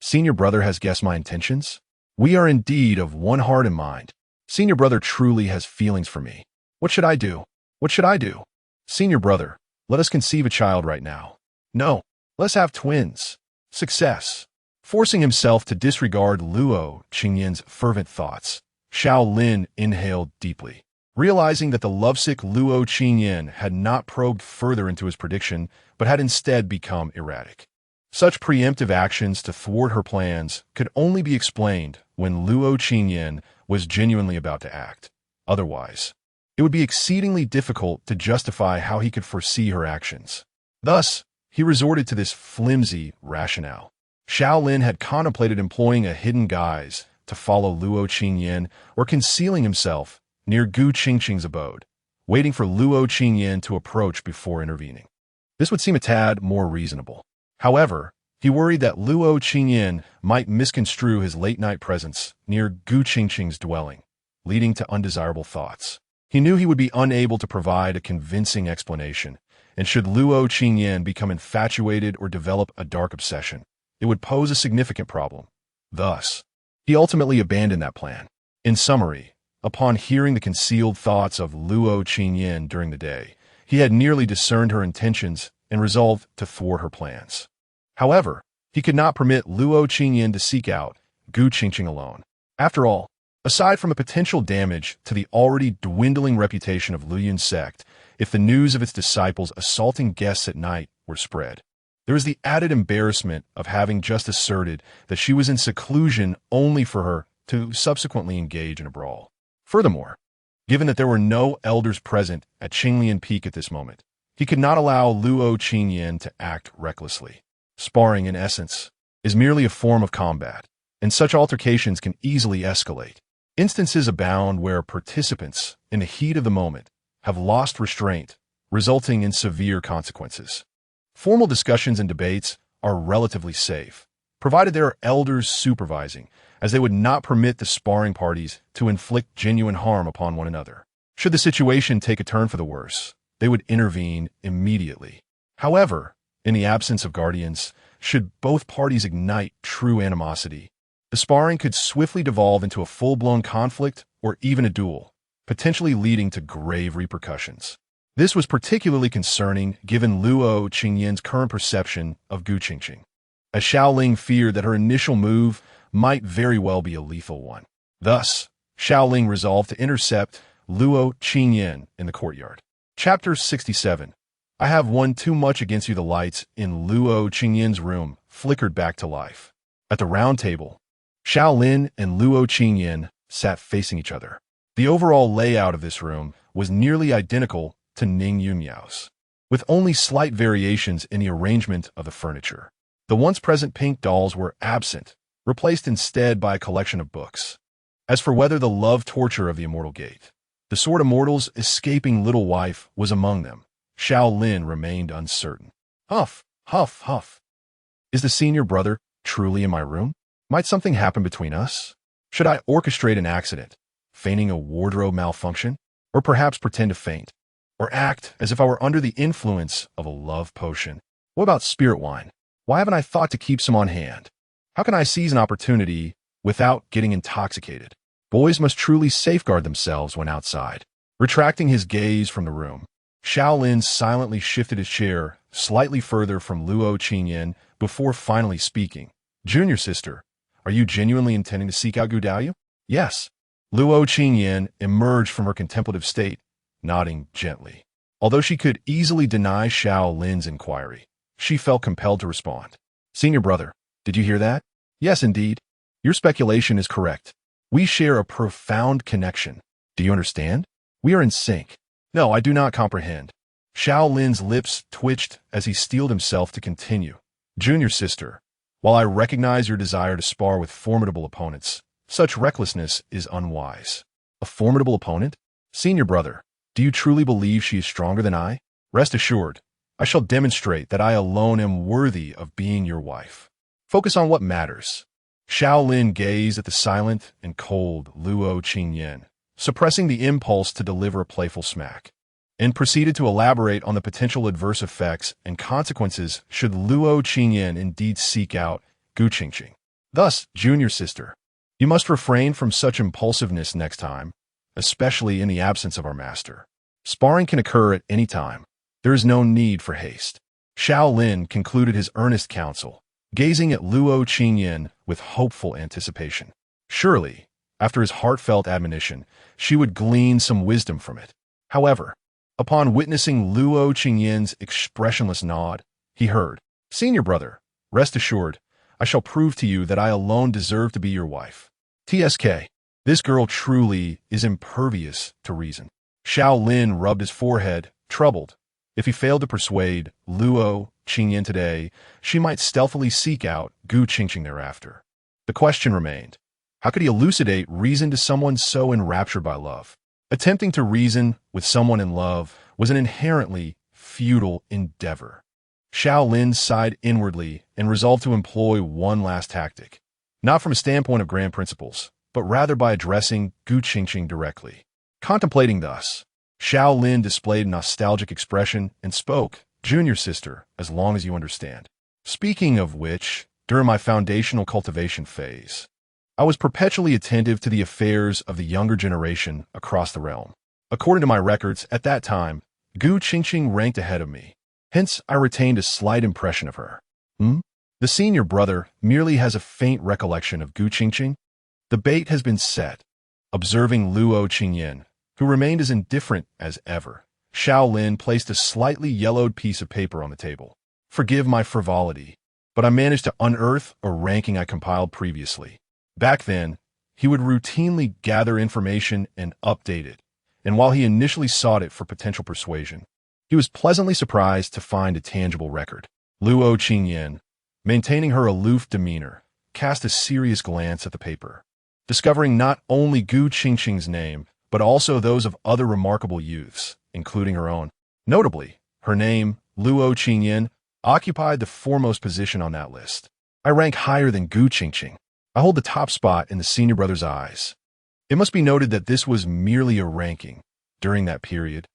Senior brother has guessed my intentions? We are indeed of one heart and mind. Senior brother truly has feelings for me. What should I do? What should I do? Senior brother, let us conceive a child right now. No, let's have twins. Success. Forcing himself to disregard Luo Qingyan's fervent thoughts, Xiao Lin inhaled deeply. Realizing that the lovesick Luo Qingyan had not probed further into his prediction, but had instead become erratic. Such preemptive actions to thwart her plans could only be explained when Luo Qingyan was genuinely about to act. Otherwise, it would be exceedingly difficult to justify how he could foresee her actions. Thus, he resorted to this flimsy rationale. Xiao Lin had contemplated employing a hidden guise to follow Luo Qingyan or concealing himself near Gu Qingqing's abode, waiting for Luo Qingyan to approach before intervening. This would seem a tad more reasonable. However, he worried that Luo Qingyan might misconstrue his late-night presence near Gu Qingqing's dwelling, leading to undesirable thoughts. He knew he would be unable to provide a convincing explanation, and should Luo Qingyan become infatuated or develop a dark obsession, it would pose a significant problem. Thus, he ultimately abandoned that plan. In summary, upon hearing the concealed thoughts of Luo Qingyan during the day, he had nearly discerned her intentions and resolved to thwart her plans. However, he could not permit Luo Qingyan to seek out Gu Qingqing alone. After all, Aside from the potential damage to the already dwindling reputation of Lu Yun's sect, if the news of its disciples assaulting guests at night were spread, there is the added embarrassment of having just asserted that she was in seclusion only for her to subsequently engage in a brawl. Furthermore, given that there were no elders present at Qinglian Peak at this moment, he could not allow Luo Qingyan to act recklessly. Sparring, in essence, is merely a form of combat, and such altercations can easily escalate. Instances abound where participants, in the heat of the moment, have lost restraint, resulting in severe consequences. Formal discussions and debates are relatively safe, provided there are elders supervising, as they would not permit the sparring parties to inflict genuine harm upon one another. Should the situation take a turn for the worse, they would intervene immediately. However, in the absence of guardians, should both parties ignite true animosity, the sparring could swiftly devolve into a full-blown conflict or even a duel, potentially leading to grave repercussions. This was particularly concerning given Luo Qingyan's current perception of Gu Qingqing, as Xiao Lin feared that her initial move might very well be a lethal one. Thus, Xiao Lin resolved to intercept Luo Qingyan in the courtyard. Chapter 67. I have one too much against you. The lights in Luo Qingyan's room flickered back to life. At the round table, Xiao Lin and Luo Qingyan sat facing each other. The overall layout of this room was nearly identical to Ning Yunyao's, with only slight variations in the arrangement of the furniture. The once present pink dolls were absent, replaced instead by a collection of books. As for whether the love torture of the Immortal Gate, the Sword Immortal's escaping little wife, was among them, Xiao Lin remained uncertain. Huff, huff, huff. Is the senior brother truly in my room? Might something happen between us? Should I orchestrate an accident, feigning a wardrobe malfunction, or perhaps pretend to faint, or act as if I were under the influence of a love potion? What about spirit wine? Why haven't I thought to keep some on hand? How can I seize an opportunity without getting intoxicated? Boys must truly safeguard themselves when outside. Retracting his gaze from the room, Xiao Lin silently shifted his chair slightly further from Luo Qingyan before finally speaking. Junior sister, are you genuinely intending to seek out Gu Daoyu? Yes. Luo Qingyan emerged from her contemplative state, nodding gently. Although she could easily deny Xiao Lin's inquiry, she felt compelled to respond. Senior brother, did you hear that? Yes, indeed. Your speculation is correct. We share a profound connection. Do you understand? We are in sync. No, I do not comprehend. Xiao Lin's lips twitched as he steeled himself to continue. Junior sister, while I recognize your desire to spar with formidable opponents, such recklessness is unwise. A formidable opponent? Senior brother, do you truly believe she is stronger than I? Rest assured, I shall demonstrate that I alone am worthy of being your wife. Focus on what matters. Xiao Lin gazed at the silent and cold Luo Qingyan, suppressing the impulse to deliver a playful smack, and proceeded to elaborate on the potential adverse effects and consequences should Luo Qingyan indeed seek out Gu Qingqing. Thus, junior sister, you must refrain from such impulsiveness next time, especially in the absence of our master. Sparring can occur at any time. There is no need for haste. Xiao Lin concluded his earnest counsel, gazing at Luo Qingyan with hopeful anticipation. Surely, after his heartfelt admonition, she would glean some wisdom from it. However, upon witnessing Luo Qingyan's expressionless nod, he heard, Senior brother, rest assured, I shall prove to you that I alone deserve to be your wife. TSK, this girl truly is impervious to reason. Xiao Lin rubbed his forehead, troubled. If he failed to persuade Luo Qingyan today, she might stealthily seek out Gu Qingqing thereafter. The question remained, how could he elucidate reason to someone so enraptured by love? Attempting to reason with someone in love was an inherently futile endeavor. Xiao Lin sighed inwardly and resolved to employ one last tactic, not from a standpoint of grand principles, but rather by addressing Gu Qingqing directly. Contemplating thus, Xiao Lin displayed a nostalgic expression and spoke, Junior sister, as long as you understand. Speaking of which, during my foundational cultivation phase, I was perpetually attentive to the affairs of the younger generation across the realm. According to my records, at that time, Gu Qingqing ranked ahead of me. Hence, I retained a slight impression of her. The senior brother merely has a faint recollection of Gu Qingqing. The bait has been set. Observing Luo Qingyan, who remained as indifferent as ever, Xiao Lin placed a slightly yellowed piece of paper on the table. Forgive my frivolity, but I managed to unearth a ranking I compiled previously. Back then, he would routinely gather information and update it, and while he initially sought it for potential persuasion, he was pleasantly surprised to find a tangible record. Luo Qingyan, maintaining her aloof demeanor, cast a serious glance at the paper, discovering not only Gu Qingqing's name, but also those of other remarkable youths, including her own. Notably, her name, Luo Qingyan, occupied the foremost position on that list. I rank higher than Gu Qingqing. I hold the top spot in the senior brother's eyes. It must be noted that this was merely a ranking. During that period,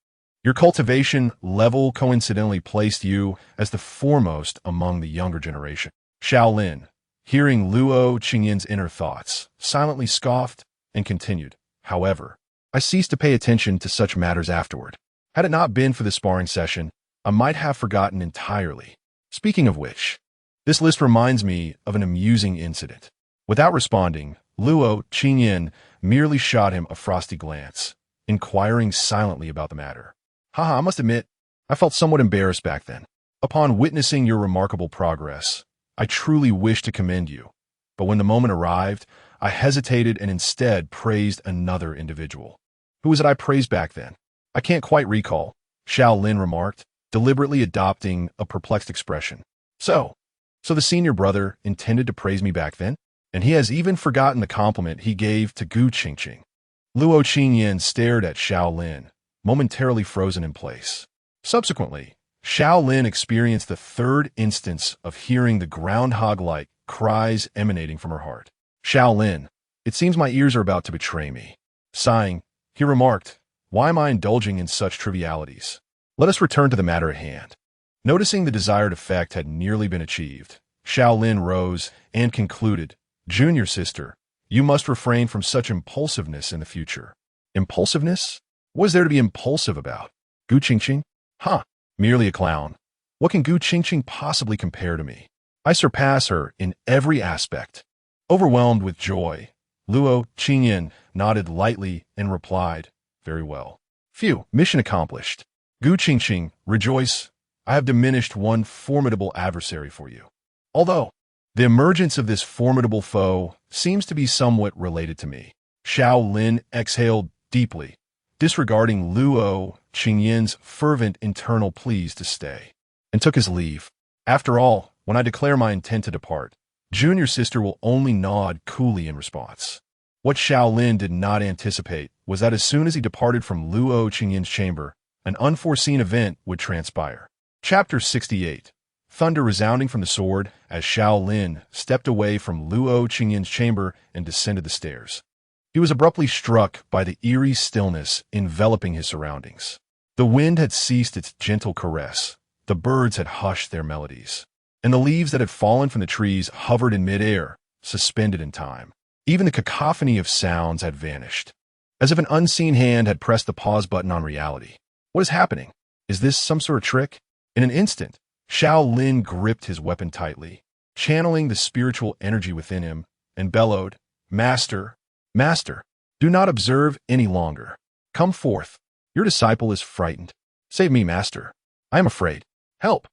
your cultivation level coincidentally placed you as the foremost among the younger generation. Xiao Lin, hearing Luo Qingyan's inner thoughts, silently scoffed and continued. However, I ceased to pay attention to such matters afterward. Had it not been for the sparring session, I might have forgotten entirely. Speaking of which, this list reminds me of an amusing incident. Without responding, Luo Qingyan merely shot him a frosty glance, inquiring silently about the matter. Haha, I must admit, I felt somewhat embarrassed back then. Upon witnessing your remarkable progress, I truly wished to commend you. But when the moment arrived, I hesitated and instead praised another individual. Who was it I praised back then? I can't quite recall, Xiao Lin remarked, deliberately adopting a perplexed expression. So the senior brother intended to praise me back then? And he has even forgotten the compliment he gave to Gu Qingqing. Luo Qingyan stared at Xiao Lin, momentarily frozen in place. Subsequently, Xiao Lin experienced the third instance of hearing the groundhog-like cries emanating from her heart. Xiao Lin, it seems my ears are about to betray me. Sighing, he remarked, why am I indulging in such trivialities? Let us return to the matter at hand. Noticing the desired effect had nearly been achieved, Xiao Lin rose and concluded, Junior sister, you must refrain from such impulsiveness in the future. Impulsiveness? What is there to be impulsive about? Gu Qingqing? Huh, merely a clown. What can Gu Qingqing possibly compare to me? I surpass her in every aspect. Overwhelmed with joy, Luo Qingyan nodded lightly and replied, very well. Phew, mission accomplished. Gu Qingqing, rejoice. I have diminished one formidable adversary for you. Although, the emergence of this formidable foe seems to be somewhat related to me. Xiao Lin exhaled deeply, disregarding Luo Qingyan's fervent internal pleas to stay, and took his leave. After all, when I declare my intent to depart, junior sister will only nod coolly in response. What Xiao Lin did not anticipate was that as soon as he departed from Luo Qingyan's chamber, an unforeseen event would transpire. Chapter 68. Thunder resounding from the sword as Xiao Lin stepped away from Luo Qingyan's chamber and descended the stairs. He was abruptly struck by the eerie stillness enveloping his surroundings. The wind had ceased its gentle caress, the birds had hushed their melodies, and the leaves that had fallen from the trees hovered in midair, suspended in time. Even the cacophony of sounds had vanished, as if an unseen hand had pressed the pause button on reality. What is happening? Is this some sort of trick? In an instant, Xiao Lin gripped his weapon tightly, channeling the spiritual energy within him, and bellowed, Master, Master, do not observe any longer. Come forth. Your disciple is frightened. Save me, Master. I am afraid. Help.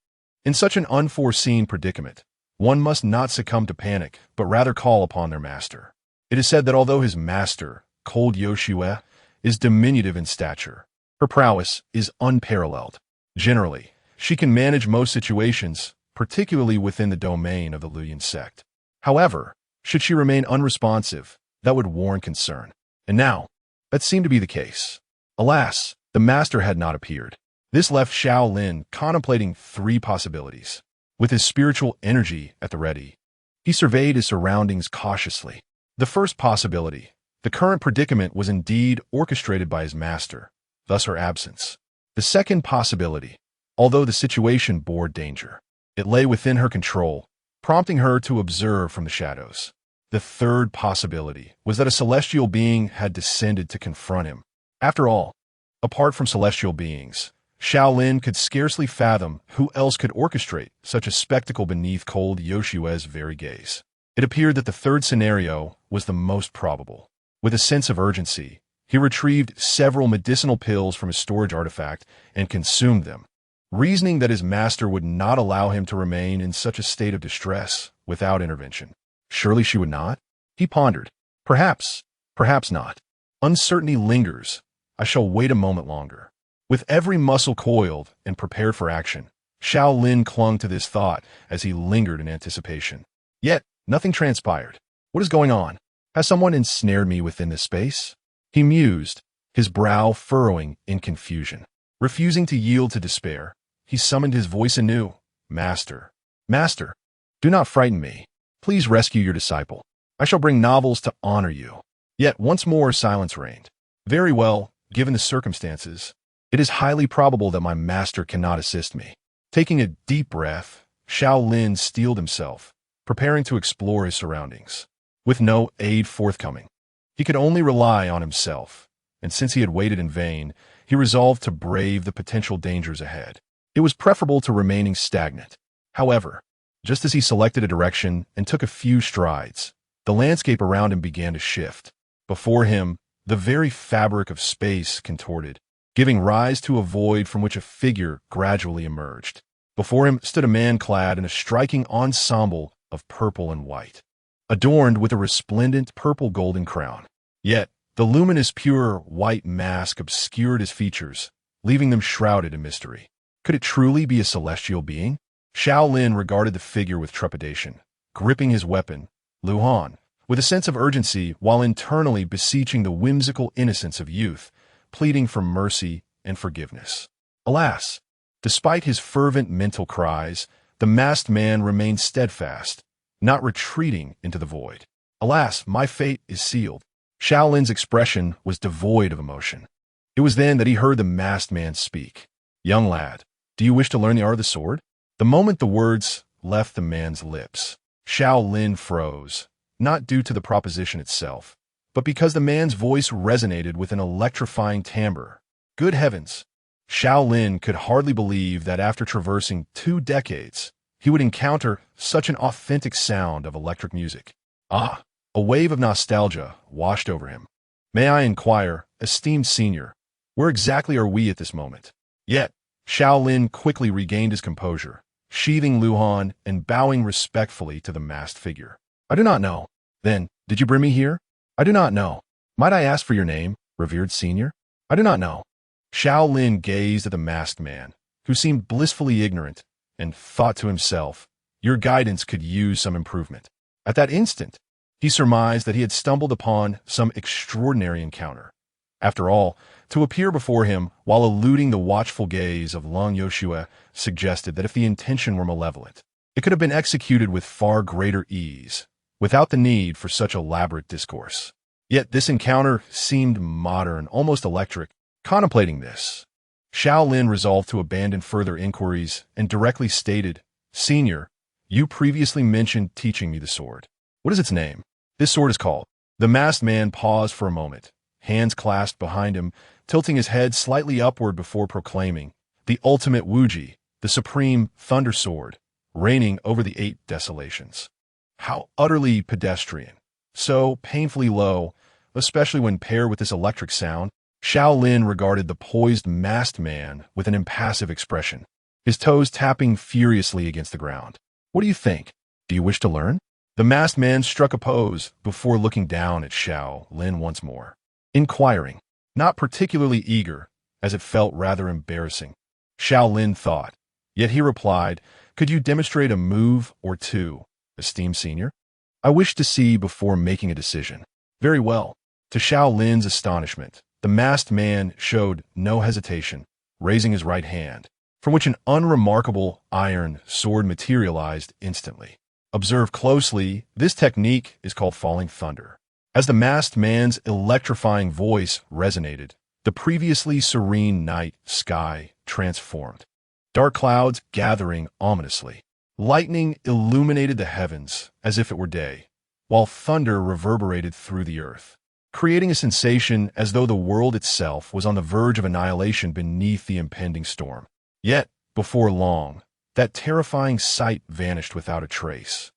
In such an unforeseen predicament, one must not succumb to panic, but rather call upon their master. It is said that although his master, cold Yoshue, is diminutive in stature, her prowess is unparalleled. Generally, she can manage most situations, particularly within the domain of the Luyin sect. However, should she remain unresponsive, that would warrant concern. And now, that seemed to be the case. Alas, the master had not appeared. This left Xiao Lin contemplating three possibilities. With his spiritual energy at the ready, he surveyed his surroundings cautiously. The first possibility, the current predicament was indeed orchestrated by his master, thus her absence. The second possibility, although the situation bore danger, it lay within her control, prompting her to observe from the shadows. The third possibility was that a celestial being had descended to confront him. After all, apart from celestial beings, Xiao Lin could scarcely fathom who else could orchestrate such a spectacle beneath cold Yoshue's very gaze. It appeared that the third scenario was the most probable. With a sense of urgency, he retrieved several medicinal pills from his storage artifact and consumed them, reasoning that his master would not allow him to remain in such a state of distress without intervention. Surely she would not? He pondered. Perhaps, perhaps not. Uncertainty lingers. I shall wait a moment longer. With every muscle coiled and prepared for action, Xiao Lin clung to this thought as he lingered in anticipation. Yet, nothing transpired. What is going on? Has someone ensnared me within this space? He mused, his brow furrowing in confusion. Refusing to yield to despair, he summoned his voice anew. Master, Master, do not frighten me. Please rescue your disciple. I shall bring novels to honor you. Yet once more silence reigned. Very well, given the circumstances, it is highly probable that my master cannot assist me. Taking a deep breath, Xiao Lin steeled himself, preparing to explore his surroundings. With no aid forthcoming, he could only rely on himself, and since he had waited in vain, he resolved to brave the potential dangers ahead. It was preferable to remaining stagnant. However, just as he selected a direction and took a few strides, the landscape around him began to shift. Before him, the very fabric of space contorted, giving rise to a void from which a figure gradually emerged. Before him stood a man clad in a striking ensemble of purple and white, adorned with a resplendent purple-golden crown. Yet, the luminous pure white mask obscured his features, leaving them shrouded in mystery. Could it truly be a celestial being? Xiao Lin regarded the figure with trepidation, gripping his weapon, Luhan, with a sense of urgency while internally beseeching the whimsical innocence of youth, pleading for mercy and forgiveness. Alas, despite his fervent mental cries, the masked man remained steadfast, not retreating into the void. Alas, my fate is sealed. Xiao Lin's expression was devoid of emotion. It was then that he heard the masked man speak. Young lad, do you wish to learn the art of the sword? The moment the words left the man's lips, Xiao Lin froze, not due to the proposition itself, but because the man's voice resonated with an electrifying timbre. Good heavens! Xiao Lin could hardly believe that after traversing 2 decades, he would encounter such an authentic sound of electric music. Ah! A wave of nostalgia washed over him. May I inquire, esteemed senior, where exactly are we at this moment? Yet, Xiao Lin quickly regained his composure, sheathing Luhan and bowing respectfully to the masked figure. I do not know. Then, did you bring me here? I do not know. Might I ask for your name, revered senior? I do not know. Xiao Lin gazed at the masked man, who seemed blissfully ignorant, and thought to himself, your guidance could use some improvement. At that instant, he surmised that he had stumbled upon some extraordinary encounter. After all, to appear before him while eluding the watchful gaze of Long Yoshua suggested that if the intention were malevolent, it could have been executed with far greater ease, without the need for such elaborate discourse. Yet this encounter seemed modern, almost electric. Contemplating this, Xiao Lin resolved to abandon further inquiries and directly stated, Senior, you previously mentioned teaching me the sword. What is its name? This sword is called. The masked man paused for a moment, hands clasped behind him, tilting his head slightly upward before proclaiming, the ultimate Wuji, the supreme thunder sword, reigning over the 8 desolations. How utterly pedestrian, so painfully low, especially when paired with this electric sound. Xiao Lin regarded the poised masked man with an impassive expression, his toes tapping furiously against the ground. What do you think? Do you wish to learn? The masked man struck a pose before looking down at Xiao Lin once more, inquiring, not particularly eager, as it felt rather embarrassing. Xiao Lin thought, yet he replied, could you demonstrate a move or two, esteemed senior? I wish to see before making a decision. Very well. To Xiao Lin's astonishment, the masked man showed no hesitation, raising his right hand, from which an unremarkable iron sword materialized instantly. Observe closely, this technique is called falling thunder. As the masked man's electrifying voice resonated, the previously serene night sky transformed. Dark clouds gathering ominously. Lightning illuminated the heavens as if it were day, while thunder reverberated through the earth, creating a sensation as though the world itself was on the verge of annihilation beneath the impending storm. Yet, before long, that terrifying sight vanished without a trace,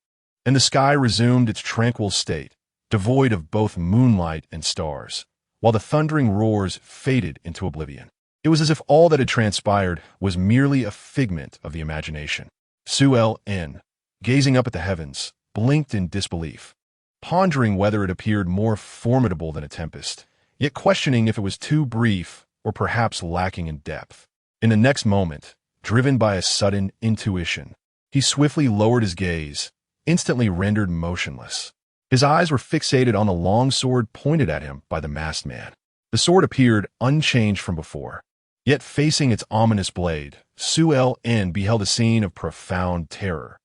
and the sky resumed its tranquil state, devoid of both moonlight and stars, while the thundering roars faded into oblivion. It was as if all that had transpired was merely a figment of the imagination. Xiao Lin, gazing up at the heavens, blinked in disbelief, pondering whether it appeared more formidable than a tempest, yet questioning if it was too brief or perhaps lacking in depth. In the next moment, driven by a sudden intuition, he swiftly lowered his gaze, instantly rendered motionless. His eyes were fixated on the long sword pointed at him by the masked man. The sword appeared unchanged from before, yet facing its ominous blade, Xiao Lin beheld a scene of profound terror,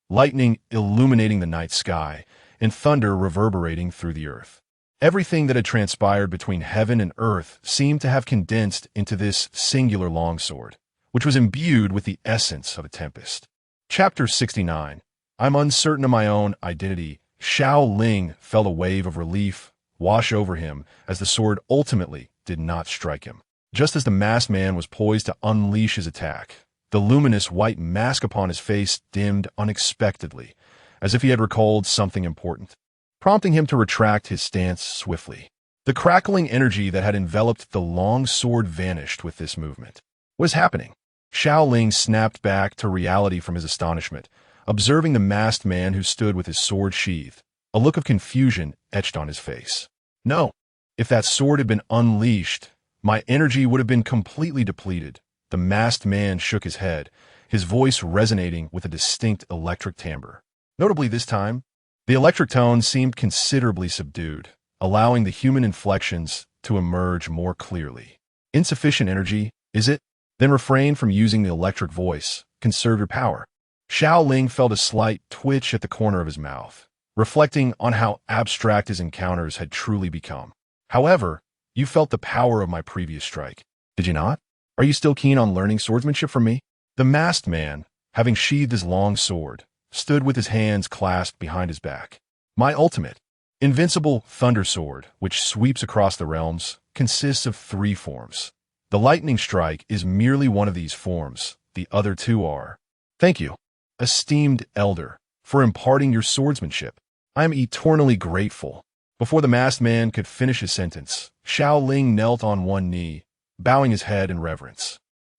lightning illuminating the night sky and thunder reverberating through the earth. Everything that had transpired between heaven and earth seemed to have condensed into this singular longsword, which was imbued with the essence of a tempest. Chapter 69. I'm uncertain of my own identity. Xiao Lin felt a wave of relief wash over him as the sword ultimately did not strike him. Just as the masked man was poised to unleash his attack, the luminous white mask upon his face dimmed unexpectedly, as if he had recalled something important, prompting him to retract his stance swiftly. The crackling energy that had enveloped the long sword vanished with this movement. What is happening? Xiao Lin snapped back to reality from his astonishment, observing the masked man who stood with his sword sheathed, a look of confusion etched on his face. No, if that sword had been unleashed, my energy would have been completely depleted. The masked man shook his head, his voice resonating with a distinct electric timbre. Notably this time, the electric tone seemed considerably subdued, allowing the human inflections to emerge more clearly. Insufficient energy, is it? Then refrain from using the electric voice. Conserve your power. Xiao Lin felt a slight twitch at the corner of his mouth, reflecting on how abstract his encounters had truly become. However, you felt the power of my previous strike, did you not? Are you still keen on learning swordsmanship from me? The masked man, having sheathed his long sword, stood with his hands clasped behind his back. My ultimate, invincible thunder sword, which sweeps across the realms, consists of 3 forms. The lightning strike is merely one of these forms. The other 2 are. Thank you, esteemed elder, for imparting your swordsmanship. I am eternally grateful. Before the masked man could finish his sentence, Xiao Lin knelt on one knee, bowing his head in reverence.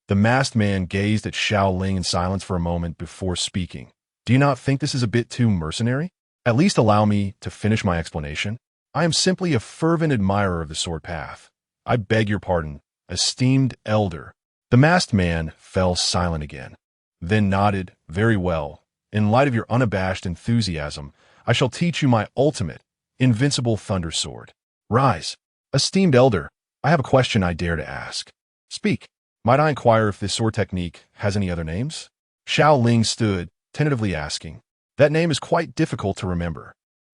The masked man gazed at Xiao Lin in silence for a moment before speaking. Do you not think this is a bit too mercenary? At least allow me to finish my explanation. I am simply a fervent admirer of the sword path. I beg your pardon, esteemed elder. The masked man fell silent again, then nodded. Very well. In light of your unabashed enthusiasm, I shall teach you my ultimate, invincible thunder sword. Rise. Esteemed elder, I have a question I dare to ask. Speak. Might I inquire if this sword technique has any other names? Xiao Lin stood, tentatively asking. That name is quite difficult to remember.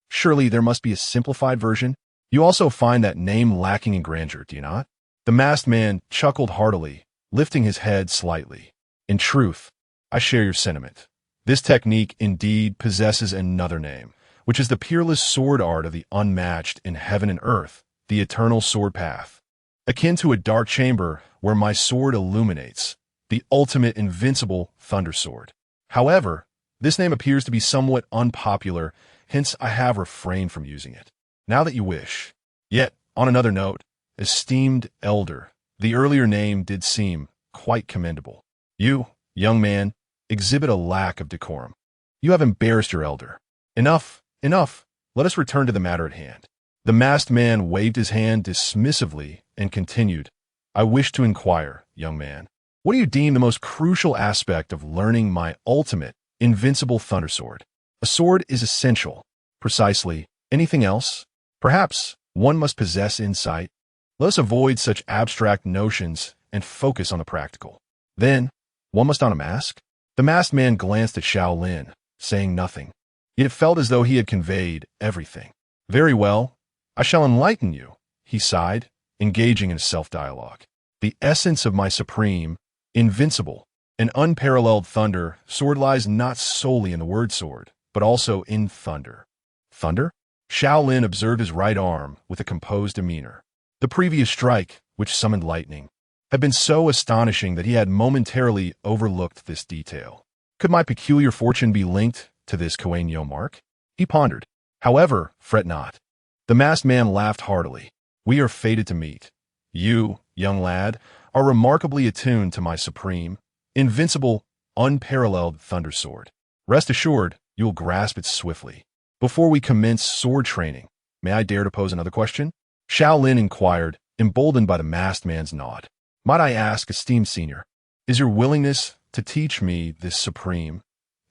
Surely there must be a simplified version. You also find that name lacking in grandeur, do you not? The masked man chuckled heartily, lifting his head slightly. In truth, I share your sentiment. This technique indeed possesses another name, which is the peerless sword art of the unmatched in heaven and earth, the eternal sword path. Akin to a dark chamber where my sword illuminates, the ultimate invincible thunder sword. However, this name appears to be somewhat unpopular, hence I have refrained from using it. Now that you wish. Yet, on another note, esteemed elder, the earlier name did seem quite commendable. You, young man, exhibit a lack of decorum. You have embarrassed your elder. Enough, enough. Let us return to the matter at hand. The masked man waved his hand dismissively and continued. I wish to inquire, young man, what do you deem the most crucial aspect of learning my ultimate, invincible thunder sword? A sword is essential. Precisely. Anything else? Perhaps one must possess insight. Let us avoid such abstract notions and focus on the practical. Then, one must don a mask? The masked man glanced at Xiao Lin, saying nothing. Yet it felt as though he had conveyed everything. Very well, I shall enlighten you, he sighed, engaging in a self-dialogue. The essence of my supreme, invincible, and unparalleled thunder sword lies not solely in the word sword, but also in thunder. Thunder? Xiao Lin observed his right arm with a composed demeanor. The previous strike, which summoned lightning, had been so astonishing that he had momentarily overlooked this detail. Could my peculiar fortune be linked to this Kuan Yu mark? He pondered. However, fret not. The masked man laughed heartily. We are fated to meet. You, young lad, are remarkably attuned to my supreme, invincible, unparalleled thunder sword. Rest assured, you will grasp it swiftly. Before we commence sword training, may I dare to pose another question? Xiao Lin inquired, emboldened by the masked man's nod. Might I ask, esteemed senior, is your willingness to teach me this supreme,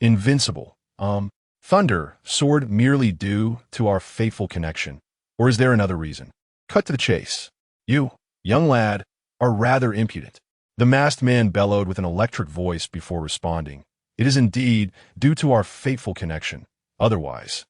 invincible, thunder sword merely due to our fateful connection, or is there another reason? Cut to the chase. You, young lad, are rather impudent. The masked man bellowed with an electric voice before responding. It is indeed due to our fateful connection. Otherwise,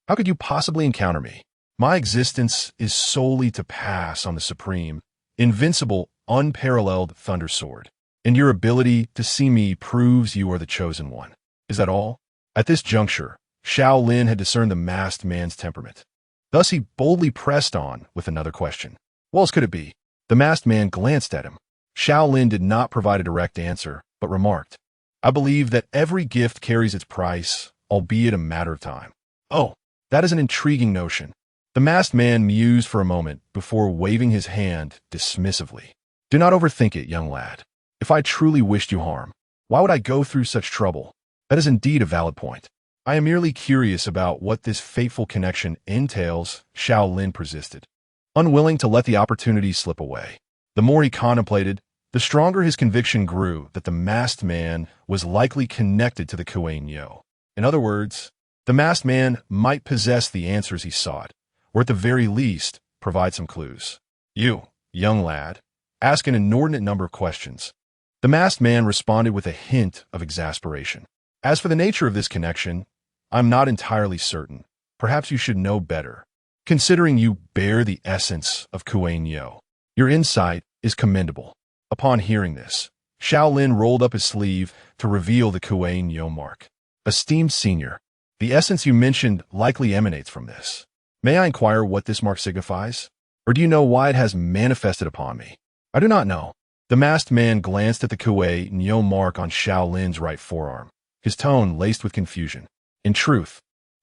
how could you possibly encounter me? My existence is solely to pass on the supreme, invincible, unparalleled thunder sword, and your ability to see me proves you are the chosen one. Is that all? At this juncture, Xiao Lin had discerned the masked man's temperament. Thus he boldly pressed on with another question. What else could it be? The masked man glanced at him. Xiao Lin did not provide a direct answer, but remarked, I believe that every gift carries its price, albeit a matter of time. Oh, that is an intriguing notion. The masked man mused for a moment before waving his hand dismissively. Do not overthink it, young lad. If I truly wished you harm, why would I go through such trouble? That is indeed a valid point. I am merely curious about what this fateful connection entails, Xiao Lin persisted, unwilling to let the opportunity slip away. The more he contemplated, the stronger his conviction grew that the masked man was likely connected to the Kuei Nyo. In other words, the masked man might possess the answers he sought, or at the very least, provide some clues. You, young lad, ask an inordinate number of questions. The masked man responded with a hint of exasperation. As for the nature of this connection, I'm not entirely certain. Perhaps you should know better, considering you bear the essence of Kuei Nyo. Your insight is commendable. Upon hearing this, Xiao Lin rolled up his sleeve to reveal the Kuei Nyo mark. Esteemed senior, the essence you mentioned likely emanates from this. May I inquire what this mark signifies? Or do you know why it has manifested upon me? I do not know. The masked man glanced at the Kuei Nyo mark on Xiao Lin's right forearm, his tone laced with confusion. In truth,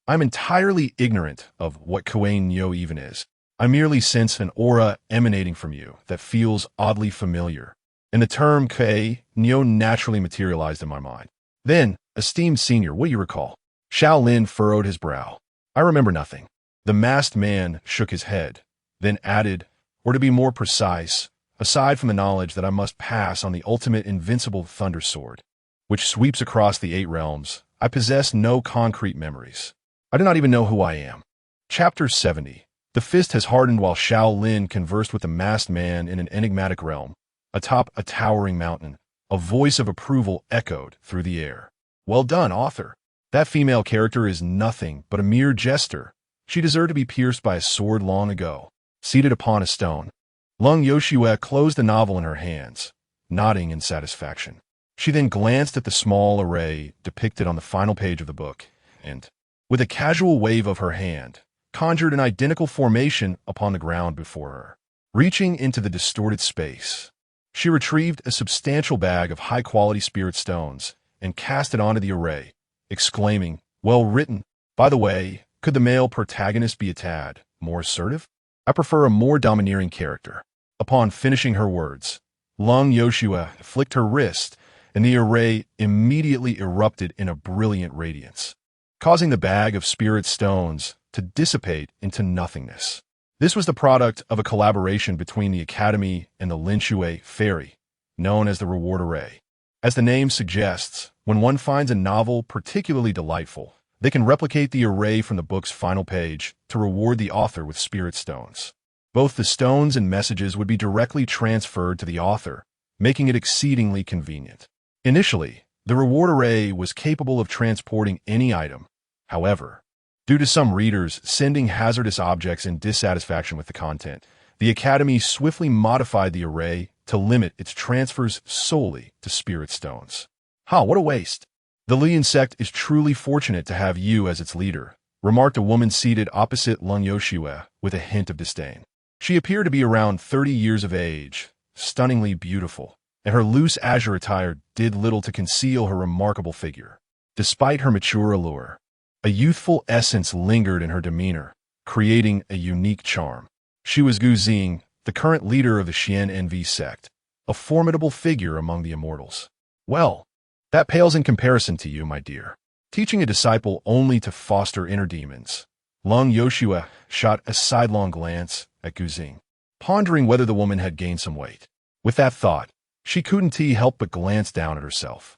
I'm entirely ignorant of what Kuei Nyo even is. I merely sense an aura emanating from you that feels oddly familiar, and the term Kuei Nyo naturally materialized in my mind. Then, esteemed senior, what do you recall? Xiao Lin furrowed his brow. I remember nothing. The masked man shook his head, then added, or to be more precise, aside from the knowledge that I must pass on the ultimate invincible thunder sword, which sweeps across the 8 realms, I possess no concrete memories. I do not even know who I am. Chapter 70. The fist has hardened while Xiao Lin conversed with the masked man in an enigmatic realm. Atop a towering mountain, a voice of approval echoed through the air. Well done, author. That female character is nothing but a mere jester. She deserved to be pierced by a sword long ago. Seated upon a stone, Lung Yoshue closed the novel in her hands, nodding in satisfaction. She then glanced at the small array depicted on the final page of the book, and, with a casual wave of her hand, conjured an identical formation upon the ground before her. Reaching into the distorted space, she retrieved a substantial bag of high-quality spirit stones and cast it onto the array, exclaiming, well written. By the way, could the male protagonist be a tad more assertive? I prefer a more domineering character. Upon finishing her words, Lung Yoshua flicked her wrist, and the array immediately erupted in a brilliant radiance, causing the bag of spirit stones to dissipate into nothingness. This was the product of a collaboration between the Academy and the Linshue Fairy, known as the Reward Array. As the name suggests, when one finds a novel particularly delightful, they can replicate the array from the book's final page to reward the author with spirit stones. Both the stones and messages would be directly transferred to the author, making it exceedingly convenient. Initially, the reward array was capable of transporting any item. However, due to some readers sending hazardous objects in dissatisfaction with the content, the Academy swiftly modified the array to limit its transfers solely to spirit stones. What a waste! The Lian sect is truly fortunate to have you as its leader, remarked a woman seated opposite Lung Yoshue with a hint of disdain. She appeared to be around 30 years of age, stunningly beautiful, and her loose azure attire did little to conceal her remarkable figure. Despite her mature allure, a youthful essence lingered in her demeanor, creating a unique charm. She was Gu Xing, the current leader of the Xian NV sect, a formidable figure among the immortals. Well, that pales in comparison to you, my dear. Teaching a disciple only to foster inner demons. Lung Yoshua shot a sidelong glance at Gu Xing, pondering whether the woman had gained some weight. With that thought, she couldn't help but glance down at herself.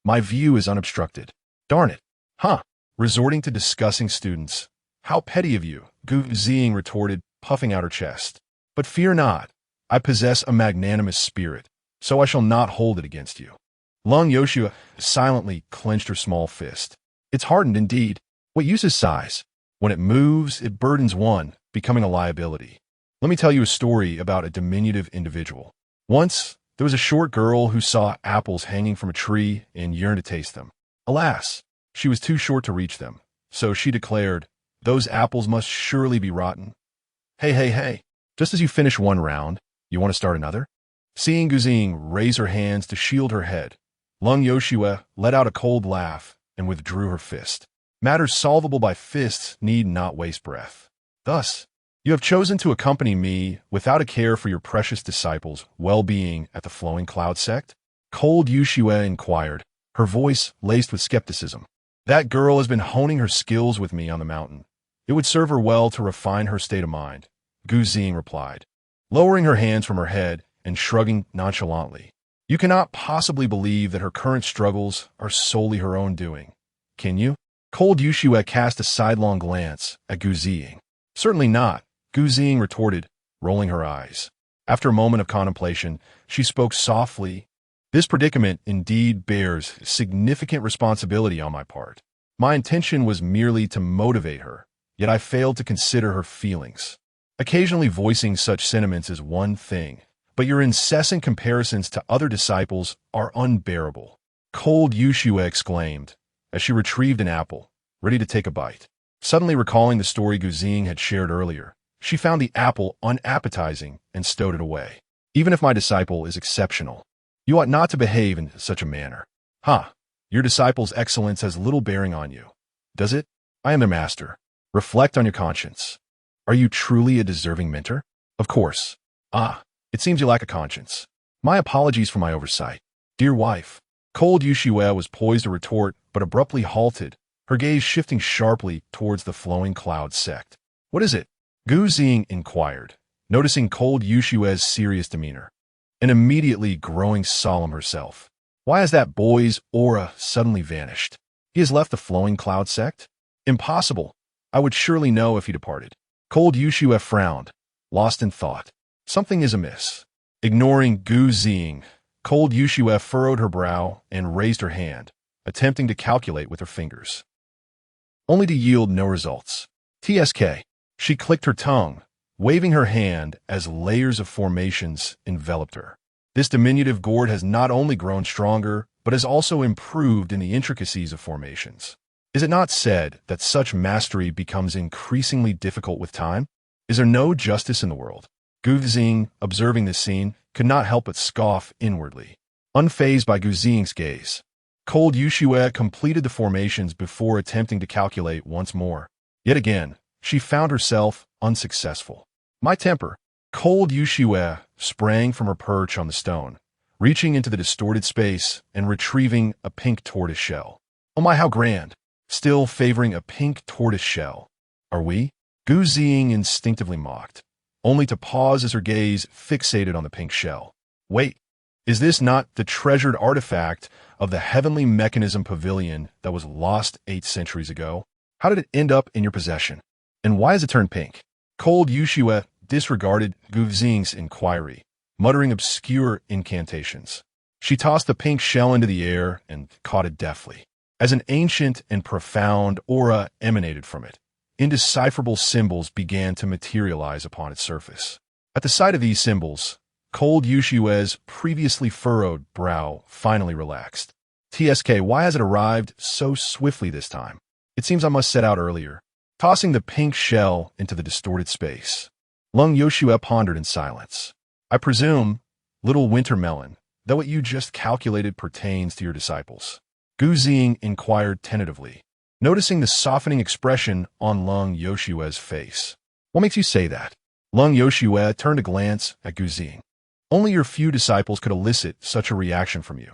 My view is unobstructed. Darn it. Huh. Resorting to discussing students. How petty of you, Gu Xing retorted, puffing out her chest. But fear not. I possess a magnanimous spirit, so I shall not hold it against you. Lung Yoshua silently clenched her small fist. It's hardened indeed. What use is size? When it moves, it burdens one, becoming a liability. Let me tell you a story about a diminutive individual. Once, there was a short girl who saw apples hanging from a tree and yearned to taste them. Alas, she was too short to reach them, so she declared, "Those apples must surely be rotten." Hey, just as you finish one round, you want to start another? Seeing Gu Xing raise her hands to shield her head, Lung Yoshua let out a cold laugh and withdrew her fist. Matters solvable by fists need not waste breath. Thus, you have chosen to accompany me without a care for your precious disciples' well-being at the Flowing Cloud sect? Cold Yoshua inquired, her voice laced with skepticism. That girl has been honing her skills with me on the mountain. It would serve her well to refine her state of mind, Gu Xing replied, lowering her hands from her head and shrugging nonchalantly. You cannot possibly believe that her current struggles are solely her own doing, can you? Cold Yoshua cast a sidelong glance at Gu Xing. Certainly not, Gu Xing retorted, rolling her eyes. After a moment of contemplation, she spoke softly. This predicament indeed bears significant responsibility on my part. My intention was merely to motivate her, yet I failed to consider her feelings. Occasionally voicing such sentiments is one thing, but your incessant comparisons to other disciples are unbearable. Cold Yoshua exclaimed, as she retrieved an apple, ready to take a bite. Suddenly recalling the story Gu Xing had shared earlier, she found the apple unappetizing and stowed it away. Even if my disciple is exceptional, you ought not to behave in such a manner. Your disciple's excellence has little bearing on you. Does it? I am their master. Reflect on your conscience. Are you truly a deserving mentor? Of course. It seems you lack a conscience. My apologies for my oversight. Dear wife. Cold Yoshua was poised to retort, but abruptly halted, her gaze shifting sharply towards the Flowing Cloud sect. What is it? Gu Xing inquired, noticing Cold Yoshua's serious demeanor, and immediately growing solemn herself. Why has that boy's aura suddenly vanished? He has left the Flowing Cloud sect? Impossible. I would surely know if he departed. Cold Yoshua frowned, lost in thought. Something is amiss. Ignoring Gu Xing, Cold Yoshua furrowed her brow and raised her hand, attempting to calculate with her fingers, only to yield no results. TSK. She clicked her tongue, waving her hand as layers of formations enveloped her. This diminutive gourd has not only grown stronger, but has also improved in the intricacies of formations. Is it not said that such mastery becomes increasingly difficult with time? Is there no justice in the world? Gu Xing, observing this scene, could not help but scoff inwardly. Unfazed by Gu Xing's gaze, Cold Yoshua completed the formations before attempting to calculate once more. Yet again, she found herself unsuccessful. My temper. Cold Yoshua sprang from her perch on the stone, reaching into the distorted space and retrieving a pink tortoise shell. Oh my, how grand! Still favoring a pink tortoise shell. Are we? Gu Xing instinctively mocked, only to pause as her gaze fixated on the pink shell. Wait, is this not the treasured artifact of the heavenly mechanism pavilion that was lost 8 centuries ago? How did it end up in your possession? And why has it turned pink? Cold Yoshua disregarded Gu Xing's inquiry, muttering obscure incantations. She tossed the pink shell into the air and caught it deftly. As an ancient and profound aura emanated from it, indecipherable symbols began to materialize upon its surface. At the sight of these symbols, Cold Yoshua's previously furrowed brow finally relaxed. TSK, why has it arrived so swiftly this time? It seems I must set out earlier. Tossing the pink shell into the distorted space, Lung Yoshua pondered in silence. I presume, little winter melon, that what you just calculated pertains to your disciples. Gu Xing inquired tentatively, noticing the softening expression on Lung Yoshue's face. What makes you say that? Lung Yoshue turned a glance at Guzing. Only your few disciples could elicit such a reaction from you.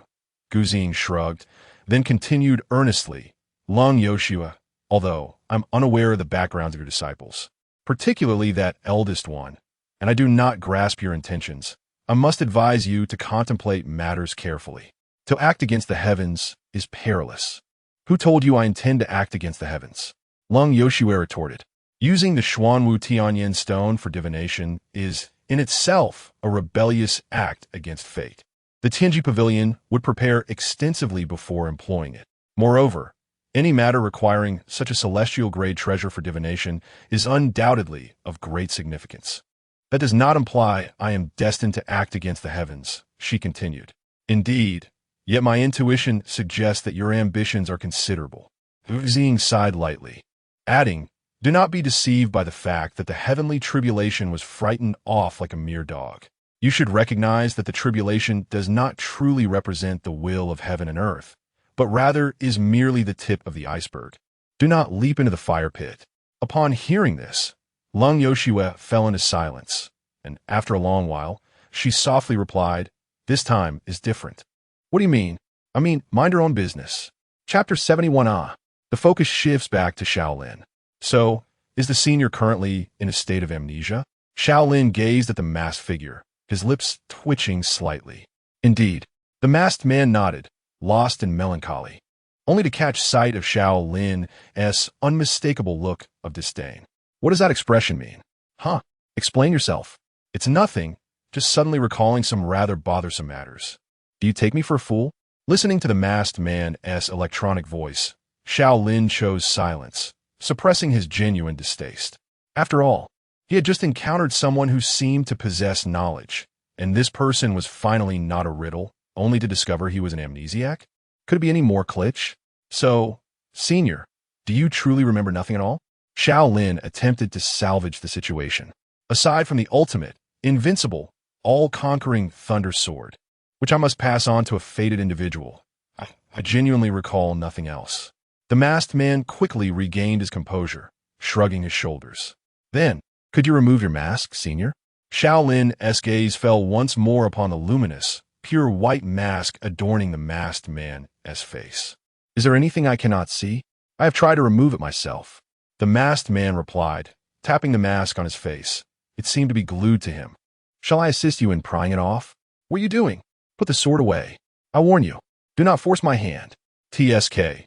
Guzing shrugged, then continued earnestly. Lung Yoshue, although I'm unaware of the backgrounds of your disciples, particularly that eldest one, and I do not grasp your intentions, I must advise you to contemplate matters carefully. To act against the heavens is perilous. Who told you I intend to act against the heavens? Lung Yoshue retorted. Using the Xuanwu Tianyan stone for divination is, in itself, a rebellious act against fate. The Tianji Pavilion would prepare extensively before employing it. Moreover, any matter requiring such a celestial-grade treasure for divination is undoubtedly of great significance. That does not imply I am destined to act against the heavens, she continued. Indeed, yet my intuition suggests that your ambitions are considerable. Guzing sighed lightly, adding, do not be deceived by the fact that the heavenly tribulation was frightened off like a mere dog. You should recognize that the tribulation does not truly represent the will of heaven and earth, but rather is merely the tip of the iceberg. Do not leap into the fire pit. Upon hearing this, Lung Yoshue fell into silence, and after a long while, she softly replied, this time is different. What do you mean? I mean, mind your own business. Chapter 71a. The focus shifts back to Xiao Lin. So, is the senior currently in a state of amnesia? Xiao Lin gazed at the masked figure, his lips twitching slightly. Indeed, the masked man nodded, lost in melancholy, only to catch sight of Xiao Lin's unmistakable look of disdain. What does that expression mean? Huh? Explain yourself. It's nothing, just suddenly recalling some rather bothersome matters. Do you take me for a fool? Listening to the masked man's electronic voice, Xiao Lin chose silence, suppressing his genuine distaste. After all, he had just encountered someone who seemed to possess knowledge, and this person was finally not a riddle, only to discover he was an amnesiac? Could it be any more kitsch? So, senior, do you truly remember nothing at all? Xiao Lin attempted to salvage the situation. Aside from the ultimate, invincible, all-conquering thunder sword, which I must pass on to a fated individual, I genuinely recall nothing else. The masked man quickly regained his composure, shrugging his shoulders. Then, could you remove your mask, senior? Xiao Lin's gaze fell once more upon the luminous, pure white mask adorning the masked man's face. Is there anything I cannot see? I have tried to remove it myself. The masked man replied, tapping the mask on his face. It seemed to be glued to him. Shall I assist you in prying it off? What are you doing? Put the sword away. I warn you, do not force my hand. TSK.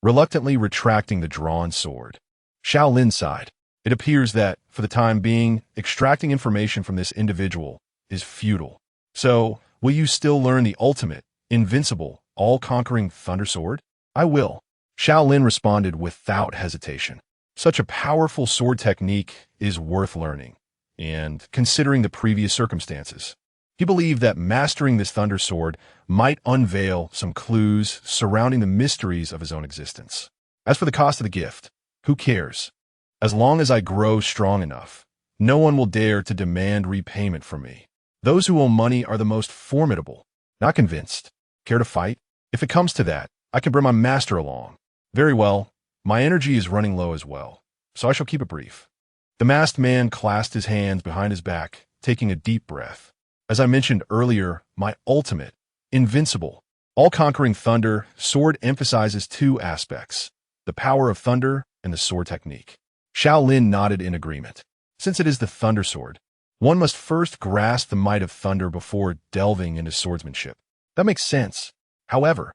Reluctantly retracting the drawn sword. Xiao Lin sighed. It appears that, for the time being, extracting information from this individual is futile. So, will you still learn the ultimate, invincible, all-conquering thunder sword? I will. Xiao Lin responded without hesitation. Such a powerful sword technique is worth learning, and considering the previous circumstances, he believed that mastering this thunder sword might unveil some clues surrounding the mysteries of his own existence. As for the cost of the gift, who cares? As long as I grow strong enough, no one will dare to demand repayment from me. Those who owe money are the most formidable. Not convinced. Care to fight? If it comes to that, I can bring my master along. Very well. My energy is running low as well, so I shall keep it brief. The masked man clasped his hands behind his back, taking a deep breath. As I mentioned earlier, my ultimate, invincible, all-conquering thunder sword emphasizes two aspects, the power of thunder and the sword technique. Xiao Lin nodded in agreement. Since it is the thunder sword, one must first grasp the might of thunder before delving into swordsmanship. That makes sense. However,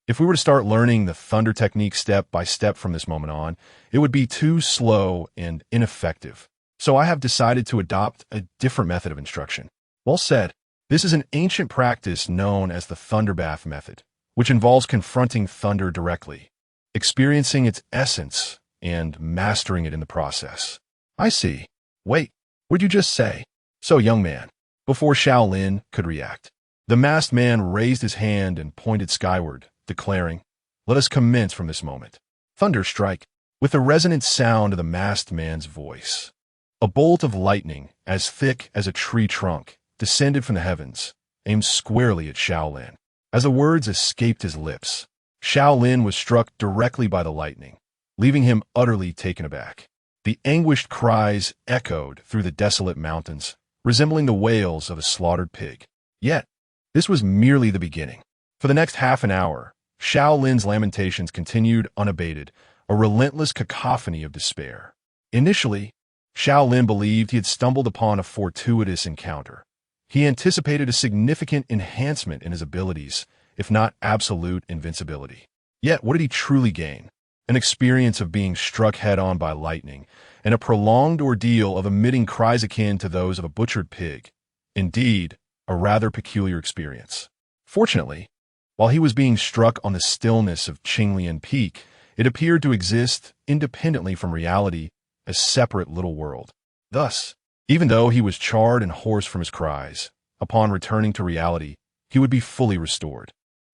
if we were to start learning the thunder technique step by step from this moment on, it would be too slow and ineffective. So I have decided to adopt a different method of instruction. Well said. This is an ancient practice known as the thunder bath method, which involves confronting thunder directly, experiencing its essence, and mastering it in the process. I see. Wait, what'd you just say? So, young man, before Xiao Lin could react, the masked man raised his hand and pointed skyward, declaring, "Let us commence from this moment." Thunder strike, with the resonant sound of the masked man's voice. A bolt of lightning, as thick as a tree trunk, descended from the heavens, aimed squarely at Xiao Lin. As the words escaped his lips, Xiao Lin was struck directly by the lightning, leaving him utterly taken aback. The anguished cries echoed through the desolate mountains, resembling the wails of a slaughtered pig. Yet, this was merely the beginning. For the next half an hour, Xiao Lin's lamentations continued unabated, a relentless cacophony of despair. Initially, Xiao Lin believed he had stumbled upon a fortuitous encounter. He anticipated a significant enhancement in his abilities, if not absolute invincibility. Yet, what did he truly gain? An experience of being struck head-on by lightning, and a prolonged ordeal of emitting cries akin to those of a butchered pig. Indeed, a rather peculiar experience. Fortunately, while he was being struck on the stillness of Qinglian Peak, it appeared to exist independently from reality, a separate little world. Thus, even though he was charred and hoarse from his cries, upon returning to reality, he would be fully restored.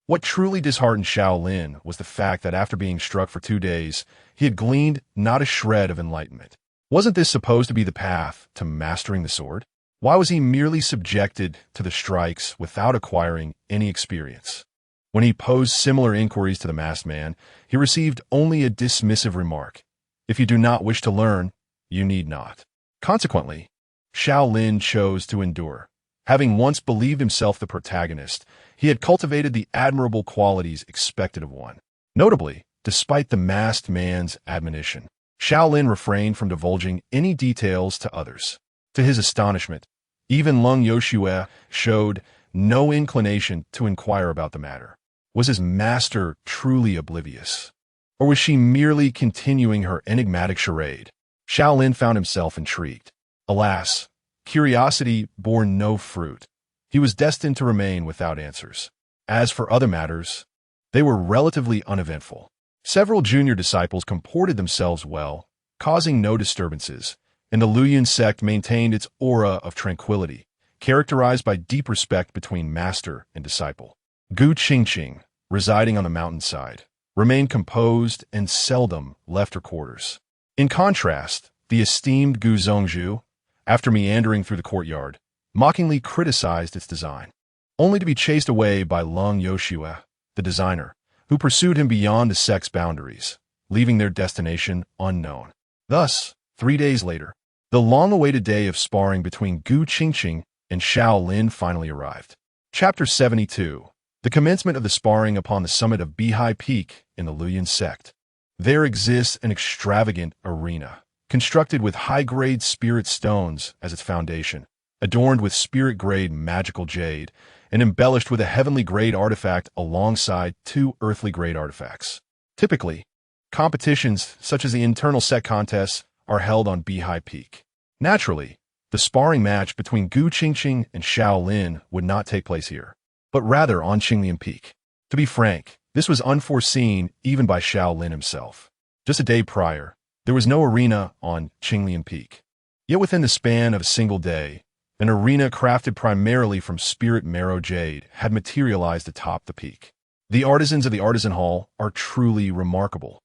What truly disheartened Xiao Lin was the fact that after being struck for 2 days, he had gleaned not a shred of enlightenment. Wasn't this supposed to be the path to mastering the sword? Why was he merely subjected to the strikes without acquiring any experience? When he posed similar inquiries to the masked man, he received only a dismissive remark. If you do not wish to learn, you need not. Consequently, Xiao Lin chose to endure. Having once believed himself the protagonist, he had cultivated the admirable qualities expected of one. Notably, despite the masked man's admonition, Xiao Lin refrained from divulging any details to others. To his astonishment, even Lung Yoshue showed no inclination to inquire about the matter. Was his master truly oblivious? Or was she merely continuing her enigmatic charade? Xiao Lin found himself intrigued. Alas, curiosity bore no fruit. He was destined to remain without answers. As for other matters, they were relatively uneventful. Several junior disciples comported themselves well, causing no disturbances, and the Luoyuan sect maintained its aura of tranquility, characterized by deep respect between master and disciple. Gu Qingqing, residing on the mountainside, remained composed and seldom left her quarters. In contrast, the esteemed Gu Zhongzhu, after meandering through the courtyard, mockingly criticized its design, only to be chased away by Lung Yoshue, the designer, who pursued him beyond the sect's boundaries, leaving their destination unknown. Thus, 3 days later, the long-awaited day of sparring between Gu Qingqing and Xiao Lin finally arrived. Chapter 72. The commencement of the sparring upon the summit of Beihai Peak in the Luoyuan sect. There exists an extravagant arena, constructed with high-grade spirit stones as its foundation, adorned with spirit-grade magical jade, and embellished with a heavenly-grade artifact alongside 2 earthly-grade artifacts. Typically, competitions such as the internal set contests are held on Beihai Peak. Naturally, the sparring match between Gu Qingqing and Xiao Lin would not take place here, but rather on Qinglian Peak. To be frank, this was unforeseen even by Xiao Lin himself. Just a day prior, there was no arena on Qinglian Peak. Yet within the span of a single day, an arena crafted primarily from spirit marrow jade had materialized atop the peak. The artisans of the Artisan Hall are truly remarkable.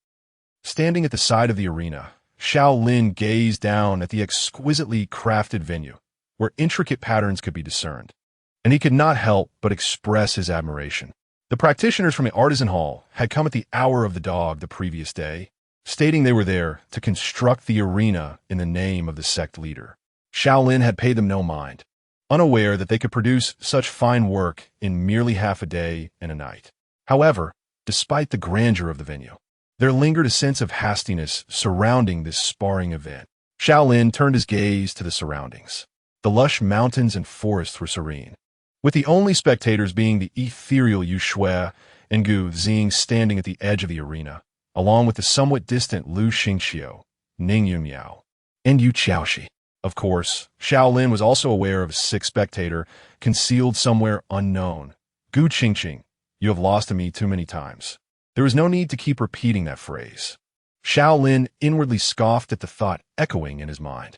Standing at the side of the arena, Xiao Lin gazed down at the exquisitely crafted venue, where intricate patterns could be discerned, and he could not help but express his admiration. The practitioners from the Artisan Hall had come at the hour of the dog the previous day, stating they were there to construct the arena in the name of the sect leader. Xiao Lin had paid them no mind, unaware that they could produce such fine work in merely half a day and a night. However, despite the grandeur of the venue, there lingered a sense of hastiness surrounding this sparring event. Xiao Lin turned his gaze to the surroundings. The lush mountains and forests were serene, with the only spectators being the ethereal Yu Shui and Gu Xing standing at the edge of the arena, along with the somewhat distant Lu Xingqiu, Ning Yunmiao, and Yu Qiaoxi. Of course, Xiao Lin was also aware of a 6th spectator concealed somewhere unknown. Gu Qingqing, you have lost to me too many times. There was no need to keep repeating that phrase. Xiao Lin inwardly scoffed at the thought echoing in his mind.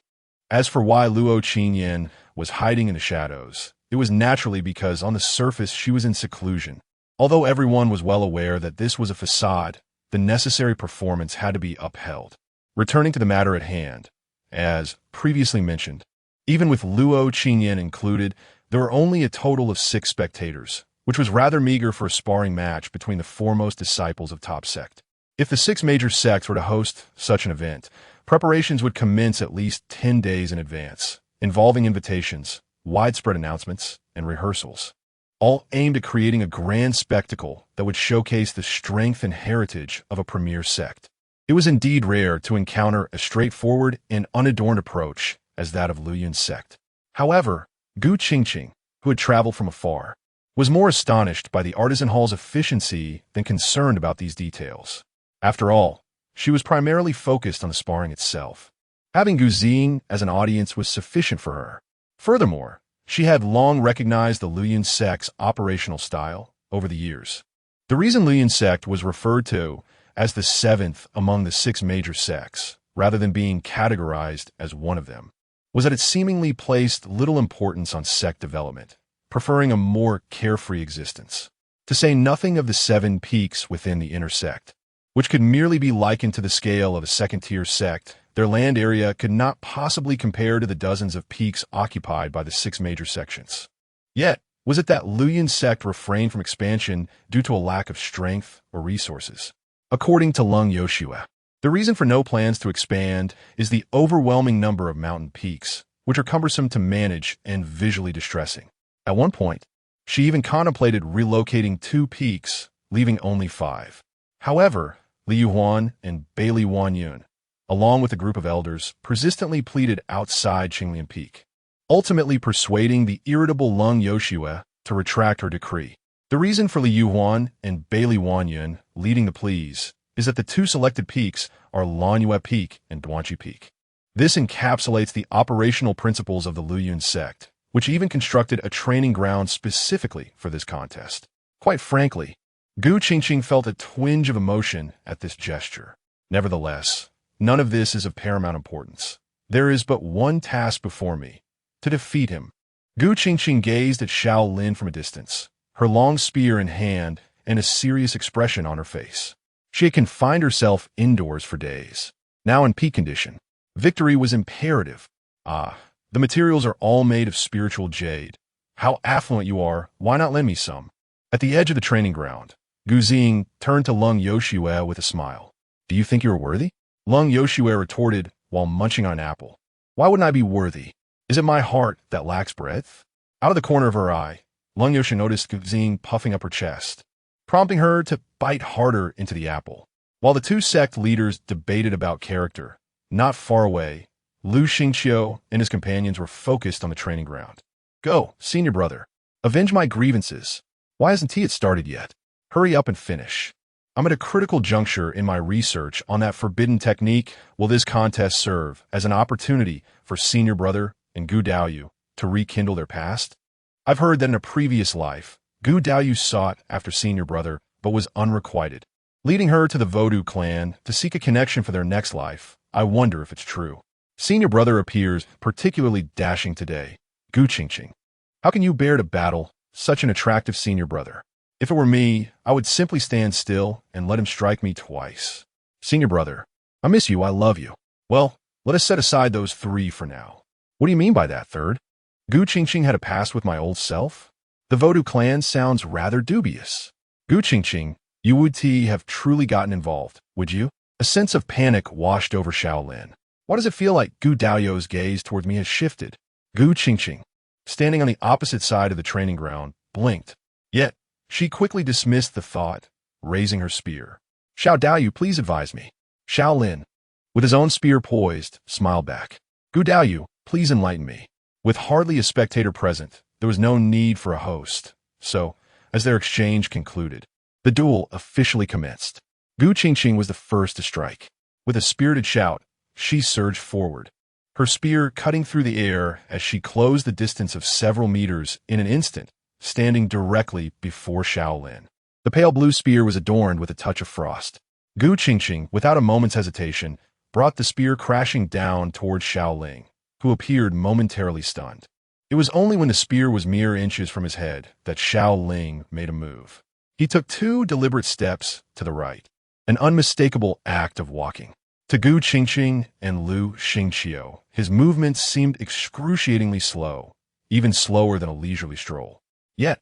As for why Luo Qinyan was hiding in the shadows, it was naturally because on the surface she was in seclusion. Although everyone was well aware that this was a facade, the necessary performance had to be upheld. Returning to the matter at hand, as previously mentioned, even with Luo Qinyan included, there were only a total of 6 spectators, which was rather meager for a sparring match between the foremost disciples of top sect. If the six major sects were to host such an event, preparations would commence at least 10 days in advance, involving invitations, widespread announcements, and rehearsals, all aimed at creating a grand spectacle that would showcase the strength and heritage of a premier sect. It was indeed rare to encounter a straightforward and unadorned approach as that of Liu Yun's sect. However, Gu Qingqing, who had traveled from afar, was more astonished by the artisan hall's efficiency than concerned about these details. After all, she was primarily focused on the sparring itself. Having Gu Xing as an audience was sufficient for her. Furthermore, she had long recognized the Liu Yun sect's operational style over the years. The reason Liu Yun sect was referred to as the seventh among the six major sects, rather than being categorized as one of them, was that it seemingly placed little importance on sect development, preferring a more carefree existence. To say nothing of the 7 peaks within the inner sect, which could merely be likened to the scale of a second-tier sect, their land area could not possibly compare to the dozens of peaks occupied by the 6 major sections. Yet, was it that Liu Yun sect refrained from expansion due to a lack of strength or resources? According to Lung Yoshua, the reason for no plans to expand is the overwhelming number of mountain peaks, which are cumbersome to manage and visually distressing. At one point, she even contemplated relocating 2 peaks, leaving only 5. However, Liu Huan and Bailey Wanyun, along with a group of elders, persistently pleaded outside Qinglian Peak, ultimately persuading the irritable Lung Yoshua to retract her decree. The reason for Liu Huan and Bailey Wanyun leading the pleas is that the 2 selected peaks are Lanyue Peak and Duanqi Peak. This encapsulates the operational principles of the Liu Yun sect, which even constructed a training ground specifically for this contest. Quite frankly, Gu Qingqing felt a twinge of emotion at this gesture. Nevertheless, none of this is of paramount importance. There is but one task before me, to defeat him. Gu Qingqing gazed at Xiao Lin from a distance, her long spear in hand and a serious expression on her face. She had confined herself indoors for days. Now in peak condition, victory was imperative. Ah, the materials are all made of spiritual jade. How affluent you are, why not lend me some? At the edge of the training ground, Gu Xing turned to Lung Yoshua with a smile. Do you think you are worthy? Lung Yoshua retorted while munching on an apple. Why wouldn't I be worthy? Is it my heart that lacks breadth? Out of the corner of her eye, Lung Yoshua noticed Gu Xing puffing up her chest, prompting her to bite harder into the apple. While the 2 sect leaders debated about character, not far away, Lu Xingqiu and his companions were focused on the training ground. Go, senior brother. Avenge my grievances. Why hasn't he started yet? Hurry up and finish. I'm at a critical juncture in my research on that forbidden technique. Will this contest serve as an opportunity for senior brother and Gu Daoyu to rekindle their past? I've heard that in a previous life, Gu Daoyu sought after senior brother but was unrequited, leading her to the Vodou clan to seek a connection for their next life. I wonder if it's true. Senior brother appears particularly dashing today. Gu Qingqing, how can you bear to battle such an attractive senior brother? If it were me, I would simply stand still and let him strike me twice. Senior brother, I miss you, I love you. Well, let us set aside those 3 for now. What do you mean by that, third? Gu Qingqing had a past with my old self? The Vodou clan sounds rather dubious. Gu Qingqing, you would have truly gotten involved, would you? A sense of panic washed over Xiao Lin. Why does it feel like Gu Daoyu's gaze toward me has shifted? Gu Qingqing, standing on the opposite side of the training ground, blinked. Yet, she quickly dismissed the thought, raising her spear. Xiao Daoyu, please advise me. Xiao Lin, with his own spear poised, smiled back. Gu Daoyu, please enlighten me. With hardly a spectator present, there was no need for a host. So, as their exchange concluded, the duel officially commenced. Gu Qingqing was the first to strike. With a spirited shout, she surged forward, her spear cutting through the air as she closed the distance of several meters in an instant, standing directly before Xiao Lin. The pale blue spear was adorned with a touch of frost. Gu Qingqing, without a moment's hesitation, brought the spear crashing down toward Xiao Lin, who appeared momentarily stunned. It was only when the spear was mere inches from his head that Xiao Lin made a move. He took 2 deliberate steps to the right, an unmistakable act of walking. To Gu Qingqing and Lu Xingqiu, his movements seemed excruciatingly slow, even slower than a leisurely stroll. Yet,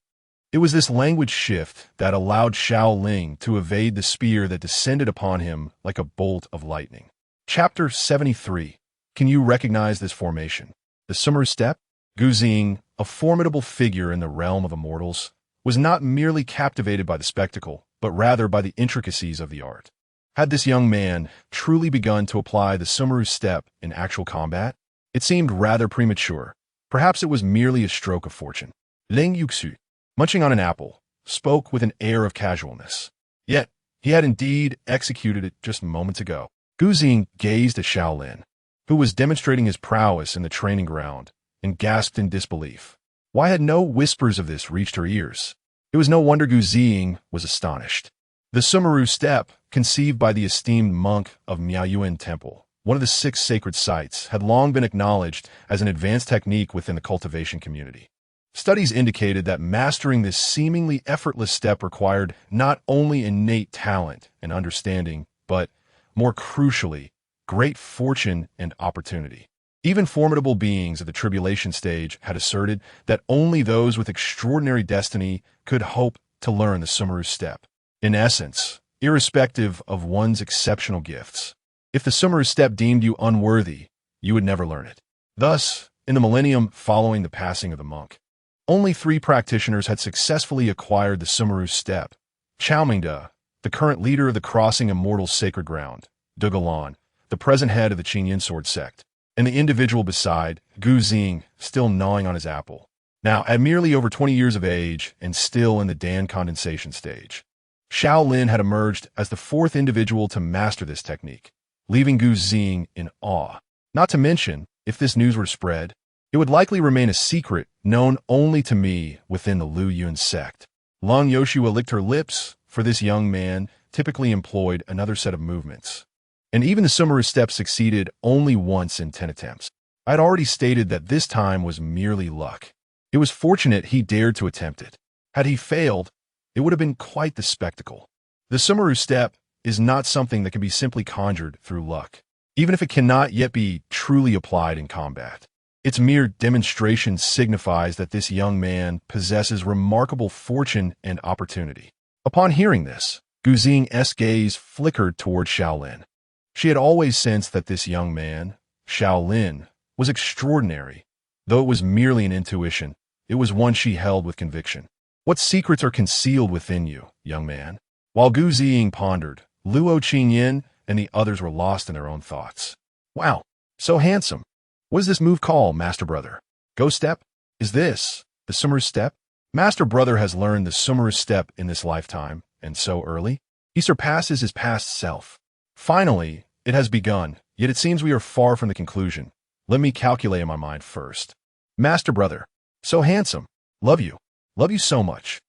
It was this language shift that allowed Xiao Lin to evade the spear that descended upon him like a bolt of lightning. Chapter 73. Can you recognize this formation? The Sumeru Step? Guzing, a formidable figure in the realm of immortals, was not merely captivated by the spectacle, but rather by the intricacies of the art. Had this young man truly begun to apply the Sumeru Step in actual combat? It seemed rather premature. Perhaps it was merely a stroke of fortune. Ling Yuxu, munching on an apple, spoke with an air of casualness. Yet, he had indeed executed it just moments ago. Guzing gazed at Xiao Lin, who was demonstrating his prowess in the training ground, and gasped in disbelief. Why had no whispers of this reached her ears? It was no wonder Guzing was astonished. The Sumeru Step, conceived by the esteemed monk of Miaoyuan Temple, one of the 6 sacred sites, had long been acknowledged as an advanced technique within the cultivation community. Studies indicated that mastering this seemingly effortless step required not only innate talent and understanding, but, more crucially, great fortune and opportunity. Even formidable beings at the tribulation stage had asserted that only those with extraordinary destiny could hope to learn the Sumeru Step. In essence, irrespective of one's exceptional gifts, if the Sumeru Step deemed you unworthy, you would never learn it. Thus, in the millennium following the passing of the monk, only 3 practitioners had successfully acquired the Sumeru Step: Chaomingda, the current leader of the Crossing Immortals Sacred Ground; Dugalan, the present head of the Qingyan Sword Sect; and the individual beside, Guzing, still gnawing on his apple. Now, at merely over 20 years of age and still in the Dan condensation stage, Xiao Lin had emerged as the 4th individual to master this technique, leaving Guzing in awe. Not to mention, if this news were to spread, it would likely remain a secret known only to me within the Lu Yun sect. Long Yoshua licked her lips, for this young man typically employed another set of movements. And even the Sumeru Step succeeded only once in 10 attempts. I had already stated that this time was merely luck. It was fortunate he dared to attempt it. Had he failed, it would have been quite the spectacle. The Sumeru Step is not something that can be simply conjured through luck, even if it cannot yet be truly applied in combat. Its mere demonstration signifies that this young man possesses remarkable fortune and opportunity. Upon hearing this, Guzing's gaze flickered toward Xiao Lin. She had always sensed that this young man, Xiao Lin, was extraordinary. Though it was merely an intuition, it was one she held with conviction. What secrets are concealed within you, young man? While Guzing pondered, Luo Qingyan and the others were lost in their own thoughts. Wow, so handsome. What does this move call, Master Brother? Ghost Step? Is this the Sumeru Step? Master Brother has learned the Sumeru Step in this lifetime, and so early? He surpasses his past self. Finally, it has begun, yet it seems we are far from the conclusion. Let me calculate in my mind first. Master Brother, so handsome. Love you. Love you so much.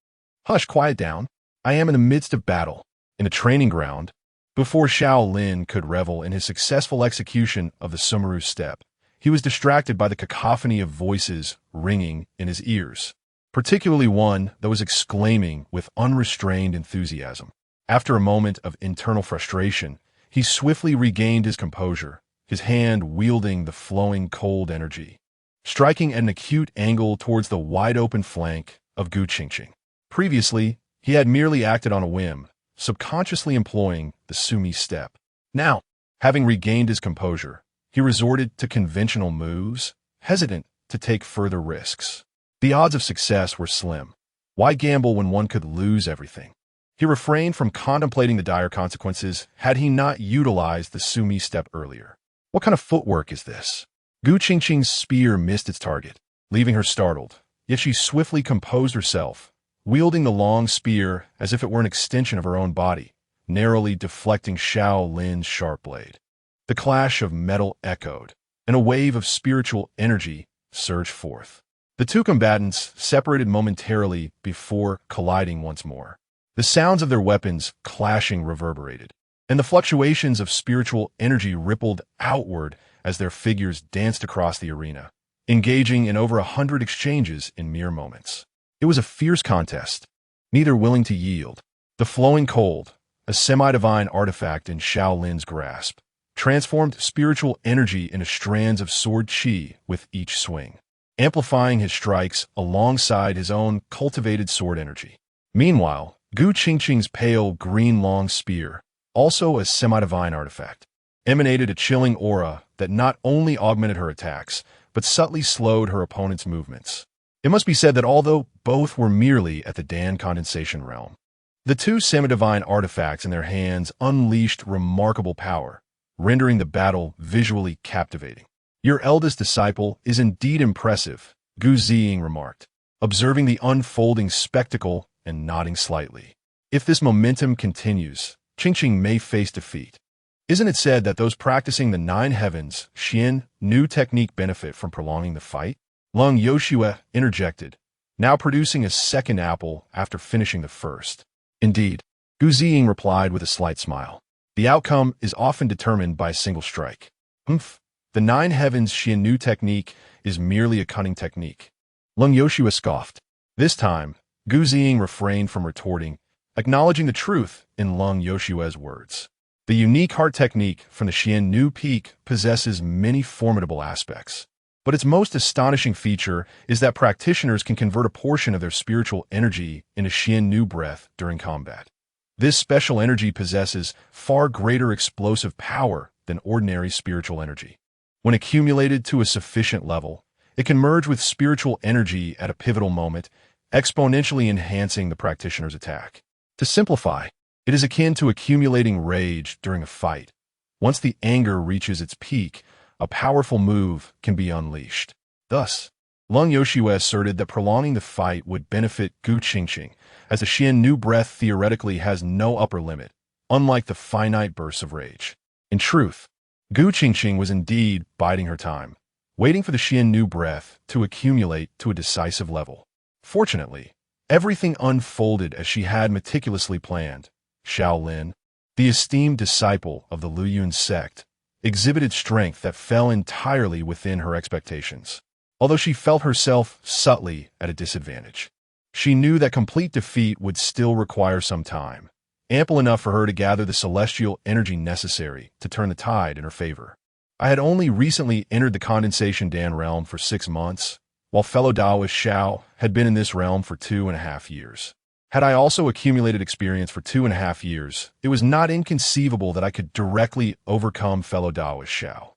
Hush, quiet down. I am in the midst of battle, in a training ground. Before Xiao Lin could revel in his successful execution of the Sumeru Step, he was distracted by the cacophony of voices ringing in his ears, particularly one that was exclaiming with unrestrained enthusiasm. After a moment of internal frustration, he swiftly regained his composure, his hand wielding the flowing cold energy, striking at an acute angle towards the wide-open flank of Gu Qingqing. Previously, he had merely acted on a whim, subconsciously employing the Sumi Step. Now, having regained his composure, he resorted to conventional moves, hesitant to take further risks. The odds of success were slim. Why gamble when one could lose everything? He refrained from contemplating the dire consequences had he not utilized the Sumi Step earlier. What kind of footwork is this? Gu Qingqing's spear missed its target, leaving her startled, yet she swiftly composed herself, wielding the long spear as if it were an extension of her own body, narrowly deflecting Xiao Lin's sharp blade. The clash of metal echoed, and a wave of spiritual energy surged forth. The 2 combatants separated momentarily before colliding once more. The sounds of their weapons clashing reverberated, and the fluctuations of spiritual energy rippled outward as their figures danced across the arena, engaging in over 100 exchanges in mere moments. It was a fierce contest, neither willing to yield. The flowing cold, a semi-divine artifact in Xiao Lin's grasp, transformed spiritual energy into strands of sword qi with each swing. amplifying his strikes alongside his own cultivated sword energy. Meanwhile, Gu Qingqing's pale green long spear, also a semi-divine artifact, emanated a chilling aura that not only augmented her attacks, but subtly slowed her opponent's movements. It must be said that although both were merely at the Dan condensation realm, the two semi-divine artifacts in their hands unleashed remarkable power, rendering the battle visually captivating. "Your eldest disciple is indeed impressive," Gu Ziying remarked, observing the unfolding spectacle and nodding slightly. "If this momentum continues, Qingqing may face defeat. Isn't it said that those practicing the nine heavens, Xian, new technique benefit from prolonging the fight?" Lung Yoshua interjected, now producing a second apple after finishing the first. "Indeed," Gu Ziying replied with a slight smile. "The outcome is often determined by a single strike." "Humph. The nine heavens Xian new technique is merely a cunning technique." Lung Yoshua scoffed. This time, Gu Ziying refrained from retorting, acknowledging the truth in Lung Yoshua's words. The unique heart technique from the Xian new peak possesses many formidable aspects. But its most astonishing feature is that practitioners can convert a portion of their spiritual energy into Xian new breath during combat. This special energy possesses far greater explosive power than ordinary spiritual energy. When accumulated to a sufficient level, it can merge with spiritual energy at a pivotal moment, exponentially enhancing the practitioner's attack. To simplify, it is akin to accumulating rage during a fight. Once the anger reaches its peak, a powerful move can be unleashed. Thus, Lung Yoshua asserted that prolonging the fight would benefit Gu Qingqing, as the Xian new breath theoretically has no upper limit, unlike the finite bursts of rage. In truth, Gu Qingqing was indeed biding her time, waiting for the Xian new breath to accumulate to a decisive level. Fortunately, everything unfolded as she had meticulously planned. Xiao Lin, the esteemed disciple of the Luyun sect, exhibited strength that fell entirely within her expectations. Although she felt herself subtly at a disadvantage, she knew that complete defeat would still require some time, ample enough for her to gather the celestial energy necessary to turn the tide in her favor. "I had only recently entered the condensation Dan realm for 6 months, while fellow Taoist Xiao had been in this realm for 2.5 years. Had I also accumulated experience for 2.5 years, it was not inconceivable that I could directly overcome fellow Taoist Xiao."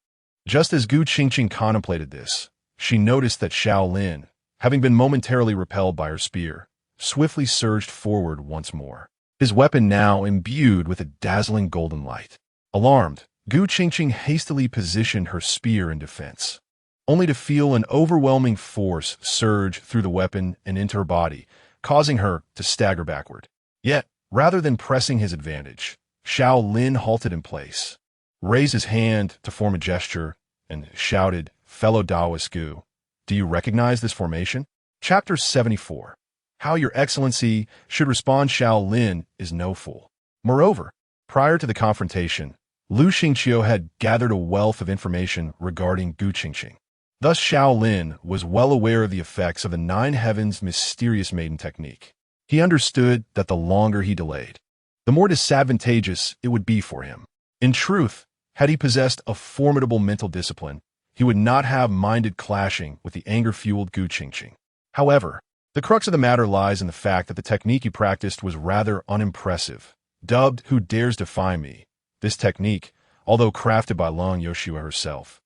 Just as Gu Qingqing contemplated this, she noticed that Xiao Lin, having been momentarily repelled by her spear, swiftly surged forward once more, his weapon now imbued with a dazzling golden light. Alarmed, Gu Qingqing hastily positioned her spear in defense, only to feel an overwhelming force surge through the weapon and into her body, causing her to stagger backward. Yet, rather than pressing his advantage, Xiao Lin halted in place, raised his hand to form a gesture, and shouted, "Fellow Taoist Gu, do you recognize this formation?" Chapter 74. How Your Excellency should respond. Xiao Lin is no fool. Moreover, prior to the confrontation, Lu Xingqiu had gathered a wealth of information regarding Gu Qingqing. Thus Xiao Lin was well aware of the effects of the Nine Heavens' mysterious maiden technique. He understood that the longer he delayed, the more disadvantageous it would be for him. In truth, had he possessed a formidable mental discipline, he would not have minded clashing with the anger-fueled Gu Qingqing. However, the crux of the matter lies in the fact that the technique he practiced was rather unimpressive. Dubbed "Who Dares Defy Me," this technique, although crafted by Lung Yoshua herself,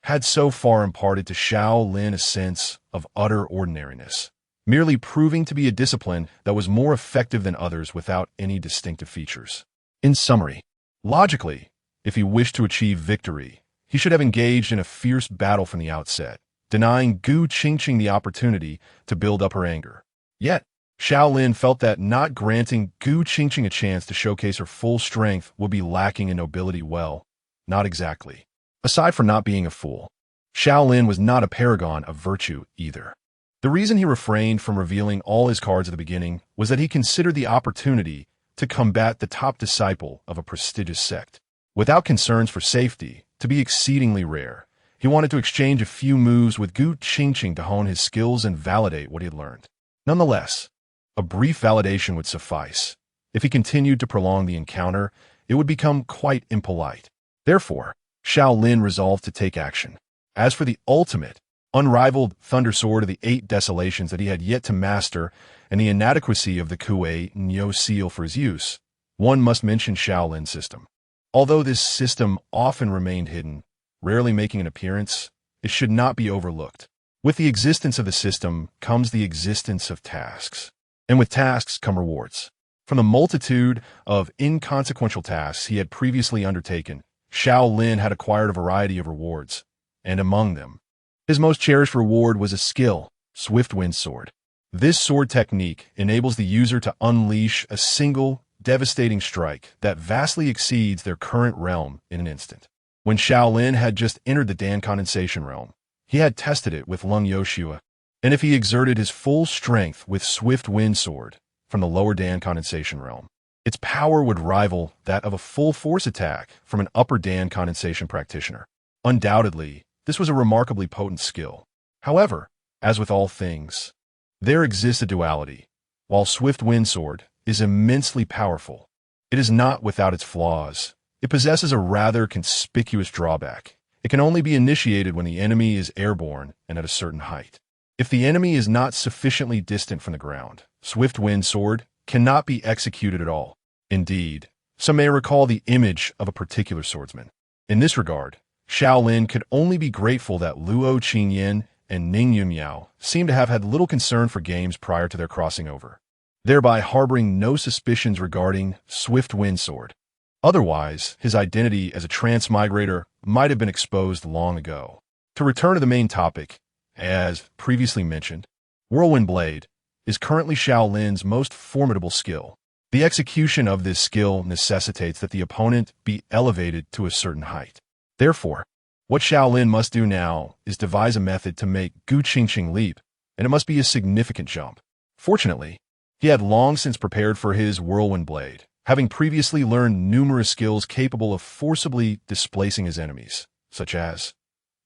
had so far imparted to Xiao Lin a sense of utter ordinariness, merely proving to be a discipline that was more effective than others without any distinctive features. In summary, logically, if he wished to achieve victory, he should have engaged in a fierce battle from the outset, denying Gu Qingqing the opportunity to build up her anger. Yet, Xiao Lin felt that not granting Gu Qingqing a chance to showcase her full strength would be lacking in nobility. Well, not exactly. Aside from not being a fool, Xiao Lin was not a paragon of virtue either. The reason he refrained from revealing all his cards at the beginning was that he considered the opportunity to combat the top disciple of a prestigious sect, without concerns for safety, to be exceedingly rare. He wanted to exchange a few moves with Gu Qingqing to hone his skills and validate what he had learned. Nonetheless, a brief validation would suffice. If he continued to prolong the encounter, it would become quite impolite. Therefore, Xiao Lin resolved to take action. As for the ultimate, unrivaled thunder sword of the 8 desolations that he had yet to master, and the inadequacy of the Kuei Nyo seal for his use, one must mention Xiao Lin's system. Although this system often remained hidden, rarely making an appearance, it should not be overlooked. With the existence of the system comes the existence of tasks. And with tasks come rewards. From the multitude of inconsequential tasks he had previously undertaken, Xiao Lin had acquired a variety of rewards, and among them, his most cherished reward was a skill, Swift Wind Sword. This sword technique enables the user to unleash a single, devastating strike that vastly exceeds their current realm in an instant. When Xiao Lin had just entered the Dan Condensation realm, he had tested it with Lung Yoshua, and if he exerted his full strength with Swift Wind Sword from the lower Dan Condensation realm, its power would rival that of a full-force attack from an upper Dan Condensation practitioner. Undoubtedly, this was a remarkably potent skill. However, as with all things, there exists a duality. While Swift Wind Sword is immensely powerful, it is not without its flaws. It possesses a rather conspicuous drawback. It can only be initiated when the enemy is airborne and at a certain height. If the enemy is not sufficiently distant from the ground, Swift Wind Sword cannot be executed at all. Indeed, some may recall the image of a particular swordsman. In this regard, Xiao Lin could only be grateful that Luo Qingyan and Ning Yunmiao seem to have had little concern for games prior to their crossing over, thereby harboring no suspicions regarding Swift Wind Sword. Otherwise, his identity as a transmigrator might have been exposed long ago. To return to the main topic, as previously mentioned, Whirlwind Blade is currently Xiao Lin's most formidable skill. The execution of this skill necessitates that the opponent be elevated to a certain height. Therefore, what Xiao Lin must do now is devise a method to make Gu Qingqing leap, and it must be a significant jump. Fortunately, he had long since prepared for his Whirlwind Blade, having previously learned numerous skills capable of forcibly displacing his enemies, such as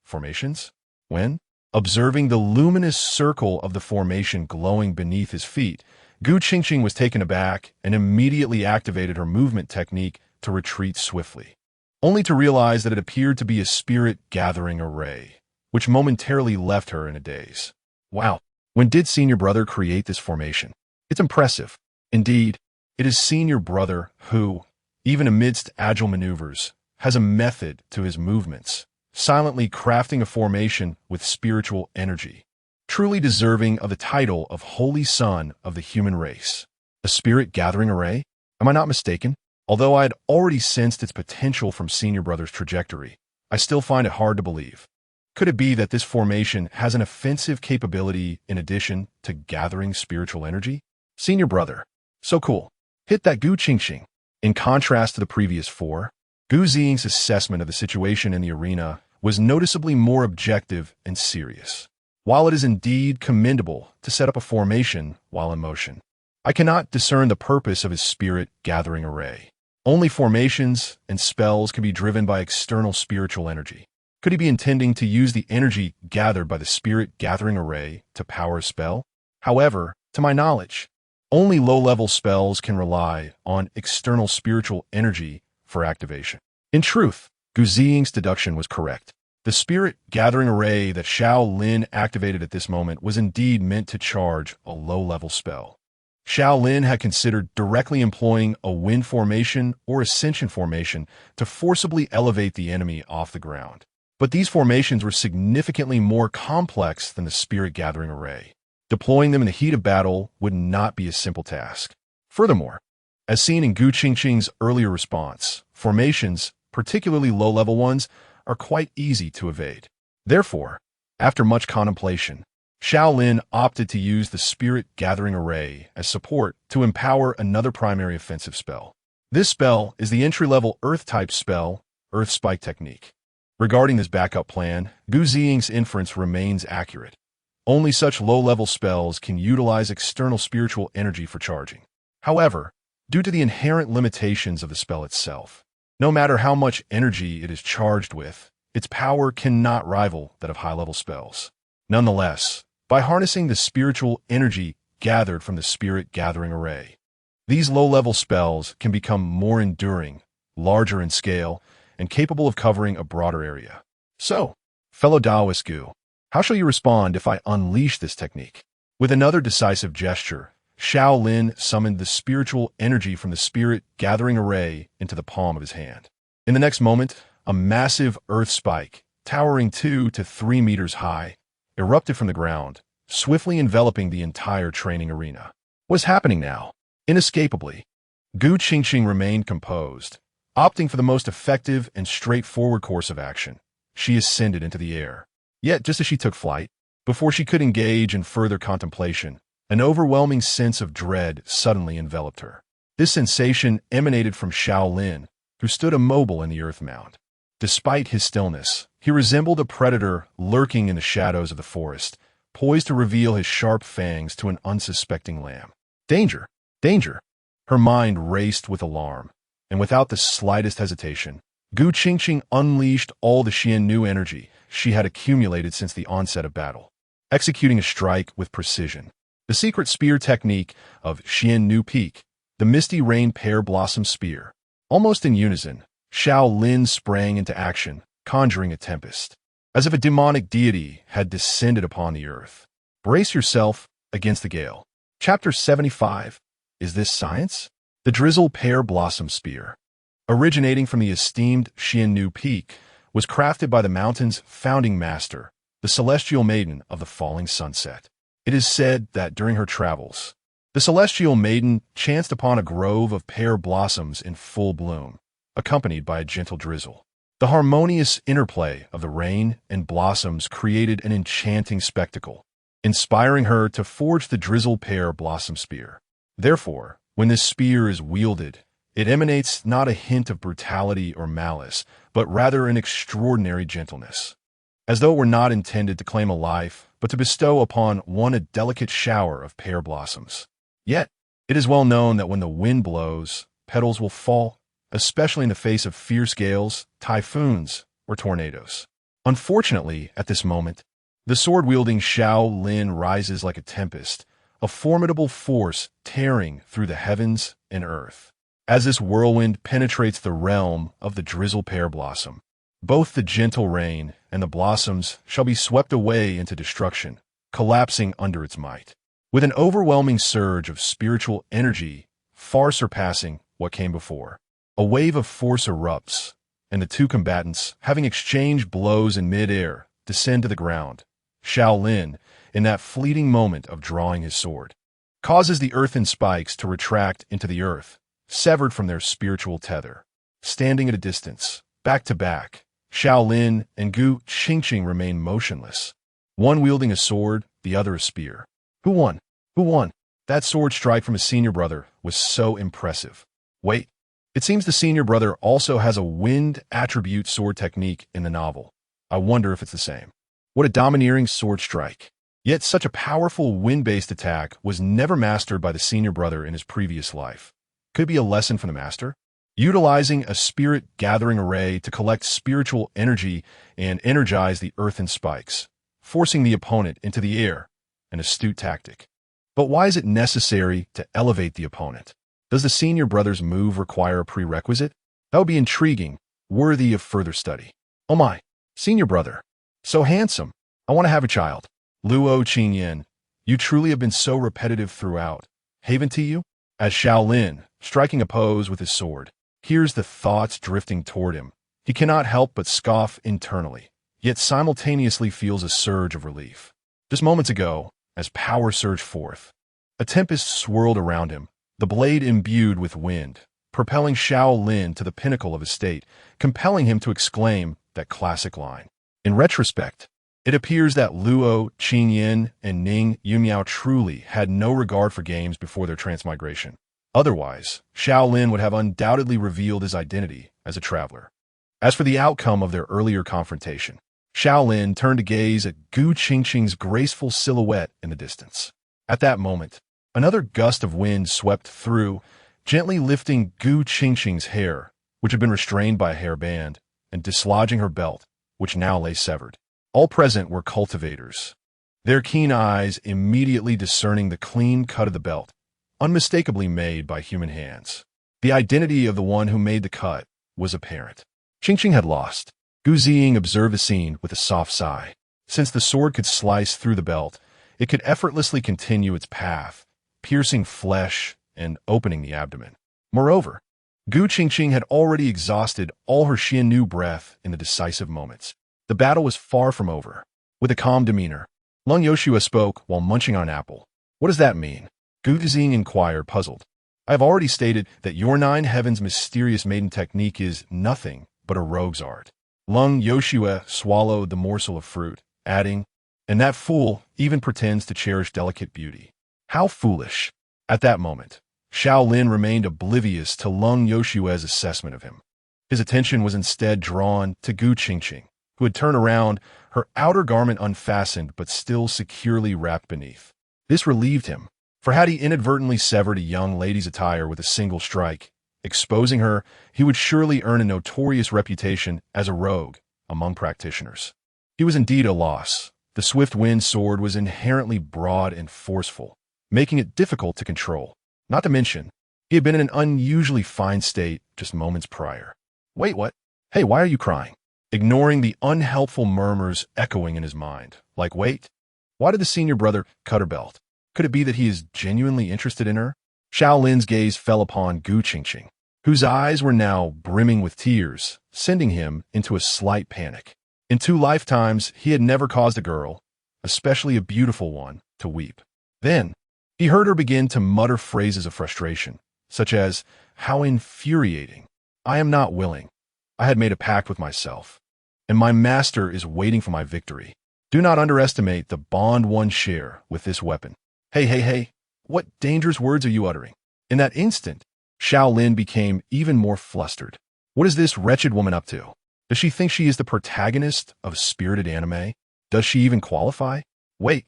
formations. When observing the luminous circle of the formation glowing beneath his feet, Gu Qingqing was taken aback and immediately activated her movement technique to retreat swiftly, only to realize that it appeared to be a spirit-gathering array, which momentarily left her in a daze. Wow, when did Senior Brother create this formation? It's impressive. Indeed, it is Senior Brother who, even amidst agile maneuvers, has a method to his movements, silently crafting a formation with spiritual energy, truly deserving of the title of Holy Son of the human race. A spirit-gathering array? Am I not mistaken? Although I had already sensed its potential from Senior Brother's trajectory, I still find it hard to believe. Could it be that this formation has an offensive capability in addition to gathering spiritual energy? Senior Brother, so cool. Hit that Gu Qingqing. In contrast to the previous four, Gu Ziying's assessment of the situation in the arena was noticeably more objective and serious. While it is indeed commendable to set up a formation while in motion, I cannot discern the purpose of his spirit-gathering array. Only formations and spells can be driven by external spiritual energy. Could he be intending to use the energy gathered by the spirit-gathering array to power a spell? However, to my knowledge, only low-level spells can rely on external spiritual energy for activation. In truth, Gu Ziying's deduction was correct. The spirit-gathering array that Xiao Lin activated at this moment was indeed meant to charge a low-level spell. Xiao Lin had considered directly employing a wind formation or ascension formation to forcibly elevate the enemy off the ground. But these formations were significantly more complex than the spirit-gathering array. Deploying them in the heat of battle would not be a simple task. Furthermore, as seen in Gu Qingqing's earlier response, formations, particularly low-level ones, are quite easy to evade. Therefore, after much contemplation, Xiao Lin opted to use the Spirit-Gathering Array as support to empower another primary offensive spell. This spell is the entry-level Earth-type spell, Earth Spike Technique. Regarding this backup plan, Gu Ziying's inference remains accurate. Only such low-level spells can utilize external spiritual energy for charging. However, due to the inherent limitations of the spell itself, no matter how much energy it is charged with, its power cannot rival that of high-level spells. Nonetheless, by harnessing the spiritual energy gathered from the Spirit-Gathering Array, these low-level spells can become more enduring, larger in scale, and capable of covering a broader area. So, fellow Taoist Gu, How shall you respond if I unleash this technique? With another decisive gesture, Xiao Lin summoned the spiritual energy from the spirit-gathering array into the palm of his hand. In the next moment, a massive earth spike, towering 2 to 3 meters high, erupted from the ground, swiftly enveloping the entire training arena. What was happening now? Inescapably, Gu Qingqing remained composed, opting for the most effective and straightforward course of action. She ascended into the air. Yet, just as she took flight, before she could engage in further contemplation, an overwhelming sense of dread suddenly enveloped her. This sensation emanated from Xiao Lin, who stood immobile in the earth mound. Despite his stillness, he resembled a predator lurking in the shadows of the forest, poised to reveal his sharp fangs to an unsuspecting lamb. Danger! Danger! Her mind raced with alarm, and without the slightest hesitation, Gu Qingqing unleashed all the Xiannu energy she had accumulated since the onset of battle, executing a strike with precision. The secret spear technique of Xiannu Peak, the Misty Rain Pear Blossom Spear. Almost in unison, Xiao Lin sprang into action, conjuring a tempest, as if a demonic deity had descended upon the earth. Brace yourself against the gale. Chapter 75. Is this science? The Drizzle Pear Blossom Spear, originating from the esteemed Xiannu Peak, was crafted by the mountain's founding master, the celestial maiden of the falling sunset. It is said that during her travels, the celestial maiden chanced upon a grove of pear blossoms in full bloom, accompanied by a gentle drizzle. The harmonious interplay of the rain and blossoms created an enchanting spectacle, inspiring her to forge the Drizzle Pear Blossom Spear. Therefore, when this spear is wielded, it emanates not a hint of brutality or malice, but rather an extraordinary gentleness, as though it were not intended to claim a life, but to bestow upon one a delicate shower of pear blossoms. Yet, it is well known that when the wind blows, petals will fall, especially in the face of fierce gales, typhoons, or tornadoes. Unfortunately, at this moment, the sword-wielding Xiao Lin rises like a tempest, a formidable force tearing through the heavens and earth. As this whirlwind penetrates the realm of the Drizzle Pear Blossom, both the gentle rain and the blossoms shall be swept away into destruction, collapsing under its might. With an overwhelming surge of spiritual energy, far surpassing what came before, a wave of force erupts, and the two combatants, having exchanged blows in mid-air, descend to the ground. Xiao Lin, in that fleeting moment of drawing his sword, causes the earthen spikes to retract into the earth, severed from their spiritual tether. Standing at a distance, back to back, Xiao Lin and Gu Qingqing remain motionless, one wielding a sword, the other a spear. Who won? Who won? That sword strike from his senior brother was so impressive. Wait, it seems the senior brother also has a wind attribute sword technique in the novel. I wonder if it's the same. What a domineering sword strike. Yet such a powerful wind-based attack was never mastered by the senior brother in his previous life. Could it be a lesson from the master? Utilizing a spirit-gathering array to collect spiritual energy and energize the earthen spikes, forcing the opponent into the air, an astute tactic. But why is it necessary to elevate the opponent? Does the senior brother's move require a prerequisite? That would be intriguing, worthy of further study. Oh my, senior brother, so handsome. I want to have a child. Luo Qingyan, you truly have been so repetitive throughout. Haven to you? As Xiao Lin, striking a pose with his sword, hears the thoughts drifting toward him, he cannot help but scoff internally, yet simultaneously feels a surge of relief. Just moments ago, as power surged forth, a tempest swirled around him, the blade imbued with wind, propelling Xiao Lin to the pinnacle of his state, compelling him to exclaim that classic line. In retrospect, it appears that Luo Qingyan and Ning Yumiao truly had no regard for games before their transmigration. Otherwise, Xiao Lin would have undoubtedly revealed his identity as a traveler. As for the outcome of their earlier confrontation, Xiao Lin turned to gaze at Gu Qingqing's graceful silhouette in the distance. At that moment, another gust of wind swept through, gently lifting Gu Qingqing's hair, which had been restrained by a hairband, and dislodging her belt, which now lay severed. All present were cultivators, their keen eyes immediately discerning the clean cut of the belt, unmistakably made by human hands. The identity of the one who made the cut was apparent. Qingqing had lost. Gu Ziying observed the scene with a soft sigh. Since the sword could slice through the belt, it could effortlessly continue its path, piercing flesh and opening the abdomen. Moreover, Gu Qingqing had already exhausted all her Xiannu breath in the decisive moments. The battle was far from over. With a calm demeanor, Lung Yoshua spoke while munching on an apple. What does that mean? Gu Zing inquired, puzzled. I have already stated that your nine heavens mysterious maiden technique is nothing but a rogue's art. Lung Yoshua swallowed the morsel of fruit, adding, and that fool even pretends to cherish delicate beauty. How foolish. At that moment, Xiao Lin remained oblivious to Lung Yoshua's assessment of him. His attention was instead drawn to Gu Qingqing, who had turned around, her outer garment unfastened but still securely wrapped beneath. This relieved him, for had he inadvertently severed a young lady's attire with a single strike, exposing her, he would surely earn a notorious reputation as a rogue among practitioners. He was indeed a loss. The swift wind sword was inherently broad and forceful, making it difficult to control. Not to mention, he had been in an unusually fine state just moments prior. Wait, what? Hey, why are you crying? Ignoring the unhelpful murmurs echoing in his mind. Like, wait, why did the senior brother cut her belt? Could it be that he is genuinely interested in her? Xiao Lin's gaze fell upon Gu Qingqing, whose eyes were now brimming with tears, sending him into a slight panic. In 2 lifetimes, he had never caused a girl, especially a beautiful one, to weep. Then, he heard her begin to mutter phrases of frustration, such as, how infuriating. I am not willing. I had made a pact with myself, and my master is waiting for my victory. Do not underestimate the bond one share with this weapon. Hey, what dangerous words are you uttering? In that instant, Xiao Lin became even more flustered. What is this wretched woman up to? Does she think she is the protagonist of a spirited anime? Does she even qualify? Wait,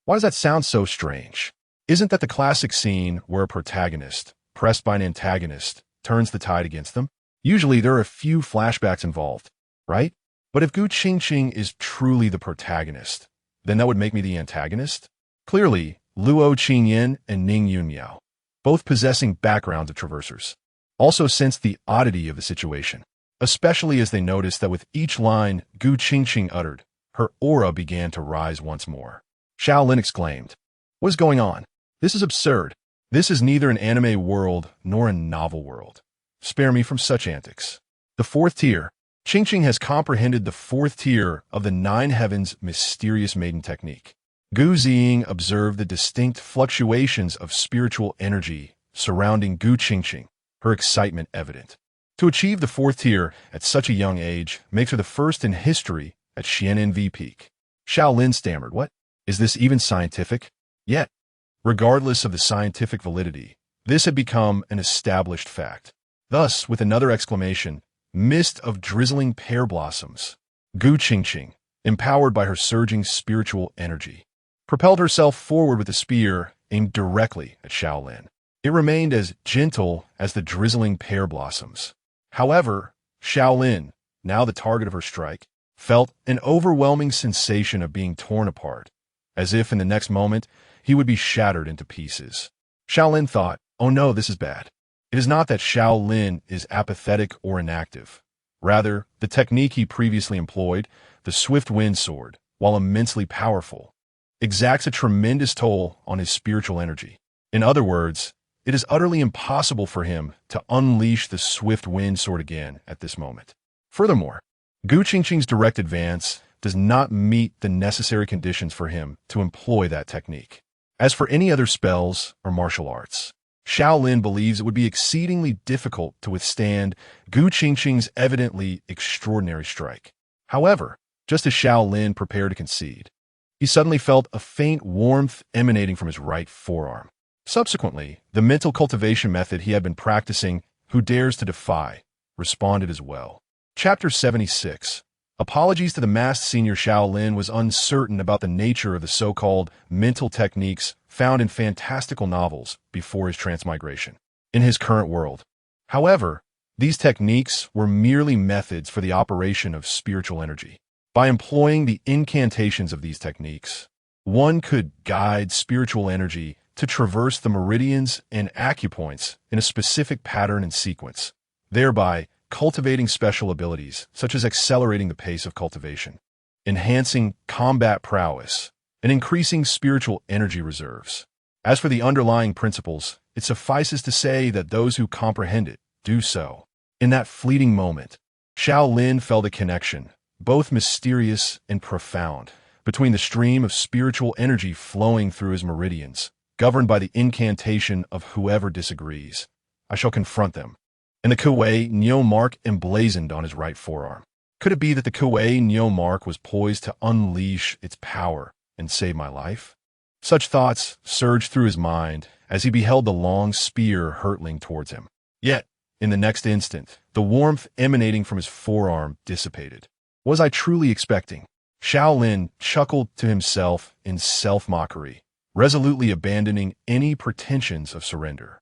why does that sound so strange? Isn't that the classic scene where a protagonist, pressed by an antagonist, turns the tide against them? Usually there are a few flashbacks involved, right? But if Gu Qingqing is truly the protagonist, then that would make me the antagonist? Clearly, Luo Qingyan and Ning Yunmiao, both possessing backgrounds of traversers, also sensed the oddity of the situation, especially as they noticed that with each line Gu Qingqing uttered, her aura began to rise once more. Xiao Lin exclaimed, what is going on? This is absurd. This is neither an anime world nor a novel world. Spare me from such antics. The 4th tier. Qingqing has comprehended the 4th tier of the 9 heavens mysterious maiden technique. Gu Ziying observed the distinct fluctuations of spiritual energy surrounding Gu Qingqing, her excitement evident. To achieve the 4th tier at such a young age makes her the first in history at Xian'an peak. Xiao Lin stammered, what? Is this even scientific? Yet, regardless of the scientific validity, this had become an established fact. Thus, with another exclamation, mist of drizzling pear blossoms, Gu Qingqing, empowered by her surging spiritual energy, propelled herself forward with a spear aimed directly at Xiao Lin. It remained as gentle as the drizzling pear blossoms. However, Xiao Lin, now the target of her strike, felt an overwhelming sensation of being torn apart, as if in the next moment he would be shattered into pieces. Xiao Lin thought, oh no, this is bad. It is not that Xiao Lin is apathetic or inactive. Rather, the technique he previously employed, the swift wind sword, while immensely powerful, exacts a tremendous toll on his spiritual energy. In other words, it is utterly impossible for him to unleash the swift wind sword again at this moment. Furthermore, Gu Qingqing's direct advance does not meet the necessary conditions for him to employ that technique. As for any other spells or martial arts, Xiao Lin believes it would be exceedingly difficult to withstand Gu Qingqing's evidently extraordinary strike. However, just as Xiao Lin prepared to concede, he suddenly felt a faint warmth emanating from his right forearm. Subsequently, the mental cultivation method he had been practicing, Who Dares to Defy, responded as well. Chapter 76. Apologies to the masked senior. Xiao Lin was uncertain about the nature of the so-called mental techniques found in fantastical novels before his transmigration. In his current world, however, these techniques were merely methods for the operation of spiritual energy. By employing the incantations of these techniques, one could guide spiritual energy to traverse the meridians and acupoints in a specific pattern and sequence, thereby cultivating special abilities, such as accelerating the pace of cultivation. enhancing combat prowess, and increasing spiritual energy reserves. As for the underlying principles, it suffices to say that those who comprehend it do so. In that fleeting moment, Xiao Lin felt a connection, both mysterious and profound, between the stream of spiritual energy flowing through his meridians, governed by the incantation of whoever disagrees. I shall confront them. And the Kuei Nyo mark emblazoned on his right forearm. Could it be that the Kuei Nyo mark was poised to unleash its power and save my life? Such thoughts surged through his mind as he beheld the long spear hurtling towards him. Yet, in the next instant, the warmth emanating from his forearm dissipated. Was I truly expecting? Xiao Lin chuckled to himself in self-mockery, resolutely abandoning any pretensions of surrender.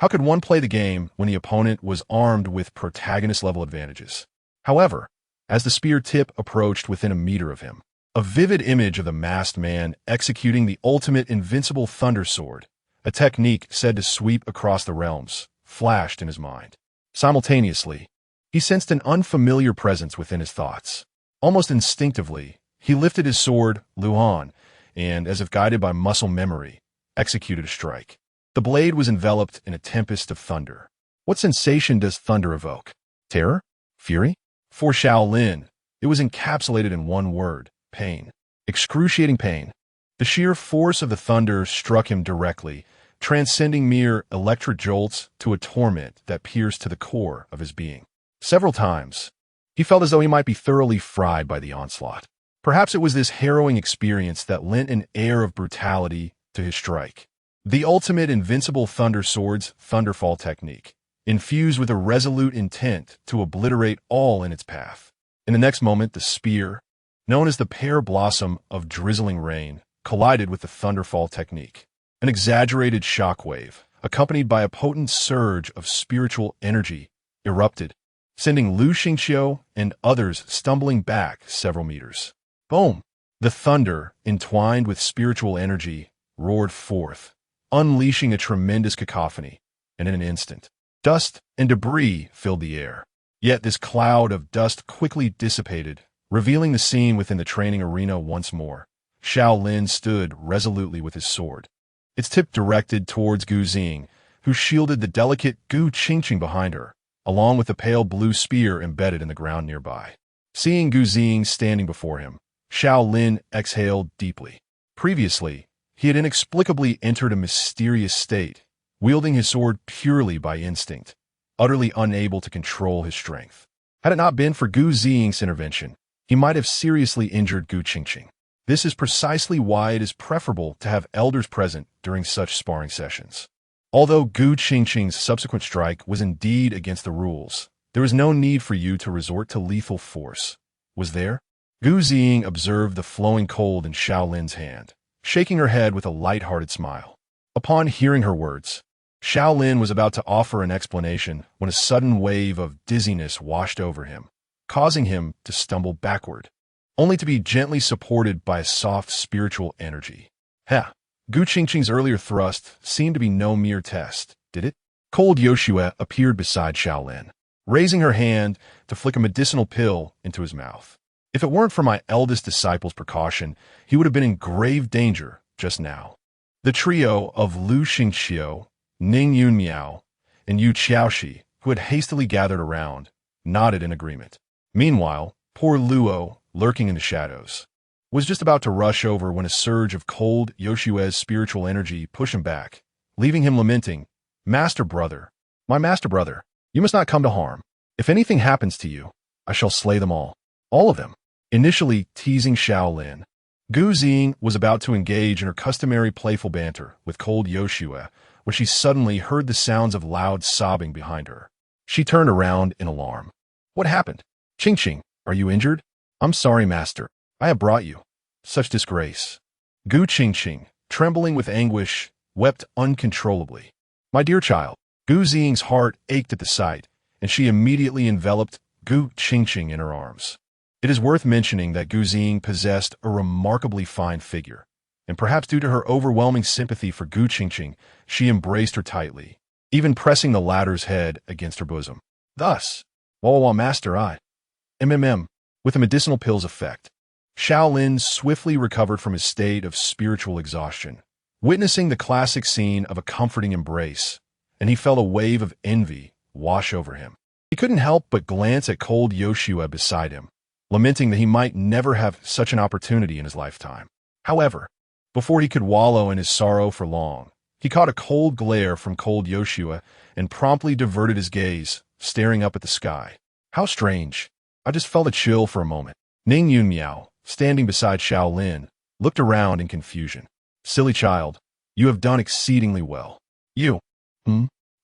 How could one play the game when the opponent was armed with protagonist-level advantages? However, as the spear tip approached within a meter of him, a vivid image of the masked man executing the ultimate invincible thunder sword, a technique said to sweep across the realms, flashed in his mind. Simultaneously, he sensed an unfamiliar presence within his thoughts. Almost instinctively, he lifted his sword, Luhan, and, as if guided by muscle memory, executed a strike. The blade was enveloped in a tempest of thunder. What sensation does thunder evoke? Terror? Fury? For Xiao Lin, it was encapsulated in one word: pain. Excruciating pain. The sheer force of the thunder struck him directly, transcending mere electric jolts to a torment that pierced to the core of his being. Several times, he felt as though he might be thoroughly fried by the onslaught. Perhaps it was this harrowing experience that lent an air of brutality to his strike. The ultimate invincible thunder sword's thunderfall technique, infused with a resolute intent to obliterate all in its path. In the next moment, the spear, known as the pear blossom of drizzling rain, collided with the thunderfall technique. An exaggerated shockwave, accompanied by a potent surge of spiritual energy, erupted, sending Lu Xingqiu and others stumbling back several meters. Boom! The thunder, entwined with spiritual energy, roared forth, unleashing a tremendous cacophony, and in an instant, dust and debris filled the air. Yet this cloud of dust quickly dissipated, revealing the scene within the training arena once more. Xiao Lin stood resolutely with his sword, its tip directed towards Gu Xing, who shielded the delicate Gu Qingqing behind her, along with the pale blue spear embedded in the ground nearby. Seeing Gu Xing standing before him, Xiao Lin exhaled deeply. Previously, he had inexplicably entered a mysterious state, wielding his sword purely by instinct, utterly unable to control his strength. Had it not been for Gu Xing's intervention, he might have seriously injured Gu Qingqing. This is precisely why it is preferable to have elders present during such sparring sessions. Although Gu Qingqing's subsequent strike was indeed against the rules, there is no need for you to resort to lethal force. Was there? Gu Xing observed the flowing cold in Xiao Lin's hand, shaking her head with a light-hearted smile. Upon hearing her words, Xiao Lin was about to offer an explanation when a sudden wave of dizziness washed over him, causing him to stumble backward, only to be gently supported by a soft spiritual energy. Heh! Gu Qingqing's earlier thrust seemed to be no mere test, did it? Cold Yoshue appeared beside Xiao Lin, raising her hand to flick a medicinal pill into his mouth. If it weren't for my eldest disciple's precaution, he would have been in grave danger just now. The trio of Lu Xingqiu, Ning Yunmiao, and Yu Qiaoshi, who had hastily gathered around, nodded in agreement. Meanwhile, poor Luo, lurking in the shadows, was just about to rush over when a surge of cold Yoshue's spiritual energy pushed him back, leaving him lamenting, "Master brother, my master brother, you must not come to harm. If anything happens to you, I shall slay them all of them." Initially teasing Xiao Lin, Gu Xing was about to engage in her customary playful banter with cold Yoshue when she suddenly heard the sounds of loud sobbing behind her. She turned around in alarm. "What happened? Qingqing, are you injured?" "I'm sorry, master. I have brought you such disgrace." Gu Qingqing, trembling with anguish, wept uncontrollably. "My dear child." Gu Xing's heart ached at the sight, and she immediately enveloped Gu Qingqing in her arms. It is worth mentioning that Gu Xing possessed a remarkably fine figure, and perhaps due to her overwhelming sympathy for Gu Qingqing, she embraced her tightly, even pressing the latter's head against her bosom. Thus, while master I, with the medicinal pill's effect, Xiao Lin swiftly recovered from his state of spiritual exhaustion, witnessing the classic scene of a comforting embrace, and he felt a wave of envy wash over him. He couldn't help but glance at cold Yoshua beside him, lamenting that he might never have such an opportunity in his lifetime. However, before he could wallow in his sorrow for long, he caught a cold glare from cold Yoshua and promptly diverted his gaze, staring up at the sky. How strange. I just felt a chill for a moment. Ning Yun Miao, standing beside Xiao Lin, looked around in confusion. Silly child, you have done exceedingly well. You,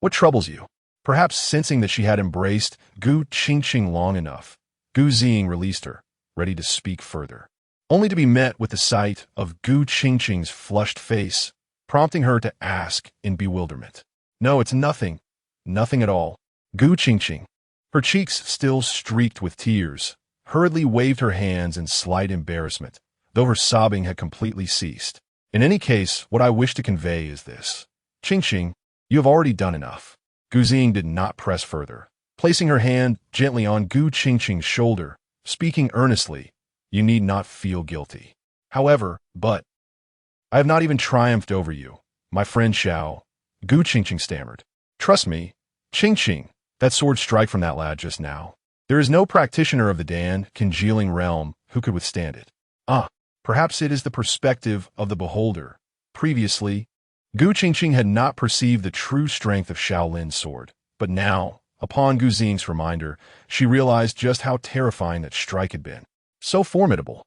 what troubles you? Perhaps sensing that she had embraced Gu Qingqing long enough, Gu Ziying released her, ready to speak further, only to be met with the sight of Gu Qingqing's flushed face, prompting her to ask in bewilderment. No, it's nothing. Nothing at all. Gu Qingqing, her cheeks still streaked with tears, hurriedly waved her hands in slight embarrassment, though her sobbing had completely ceased. In any case, what I wish to convey is this. Qingqing, you have already done enough. Gu Ziying did not press further, placing her hand gently on Gu Qingqing's shoulder, speaking earnestly, you need not feel guilty. However, I have not even triumphed over you, my friend Xiao, Gu Qingqing stammered. Trust me, Qingqing, that sword strike from that lad just now. There is no practitioner of the Dan congealing realm who could withstand it. Perhaps it is the perspective of the beholder. Previously, Gu Qingqing had not perceived the true strength of Xiao Lin's sword, but now, upon Gu Ziying's reminder, she realized just how terrifying that strike had been. So formidable.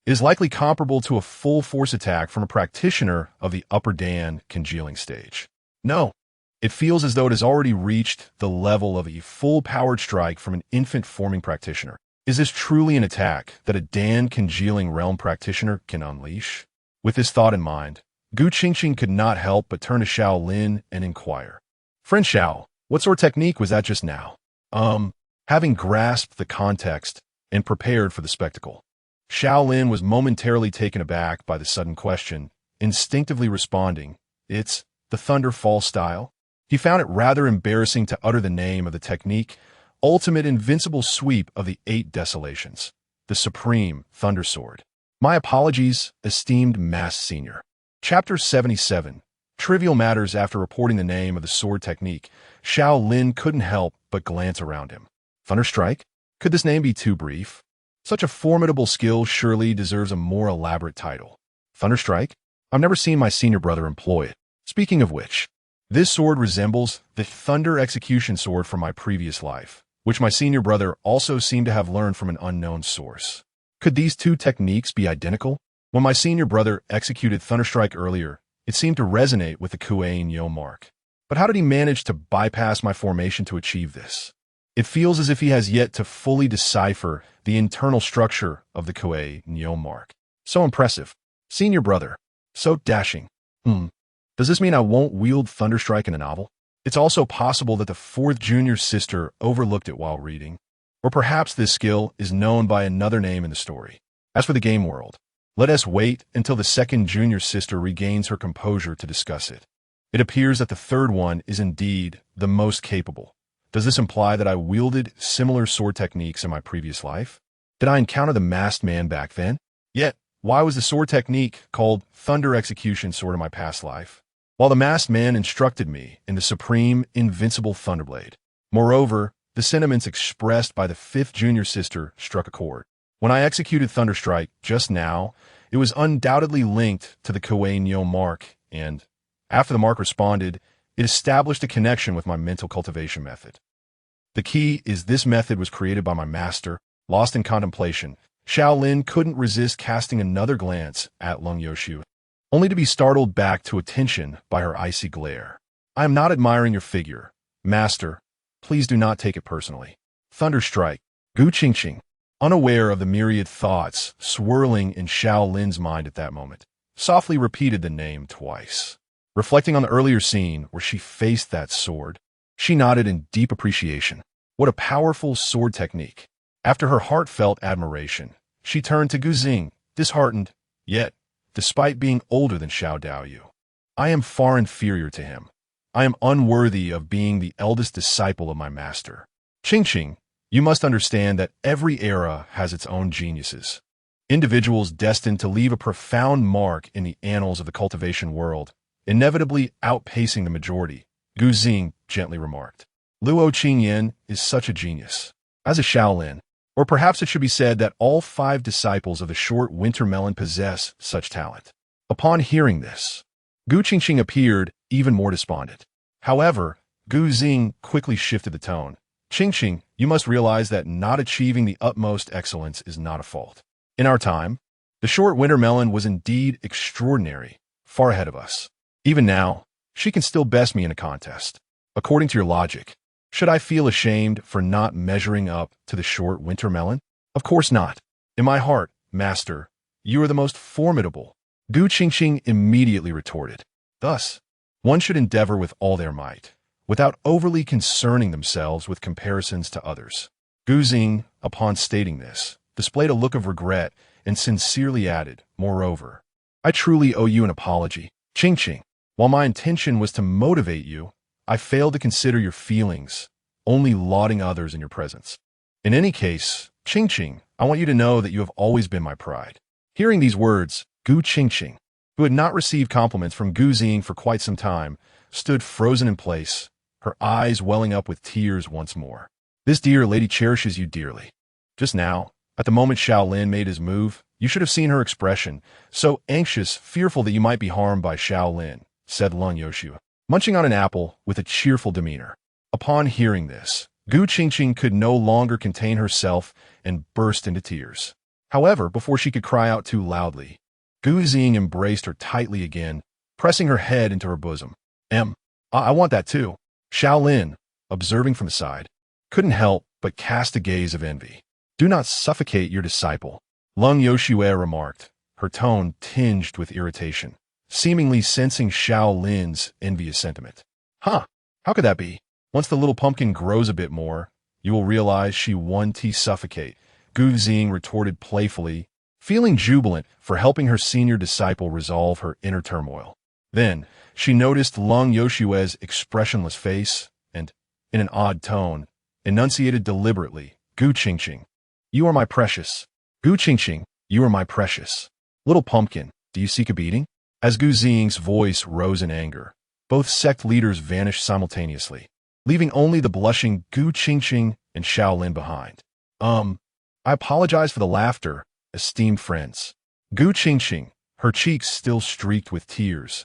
It is likely comparable to a full force attack from a practitioner of the upper Dan congealing stage. No, it feels as though it has already reached the level of a full-powered strike from an infant-forming practitioner. Is this truly an attack that a Dan congealing realm practitioner can unleash? With this thought in mind, Gu Qingqing could not help but turn to Xiao Lin and inquire. Friend Xiao, what sort of technique was that just now? Having grasped the context and prepared for the spectacle, Xiao Lin was momentarily taken aback by the sudden question, instinctively responding, it's the Thunderfall style. He found it rather embarrassing to utter the name of the technique, ultimate invincible sweep of the 8 desolations, the supreme Thunder Sword. My apologies, esteemed Master Senior. Chapter 77. Trivial matters. After reporting the name of the sword technique, Xiao Lin couldn't help but glance around him. Thunderstrike? Could this name be too brief? Such a formidable skill surely deserves a more elaborate title. Thunderstrike? I've never seen my senior brother employ it. Speaking of which, this sword resembles the Thunder Execution Sword from my previous life, which my senior brother also seemed to have learned from an unknown source. Could these two techniques be identical? When my senior brother executed Thunderstrike earlier, it seemed to resonate with the Kuei Nyo mark. But how did he manage to bypass my formation to achieve this? It feels as if he has yet to fully decipher the internal structure of the Kuei Nyo mark. So impressive. Senior brother. So dashing. Does this mean I won't wield Thunderstrike in a novel? It's also possible that the 4th junior sister overlooked it while reading. Or perhaps this skill is known by another name in the story. As for the game world, let us wait until the 2nd junior sister regains her composure to discuss it. It appears that the 3rd one is indeed the most capable. Does this imply that I wielded similar sword techniques in my previous life? Did I encounter the masked man back then? Yet, why was the sword technique called Thunder Execution Sword in my past life, while the masked man instructed me in the supreme, invincible Thunderblade? Moreover, the sentiments expressed by the 5th junior sister struck a chord. When I executed Thunderstrike just now, it was undoubtedly linked to the Kuei Nyo mark, and, after the mark responded, it established a connection with my mental cultivation method. The key is this method was created by my master. Lost in contemplation, Xiao Lin couldn't resist casting another glance at Lung Yoshu, only to be startled back to attention by her icy glare. I am not admiring your figure. Master, please do not take it personally. Thunderstrike, Gu Qingqing, unaware of the myriad thoughts swirling in Xiao Lin's mind at that moment, softly repeated the name twice. Reflecting on the earlier scene where she faced that sword, she nodded in deep appreciation. What a powerful sword technique. After her heartfelt admiration, she turned to Gu Ziying, disheartened, yet, despite being older than Xiao Daoyu, I am far inferior to him. I am unworthy of being the eldest disciple of my master. Qingqing, you must understand that every era has its own geniuses. individuals destined to leave a profound mark in the annals of the cultivation world, inevitably outpacing the majority, Gu Xing gently remarked. Luo Qingyan is such a genius. As a Xiao Lin, or perhaps it should be said that all 5 disciples of the short winter melon possess such talent. Upon hearing this, Gu Qingqing appeared even more despondent. However, Gu Xing quickly shifted the tone. Qingqing, you must realize that not achieving the utmost excellence is not a fault. In our time, the short winter melon was indeed extraordinary, far ahead of us. Even now, she can still best me in a contest. According to your logic, should I feel ashamed for not measuring up to the short winter melon? Of course not. In my heart, master, you are the most formidable. Gu Qingqing immediately retorted. Thus, one should endeavor with all their might, without overly concerning themselves with comparisons to others. Gu Xing, upon stating this, displayed a look of regret and sincerely added, moreover, I truly owe you an apology. Qingqing, while my intention was to motivate you, I failed to consider your feelings, only lauding others in your presence. In any case, Qingqing, I want you to know that you have always been my pride. Hearing these words, Gu Qingqing, who had not received compliments from Gu Xing for quite some time, stood frozen in place, her eyes welling up with tears once more. This dear lady cherishes you dearly. Just now, at the moment Xiao Lin made his move, you should have seen her expression, so anxious, fearful that you might be harmed by Xiao Lin, said Lung Yoshua, munching on an apple with a cheerful demeanor. Upon hearing this, Gu Qingqing could no longer contain herself and burst into tears. However, before she could cry out too loudly, Gu Xing embraced her tightly again, pressing her head into her bosom. I want that too. Xiao Lin, observing from the side, couldn't help but cast a gaze of envy. Do not suffocate your disciple, Lung Yoshua remarked, her tone tinged with irritation, seemingly sensing Xiao Lin's envious sentiment. How could that be? Once the little pumpkin grows a bit more, you will realize she won't suffocate, Gu Xing retorted playfully, feeling jubilant for helping her senior disciple resolve her inner turmoil. Then, she noticed Lung Yoshua's expressionless face and, in an odd tone, enunciated deliberately, Gu Qingqing, you are my precious. Gu Qingqing, you are my precious. Little pumpkin, do you seek a beating? As Gu Xing's voice rose in anger, both sect leaders vanished simultaneously, leaving only the blushing Gu Qingqing and Xiao Lin behind. I apologize for the laughter, esteemed friends. Gu Qingqing, her cheeks still streaked with tears,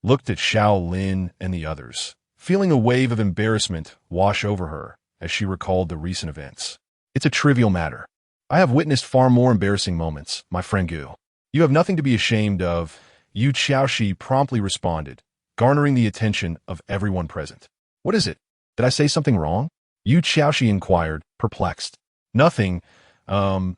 looked at Xiao Lin and the others, feeling a wave of embarrassment wash over her as she recalled the recent events. It's a trivial matter. I have witnessed far more embarrassing moments, my friend Gu. You have nothing to be ashamed of, Yu Xiaoxi promptly responded, garnering the attention of everyone present. What is it? Did I say something wrong? Yu Xiaoxi inquired, perplexed. Nothing. Xiao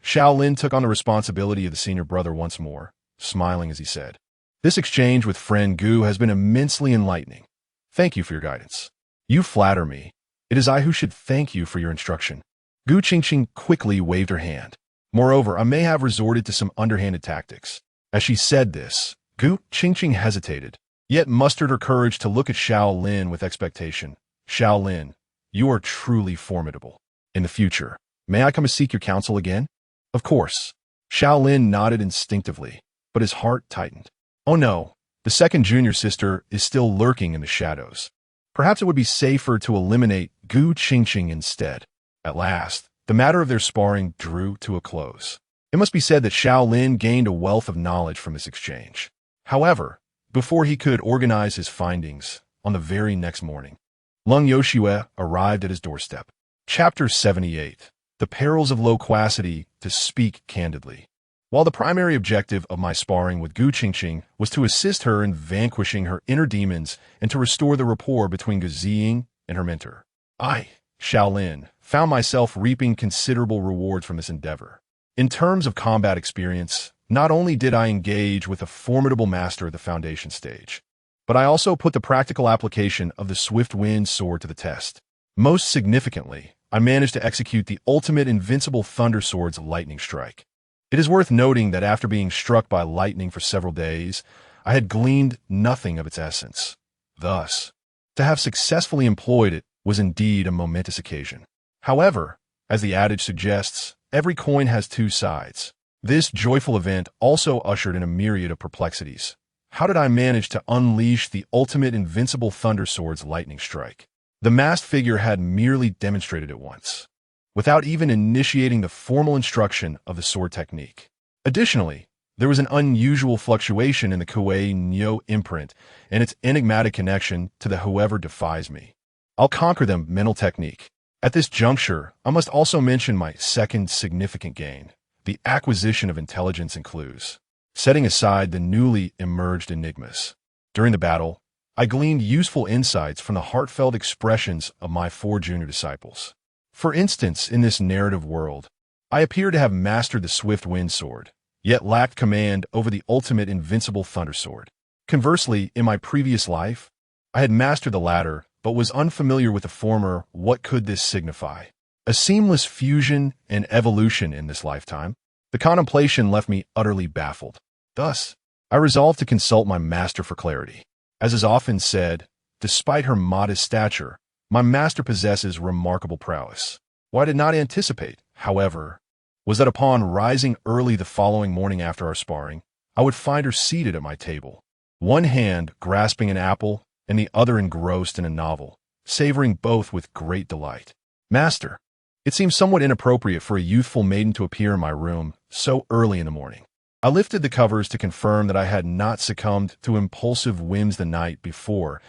Lin took on the responsibility of the senior brother once more, smiling as he said, this exchange with friend Gu has been immensely enlightening. Thank you for your guidance. You flatter me. It is I who should thank you for your instruction. Gu Qingqing quickly waved her hand. Moreover, I may have resorted to some underhanded tactics. As she said this, Gu Qingqing hesitated, yet mustered her courage to look at Xiao Lin with expectation. Xiao Lin, you are truly formidable. In the future, may I come to seek your counsel again? Of course. Xiao Lin nodded instinctively, but his heart tightened. Oh no, the second junior sister is still lurking in the shadows. Perhaps it would be safer to eliminate Gu Qingqing instead. At last, the matter of their sparring drew to a close. It must be said that Xiao Lin gained a wealth of knowledge from this exchange. However, before he could organize his findings, on the very next morning, Lung Yoshua arrived at his doorstep. Chapter 78. The Perils of Loquacity, to Speak Candidly. While the primary objective of my sparring with Gu Qingqing was to assist her in vanquishing her inner demons and to restore the rapport between Gu Xing and her mentor, I, Xiao Lin, found myself reaping considerable rewards from this endeavor. In terms of combat experience, not only did I engage with a formidable master at the foundation stage, but I also put the practical application of the swift wind sword to the test. Most significantly, I managed to execute the ultimate invincible thunder sword's lightning strike. It is worth noting that after being struck by lightning for several days, I had gleaned nothing of its essence. Thus, to have successfully employed it was indeed a momentous occasion. However, as the adage suggests, every coin has two sides. This joyful event also ushered in a myriad of perplexities. How did I manage to unleash the ultimate invincible Thunder Sword's lightning strike? The masked figure had merely demonstrated it once, without even initiating the formal instruction of the sword technique. Additionally, there was an unusual fluctuation in the Kuei Nyo imprint and its enigmatic connection to the whoever defies me. I'll conquer them mental technique. At this juncture, I must also mention my second significant gain, the acquisition of intelligence and clues. Setting aside the newly emerged enigmas. During the battle, I gleaned useful insights from the heartfelt expressions of my 4 junior disciples. For instance, in this narrative world, I appear to have mastered the swift wind sword, yet lacked command over the ultimate invincible thunder sword. Conversely, in my previous life, I had mastered the latter, but was unfamiliar with the former. What could this signify? A seamless fusion and evolution in this lifetime? The contemplation left me utterly baffled. Thus, I resolved to consult my master for clarity. As is often said, despite her modest stature, my master possesses remarkable prowess. What I did not anticipate, however, was that upon rising early the following morning after our sparring, I would find her seated at my table, one hand grasping an apple and the other engrossed in a novel, savoring both with great delight. Master, it seems somewhat inappropriate for a youthful maiden to appear in my room so early in the morning. I lifted the covers to confirm that I had not succumbed to impulsive whims the night before.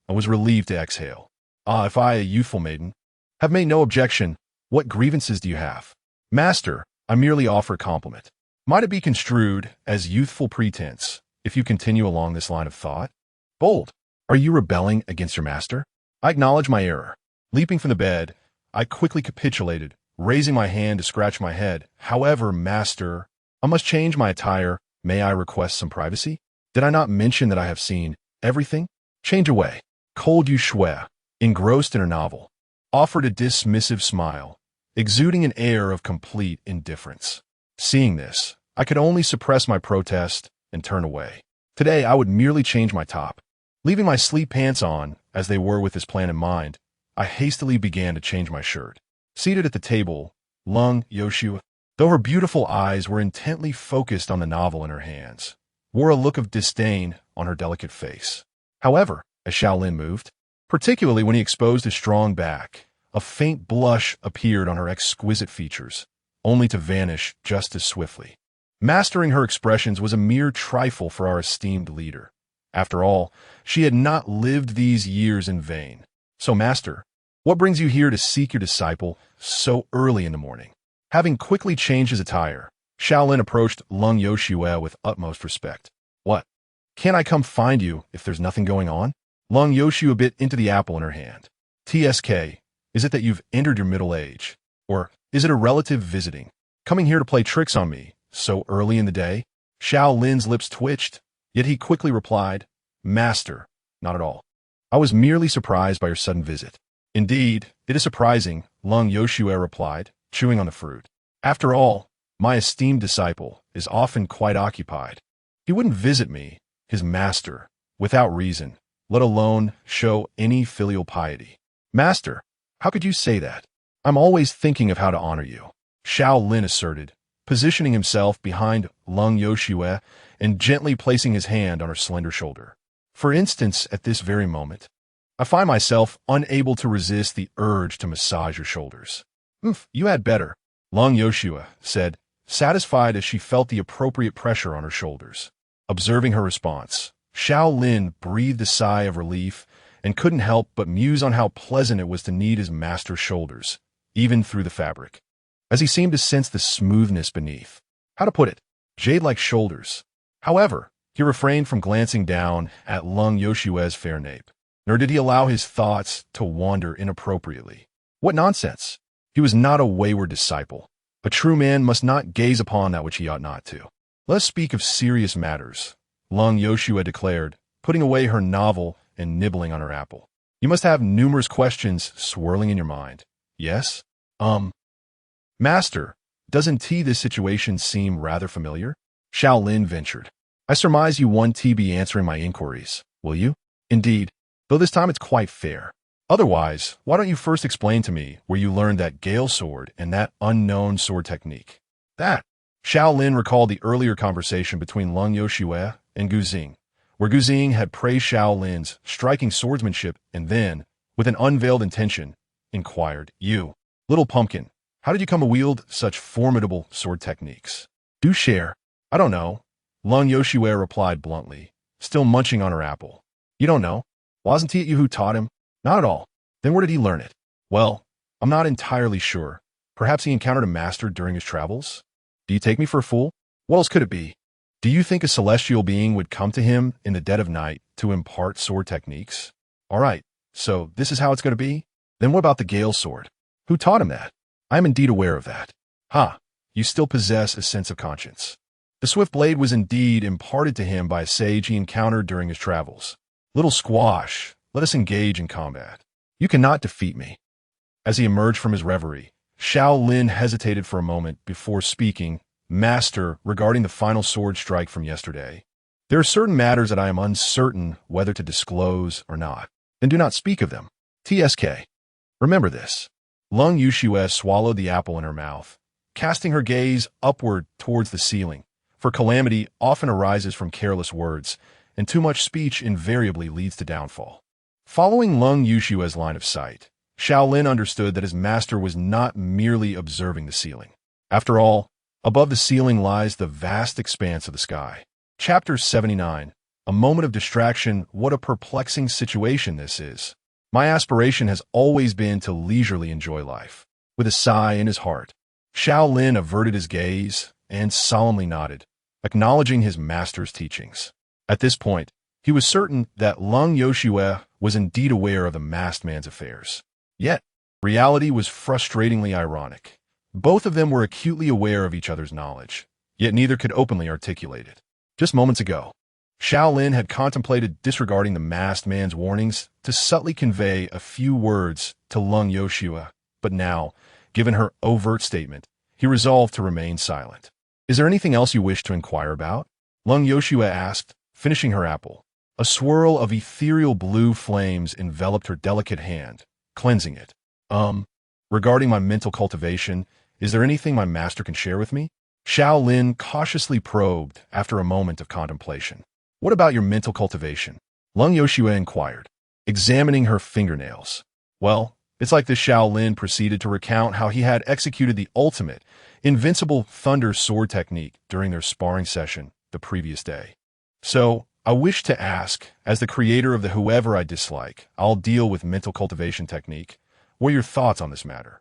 I was relieved to exhale. If I, a youthful maiden, have made no objection, what grievances do you have? Master, I merely offer a compliment. Might it be construed as youthful pretense if you continue along this line of thought? Bold, are you rebelling against your master? I acknowledge my error. Leaping from the bed, I quickly capitulated, raising my hand to scratch my head. However, master, I must change my attire. May I request some privacy? Did I not mention that I have seen everything? Change away. Cold Yu Shui, engrossed in her novel, offered a dismissive smile, exuding an air of complete indifference. Seeing this, I could only suppress my protest and turn away. Today, I would merely change my top. Leaving my sleep pants on, as they were with this plan in mind, I hastily began to change my shirt. Seated at the table, Lung Yoshua, though her beautiful eyes were intently focused on the novel in her hands, wore a look of disdain on her delicate face. However, as Xiao Lin moved, particularly when he exposed his strong back, a faint blush appeared on her exquisite features, only to vanish just as swiftly. Mastering her expressions was a mere trifle for our esteemed leader. After all, she had not lived these years in vain. So, master, what brings you here to seek your disciple so early in the morning? Having quickly changed his attire, Xiao Lin approached Lung Yoshua with utmost respect. What? Can't I come find you if there's nothing going on? Lung Yoshua bit into the apple in her hand. TSK, is it that you've entered your middle age? Or is it a relative visiting, coming here to play tricks on me so early in the day? Xiao Lin's lips twitched, yet he quickly replied, Master, not at all. I was merely surprised by your sudden visit. Indeed, it is surprising, Lung Yoshua replied, chewing on the fruit. After all, my esteemed disciple is often quite occupied. He wouldn't visit me, his master, without reason, let alone show any filial piety. Master, how could you say that? I'm always thinking of how to honor you, Xiao Lin asserted, positioning himself behind Lung Yoshua and gently placing his hand on her slender shoulder. For instance, at this very moment, I find myself unable to resist the urge to massage your shoulders. You had better, Lung Yoshua said, satisfied as she felt the appropriate pressure on her shoulders. Observing her response, Xiao Lin breathed a sigh of relief and couldn't help but muse on how pleasant it was to knead his master's shoulders, even through the fabric, as he seemed to sense the smoothness beneath. How to put it? Jade-like shoulders. However, he refrained from glancing down at Lung Yoshua's fair nape, nor did he allow his thoughts to wander inappropriately. What nonsense! He was not a wayward disciple. A true man must not gaze upon that which he ought not to. Let us speak of serious matters, Lung Yoshua declared, putting away her novel and nibbling on her apple. You must have numerous questions swirling in your mind. Yes? Master, doesn't this situation seem rather familiar? Xiao Lin ventured. I surmise you want to be answering my inquiries, will you? Indeed, though this time it's quite fair. Otherwise, why don't you first explain to me where you learned that Gale sword and that unknown sword technique? That. Xiao Lin recalled the earlier conversation between Leng Yoshue and Gu Xing, where Gu Xing had praised Xiao Lin's striking swordsmanship and then, with an unveiled intention, inquired, "You, little pumpkin, how did you come to wield such formidable sword techniques?" "Do share." "I don't know," Leng Yoshue replied bluntly, still munching on her apple. "You don't know? Wasn't it you who taught him?" "Not at all." "Then where did he learn it?" "Well, I'm not entirely sure. Perhaps he encountered a master during his travels?" "Do you take me for a fool? What else could it be? Do you think a celestial being would come to him in the dead of night to impart sword techniques?" "All right, so this is how it's going to be? Then what about the Gale sword? Who taught him that?" "I am indeed aware of that." "Ha, you still possess a sense of conscience." "The swift blade was indeed imparted to him by a sage he encountered during his travels." "Little squash, let us engage in combat. You cannot defeat me." As he emerged from his reverie, Xiao Lin hesitated for a moment before speaking. "Master, regarding the final sword strike from yesterday, there are certain matters that I am uncertain whether to disclose or not." "Then do not speak of them." "TSK. Remember this." Leng Yushue swallowed the apple in her mouth, casting her gaze upward towards the ceiling, for calamity often arises from careless words, and too much speech invariably leads to downfall. Following Leng Yushue's line of sight, Xiao Lin understood that his master was not merely observing the ceiling. After all, above the ceiling lies the vast expanse of the sky. Chapter 79. A moment of distraction. What a perplexing situation this is. My aspiration has always been to leisurely enjoy life. With a sigh in his heart, Xiao Lin averted his gaze and solemnly nodded, acknowledging his master's teachings. At this point, he was certain that Leng Yoshue was indeed aware of the masked man's affairs. Yet, reality was frustratingly ironic. Both of them were acutely aware of each other's knowledge, yet neither could openly articulate it. Just moments ago, Xiao Lin had contemplated disregarding the masked man's warnings to subtly convey a few words to Leng Yoshue, but now, given her overt statement, he resolved to remain silent. "Is there anything else you wish to inquire about?" Leng Yoshue asked, finishing her apple. A swirl of ethereal blue flames enveloped her delicate hand, cleansing it. Regarding my mental cultivation, is there anything my master can share with me?" Xiao Lin cautiously probed after a moment of contemplation. "What about your mental cultivation?" Leng Yoshue inquired, examining her fingernails. "Well, it's like this." Xiao Lin proceeded to recount how he had executed the ultimate, invincible thunder sword technique during their sparring session the previous day. "So, I wish to ask, as the creator of the whoever I dislike, I'll deal with mental cultivation technique. What are your thoughts on this matter?"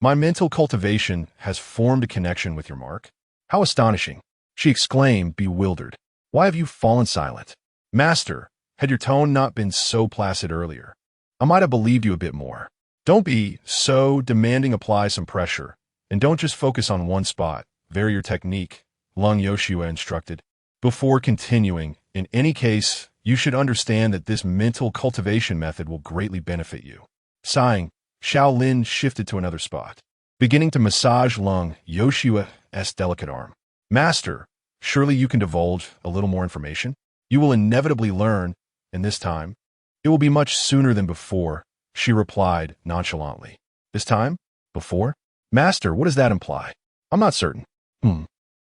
My mental cultivation has formed a connection with your mark." "How astonishing!" she exclaimed, bewildered. "Why have you fallen silent?" "Master, had your tone not been so placid earlier, I might have believed you a bit more." "Don't be so demanding. Apply some pressure, and don't just focus on one spot. Vary your technique," Leng Yoshue instructed. Before continuing, "In any case, you should understand that this mental cultivation method will greatly benefit you." Sighing, Xiao Lin shifted to another spot, beginning to massage Leng Yoshue's delicate arm. "Master, surely you can divulge a little more information? You will inevitably learn, and this time, it will be much sooner than before," she replied nonchalantly. "This time? Before? Master, what does that imply?" "I'm not certain."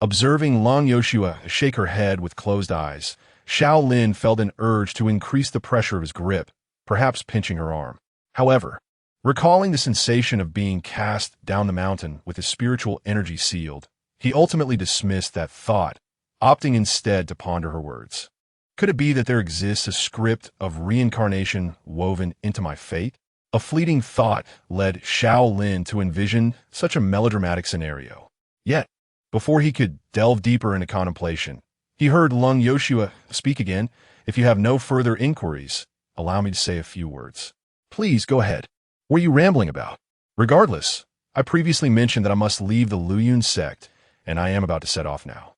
Observing Leng Yoshue shake her head with closed eyes, Xiao Lin felt an urge to increase the pressure of his grip, perhaps pinching her arm. However, recalling the sensation of being cast down the mountain with his spiritual energy sealed, he ultimately dismissed that thought, opting instead to ponder her words. Could it be that there exists a script of reincarnation woven into my fate? A fleeting thought led Xiao Lin to envision such a melodramatic scenario. Yet, before he could delve deeper into contemplation, he heard Leng Yoshue speak again. "If you have no further inquiries, allow me to say a few words." "Please, go ahead. What are you rambling about?" "Regardless, I previously mentioned that I must leave the Luyun sect, and I am about to set off now."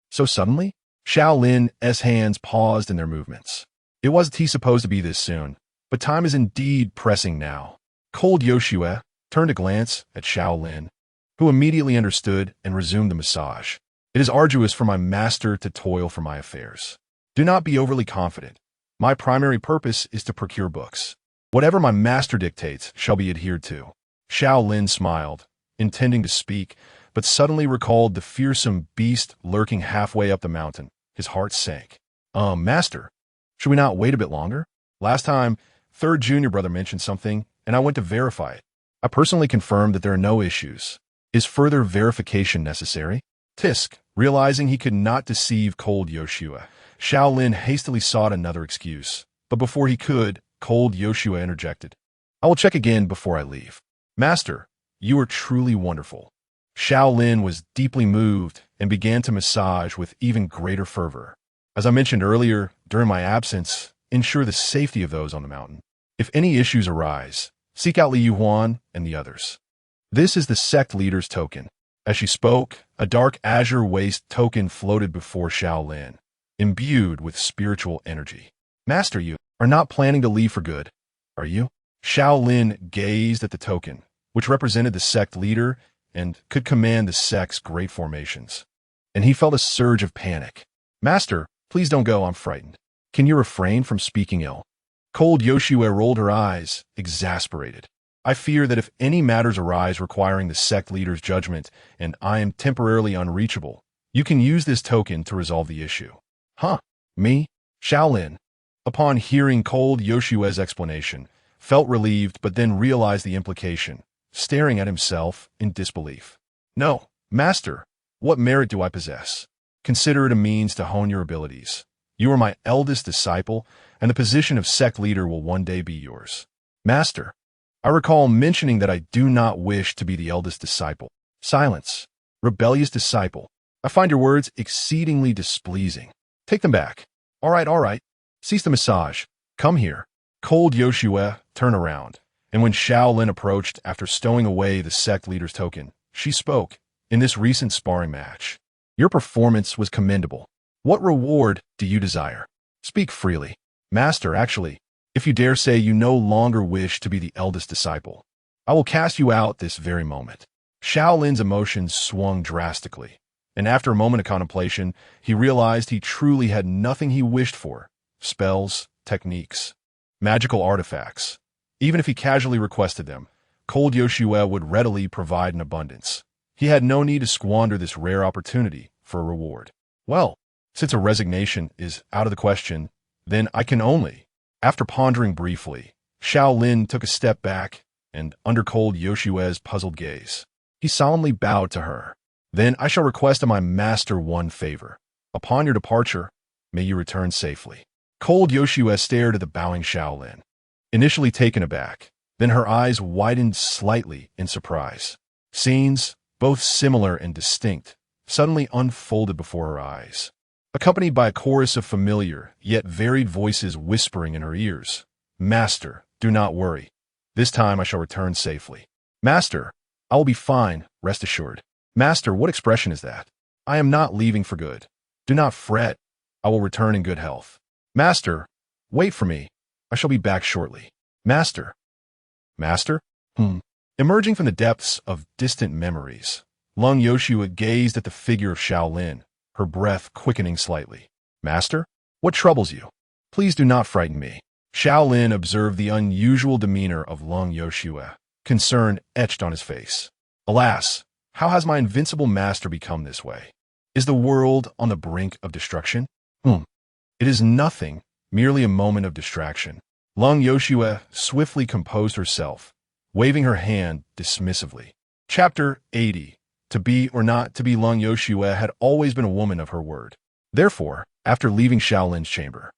So suddenly?" Xiao Lin's hands paused in their movements. It wasn't he supposed to be this soon, but time is indeed pressing now. Cold Yoshue turned a glance at Xiao Lin, who immediately understood and resumed the massage. "It is arduous for my master to toil for my affairs. Do not be overly confident. My primary purpose is to procure books. Whatever my master dictates shall be adhered to. Xiao Lin smiled, intending to speak, but suddenly recalled the fearsome beast lurking halfway up the mountain. His heart sank. Master, should we not wait a bit longer? Last time, third junior brother mentioned something, and I went to verify it. I personally confirmed that there are no issues. Is further verification necessary? Tisk, realizing he could not deceive cold Yoshua, Xiao Lin hastily sought another excuse. But before he could, cold Yoshua interjected. I will check again before I leave. Master, you are truly wonderful. Xiao Lin was deeply moved and began to massage with even greater fervor. As I mentioned earlier, during my absence, ensure the safety of those on the mountain. If any issues arise, seek out Li Yuhuan and the others. This is the sect leader's token. As she spoke, a dark azure waist token floated before Xiao Lin, imbued with spiritual energy. Master, you are not planning to leave for good, are you? Xiao Lin gazed at the token, which represented the sect leader and could command the sect's great formations. And he felt a surge of panic. Master, please don't go, I'm frightened. Can you refrain from speaking ill? Cold Yoshua rolled her eyes, exasperated. I fear that if any matters arise requiring the sect leader's judgment and I am temporarily unreachable, you can use this token to resolve the issue. Huh? Me? Xiao Lin, upon hearing cold Yoshua's explanation, felt relieved but then realized the implication, staring at himself in disbelief. No, Master, what merit do I possess? Consider it a means to hone your abilities. You are my eldest disciple, and the position of sect leader will one day be yours. Master, I recall mentioning that I do not wish to be the eldest disciple. Silence. Rebellious disciple. I find your words exceedingly displeasing. Take them back. All right. Cease the massage. Come here. Cold Yoshua, turn around. And when Xiao Lin approached after stowing away the sect leader's token, she spoke. In this recent sparring match, your performance was commendable. What reward do you desire? Speak freely. Master, actually, if you dare say you no longer wish to be the eldest disciple, I will cast you out this very moment. Xiao Lin's emotions swung drastically, and after a moment of contemplation, he realized he truly had nothing he wished for. Spells, techniques, magical artifacts. Even if he casually requested them, cold Yoshua would readily provide in abundance. He had no need to squander this rare opportunity for a reward. Well, since a resignation is out of the question, then I can only. After pondering briefly, Xiao Lin took a step back and under cold Yoshua's puzzled gaze, he solemnly bowed to her. Then I shall request of my master one favor. Upon your departure, may you return safely. Cold Yoshua stared at the bowing Xiao Lin, initially taken aback. Then her eyes widened slightly in surprise. Scenes, both similar and distinct, suddenly unfolded before her eyes, accompanied by a chorus of familiar, yet varied voices whispering in her ears. Master, do not worry. This time I shall return safely. Master, I will be fine, rest assured. Master, what expression is that? I am not leaving for good. Do not fret. I will return in good health. Master, wait for me. I shall be back shortly. Master. Master? Emerging from the depths of distant memories, Lung Yoshua gazed at the figure of Xiao Lin, her breath quickening slightly. Master, what troubles you? Please do not frighten me. Xiao Lin observed the unusual demeanor of Lung Yoshua, concern etched on his face. Alas, how has my invincible master become this way? Is the world on the brink of destruction? It is nothing, merely a moment of distraction. Lung Yoshua swiftly composed herself, waving her hand dismissively. Chapter 80. To be or not to be, Lung Yoshua had always been a woman of her word. Therefore, after leaving Xiao Lin's chamber,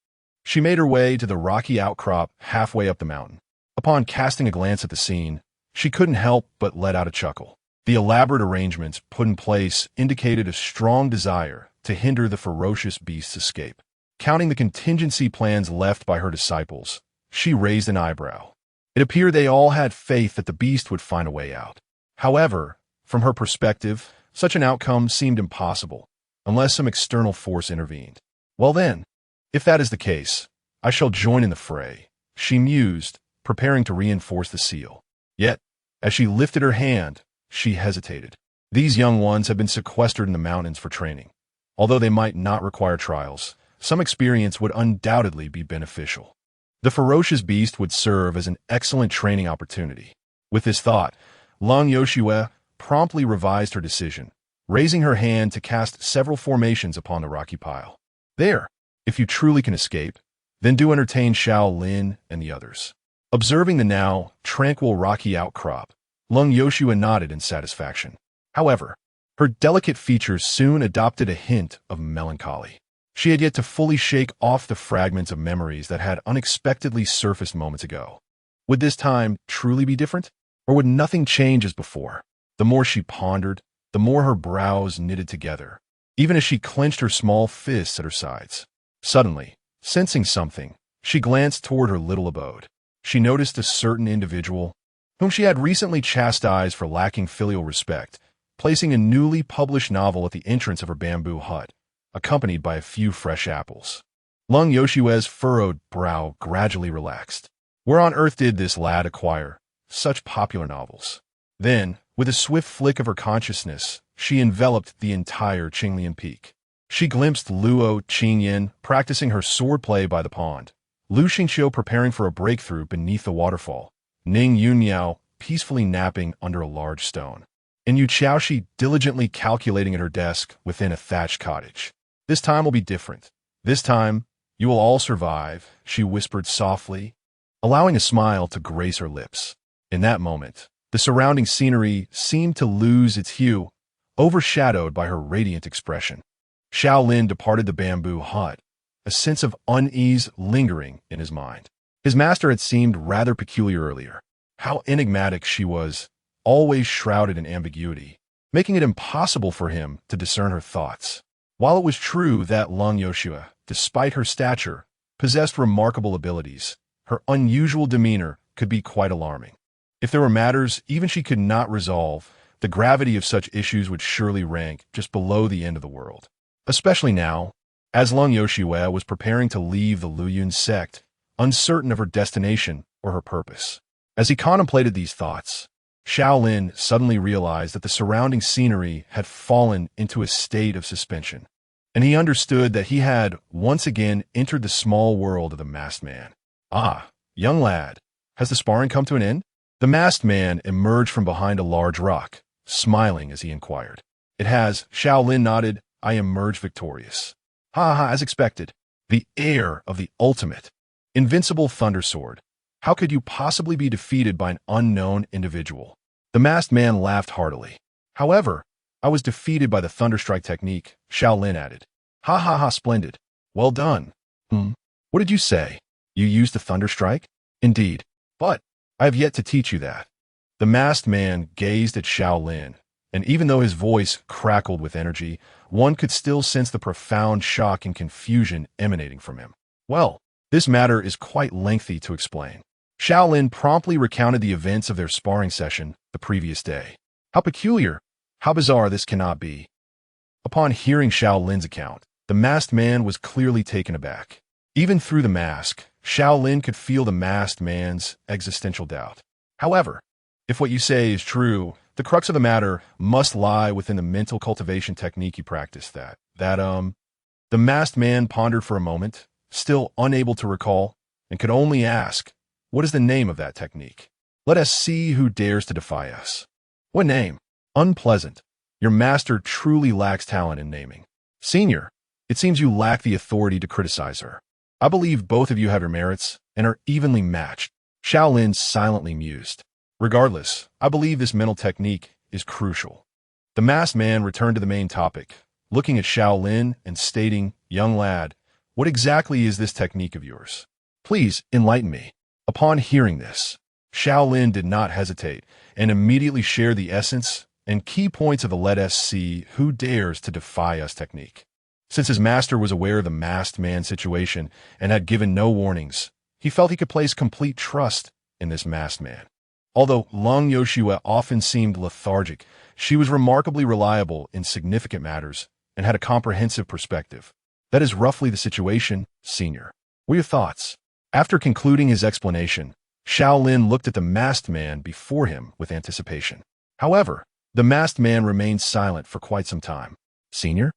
she made her way to the rocky outcrop halfway up the mountain. Upon casting a glance at the scene, she couldn't help but let out a chuckle. The elaborate arrangements put in place indicated a strong desire to hinder the ferocious beast's escape. Counting the contingency plans left by her disciples, she raised an eyebrow. It appeared they all had faith that the beast would find a way out. However, from her perspective, such an outcome seemed impossible, unless some external force intervened. Well then, if that is the case, I shall join in the fray, she mused, preparing to reinforce the seal. Yet, as she lifted her hand, she hesitated. These young ones have been sequestered in the mountains for training. Although they might not require trials, some experience would undoubtedly be beneficial. The ferocious beast would serve as an excellent training opportunity. With this thought, Long Yoshue promptly revised her decision, raising her hand to cast several formations upon the rocky pile. There, if you truly can escape, then do entertain Xiao Lin and the others. Observing the now tranquil rocky outcrop, Long Yoshue nodded in satisfaction. However, her delicate features soon adopted a hint of melancholy. She had yet to fully shake off the fragments of memories that had unexpectedly surfaced moments ago. Would this time truly be different? Or would nothing change as before? The more she pondered, the more her brows knitted together, even as she clenched her small fists at her sides. Suddenly, sensing something, she glanced toward her little abode. She noticed a certain individual, whom she had recently chastised for lacking filial respect, placing a newly published novel at the entrance of her bamboo hut, accompanied by a few fresh apples. Lung Yoshue's furrowed brow gradually relaxed. Where on earth did this lad acquire such popular novels? Then, with a swift flick of her consciousness, she enveloped the entire Qinglian Peak. She glimpsed Luo Qingyan practicing her swordplay by the pond, Lu Xingqiu preparing for a breakthrough beneath the waterfall, Ning Yunyao peacefully napping under a large stone, and Yu Qiaoxi diligently calculating at her desk within a thatched cottage. This time will be different. This time, you will all survive, she whispered softly, allowing a smile to grace her lips. In that moment, the surrounding scenery seemed to lose its hue, overshadowed by her radiant expression. Xiao Lin departed the bamboo hut, a sense of unease lingering in his mind. His master had seemed rather peculiar earlier. How enigmatic she was, always shrouded in ambiguity, making it impossible for him to discern her thoughts. While it was true that Lung Yoshue, despite her stature, possessed remarkable abilities, her unusual demeanor could be quite alarming. If there were matters even she could not resolve, the gravity of such issues would surely rank just below the end of the world. Especially now, as Lung Yoshue was preparing to leave the Luyun sect, uncertain of her destination or her purpose. As he contemplated these thoughts, Xiao Lin suddenly realized that the surrounding scenery had fallen into a state of suspension, and he understood that he had once again entered the small world of the masked man. Ah, young lad, has the sparring come to an end? The masked man emerged from behind a large rock, smiling as he inquired. It has, Xiao Lin nodded. I emerged victorious. Ha ha, as expected. The heir of the ultimate, invincible thunder sword. How could you possibly be defeated by an unknown individual? The masked man laughed heartily. However, I was defeated by the thunderstrike technique, Xiao Lin added. Ha ha ha, splendid. Well done. What did you say? You used the thunderstrike? Indeed. But I have yet to teach you that. The masked man gazed at Xiao Lin, and even though his voice crackled with energy, one could still sense the profound shock and confusion emanating from him. Well, this matter is quite lengthy to explain. Xiao Lin promptly recounted the events of their sparring session the previous day. How peculiar, how bizarre this cannot be. Upon hearing Xiao Lin's account, the masked man was clearly taken aback. Even through the mask, Xiao Lin could feel the masked man's existential doubt. However, if what you say is true, the crux of the matter must lie within the mental cultivation technique you practice. The masked man pondered for a moment, still unable to recall, and could only ask, what is the name of that technique? Let us see who dares to defy us. What name? Unpleasant. Your master truly lacks talent in naming. Senior, it seems you lack the authority to criticize her. I believe both of you have your merits and are evenly matched. Xiao Lin silently mused. Regardless, I believe this mental technique is crucial. The masked man returned to the main topic, looking at Xiao Lin and stating, young lad, what exactly is this technique of yours? Please enlighten me. Upon hearing this, Xiao Lin did not hesitate and immediately shared the essence and key points of the let us see who dares to defy us technique. Since his master was aware of the masked man situation and had given no warnings, he felt he could place complete trust in this masked man. Although Lung Yoshue often seemed lethargic, she was remarkably reliable in significant matters and had a comprehensive perspective. That is roughly the situation, senior. What are your thoughts? After concluding his explanation, Xiao Lin looked at the masked man before him with anticipation. However, the masked man remained silent for quite some time. Senior?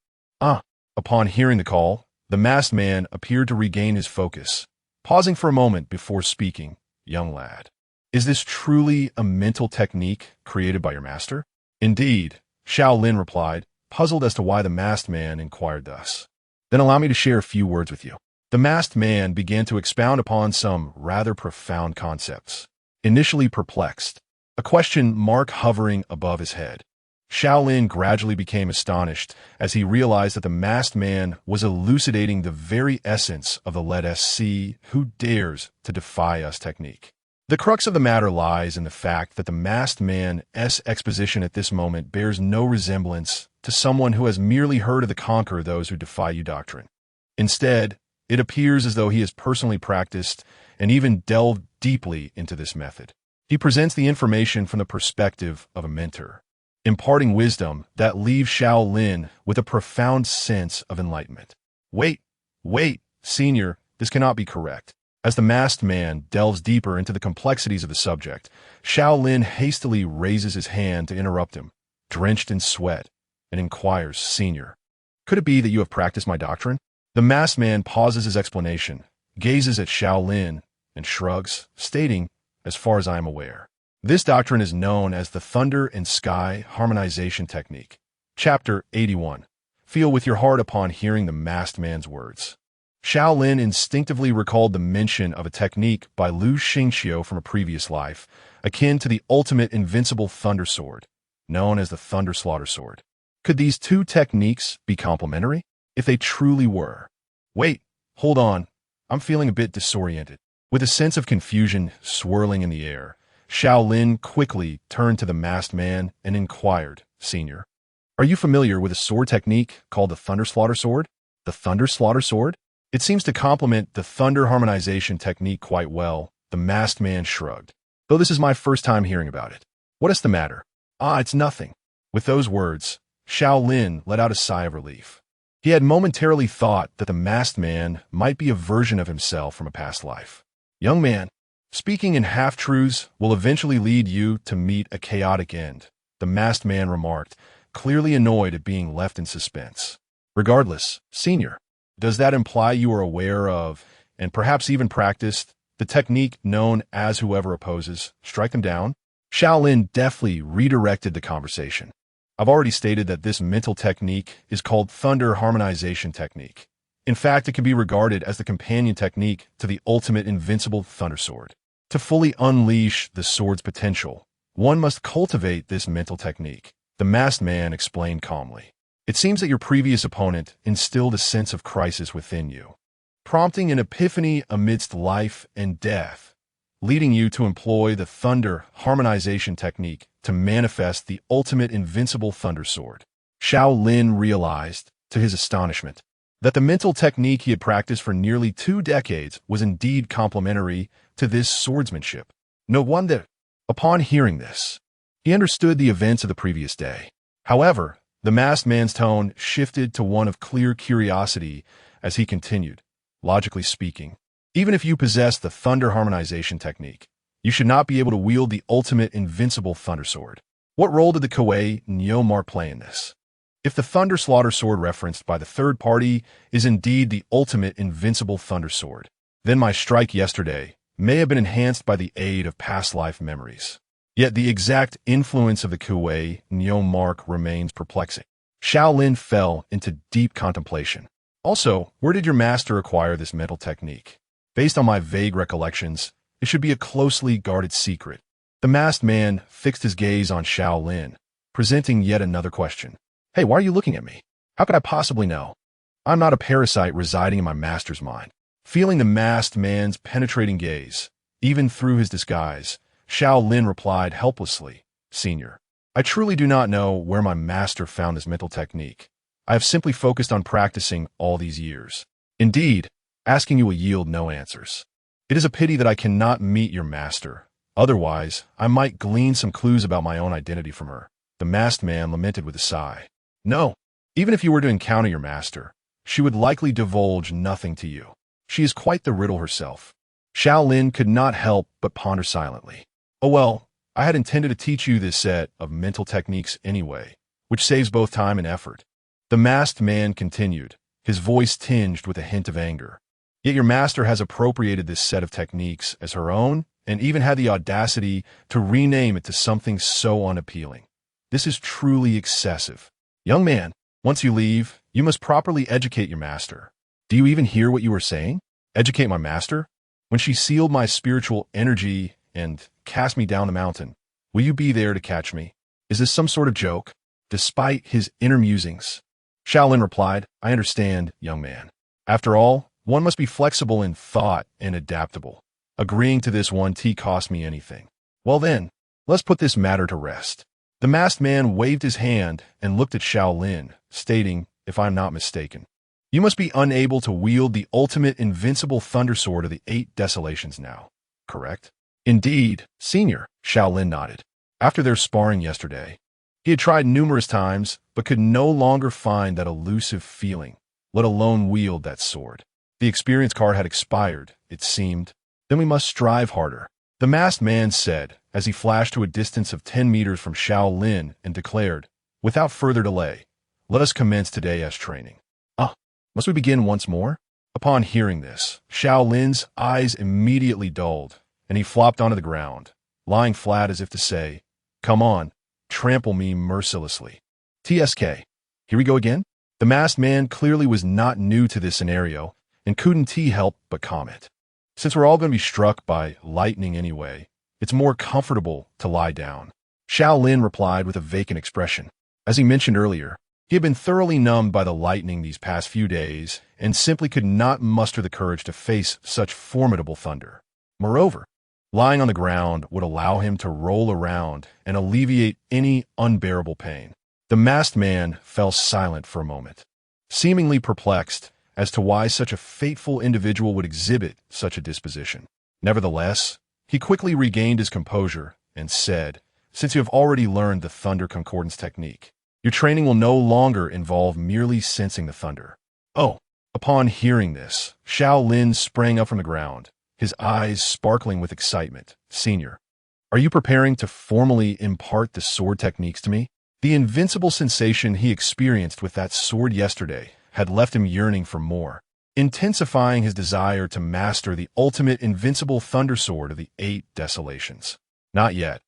Upon hearing the call, the masked man appeared to regain his focus, pausing for a moment before speaking. Young lad, is this truly a mental technique created by your master? Indeed, Xiao Lin replied, puzzled as to why the masked man inquired thus. Then allow me to share a few words with you. The masked man began to expound upon some rather profound concepts. Initially perplexed, a question mark hovering above his head, Xiao Lin gradually became astonished as he realized that the masked man was elucidating the very essence of the "let us see who dares to defy us" technique. The crux of the matter lies in the fact that the masked man's exposition at this moment bears no resemblance to someone who has merely heard of the "conquer those who defy you" doctrine. Instead, it appears as though he has personally practiced and even delved deeply into this method. He presents the information from the perspective of a mentor, imparting wisdom that leaves Xiao Lin with a profound sense of enlightenment. Wait, senior, this cannot be correct. As the masked man delves deeper into the complexities of the subject, Xiao Lin hastily raises his hand to interrupt him, drenched in sweat, and inquires, Senior, could it be that you have practiced my doctrine? The masked man pauses his explanation, gazes at Xiao Lin, and shrugs, stating, as far as I am aware, this doctrine is known as the Thunder and Sky Harmonization Technique. Chapter 81. Feel with your heart upon hearing the masked man's words. Xiao Lin instinctively recalled the mention of a technique by Lu Xingqiu from a previous life, akin to the ultimate invincible thunder sword, known as the Thunder Slaughter Sword. Could these two techniques be complementary? If they truly were. Wait, hold on, I'm feeling a bit disoriented. With a sense of confusion swirling in the air, Xiao Lin quickly turned to the masked man and inquired, Senior, are you familiar with a sword technique called the Thunder Slaughter Sword? The Thunder Slaughter Sword? It seems to complement the Thunder Harmonization technique quite well. The masked man shrugged. Though this is my first time hearing about it. What is the matter? Ah, it's nothing. With those words, Xiao Lin let out a sigh of relief. He had momentarily thought that the masked man might be a version of himself from a past life. Young man, speaking in half-truths will eventually lead you to meet a chaotic end, the masked man remarked, clearly annoyed at being left in suspense. Regardless, Senior, does that imply you are aware of, and perhaps even practiced, the technique known as whoever opposes, strike them down? Xiao Lin deftly redirected the conversation. I've already stated that this mental technique is called Thunder Harmonization Technique. In fact, it can be regarded as the companion technique to the ultimate invincible Thunder Sword. To fully unleash the sword's potential, one must cultivate this mental technique, the masked man explained calmly. It seems that your previous opponent instilled a sense of crisis within you, prompting an epiphany amidst life and death, leading you to employ the Thunder Harmonization Technique to manifest the ultimate invincible Thunder Sword. Xiao Lin realized, to his astonishment, that the mental technique he had practiced for nearly 2 decades was indeed complementary to this swordsmanship. No wonder, upon hearing this, he understood the events of the previous day. However, the masked man's tone shifted to one of clear curiosity as he continued, logically speaking, even if you possess the Thunder Harmonization Technique, you should not be able to wield the ultimate invincible Thunder Sword. What role did the Kuei Neomar play in this? If the Thunder Slaughter Sword referenced by the third party is indeed the ultimate invincible Thunder Sword, then my strike yesterday may have been enhanced by the aid of past life memories. Yet the exact influence of the Kuei Neomar remains perplexing. Xiao Lin fell into deep contemplation. Also, where did your master acquire this mental technique? Based on my vague recollections, it should be a closely guarded secret. The masked man fixed his gaze on Xiao Lin, presenting yet another question. Hey, why are you looking at me? How could I possibly know? I'm not a parasite residing in my master's mind. Feeling the masked man's penetrating gaze, even through his disguise, Xiao Lin replied helplessly, Senior, I truly do not know where my master found this mental technique. I have simply focused on practicing all these years. Indeed, asking you will yield no answers. It is a pity that I cannot meet your master. Otherwise, I might glean some clues about my own identity from her. The masked man lamented with a sigh. No, even if you were to encounter your master, she would likely divulge nothing to you. She is quite the riddle herself. Xiao Lin could not help but ponder silently. Oh well, I had intended to teach you this set of mental techniques anyway, which saves both time and effort. The masked man continued, his voice tinged with a hint of anger. Yet your master has appropriated this set of techniques as her own and even had the audacity to rename it to something so unappealing. This is truly excessive. Young man, once you leave, you must properly educate your master. Do you even hear what you were saying? Educate my master? When she sealed my spiritual energy and cast me down the mountain, will you be there to catch me? Is this some sort of joke? Despite his inner musings, Xiao Lin replied, I understand, young man. After all, one must be flexible in thought and adaptable. Agreeing to this won't cost me anything. Well then, let's put this matter to rest. The masked man waved his hand and looked at Xiao Lin, stating, if I'm not mistaken, you must be unable to wield the ultimate invincible thunder sword of the 8 desolations now, correct? Indeed, senior, Xiao Lin nodded. After their sparring yesterday, he had tried numerous times, but could no longer find that elusive feeling, let alone wield that sword. The experience card had expired, it seemed. Then we must strive harder, the masked man said, as he flashed to a distance of 10 meters from Xiao Lin and declared, without further delay, let us commence today as training. Must we begin once more? Upon hearing this, Xiao Lin's eyes immediately dulled, and he flopped onto the ground, lying flat as if to say, come on, trample me mercilessly. TSK. Here we go again? The masked man clearly was not new to this scenario, and couldn't help but comment. Since we're all going to be struck by lightning anyway, it's more comfortable to lie down. Xiao Lin replied with a vacant expression. As he mentioned earlier, he had been thoroughly numbed by the lightning these past few days and simply could not muster the courage to face such formidable thunder. Moreover, lying on the ground would allow him to roll around and alleviate any unbearable pain. The masked man fell silent for a moment, seemingly perplexed as to why such a fateful individual would exhibit such a disposition. Nevertheless, he quickly regained his composure and said, since you have already learned the thunder concordance technique, your training will no longer involve merely sensing the thunder. Oh, upon hearing this, Xiao Lin sprang up from the ground, his eyes sparkling with excitement. Senior, are you preparing to formally impart the sword techniques to me? The invincible sensation he experienced with that sword yesterday had left him yearning for more, intensifying his desire to master the ultimate invincible thunder sword of the 8 desolations. Not yet.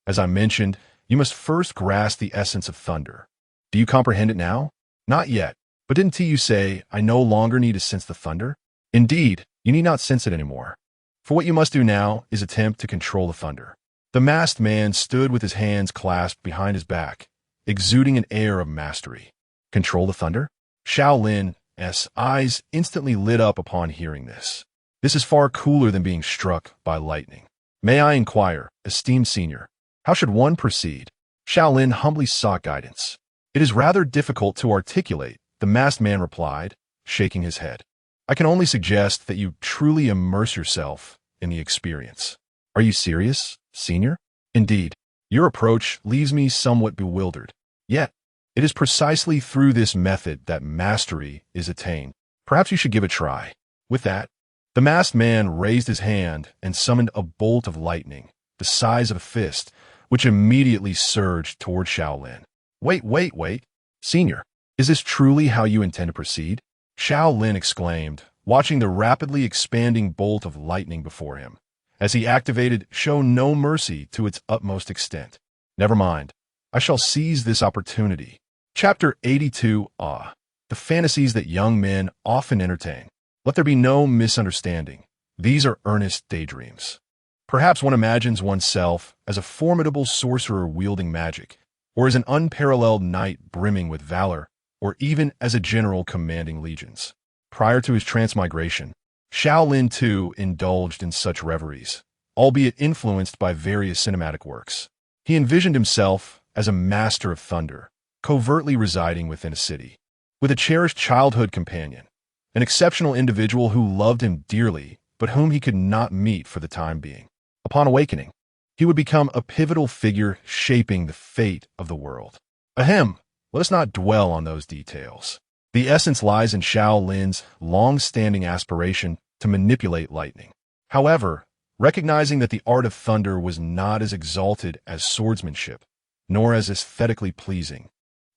As I mentioned, you must first grasp the essence of thunder. Do you comprehend it now? Not yet. But didn't you say, I no longer need to sense the thunder? Indeed, you need not sense it anymore. For what you must do now is attempt to control the thunder. The masked man stood with his hands clasped behind his back, exuding an air of mastery. Control the thunder? Xiao Lin's eyes instantly lit up upon hearing this. This is far cooler than being struck by lightning. May I inquire, esteemed senior, how should one proceed? Xiao Lin humbly sought guidance. It is rather difficult to articulate, the masked man replied, shaking his head. I can only suggest that you truly immerse yourself in the experience. Are you serious, senior? Indeed, your approach leaves me somewhat bewildered. Yet, it is precisely through this method that mastery is attained. Perhaps you should give it a try. With that, the masked man raised his hand and summoned a bolt of lightning, the size of a fist, which immediately surged toward Xiao Lin. Wait. Senior, is this truly how you intend to proceed? Xiao Lin exclaimed, watching the rapidly expanding bolt of lightning before him. As he activated, show no mercy to its utmost extent. Never mind. I shall seize this opportunity. Chapter 82. The fantasies that young men often entertain. Let there be no misunderstanding. These are earnest daydreams. Perhaps one imagines oneself as a formidable sorcerer wielding magic, or as an unparalleled knight brimming with valor, or even as a general commanding legions. Prior to his transmigration, Xiao Lin too indulged in such reveries, albeit influenced by various cinematic works. He envisioned himself as a master of thunder, covertly residing within a city, with a cherished childhood companion, an exceptional individual who loved him dearly, but whom he could not meet for the time being. Upon awakening, he would become a pivotal figure shaping the fate of the world. Ahem, let us not dwell on those details. The essence lies in Xiao Lin's long-standing aspiration to manipulate lightning. However, recognizing that the art of thunder was not as exalted as swordsmanship, nor as aesthetically pleasing,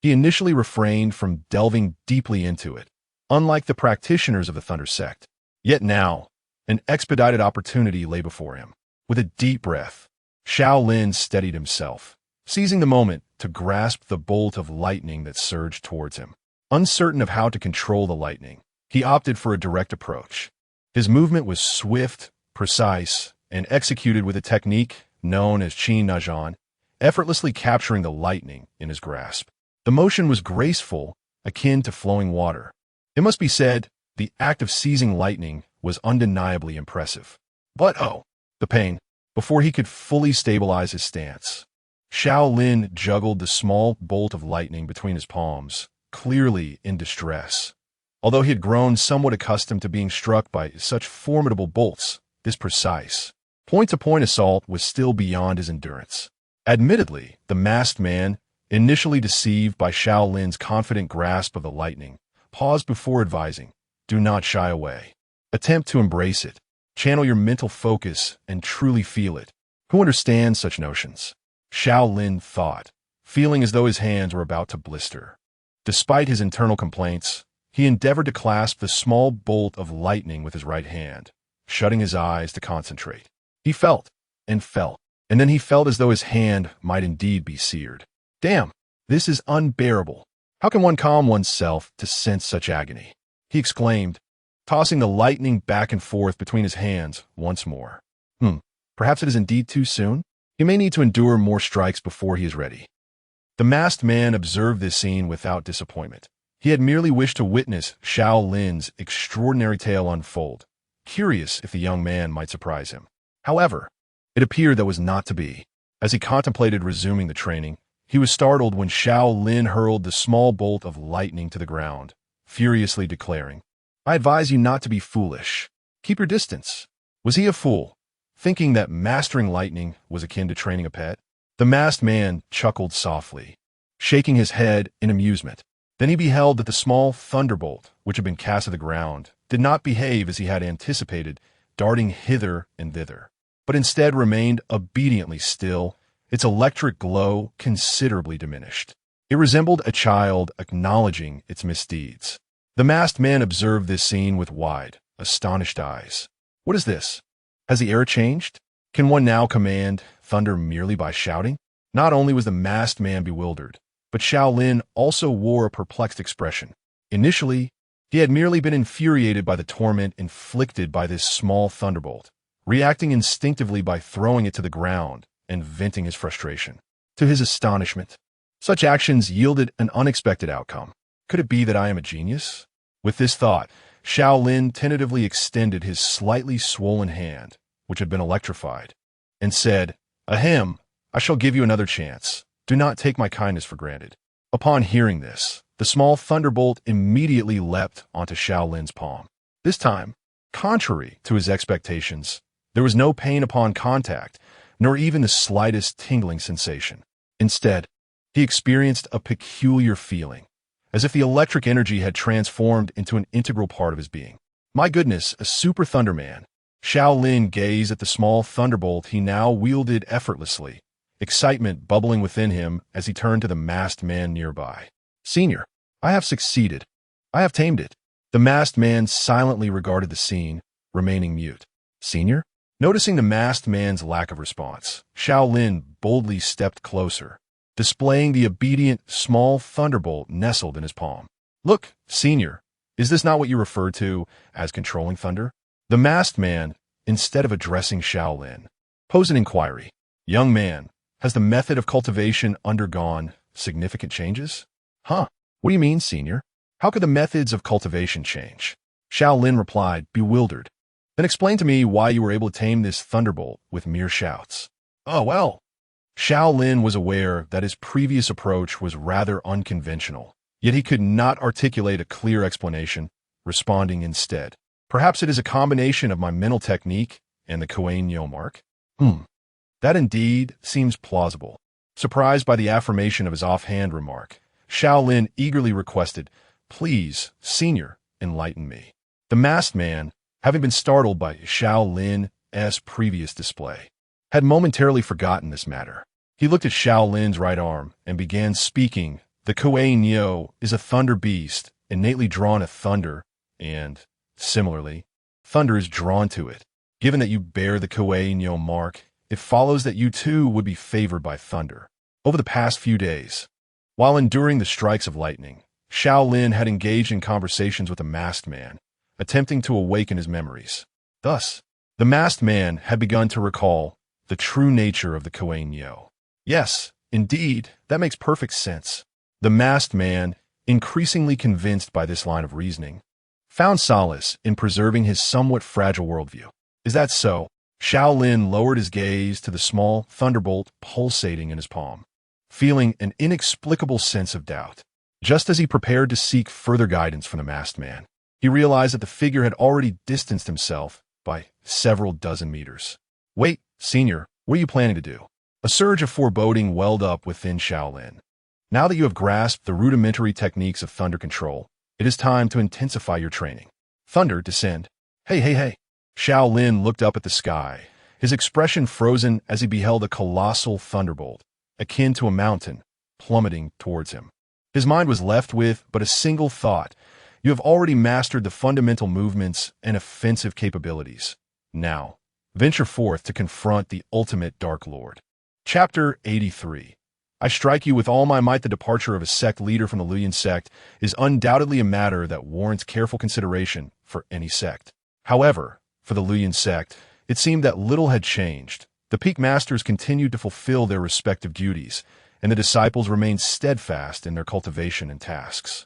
he initially refrained from delving deeply into it. Unlike the practitioners of the thunder sect, Yet now, an expedited opportunity lay before him. With a deep breath, Xiao Lin steadied himself, seizing the moment to grasp the bolt of lightning that surged towards him. Uncertain of how to control the lightning, he opted for a direct approach. His movement was swift, precise, and executed with a technique known as Qin Najian, effortlessly capturing the lightning in his grasp. The motion was graceful, akin to flowing water. It must be said, the act of seizing lightning was undeniably impressive. But oh, the pain! Before he could fully stabilize his stance, Xiao Lin juggled the small bolt of lightning between his palms, clearly in distress. Although he had grown somewhat accustomed to being struck by such formidable bolts, this precise, point-to-point assault was still beyond his endurance. Admittedly, the masked man, initially deceived by Xiao Lin's confident grasp of the lightning, paused before advising, "Do not shy away. Attempt to embrace it. Channel your mental focus and truly feel it. Who understands such notions?" Xiao Lin thought, feeling as though his hands were about to blister. Despite his internal complaints, he endeavored to clasp the small bolt of lightning with his right hand, shutting his eyes to concentrate. He felt, and felt, and then he felt as though his hand might indeed be seared. Damn, this is unbearable. How can one calm oneself to sense such agony? He exclaimed, tossing the lightning back and forth between his hands once more. Perhaps it is indeed too soon? He may need to endure more strikes before he is ready. The masked man observed this scene without disappointment. He had merely wished to witness Xiao Lin's extraordinary tale unfold, curious if the young man might surprise him. However, it appeared that was not to be. As he contemplated resuming the training, he was startled when Xiao Lin hurled the small bolt of lightning to the ground, furiously declaring, "I advise you not to be foolish. Keep your distance." Was he a fool, thinking that mastering lightning was akin to training a pet? The masked man chuckled softly, shaking his head in amusement. Then he beheld that the small thunderbolt, which had been cast to the ground, did not behave as he had anticipated, darting hither and thither, but instead remained obediently still, its electric glow considerably diminished. It resembled a child acknowledging its misdeeds. The masked man observed this scene with wide, astonished eyes. What is this? Has the era changed? Can one now command thunder merely by shouting? Not only was the masked man bewildered, but Xiao Lin also wore a perplexed expression. Initially, he had merely been infuriated by the torment inflicted by this small thunderbolt, reacting instinctively by throwing it to the ground and venting his frustration. To his astonishment, such actions yielded an unexpected outcome. Could it be that I am a genius? With this thought, Xiao Lin tentatively extended his slightly swollen hand, which had been electrified, and said, "Ahem, I shall give you another chance. Do not take my kindness for granted." Upon hearing this, the small thunderbolt immediately leapt onto Xiao Lin's palm. This time, contrary to his expectations, there was no pain upon contact, nor even the slightest tingling sensation. Instead, he experienced a peculiar feeling, as if the electric energy had transformed into an integral part of his being. My goodness, a super Thunderman! Xiao Lin gazed at the small thunderbolt he now wielded effortlessly, excitement bubbling within him as he turned to the masked man nearby. "Senior, I have succeeded. I have tamed it." The masked man silently regarded the scene, remaining mute. "Senior?" Noticing the masked man's lack of response, Xiao Lin boldly stepped closer, displaying the obedient small thunderbolt nestled in his palm. "Look, Senior, is this not what you refer to as controlling thunder?" The masked man, instead of addressing Xiao Lin, posed an inquiry. "Young man, has the method of cultivation undergone significant changes?" "Huh? What do you mean, Senior? How could the methods of cultivation change?" Xiao Lin replied, bewildered. "Then explain to me why you were able to tame this thunderbolt with mere shouts." "Oh, well." Xiao Lin was aware that his previous approach was rather unconventional, yet he could not articulate a clear explanation, responding instead, "Perhaps it is a combination of my mental technique and the Kuei-Nyo mark." That indeed seems plausible." Surprised by the affirmation of his offhand remark, Xiao Lin eagerly requested, "Please, Senior, enlighten me." The masked man, having been startled by Xiao Lin's previous display, had momentarily forgotten this matter. He looked at Xiao Lin's right arm and began speaking. "The Kuei-Nyo is a thunder beast, innately drawn to thunder, and, similarly, Thunder is drawn to it. Given that you bear the Kuei-no mark, it follows that you too would be favored by thunder. Over the past few days, while enduring the strikes of lightning, Xiao Lin had engaged in conversations with the masked man, attempting to awaken his memories. Thus, the masked man had begun to recall the true nature of the Kuei-no. Yes, indeed, that makes perfect sense. The masked man, increasingly convinced by this line of reasoning, found solace in preserving his somewhat fragile worldview. Is that so? Xiao Lin lowered his gaze to the small thunderbolt pulsating in his palm, feeling an inexplicable sense of doubt. Just as he prepared to seek further guidance from the masked man, he realized that the figure had already distanced himself by several dozen meters. Wait, senior, what are you planning to do? A surge of foreboding welled up within Xiao Lin. Now that you have grasped the rudimentary techniques of thunder control, it is time to intensify your training. Thunder, descend. Hey. Xiao Lin looked up at the sky, his expression frozen as he beheld a colossal thunderbolt, akin to a mountain, plummeting towards him. His mind was left with but a single thought. You have already mastered the fundamental movements and offensive capabilities. Now, venture forth to confront the ultimate Dark Lord. Chapter 83. I strike you with all my might. The departure of a sect leader from the Luyan sect is undoubtedly a matter that warrants careful consideration for any sect. However, for the Luyan sect, it seemed that little had changed. The peak masters continued to fulfill their respective duties, and the disciples remained steadfast in their cultivation and tasks.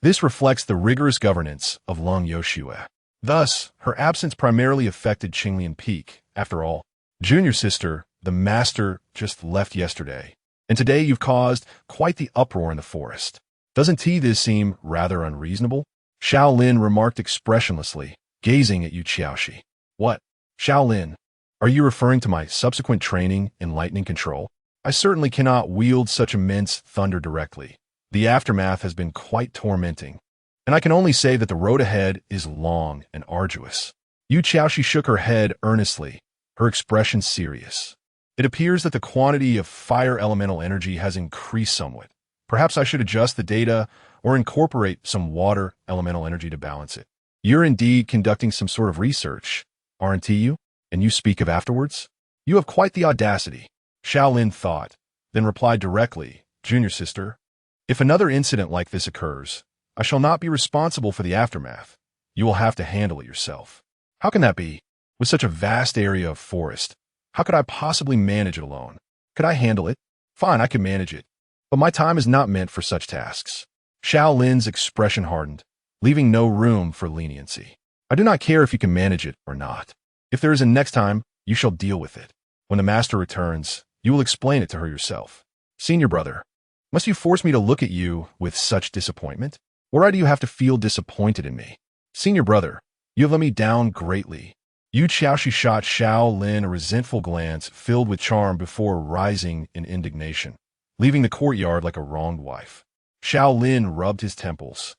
This reflects the rigorous governance of Long Yoshue. Thus, her absence primarily affected Qinglian Peak. After all, junior sister, the master, just left yesterday, and today you've caused quite the uproar in the forest. Doesn't this seem rather unreasonable? Xiao Lin remarked expressionlessly, gazing at Yu Qiaoshi. What? Xiao Lin, are you referring to my subsequent training in lightning control? I certainly cannot wield such immense thunder directly. The aftermath has been quite tormenting, and I can only say that the road ahead is long and arduous. Yu Qiaoshi shook her head earnestly, her expression serious. It appears that the quantity of fire elemental energy has increased somewhat. Perhaps I should adjust the data or incorporate some water elemental energy to balance it. You're indeed conducting some sort of research, aren't you? And you speak of afterwards? You have quite the audacity. Xiao Lin thought, then replied directly, Junior sister, if another incident like this occurs, I shall not be responsible for the aftermath. You will have to handle it yourself. How can that be? With such a vast area of forest, how could I possibly manage it alone? Could I handle it? Fine, I can manage it. But my time is not meant for such tasks. Xiao Lin's expression hardened, leaving no room for leniency. I do not care if you can manage it or not. If there is a next time, you shall deal with it. When the master returns, you will explain it to her yourself. Senior brother, must you force me to look at you with such disappointment? Why do you have to feel disappointed in me? Senior brother, you have let me down greatly. Yu Qiaoshi shot Xiao Lin a resentful glance filled with charm before rising in indignation, leaving the courtyard like a wronged wife. Xiao Lin rubbed his temples,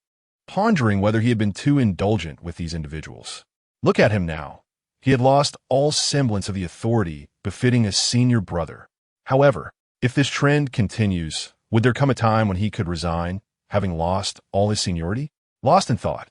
pondering whether he had been too indulgent with these individuals. Look at him now. He had lost all semblance of the authority befitting a senior brother. However, if this trend continues, would there come a time when he could resign, having lost all his seniority? Lost in thought,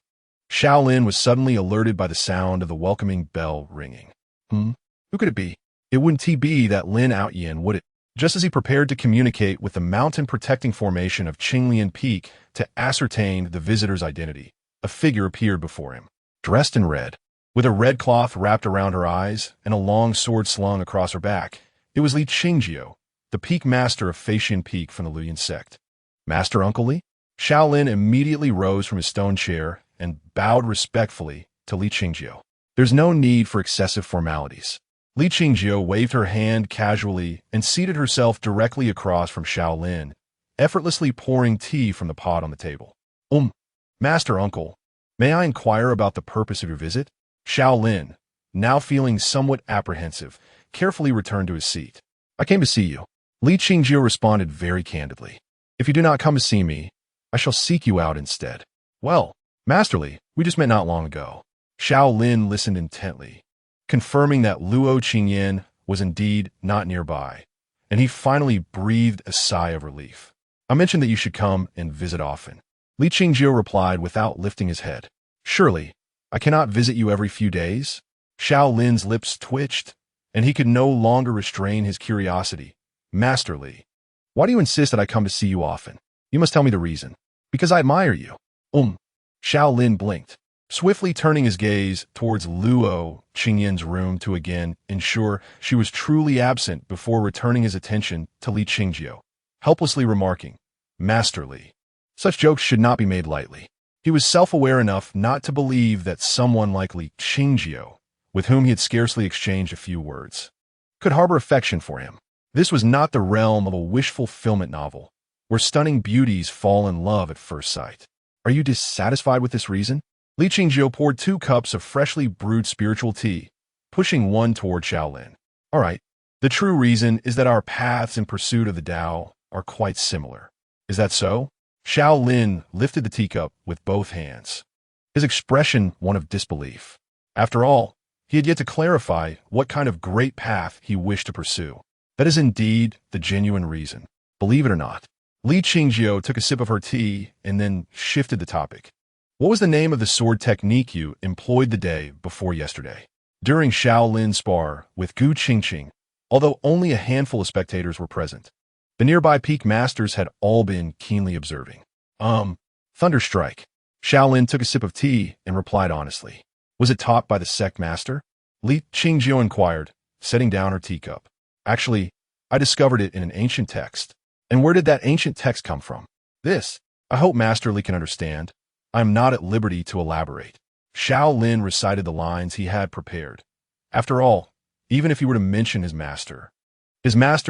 Xiao Lin was suddenly alerted by the sound of the welcoming bell ringing. Who could it be? It wouldn't be that Lin Outyin, would it? Just as he prepared to communicate with the mountain-protecting formation of Qinglian Peak to ascertain the visitor's identity, a figure appeared before him, dressed in red, with a red cloth wrapped around her eyes and a long sword slung across her back. It was Li Qingjio, the Peak Master of Feishan Peak from the Luyan sect. Master Uncle Li? Xiao Lin immediately rose from his stone chair and bowed respectfully to Li Qingjio. There's no need for excessive formalities. Li Qingjio waved her hand casually and seated herself directly across from Xiao Lin, effortlessly pouring tea from the pot on the table. Master Uncle, may I inquire about the purpose of your visit? Xiao Lin, now feeling somewhat apprehensive, carefully returned to his seat. I came to see you. Li Qingjio responded very candidly. If you do not come to see me, I shall seek you out instead. Well, Master Li, we just met not long ago. Xiao Lin listened intently, confirming that Luo Qingyan was indeed not nearby, and he finally breathed a sigh of relief. I mentioned that you should come and visit often. Li Qingjio replied without lifting his head. Surely, I cannot visit you every few days. Xiao Lin's lips twitched, and he could no longer restrain his curiosity. Master Li, why do you insist that I come to see you often? You must tell me the reason. Because I admire you. Xiao Lin blinked, swiftly turning his gaze towards Luo Qingyin's room to again ensure she was truly absent before returning his attention to Li Qingjiu, helplessly remarking, Master Li, such jokes should not be made lightly. He was self-aware enough not to believe that someone like Li Qingjiu, with whom he had scarcely exchanged a few words, could harbor affection for him. This was not the realm of a wish-fulfillment novel, where stunning beauties fall in love at first sight. Are you dissatisfied with this reason? Li Qingjiu poured 2 cups of freshly brewed spiritual tea, pushing one toward Xiao Lin. All right, the true reason is that our paths in pursuit of the Tao are quite similar. Is that so? Xiao Lin lifted the teacup with both hands, his expression one of disbelief. After all, he had yet to clarify what kind of great path he wished to pursue. That is indeed the genuine reason, believe it or not. Li Qingjiu took a sip of her tea and then shifted the topic. What was the name of the sword technique you employed the day before yesterday? During Xiao Lin's spar with Gu Qingqing, although only a handful of spectators were present, the nearby peak masters had all been keenly observing. Thunderstrike. Xiao Lin took a sip of tea and replied honestly. Was it taught by the sect master? Li Qingjiu inquired, setting down her teacup. Actually, I discovered it in an ancient text. And where did that ancient text come from? This, I hope Master Li can understand. I am not at liberty to elaborate. Xiao Lin recited the lines he had prepared. After all, even if he were to mention his master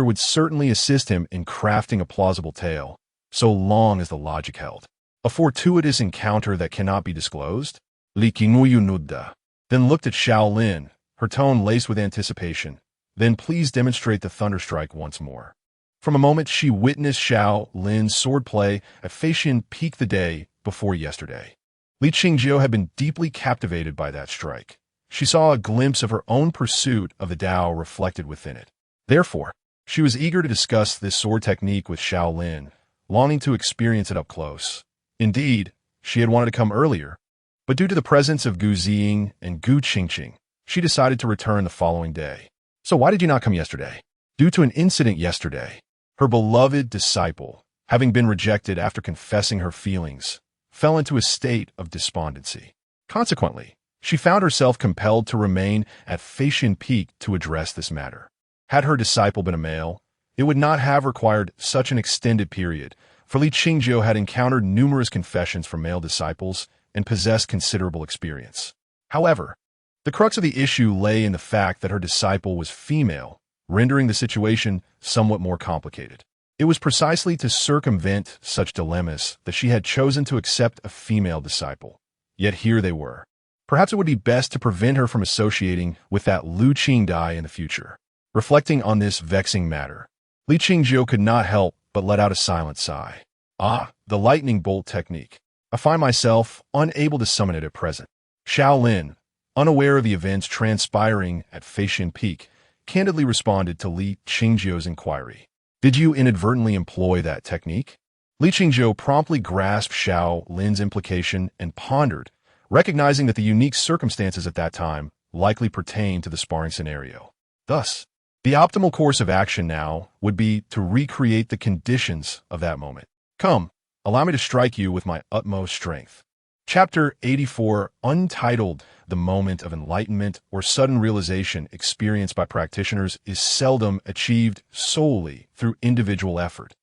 would certainly assist him in crafting a plausible tale, so long as the logic held. A fortuitous encounter that cannot be disclosed? Li Qingyu nudda. Then looked at Xiao Lin, her tone laced with anticipation. Then please demonstrate the thunderstrike once more. From a moment she witnessed Xiao Lin's swordplay at Feishan Peak the day before yesterday. Li Qingjiu had been deeply captivated by that strike. She saw a glimpse of her own pursuit of the Tao reflected within it. Therefore, she was eager to discuss this sword technique with Xiao Lin, longing to experience it up close. Indeed, she had wanted to come earlier, but due to the presence of Gu Ziying and Gu Qingqing, she decided to return the following day. So why did you not come yesterday? Due to an incident yesterday, her beloved disciple, having been rejected after confessing her feelings, fell into a state of despondency. Consequently, she found herself compelled to remain at Feishan Peak to address this matter. Had her disciple been a male, it would not have required such an extended period, for Li Qingjiu had encountered numerous confessions from male disciples and possessed considerable experience. However, the crux of the issue lay in the fact that her disciple was female, rendering the situation somewhat more complicated. It was precisely to circumvent such dilemmas that she had chosen to accept a female disciple. Yet here they were. Perhaps it would be best to prevent her from associating with that Lu Qingdai in the future. Reflecting on this vexing matter, Li Qingjiu could not help but let out a silent sigh. The lightning bolt technique. I find myself unable to summon it at present. Xiao Lin, unaware of the events transpiring at Feishan Peak, candidly responded to Li Qingjiu's inquiry. Did you inadvertently employ that technique? Li Qingjiu promptly grasped Xiao Lin's implication and pondered, recognizing that the unique circumstances at that time likely pertained to the sparring scenario. Thus, the optimal course of action now would be to recreate the conditions of that moment. Come, allow me to strike you with my utmost strength. Chapter 84, untitled, The moment of enlightenment or sudden realization experienced by practitioners is seldom achieved solely through individual effort.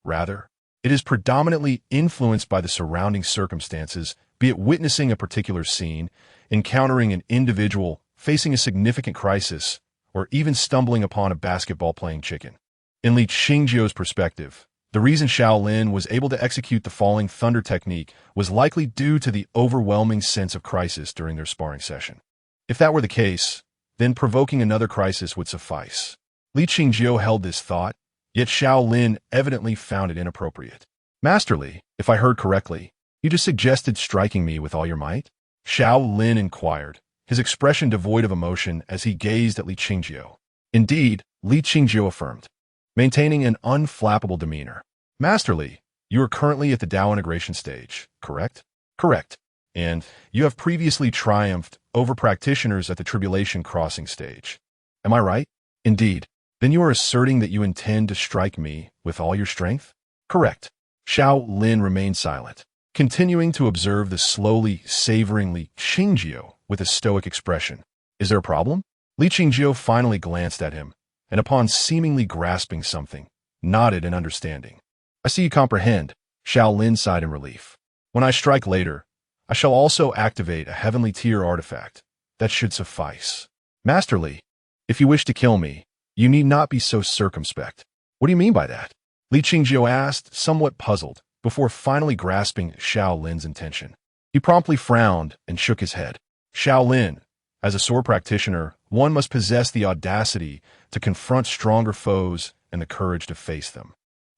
Rather, it is predominantly influenced by the surrounding circumstances, be it witnessing a particular scene, encountering an individual facing a significant crisis, or even stumbling upon a basketball-playing chicken. In Li Qingjiu's perspective, the reason Xiao Lin was able to execute the falling thunder technique was likely due to the overwhelming sense of crisis during their sparring session. If that were the case, then provoking another crisis would suffice. Li Qingjiu held this thought, yet Xiao Lin evidently found it inappropriate. Master Li, if I heard correctly, you just suggested striking me with all your might? Xiao Lin inquired, his expression devoid of emotion as he gazed at Li Qingjiu. Indeed, Li Qingjiu affirmed, maintaining an unflappable demeanor. Master Li, you are currently at the Tao integration stage, correct? Correct. and you have previously triumphed over practitioners at the tribulation crossing stage. Am I right? Indeed. Then you are asserting that you intend to strike me with all your strength? Correct. Xiao Lin remained silent, continuing to observe the slowly, savoring Li Qingjiu with a stoic expression. Is there a problem? Li Qingjiu finally glanced at him, and upon seemingly grasping something, nodded in understanding. I see you comprehend, Xiao Lin sighed in relief. When I strike later, I shall also activate a heavenly tier artifact. That should suffice. Master Li, if you wish to kill me, you need not be so circumspect. What do you mean by that? Li Qingjiu asked, somewhat puzzled, before finally grasping Xiao Lin's intention. He promptly frowned and shook his head. Xiao Lin, as a sword practitioner, one must possess the audacity to confront stronger foes and the courage to face them.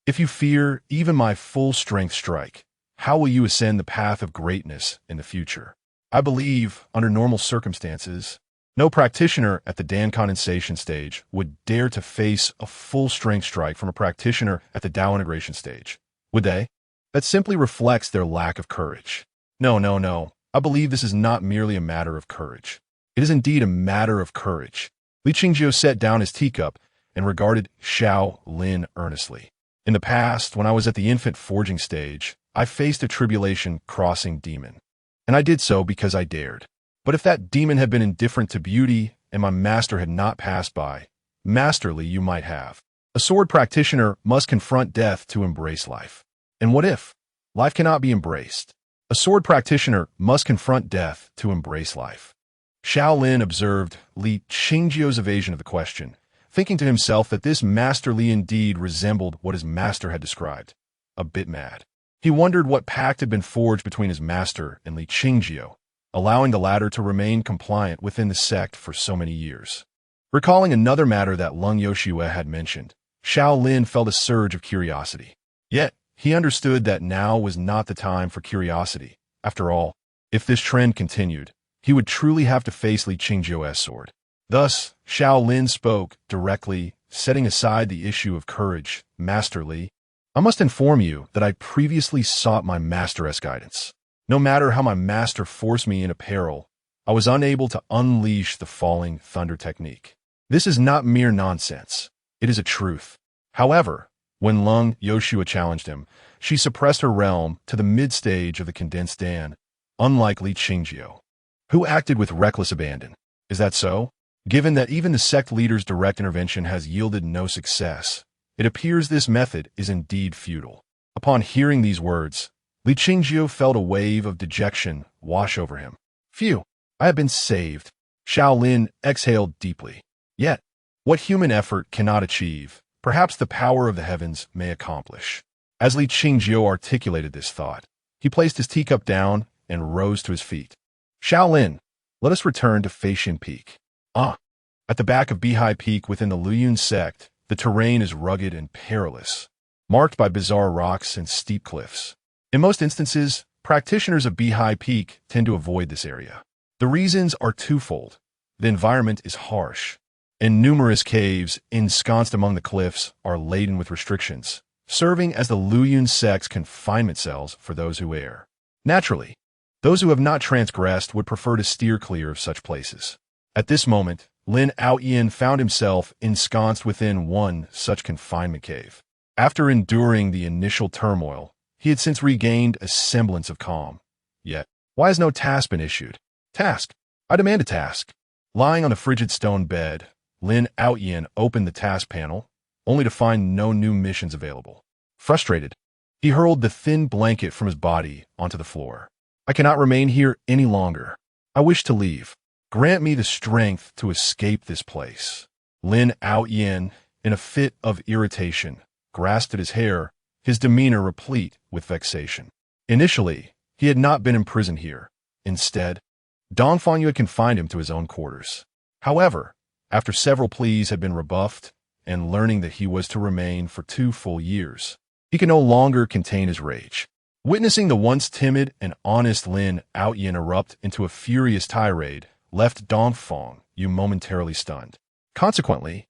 If you fear even my full-strength strike, how will you ascend the path of greatness in the future? I believe, under normal circumstances, no practitioner at the Dan condensation stage would dare to face a full-strength strike from a practitioner at the Dao integration stage. Would they? That simply reflects their lack of courage. No. I believe this is not merely a matter of courage. It is indeed a matter of courage. Li Qingjiu set down his teacup and regarded Xiao Lin earnestly. In the past, when I was at the infant forging stage, I faced a tribulation crossing demon. And I did so because I dared. But if that demon had been indifferent to beauty and my master had not passed by, masterly you might have. A sword practitioner must confront death to embrace life. And what if life cannot be embraced? A sword practitioner must confront death to embrace life. Xiao Lin observed Li Qingjiu's evasion of the question, thinking to himself that this Master Li indeed resembled what his master had described. A bit mad. He wondered what pact had been forged between his master and Li Qingjiu, allowing the latter to remain compliant within the sect for so many years. Recalling another matter that Lung Yoshue had mentioned, Xiao Lin felt a surge of curiosity. Yet, he understood that now was not the time for curiosity. After all, if this trend continued, he would truly have to face Li Qingjiu's sword. Thus, Xiao Lin spoke directly, setting aside the issue of courage. Master Li, I must inform you that I previously sought my master's guidance. No matter how my master forced me into peril, I was unable to unleash the falling thunder technique. This is not mere nonsense. It is a truth. However, when Lung Yoshua challenged him, she suppressed her realm to the mid-stage of the condensed Dan, unlike Li Qingjiu, who acted with reckless abandon. Is that so? Given that even the sect leader's direct intervention has yielded no success, it appears this method is indeed futile. Upon hearing these words, Li Qingjiu felt a wave of dejection wash over him. Phew, I have been saved. Xiao Lin exhaled deeply. Yet, what human effort cannot achieve, perhaps the power of the heavens may accomplish. As Li Qingjiu articulated this thought, he placed his teacup down and rose to his feet. Xiao Lin, let us return to Feishan Peak. At the back of Beihai Peak within the Luyun sect, the terrain is rugged and perilous, marked by bizarre rocks and steep cliffs. In most instances, practitioners of Beihai Peak tend to avoid this area. The reasons are twofold. The environment is harsh, and numerous caves ensconced among the cliffs are laden with restrictions, serving as the Luyun sect's confinement cells for those who err. Naturally, those who have not transgressed would prefer to steer clear of such places. At this moment, Lin Aoyan found himself ensconced within one such confinement cave. After enduring the initial turmoil, he had since regained a semblance of calm. Yet, why has no task been issued? Task. I demand a task. Lying on the frigid stone bed, Lin Aoyan opened the task panel, only to find no new missions available. Frustrated, he hurled the thin blanket from his body onto the floor. I cannot remain here any longer. I wish to leave. Grant me the strength to escape this place. Lin Aoyan, in a fit of irritation, grasped at his hair, his demeanor replete with vexation. Initially, he had not been imprisoned here. Instead, Dong Fangyu had confined him to his own quarters. However, after several pleas had been rebuffed, and learning that he was to remain for 2 full years, he could no longer contain his rage. Witnessing the once timid and honest Lin Aoyan erupt into a furious tirade left Dong Fangyu momentarily stunned. Consequently,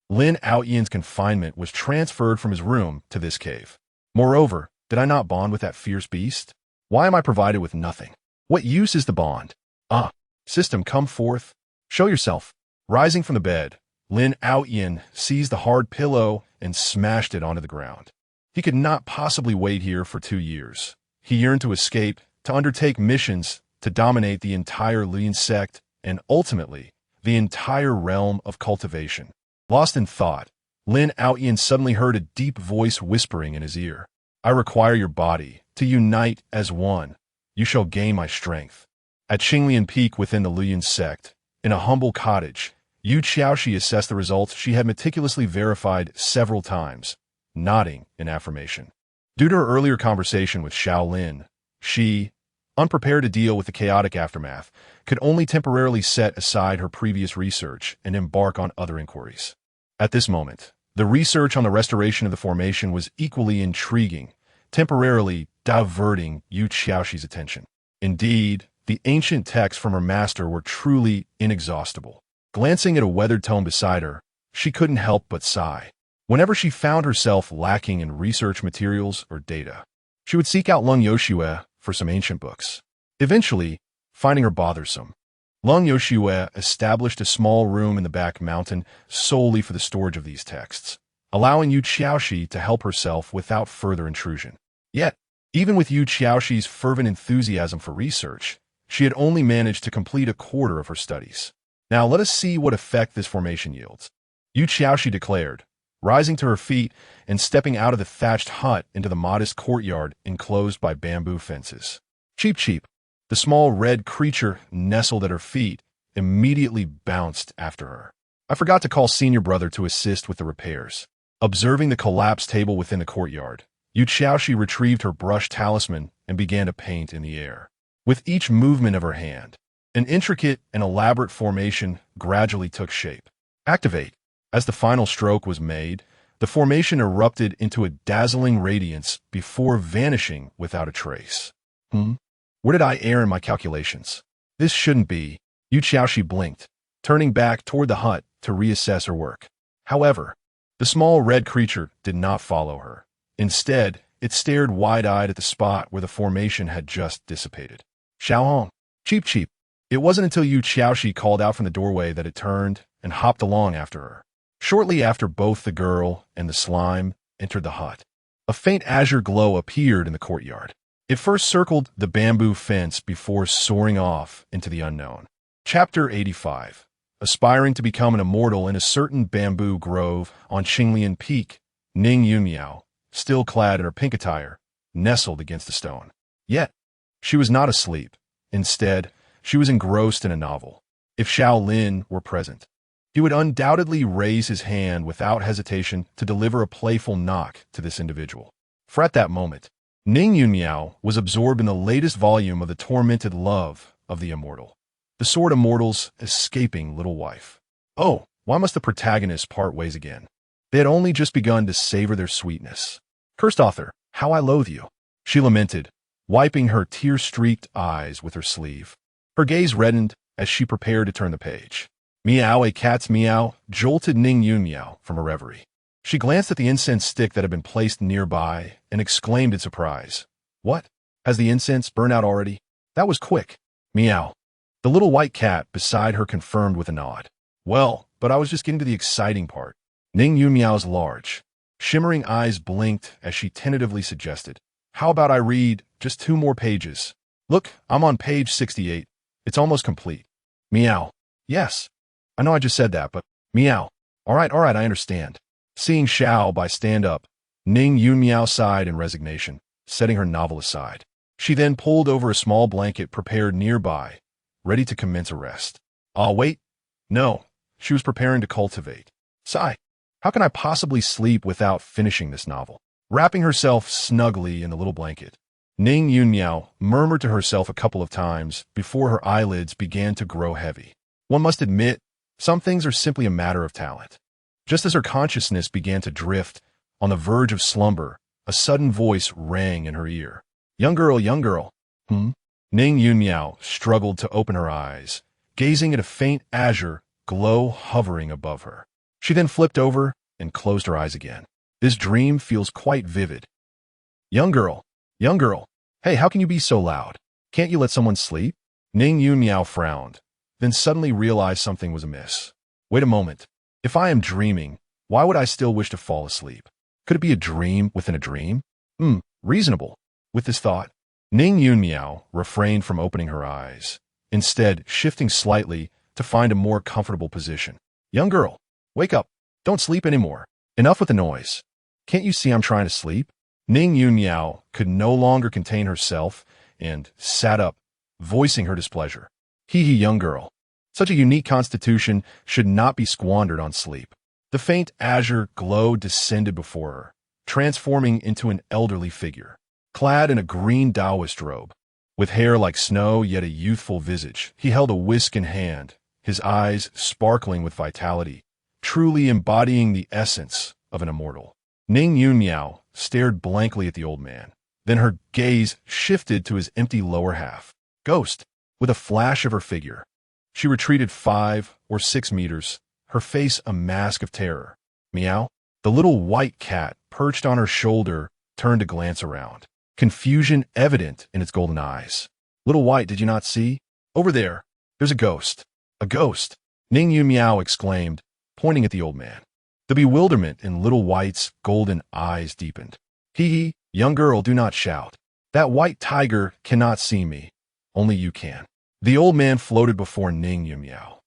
Lin Aoyan's confinement was transferred from his room to this cave. Moreover, did I not bond with that fierce beast? Why am I provided with nothing? What use is the bond? Ah, system, come forth. Show yourself. Rising from the bed, Lin Aoyin seized the hard pillow and smashed it onto the ground. He could not possibly wait here for 2 years. He yearned to escape, to undertake missions, to dominate the entire Lin sect, and ultimately, the entire realm of cultivation. Lost in thought, Lin Aoyin suddenly heard a deep voice whispering in his ear. I require your body, to unite as one. You shall gain my strength. At Qinglian Peak within the Lin sect, in a humble cottage, Yu Xiaoxi assessed the results she had meticulously verified several times, nodding in affirmation. Due to her earlier conversation with Xiao Lin, she, unprepared to deal with the chaotic aftermath, could only temporarily set aside her previous research and embark on other inquiries. At this moment, the research on the restoration of the formation was equally intriguing, temporarily diverting Yu Xiaoxi's attention. Indeed, the ancient texts from her master were truly inexhaustible. Glancing at a weathered tome beside her, she couldn't help but sigh. Whenever she found herself lacking in research materials or data, she would seek out Lung Yoshue for some ancient books. Eventually, finding her bothersome, Lung Yoshue established a small room in the back mountain solely for the storage of these texts, allowing Yu Xiaoxi to help herself without further intrusion. Yet, even with Yu Xiaoxi's fervent enthusiasm for research, she had only managed to complete a quarter of her studies. Now let us see what effect this formation yields. Yu Xiaoxi declared, rising to her feet and stepping out of the thatched hut into the modest courtyard enclosed by bamboo fences. Cheep cheep. The small red creature nestled at her feet immediately bounced after her. I forgot to call senior brother to assist with the repairs. Observing the collapsed table within the courtyard, Yu Xiaoxi retrieved her brush talisman and began to paint in the air. With each movement of her hand, an intricate and elaborate formation gradually took shape. Activate. As the final stroke was made, the formation erupted into a dazzling radiance before vanishing without a trace. Where did I err in my calculations? This shouldn't be. Yu Xiaoxi blinked, turning back toward the hut to reassess her work. However, the small red creature did not follow her. Instead, it stared wide-eyed at the spot where the formation had just dissipated. Xiaohong, cheep cheep. It wasn't until Yu Xiaoxi called out from the doorway that it turned and hopped along after her. Shortly after both the girl and the slime entered the hut, a faint azure glow appeared in the courtyard. It first circled the bamboo fence before soaring off into the unknown. Chapter 85. Aspiring to become an immortal in a certain bamboo grove on Qinglian Peak, Ning Yunmiao, still clad in her pink attire, nestled against the stone. Yet, she was not asleep. Instead, she was engrossed in a novel. If Xiao Lin were present, he would undoubtedly raise his hand without hesitation to deliver a playful knock to this individual. For at that moment, Ning Yunmiao was absorbed in the latest volume of the tormented love of the immortal, the Sword Immortal's escaping little wife. Oh, why must the protagonists part ways again? They had only just begun to savor their sweetness. Cursed author, how I loathe you, she lamented, wiping her tear-streaked eyes with her sleeve. Her gaze reddened as she prepared to turn the page. Meow, a cat's meow, jolted Ning Yunmiao from her reverie. She glanced at the incense stick that had been placed nearby and exclaimed in surprise. What? Has the incense burned out already? That was quick. Meow. The little white cat beside her confirmed with a nod. Well, but I was just getting to the exciting part. Ning Yunmiao's large, shimmering eyes blinked as she tentatively suggested. How about I read just 2 more pages? Look, I'm on page 68. It's almost complete. Meow. Yes. I know I just said that, but meow. All right, I understand. Seeing Xiao Bai stand up, Ning Yunmiao sighed in resignation, setting her novel aside. She then pulled over a small blanket prepared nearby, ready to commence a rest. Wait. No. She was preparing to cultivate. Sigh. How can I possibly sleep without finishing this novel? Wrapping herself snugly in the little blanket, Ning Yunmiao murmured to herself a couple of times before her eyelids began to grow heavy. One must admit, some things are simply a matter of talent. Just as her consciousness began to drift, on the verge of slumber, a sudden voice rang in her ear. Young girl, young girl. Ning Yunmiao struggled to open her eyes, gazing at a faint azure glow hovering above her. She then flipped over and closed her eyes again. This dream feels quite vivid. Young girl, hey, how can you be so loud? Can't you let someone sleep? Ning Yunmiao frowned, then suddenly realized something was amiss. Wait a moment. If I am dreaming, why would I still wish to fall asleep? Could it be a dream within a dream? Reasonable. With this thought, Ning Yunmiao refrained from opening her eyes, instead shifting slightly to find a more comfortable position. Young girl, wake up. Don't sleep anymore. Enough with the noise. Can't you see I'm trying to sleep? Ning Yunmiao could no longer contain herself and sat up, voicing her displeasure. Hee, young girl. Such a unique constitution should not be squandered on sleep. The faint azure glow descended before her, transforming into an elderly figure, clad in a green Taoist robe. With hair like snow, yet a youthful visage, he held a whisk in hand, his eyes sparkling with vitality, truly embodying the essence of an immortal. Ning Yunmiao stared blankly at the old man. Then her gaze shifted to his empty lower half. Ghost, with a flash of her figure. She retreated 5 or 6 meters, her face a mask of terror. Meow. The little white cat perched on her shoulder turned to glance around, confusion evident in its golden eyes. Little White, did you not see? Over there, there's a ghost. A ghost, Ning Yunmiao exclaimed, pointing at the old man. The bewilderment in Little White's golden eyes deepened. Hee, young girl, do not shout. That white tiger cannot see me. Only you can. The old man floated before Ning Yunmiao,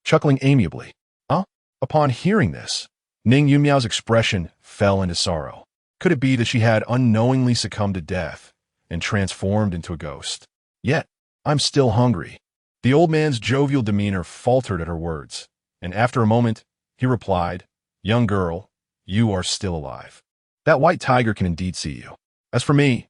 chuckling amiably. Huh? Upon hearing this, Ning Yunmiao's expression fell into sorrow. Could it be that she had unknowingly succumbed to death and transformed into a ghost? Yet, I'm still hungry. The old man's jovial demeanor faltered at her words, and after a moment, he replied, Young girl, you are still alive. That white tiger can indeed see you. As for me,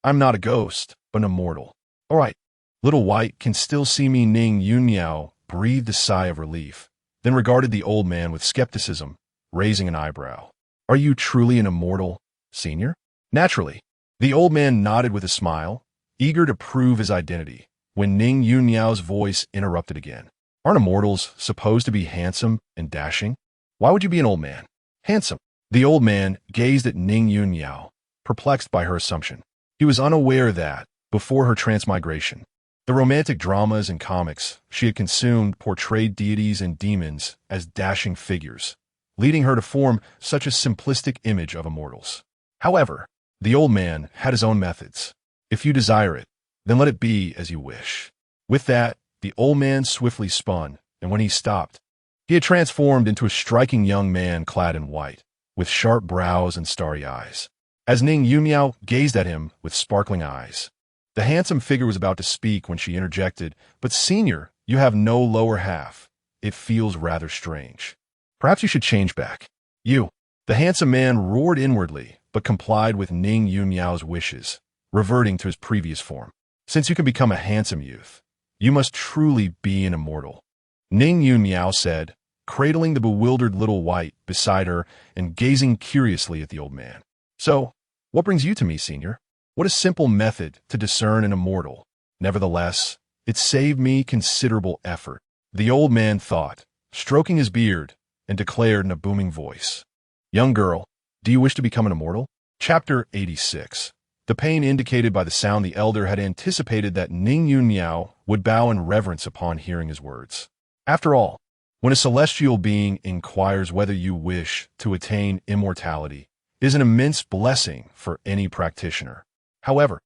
I'm not a ghost, but an immortal. All right, Little White can still see me. Ning Yunmiao breathed a sigh of relief, then regarded the old man with skepticism, raising an eyebrow. Are you truly an immortal, senior? Naturally. The old man nodded with a smile, eager to prove his identity, when Ning Yunmiao's voice interrupted again. Aren't immortals supposed to be handsome and dashing? Why would you be an old man? Handsome. The old man gazed at Ning Yunmiao, perplexed by her assumption. He was unaware that, before her transmigration, the romantic dramas and comics she had consumed portrayed deities and demons as dashing figures, leading her to form such a simplistic image of immortals. However, the old man had his own methods. If you desire it, then let it be as you wish. With that, the old man swiftly spun, and when he stopped, he had transformed into a striking young man clad in white, with sharp brows and starry eyes. As Ning Yunmiao gazed at him with sparkling eyes, the handsome figure was about to speak when she interjected, But senior, you have no lower half. It feels rather strange. Perhaps you should change back. You. The handsome man roared inwardly, but complied with Ning Yunmiao's wishes, reverting to his previous form. Since you can become a handsome youth, you must truly be an immortal. Ning Yunmiao said, cradling the bewildered Little White beside her and gazing curiously at the old man. So, what brings you to me, senior? What a simple method to discern an immortal. Nevertheless, it saved me considerable effort. The old man thought, stroking his beard, and declared in a booming voice. Young girl, do you wish to become an immortal? Chapter 86. The pain indicated by the sound the elder had anticipated that Ning Yunmiao would bow in reverence upon hearing his words. After all, when a celestial being inquires whether you wish to attain immortality, it is an immense blessing for any practitioner. However,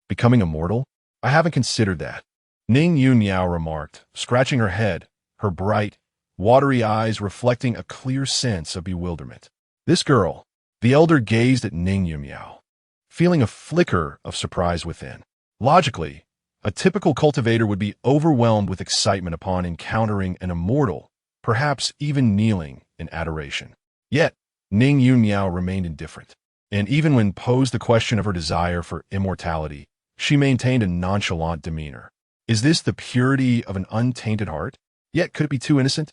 becoming immortal? I haven't considered that. Ning Yunmiao remarked, scratching her head, her bright, watery eyes reflecting a clear sense of bewilderment. This girl, the elder gazed at Ning Yunmiao, feeling a flicker of surprise within. Logically, a typical cultivator would be overwhelmed with excitement upon encountering an immortal, perhaps even kneeling in adoration. Yet, Ning Yunmiao remained indifferent, and even when posed the question of her desire for immortality, she maintained a nonchalant demeanor. Is this the purity of an untainted heart? Yet could it be too innocent?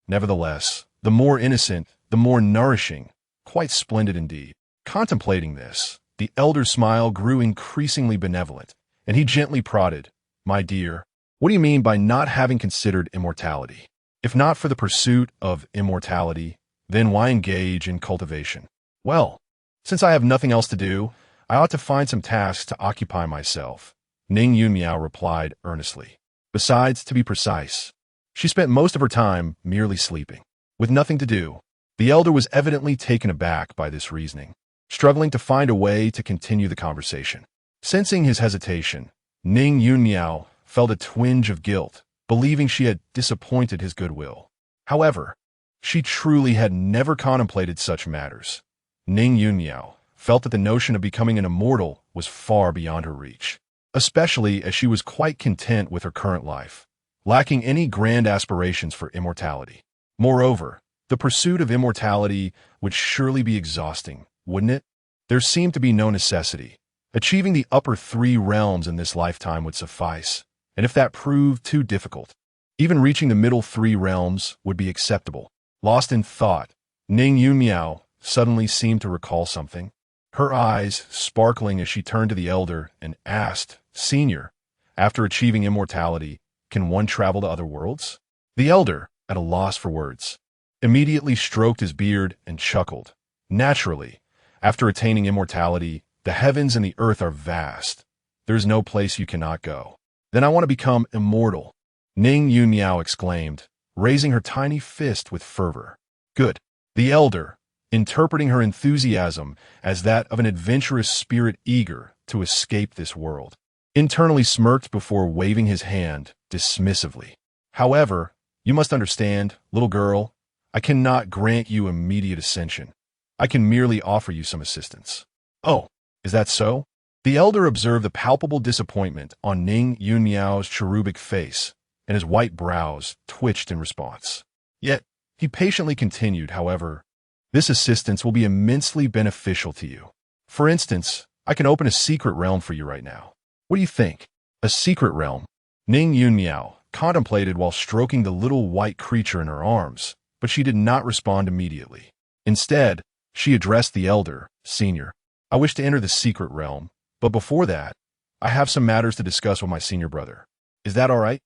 Nevertheless, the more innocent, the more nourishing, quite splendid indeed. Contemplating this, the elder's smile grew increasingly benevolent, and he gently prodded, My dear, what do you mean by not having considered immortality? If not for the pursuit of immortality, then why engage in cultivation? Well, since I have nothing else to do, I ought to find some tasks to occupy myself, Ning Yunmiao replied earnestly. Besides, to be precise, she spent most of her time merely sleeping, with nothing to do. The elder was evidently taken aback by this reasoning, struggling to find a way to continue the conversation. Sensing his hesitation, Ning Yunmiao felt a twinge of guilt, believing she had disappointed his goodwill. However, she truly had never contemplated such matters. Ning Yunmiao felt that the notion of becoming an immortal was far beyond her reach, especially as she was quite content with her current life, lacking any grand aspirations for immortality. Moreover, the pursuit of immortality would surely be exhausting, wouldn't it? There seemed to be no necessity. Achieving the upper 3 realms in this lifetime would suffice, and if that proved too difficult, even reaching the middle 3 realms would be acceptable. Lost in thought, Ning Yunmiao suddenly seemed to recall something, her eyes sparkling as she turned to the elder and asked, Senior, after achieving immortality, can one travel to other worlds? The elder, at a loss for words, immediately stroked his beard and chuckled. Naturally, after attaining immortality, the heavens and the earth are vast. There is no place you cannot go. Then I want to become immortal, Ning Yunmiao exclaimed, raising her tiny fist with fervor. Good. The elder, interpreting her enthusiasm as that of an adventurous spirit eager to escape this world, internally smirked before waving his hand dismissively. However, you must understand, little girl, I cannot grant you immediate ascension. I can merely offer you some assistance. Oh, is that so? The elder observed the palpable disappointment on Ning Yunmiao's cherubic face, and his white brows twitched in response. Yet, he patiently continued, however, this assistance will be immensely beneficial to you. For instance, I can open a secret realm for you right now. What do you think? A secret realm? Ning Yunmiao contemplated while stroking the little white creature in her arms, but she did not respond immediately. Instead, she addressed the elder, Senior. I wish to enter the secret realm, but before that, I have some matters to discuss with my senior brother. Is that all right?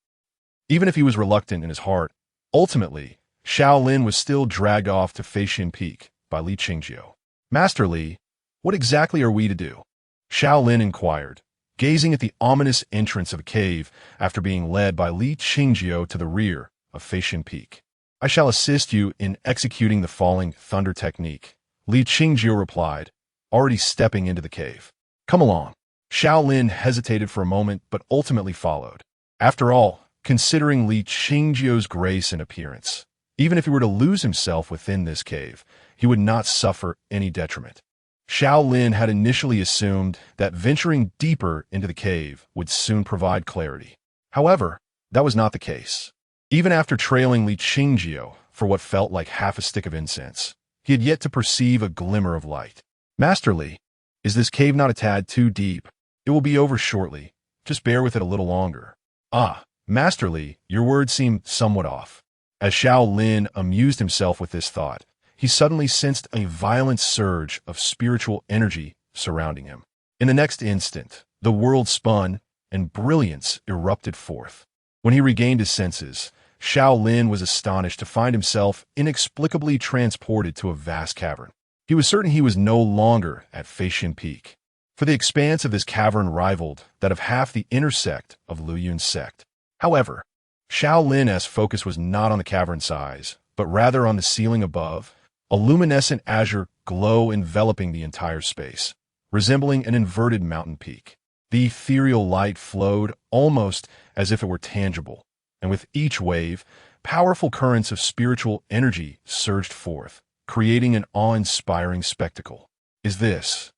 Even if he was reluctant in his heart, ultimately, Xiao Lin was still dragged off to Feishan Peak by Li Qingjiu. Master Li, what exactly are we to do? Xiao Lin inquired, gazing at the ominous entrance of a cave after being led by Li Qingjiu to the rear of Feishan Peak. I shall assist you in executing the falling thunder technique, Li Qingjiu replied, already stepping into the cave. Come along. Xiao Lin hesitated for a moment but ultimately followed. After all, considering Li Qingjiu's grace and appearance, even if he were to lose himself within this cave, he would not suffer any detriment. Xiao Lin had initially assumed that venturing deeper into the cave would soon provide clarity. However, that was not the case. Even after trailing Li Qingjiu for what felt like half a stick of incense, he had yet to perceive a glimmer of light. Master Li, is this cave not a tad too deep? It will be over shortly. Just bear with it a little longer. Ah, Master Li, your words seem somewhat off. As Xiao Lin amused himself with this thought, he suddenly sensed a violent surge of spiritual energy surrounding him. In the next instant, the world spun and brilliance erupted forth. When he regained his senses, Xiao Lin was astonished to find himself inexplicably transported to a vast cavern. He was certain he was no longer at Feishan Peak, for the expanse of this cavern rivaled that of half the inner sect of Lu Yun's sect. However, Xiao Lin's focus was not on the cavern size, but rather on the ceiling above, a luminescent azure glow enveloping the entire space, resembling an inverted mountain peak. The ethereal light flowed almost as if it were tangible, and with each wave, powerful currents of spiritual energy surged forth, creating an awe-inspiring spectacle. Is this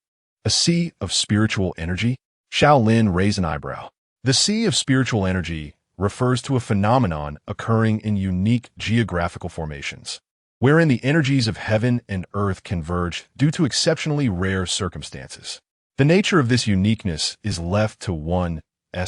a sea of spiritual energy? Xiao Lin raised an eyebrow. The sea of spiritual energy refers to a phenomenon occurring in unique geographical formations, wherein the energies of heaven and earth converge due to exceptionally rare circumstances. The nature of this uniqueness is left to one's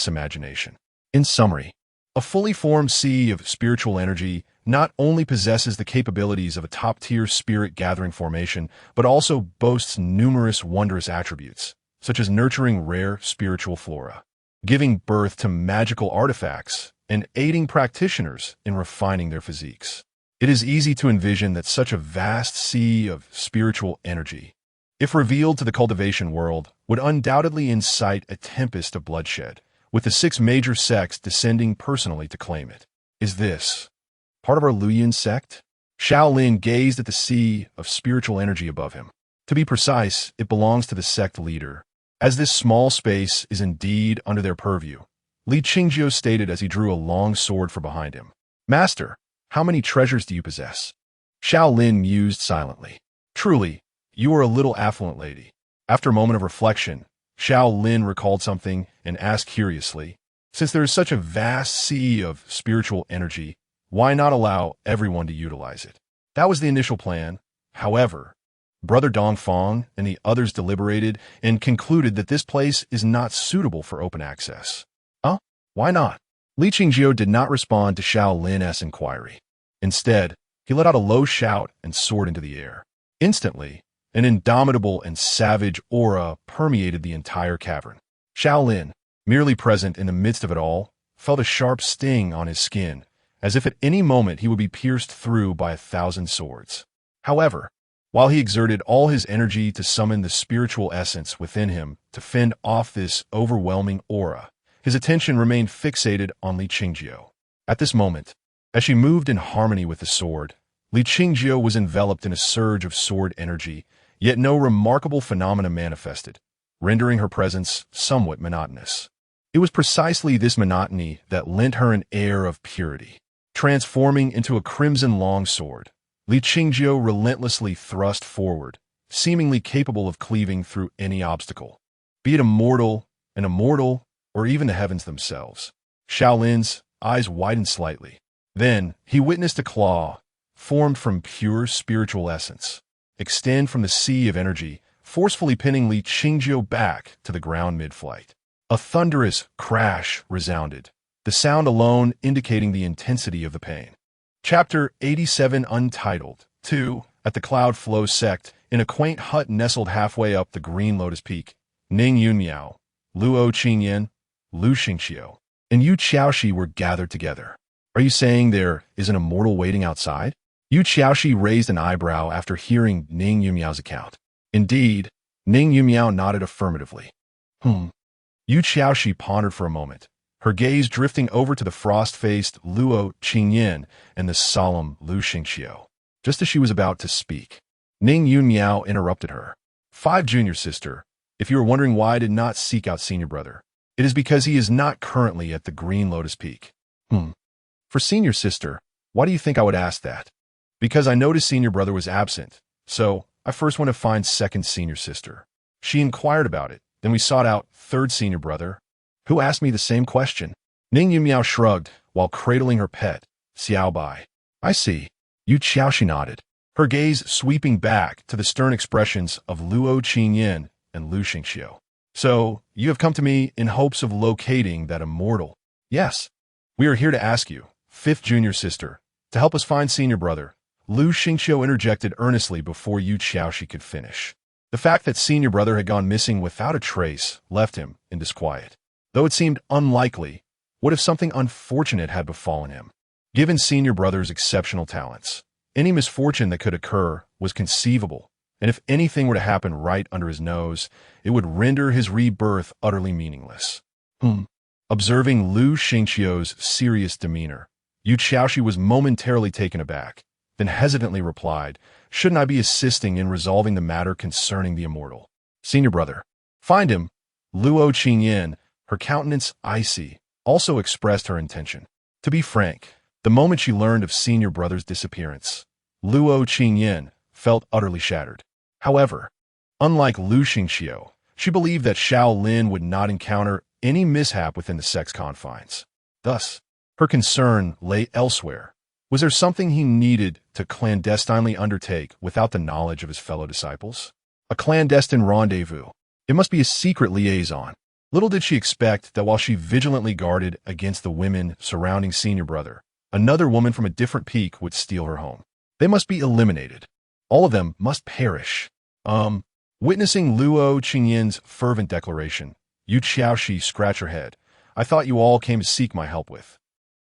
imagination. In summary, a fully formed sea of spiritual energy not only possesses the capabilities of a top-tier spirit-gathering formation, but also boasts numerous wondrous attributes, such as nurturing rare spiritual flora, giving birth to magical artifacts, and aiding practitioners in refining their physiques. It is easy to envision that such a vast sea of spiritual energy, if revealed to the cultivation world, would undoubtedly incite a tempest of bloodshed, with the 6 major sects descending personally to claim it. Is this part of our Luoyuan sect? Xiao Lin gazed at the sea of spiritual energy above him. To be precise, it belongs to the sect leader. As this small space is indeed under their purview, Li Qingjiu stated as he drew a long sword from behind him. Master, how many treasures do you possess? Xiao Lin mused silently. Truly, you are a little affluent lady. After a moment of reflection, Xiao Lin recalled something and asked curiously, since there is such a vast sea of spiritual energy, why not allow everyone to utilize it? That was the initial plan. However, Brother Dongfang and the others deliberated and concluded that this place is not suitable for open access. Huh? Why not? Li Qingjiu did not respond to Xiao Lin's inquiry. Instead, he let out a low shout and soared into the air. Instantly, an indomitable and savage aura permeated the entire cavern. Xiao Lin, merely present in the midst of it all, felt a sharp sting on his skin, as if at any moment he would be pierced through by 1,000 swords. However, while he exerted all his energy to summon the spiritual essence within him to fend off this overwhelming aura, his attention remained fixated on Li Qingjiu. At this moment, as she moved in harmony with the sword, Li Qingjiu was enveloped in a surge of sword energy, yet no remarkable phenomena manifested, rendering her presence somewhat monotonous. It was precisely this monotony that lent her an air of purity. Transforming into a crimson longsword, Li Qingjiu relentlessly thrust forward, seemingly capable of cleaving through any obstacle, be it a mortal, an immortal, or even the heavens themselves. Xiao Lin's eyes widened slightly. Then he witnessed a claw, formed from pure spiritual essence, extend from the sea of energy, forcefully pinning Li Qingjiu back to the ground mid-flight. A thunderous crash resounded, the sound alone indicating the intensity of the pain. Chapter 87 Untitled 2. At the Cloud Flow sect, in a quaint hut nestled halfway up the Green Lotus Peak, Ning Yunmiao, Luo Qingyan, Lu Xingxiu, and Yu Qiaoxi were gathered together. Are you saying there is an immortal waiting outside? Yu Qiaoxi raised an eyebrow after hearing Ning Yunmiao's account. Indeed, Ning Yunmiao nodded affirmatively. Yu Qiaoxi pondered for a moment, her gaze drifting over to the frost-faced Luo Qingyan and the solemn Lu Xingxiu. Just as she was about to speak, Ning Yunmiao interrupted her. 5 junior sister, if you are wondering why I did not seek out senior brother, it is because he is not currently at the Green Lotus Peak. For senior sister, why do you think I would ask that? Because I noticed senior brother was absent, so I first went to find second senior sister. She inquired about it, then we sought out third senior brother, who asked me the same question. Ning Yunmiao shrugged while cradling her pet, Xiao Bai. I see. Yu Qiaoxi nodded, her gaze sweeping back to the stern expressions of Luo Qingyan and Lu Xingxiu. So, you have come to me in hopes of locating that immortal? Yes. We are here to ask you, 5th junior sister, to help us find senior brother. Lu Xingxiu interjected earnestly before Yu Qiaoxi could finish. The fact that senior brother had gone missing without a trace left him in disquiet. Though it seemed unlikely, what if something unfortunate had befallen him? Given senior brother's exceptional talents, any misfortune that could occur was conceivable, and if anything were to happen right under his nose, it would render his rebirth utterly meaningless. Observing Lu Xingxiu's serious demeanor, Yu Qiaoxi was momentarily taken aback, then hesitantly replied, shouldn't I be assisting in resolving the matter concerning the immortal? Senior brother. Find him. Luo Qingyan, her countenance icy, also expressed her intention. To be frank, the moment she learned of senior brother's disappearance, Luo Qingyan felt utterly shattered. However, unlike Lu Xingxiu, she believed that Xiao Lin would not encounter any mishap within the sect's confines. Thus, her concern lay elsewhere. Was there something he needed to clandestinely undertake without the knowledge of his fellow disciples? A clandestine rendezvous. It must be a secret liaison. Little did she expect that while she vigilantly guarded against the women surrounding senior brother, another woman from a different peak would steal her home. They must be eliminated. All of them must perish. Witnessing Luo Qingyan's fervent declaration, Yu Qiaoxi scratched her head. I thought you all came to seek my help with.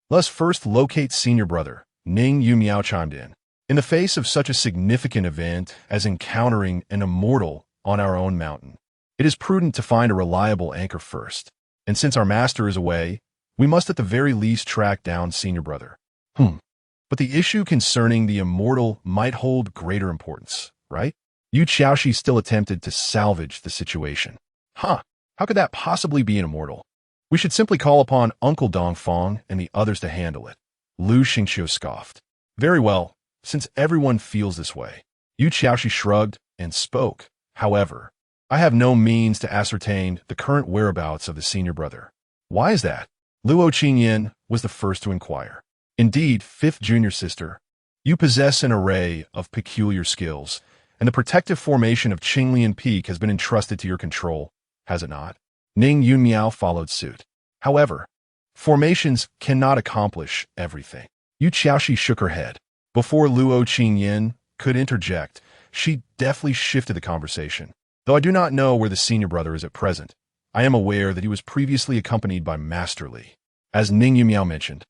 Let's first locate senior brother, Ning Yunmiao chimed in. In the face of such a significant event as encountering an immortal on our own mountain, it is prudent to find a reliable anchor first. And since our master is away, we must at the very least track down senior brother. But the issue concerning the immortal might hold greater importance, right? Yu Xiaoxi still attempted to salvage the situation. How could that possibly be an immortal? We should simply call upon Uncle Dongfang and the others to handle it. Lu Xingqiu scoffed. Very well, since everyone feels this way. Yu Xiaoxi shrugged and spoke. However, I have no means to ascertain the current whereabouts of the senior brother. Why is that? Luo Qingyan was the first to inquire. Indeed, fifth junior sister, you possess an array of peculiar skills, and the protective formation of Qinglian Peak has been entrusted to your control, has it not? Ning Yunmiao followed suit. However, formations cannot accomplish everything. Yu Xiaoxi shook her head. Before Luo Qingyan could interject, she deftly shifted the conversation. Though I do not know where the senior brother is at present, I am aware that he was previously accompanied by Master Li. As Ning Yunmiao mentioned,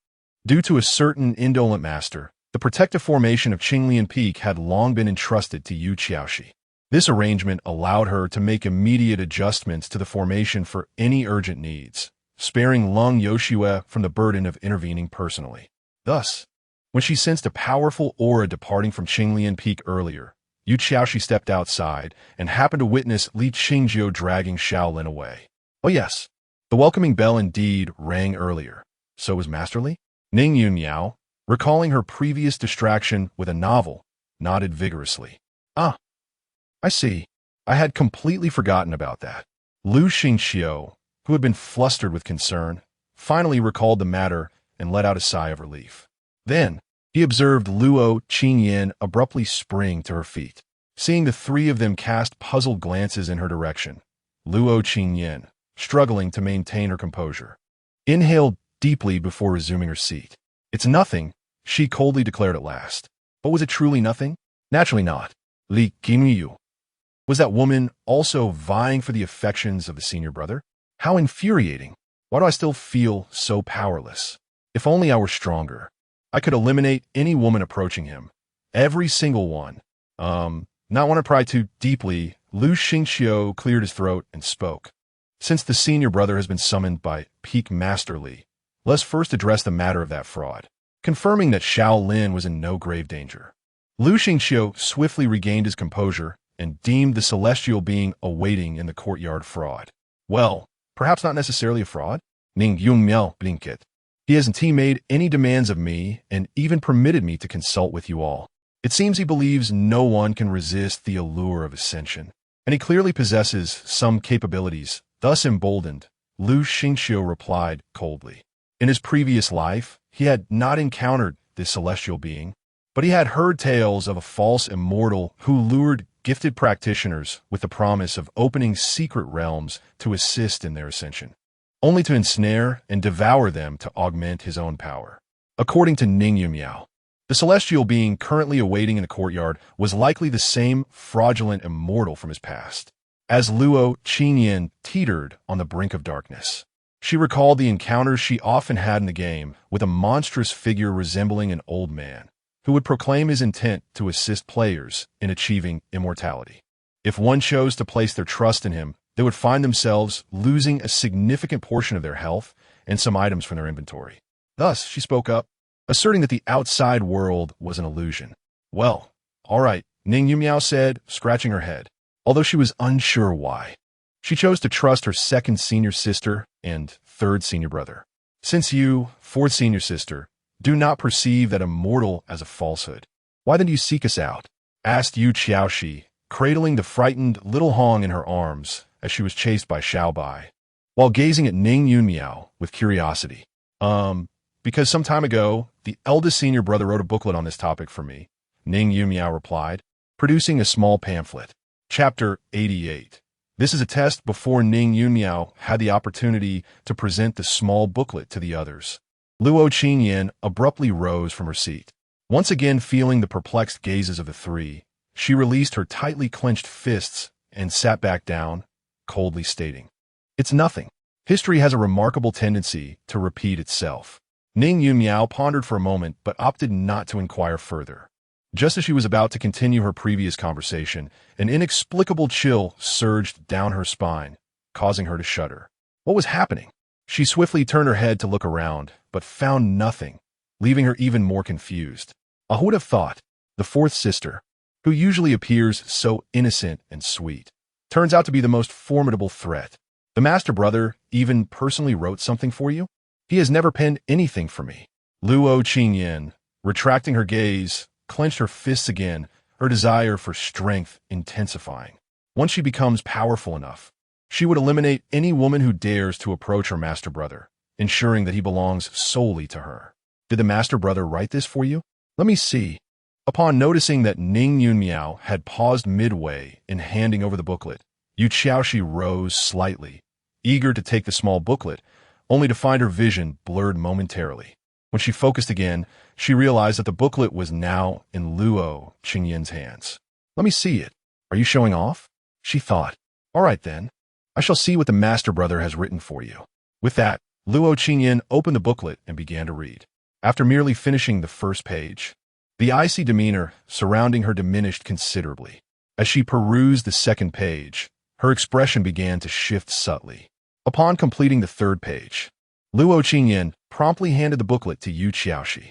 due to a certain indolent master, the protective formation of Qinglian Peak had long been entrusted to Yu Xiaoxi. This arrangement allowed her to make immediate adjustments to the formation for any urgent needs, sparing Lung Yoshue from the burden of intervening personally. Thus, when she sensed a powerful aura departing from Qinglian Peak earlier, Yu Xiaoxi stepped outside and happened to witness Li Qingjiu dragging Xiao Lin away. Oh yes, the welcoming bell indeed rang earlier. So was Master Li? Ning Yunmiao, recalling her previous distraction with a novel, nodded vigorously. I see. I had completely forgotten about that. Lu Xingqiu, who had been flustered with concern, finally recalled the matter and let out a sigh of relief. Then, he observed Luo Qingyan abruptly spring to her feet. Seeing the three of them cast puzzled glances in her direction, Luo Qingyan, struggling to maintain her composure, inhaled deeply before resuming her seat. It's nothing, she coldly declared at last. But was it truly nothing? Naturally not. Li Qingyu. Was that woman also vying for the affections of the senior brother? How infuriating. Why do I still feel so powerless? If only I were stronger. I could eliminate any woman approaching him. Every single one. Not want to pry too deeply, Lu Xingqiu cleared his throat and spoke. Since the senior brother has been summoned by Peak Master Li, let's first address the matter of that fraud. Confirming that Xiao Lin was in no grave danger. Lu Xingqiu swiftly regained his composure and deemed the celestial being awaiting in the courtyard fraud. Well, perhaps not necessarily a fraud. Ning Yunmiao blinked. He hasn't made any demands of me and even permitted me to consult with you all. It seems he believes no one can resist the allure of ascension, and he clearly possesses some capabilities. Thus emboldened, Lu Xingqiu replied coldly. In his previous life, he had not encountered this celestial being, but he had heard tales of a false immortal who lured gifted practitioners with the promise of opening secret realms to assist in their ascension, only to ensnare and devour them to augment his own power. According to Ning Yunmiao, the celestial being currently awaiting in the courtyard was likely the same fraudulent immortal from his past. As Luo Qingyan teetered on the brink of darkness, she recalled the encounters she often had in the game with a monstrous figure resembling an old man, who would proclaim his intent to assist players in achieving immortality. If one chose to place their trust in him, they would find themselves losing a significant portion of their health and some items from their inventory. Thus, she spoke up, asserting that the outside world was an illusion. Well, all right, Ning Yunmiao said, scratching her head, although she was unsure why. She chose to trust her second senior sister and third senior brother. Since you, fourth senior sister, do not perceive that immortal as a falsehood, why then do you seek us out? Asked Yu Xiaoxi, cradling the frightened little Hong in her arms as she was chased by Xiao Bai, while gazing at Ning Yunmiao with curiosity. Because some time ago, the eldest senior brother wrote a booklet on this topic for me, Ning Yunmiao replied, producing a small pamphlet. Chapter 88. This is a test before Ning Yunmiao had the opportunity to present the small booklet to the others. Luo Qingyan abruptly rose from her seat. Once again feeling the perplexed gazes of the three, she released her tightly clenched fists and sat back down, coldly stating, "It's nothing. History has a remarkable tendency to repeat itself." Ning Yunmiao pondered for a moment but opted not to inquire further. Just as she was about to continue her previous conversation, an inexplicable chill surged down her spine, causing her to shudder. What was happening? She swiftly turned her head to look around, but found nothing, leaving her even more confused. Who would have thought? The fourth sister, who usually appears so innocent and sweet, turns out to be the most formidable threat. The master brother even personally wrote something for you? He has never penned anything for me. Luo Qingyan, retracting her gaze, clenched her fists again, her desire for strength intensifying. Once she becomes powerful enough, she would eliminate any woman who dares to approach her master brother, ensuring that he belongs solely to her. Did the master brother write this for you? Let me see. Upon noticing that Ning Yunmiao had paused midway in handing over the booklet, Yu Xiaoxi rose slightly, eager to take the small booklet, only to find her vision blurred momentarily. When she focused again, she realized that the booklet was now in Luo Qingyan's hands. Let me see it. Are you showing off? She thought. All right then. I shall see what the master brother has written for you. With that, Luo Qingyan opened the booklet and began to read. After merely finishing the first page, the icy demeanor surrounding her diminished considerably. As she perused the second page, her expression began to shift subtly. Upon completing the third page, Luo Qingyan promptly handed the booklet to Yu Xiaoxi.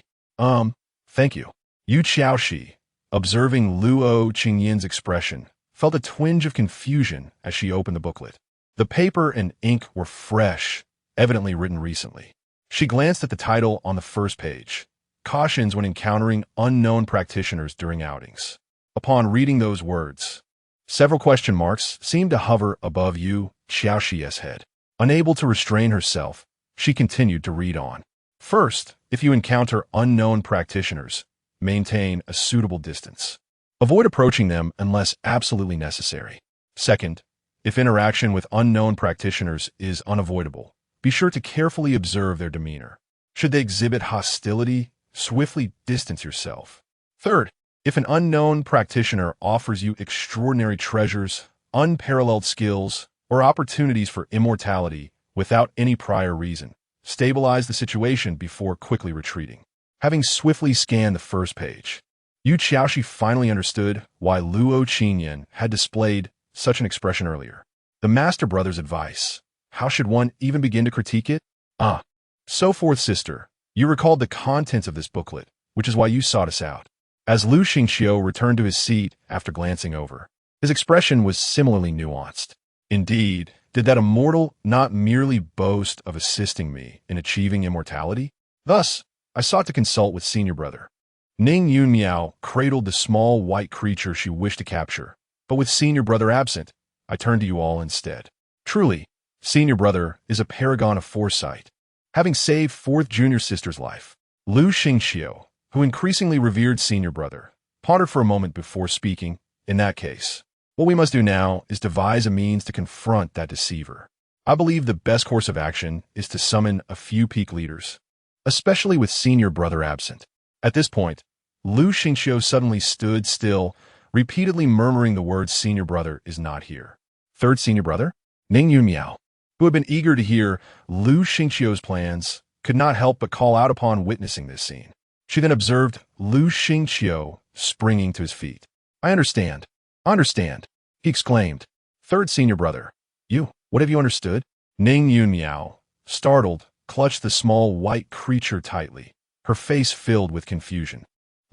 Thank you. Yu Xiaoxi, observing Luo Qingyan's expression, felt a twinge of confusion as she opened the booklet. The paper and ink were fresh, evidently written recently. She glanced at the title on the first page, Cautions when encountering unknown practitioners during outings. Upon reading those words, several question marks seemed to hover above Yu Xiaoxi's head. Unable to restrain herself, she continued to read on. First, if you encounter unknown practitioners, maintain a suitable distance. Avoid approaching them unless absolutely necessary. Second, if interaction with unknown practitioners is unavoidable, be sure to carefully observe their demeanor. Should they exhibit hostility, swiftly distance yourself. Third, if an unknown practitioner offers you extraordinary treasures, unparalleled skills, or opportunities for immortality without any prior reason, stabilize the situation before quickly retreating. Having swiftly scanned the first page, Yu Xiaoxi finally understood why Luo Qingyan had displayed such an expression earlier. The master brother's advice. How should one even begin to critique it? So fourth sister, you recalled the contents of this booklet, which is why you sought us out. As Lu Xingqiu returned to his seat after glancing over, his expression was similarly nuanced. Indeed, did that immortal not merely boast of assisting me in achieving immortality? Thus, I sought to consult with senior brother. Ning Yunmiao cradled the small white creature she wished to capture, but with senior brother absent, I turned to you all instead. Truly, senior brother is a paragon of foresight, having saved fourth junior sister's life. Lu Xingqiu, who increasingly revered senior brother, pondered for a moment before speaking. In that case, what we must do now is devise a means to confront that deceiver. I believe the best course of action is to summon a few peak leaders, especially with senior brother absent. At this point, Lu Xingqiu suddenly stood still, repeatedly murmuring the words senior brother is not here. Third senior brother, Ning Yunmiao, who had been eager to hear Lu Xingqiu's plans, could not help but call out upon witnessing this scene. She then observed Lu Xingqiu springing to his feet. I understand, he exclaimed. Third senior brother, what have you understood? Ning Yunmiao, startled, clutched the small white creature tightly, her face filled with confusion.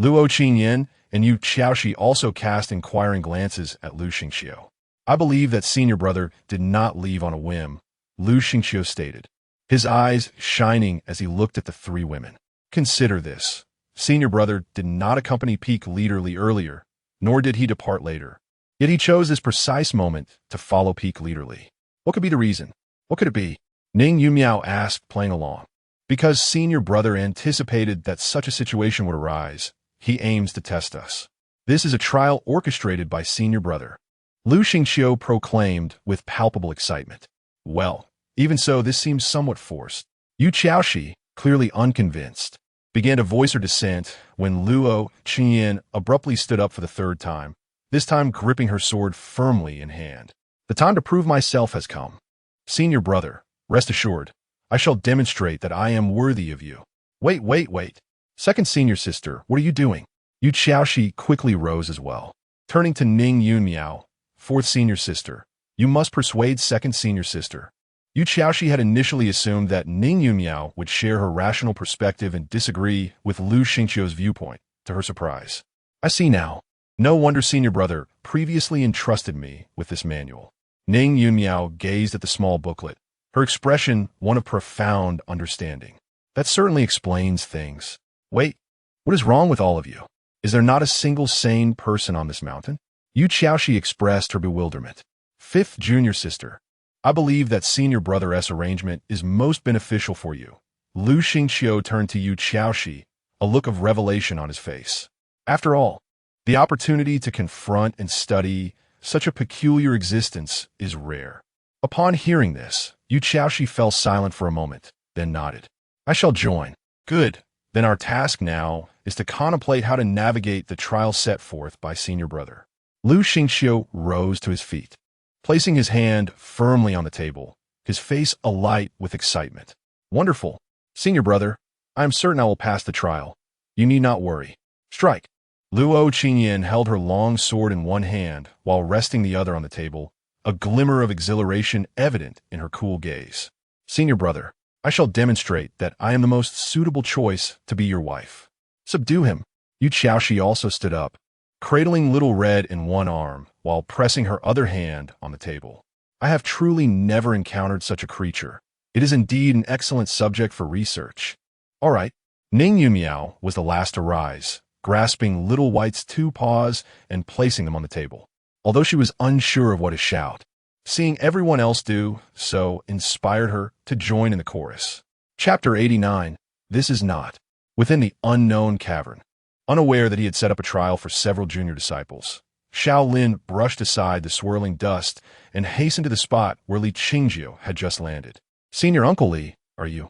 Luo Qingyan and Yu Xiaoxi also cast inquiring glances at Lu Xingqiu. I believe that senior brother did not leave on a whim, Lu Xingqiu stated, his eyes shining as he looked at the three women. Consider this. Senior brother did not accompany peak leader Li earlier, nor did he depart later. Yet he chose this precise moment to follow peak leader Li. What could be the reason? What could it be? Ning Yunmiao asked, playing along. Because senior brother anticipated that such a situation would arise, he aims to test us. This is a trial orchestrated by senior brother, Lu Xingqiu proclaimed with palpable excitement. Well, even so, this seems somewhat forced. Yu Xiaoxi, clearly unconvinced, began to voice her dissent when Luo Qingyan abruptly stood up for the third time, this time gripping her sword firmly in hand. The time to prove myself has come. Senior brother, rest assured, I shall demonstrate that I am worthy of you. Wait. Second senior sister, what are you doing? Yu Xiaoxi quickly rose as well. Turning to Ning Yunmiao, fourth senior sister, you must persuade second senior sister. Yu Xiaoxi had initially assumed that Ning Yunmiao would share her rational perspective and disagree with Lu Xingqiu's viewpoint, to her surprise. I see now. No wonder senior brother previously entrusted me with this manual. Ning Yunmiao gazed at the small booklet, her expression one of profound understanding. That certainly explains things. Wait, what is wrong with all of you? Is there not a single sane person on this mountain? Yu Xiaoxi expressed her bewilderment. Fifth junior sister. I believe that senior brother-S arrangement is most beneficial for you. Lu Xingqiu turned to Yu Xiaoxi, a look of revelation on his face. After all, the opportunity to confront and study such a peculiar existence is rare. Upon hearing this, Yu Xiaoxi fell silent for a moment, then nodded. I shall join. Good. Then our task now is to contemplate how to navigate the trial set forth by senior brother. Lu Xingqiu rose to his feet, placing his hand firmly on the table, his face alight with excitement. Wonderful. Senior brother, I am certain I will pass the trial. You need not worry. Strike. Luo Qingyan held her long sword in one hand while resting the other on the table, a glimmer of exhilaration evident in her cool gaze. Senior brother, I shall demonstrate that I am the most suitable choice to be your wife. Subdue him. Yu Xiaoxi also stood up, cradling Little Red in one arm while pressing her other hand on the table. I have truly never encountered such a creature. It is indeed an excellent subject for research. All right. Ning Yunmiao was the last to rise, grasping Little White's two paws and placing them on the table. Although she was unsure of what to shout, seeing everyone else do so inspired her to join in the chorus. Chapter 89. This is not. Within the unknown cavern. Unaware that he had set up a trial for several junior disciples, Xiao Lin brushed aside the swirling dust and hastened to the spot where Li Qingjiu had just landed. Senior Uncle Li, are you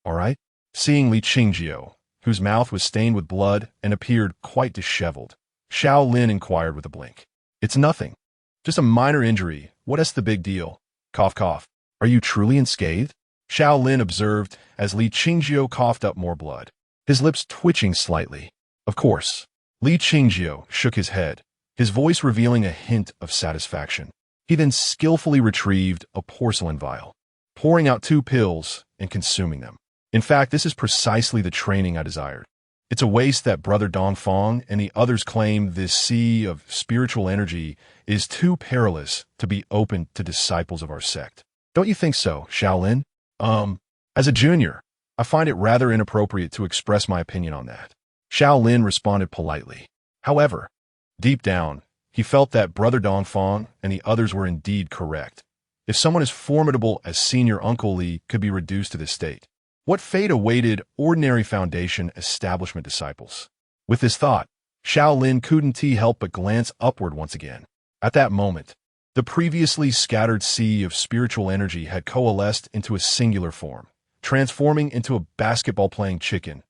all right? Seeing Li Qingjiu, whose mouth was stained with blood and appeared quite disheveled, Xiao Lin inquired with a blink. It's nothing. Just a minor injury. What's the big deal? Cough, cough. Are you truly unscathed? Xiao Lin observed as Li Qingjiu coughed up more blood, his lips twitching slightly. Of course. Li Qingjiu shook his head, his voice revealing a hint of satisfaction. He then skillfully retrieved a porcelain vial, pouring out 2 pills and consuming them. In fact, this is precisely the training I desired. It's a waste that Brother Dongfang and the others claim this sea of spiritual energy is too perilous to be open to disciples of our sect. Don't you think so, Xiao Lin? As a junior, I find it rather inappropriate to express my opinion on that. Xiao Lin responded politely. However, deep down, he felt that Brother Dongfang and the others were indeed correct. If someone as formidable as Senior Uncle Li could be reduced to this state, what fate awaited ordinary Foundation establishment disciples? With this thought, Xiao Lin couldn't help but glance upward once again. At that moment, the previously scattered sea of spiritual energy had coalesced into a singular form, transforming into a basketball-playing chicken.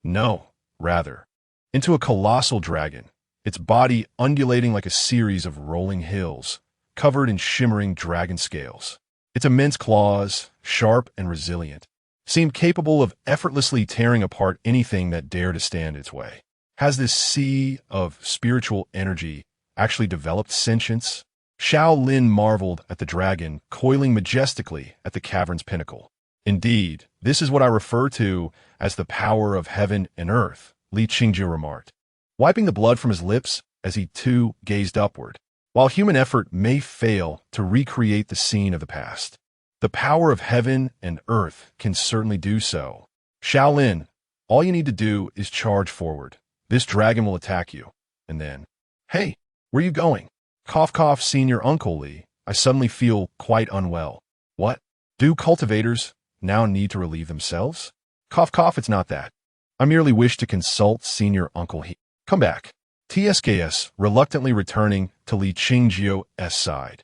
No, rather, into a colossal dragon, its body undulating like a series of rolling hills, covered in shimmering dragon scales. Its immense claws, sharp and resilient, seemed capable of effortlessly tearing apart anything that dared to stand its way. Has this sea of spiritual energy actually developed sentience? Xiao Lin marveled at the dragon coiling majestically at the cavern's pinnacle. Indeed, this is what I refer to as the power of heaven and earth, Li Qingjiu remarked, wiping the blood from his lips as he too gazed upward. While human effort may fail to recreate the scene of the past, the power of heaven and earth can certainly do so. Xiao Lin, all you need to do is charge forward. This dragon will attack you. And then, hey, where are you going? Cough, cough, Senior Uncle Li. I suddenly feel quite unwell. What? Do cultivators now need to relieve themselves? Cough, cough, it's not that. I merely wish to consult Senior Uncle He. Come back. TSKS, reluctantly returning to Li Qingjiu's side.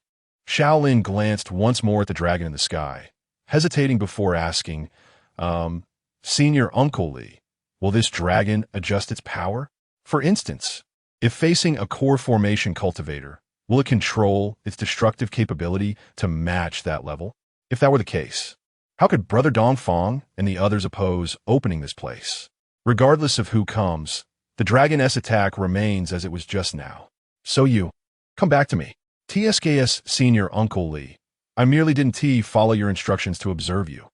Xiao Lin glanced once more at the dragon in the sky, hesitating before asking, Senior Uncle Li, will this dragon adjust its power? For instance, if facing a core formation cultivator, will it control its destructive capability to match that level? If that were the case, how could Brother Dongfang and the others oppose opening this place? Regardless of who comes, the dragon's attack remains as it was just now. So you, come back to me. TSKS Senior Uncle Li, I merely didn't follow your instructions to observe you.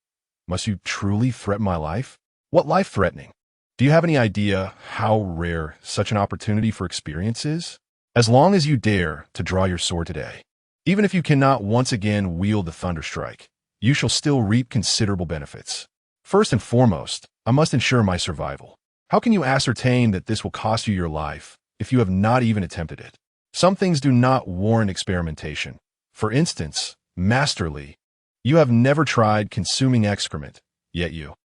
Must you truly threaten my life? What life threatening? Do you have any idea how rare such an opportunity for experience is? As long as you dare to draw your sword today, even if you cannot once again wield the thunderstrike, you shall still reap considerable benefits. First and foremost, I must ensure my survival. How can you ascertain that this will cost you your life if you have not even attempted it? Some things do not warrant experimentation. For instance, Masterly, you have never tried consuming excrement, yet you.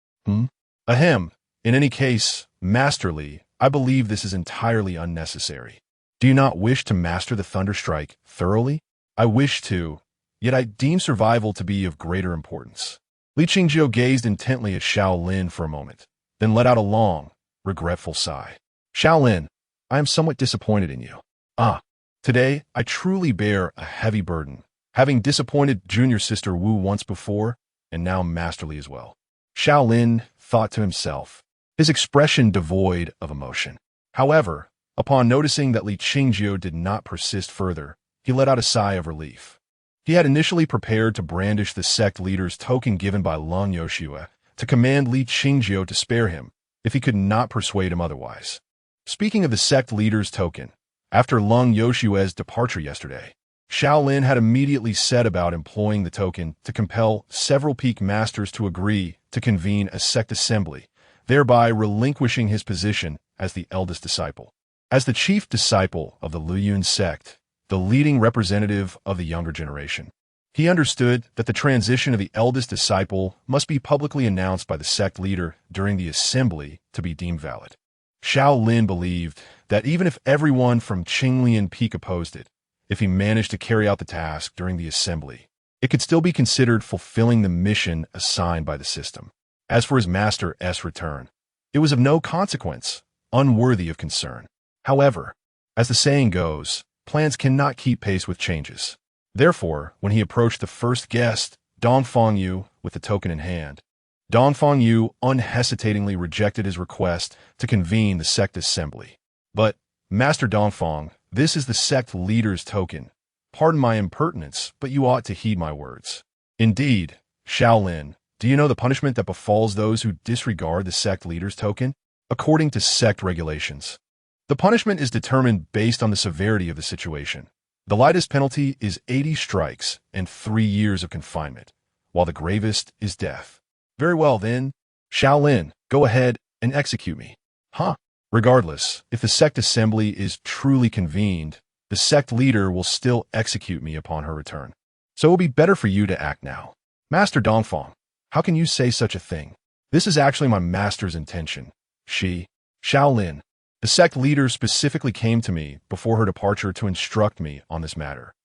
Ahem. In any case, Masterly, I believe this is entirely unnecessary. Do you not wish to master the thunderstrike thoroughly? I wish to, yet I deem survival to be of greater importance. Li Qingjiu gazed intently at Xiao Lin for a moment, then let out a long, regretful sigh. Xiao Lin, I am somewhat disappointed in you. Today I truly bear a heavy burden, having disappointed junior sister Wu once before, and now Masterly as well. Xiao Lin thought to himself, his expression devoid of emotion. However, upon noticing that Li Qingjiu did not persist further, he let out a sigh of relief. He had initially prepared to brandish the sect leader's token given by Lung Yoshua to command Li Qingjiu to spare him if he could not persuade him otherwise. Speaking of the sect leader's token, after Lung Yoshua's departure yesterday, Xiao Lin had immediately set about employing the token to compel several peak masters to agree to convene a sect assembly, thereby relinquishing his position as the eldest disciple. As the chief disciple of the Luyun sect, the leading representative of the younger generation, he understood that the transition of the eldest disciple must be publicly announced by the sect leader during the assembly to be deemed valid. Xiao Lin believed that even if everyone from Qinglian Peak opposed it, if he managed to carry out the task during the assembly, it could still be considered fulfilling the mission assigned by the system. As for his master's return, it was of no consequence, unworthy of concern. However, as the saying goes, plans cannot keep pace with changes. Therefore, when he approached the first guest, Dongfang Yu, with the token in hand, Dongfang Yu unhesitatingly rejected his request to convene the sect assembly. But, Master Dongfang, this is the sect leader's token. Pardon my impertinence, but you ought to heed my words. Indeed, Xiao Lin, do you know the punishment that befalls those who disregard the sect leader's token? According to sect regulations, the punishment is determined based on the severity of the situation. The lightest penalty is 80 strikes and 3 years of confinement, while the gravest is death. Very well then, Xiao Lin, go ahead and execute me. Regardless, if the sect assembly is truly convened, the sect leader will still execute me upon her return. So it will be better for you to act now. Master Dongfang, how can you say such a thing? This is actually my master's intention. Xiao Lin, the sect leader specifically came to me before her departure to instruct me on this matter.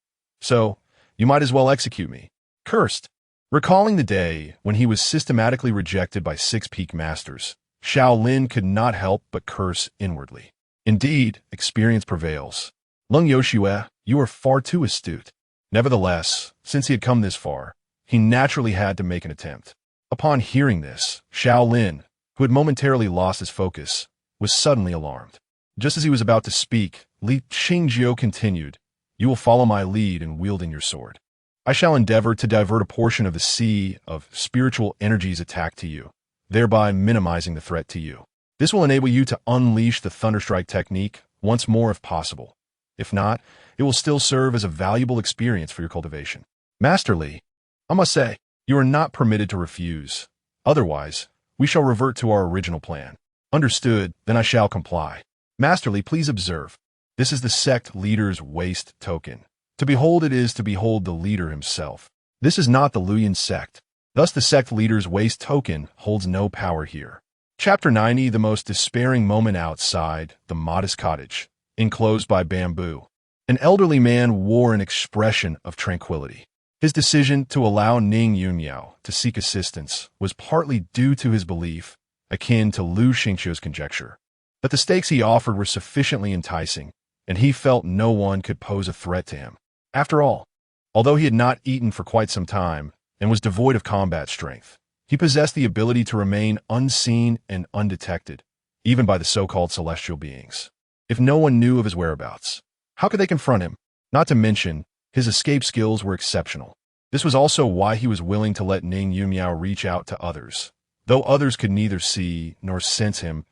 So, you might as well execute me. Cursed. Recalling the day when he was systematically rejected by 6 peak masters, Xiao Lin could not help but curse inwardly. Indeed, experience prevails. Lung Yoshua, you are far too astute. Nevertheless, since he had come this far, he naturally had to make an attempt. Upon hearing this, Xiao Lin, who had momentarily lost his focus, was suddenly alarmed. Just as he was about to speak, Li Qingjiu continued, "You will follow my lead in wielding your sword. I shall endeavor to divert a portion of the sea of spiritual energies attack to you, thereby minimizing the threat to you. This will enable you to unleash the Thunderstrike technique once more if possible. If not, it will still serve as a valuable experience for your cultivation." Master Li, I must say, you are not permitted to refuse. Otherwise, we shall revert to our original plan. Understood, then I shall comply. Master Li, please observe. This is the sect leader's waist token. To behold it is to behold the leader himself. This is not the Luyun sect. Thus the sect leader's waist token holds no power here. Chapter 90, the most despairing moment outside the modest cottage, enclosed by bamboo. An elderly man wore an expression of tranquility. His decision to allow Ning Yunmiao to seek assistance was partly due to his belief, akin to Lu Xingqiu's conjecture, that the stakes he offered were sufficiently enticing, and he felt no one could pose a threat to him. After all, although he had not eaten for quite some time and was devoid of combat strength, he possessed the ability to remain unseen and undetected, even by the so-called celestial beings. If no one knew of his whereabouts, how could they confront him? Not to mention, his escape skills were exceptional. This was also why he was willing to let Ning Yunmiao reach out to others, though others could neither see nor sense him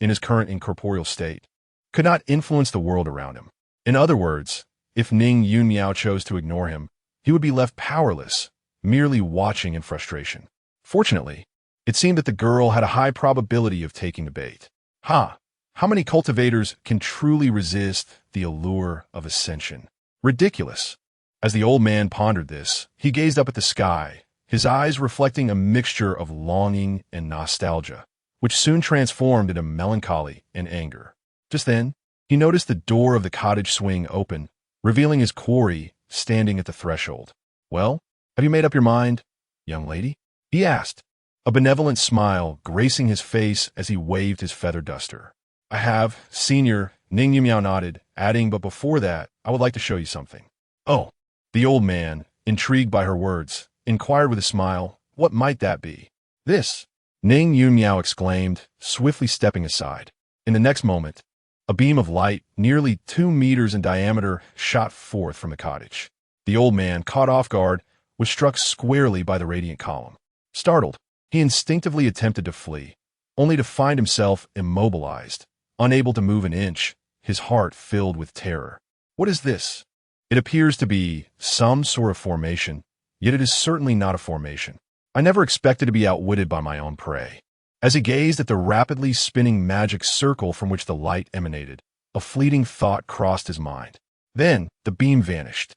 in his current incorporeal state, could not influence the world around him. In other words, if Ning Yunmiao chose to ignore him, he would be left powerless, merely watching in frustration. Fortunately, it seemed that the girl had a high probability of taking the bait. How many cultivators can truly resist the allure of ascension? Ridiculous. As the old man pondered this, he gazed up at the sky, his eyes reflecting a mixture of longing and nostalgia, which soon transformed into melancholy and anger. Just then, he noticed the door of the cottage swing open, revealing his quarry standing at the threshold. "Well, have you made up your mind, young lady?" he asked, a benevolent smile gracing his face as he waved his feather duster. "I have, Senior," Ning Yunmiao nodded, adding, "but before that, I would like to show you something." "Oh." The old man, intrigued by her words, inquired with a smile, "What might that be?" "This," Ning Yunmiao exclaimed, swiftly stepping aside. In the next moment, a beam of light, nearly 2 meters in diameter, shot forth from the cottage. The old man, caught off guard, was struck squarely by the radiant column. Startled, he instinctively attempted to flee, only to find himself immobilized, unable to move an inch, his heart filled with terror. "What is this?" "It appears to be some sort of formation, yet it is certainly not a formation. I never expected to be outwitted by my own prey." As he gazed at the rapidly spinning magic circle from which the light emanated, a fleeting thought crossed his mind. Then the beam vanished.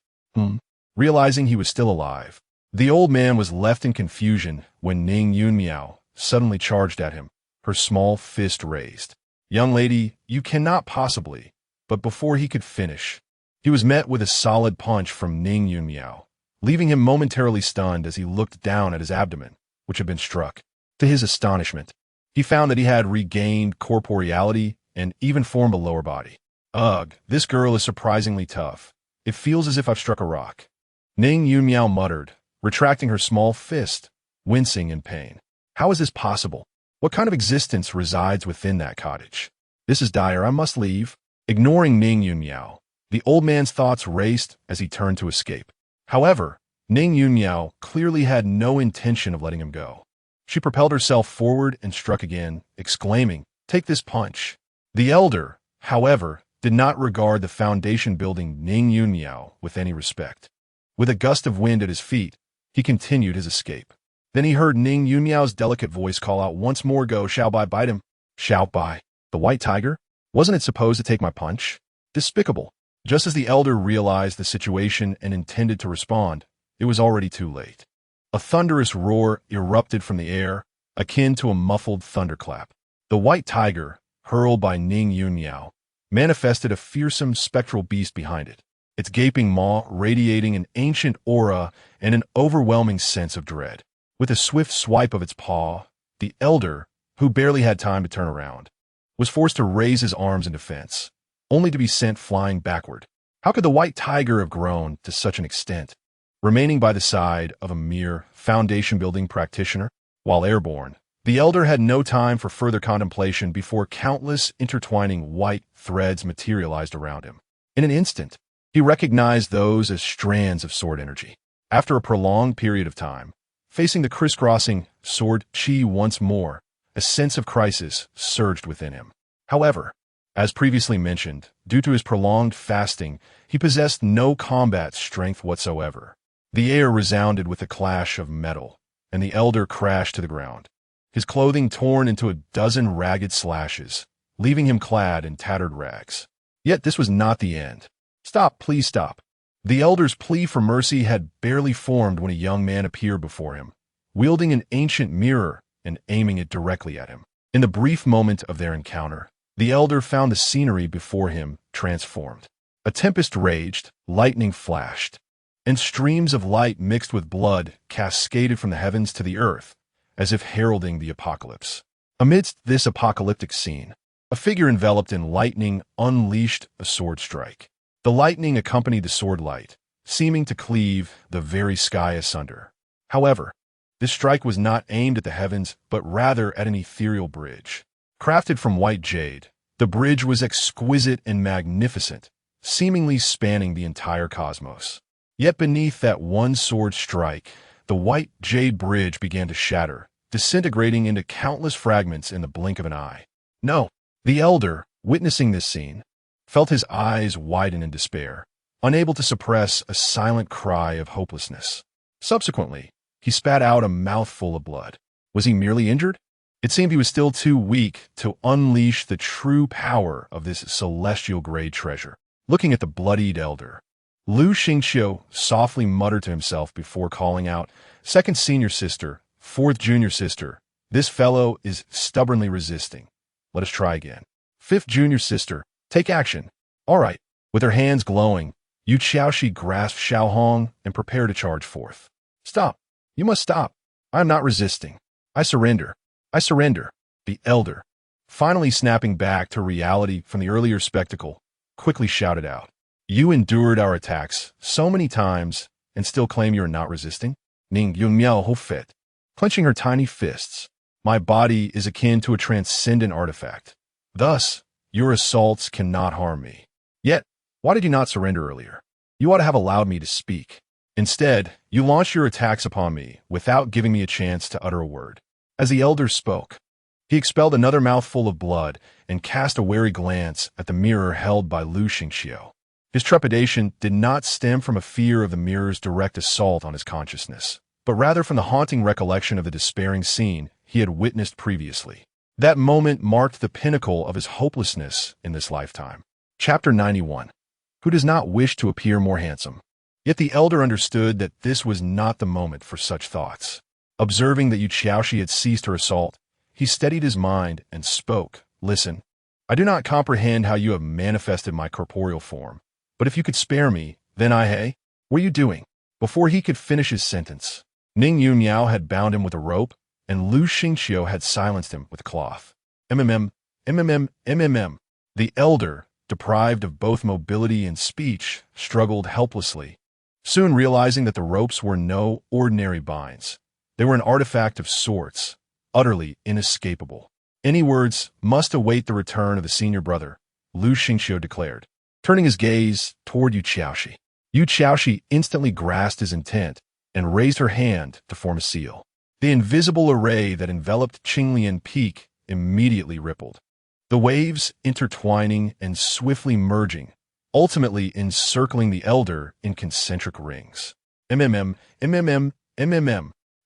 Realizing he was still alive, the old man was left in confusion when Ning Yunmiao suddenly charged at him, her small fist raised. "Young lady, you cannot possibly..." But before he could finish, he was met with a solid punch from Ning Yunmiao, leaving him momentarily stunned as he looked down at his abdomen, which had been struck. To his astonishment, he found that he had regained corporeality and even formed a lower body. "Ugh, this girl is surprisingly tough. It feels as if I've struck a rock," Ning Yunmiao muttered, retracting her small fist, wincing in pain. "How is this possible? What kind of existence resides within that cottage? This is dire. I must leave." Ignoring Ning Yunmiao, the old man's thoughts raced as he turned to escape. However, Ning Yunmiao clearly had no intention of letting him go. She propelled herself forward and struck again, exclaiming, "Take this punch." The elder, however, did not regard the foundation-building Ning Yunmiao with any respect. With a gust of wind at his feet, he continued his escape. Then he heard Ning Yunmiao's delicate voice call out once more, "Go, Xiao Bai, bite him." "Xiao Bai, the white tiger? Wasn't it supposed to take my punch?" Despicable. Just as the elder realized the situation and intended to respond, it was already too late. A thunderous roar erupted from the air, akin to a muffled thunderclap. The white tiger, hurled by Ning Yunmiao, manifested a fearsome spectral beast behind it, its gaping maw radiating an ancient aura and an overwhelming sense of dread. With a swift swipe of its paw, the elder, who barely had time to turn around, was forced to raise his arms in defense, only to be sent flying backward. How could the white tiger have grown to such an extent? Remaining by the side of a mere foundation-building practitioner, while airborne, the elder had no time for further contemplation before countless intertwining white threads materialized around him. In an instant, he recognized those as strands of sword energy. After a prolonged period of time, facing the crisscrossing sword chi once more, a sense of crisis surged within him. However, as previously mentioned, due to his prolonged fasting, he possessed no combat strength whatsoever. The air resounded with the clash of metal, and the elder crashed to the ground, his clothing torn into a dozen ragged slashes, leaving him clad in tattered rags. Yet this was not the end. "Stop, please stop." The elder's plea for mercy had barely formed when a young man appeared before him, wielding an ancient mirror and aiming it directly at him. In the brief moment of their encounter, the elder found the scenery before him transformed. A tempest raged, lightning flashed, and streams of light mixed with blood cascaded from the heavens to the earth, as if heralding the apocalypse. Amidst this apocalyptic scene, a figure enveloped in lightning unleashed a sword strike. The lightning accompanied the sword light, seeming to cleave the very sky asunder. However, this strike was not aimed at the heavens, but rather at an ethereal bridge. Crafted from white jade, the bridge was exquisite and magnificent, seemingly spanning the entire cosmos. Yet beneath that one sword strike, the white jade bridge began to shatter, disintegrating into countless fragments in the blink of an eye. No, the elder, witnessing this scene, felt his eyes widen in despair, unable to suppress a silent cry of hopelessness. Subsequently, he spat out a mouthful of blood. Was he merely injured? It seemed he was still too weak to unleash the true power of this celestial-grade treasure. Looking at the bloodied elder, Lu Xingqiu softly muttered to himself before calling out, "Second senior sister, fourth junior sister, this fellow is stubbornly resisting. Let us try again. Fifth junior sister, take action." All right. With her hands glowing, Yu Xiaoxi grasped Xiao Hong and prepared to charge forth. "Stop. You must stop. I am not resisting. I surrender. I surrender." The elder, finally snapping back to reality from the earlier spectacle, quickly shouted out, "You endured our attacks so many times and still claim you are not resisting?" Ning Yunmiao Ho fit, clenching her tiny fists. "My body is akin to a transcendent artifact. Thus, your assaults cannot harm me. Yet, why did you not surrender earlier? You ought to have allowed me to speak. Instead, you launched your attacks upon me without giving me a chance to utter a word." As the elder spoke, he expelled another mouthful of blood and cast a wary glance at the mirror held by Lu Xingqiu. His trepidation did not stem from a fear of the mirror's direct assault on his consciousness, but rather from the haunting recollection of the despairing scene he had witnessed previously. That moment marked the pinnacle of his hopelessness in this lifetime. Chapter 91. Who does not wish to appear more handsome? Yet the elder understood that this was not the moment for such thoughts. Observing that Yu Xiaoxi had ceased her assault, he steadied his mind and spoke. "Listen, I do not comprehend how you have manifested my corporeal form, but if you could spare me, then hey, what are you doing?" Before he could finish his sentence, Ning Yunmiao had bound him with a rope, and Lu Xingqiu had silenced him with a cloth. MMM. The elder, deprived of both mobility and speech, struggled helplessly, soon realizing that the ropes were no ordinary binds. They were an artifact of sorts, utterly inescapable. Any words must await the return of the senior brother, Lu Xingqiu declared, turning his gaze toward Yu Xiaoxi. Yu Xiaoxi instantly grasped his intent and raised her hand to form a seal. The invisible array that enveloped Qinglian Peak immediately rippled, the waves intertwining and swiftly merging, ultimately encircling the elder in concentric rings. MMM.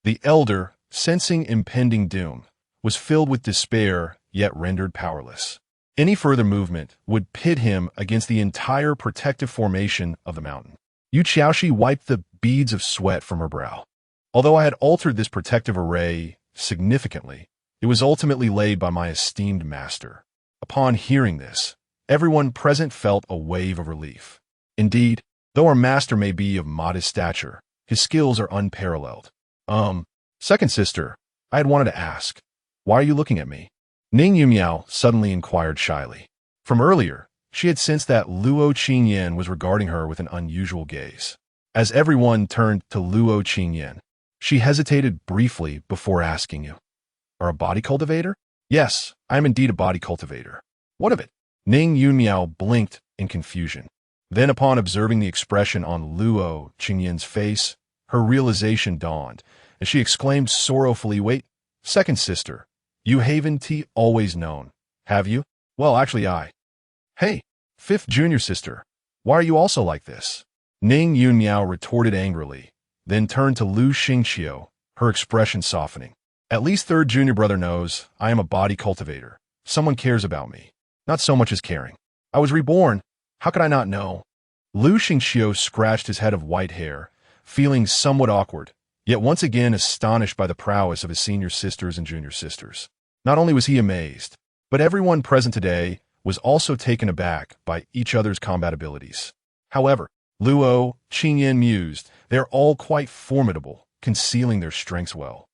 The elder, sensing impending doom, was filled with despair, yet rendered powerless. Any further movement would pit him against the entire protective formation of the mountain. Yu Xiaoxi wiped the beads of sweat from her brow. Although I had altered this protective array significantly, it was ultimately laid by my esteemed master. Upon hearing this, everyone present felt a wave of relief. Indeed, though our master may be of modest stature, his skills are unparalleled. Second sister, I had wanted to ask, why are you looking at me? Ning Yunmiao suddenly inquired shyly. From earlier, she had sensed that Luo Qingyan was regarding her with an unusual gaze. As everyone turned to Luo Qingyan, she hesitated briefly before asking, "You are a body cultivator?" "Yes, I am indeed a body cultivator." "What of it?" Ning Yunmiao blinked in confusion. Then, upon observing the expression on Luo Qingyan's face, her realization dawned, and she exclaimed sorrowfully, "Wait, second sister, you haven't always known, have you?" "Well, actually Hey, fifth junior sister, why are you also like this?" Ning Yunmiao retorted angrily, then turned to Lu Xingqiu, her expression softening. "At least third junior brother knows I am a body cultivator. Someone cares about me. Not so much as caring. I was reborn. How could I not know?" Lu Xingqiu scratched his head of white hair, feeling somewhat awkward, yet once again astonished by the prowess of his senior sisters and junior sisters. Not only was he amazed, but everyone present today was also taken aback by each other's combat abilities. However, Luo Qingyan mused, "They're all quite formidable, concealing their strengths well.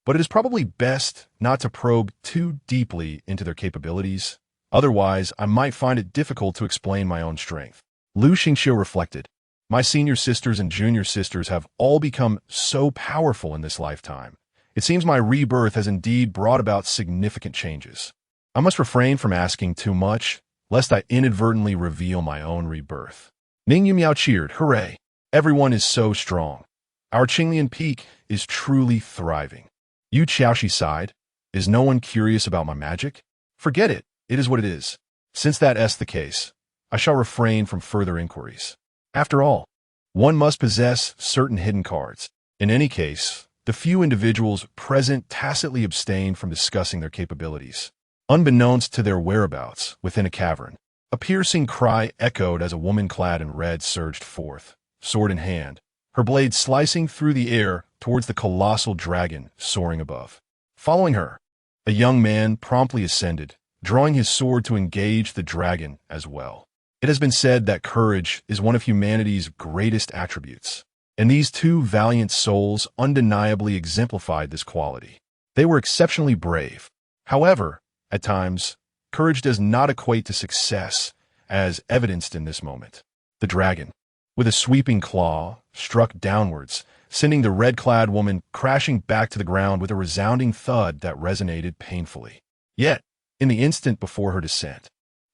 But it is probably best not to probe too deeply into their capabilities. Otherwise, I might find it difficult to explain my own strength." Lu Xingqiu reflected, "My senior sisters and junior sisters have all become so powerful in this lifetime. It seems my rebirth has indeed brought about significant changes. I must refrain from asking too much, lest I inadvertently reveal my own rebirth." Ning Yunmiao cheered, "Hooray! Everyone is so strong. Our Qinglian peak is truly thriving. Yu Qiaoshi sighed. Is no one curious about my magic? Forget it. It is what it is. Since that is the case, I shall refrain from further inquiries. After all, one must possess certain hidden cards. In any case, the few individuals present tacitly abstained from discussing their capabilities. Unbeknownst to their whereabouts within a cavern, a piercing cry echoed as a woman clad in red surged forth, sword in hand, her blade slicing through the air towards the colossal dragon soaring above. Following her, a young man promptly ascended, drawing his sword to engage the dragon as well. It has been said that courage is one of humanity's greatest attributes, and these two valiant souls undeniably exemplified this quality. They were exceptionally brave. However, at times, courage does not equate to success, as evidenced in this moment. The dragon, with a sweeping claw, struck downwards, sending the red-clad woman crashing back to the ground with a resounding thud that resonated painfully. Yet, in the instant before her descent,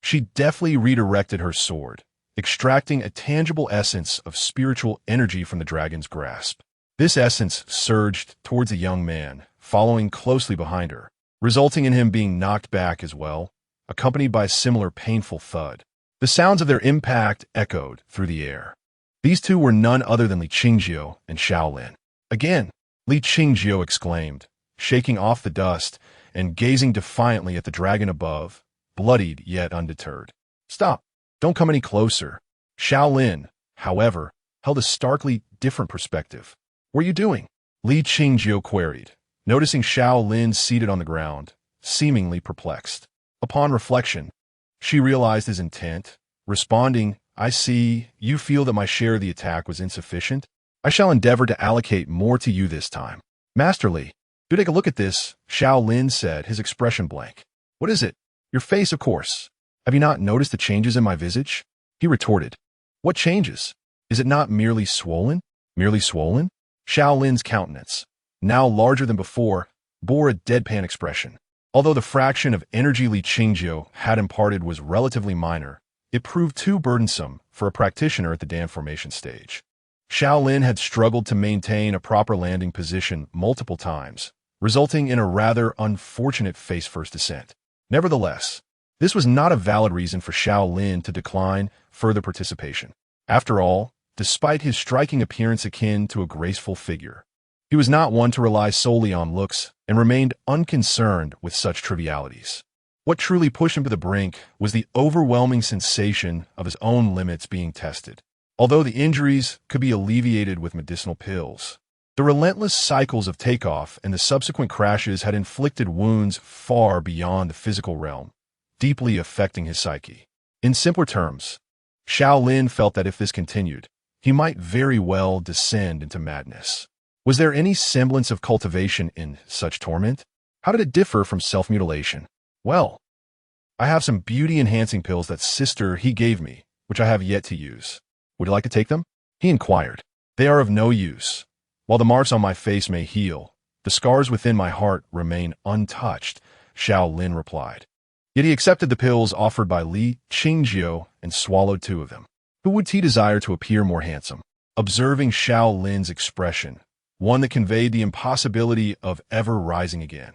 she deftly redirected her sword, extracting a tangible essence of spiritual energy from the dragon's grasp. This essence surged towards the young man, following closely behind her, resulting in him being knocked back as well, accompanied by a similar painful thud. The sounds of their impact echoed through the air. These two were none other than Li Qingjiu and Xiao Lin. Again, Li Qingjiu exclaimed, shaking off the dust and gazing defiantly at the dragon above, bloodied yet undeterred. Stop! Don't come any closer. Xiao Lin, however, held a starkly different perspective. What are you doing? Li Qingjiu queried, noticing Xiao Lin seated on the ground, seemingly perplexed. Upon reflection, she realized his intent, responding, I see, you feel that my share of the attack was insufficient. I shall endeavor to allocate more to you this time. Master Li, do take a look at this, Xiao Lin said, his expression blank. What is it? Your face, of course. Have you not noticed the changes in my visage? He retorted. What changes? Is it not merely swollen? Merely swollen? Xiao Lin's countenance, now larger than before, bore a deadpan expression. Although the fraction of energy Li Qingjiu had imparted was relatively minor, it proved too burdensome for a practitioner at the Dan formation stage. Xiao Lin had struggled to maintain a proper landing position multiple times, resulting in a rather unfortunate face-first descent. Nevertheless, this was not a valid reason for Xiao Lin to decline further participation. After all, despite his striking appearance akin to a graceful figure, he was not one to rely solely on looks and remained unconcerned with such trivialities. What truly pushed him to the brink was the overwhelming sensation of his own limits being tested. Although the injuries could be alleviated with medicinal pills, the relentless cycles of takeoff and the subsequent crashes had inflicted wounds far beyond the physical realm, deeply affecting his psyche. In simpler terms, Xiao Lin felt that if this continued, he might very well descend into madness. Was there any semblance of cultivation in such torment? How did it differ from self-mutilation? Well, I have some beauty-enhancing pills that sister he gave me, which I have yet to use. Would you like to take them? He inquired. They are of no use. While the marks on my face may heal, the scars within my heart remain untouched, Xiao Lin replied. Yet he accepted the pills offered by Li Qingjiu and swallowed 2 of them. Who would he desire to appear more handsome? Observing Xiao Lin's expression, one that conveyed the impossibility of ever rising again,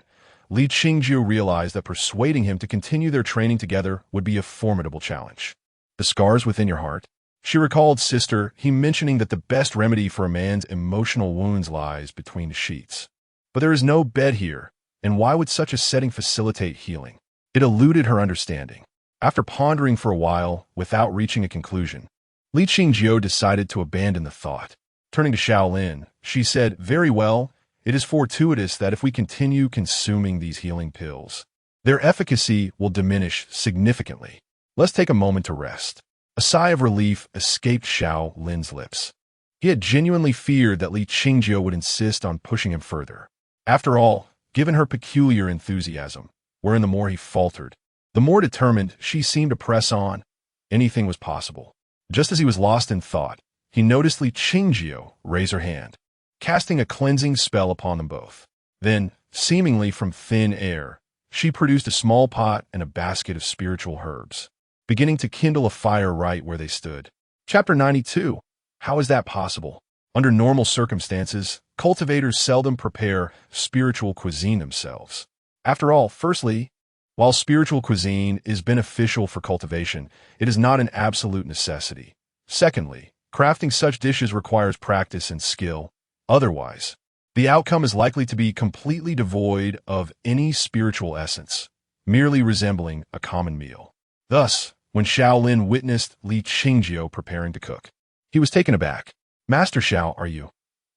Li Qingjiu realized that persuading him to continue their training together would be a formidable challenge. The scars within your heart? She recalled sister he mentioning that the best remedy for a man's emotional wounds lies between the sheets. But there is no bed here, and why would such a setting facilitate healing? It eluded her understanding. After pondering for a while without reaching a conclusion, Li Qingjiu decided to abandon the thought. Turning to Xiao Lin, she said, Very well, it is fortuitous that if we continue consuming these healing pills, their efficacy will diminish significantly. Let's take a moment to rest. A sigh of relief escaped Xiao Lin's lips. He had genuinely feared that Li Qingjiu would insist on pushing him further. After all, given her peculiar enthusiasm, wherein the more he faltered, the more determined she seemed to press on, anything was possible. Just as he was lost in thought, he noticed Li Qingjiu raise her hand, casting a cleansing spell upon them both. Then, seemingly from thin air, she produced a small pot and a basket of spiritual herbs, beginning to kindle a fire right where they stood. Chapter 92. How is that possible? Under normal circumstances, cultivators seldom prepare spiritual cuisine themselves. After all, firstly, while spiritual cuisine is beneficial for cultivation, it is not an absolute necessity. Secondly, crafting such dishes requires practice and skill. Otherwise, the outcome is likely to be completely devoid of any spiritual essence, merely resembling a common meal. Thus, when Xiao Lin witnessed Li Qingjiu preparing to cook, he was taken aback. Master Xiao, are you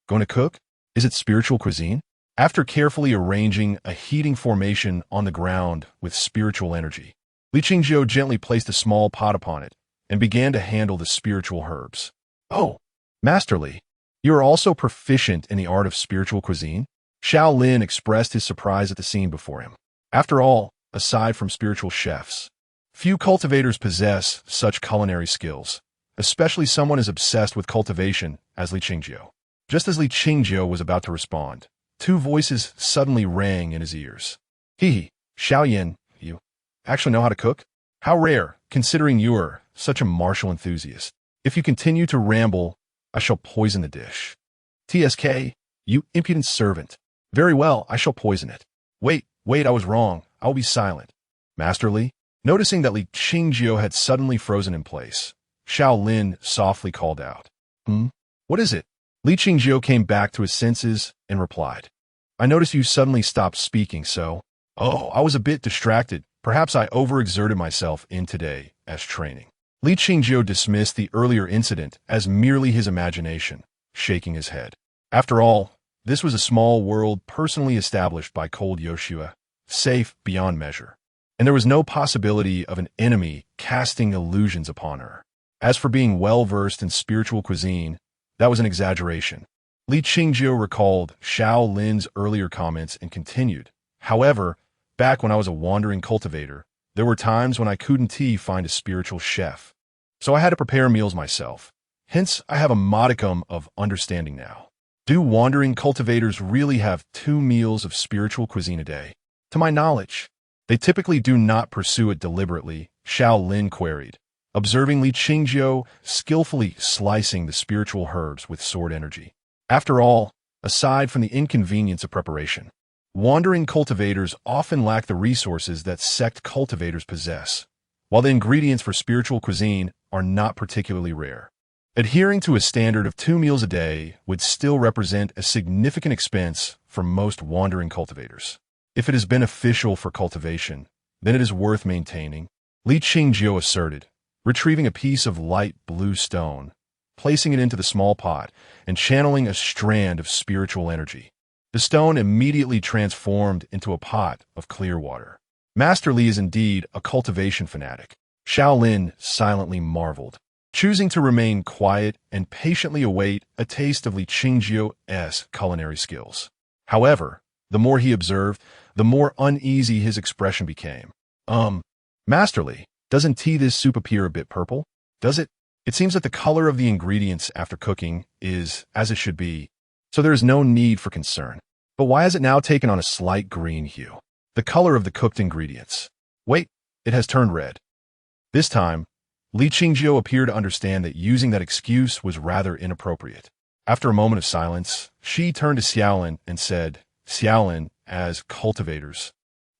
going to cook? Is it spiritual cuisine? After carefully arranging a heating formation on the ground with spiritual energy, Li Qingjiu gently placed a small pot upon it and began to handle the spiritual herbs. Oh, Master Li, you are also proficient in the art of spiritual cuisine? Xiao Lin expressed his surprise at the scene before him. After all, aside from spiritual chefs, few cultivators possess such culinary skills, especially someone as obsessed with cultivation as Li Qingjiu. Just as Li Qingjiu was about to respond, two voices suddenly rang in his ears. Hee, Xiao Yin, you actually know how to cook? How rare, considering you're such a martial enthusiast. If you continue to ramble, I shall poison the dish. TSK, you impudent servant. Very well, I shall poison it. Wait, I was wrong. I will be silent. Master Li, noticing that Li Qingjiu had suddenly frozen in place, Xiao Lin softly called out. What is it? Li Qingjiu came back to his senses and replied. I noticed you suddenly stopped speaking, so... Oh, I was a bit distracted. Perhaps I overexerted myself in today as training. Li Qingjiu dismissed the earlier incident as merely his imagination, shaking his head. After all, this was a small world personally established by cold Yoshua, safe beyond measure, and there was no possibility of an enemy casting illusions upon her. As for being well-versed in spiritual cuisine, that was an exaggeration. Li Qingjiu recalled Xiao Lin's earlier comments and continued. However, back when I was a wandering cultivator, there were times when I couldn't find a spiritual chef. So I had to prepare meals myself. Hence, I have a modicum of understanding now. Do wandering cultivators really have 2 meals of spiritual cuisine a day? To my knowledge, they typically do not pursue it deliberately, Xiao Lin queried, observing Li Qingjiu skillfully slicing the spiritual herbs with sword energy. After all, aside from the inconvenience of preparation, wandering cultivators often lack the resources that sect cultivators possess, while the ingredients for spiritual cuisine are not particularly rare. Adhering to a standard of 2 meals a day would still represent a significant expense for most wandering cultivators. If it is beneficial for cultivation, then it is worth maintaining, Li Qingjiu asserted, retrieving a piece of light blue stone, placing it into the small pot, and channeling a strand of spiritual energy. The stone immediately transformed into a pot of clear water. Master Li is indeed a cultivation fanatic. Xiao Lin silently marveled, choosing to remain quiet and patiently await a taste of Li Qingjiu's culinary skills. However, the more he observed, the more uneasy his expression became. Master Li, doesn't this soup appear a bit purple? Does it? It seems that the color of the ingredients after cooking is as it should be, so there is no need for concern. But why has it now taken on a slight green hue? The color of the cooked ingredients. Wait, it has turned red. This time, Li Qingjiu appeared to understand that using that excuse was rather inappropriate. After a moment of silence, she turned to Xiao Lin and said, Xiao Lin, as cultivators,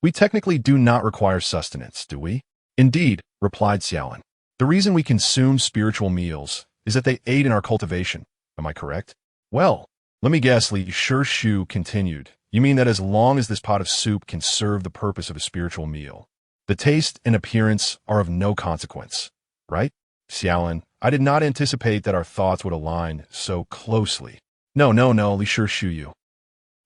we technically do not require sustenance, do we? Indeed, replied Xiao Lin. The reason we consume spiritual meals is that they aid in our cultivation. Am I correct? Well, let me guess, Li Shu continued. You mean that as long as this pot of soup can serve the purpose of a spiritual meal, the taste and appearance are of no consequence, right? Xiao Lin, I did not anticipate that our thoughts would align so closely. No, Li Shu.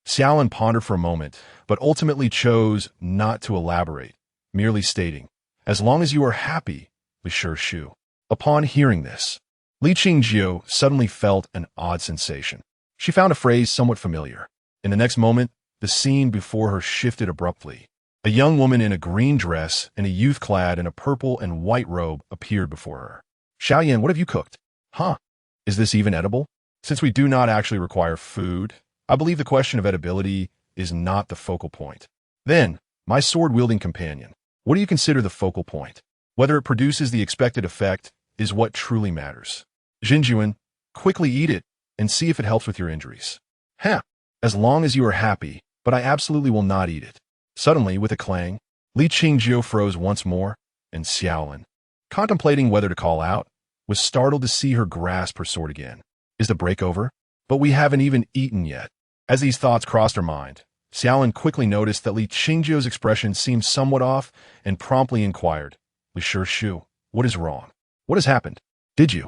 Xiao Lin pondered for a moment, but ultimately chose not to elaborate, merely stating, as long as you are happy, Li Shu. Upon hearing this, Li Qingjiu suddenly felt an odd sensation. She found a phrase somewhat familiar. In the next moment, the scene before her shifted abruptly. A young woman in a green dress and a youth clad in a purple and white robe appeared before her. Xiao Yin, what have you cooked? Huh? Is this even edible? Since we do not actually require food, I believe the question of edibility is not the focal point. Then, my sword-wielding companion, what do you consider the focal point? Whether it produces the expected effect is what truly matters. Jinjuan, quickly eat it and see if it helps with your injuries. Heh, as long as you are happy, but I absolutely will not eat it. Suddenly, with a clang, Li Qingjiu froze once more, and Xiao Lin, contemplating whether to call out, was startled to see her grasp her sword again. Is the break over? But we haven't even eaten yet. As these thoughts crossed her mind, Xiao Lin quickly noticed that Li Qingjiu's expression seemed somewhat off and promptly inquired, Li Shu, what is wrong? What has happened? Did you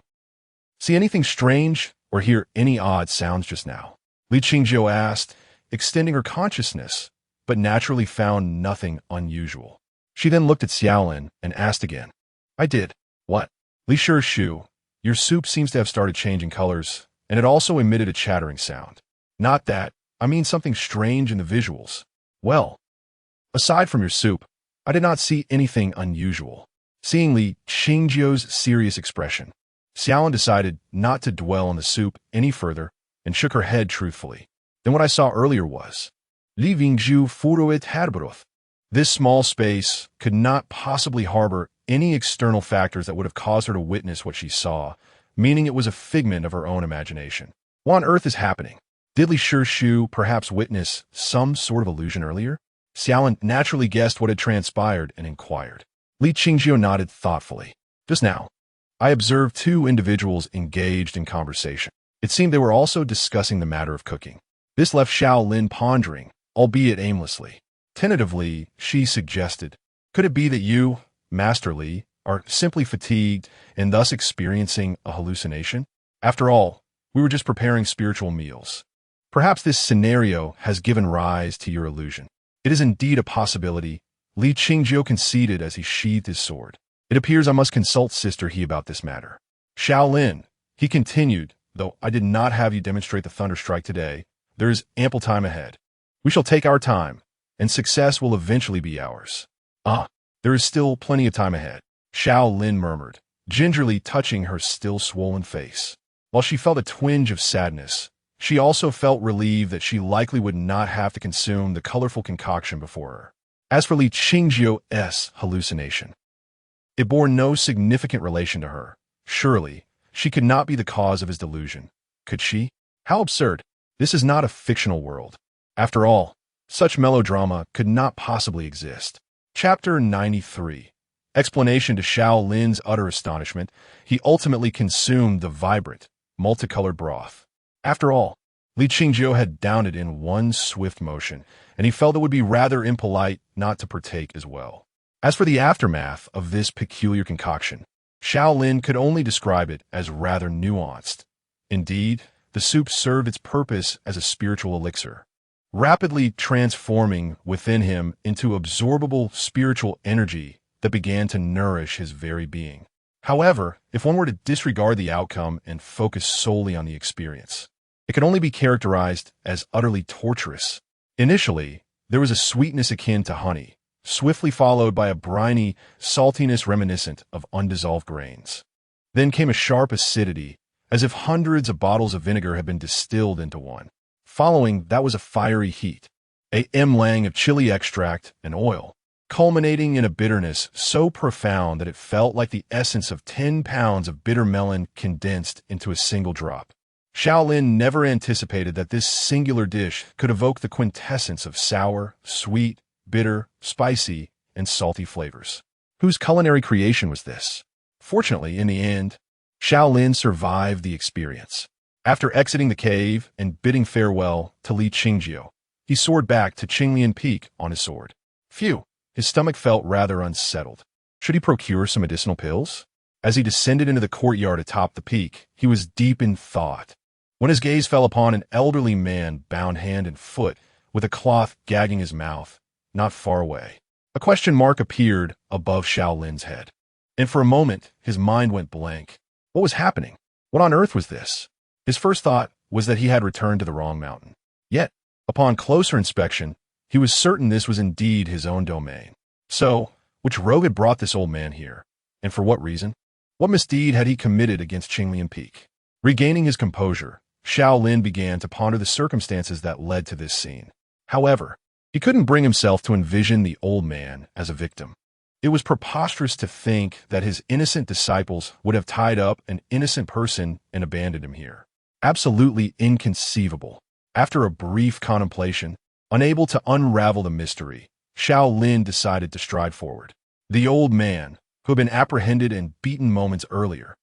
see anything strange or hear any odd sounds just now? Li Qingjiu asked, extending her consciousness, but naturally found nothing unusual. She then looked at Xiao Lin and asked again, I did. What? Li Shu, your soup seems to have started changing colors, and it also emitted a chattering sound. Not that, I mean something strange in the visuals. Well, aside from your soup, I did not see anything unusual. Seeing Li Qingjiu's serious expression, Xiao Lin decided not to dwell on the soup any further and shook her head truthfully. Then what I saw earlier was, Li Vingju furuit hadbroth. This small space could not possibly harbor any external factors that would have caused her to witness what she saw, meaning it was a figment of her own imagination. What on earth is happening? Did Li Shu perhaps witness some sort of illusion earlier? Xiao Lin naturally guessed what had transpired and inquired. Li Qingjiu nodded thoughtfully. Just now, I observed two individuals engaged in conversation. It seemed they were also discussing the matter of cooking. This left Xiao Lin pondering, albeit aimlessly. Tentatively, she suggested, could it be that you, Master Li, are simply fatigued and thus experiencing a hallucination? After all, we were just preparing spiritual meals. Perhaps this scenario has given rise to your illusion. It is indeed a possibility, Li Qingjiu conceded as he sheathed his sword. It appears I must consult Sister He about this matter. Xiao Lin, he continued, though I did not have you demonstrate the thunder strike today, there is ample time ahead. We shall take our time, and success will eventually be ours. There is still plenty of time ahead, Xiao Lin murmured, gingerly touching her still swollen face. While she felt a twinge of sadness, she also felt relieved that she likely would not have to consume the colorful concoction before her. As for Li Qingjiu's hallucination, it bore no significant relation to her. Surely, she could not be the cause of his delusion. Could she? How absurd. This is not a fictional world. After all, such melodrama could not possibly exist. Chapter 93. Explanation to Xiao Lin's utter astonishment, he ultimately consumed the vibrant, multicolored broth. After all, Li Qingjiu had downed it in one swift motion, and he felt it would be rather impolite not to partake as well. As for the aftermath of this peculiar concoction, Xiao Lin could only describe it as rather nuanced. Indeed, the soup served its purpose as a spiritual elixir, rapidly transforming within him into absorbable spiritual energy that began to nourish his very being. However, if one were to disregard the outcome and focus solely on the experience, it could only be characterized as utterly torturous. Initially, there was a sweetness akin to honey, swiftly followed by a briny saltiness reminiscent of undissolved grains. Then came a sharp acidity, as if hundreds of bottles of vinegar had been distilled into one. Following that was a fiery heat, a mlang of chili extract and oil, culminating in a bitterness so profound that it felt like the essence of 10 pounds of bitter melon condensed into a single drop. Xiao Lin never anticipated that this singular dish could evoke the quintessence of sour, sweet, bitter, spicy, and salty flavors. Whose culinary creation was this? Fortunately, in the end, Xiao Lin survived the experience. After exiting the cave and bidding farewell to Li Qingjiu, he soared back to Qinglian Peak on his sword. Phew, his stomach felt rather unsettled. Should he procure some medicinal pills? As he descended into the courtyard atop the peak, he was deep in thought, when his gaze fell upon an elderly man bound hand and foot, with a cloth gagging his mouth, not far away. A question mark appeared above Xiao Lin's head, and for a moment his mind went blank. What was happening? What on earth was this? His first thought was that he had returned to the wrong mountain. Yet, upon closer inspection, he was certain this was indeed his own domain. So, which rogue had brought this old man here? And for what reason? What misdeed had he committed against Qinglian Peak? Regaining his composure, Xiao Lin began to ponder the circumstances that led to this scene. However, he couldn't bring himself to envision the old man as a victim. It was preposterous to think that his innocent disciples would have tied up an innocent person and abandoned him here. Absolutely inconceivable. After a brief contemplation, unable to unravel the mystery, Xiao Lin decided to stride forward. The old man, who had been apprehended and beaten moments earlier,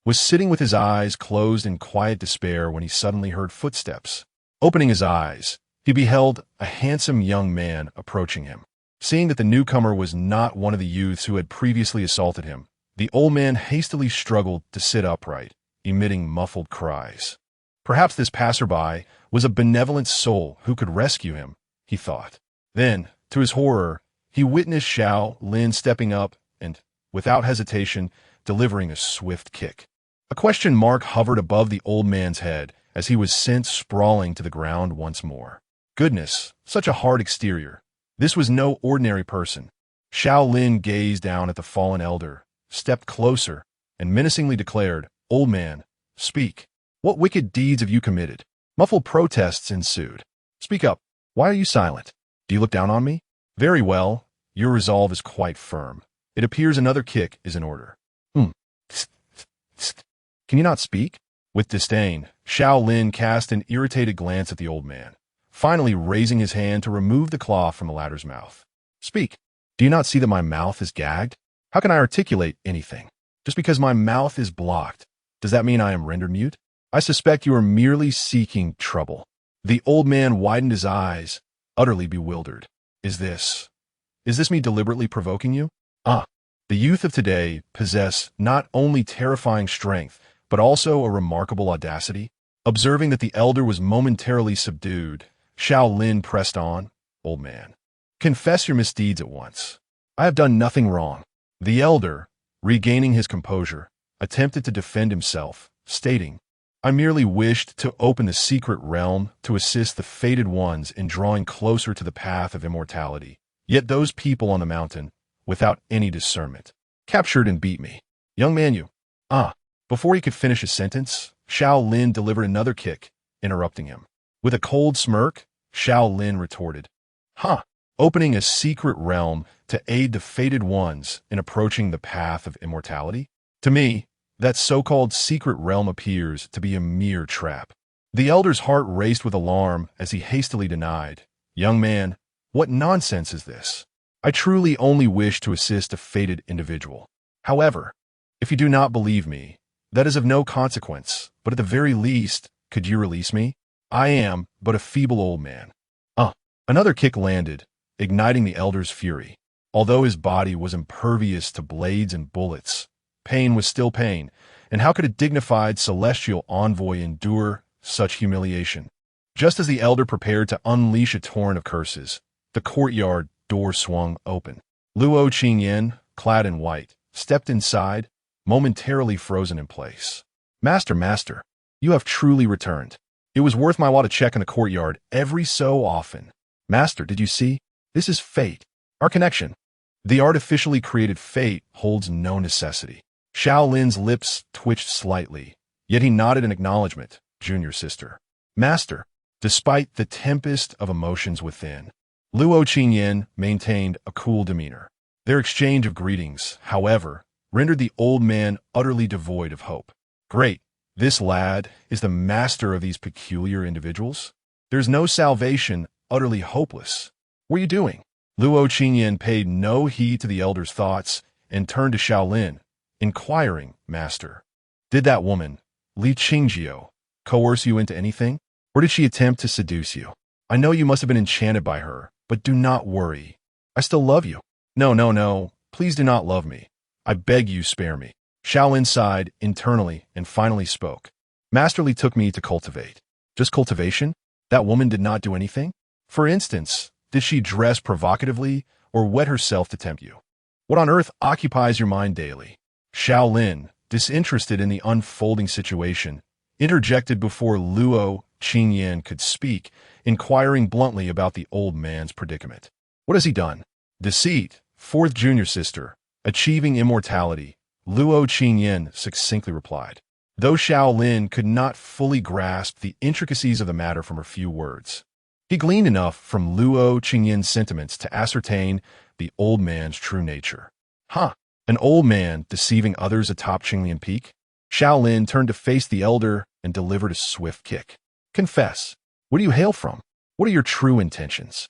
was sitting with his eyes closed in quiet despair when he suddenly heard footsteps. Opening his eyes, he beheld a handsome young man approaching him. Seeing that the newcomer was not one of the youths who had previously assaulted him, the old man hastily struggled to sit upright, emitting muffled cries. Perhaps this passerby was a benevolent soul who could rescue him, he thought. Then, to his horror, he witnessed Xiao Lin stepping up and, without hesitation, delivering a swift kick. A question mark hovered above the old man's head as he was sent sprawling to the ground once more. Goodness, such a hard exterior. This was no ordinary person. Xiao Lin gazed down at the fallen elder, stepped closer, and menacingly declared, "Old man, speak. What wicked deeds have you committed?" Muffled protests ensued. "Speak up. Why are you silent? Do you look down on me? Very well. Your resolve is quite firm. It appears another kick is in order. Can you not speak?" With disdain, Xiao Lin cast an irritated glance at the old man, finally raising his hand to remove the cloth from the latter's mouth. "Speak. Do you not see that my mouth is gagged? How can I articulate anything? Just because my mouth is blocked, does that mean I am rendered mute? I suspect you are merely seeking trouble." The old man widened his eyes, utterly bewildered. Is this me deliberately provoking you? The youth of today possess not only terrifying strength, but also a remarkable audacity. Observing that the elder was momentarily subdued, Xiao Lin pressed on, "Old man, confess your misdeeds at once. I have done nothing wrong." The elder, regaining his composure, attempted to defend himself, stating, "I merely wished to open the secret realm to assist the fated ones in drawing closer to the path of immortality. Yet those people on the mountain, without any discernment, captured and beat me. Young man, you." Before he could finish his sentence, Xiao Lin delivered another kick, interrupting him. With a cold smirk, Xiao Lin retorted, Opening a secret realm to aid the fated ones in approaching the path of immortality? To me, that so-called secret realm appears to be a mere trap." The elder's heart raced with alarm as he hastily denied, "Young man, what nonsense is this? I truly only wish to assist a fated individual. However, if you do not believe me, that is of no consequence, but at the very least, could you release me? I am but a feeble old man." Another kick landed, igniting the elder's fury. Although his body was impervious to blades and bullets, pain was still pain, and how could a dignified celestial envoy endure such humiliation? Just as the elder prepared to unleash a torrent of curses, the courtyard door swung open. Luo Qingyan, clad in white, stepped inside, momentarily frozen in place. Master, you have truly returned. It was worth my while to check in the courtyard every so often. Master, did you see? This is fate. Our connection. The artificially created fate holds no necessity." Xiao Lin's lips twitched slightly, yet he nodded in acknowledgement, "Junior sister." "Master," despite the tempest of emotions within, Luo Qingyan maintained a cool demeanor. Their exchange of greetings, however, rendered the old man utterly devoid of hope. "Great. This lad is the master of these peculiar individuals? There's no salvation, utterly hopeless. What are you doing?" Luo Qingyan paid no heed to the elder's thoughts and turned to Xiao Lin, inquiring, "Master, did that woman, Li Qingjiu, coerce you into anything? Or did she attempt to seduce you? I know you must have been enchanted by her, but do not worry. I still love you." No. Please do not love me. I beg you spare me." Xiao Lin sighed internally and finally spoke. "Master Li took me to cultivate." "Just cultivation? That woman did not do anything? For instance, did she dress provocatively or wet herself to tempt you? What on earth occupies your mind daily?" Xiao Lin, disinterested in the unfolding situation, interjected before Luo Qingyan could speak, inquiring bluntly about the old man's predicament. "What has he done?" "Deceit, fourth junior sister, achieving immortality," Luo Qingyan succinctly replied, though Xiao Lin could not fully grasp the intricacies of the matter from her few words. He gleaned enough from Luo Qingyan's sentiments to ascertain the old man's true nature. Huh, an old man deceiving others atop Qinglian Peak? Xiao Lin turned to face the elder and delivered a swift kick. Confess. Where do you hail from? What are your true intentions?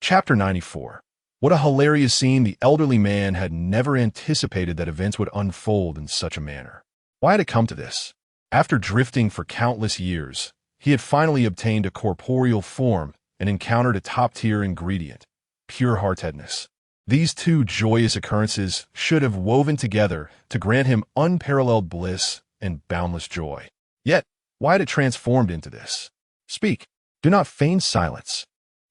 Chapter 94. What a hilarious scene. The elderly man had never anticipated that events would unfold in such a manner. Why had it come to this? After drifting for countless years, he had finally obtained a corporeal form and encountered a top-tier ingredient, pure-heartedness. These two joyous occurrences should have woven together to grant him unparalleled bliss and boundless joy. Yet, why had it transformed into this? Speak. Do not feign silence.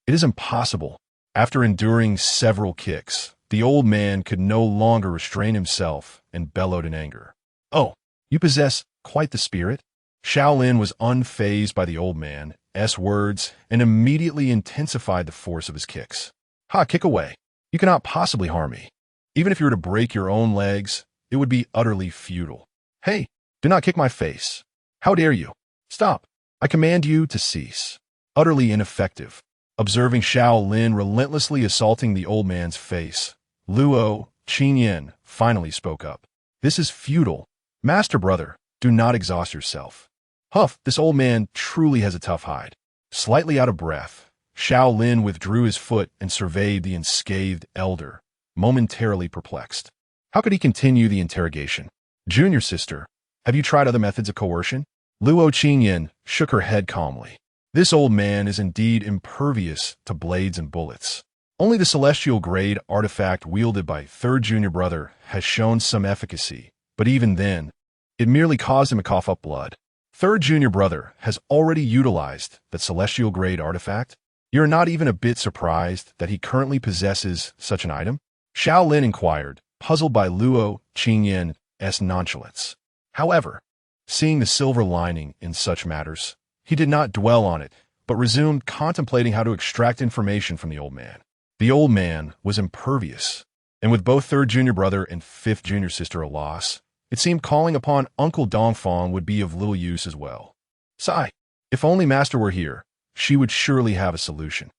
It is impossible. After enduring several kicks, the old man could no longer restrain himself and bellowed in anger. Oh, you possess quite the spirit? Xiao Lin was unfazed by the old man's words and immediately intensified the force of his kicks. Ha, kick away. You cannot possibly harm me. Even if you were to break your own legs, it would be utterly futile. Hey, do not kick my face. How dare you? Stop. I command you to cease. Utterly ineffective. Observing Xiao Lin relentlessly assaulting the old man's face, Luo Qingyan finally spoke up. This is futile. Master brother, do not exhaust yourself. Huff, this old man truly has a tough hide. Slightly out of breath, Xiao Lin withdrew his foot and surveyed the unscathed elder, momentarily perplexed. How could he continue the interrogation? Junior sister, have you tried other methods of coercion? Luo Qingyan shook her head calmly. This old man is indeed impervious to blades and bullets. Only the celestial grade artifact wielded by third junior brother has shown some efficacy, but even then, it merely caused him to cough up blood. Third junior brother has already utilized that celestial grade artifact. You're not even a bit surprised that he currently possesses such an item? Xiao Lin inquired, puzzled by Luo Qingyan's nonchalance. However, seeing the silver lining in such matters, he did not dwell on it, but resumed contemplating how to extract information from the old man. The old man was impervious, and with both third junior brother and fifth junior sister a loss, it seemed calling upon Uncle Dongfang would be of little use as well. Sigh, if only Master were here, she would surely have a solution.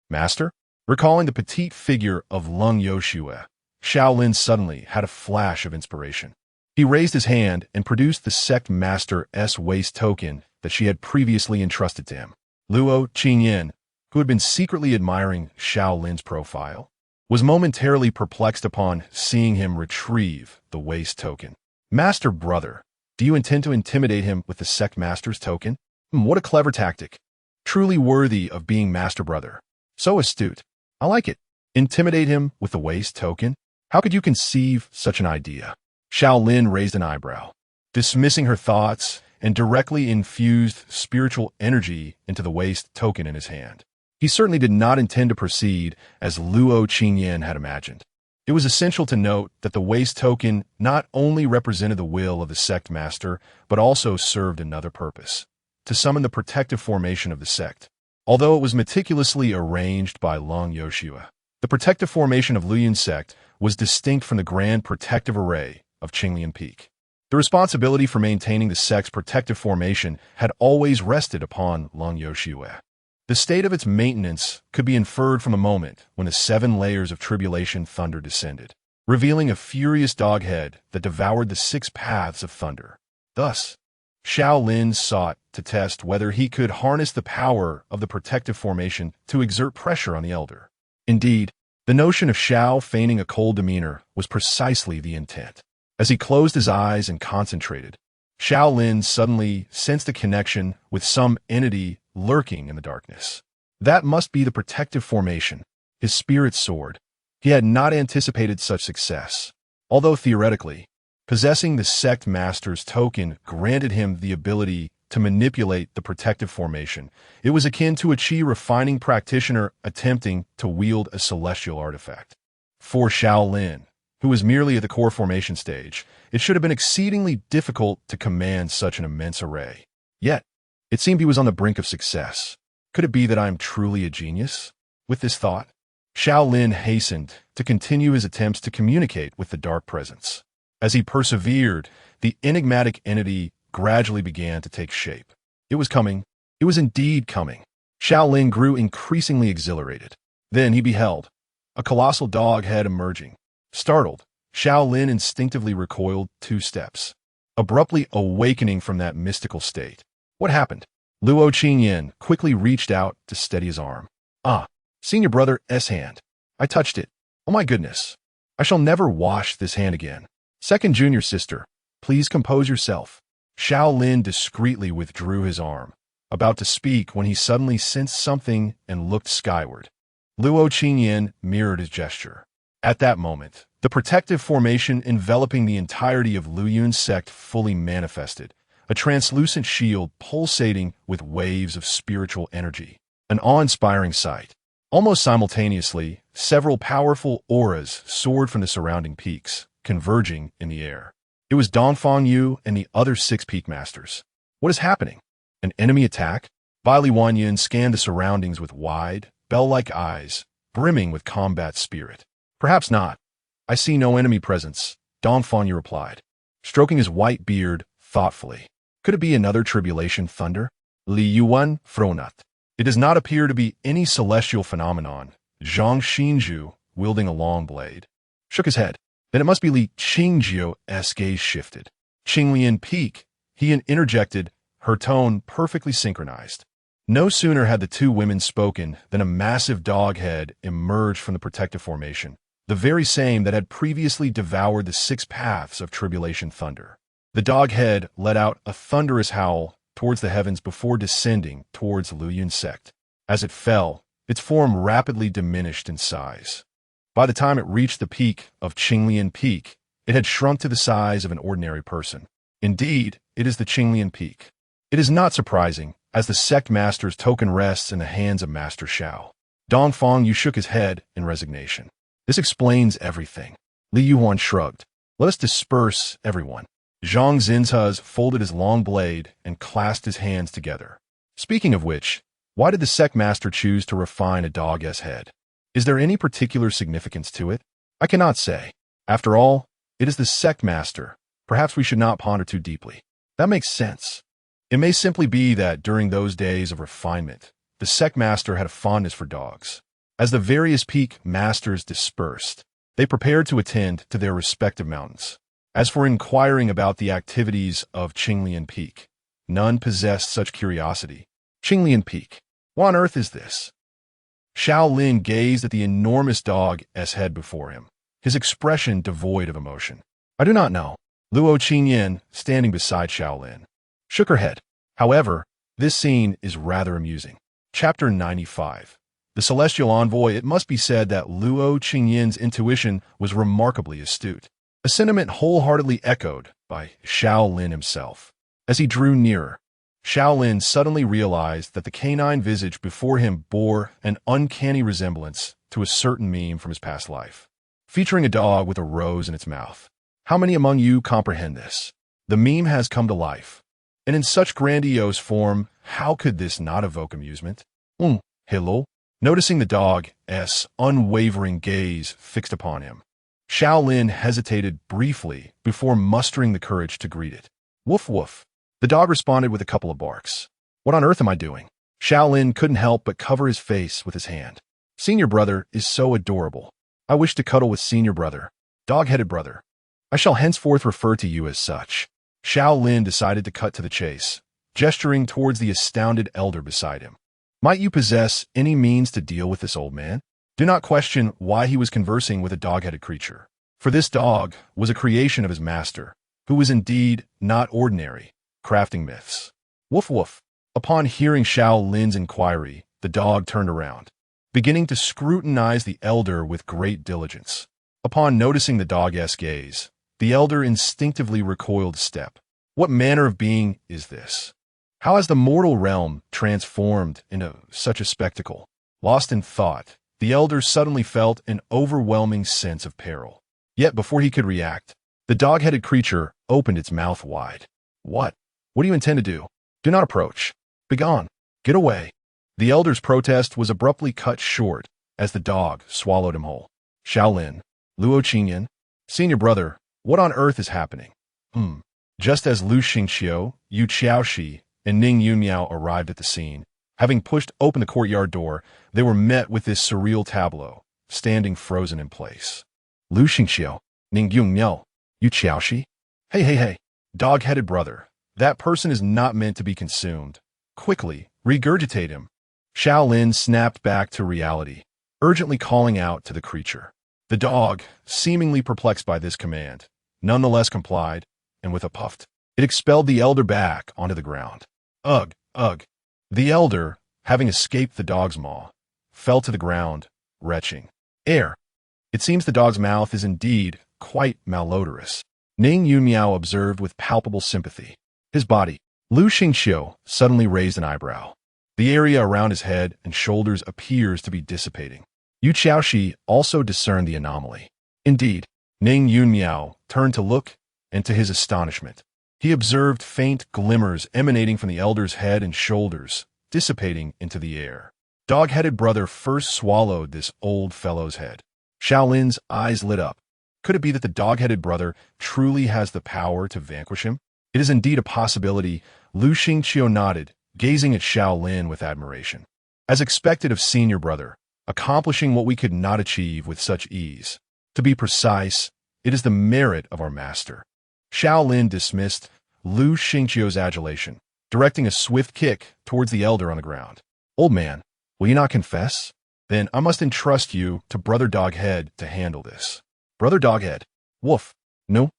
Master? Recalling the petite figure of Lung Yoshue, Xiao Lin suddenly had a flash of inspiration. He raised his hand and produced the sect master's waist token that she had previously entrusted to him. Luo Qingyan, who had been secretly admiring Xiao Lin's profile, was momentarily perplexed upon seeing him retrieve the waist token. Master brother, do you intend to intimidate him with the sect master's token? What a clever tactic. Truly worthy of being master brother. So astute. I like it. Intimidate him with the waist token? How could you conceive such an idea? Xiao Lin raised an eyebrow, dismissing her thoughts, and directly infused spiritual energy into the waist token in his hand. He certainly did not intend to proceed as Luo Qingyan had imagined. It was essential to note that the waist token not only represented the will of the sect master, but also served another purpose, to summon the protective formation of the sect. Although it was meticulously arranged by Lung Yoshue, the protective formation of Luyun's sect was distinct from the grand protective array of Qinglian Peak. The responsibility for maintaining the sect's protective formation had always rested upon Lung Yoshue. The state of its maintenance could be inferred from the moment when the 7 layers of tribulation thunder descended, revealing a furious doghead that devoured the 6 paths of thunder. Thus, Xiao Lin sought to test whether he could harness the power of the protective formation to exert pressure on the elder. Indeed, the notion of Xiao feigning a cold demeanor was precisely the intent. As he closed his eyes and concentrated, Xiao Lin suddenly sensed a connection with some entity lurking in the darkness. That must be the protective formation, his spirit soared. He had not anticipated such success. Although theoretically, possessing the sect master's token granted him the ability to manipulate the protective formation, it was akin to a Qi refining practitioner attempting to wield a celestial artifact. For Xiao Lin, who was merely at the core formation stage, it should have been exceedingly difficult to command such an immense array. Yet, it seemed he was on the brink of success. Could it be that I am truly a genius? With this thought, Xiao Lin hastened to continue his attempts to communicate with the dark presence. As he persevered, the enigmatic entity gradually began to take shape. It was coming. It was indeed coming. Xiao Lin grew increasingly exhilarated. Then he beheld a colossal dog head emerging. Startled, Xiao Lin instinctively recoiled 2 steps, abruptly awakening from that mystical state. What happened? Luo Qingyan quickly reached out to steady his arm. Ah, senior brother's hand. I touched it. Oh my goodness. I shall never wash this hand again. Second junior sister, please compose yourself. Xiao Lin discreetly withdrew his arm, about to speak when he suddenly sensed something and looked skyward. Luo Qingyan mirrored his gesture. At that moment, the protective formation enveloping the entirety of Lu Yun's sect fully manifested, a translucent shield pulsating with waves of spiritual energy. An awe-inspiring sight. Almost simultaneously, several powerful auras soared from the surrounding peaks, converging in the air. It was Dongfang Yu and the other 6 peak masters. What is happening? An enemy attack? Bai Li Wanyan scanned the surroundings with wide, bell-like eyes, brimming with combat spirit. Perhaps not. I see no enemy presence, Dongfang Yu replied, stroking his white beard thoughtfully. Could it be another tribulation thunder? Li Yuan Fronut. It does not appear to be any celestial phenomenon. Zhang Xinju, wielding a long blade, shook his head. Then it must be Li Qingjiu's gaze shifted. Qinglian Peak, he interjected, her tone perfectly synchronized. No sooner had the 2 women spoken than a massive dog head emerged from the protective formation, the very same that had previously devoured the 6 paths of tribulation thunder. The dog head let out a thunderous howl towards the heavens before descending towards Lu Yun's sect. As it fell, its form rapidly diminished in size. By the time it reached the peak of Qinglian Peak, it had shrunk to the size of an ordinary person. Indeed, it is the Qinglian Peak. It is not surprising, as the sect master's token rests in the hands of Master Xiao. Dongfang Yu shook his head in resignation. This explains everything. Li Yuan shrugged. Let us disperse, everyone. Zhang Xinzhuz folded his long blade and clasped his hands together. Speaking of which, why did the sect master choose to refine a dog's head? Is there any particular significance to it? I cannot say. After all, it is the sect master. Perhaps we should not ponder too deeply. That makes sense. It may simply be that during those days of refinement, the sect master had a fondness for dogs. As the various peak masters dispersed, they prepared to attend to their respective mountains. As for inquiring about the activities of Qinglian Peak, none possessed such curiosity. Qinglian Peak. What on earth is this? Xiao Lin gazed at the enormous dog's head before him, his expression devoid of emotion. I do not know. Luo Qingyan, standing beside Xiao Lin, shook her head. However, this scene is rather amusing. Chapter 95. The Celestial Envoy. It must be said that Luo Qingyan's intuition was remarkably astute, a sentiment wholeheartedly echoed by Xiao Lin himself. As he drew nearer, Xiao Lin suddenly realized that the canine visage before him bore an uncanny resemblance to a certain meme from his past life, featuring a dog with a rose in its mouth. How many among you comprehend this? The meme has come to life, and in such grandiose form, how could this not evoke amusement? Hello? Noticing the dog's unwavering gaze fixed upon him, Xiao Lin hesitated briefly before mustering the courage to greet it. Woof woof. The dog responded with a couple of barks. What on earth am I doing? Xiao Lin couldn't help but cover his face with his hand. Senior brother is so adorable. I wish to cuddle with senior brother. Dog-headed brother. I shall henceforth refer to you as such. Xiao Lin decided to cut to the chase, gesturing towards the astounded elder beside him. Might you possess any means to deal with this old man? Do not question why he was conversing with a dog-headed creature, for this dog was a creation of his master, who was indeed not ordinary, crafting myths. Woof woof. Upon hearing Xiao Lin's inquiry, the dog turned around, beginning to scrutinize the elder with great diligence. Upon noticing the dog's gaze, the elder instinctively recoiled a step. What manner of being is this? How has the mortal realm transformed into such a spectacle? Lost in thought, the elder suddenly felt an overwhelming sense of peril. Yet before he could react, the dog-headed creature opened its mouth wide. What? What do you intend to do? Do not approach. Begone. Get away. The elder's protest was abruptly cut short as the dog swallowed him whole. Xiao Lin, Luo Qingyan, senior brother, what on earth is happening? Just as Lu Xingqiu, Yu Qiaoxi, and Ning Yunmiao arrived at the scene, having pushed open the courtyard door, they were met with this surreal tableau, standing frozen in place. Lu Xingqiu, Ning Yung Miao. You Xiaoxi? Hey. Dog-headed brother. That person is not meant to be consumed. Quickly, regurgitate him. Xiao Lin snapped back to reality, urgently calling out to the creature. The dog, seemingly perplexed by this command, nonetheless complied, and with a puff, it expelled the elder back onto the ground. Ugh. The elder, having escaped the dog's maw, fell to the ground, retching. Air. It seems the dog's mouth is indeed quite malodorous. Ning Yunmiao observed with palpable sympathy. His body. Lu Xingqiu suddenly raised an eyebrow. The area around his head and shoulders appears to be dissipating. Yu Xiaoxi also discerned the anomaly. Indeed, Ning Yunmiao turned to look, and to his astonishment, he observed faint glimmers emanating from the elder's head and shoulders, dissipating into the air. Dog-headed brother first swallowed this old fellow's head. Xiao Lin's eyes lit up. Could it be that the dog-headed brother truly has the power to vanquish him? It is indeed a possibility. Lu Xingqiu nodded, gazing at Xiao Lin with admiration. As expected of senior brother, accomplishing what we could not achieve with such ease. To be precise, it is the merit of our master. Xiao Lin dismissed Lu Xingqiu's adulation, directing a swift kick towards the elder on the ground. Old man, will you not confess? Then I must entrust you to Brother Doghead to handle this. Brother Doghead. Woof. No.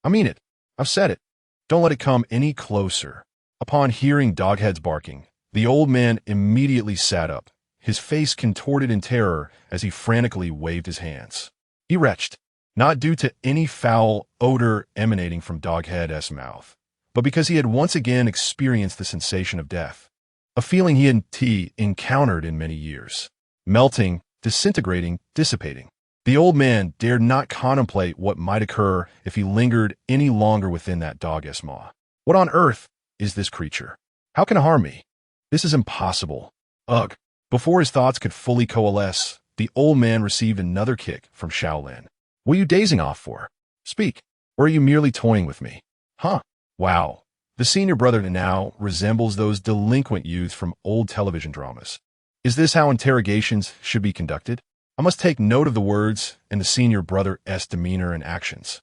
I mean it. I've said it. Don't let it come any closer. Upon hearing Doghead's barking, the old man immediately sat up, his face contorted in terror as he frantically waved his hands. He retched, not due to any foul odor emanating from Doghead's mouth, but because he had once again experienced the sensation of death, a feeling he hadn't encountered in many years. Melting, disintegrating, dissipating. The old man dared not contemplate what might occur if he lingered any longer within that dog's maw. What on earth is this creature? How can it harm me? This is impossible. Ugh. Before his thoughts could fully coalesce, the old man received another kick from Xiao Lin. What are you dazing off for? Speak. Or are you merely toying with me? Huh. Wow. The senior brother now resembles those delinquent youths from old television dramas. Is this how interrogations should be conducted? I must take note of the words and the senior brother's demeanor and actions.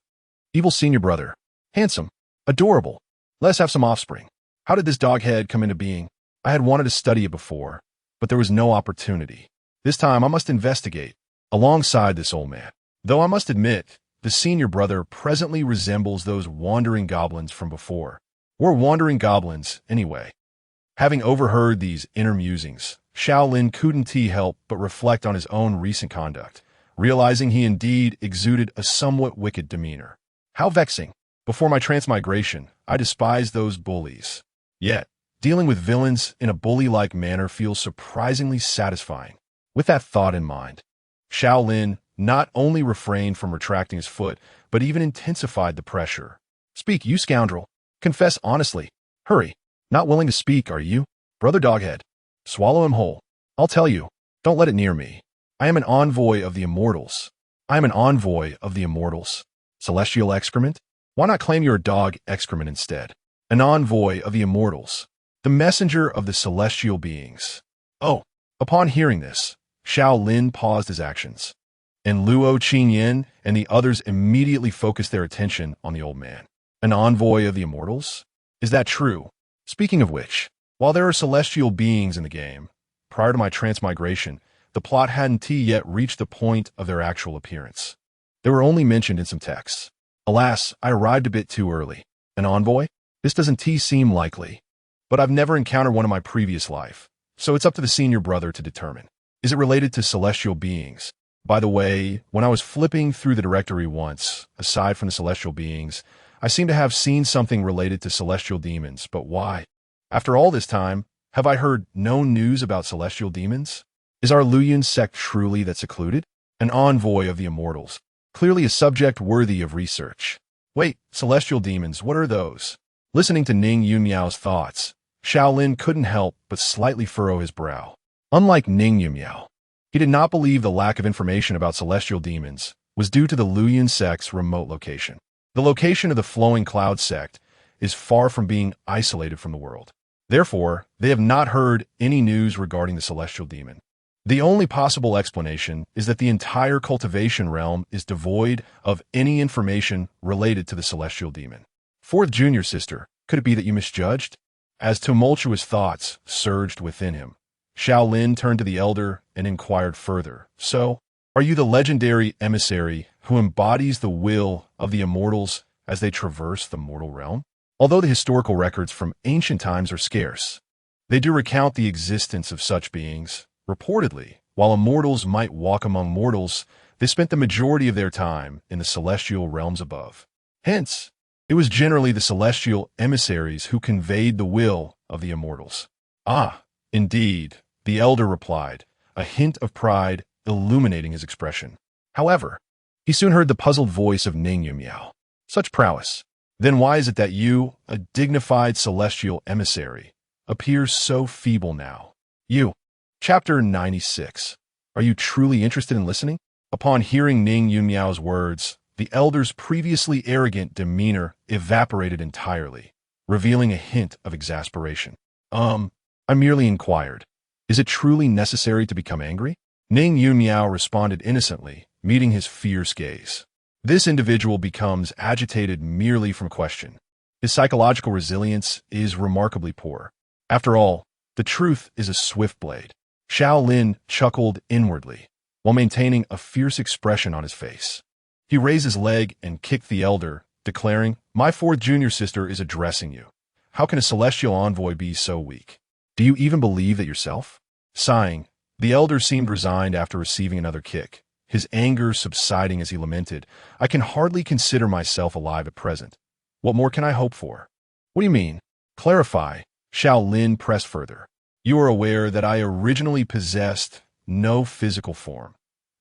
Evil senior brother. Handsome. Adorable. Let's have some offspring. How did this dog head come into being? I had wanted to study it before, but there was no opportunity. This time I must investigate, alongside this old man. Though I must admit, the senior brother presently resembles those wandering goblins from before. We're wandering goblins, anyway. Having overheard these inner musings, Xiao Lin couldn't help but reflect on his own recent conduct, realizing he indeed exuded a somewhat wicked demeanor. How vexing! Before my transmigration, I despised those bullies. Yet, dealing with villains in a bully-like manner feels surprisingly satisfying. With that thought in mind, Xiao Lin not only refrained from retracting his foot, but even intensified the pressure. Speak, you scoundrel. Confess honestly. Hurry. Not willing to speak, are you? Brother Doghead. Swallow him whole. I'll tell you. Don't let it near me. I am an envoy of the immortals. Celestial excrement? Why not claim you're a dog excrement instead? An envoy of the immortals. The messenger of the celestial beings. Oh. Upon hearing this, Xiao Lin paused his actions, and Luo Qingyan and the others immediately focused their attention on the old man. An envoy of the immortals? Is that true? Speaking of which, while there are celestial beings in the game, prior to my transmigration, the plot hadn't yet reached the point of their actual appearance. They were only mentioned in some texts. Alas, I arrived a bit too early. An envoy? This doesn't seem likely. But I've never encountered one in my previous life, so it's up to the senior brother to determine. Is it related to celestial beings? By the way, when I was flipping through the directory once, aside from the celestial beings, I seem to have seen something related to celestial demons, but why? After all this time, have I heard no news about celestial demons? Is our Luoyun sect truly that secluded? An envoy of the immortals. Clearly a subject worthy of research. Wait, celestial demons, what are those? Listening to Ning Yunmiao's thoughts, Xiao Lin couldn't help but slightly furrow his brow. Unlike Ning Yunmiao, he did not believe the lack of information about celestial demons was due to the Luoyun sect's remote location. The location of the Flowing Cloud sect is far from being isolated from the world. Therefore, they have not heard any news regarding the celestial demon. The only possible explanation is that the entire cultivation realm is devoid of any information related to the celestial demon. Fourth junior sister, could it be that you misjudged? As tumultuous thoughts surged within him, Xiao Lin turned to the elder and inquired further. So, are you the legendary emissary who embodies the will of the immortals as they traverse the mortal realm? Although the historical records from ancient times are scarce, they do recount the existence of such beings. Reportedly, while immortals might walk among mortals, they spent the majority of their time in the celestial realms above. Hence, it was generally the celestial emissaries who conveyed the will of the immortals. Ah, indeed, the elder replied, a hint of pride illuminating his expression. However, he soon heard the puzzled voice of Ning Yumiao. Such prowess. Then why is it that you, a dignified celestial emissary, appears so feeble now? You. Chapter 96. Are you truly interested in listening? Upon hearing Ning Yunmiao's words, the elder's previously arrogant demeanor evaporated entirely, revealing a hint of exasperation. I merely inquired. Is it truly necessary to become angry? Ning Yunmiao responded innocently, meeting his fierce gaze. This individual becomes agitated merely from question. His psychological resilience is remarkably poor. After all, the truth is a swift blade. Xiao Lin chuckled inwardly, while maintaining a fierce expression on his face. He raised his leg and kicked the elder, declaring, "My fourth junior sister is addressing you. How can a celestial envoy be so weak? Do you even believe that yourself?" Sighing, the elder seemed resigned after receiving another kick, his anger subsiding as he lamented, "I can hardly consider myself alive at present. What more can I hope for?" "What do you mean? Clarify," Xiao Lin pressed further. "You are aware that I originally possessed no physical form,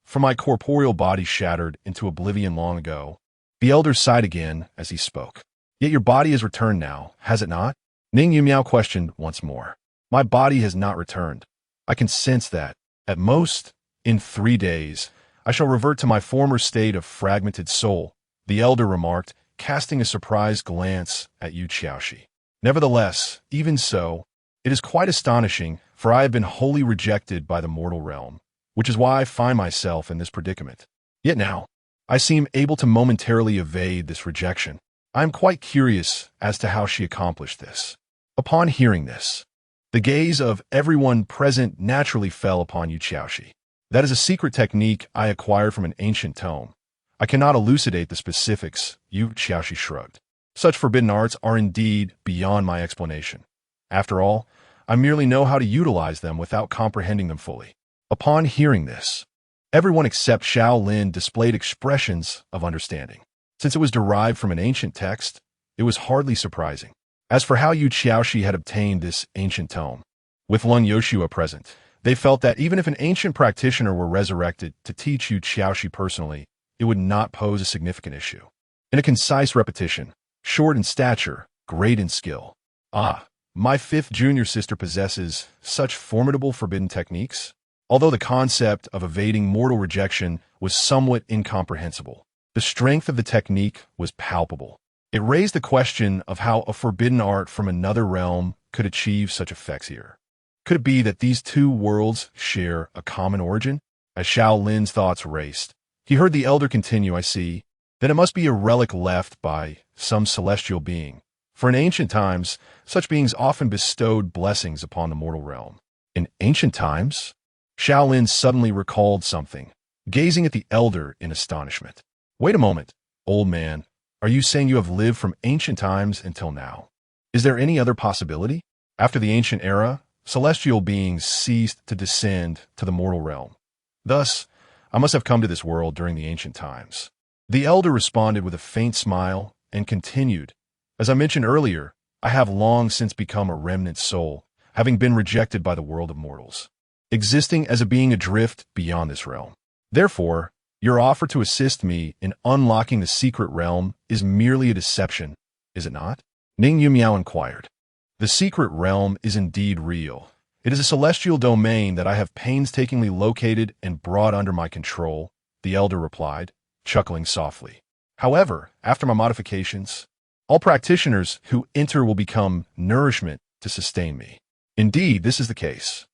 for my corporeal body shattered into oblivion long ago." The elder sighed again as he spoke. "Yet your body has returned now, has it not?" Ning Yumiao questioned once more. "My body has not returned. I can sense that, at most, in 3 days, I shall revert to my former state of fragmented soul," the elder remarked, casting a surprised glance at Yu Xiaoxi. "Nevertheless, even so, it is quite astonishing, for I have been wholly rejected by the mortal realm, which is why I find myself in this predicament. Yet now, I seem able to momentarily evade this rejection. I am quite curious as to how she accomplished this." Upon hearing this, the gaze of everyone present naturally fell upon Yu Xiaoxi. "That is a secret technique I acquired from an ancient tome. I cannot elucidate the specifics," Yu Xiaoxi shrugged. "Such forbidden arts are indeed beyond my explanation. After all, I merely know how to utilize them without comprehending them fully." Upon hearing this, everyone except Xiao Lin displayed expressions of understanding. Since it was derived from an ancient text, it was hardly surprising. As for how Yu Xiaoxi had obtained this ancient tome, with Lung Yoshua present, they felt that even if an ancient practitioner were resurrected to teach Yu Xiaoxi personally, it would not pose a significant issue. In a concise repetition, short in stature, great in skill. "Ah, my fifth junior sister possesses such formidable forbidden techniques?" Although the concept of evading mortal rejection was somewhat incomprehensible, the strength of the technique was palpable. It raised the question of how a forbidden art from another realm could achieve such effects here. Could it be that these two worlds share a common origin? As Xiao Lin's thoughts raced, he heard the elder continue, "I see. Then it must be a relic left by some celestial being. For in ancient times, such beings often bestowed blessings upon the mortal realm." In ancient times? Xiao Lin suddenly recalled something, gazing at the elder in astonishment. "Wait a moment, old man. Are you saying you have lived from ancient times until now? Is there any other possibility? After the ancient era, celestial beings ceased to descend to the mortal realm. Thus, I must have come to this world during the ancient times." The elder responded with a faint smile and continued, "As I mentioned earlier, I have long since become a remnant soul, having been rejected by the world of mortals, existing as a being adrift beyond this realm. Therefore, your offer to assist me in unlocking the secret realm is merely a deception, is it not?" Ning Yumiao inquired. "The secret realm is indeed real. It is a celestial domain that I have painstakingly located and brought under my control," the elder replied, chuckling softly. "However, after my modifications, all practitioners who enter will become nourishment to sustain me. Indeed, this is the case.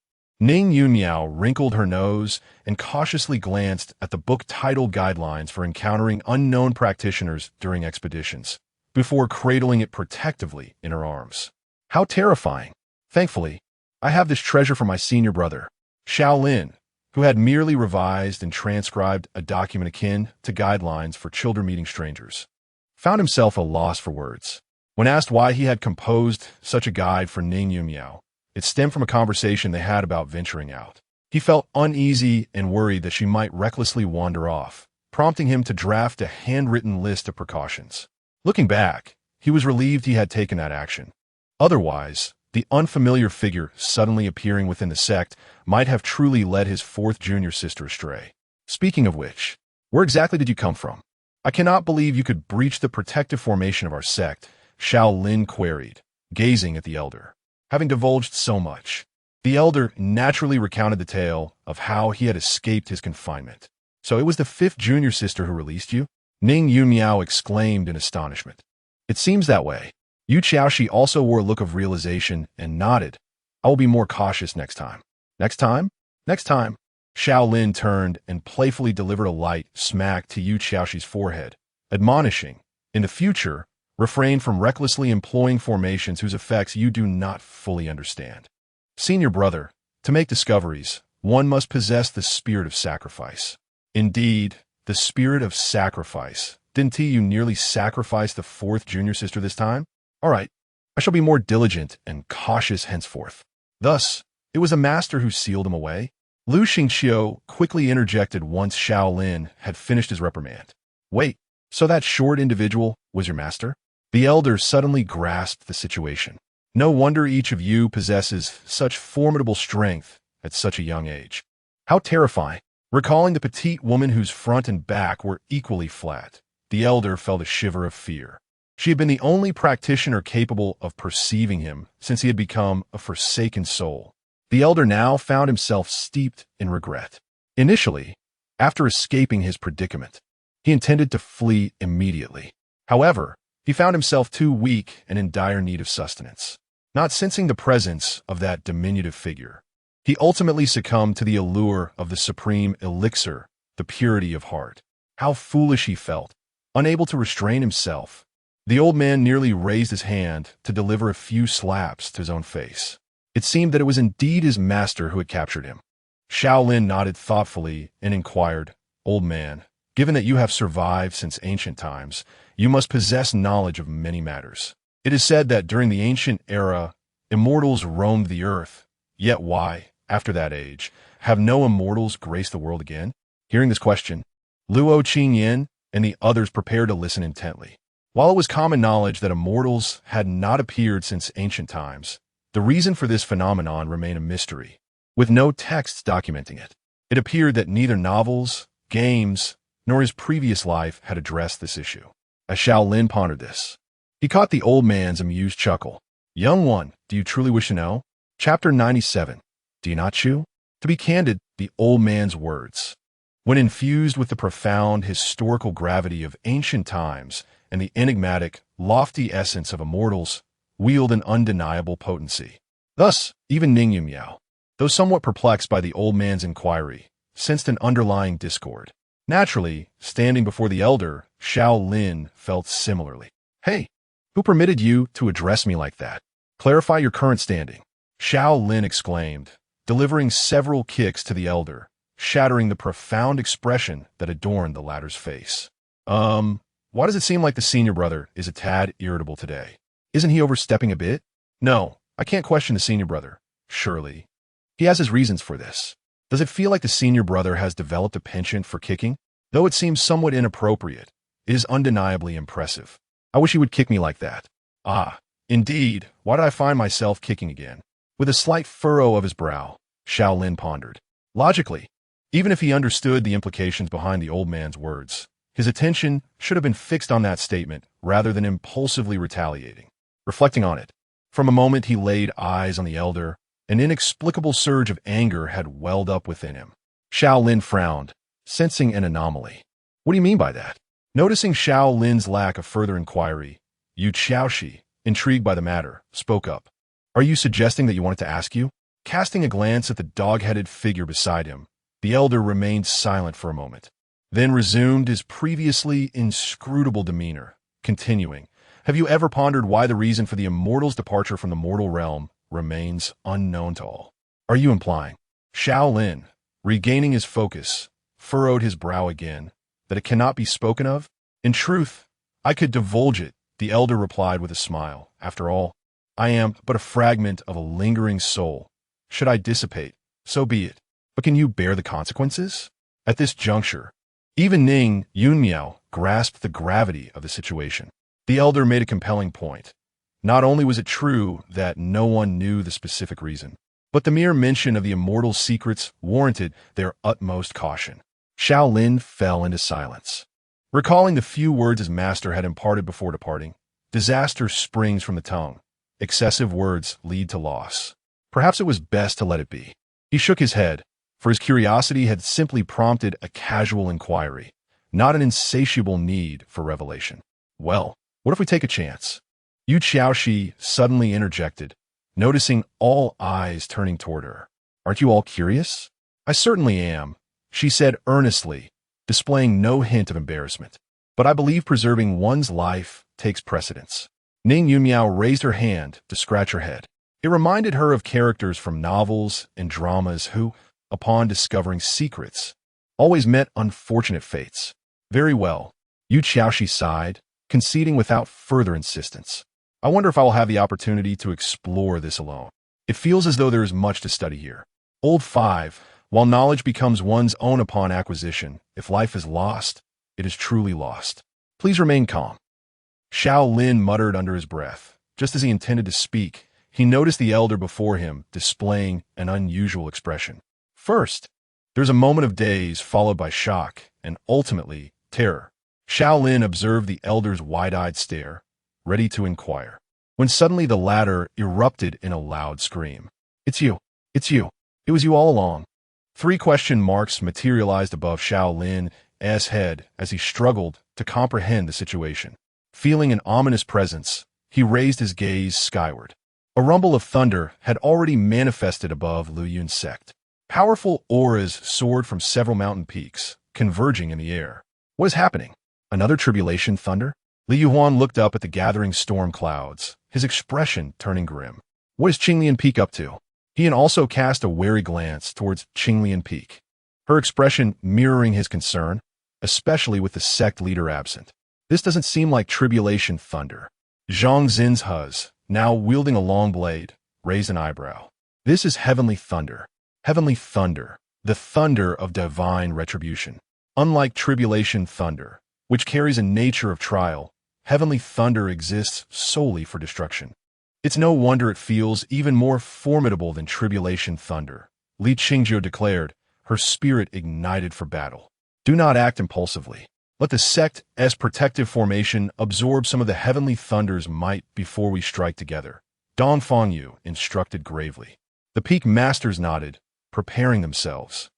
Ning Yunmiao wrinkled her nose and cautiously glanced at the book titled Guidelines for Encountering Unknown Practitioners During Expeditions, before cradling it protectively in her arms. How terrifying! Thankfully, I have this treasure from my senior brother, Xiao Lin, who had merely revised and transcribed a document akin to guidelines for children meeting strangers. Found himself a loss for words. When asked why he had composed such a guide for Ning Yunmiao, it stemmed from a conversation they had about venturing out. He felt uneasy and worried that she might recklessly wander off, prompting him to draft a handwritten list of precautions. Looking back, he was relieved he had taken that action. Otherwise, the unfamiliar figure suddenly appearing within the sect might have truly led his fourth junior sister astray. Speaking of which, where exactly did you come from? I cannot believe you could breach the protective formation of our sect, Xiao Lin queried, gazing at the elder. Having divulged so much, the elder naturally recounted the tale of how he had escaped his confinement. So it was the fifth junior sister who released you? Ning Yunmiao exclaimed in astonishment. It seems that way. Yu Xiaoxi also wore a look of realization and nodded. I will be more cautious next time. Next time? Next time. Xiao Lin turned and playfully delivered a light smack to Yu Xiaoxi's forehead, admonishing, in the future, refrain from recklessly employing formations whose effects you do not fully understand. Senior brother, to make discoveries, one must possess the spirit of sacrifice. Indeed, the spirit of sacrifice. Didn't you nearly sacrifice the fourth junior sister this time? All right, I shall be more diligent and cautious henceforth. Thus, it was a master who sealed him away. Lu Xingqiu quickly interjected once Xiao Lin had finished his reprimand. Wait, so that short individual was your master? The elder suddenly grasped the situation. No wonder each of you possesses such formidable strength at such a young age. How terrifying! Recalling the petite woman whose front and back were equally flat, the elder felt a shiver of fear. She had been the only practitioner capable of perceiving him since he had become a forsaken soul. The elder now found himself steeped in regret. Initially, after escaping his predicament, he intended to flee immediately. However, he found himself too weak and in dire need of sustenance. Not sensing the presence of that diminutive figure, he ultimately succumbed to the allure of the supreme elixir, the purity of heart. How foolish he felt, unable to restrain himself. The old man nearly raised his hand to deliver a few slaps to his own face. It seemed that it was indeed his master who had captured him. Xiao Lin nodded thoughtfully and inquired, Old man, given that you have survived since ancient times, you must possess knowledge of many matters. It is said that during the ancient era, immortals roamed the earth. Yet why, after that age, have no immortals graced the world again? Hearing this question, Luo Qingyin and the others prepared to listen intently. While it was common knowledge that immortals had not appeared since ancient times, the reason for this phenomenon remained a mystery, with no texts documenting it. It appeared that neither novels, games, nor his previous life had addressed this issue. As Xiao Lin pondered this, he caught the old man's amused chuckle. Young one, do you truly wish to know? Chapter 97. Do you not, Chu? To be candid, the old man's words, when infused with the profound historical gravity of ancient times and the enigmatic, lofty essence of immortals, wield an undeniable potency. Thus, even Ning Yunmiao, though somewhat perplexed by the old man's inquiry, sensed an underlying discord. Naturally, standing before the elder, Xiao Lin felt similarly. Hey, who permitted you to address me like that? Clarify your current standing. Xiao Lin exclaimed, delivering several kicks to the elder, shattering the profound expression that adorned the latter's face. Why does it seem like the senior brother is a tad irritable today? Isn't he overstepping a bit? No, I can't question the senior brother. Surely. He has his reasons for this. Does it feel like the senior brother has developed a penchant for kicking? Though it seems somewhat inappropriate, it is undeniably impressive. I wish he would kick me like that. Ah, indeed, why did I find myself kicking again? With a slight furrow of his brow, Xiao Lin pondered. Logically, even if he understood the implications behind the old man's words, his attention should have been fixed on that statement rather than impulsively retaliating. Reflecting on it, from a moment he laid eyes on the elder. An inexplicable surge of anger had welled up within him. Xiao Lin frowned, sensing an anomaly. What do you mean by that? Noticing Xiao Lin's lack of further inquiry, Yu Xiaoxi, intrigued by the matter, spoke up. Are you suggesting that you wanted to ask you? Casting a glance at the dog-headed figure beside him, the elder remained silent for a moment, then resumed his previously inscrutable demeanor, continuing, "Have you ever pondered why the reason for the immortal's departure from the mortal realm remains unknown to all?" "Are you implying?" Xiao Lin, regaining his focus, furrowed his brow again, "that it cannot be spoken of?" "In truth, I could divulge it," the elder replied with a smile. "After all, I am but a fragment of a lingering soul. Should I dissipate, so be it. But can you bear the consequences?" At this juncture, even Ning Yunmiao grasped the gravity of the situation. The elder made a compelling point. Not only was it true that no one knew the specific reason, but the mere mention of the immortal's secrets warranted their utmost caution. Xiao Lin fell into silence. Recalling the few words his master had imparted before departing, "Disaster springs from the tongue. Excessive words lead to loss. Perhaps it was best to let it be." He shook his head, for his curiosity had simply prompted a casual inquiry, not an insatiable need for revelation. "Well, what if we take a chance?" Yu Xiaoxi suddenly interjected, noticing all eyes turning toward her. "Aren't you all curious?" "I certainly am," she said earnestly, displaying no hint of embarrassment. "But I believe preserving one's life takes precedence." Ning Yunmiao raised her hand to scratch her head. It reminded her of characters from novels and dramas who, upon discovering secrets, always met unfortunate fates. "Very well," Yu Xiaoxi sighed, conceding without further insistence. "I wonder if I will have the opportunity to explore this alone. It feels as though there is much to study here." Old 5. While knowledge becomes one's own upon acquisition, if life is lost, it is truly lost. Please remain calm. Xiao Lin muttered under his breath. Just as he intended to speak, he noticed the elder before him displaying an unusual expression. First, there's a moment of daze followed by shock and ultimately terror. Xiao Lin observed the elder's wide-eyed stare, ready to inquire, when suddenly the latter erupted in a loud scream. "It's you! It's you! It was you all along!" 3 question marks materialized above Xiao Lin's head as he struggled to comprehend the situation. Feeling an ominous presence, he raised his gaze skyward. A rumble of thunder had already manifested above Lu Yun's sect. Powerful auras soared from several mountain peaks, converging in the air. What is happening? Another tribulation thunder? Li Yuhuan looked up at the gathering storm clouds, his expression turning grim. What is Qinglian Peak up to? He also cast a wary glance towards Qinglian Peak, her expression mirroring his concern, especially with the sect leader absent. This doesn't seem like tribulation thunder. Zhang Xin's huz, now wielding a long blade, raised an eyebrow. This is heavenly thunder. Heavenly thunder, the thunder of divine retribution. Unlike tribulation thunder, which carries a nature of trial, heavenly thunder exists solely for destruction. It's no wonder it feels even more formidable than tribulation thunder, Li Qingzhou declared, her spirit ignited for battle. Do not act impulsively. Let the sect's protective formation absorb some of the heavenly thunder's might before we strike together, Dong Fengyu instructed gravely. The peak masters nodded, preparing themselves.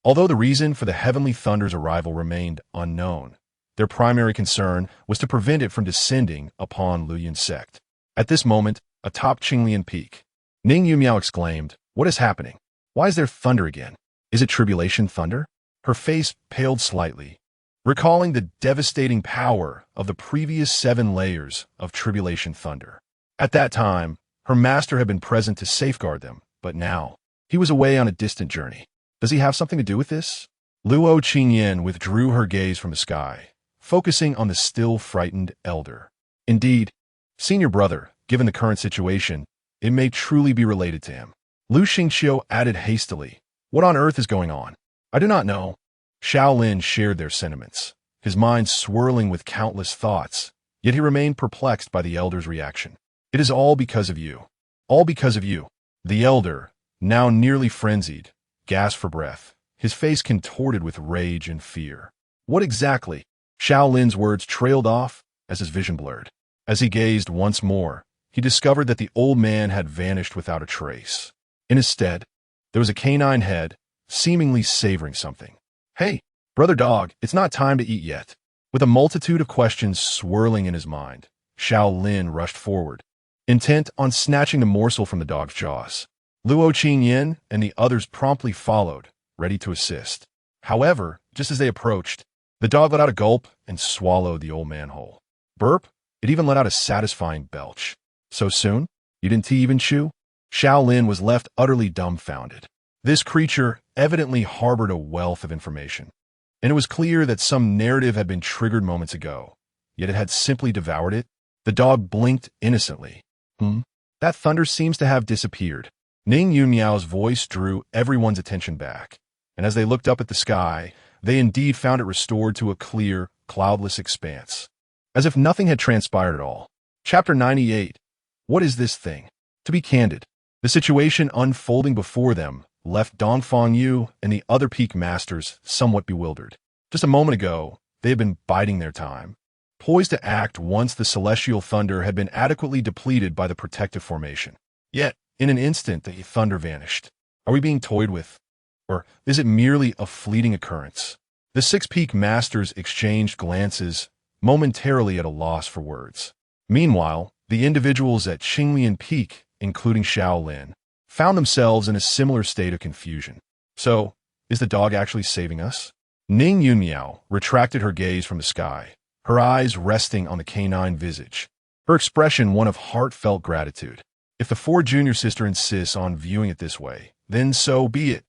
Although the reason for the heavenly thunder's arrival remained unknown, their primary concern was to prevent it from descending upon Lu Yun's sect. At this moment, atop Qinglian Peak, Ning Yumiao exclaimed, "What is happening? Why is there thunder again? Is it tribulation thunder?" Her face paled slightly, recalling the devastating power of the previous 7 layers of tribulation thunder. At that time, her master had been present to safeguard them, but now, he was away on a distant journey. Does he have something to do with this? Luo Qingyan withdrew her gaze from the sky, focusing on the still frightened elder. Indeed, senior brother, given the current situation, it may truly be related to him. Lu Xingqiu added hastily, "What on earth is going on?" "I do not know." Xiao Lin shared their sentiments, his mind swirling with countless thoughts, yet he remained perplexed by the elder's reaction. "It is all because of you. All because of you." The elder, now nearly frenzied, gasped for breath, his face contorted with rage and fear. "What exactly?" Xiao Lin's words trailed off as his vision blurred. As he gazed once more, he discovered that the old man had vanished without a trace. In his stead, there was a canine head, seemingly savoring something. "Hey, brother dog, it's not time to eat yet." With a multitude of questions swirling in his mind, Xiao Lin rushed forward, intent on snatching the morsel from the dog's jaws. Luo Qingyan and the others promptly followed, ready to assist. However, just as they approached, the dog let out a gulp and swallowed the old man whole. Burp, it even let out a satisfying belch. So soon? You didn't even chew? Xiao Lin was left utterly dumbfounded. This creature evidently harbored a wealth of information, and it was clear that some narrative had been triggered moments ago, yet it had simply devoured it. The dog blinked innocently. That thunder seems to have disappeared. Ning Yunmiao's voice drew everyone's attention back, and as they looked up at the sky, they indeed found it restored to a clear, cloudless expanse, as if nothing had transpired at all. Chapter 98. What is this thing? To be candid, the situation unfolding before them left Dongfang Yu and the other peak masters somewhat bewildered. Just a moment ago, they had been biding their time, poised to act once the celestial thunder had been adequately depleted by the protective formation. Yet, in an instant, the thunder vanished. Are we being toyed with? Or is it merely a fleeting occurrence? The six peak masters exchanged glances, momentarily at a loss for words. Meanwhile, the individuals at Qinglian Peak, including Xiao Lin, found themselves in a similar state of confusion. So, is the dog actually saving us? Ning Yunmiao retracted her gaze from the sky, her eyes resting on the canine visage, her expression one of heartfelt gratitude. If the four junior sister insists on viewing it this way, then so be it.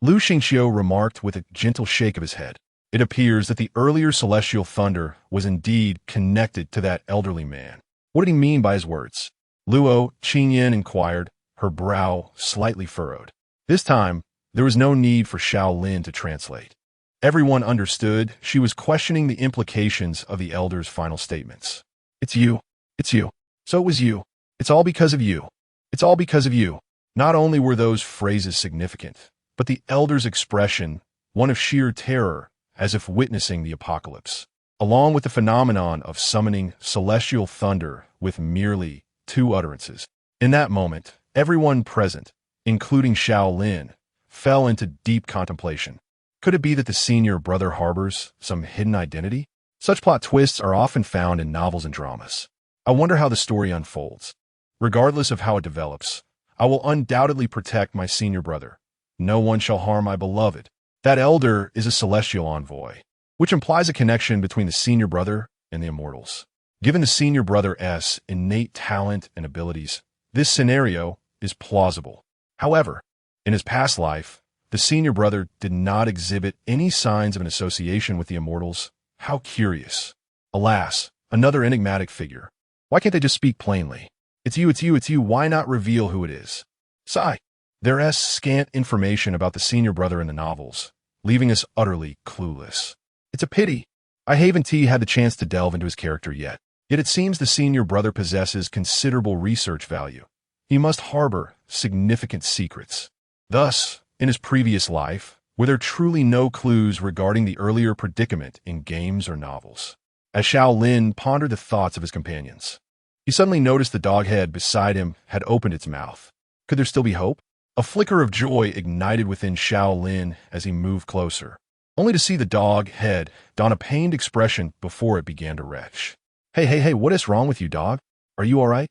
Lu Xingqiu remarked with a gentle shake of his head. It appears that the earlier celestial thunder was indeed connected to that elderly man. What did he mean by his words? Luo Qingyan inquired, her brow slightly furrowed. This time, there was no need for Xiao Lin to translate. Everyone understood she was questioning the implications of the elder's final statements. It's you. It's you. So it was you. It's all because of you. It's all because of you. Not only were those phrases significant, but the elder's expression, one of sheer terror, as if witnessing the apocalypse, along with the phenomenon of summoning celestial thunder with merely two utterances. In that moment, everyone present, including Xiao Lin, fell into deep contemplation. Could it be that the senior brother harbors some hidden identity? Such plot twists are often found in novels and dramas. I wonder how the story unfolds. Regardless of how it develops, I will undoubtedly protect my senior brother. No one shall harm my beloved. That elder is a celestial envoy, which implies a connection between the senior brother and the immortals. Given the senior brother's innate talent and abilities, this scenario is plausible. However, in his past life, the senior brother did not exhibit any signs of an association with the immortals. How curious. Alas, another enigmatic figure. Why can't they just speak plainly? It's you, it's you, it's you. Why not reveal who it is? Sigh. There is scant information about the senior brother in the novels, leaving us utterly clueless. It's a pity. I haven't had the chance to delve into his character yet. Yet it seems the senior brother possesses considerable research value. He must harbor significant secrets. Thus, in his previous life, were there truly no clues regarding the earlier predicament in games or novels? As Xiao Lin pondered the thoughts of his companions, he suddenly noticed the dog head beside him had opened its mouth. Could there still be hope? A flicker of joy ignited within Xiao Lin as he moved closer, only to see the dog head don a pained expression before it began to retch. Hey, what is wrong with you, dog? Are you all right?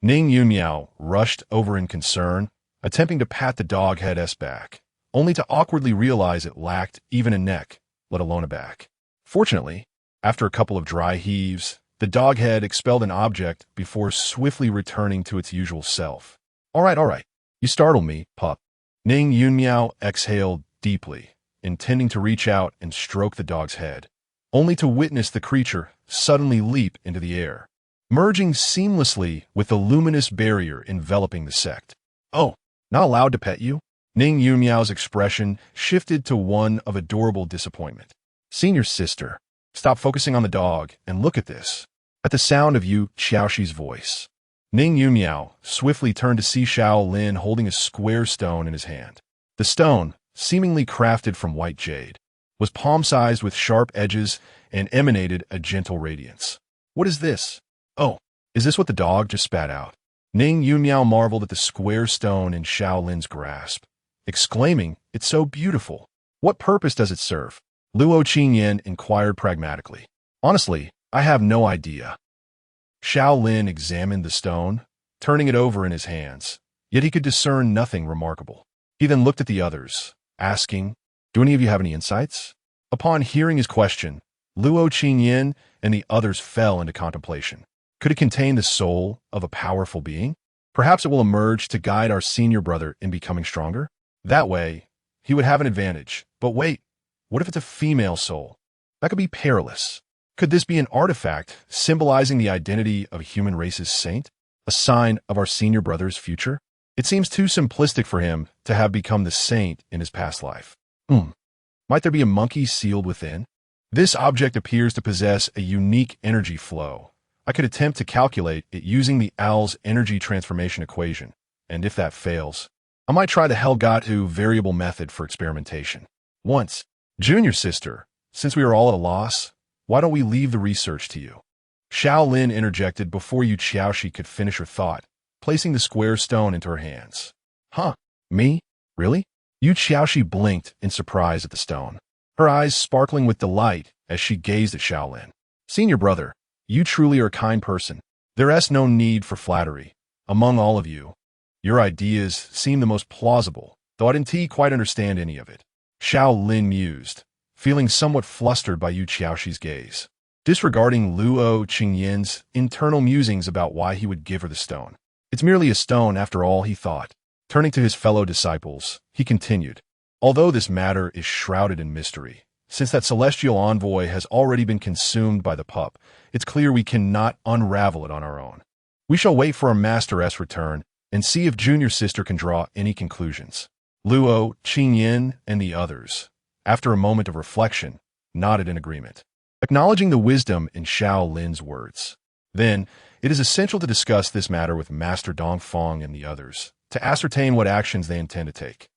Ning Yunmiao rushed over in concern, attempting to pat the dog head's back, only to awkwardly realize it lacked even a neck, let alone a back. Fortunately, after a couple of dry heaves, the dog head expelled an object before swiftly returning to its usual self. All right. You startled me, pup. Ning Yunmiao exhaled deeply, intending to reach out and stroke the dog's head, only to witness the creature suddenly leap into the air, merging seamlessly with the luminous barrier enveloping the sect. Oh, not allowed to pet you? Ning Yunmiao's expression shifted to one of adorable disappointment. Senior sister, stop focusing on the dog and look at this. At the sound of Yu Xiaoxi's voice, Ning Yunmiao swiftly turned to see Xiao Lin holding a square stone in his hand. The stone, seemingly crafted from white jade, was palm-sized with sharp edges and emanated a gentle radiance. What is this? Oh, is this what the dog just spat out? Ning Yunmiao marveled at the square stone in Xiao Lin's grasp, exclaiming, "It's so beautiful. What purpose does it serve?" Luo Qingyan inquired pragmatically. Honestly, I have no idea. Xiao Lin examined the stone, turning it over in his hands, yet he could discern nothing remarkable. He then looked at the others, asking, "Do any of you have any insights?" Upon hearing his question, Luo Qingyan and the others fell into contemplation. Could it contain the soul of a powerful being? Perhaps it will emerge to guide our senior brother in becoming stronger? That way, he would have an advantage. But wait, what if it's a female soul? That could be perilous. Could this be an artifact symbolizing the identity of a human race's saint? A sign of our senior brother's future? It seems too simplistic for him to have become the saint in his past life. Might there be a monkey sealed within? This object appears to possess a unique energy flow. I could attempt to calculate it using the owl's energy transformation equation, and if that fails, I might try the Helgatu variable method for experimentation. Once, junior sister, since we are all at a loss, why don't we leave the research to you? Xiao Lin interjected before Yu Qiaoshi could finish her thought, placing the square stone into her hands. Huh? Me? Really? Yu Qiaoshi blinked in surprise at the stone, her eyes sparkling with delight as she gazed at Xiao Lin. Senior brother, you truly are a kind person. There is no need for flattery. Among all of you, your ideas seem the most plausible, though I didn't quite understand any of it. Xiao Lin mused, feeling somewhat flustered by Yu Qiaoshi's gaze, disregarding Luo Qingyan's internal musings about why he would give her the stone. It's merely a stone after all, he thought. Turning to his fellow disciples, he continued, although this matter is shrouded in mystery, since that celestial envoy has already been consumed by the pup, it's clear we cannot unravel it on our own. We shall wait for our Master-S return and see if junior sister can draw any conclusions. Luo, Qingyan, and the others, after a moment of reflection, nodded in agreement, acknowledging the wisdom in Xiao Lin's words. Then, it is essential to discuss this matter with Master Dongfang and the others, to ascertain what actions they intend to take.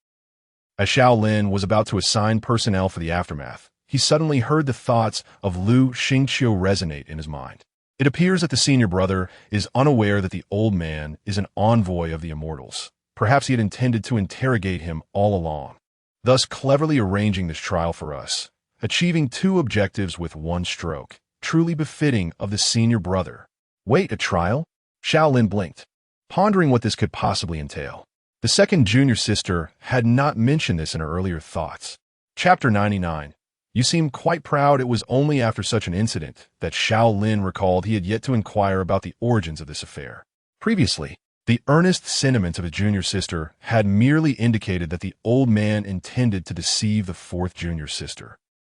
As Xiao Lin was about to assign personnel for the aftermath, he suddenly heard the thoughts of Lu Xingqiu resonate in his mind. It appears that the senior brother is unaware that the old man is an envoy of the immortals. Perhaps he had intended to interrogate him all along, thus cleverly arranging this trial for us, achieving two objectives with one stroke, truly befitting of the senior brother. Wait, a trial? Xiao Lin blinked, pondering what this could possibly entail. The second junior sister had not mentioned this in her earlier thoughts. Chapter 99. You seem quite proud it was only after such an incident that Xiao Lin recalled he had yet to inquire about the origins of this affair. Previously, the earnest sentiments of his junior sister had merely indicated that the old man intended to deceive the fourth junior sister,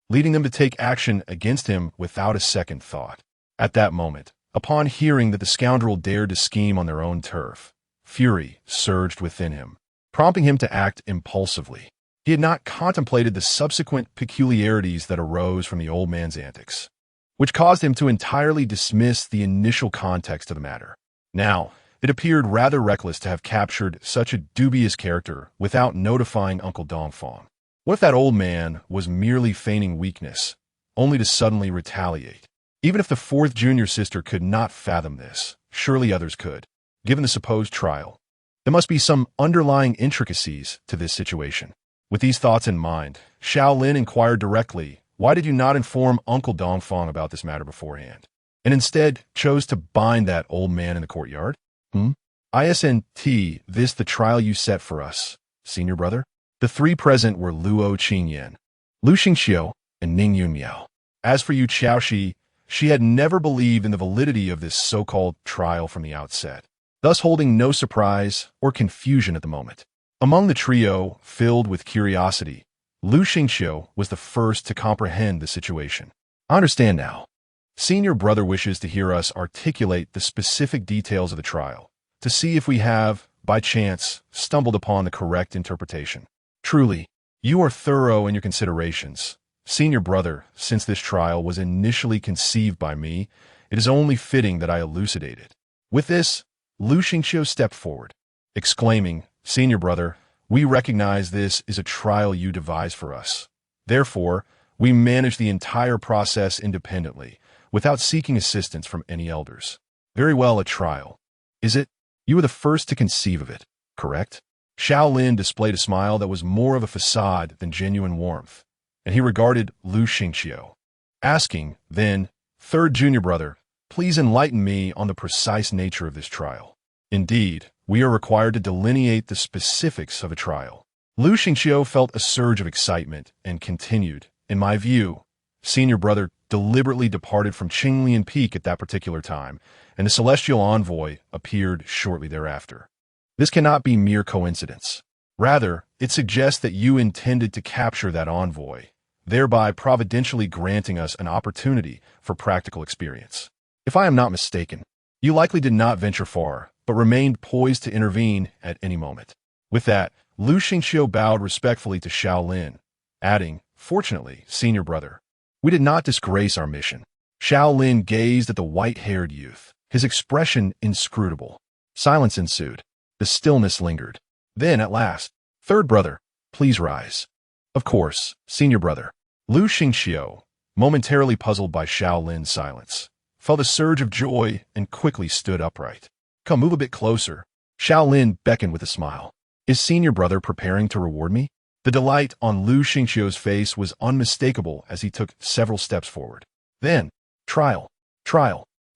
leading them to take action against him without a second thought. At that moment, upon hearing that the scoundrel dared to scheme on their own turf, fury surged within him, prompting him to act impulsively. He had not contemplated the subsequent peculiarities that arose from the old man's antics, which caused him to entirely dismiss the initial context of the matter. Now, it appeared rather reckless to have captured such a dubious character without notifying Uncle Dongfang. What if that old man was merely feigning weakness, only to suddenly retaliate? Even if the fourth junior sister could not fathom this, surely others could. Given the supposed trial, there must be some underlying intricacies to this situation. With these thoughts in mind, Xiao Lin inquired directly, why did you not inform Uncle Dongfang about this matter beforehand, and instead chose to bind that old man in the courtyard? Isn't this the trial you set for us, senior brother? The three present were Luo Qingyan, Lu Xingqiu, and Ning Yunmiao. As for Yu Qiaoshi, she had never believed in the validity of this so-called trial from the outset, thus holding no surprise or confusion at the moment. Among the trio, filled with curiosity, Lu Xingqiu was the first to comprehend the situation. I understand now. Senior brother wishes to hear us articulate the specific details of the trial, to see if we have, by chance, stumbled upon the correct interpretation. Truly, you are thorough in your considerations. Senior brother, since this trial was initially conceived by me, it is only fitting that I elucidate it. With this, Lu Xingqiu stepped forward, exclaiming, Senior brother, we recognize this is a trial you devised for us. Therefore, we manage the entire process independently, without seeking assistance from any elders. Very well, a trial. Is it? You were the first to conceive of it, correct? Xiao Lin displayed a smile that was more of a facade than genuine warmth, and he regarded Lu Xingqiu, asking, then, third junior brother, please enlighten me on the precise nature of this trial. Indeed, we are required to delineate the specifics of a trial. Lu Xingqiu felt a surge of excitement and continued, in my view, senior brother deliberately departed from Qinglian Peak at that particular time, and the celestial envoy appeared shortly thereafter. This cannot be mere coincidence. Rather, it suggests that you intended to capture that envoy, thereby providentially granting us an opportunity for practical experience. If I am not mistaken, you likely did not venture far, but remained poised to intervene at any moment. With that, Lu Xingqiu bowed respectfully to Xiao Lin, adding, "Fortunately, senior brother, we did not disgrace our mission." Xiao Lin gazed at the white-haired youth, his expression inscrutable. Silence ensued. The stillness lingered. Then, at last, "Third brother, please rise." "Of course, senior brother." Lu Xingqiu, momentarily puzzled by Xiao Lin's silence, felt a surge of joy and quickly stood upright. "Come, move a bit closer." Xiao Lin beckoned with a smile. "Is senior brother preparing to reward me?" The delight on Lu Xingqiu's face was unmistakable as he took several steps forward. Then, trial.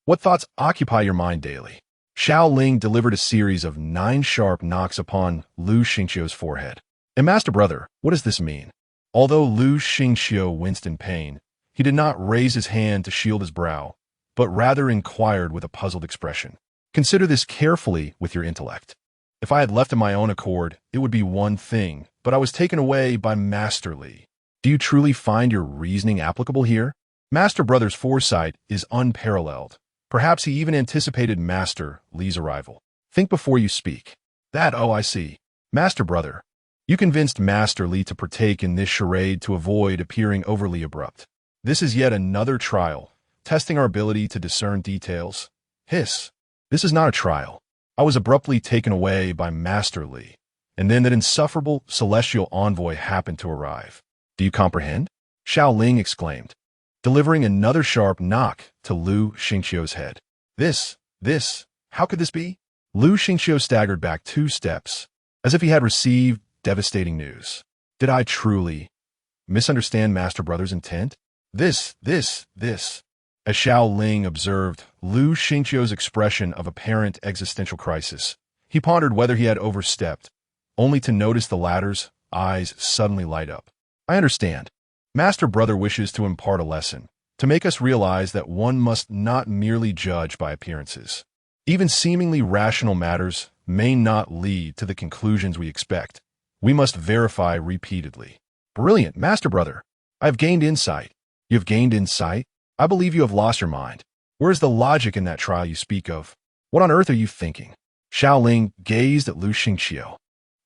What thoughts occupy your mind daily?" Xiao Ling delivered a series of 9 sharp knocks upon Lu Xingqiu's forehead. "And master brother, what does this mean?" Although Lu Xingqiu winced in pain, he did not raise his hand to shield his brow, but rather inquired with a puzzled expression. "Consider this carefully with your intellect. If I had left of my own accord, it would be one thing, but I was taken away by Master Li. Do you truly find your reasoning applicable here? Master Brother's foresight is unparalleled. Perhaps he even anticipated Master Li's arrival. Think before you speak." I see. Master Brother, you convinced Master Li to partake in this charade to avoid appearing overly abrupt. This is yet another trial, testing our ability to discern details. Hiss. This is not a trial. I was abruptly taken away by Master Li, and then that insufferable celestial envoy happened to arrive. Do you comprehend? Xiao Ling exclaimed, delivering another sharp knock to Lu Xingqiu's head. This, how could this be? Lu Xingqiu staggered back 2 steps, as if he had received devastating news. Did I truly misunderstand Master Brother's intent? This. As Xiao Ling observed Lu Xingqiu's expression of apparent existential crisis, he pondered whether he had overstepped, only to notice the latter's eyes suddenly light up. I understand. Master Brother wishes to impart a lesson, to make us realize that one must not merely judge by appearances. Even seemingly rational matters may not lead to the conclusions we expect. We must verify repeatedly. Brilliant, Master Brother. I have gained insight. You have gained insight? I believe you have lost your mind. Where is the logic in that trial you speak of? What on earth are you thinking? Xiao Ling gazed at Lu Xingqiu,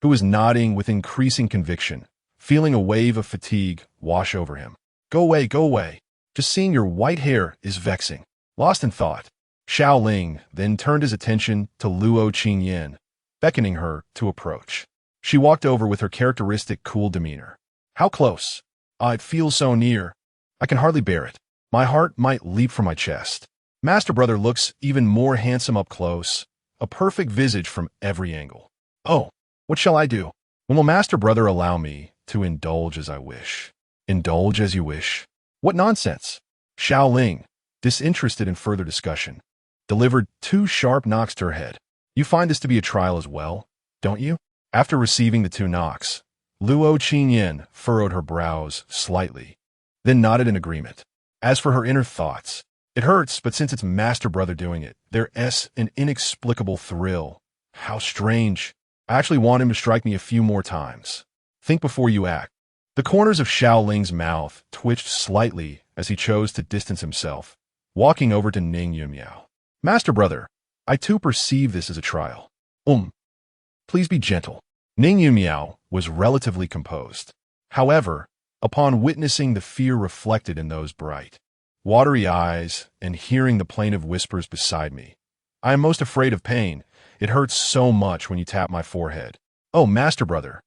who was nodding with increasing conviction, feeling a wave of fatigue wash over him. Go away. Just seeing your white hair is vexing. Lost in thought, Xiao Ling then turned his attention to Luo Qingyan, beckoning her to approach. She walked over with her characteristic cool demeanor. How close? It feels so near. I can hardly bear it. My heart might leap from my chest. Master Brother looks even more handsome up close, a perfect visage from every angle. Oh, what shall I do? When will Master Brother allow me to indulge as I wish? Indulge as you wish? What nonsense! Xiao Ling, disinterested in further discussion, delivered 2 sharp knocks to her head. You find this to be a trial as well, don't you? After receiving the 2 knocks, Luo Qingyan furrowed her brows slightly, then nodded in agreement. As for her inner thoughts, it hurts, but since it's Master Brother doing it, there's an inexplicable thrill. How strange. I actually want him to strike me a few more times. Think before you act. The corners of Xiao Ling's mouth twitched slightly as he chose to distance himself, walking over to Ning Yunmiao. Master Brother, I too perceive this as a trial. Please be gentle. Ning Yunmiao was relatively composed. However, upon witnessing the fear reflected in those bright, watery eyes and hearing the plaintive whispers beside me, I am most afraid of pain. It hurts so much when you tap my forehead. Oh, Master Brother,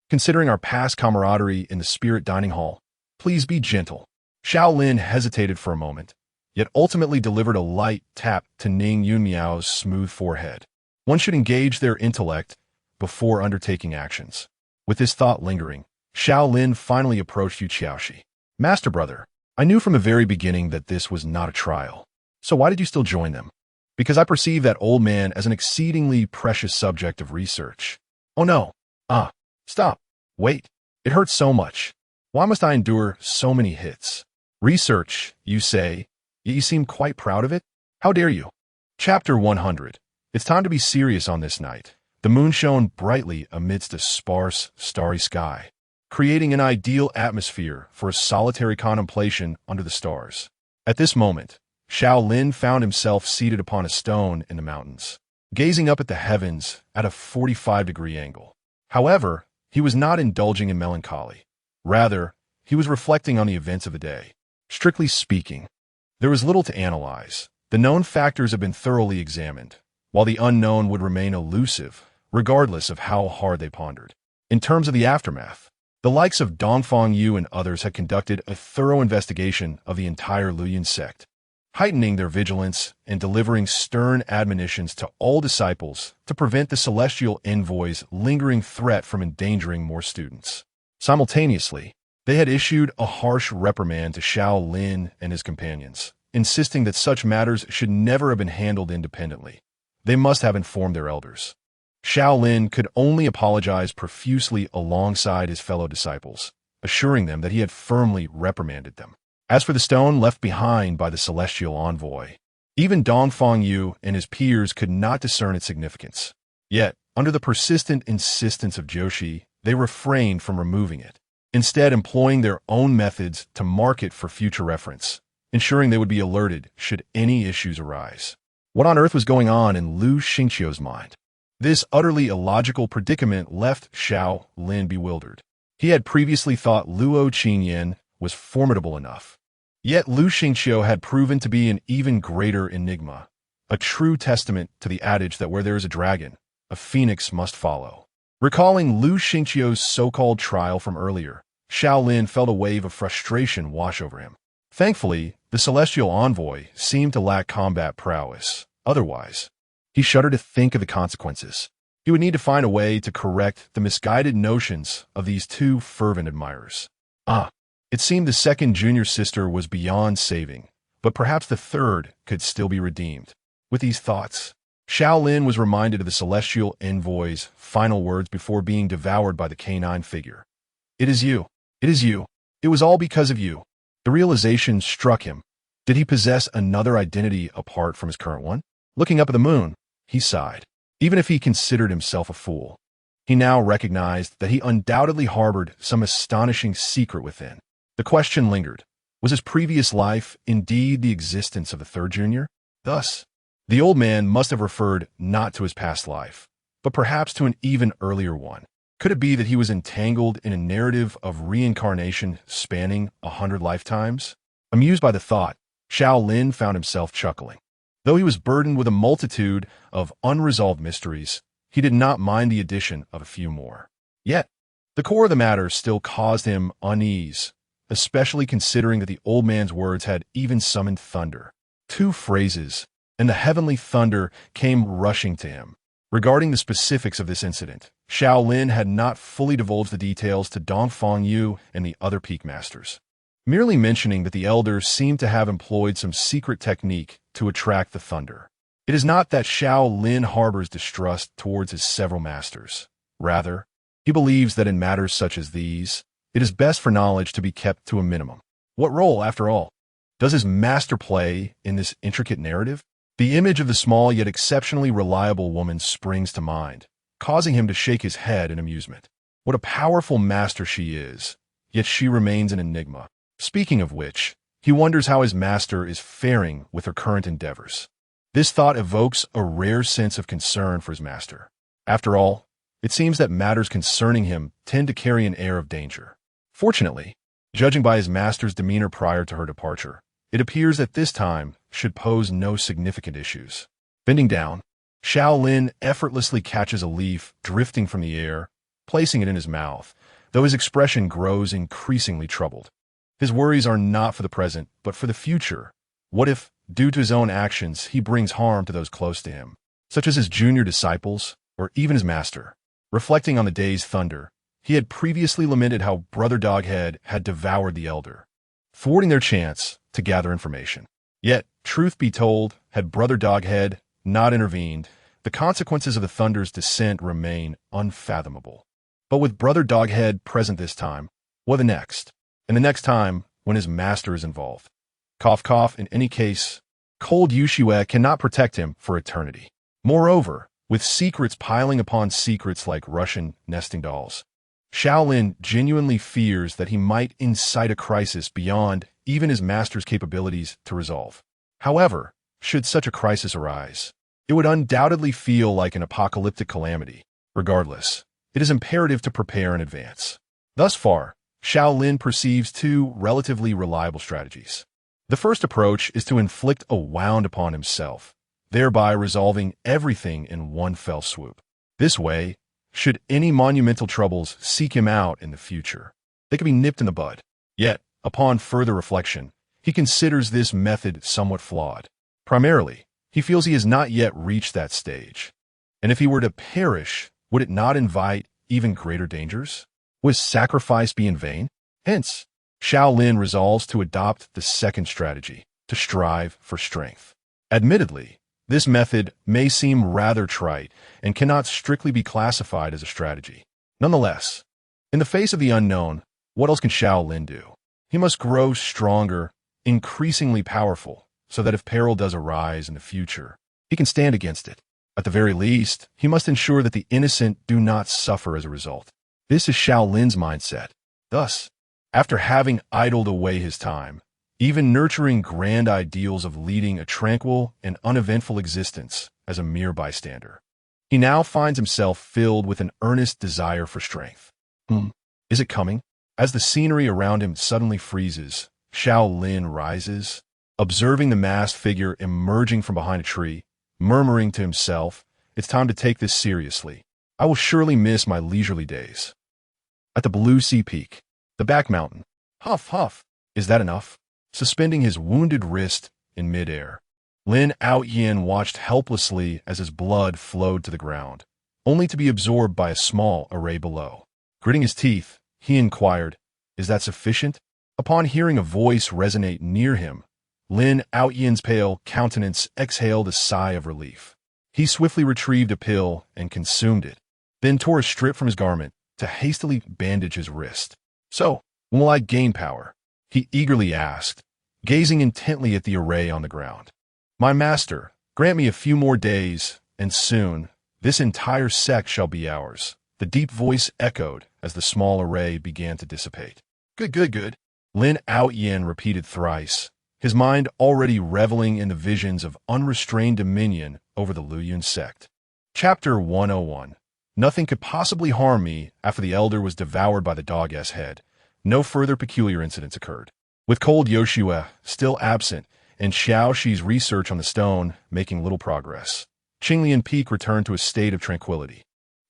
considering our past camaraderie in the spirit dining hall, please be gentle. Xiao Lin hesitated for a moment, yet ultimately delivered a light tap to Ning Yunmiao's smooth forehead. One should engage their intellect before undertaking actions. With this thought lingering, Xiao Lin finally approached Yu Qiaoshi. Master Brother, I knew from the very beginning that this was not a trial. So why did you still join them? because I perceive that old man as an exceedingly precious subject of research. Oh no. Stop. Wait. It hurts so much. Why must I endure so many hits? Research, you say, yet you seem quite proud of it? How dare you? Chapter 100. It's time to be serious on this night. The moon shone brightly amidst a sparse, starry sky, creating an ideal atmosphere for a solitary contemplation under the stars. At this moment, Xiao Lin found himself seated upon a stone in the mountains, gazing up at the heavens at a 45-degree angle. However, he was not indulging in melancholy. Rather, he was reflecting on the events of the day. Strictly speaking, there was little to analyze. The known factors have been thoroughly examined, while the unknown would remain elusive, regardless of how hard they pondered. In terms of the aftermath, the likes of Dongfang Yu and others had conducted a thorough investigation of the entire Luoyuan sect, heightening their vigilance and delivering stern admonitions to all disciples to prevent the celestial envoy's lingering threat from endangering more students. Simultaneously, they had issued a harsh reprimand to Xiao Lin and his companions, insisting that such matters should never have been handled independently. They must have informed their elders. Xiao Lin could only apologize profusely alongside his fellow disciples, assuring them that he had firmly reprimanded them. As for the stone left behind by the celestial envoy, even Dongfang Yu and his peers could not discern its significance. Yet, under the persistent insistence of Joshi, they refrained from removing it, instead employing their own methods to mark it for future reference, ensuring they would be alerted should any issues arise. What on earth was going on in Lu Xingqiu's mind? This utterly illogical predicament left Xiao Lin bewildered. He had previously thought Luo Qingyan was formidable enough. Yet Lu Xingqiu had proven to be an even greater enigma, a true testament to the adage that where there is a dragon, a phoenix must follow. Recalling Lu Xingqiu's so-called trial from earlier, Xiao Lin felt a wave of frustration wash over him. Thankfully, the celestial envoy seemed to lack combat prowess. Otherwise, he shuddered to think of the consequences. He would need to find a way to correct the misguided notions of these two fervent admirers. It seemed the second junior sister was beyond saving, but perhaps the third could still be redeemed. With these thoughts, Xiao Lin was reminded of the celestial envoy's final words before being devoured by the canine figure. It is you. It is you. It was all because of you. The realization struck him. Did he possess another identity apart from his current one? Looking up at the moon, he sighed. Even if he considered himself a fool, he now recognized that he undoubtedly harbored some astonishing secret within. The question lingered. Was his previous life indeed the existence of the third junior? Thus, the old man must have referred not to his past life, but perhaps to an even earlier one. Could it be that he was entangled in a narrative of reincarnation spanning 100 lifetimes? Amused by the thought, Xiao Lin found himself chuckling. Though he was burdened with a multitude of unresolved mysteries, he did not mind the addition of a few more. Yet, the core of the matter still caused him unease, especially considering that the old man's words had even summoned thunder. 2 phrases, and the heavenly thunder came rushing to him. Regarding the specifics of this incident, Xiao Lin had not fully divulged the details to Dongfang Yu and the other peak masters, merely mentioning that the elders seemed to have employed some secret technique to attract the thunder. It is not that Xiao Lin harbors distrust towards his several masters. Rather, he believes that in matters such as these, it is best for knowledge to be kept to a minimum. What role, after all, does his master play in this intricate narrative? The image of the small yet exceptionally reliable woman springs to mind, causing him to shake his head in amusement. What a powerful master she is, yet she remains an enigma. Speaking of which, he wonders how his master is faring with her current endeavors. This thought evokes a rare sense of concern for his master. After all, it seems that matters concerning him tend to carry an air of danger. Fortunately, judging by his master's demeanor prior to her departure, it appears that this time should pose no significant issues. Bending down, Xiao Lin effortlessly catches a leaf drifting from the air, placing it in his mouth, though his expression grows increasingly troubled. His worries are not for the present, but for the future. What if, due to his own actions, he brings harm to those close to him, such as his junior disciples, or even his master? Reflecting on the day's thunder, he had previously lamented how Brother Doghead had devoured the elder, thwarting their chance to gather information. Yet, truth be told, had Brother Doghead not intervened, the consequences of the Thunder's descent remain unfathomable. But with Brother Doghead present this time, what the next? And the next time, when his master is involved. Cough, cough, in any case, cold Yushue cannot protect him for eternity. Moreover, with secrets piling upon secrets like Russian nesting dolls, Xiao Lin genuinely fears that he might incite a crisis beyond even his master's capabilities to resolve. However, should such a crisis arise, it would undoubtedly feel like an apocalyptic calamity. Regardless, it is imperative to prepare in advance. Thus far, Xiao Lin perceives two relatively reliable strategies. The first approach is to inflict a wound upon himself, thereby resolving everything in one fell swoop. This way, should any monumental troubles seek him out in the future, they can be nipped in the bud. Yet, upon further reflection, he considers this method somewhat flawed. Primarily, he feels he has not yet reached that stage. And if he were to perish, would it not invite even greater dangers? Would sacrifice be in vain? Hence, Xiao Lin resolves to adopt the second strategy, to strive for strength. Admittedly, this method may seem rather trite and cannot strictly be classified as a strategy. Nonetheless, in the face of the unknown, what else can Xiao Lin do? He must grow stronger, increasingly powerful, so that if peril does arise in the future, he can stand against it. At the very least, he must ensure that the innocent do not suffer as a result. This is Xiao Lin's mindset. Thus, after having idled away his time, even nurturing grand ideals of leading a tranquil and uneventful existence as a mere bystander, he now finds himself filled with an earnest desire for strength. Is it coming? As the scenery around him suddenly freezes, Xiao Lin rises, observing the masked figure emerging from behind a tree, murmuring to himself, "It's time to take this seriously. I will surely miss my leisurely days." At the Blue Sea Peak, the back mountain, huff, huff, is that enough? Suspending his wounded wrist in midair, Lin Aoyin watched helplessly as his blood flowed to the ground, only to be absorbed by a small array below. Gritting his teeth, he inquired, "Is that sufficient?" Upon hearing a voice resonate near him, Lin Aoyin's pale countenance exhaled a sigh of relief. He swiftly retrieved a pill and consumed it, then tore a strip from his garment to hastily bandage his wrist. "So, when will I gain power?" he eagerly asked, gazing intently at the array on the ground. "My master, grant me a few more days, and soon this entire sect shall be ours," the deep voice echoed as the small array began to dissipate. "Good, good, good," Lin Aoyin repeated thrice, his mind already reveling in the visions of unrestrained dominion over the Luyun sect. Chapter 101. Nothing could possibly harm me after the elder was devoured by the dog-ass head. No further peculiar incidents occurred. With cold Yoshua still absent and Xiao Shi's research on the stone making little progress, Qinglian Peak returned to a state of tranquility.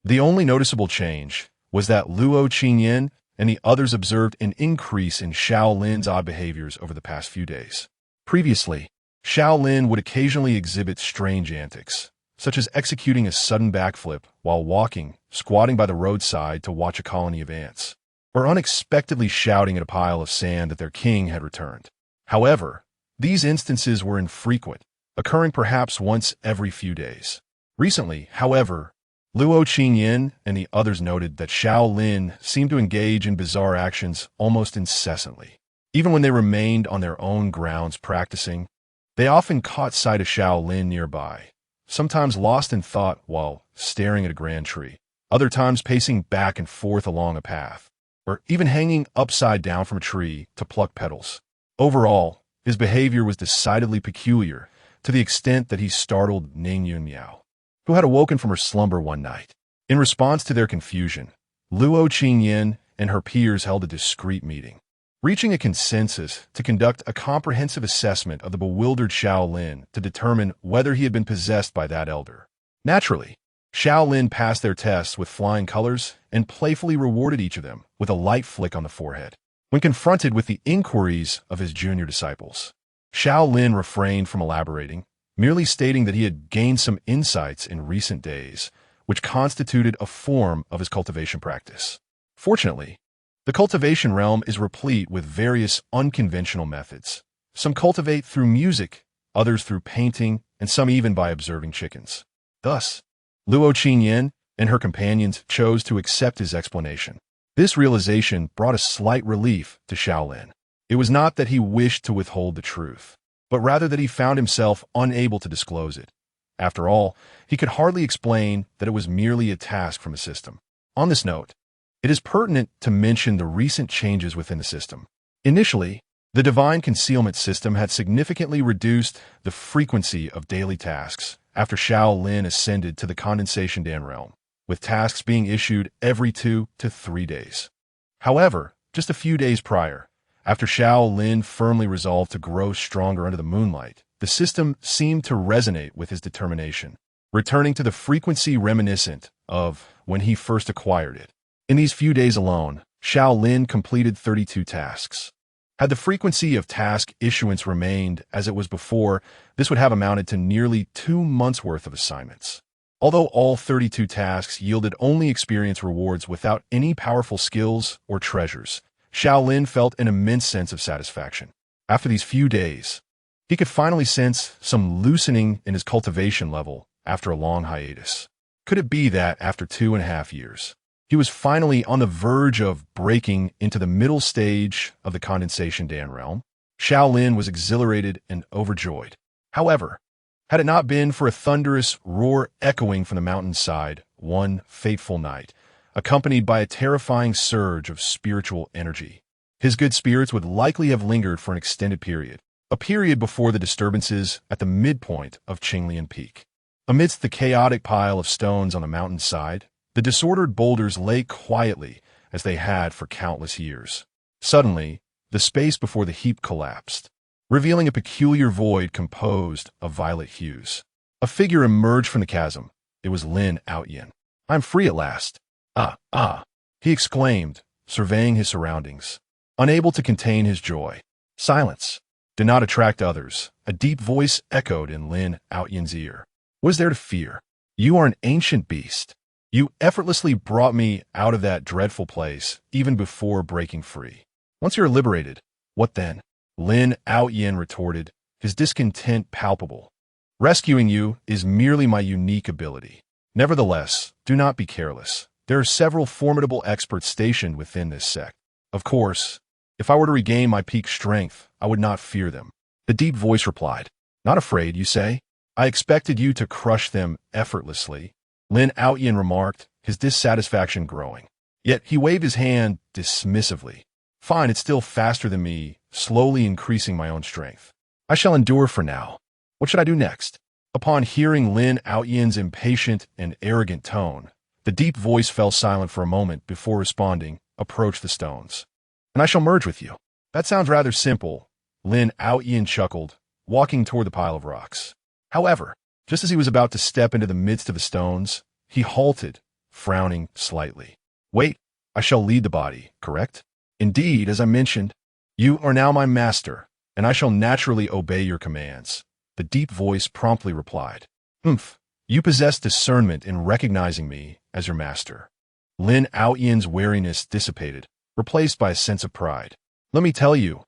The only noticeable change was that Luo Qingyan and the others observed an increase in Xiao Lin's odd behaviors over the past few days. Previously, Xiao Lin would occasionally exhibit strange antics, such as executing a sudden backflip while walking, squatting by the roadside to watch a colony of ants, or unexpectedly shouting at a pile of sand that their king had returned. However, these instances were infrequent, occurring perhaps once every few days. Recently, however, Luo Qingyan and the others noted that Xiao Lin seemed to engage in bizarre actions almost incessantly. Even when they remained on their own grounds practicing, they often caught sight of Xiao Lin nearby, sometimes lost in thought while staring at a grand tree, other times pacing back and forth along a path, or even hanging upside down from a tree to pluck petals. Overall, his behavior was decidedly peculiar, to the extent that he startled Ning Yunmiao, who had awoken from her slumber one night. In response to their confusion, Luo Qingyan and her peers held a discreet meeting, reaching a consensus to conduct a comprehensive assessment of the bewildered Xiao Lin to determine whether he had been possessed by that elder. Naturally, Xiao Lin passed their tests with flying colors and playfully rewarded each of them with a light flick on the forehead. When confronted with the inquiries of his junior disciples, Xiao Lin refrained from elaborating, merely stating that he had gained some insights in recent days, which constituted a form of his cultivation practice. Fortunately, the cultivation realm is replete with various unconventional methods, Some cultivate through music, others through painting, and some even by observing chickens. Thus, Luo Qingyan and her companions chose to accept his explanation. This realization brought a slight relief to Xiao Lin. It was not that he wished to withhold the truth, but rather that he found himself unable to disclose it. After all, he could hardly explain that it was merely a task from the system. On this note, it is pertinent to mention the recent changes within the system. Initially, the divine concealment system had significantly reduced the frequency of daily tasks after Xiao Lin ascended to the condensation Dan realm, with tasks being issued every 2 to 3 days. However, just a few days prior, after Xiao Lin firmly resolved to grow stronger under the moonlight, the system seemed to resonate with his determination, returning to the frequency reminiscent of when he first acquired it. In these few days alone, Xiao Lin completed 32 tasks. Had the frequency of task issuance remained as it was before, this would have amounted to nearly 2 months' worth of assignments. Although all 32 tasks yielded only experience rewards without any powerful skills or treasures, Xiao Lin felt an immense sense of satisfaction. After these few days, he could finally sense some loosening in his cultivation level after a long hiatus. Could it be that after 2.5 years, he was finally on the verge of breaking into the middle stage of the condensation Dan realm? Xiao Lin was exhilarated and overjoyed. However, had it not been for a thunderous roar echoing from the mountainside one fateful night, accompanied by a terrifying surge of spiritual energy, his good spirits would likely have lingered for an extended period, a period before the disturbances at the midpoint of Qinglian Peak. Amidst the chaotic pile of stones on the mountainside, the disordered boulders lay quietly as they had for countless years. Suddenly, the space before the heap collapsed, revealing a peculiar void composed of violet hues. A figure emerged from the chasm. It was Lin Outyin. "I'm free at last." He exclaimed, surveying his surroundings, unable to contain his joy. "Silence. Do not attract others," a deep voice echoed in Lin Outyin's ear. "What is there to fear? You are an ancient beast. You effortlessly brought me out of that dreadful place, even before breaking free. Once you're liberated, what then?" Lin Outyin retorted, his discontent palpable. "Rescuing you is merely my unique ability. Nevertheless, do not be careless. There are several formidable experts stationed within this sect. Of course, if I were to regain my peak strength, I would not fear them." The deep voice replied. "Not afraid, you say? I expected you to crush them effortlessly," Lin Outyin remarked, his dissatisfaction growing. Yet he waved his hand dismissively. "Fine, it's still faster than me, slowly increasing my own strength. I shall endure for now. What should I do next?" Upon hearing Lin Outyin's impatient and arrogant tone, the deep voice fell silent for a moment before responding, "Approach the stones, and I shall merge with you." "That sounds rather simple," Lin Outyin chuckled, walking toward the pile of rocks. However, just as he was about to step into the midst of the stones, he halted, frowning slightly. "Wait, I shall lead the body, correct?" "Indeed, as I mentioned, you are now my master, and I shall naturally obey your commands," the deep voice promptly replied. "Humph, you possess discernment in recognizing me as your master." Lin Outyin's wariness dissipated, replaced by a sense of pride. "Let me tell you,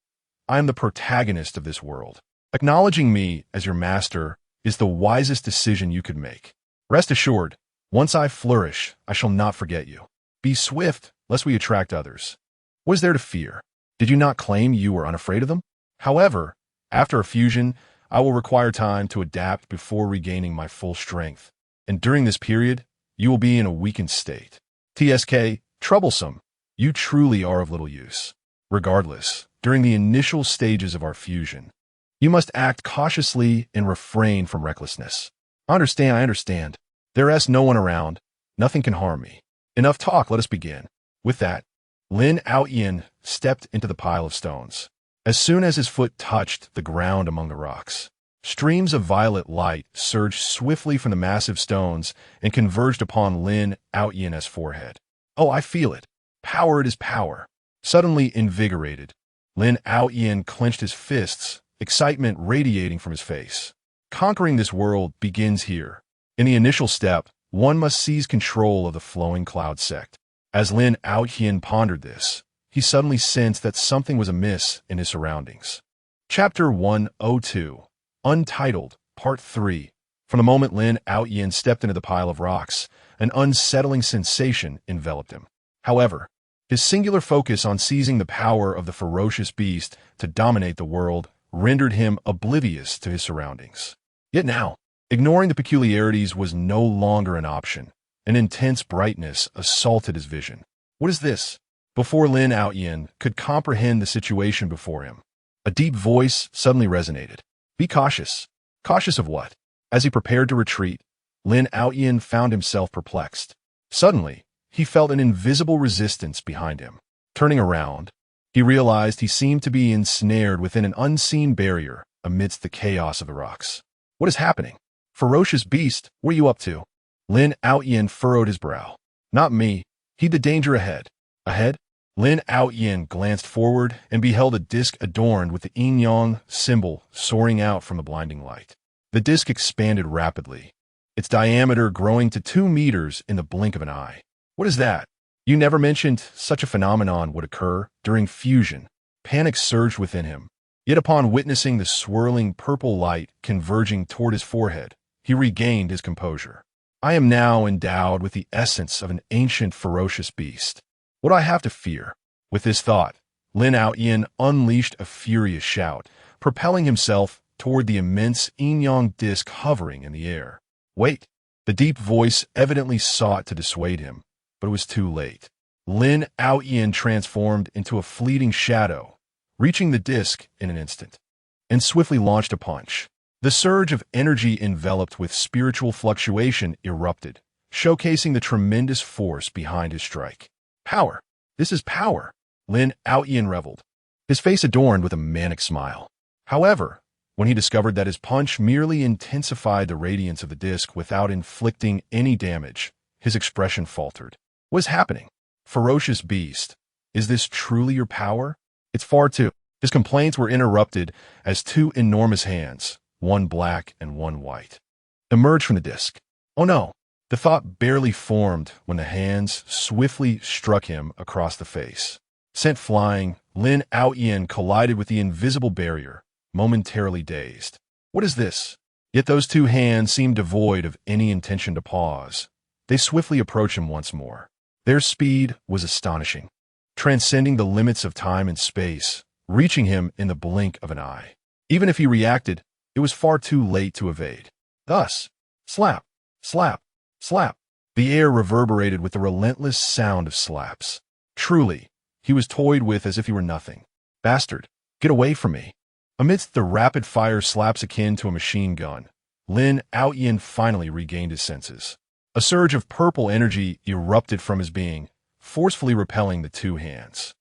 I am the protagonist of this world. Acknowledging me as your master is the wisest decision you could make. Rest assured, once I flourish, I shall not forget you. Be swift, lest we attract others. What is there to fear? Did you not claim you were unafraid of them? However, after a fusion, I will require time to adapt before regaining my full strength, and during this period, you will be in a weakened state. TSK, troublesome, you truly are of little use. Regardless, during the initial stages of our fusion, you must act cautiously and refrain from recklessness." I understand. There is no one around. Nothing can harm me. Enough talk, let us begin." With that, Lin Outyin stepped into the pile of stones. As soon as his foot touched the ground among the rocks, streams of violet light surged swiftly from the massive stones and converged upon Lin Outyin's forehead. "Oh, I feel it. Power, it is power." Suddenly invigorated, Lin Outyin clenched his fists, excitement radiating from his face. Conquering this world begins here. In the initial step, one must seize control of the flowing cloud sect. As Lin Outyin pondered this, he suddenly sensed that something was amiss in his surroundings. Chapter 102, Untitled, Part 3. From the moment Lin Outyin stepped into the pile of rocks, an unsettling sensation enveloped him. However, his singular focus on seizing the power of the ferocious beast to dominate the world rendered him oblivious to his surroundings. Yet now, ignoring the peculiarities was no longer an option. An intense brightness assaulted his vision. What is this? Before Lin Outyin could comprehend the situation before him, a deep voice suddenly resonated. Be cautious. Cautious of what? As he prepared to retreat, Lin Outyin found himself perplexed. Suddenly, he felt an invisible resistance behind him. Turning around, he realized he seemed to be ensnared within an unseen barrier amidst the chaos of the rocks. What is happening? Ferocious beast, what are you up to? Lin Outyin furrowed his brow. Not me. Heed the danger ahead. Ahead? Lin Outyin glanced forward and beheld a disc adorned with the yin-yang symbol soaring out from the blinding light. The disc expanded rapidly, its diameter growing to 2 meters in the blink of an eye. What is that? You never mentioned such a phenomenon would occur during fusion. Panic surged within him. Yet upon witnessing the swirling purple light converging toward his forehead, he regained his composure. I am now endowed with the essence of an ancient ferocious beast. What do I have to fear? With this thought, Lin Outyin unleashed a furious shout, propelling himself toward the immense yin-yang disc hovering in the air. Wait! The deep voice evidently sought to dissuade him, but it was too late. Lin Outyin transformed into a fleeting shadow, reaching the disc in an instant, and swiftly launched a punch. The surge of energy enveloped with spiritual fluctuation erupted, showcasing the tremendous force behind his strike. Power! This is power! Lin Outyin reveled, his face adorned with a manic smile. However, when he discovered that his punch merely intensified the radiance of the disc without inflicting any damage, his expression faltered. What is happening? Ferocious beast, is this truly your power? It's far too. His complaints were interrupted as 2 enormous hands, one black and one white, emerged from the disc. Oh no! The thought barely formed when the hands swiftly struck him across the face. Sent flying, Lin Outyin collided with the invisible barrier, momentarily dazed. What is this? Yet those 2 hands seemed devoid of any intention to pause. They swiftly approached him once more. Their speed was astonishing, transcending the limits of time and space, reaching him in the blink of an eye. Even if he reacted, it was far too late to evade. Thus, slap, slap, slap. The air reverberated with the relentless sound of slaps. Truly, he was toyed with as if he were nothing. Bastard, get away from me. Amidst the rapid-fire slaps akin to a machine gun, Lin Outyin finally regained his senses. A surge of purple energy erupted from his being, forcefully repelling the 2 hands.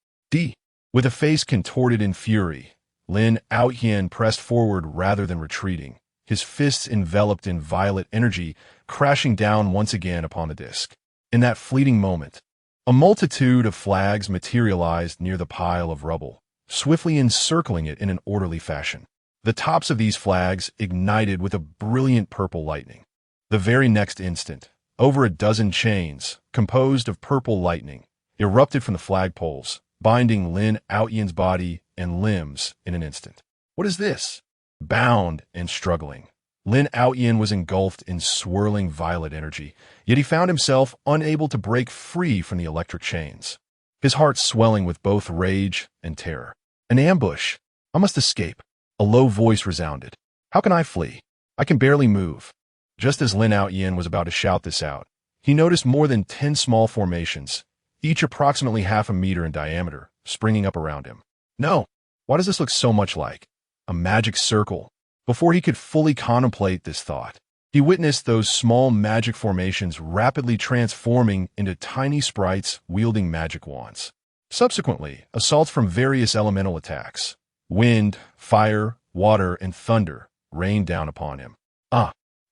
With a face contorted in fury, Lin Outyin pressed forward rather than retreating, his fists enveloped in violet energy, crashing down once again upon the disc. In that fleeting moment, a multitude of flags materialized near the pile of rubble, swiftly encircling it in an orderly fashion. The tops of these flags ignited with a brilliant purple lightning. The very next instant, over a dozen chains, composed of purple lightning, erupted from the flagpoles, binding Lin Outyin's body and limbs in an instant. What is this? Bound and struggling, Lin Outyin was engulfed in swirling violet energy, yet he found himself unable to break free from the electric chains. His heart swelling with both rage and terror. An ambush! I must escape. A low voice resounded. How can I flee? I can barely move. Just as Lin Outyin was about to shout this out, he noticed more than 10 small formations, each approximately half a meter in diameter, springing up around him. No! Why does this look so much like a magic circle? Before he could fully contemplate this thought, he witnessed those small magic formations rapidly transforming into tiny sprites wielding magic wands. Subsequently, assaults from various elemental attacks, wind, fire, water, and thunder, rained down upon him.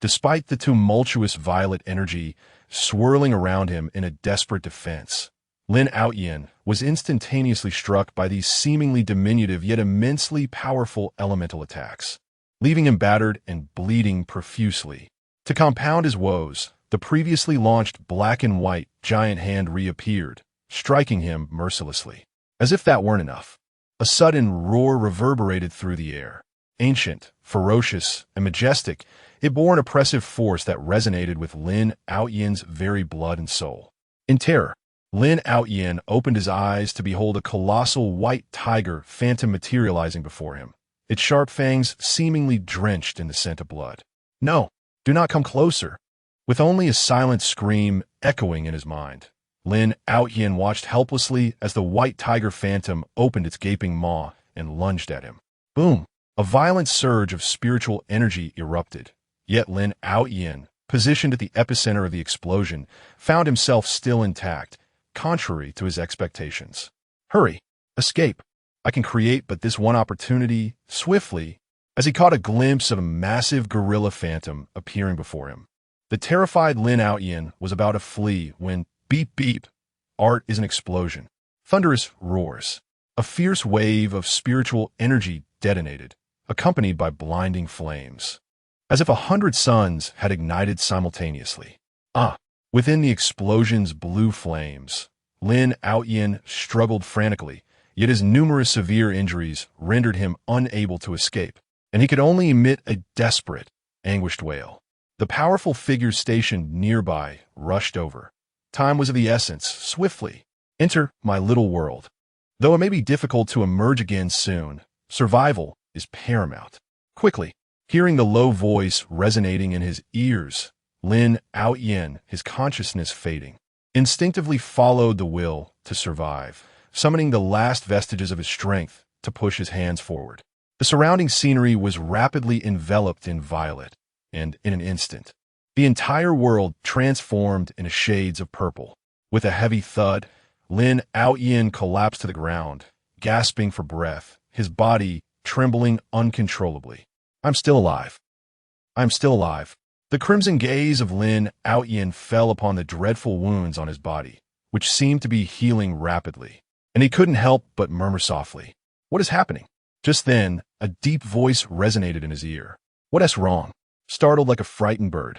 Despite the tumultuous violet energy swirling around him in a desperate defense, Lin Outyin was instantaneously struck by these seemingly diminutive yet immensely powerful elemental attacks, leaving him battered and bleeding profusely. To compound his woes, the previously launched black and white giant hand reappeared, striking him mercilessly. As if that weren't enough, A sudden roar reverberated through the air. Ancient, ferocious, and majestic, it bore an oppressive force that resonated with Lin Outyen's very blood and soul. In terror, Lin Outyen opened his eyes to behold a colossal white tiger phantom materializing before him, its sharp fangs seemingly drenched in the scent of blood. "No, do not come closer." With only a silent scream echoing in his mind, Lin Outyen watched helplessly as the white tiger phantom opened its gaping maw and lunged at him. Boom! A violent surge of spiritual energy erupted. Yet Lin Outyen, positioned at the epicenter of the explosion, found himself still intact, contrary to his expectations. "Hurry! Escape! I can create but this one opportunity," swiftly, as he caught a glimpse of a massive gorilla phantom appearing before him. The terrified Lin Outyen was about to flee when, beep beep, art is an explosion. Thunderous roars. A fierce wave of spiritual energy detonated, accompanied by blinding flames, as if 100 suns had ignited simultaneously. Within the explosion's blue flames, Lin Outyen struggled frantically, yet his numerous severe injuries rendered him unable to escape, and he could only emit a desperate, anguished wail. The powerful figures stationed nearby rushed over. Time was of the essence. Swiftly, enter my little world. Though it may be difficult to emerge again soon, survival is paramount. Quickly, hearing the low voice resonating in his ears, Lin Outyen, his consciousness fading, instinctively followed the will to survive, summoning the last vestiges of his strength to push his hands forward. The surrounding scenery was rapidly enveloped in violet, and in an instant, the entire world transformed into shades of purple. With a heavy thud, Lin Outyen collapsed to the ground, gasping for breath, his body trembling uncontrollably. "I'm still alive. I'm still alive." The crimson gaze of Lin Outyen fell upon the dreadful wounds on his body, which seemed to be healing rapidly, and he couldn't help but murmur softly, "What is happening?" Just then, a deep voice resonated in his ear. "What is wrong?" Startled like a frightened bird,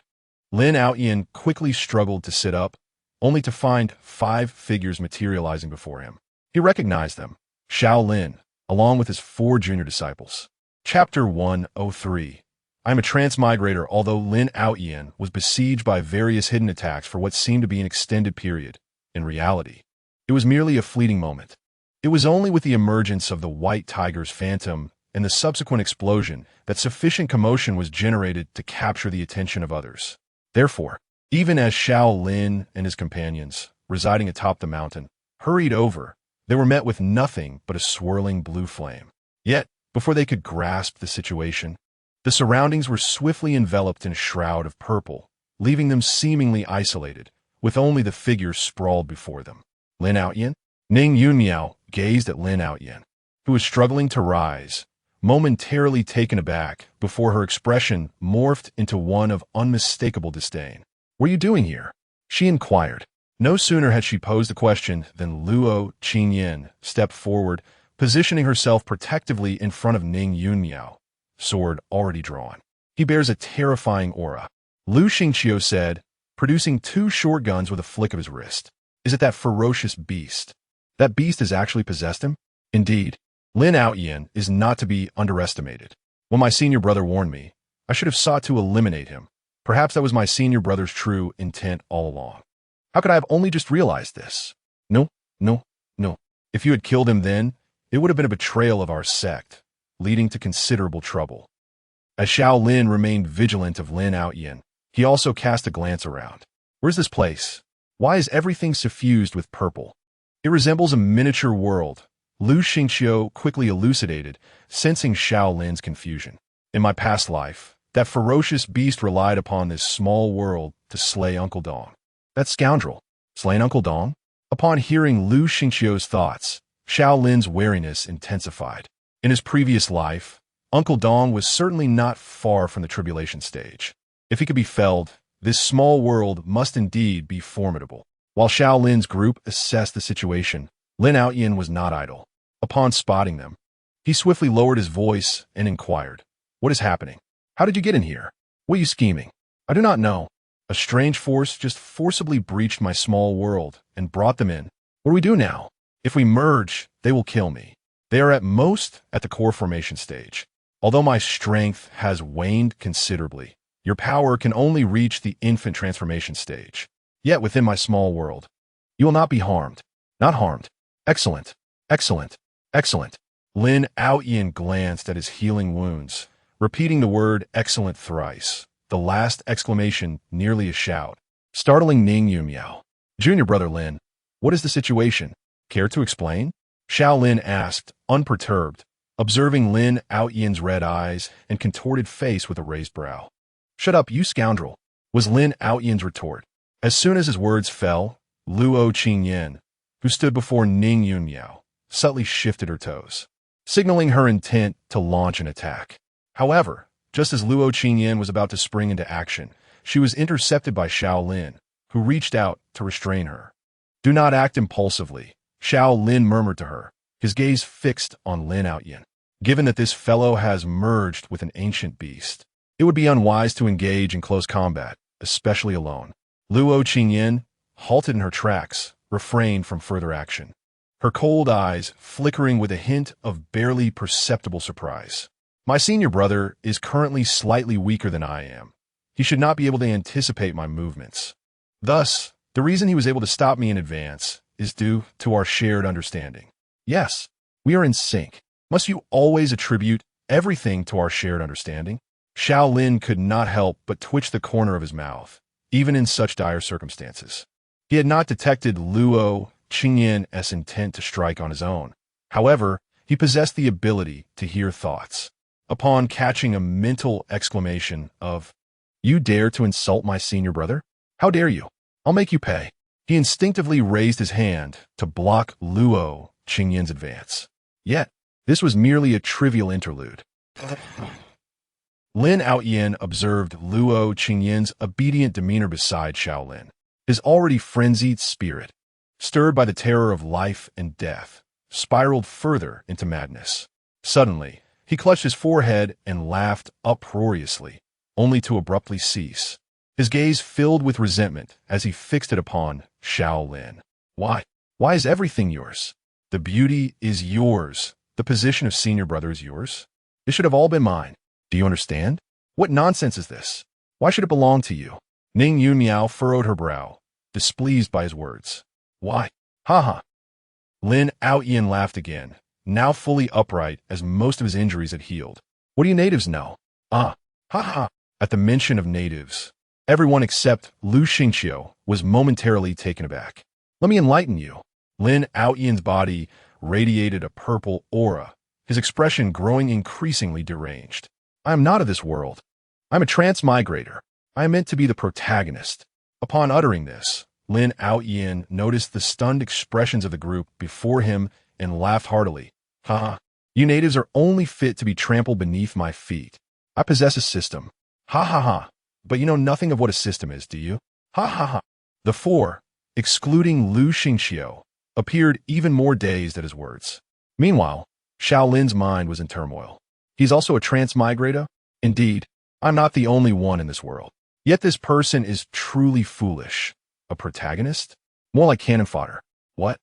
Lin Outyen quickly struggled to sit up, only to find 5 figures materializing before him. He recognized them, Xiao Lin, along with his 4 junior disciples. Chapter 103. I am a transmigrator. Although Lin Outyen was besieged by various hidden attacks for what seemed to be an extended period, in reality, it was merely a fleeting moment. It was only with the emergence of the white tiger's phantom and the subsequent explosion that sufficient commotion was generated to capture the attention of others. Therefore, even as Xiao Lin and his companions, residing atop the mountain, hurried over, they were met with nothing but a swirling blue flame. Yet, before they could grasp the situation, the surroundings were swiftly enveloped in a shroud of purple, leaving them seemingly isolated, with only the figures sprawled before them. Lin Outyen? Ning Yunmiao gazed at Lin Outyen, who was struggling to rise, momentarily taken aback before her expression morphed into one of unmistakable disdain. "What are you doing here?" she inquired. No sooner had she posed the question than Luo Qingyan stepped forward, positioning herself protectively in front of Ning Yunmiao, sword already drawn. "He bears a terrifying aura," Lu Xingqiu said, producing 2 short guns with a flick of his wrist. "Is it that ferocious beast? That beast has actually possessed him?" "Indeed. Lin Outyen is not to be underestimated. When my senior brother warned me, I should have sought to eliminate him. Perhaps that was my senior brother's true intent all along. How could I have only just realized this? No. If you had killed him then, it would have been a betrayal of our sect, leading to considerable trouble." As Xiao Lin remained vigilant of Lin Outyen, he also cast a glance around. "Where's this place? Why is everything suffused with purple? It resembles a miniature world," Lu Xingqiu quickly elucidated, sensing Xiao Lin's confusion. "In my past life, that ferocious beast relied upon this small world to slay Uncle Dong." "That scoundrel? Slain Uncle Dong?" Upon hearing Lu Xingqiu's thoughts, Xiao Lin's wariness intensified. In his previous life, Uncle Dong was certainly not far from the tribulation stage. If he could be felled, this small world must indeed be formidable. While Xiao Lin's group assessed the situation, Lin Outyen was not idle. Upon spotting them, he swiftly lowered his voice and inquired, "What is happening? How did you get in here? What are you scheming?" "I do not know. A strange force just forcibly breached my small world and brought them in. What do we do now? If we merge, they will kill me." They are at most at the core formation stage. Although my strength has waned considerably, your power can only reach the infant transformation stage. Yet within my small world, you will not be harmed. Not harmed. Excellent. Excellent. Excellent. Lin Aoyan glanced at his healing wounds, repeating the word excellent thrice, the last exclamation nearly a shout, startling Ning Yunmiao. Junior brother Lin, what is the situation? Care to explain? Xiao Lin asked, unperturbed, observing Lin Aoyan's red eyes and contorted face with a raised brow. Shut up, you scoundrel, was Lin Aoyan's retort. As soon as his words fell, Luo Qingyan, who stood before Ning Yunmiao, subtly shifted her toes, signaling her intent to launch an attack. However, just as Luo Qingyan was about to spring into action, she was intercepted by Xiao Lin, who reached out to restrain her. Do not act impulsively, Xiao Lin murmured to her, his gaze fixed on Lin Aoyan. Given that this fellow has merged with an ancient beast, it would be unwise to engage in close combat, especially alone. Luo Qingyan, halted in her tracks, refrained from further action, her cold eyes flickering with a hint of barely perceptible surprise. My senior brother is currently slightly weaker than I am. He should not be able to anticipate my movements. Thus, the reason he was able to stop me in advance is due to our shared understanding. Yes, we are in sync. Must you always attribute everything to our shared understanding? Xiao Lin could not help but twitch the corner of his mouth, even in such dire circumstances. He had not detected Luo Qingyan's intent to strike on his own. However, he possessed the ability to hear thoughts. Upon catching a mental exclamation of, "You dare to insult my senior brother? How dare you? I'll make you pay." He instinctively raised his hand to block Luo Qingyan's advance. Yet, this was merely a trivial interlude. Lin Aoyan observed Luo Qingyan's obedient demeanor beside Xiao Lin. His already frenzied spirit, stirred by the terror of life and death, spiraled further into madness. Suddenly, he clutched his forehead and laughed uproariously, only to abruptly cease. His gaze filled with resentment as he fixed it upon Xiao Lin. Why? Why is everything yours? The beauty is yours. The position of senior brother is yours. It should have all been mine. Do you understand? What nonsense is this? Why should it belong to you? Ning Yunmiao furrowed her brow, displeased by his words. Why? Ha ha. Lin Aoyan laughed again, now fully upright as most of his injuries had healed. What do you natives know? Ah, ha ha. At the mention of natives, everyone except Lu Xingqiu was momentarily taken aback. Let me enlighten you. Lin Aoyan's body radiated a purple aura, his expression growing increasingly deranged. I am not of this world. I am a transmigrator. I am meant to be the protagonist. Upon uttering this, Lin Aoyan noticed the stunned expressions of the group before him and laughed heartily. Ha ha. You natives are only fit to be trampled beneath my feet. I possess a system. Ha ha ha. But you know nothing of what a system is, do you? Ha ha ha. The four, excluding Lu Xingqiu, appeared even more dazed at his words. Meanwhile, Xiao Lin's mind was in turmoil. He's also a transmigrator? Indeed, I'm not the only one in this world. Yet this person is truly foolish. A protagonist? More like cannon fodder. What?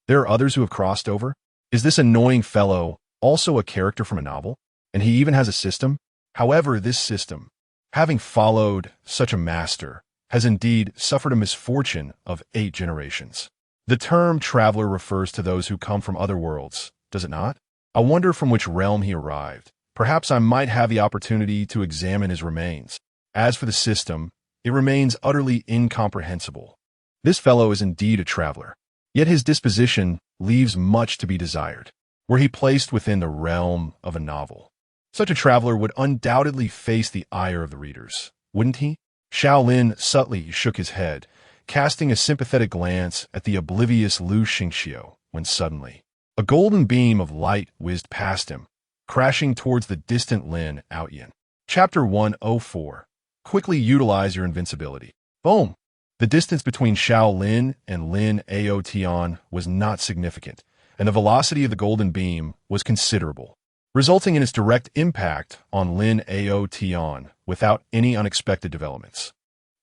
There are others who have crossed over? Is this annoying fellow also a character from a novel? And he even has a system? However, this system, having followed such a master, has indeed suffered a misfortune of 8 generations. The term traveler refers to those who come from other worlds, does it not? I wonder from which realm he arrived. Perhaps I might have the opportunity to examine his remains. As for the system, it remains utterly incomprehensible. This fellow is indeed a traveler, yet his disposition leaves much to be desired. Were he placed within the realm of a novel, such a traveler would undoubtedly face the ire of the readers, wouldn't he? Xiao Lin subtly shook his head, casting a sympathetic glance at the oblivious Lu Xingqiu, when suddenly, a golden beam of light whizzed past him, crashing towards the distant Lin Aoyan. Chapter 104. Quickly utilize your invincibility. Boom! The distance between Xiao Lin and Lin Aoyan was not significant, and the velocity of the golden beam was considerable, resulting in its direct impact on Lin Aoyan without any unexpected developments.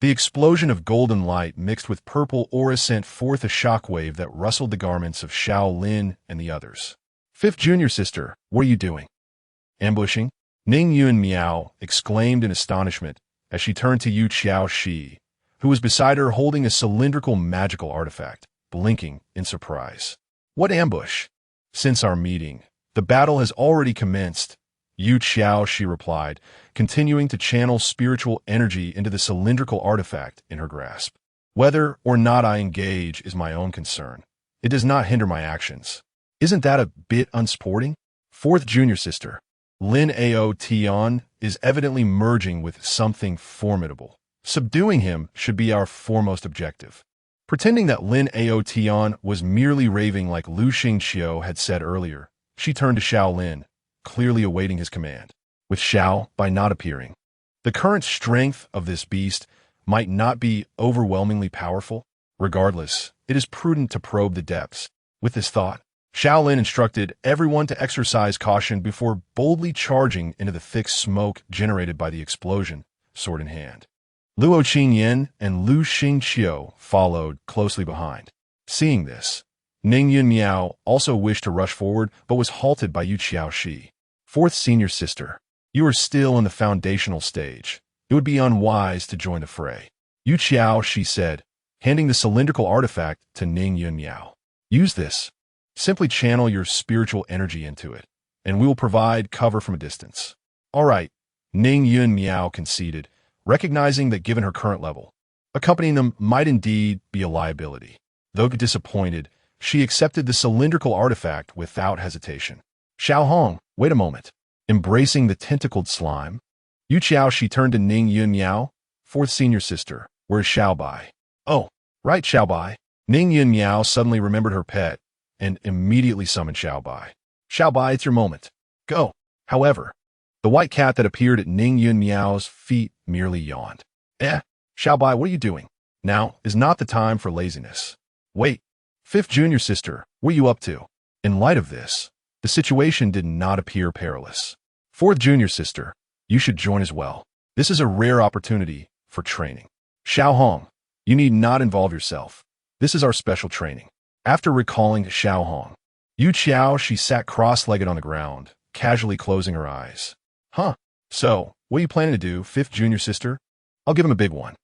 The explosion of golden light mixed with purple aura sent forth a shockwave that rustled the garments of Xiao Lin and the others. Fifth junior sister, what are you doing? Ambushing? Ning Yun Miao exclaimed in astonishment as she turned to Yu Xiao Shi, who was beside her holding a cylindrical magical artifact, blinking in surprise. What ambush? Since our meeting, the battle has already commenced. Yu Xiao, she replied, continuing to channel spiritual energy into the cylindrical artifact in her grasp. Whether or not I engage is my own concern. It does not hinder my actions. Isn't that a bit unsporting? Fourth junior sister, Lin Ao Tian, is evidently merging with something formidable. Subduing him should be our foremost objective. Pretending that Lin Ao Tian was merely raving like Lu Xingqiu had said earlier, she turned to Xiao Lin, clearly awaiting his command. With Xiao by not appearing, the current strength of this beast might not be overwhelmingly powerful. Regardless, it is prudent to probe the depths. With this thought, Xiao Lin instructed everyone to exercise caution before boldly charging into the thick smoke generated by the explosion, sword in hand. Luo Qingyan and Lu Xingqiu followed closely behind. Seeing this, Ning Yun Miao also wished to rush forward but was halted by Yu Xiao Shi. Fourth senior sister, you are still in the foundational stage. It would be unwise to join the fray. Yu Xiao, she said, handing the cylindrical artifact to Ning Yun Miao. Use this. Simply channel your spiritual energy into it, and we will provide cover from a distance. All right, Ning Yun Miao conceded, recognizing that given her current level, accompanying them might indeed be a liability. Though disappointed, she accepted the cylindrical artifact without hesitation. Xiao Hong, wait a moment. Embracing the tentacled slime, Yu Qiao, she turned to Ning Yun Miao. Fourth senior sister, where's Xiao Bai? Oh, right, Xiao Bai. Ning Yun Miao suddenly remembered her pet and immediately summoned Xiao Bai. Xiao Bai, it's your moment. Go. However, the white cat that appeared at Ning Yun Miao's feet merely yawned. Xiao Bai, what are you doing? Now is not the time for laziness. Wait. Fifth junior sister, what are you up to? In light of this, the situation did not appear perilous. Fourth junior sister, you should join as well. This is a rare opportunity for training. Xiao Hong, you need not involve yourself. This is our special training. After recalling Xiao Hong, Yu Qiao, she sat cross-legged on the ground, casually closing her eyes. So, what are you planning to do, fifth junior sister? I'll give him a big one.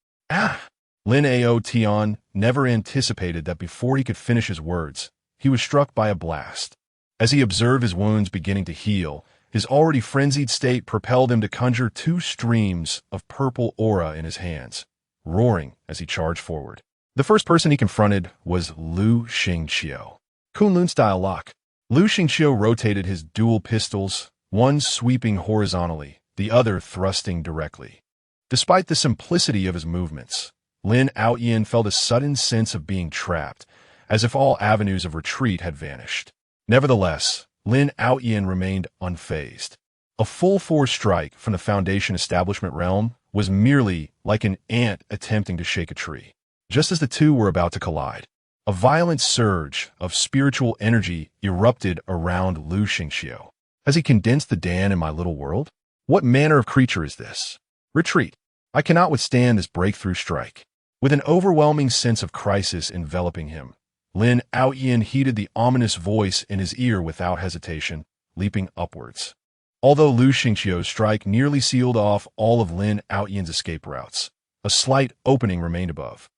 Lin Ao Tian never anticipated that before he could finish his words, he was struck by a blast. As he observed his wounds beginning to heal, his already frenzied state propelled him to conjure two streams of purple aura in his hands, roaring as he charged forward. The first person he confronted was Lu Xingqiu. Kunlun-style lock. Lu Xingqiu rotated his dual pistols, one sweeping horizontally, the other thrusting directly. Despite the simplicity of his movements, Lin Outyin felt a sudden sense of being trapped, as if all avenues of retreat had vanished. Nevertheless, Lin Outyin remained unfazed. A full-force strike from the Foundation establishment realm was merely like an ant attempting to shake a tree. Just as the two were about to collide, a violent surge of spiritual energy erupted around Lu Xingqiu. Has he condensed the Dan in my little world? What manner of creature is this? Retreat. I cannot withstand this breakthrough strike. With an overwhelming sense of crisis enveloping him, Lin Outyin heeded the ominous voice in his ear without hesitation, leaping upwards. Although Lu Xingqiu's strike nearly sealed off all of Lin Outyin's escape routes, a slight opening remained above.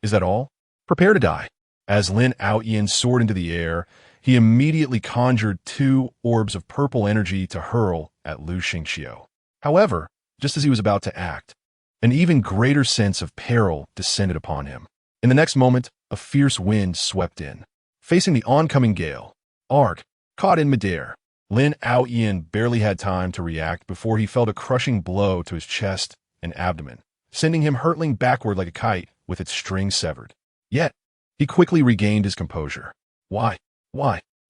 Is that all? Prepare to die. As Lin Outyin soared into the air, he immediately conjured two orbs of purple energy to hurl at Lu Xingqiu. However, just as he was about to act, an even greater sense of peril descended upon him. In the next moment, a fierce wind swept in. Facing the oncoming gale, caught in midair, Lin Outyin barely had time to react before he felt a crushing blow to his chest and abdomen, sending him hurtling backward like a kite with its string severed. Yet, he quickly regained his composure. Why?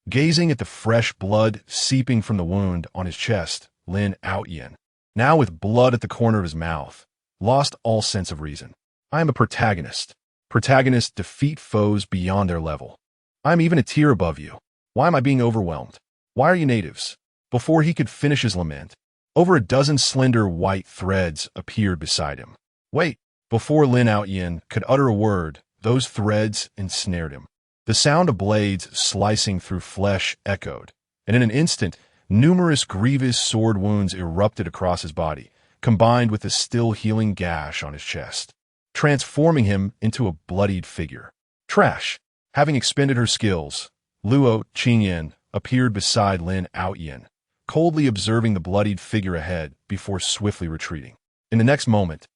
Gazing at the fresh blood seeping from the wound on his chest, Lin Outyin, now with blood at the corner of his mouth, lost all sense of reason. I am a protagonist. Protagonists defeat foes beyond their level. I am even a tier above you. Why am I being overwhelmed? Why are you natives? Before he could finish his lament, over a dozen slender white threads appeared beside him. Wait! Before Lin Outyin could utter a word, those threads ensnared him. The sound of blades slicing through flesh echoed, and in an instant, numerous grievous sword wounds erupted across his body, combined with a still-healing gash on his chest, transforming him into a bloodied figure. Trash. Having expended her skills, Luo Qingyan appeared beside Lin Aoyan, coldly observing the bloodied figure ahead before swiftly retreating. In the next moment,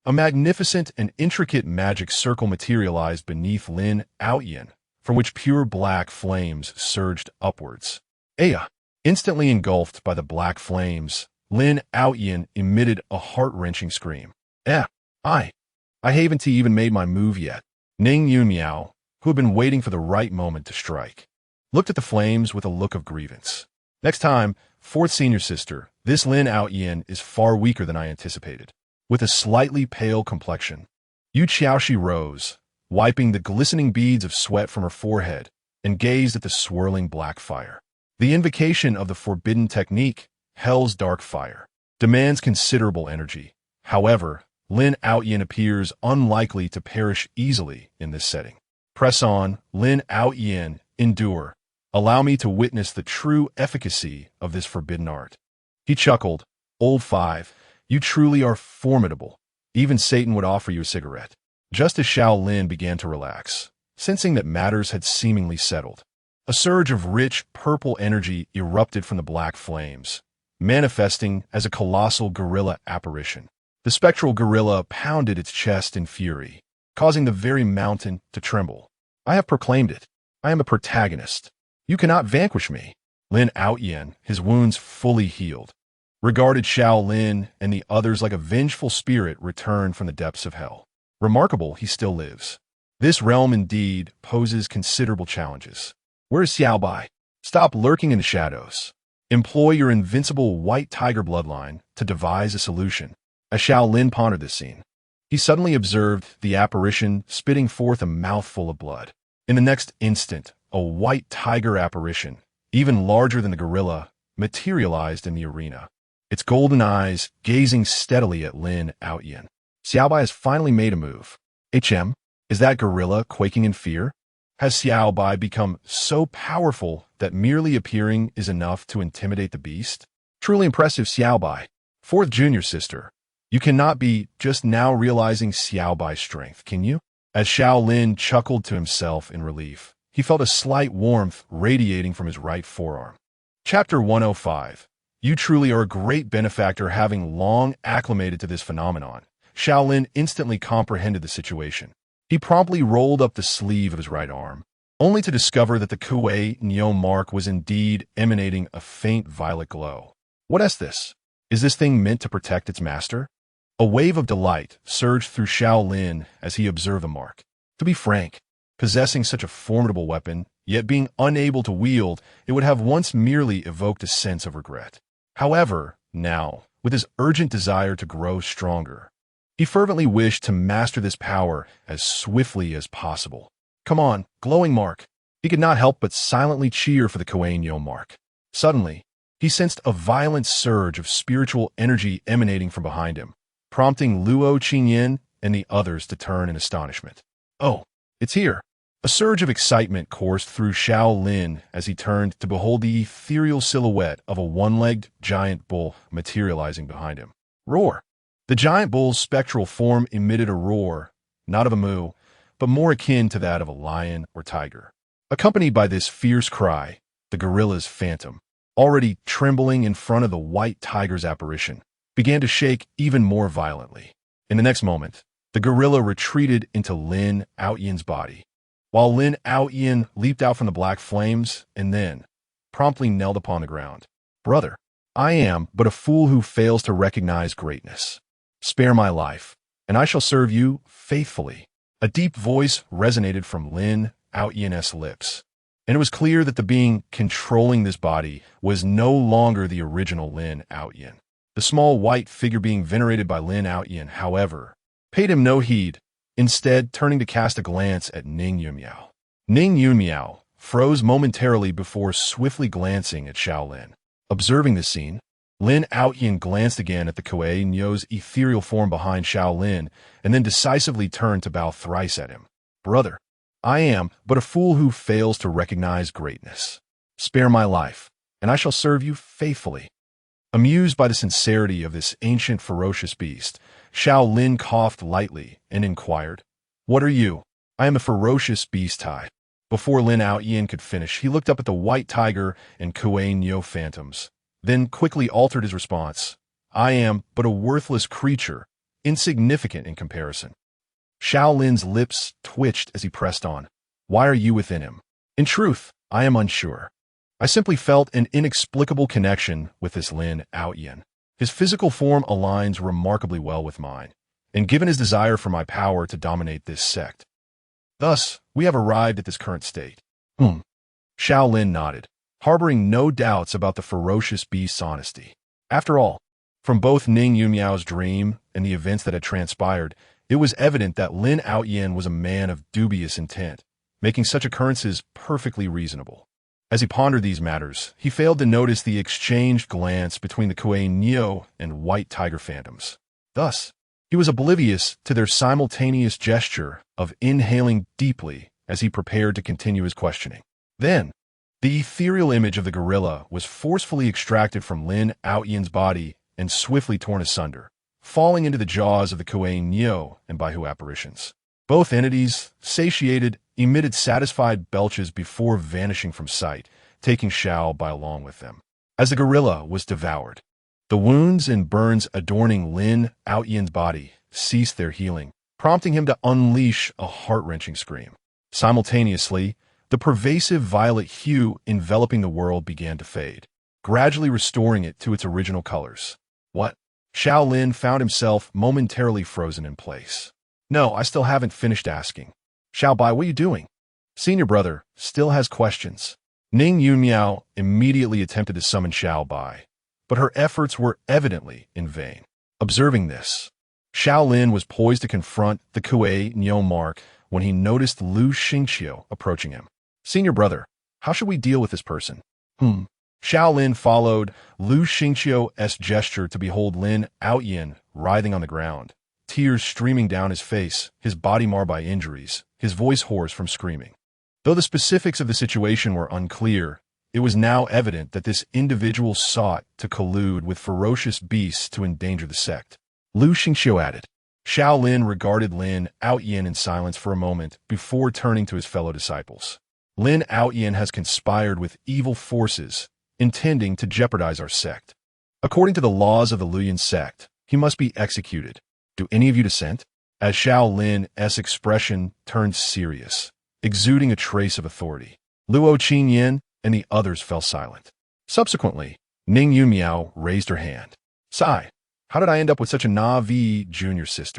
a magnificent and intricate magic circle materialized beneath Lin Aoyan, from which pure black flames surged upwards. Aya! Instantly engulfed by the black flames, Lin Aoyan emitted a heart-wrenching scream. I haven't even made my move yet. Ning Yunmiao, who had been waiting for the right moment to strike, looked at the flames with a look of grievance. Next time, fourth senior sister, this Lin Aoyan is far weaker than I anticipated. With a slightly pale complexion, Yu Qiaoshi rose, wiping the glistening beads of sweat from her forehead, and gazed at the swirling black fire. The invocation of the forbidden technique, Hell's Dark Fire, demands considerable energy. However, Lin Aoyan appears unlikely to perish easily in this setting. Press on, Lin Aoyan, endure. Allow me to witness the true efficacy of this forbidden art. He chuckled. Old Five, you truly are formidable. Even Satan would offer you a cigarette. Just as Xiao Lin began to relax, sensing that matters had seemingly settled, a surge of rich, purple energy erupted from the black flames, manifesting as a colossal gorilla apparition. The spectral gorilla pounded its chest in fury, causing the very mountain to tremble. I have proclaimed it. I am a protagonist. You cannot vanquish me. Lin Aoyan, his wounds fully healed, regarded Xiao Lin and the others like a vengeful spirit returned from the depths of hell. Remarkable, he still lives. This realm indeed poses considerable challenges. Where is Xiao Bai? Stop lurking in the shadows. Employ your invincible white tiger bloodline to devise a solution. As Xiao Lin pondered this scene, he suddenly observed the apparition spitting forth a mouthful of blood. In the next instant, a white tiger apparition, even larger than the gorilla, materialized in the arena, its golden eyes gazing steadily at Lin Aoyan. Xiao Bai has finally made a move. Is that gorilla quaking in fear? Has Xiao Bai become so powerful that merely appearing is enough to intimidate the beast? Truly impressive, Xiao Bai. Fourth junior sister, you cannot be just now realizing Xiao Bai's strength, can you? As Xiao Lin chuckled to himself in relief, he felt a slight warmth radiating from his right forearm. Chapter 105. You truly are a great benefactor, having long acclimated to this phenomenon. Xiao Lin instantly comprehended the situation. He promptly rolled up the sleeve of his right arm, only to discover that the Kuei Nyo mark was indeed emanating a faint violet glow. What is this? Is this thing meant to protect its master? A wave of delight surged through Xiao Lin as he observed the mark. To be frank, possessing such a formidable weapon, yet being unable to wield, it would have once merely evoked a sense of regret. However, now, with his urgent desire to grow stronger, he fervently wished to master this power as swiftly as possible. Come on, glowing mark. He could not help but silently cheer for the Kuei-Nyo mark. Suddenly, he sensed a violent surge of spiritual energy emanating from behind him, prompting Luo Qingyan and the others to turn in astonishment. Oh, it's here. A surge of excitement coursed through Xiao Lin as he turned to behold the ethereal silhouette of a one-legged giant bull materializing behind him. Roar! The giant bull's spectral form emitted a roar, not of a moo, but more akin to that of a lion or tiger. Accompanied by this fierce cry, the gorilla's phantom, already trembling in front of the white tiger's apparition, began to shake even more violently. In the next moment, the gorilla retreated into Lin Aoyan's body, while Lin Aoyan leaped out from the black flames and then promptly knelt upon the ground. Brother, I am but a fool who fails to recognize greatness. Spare my life, and I shall serve you faithfully. A deep voice resonated from Lin Aoyan's lips, and it was clear that the being controlling this body was no longer the original Lin Aoyan. The small white figure being venerated by Lin Aoyan, however, paid him no heed, instead turning to cast a glance at Ning Yunmiao. Ning Yunmiao froze momentarily before swiftly glancing at Xiao Lin. Observing this scene, Lin Aoyan glanced again at the Kuei-Nyo's ethereal form behind Xiao Lin, and then decisively turned to bow thrice at him. Brother, I am but a fool who fails to recognize greatness. Spare my life, and I shall serve you faithfully." Amused by the sincerity of this ancient ferocious beast, Xiao Lin coughed lightly and inquired, "What are you?" "I am a ferocious beast, Tai." Before Lin Aoyan could finish, he looked up at the white tiger and Kuei Nyo phantoms, then quickly altered his response. "I am but a worthless creature, insignificant in comparison." Xiao Lin's lips twitched as he pressed on. "Why are you within him?" "In truth, I am unsure. I simply felt an inexplicable connection with this Lin Aoyan. His physical form aligns remarkably well with mine, and given his desire for my power to dominate this sect. Thus, we have arrived at this current state." Xiao Lin nodded, harboring no doubts about the ferocious beast's honesty. After all, from both Ning Yunmiao's dream and the events that had transpired, it was evident that Lin Aoyan was a man of dubious intent, making such occurrences perfectly reasonable. As he pondered these matters, he failed to notice the exchanged glance between the Kuei Nyo and White Tiger phantoms. Thus, he was oblivious to their simultaneous gesture of inhaling deeply as he prepared to continue his questioning. Then, the ethereal image of the gorilla was forcefully extracted from Lin Aoyan's body and swiftly torn asunder, falling into the jaws of the Kuei Nyo and Baihu apparitions. Both entities, satiated, emitted satisfied belches before vanishing from sight, taking Xiao Bai along with them. As the gorilla was devoured, the wounds and burns adorning Lin Aoyan's body ceased their healing, prompting him to unleash a heart-wrenching scream. Simultaneously, the pervasive violet hue enveloping the world began to fade, gradually restoring it to its original colors. What? Xiao Lin found himself momentarily frozen in place. "No, I still haven't finished asking. Xiao Bai, what are you doing?" Senior brother still has questions. Ning Yunmiao immediately attempted to summon Xiao Bai, but her efforts were evidently in vain. Observing this, Xiao Lin was poised to confront the Kuei Nyo mark when he noticed Lu Xingqiu approaching him. "Senior brother, how should we deal with this person?" Xiao Lin followed Lu Xingqiu's gesture to behold Lin Aoyan writhing on the ground, tears streaming down his face, his body marred by injuries, his voice hoarse from screaming. Though the specifics of the situation were unclear, it was now evident that this individual sought to collude with ferocious beasts to endanger the sect. Lu Xingqiu added. Xiao Lin regarded Lin Aoyan in silence for a moment before turning to his fellow disciples. "Lin Aoyan has conspired with evil forces, intending to jeopardize our sect. According to the laws of the Luoyan sect, he must be executed. Do any of you dissent?" As Xiao Lin's expression turned serious, exuding a trace of authority, Luo Qinyan and the others fell silent. Subsequently, Ning Yunmiao raised her hand. "Sai, how did I end up with such a Na'vi junior sister?"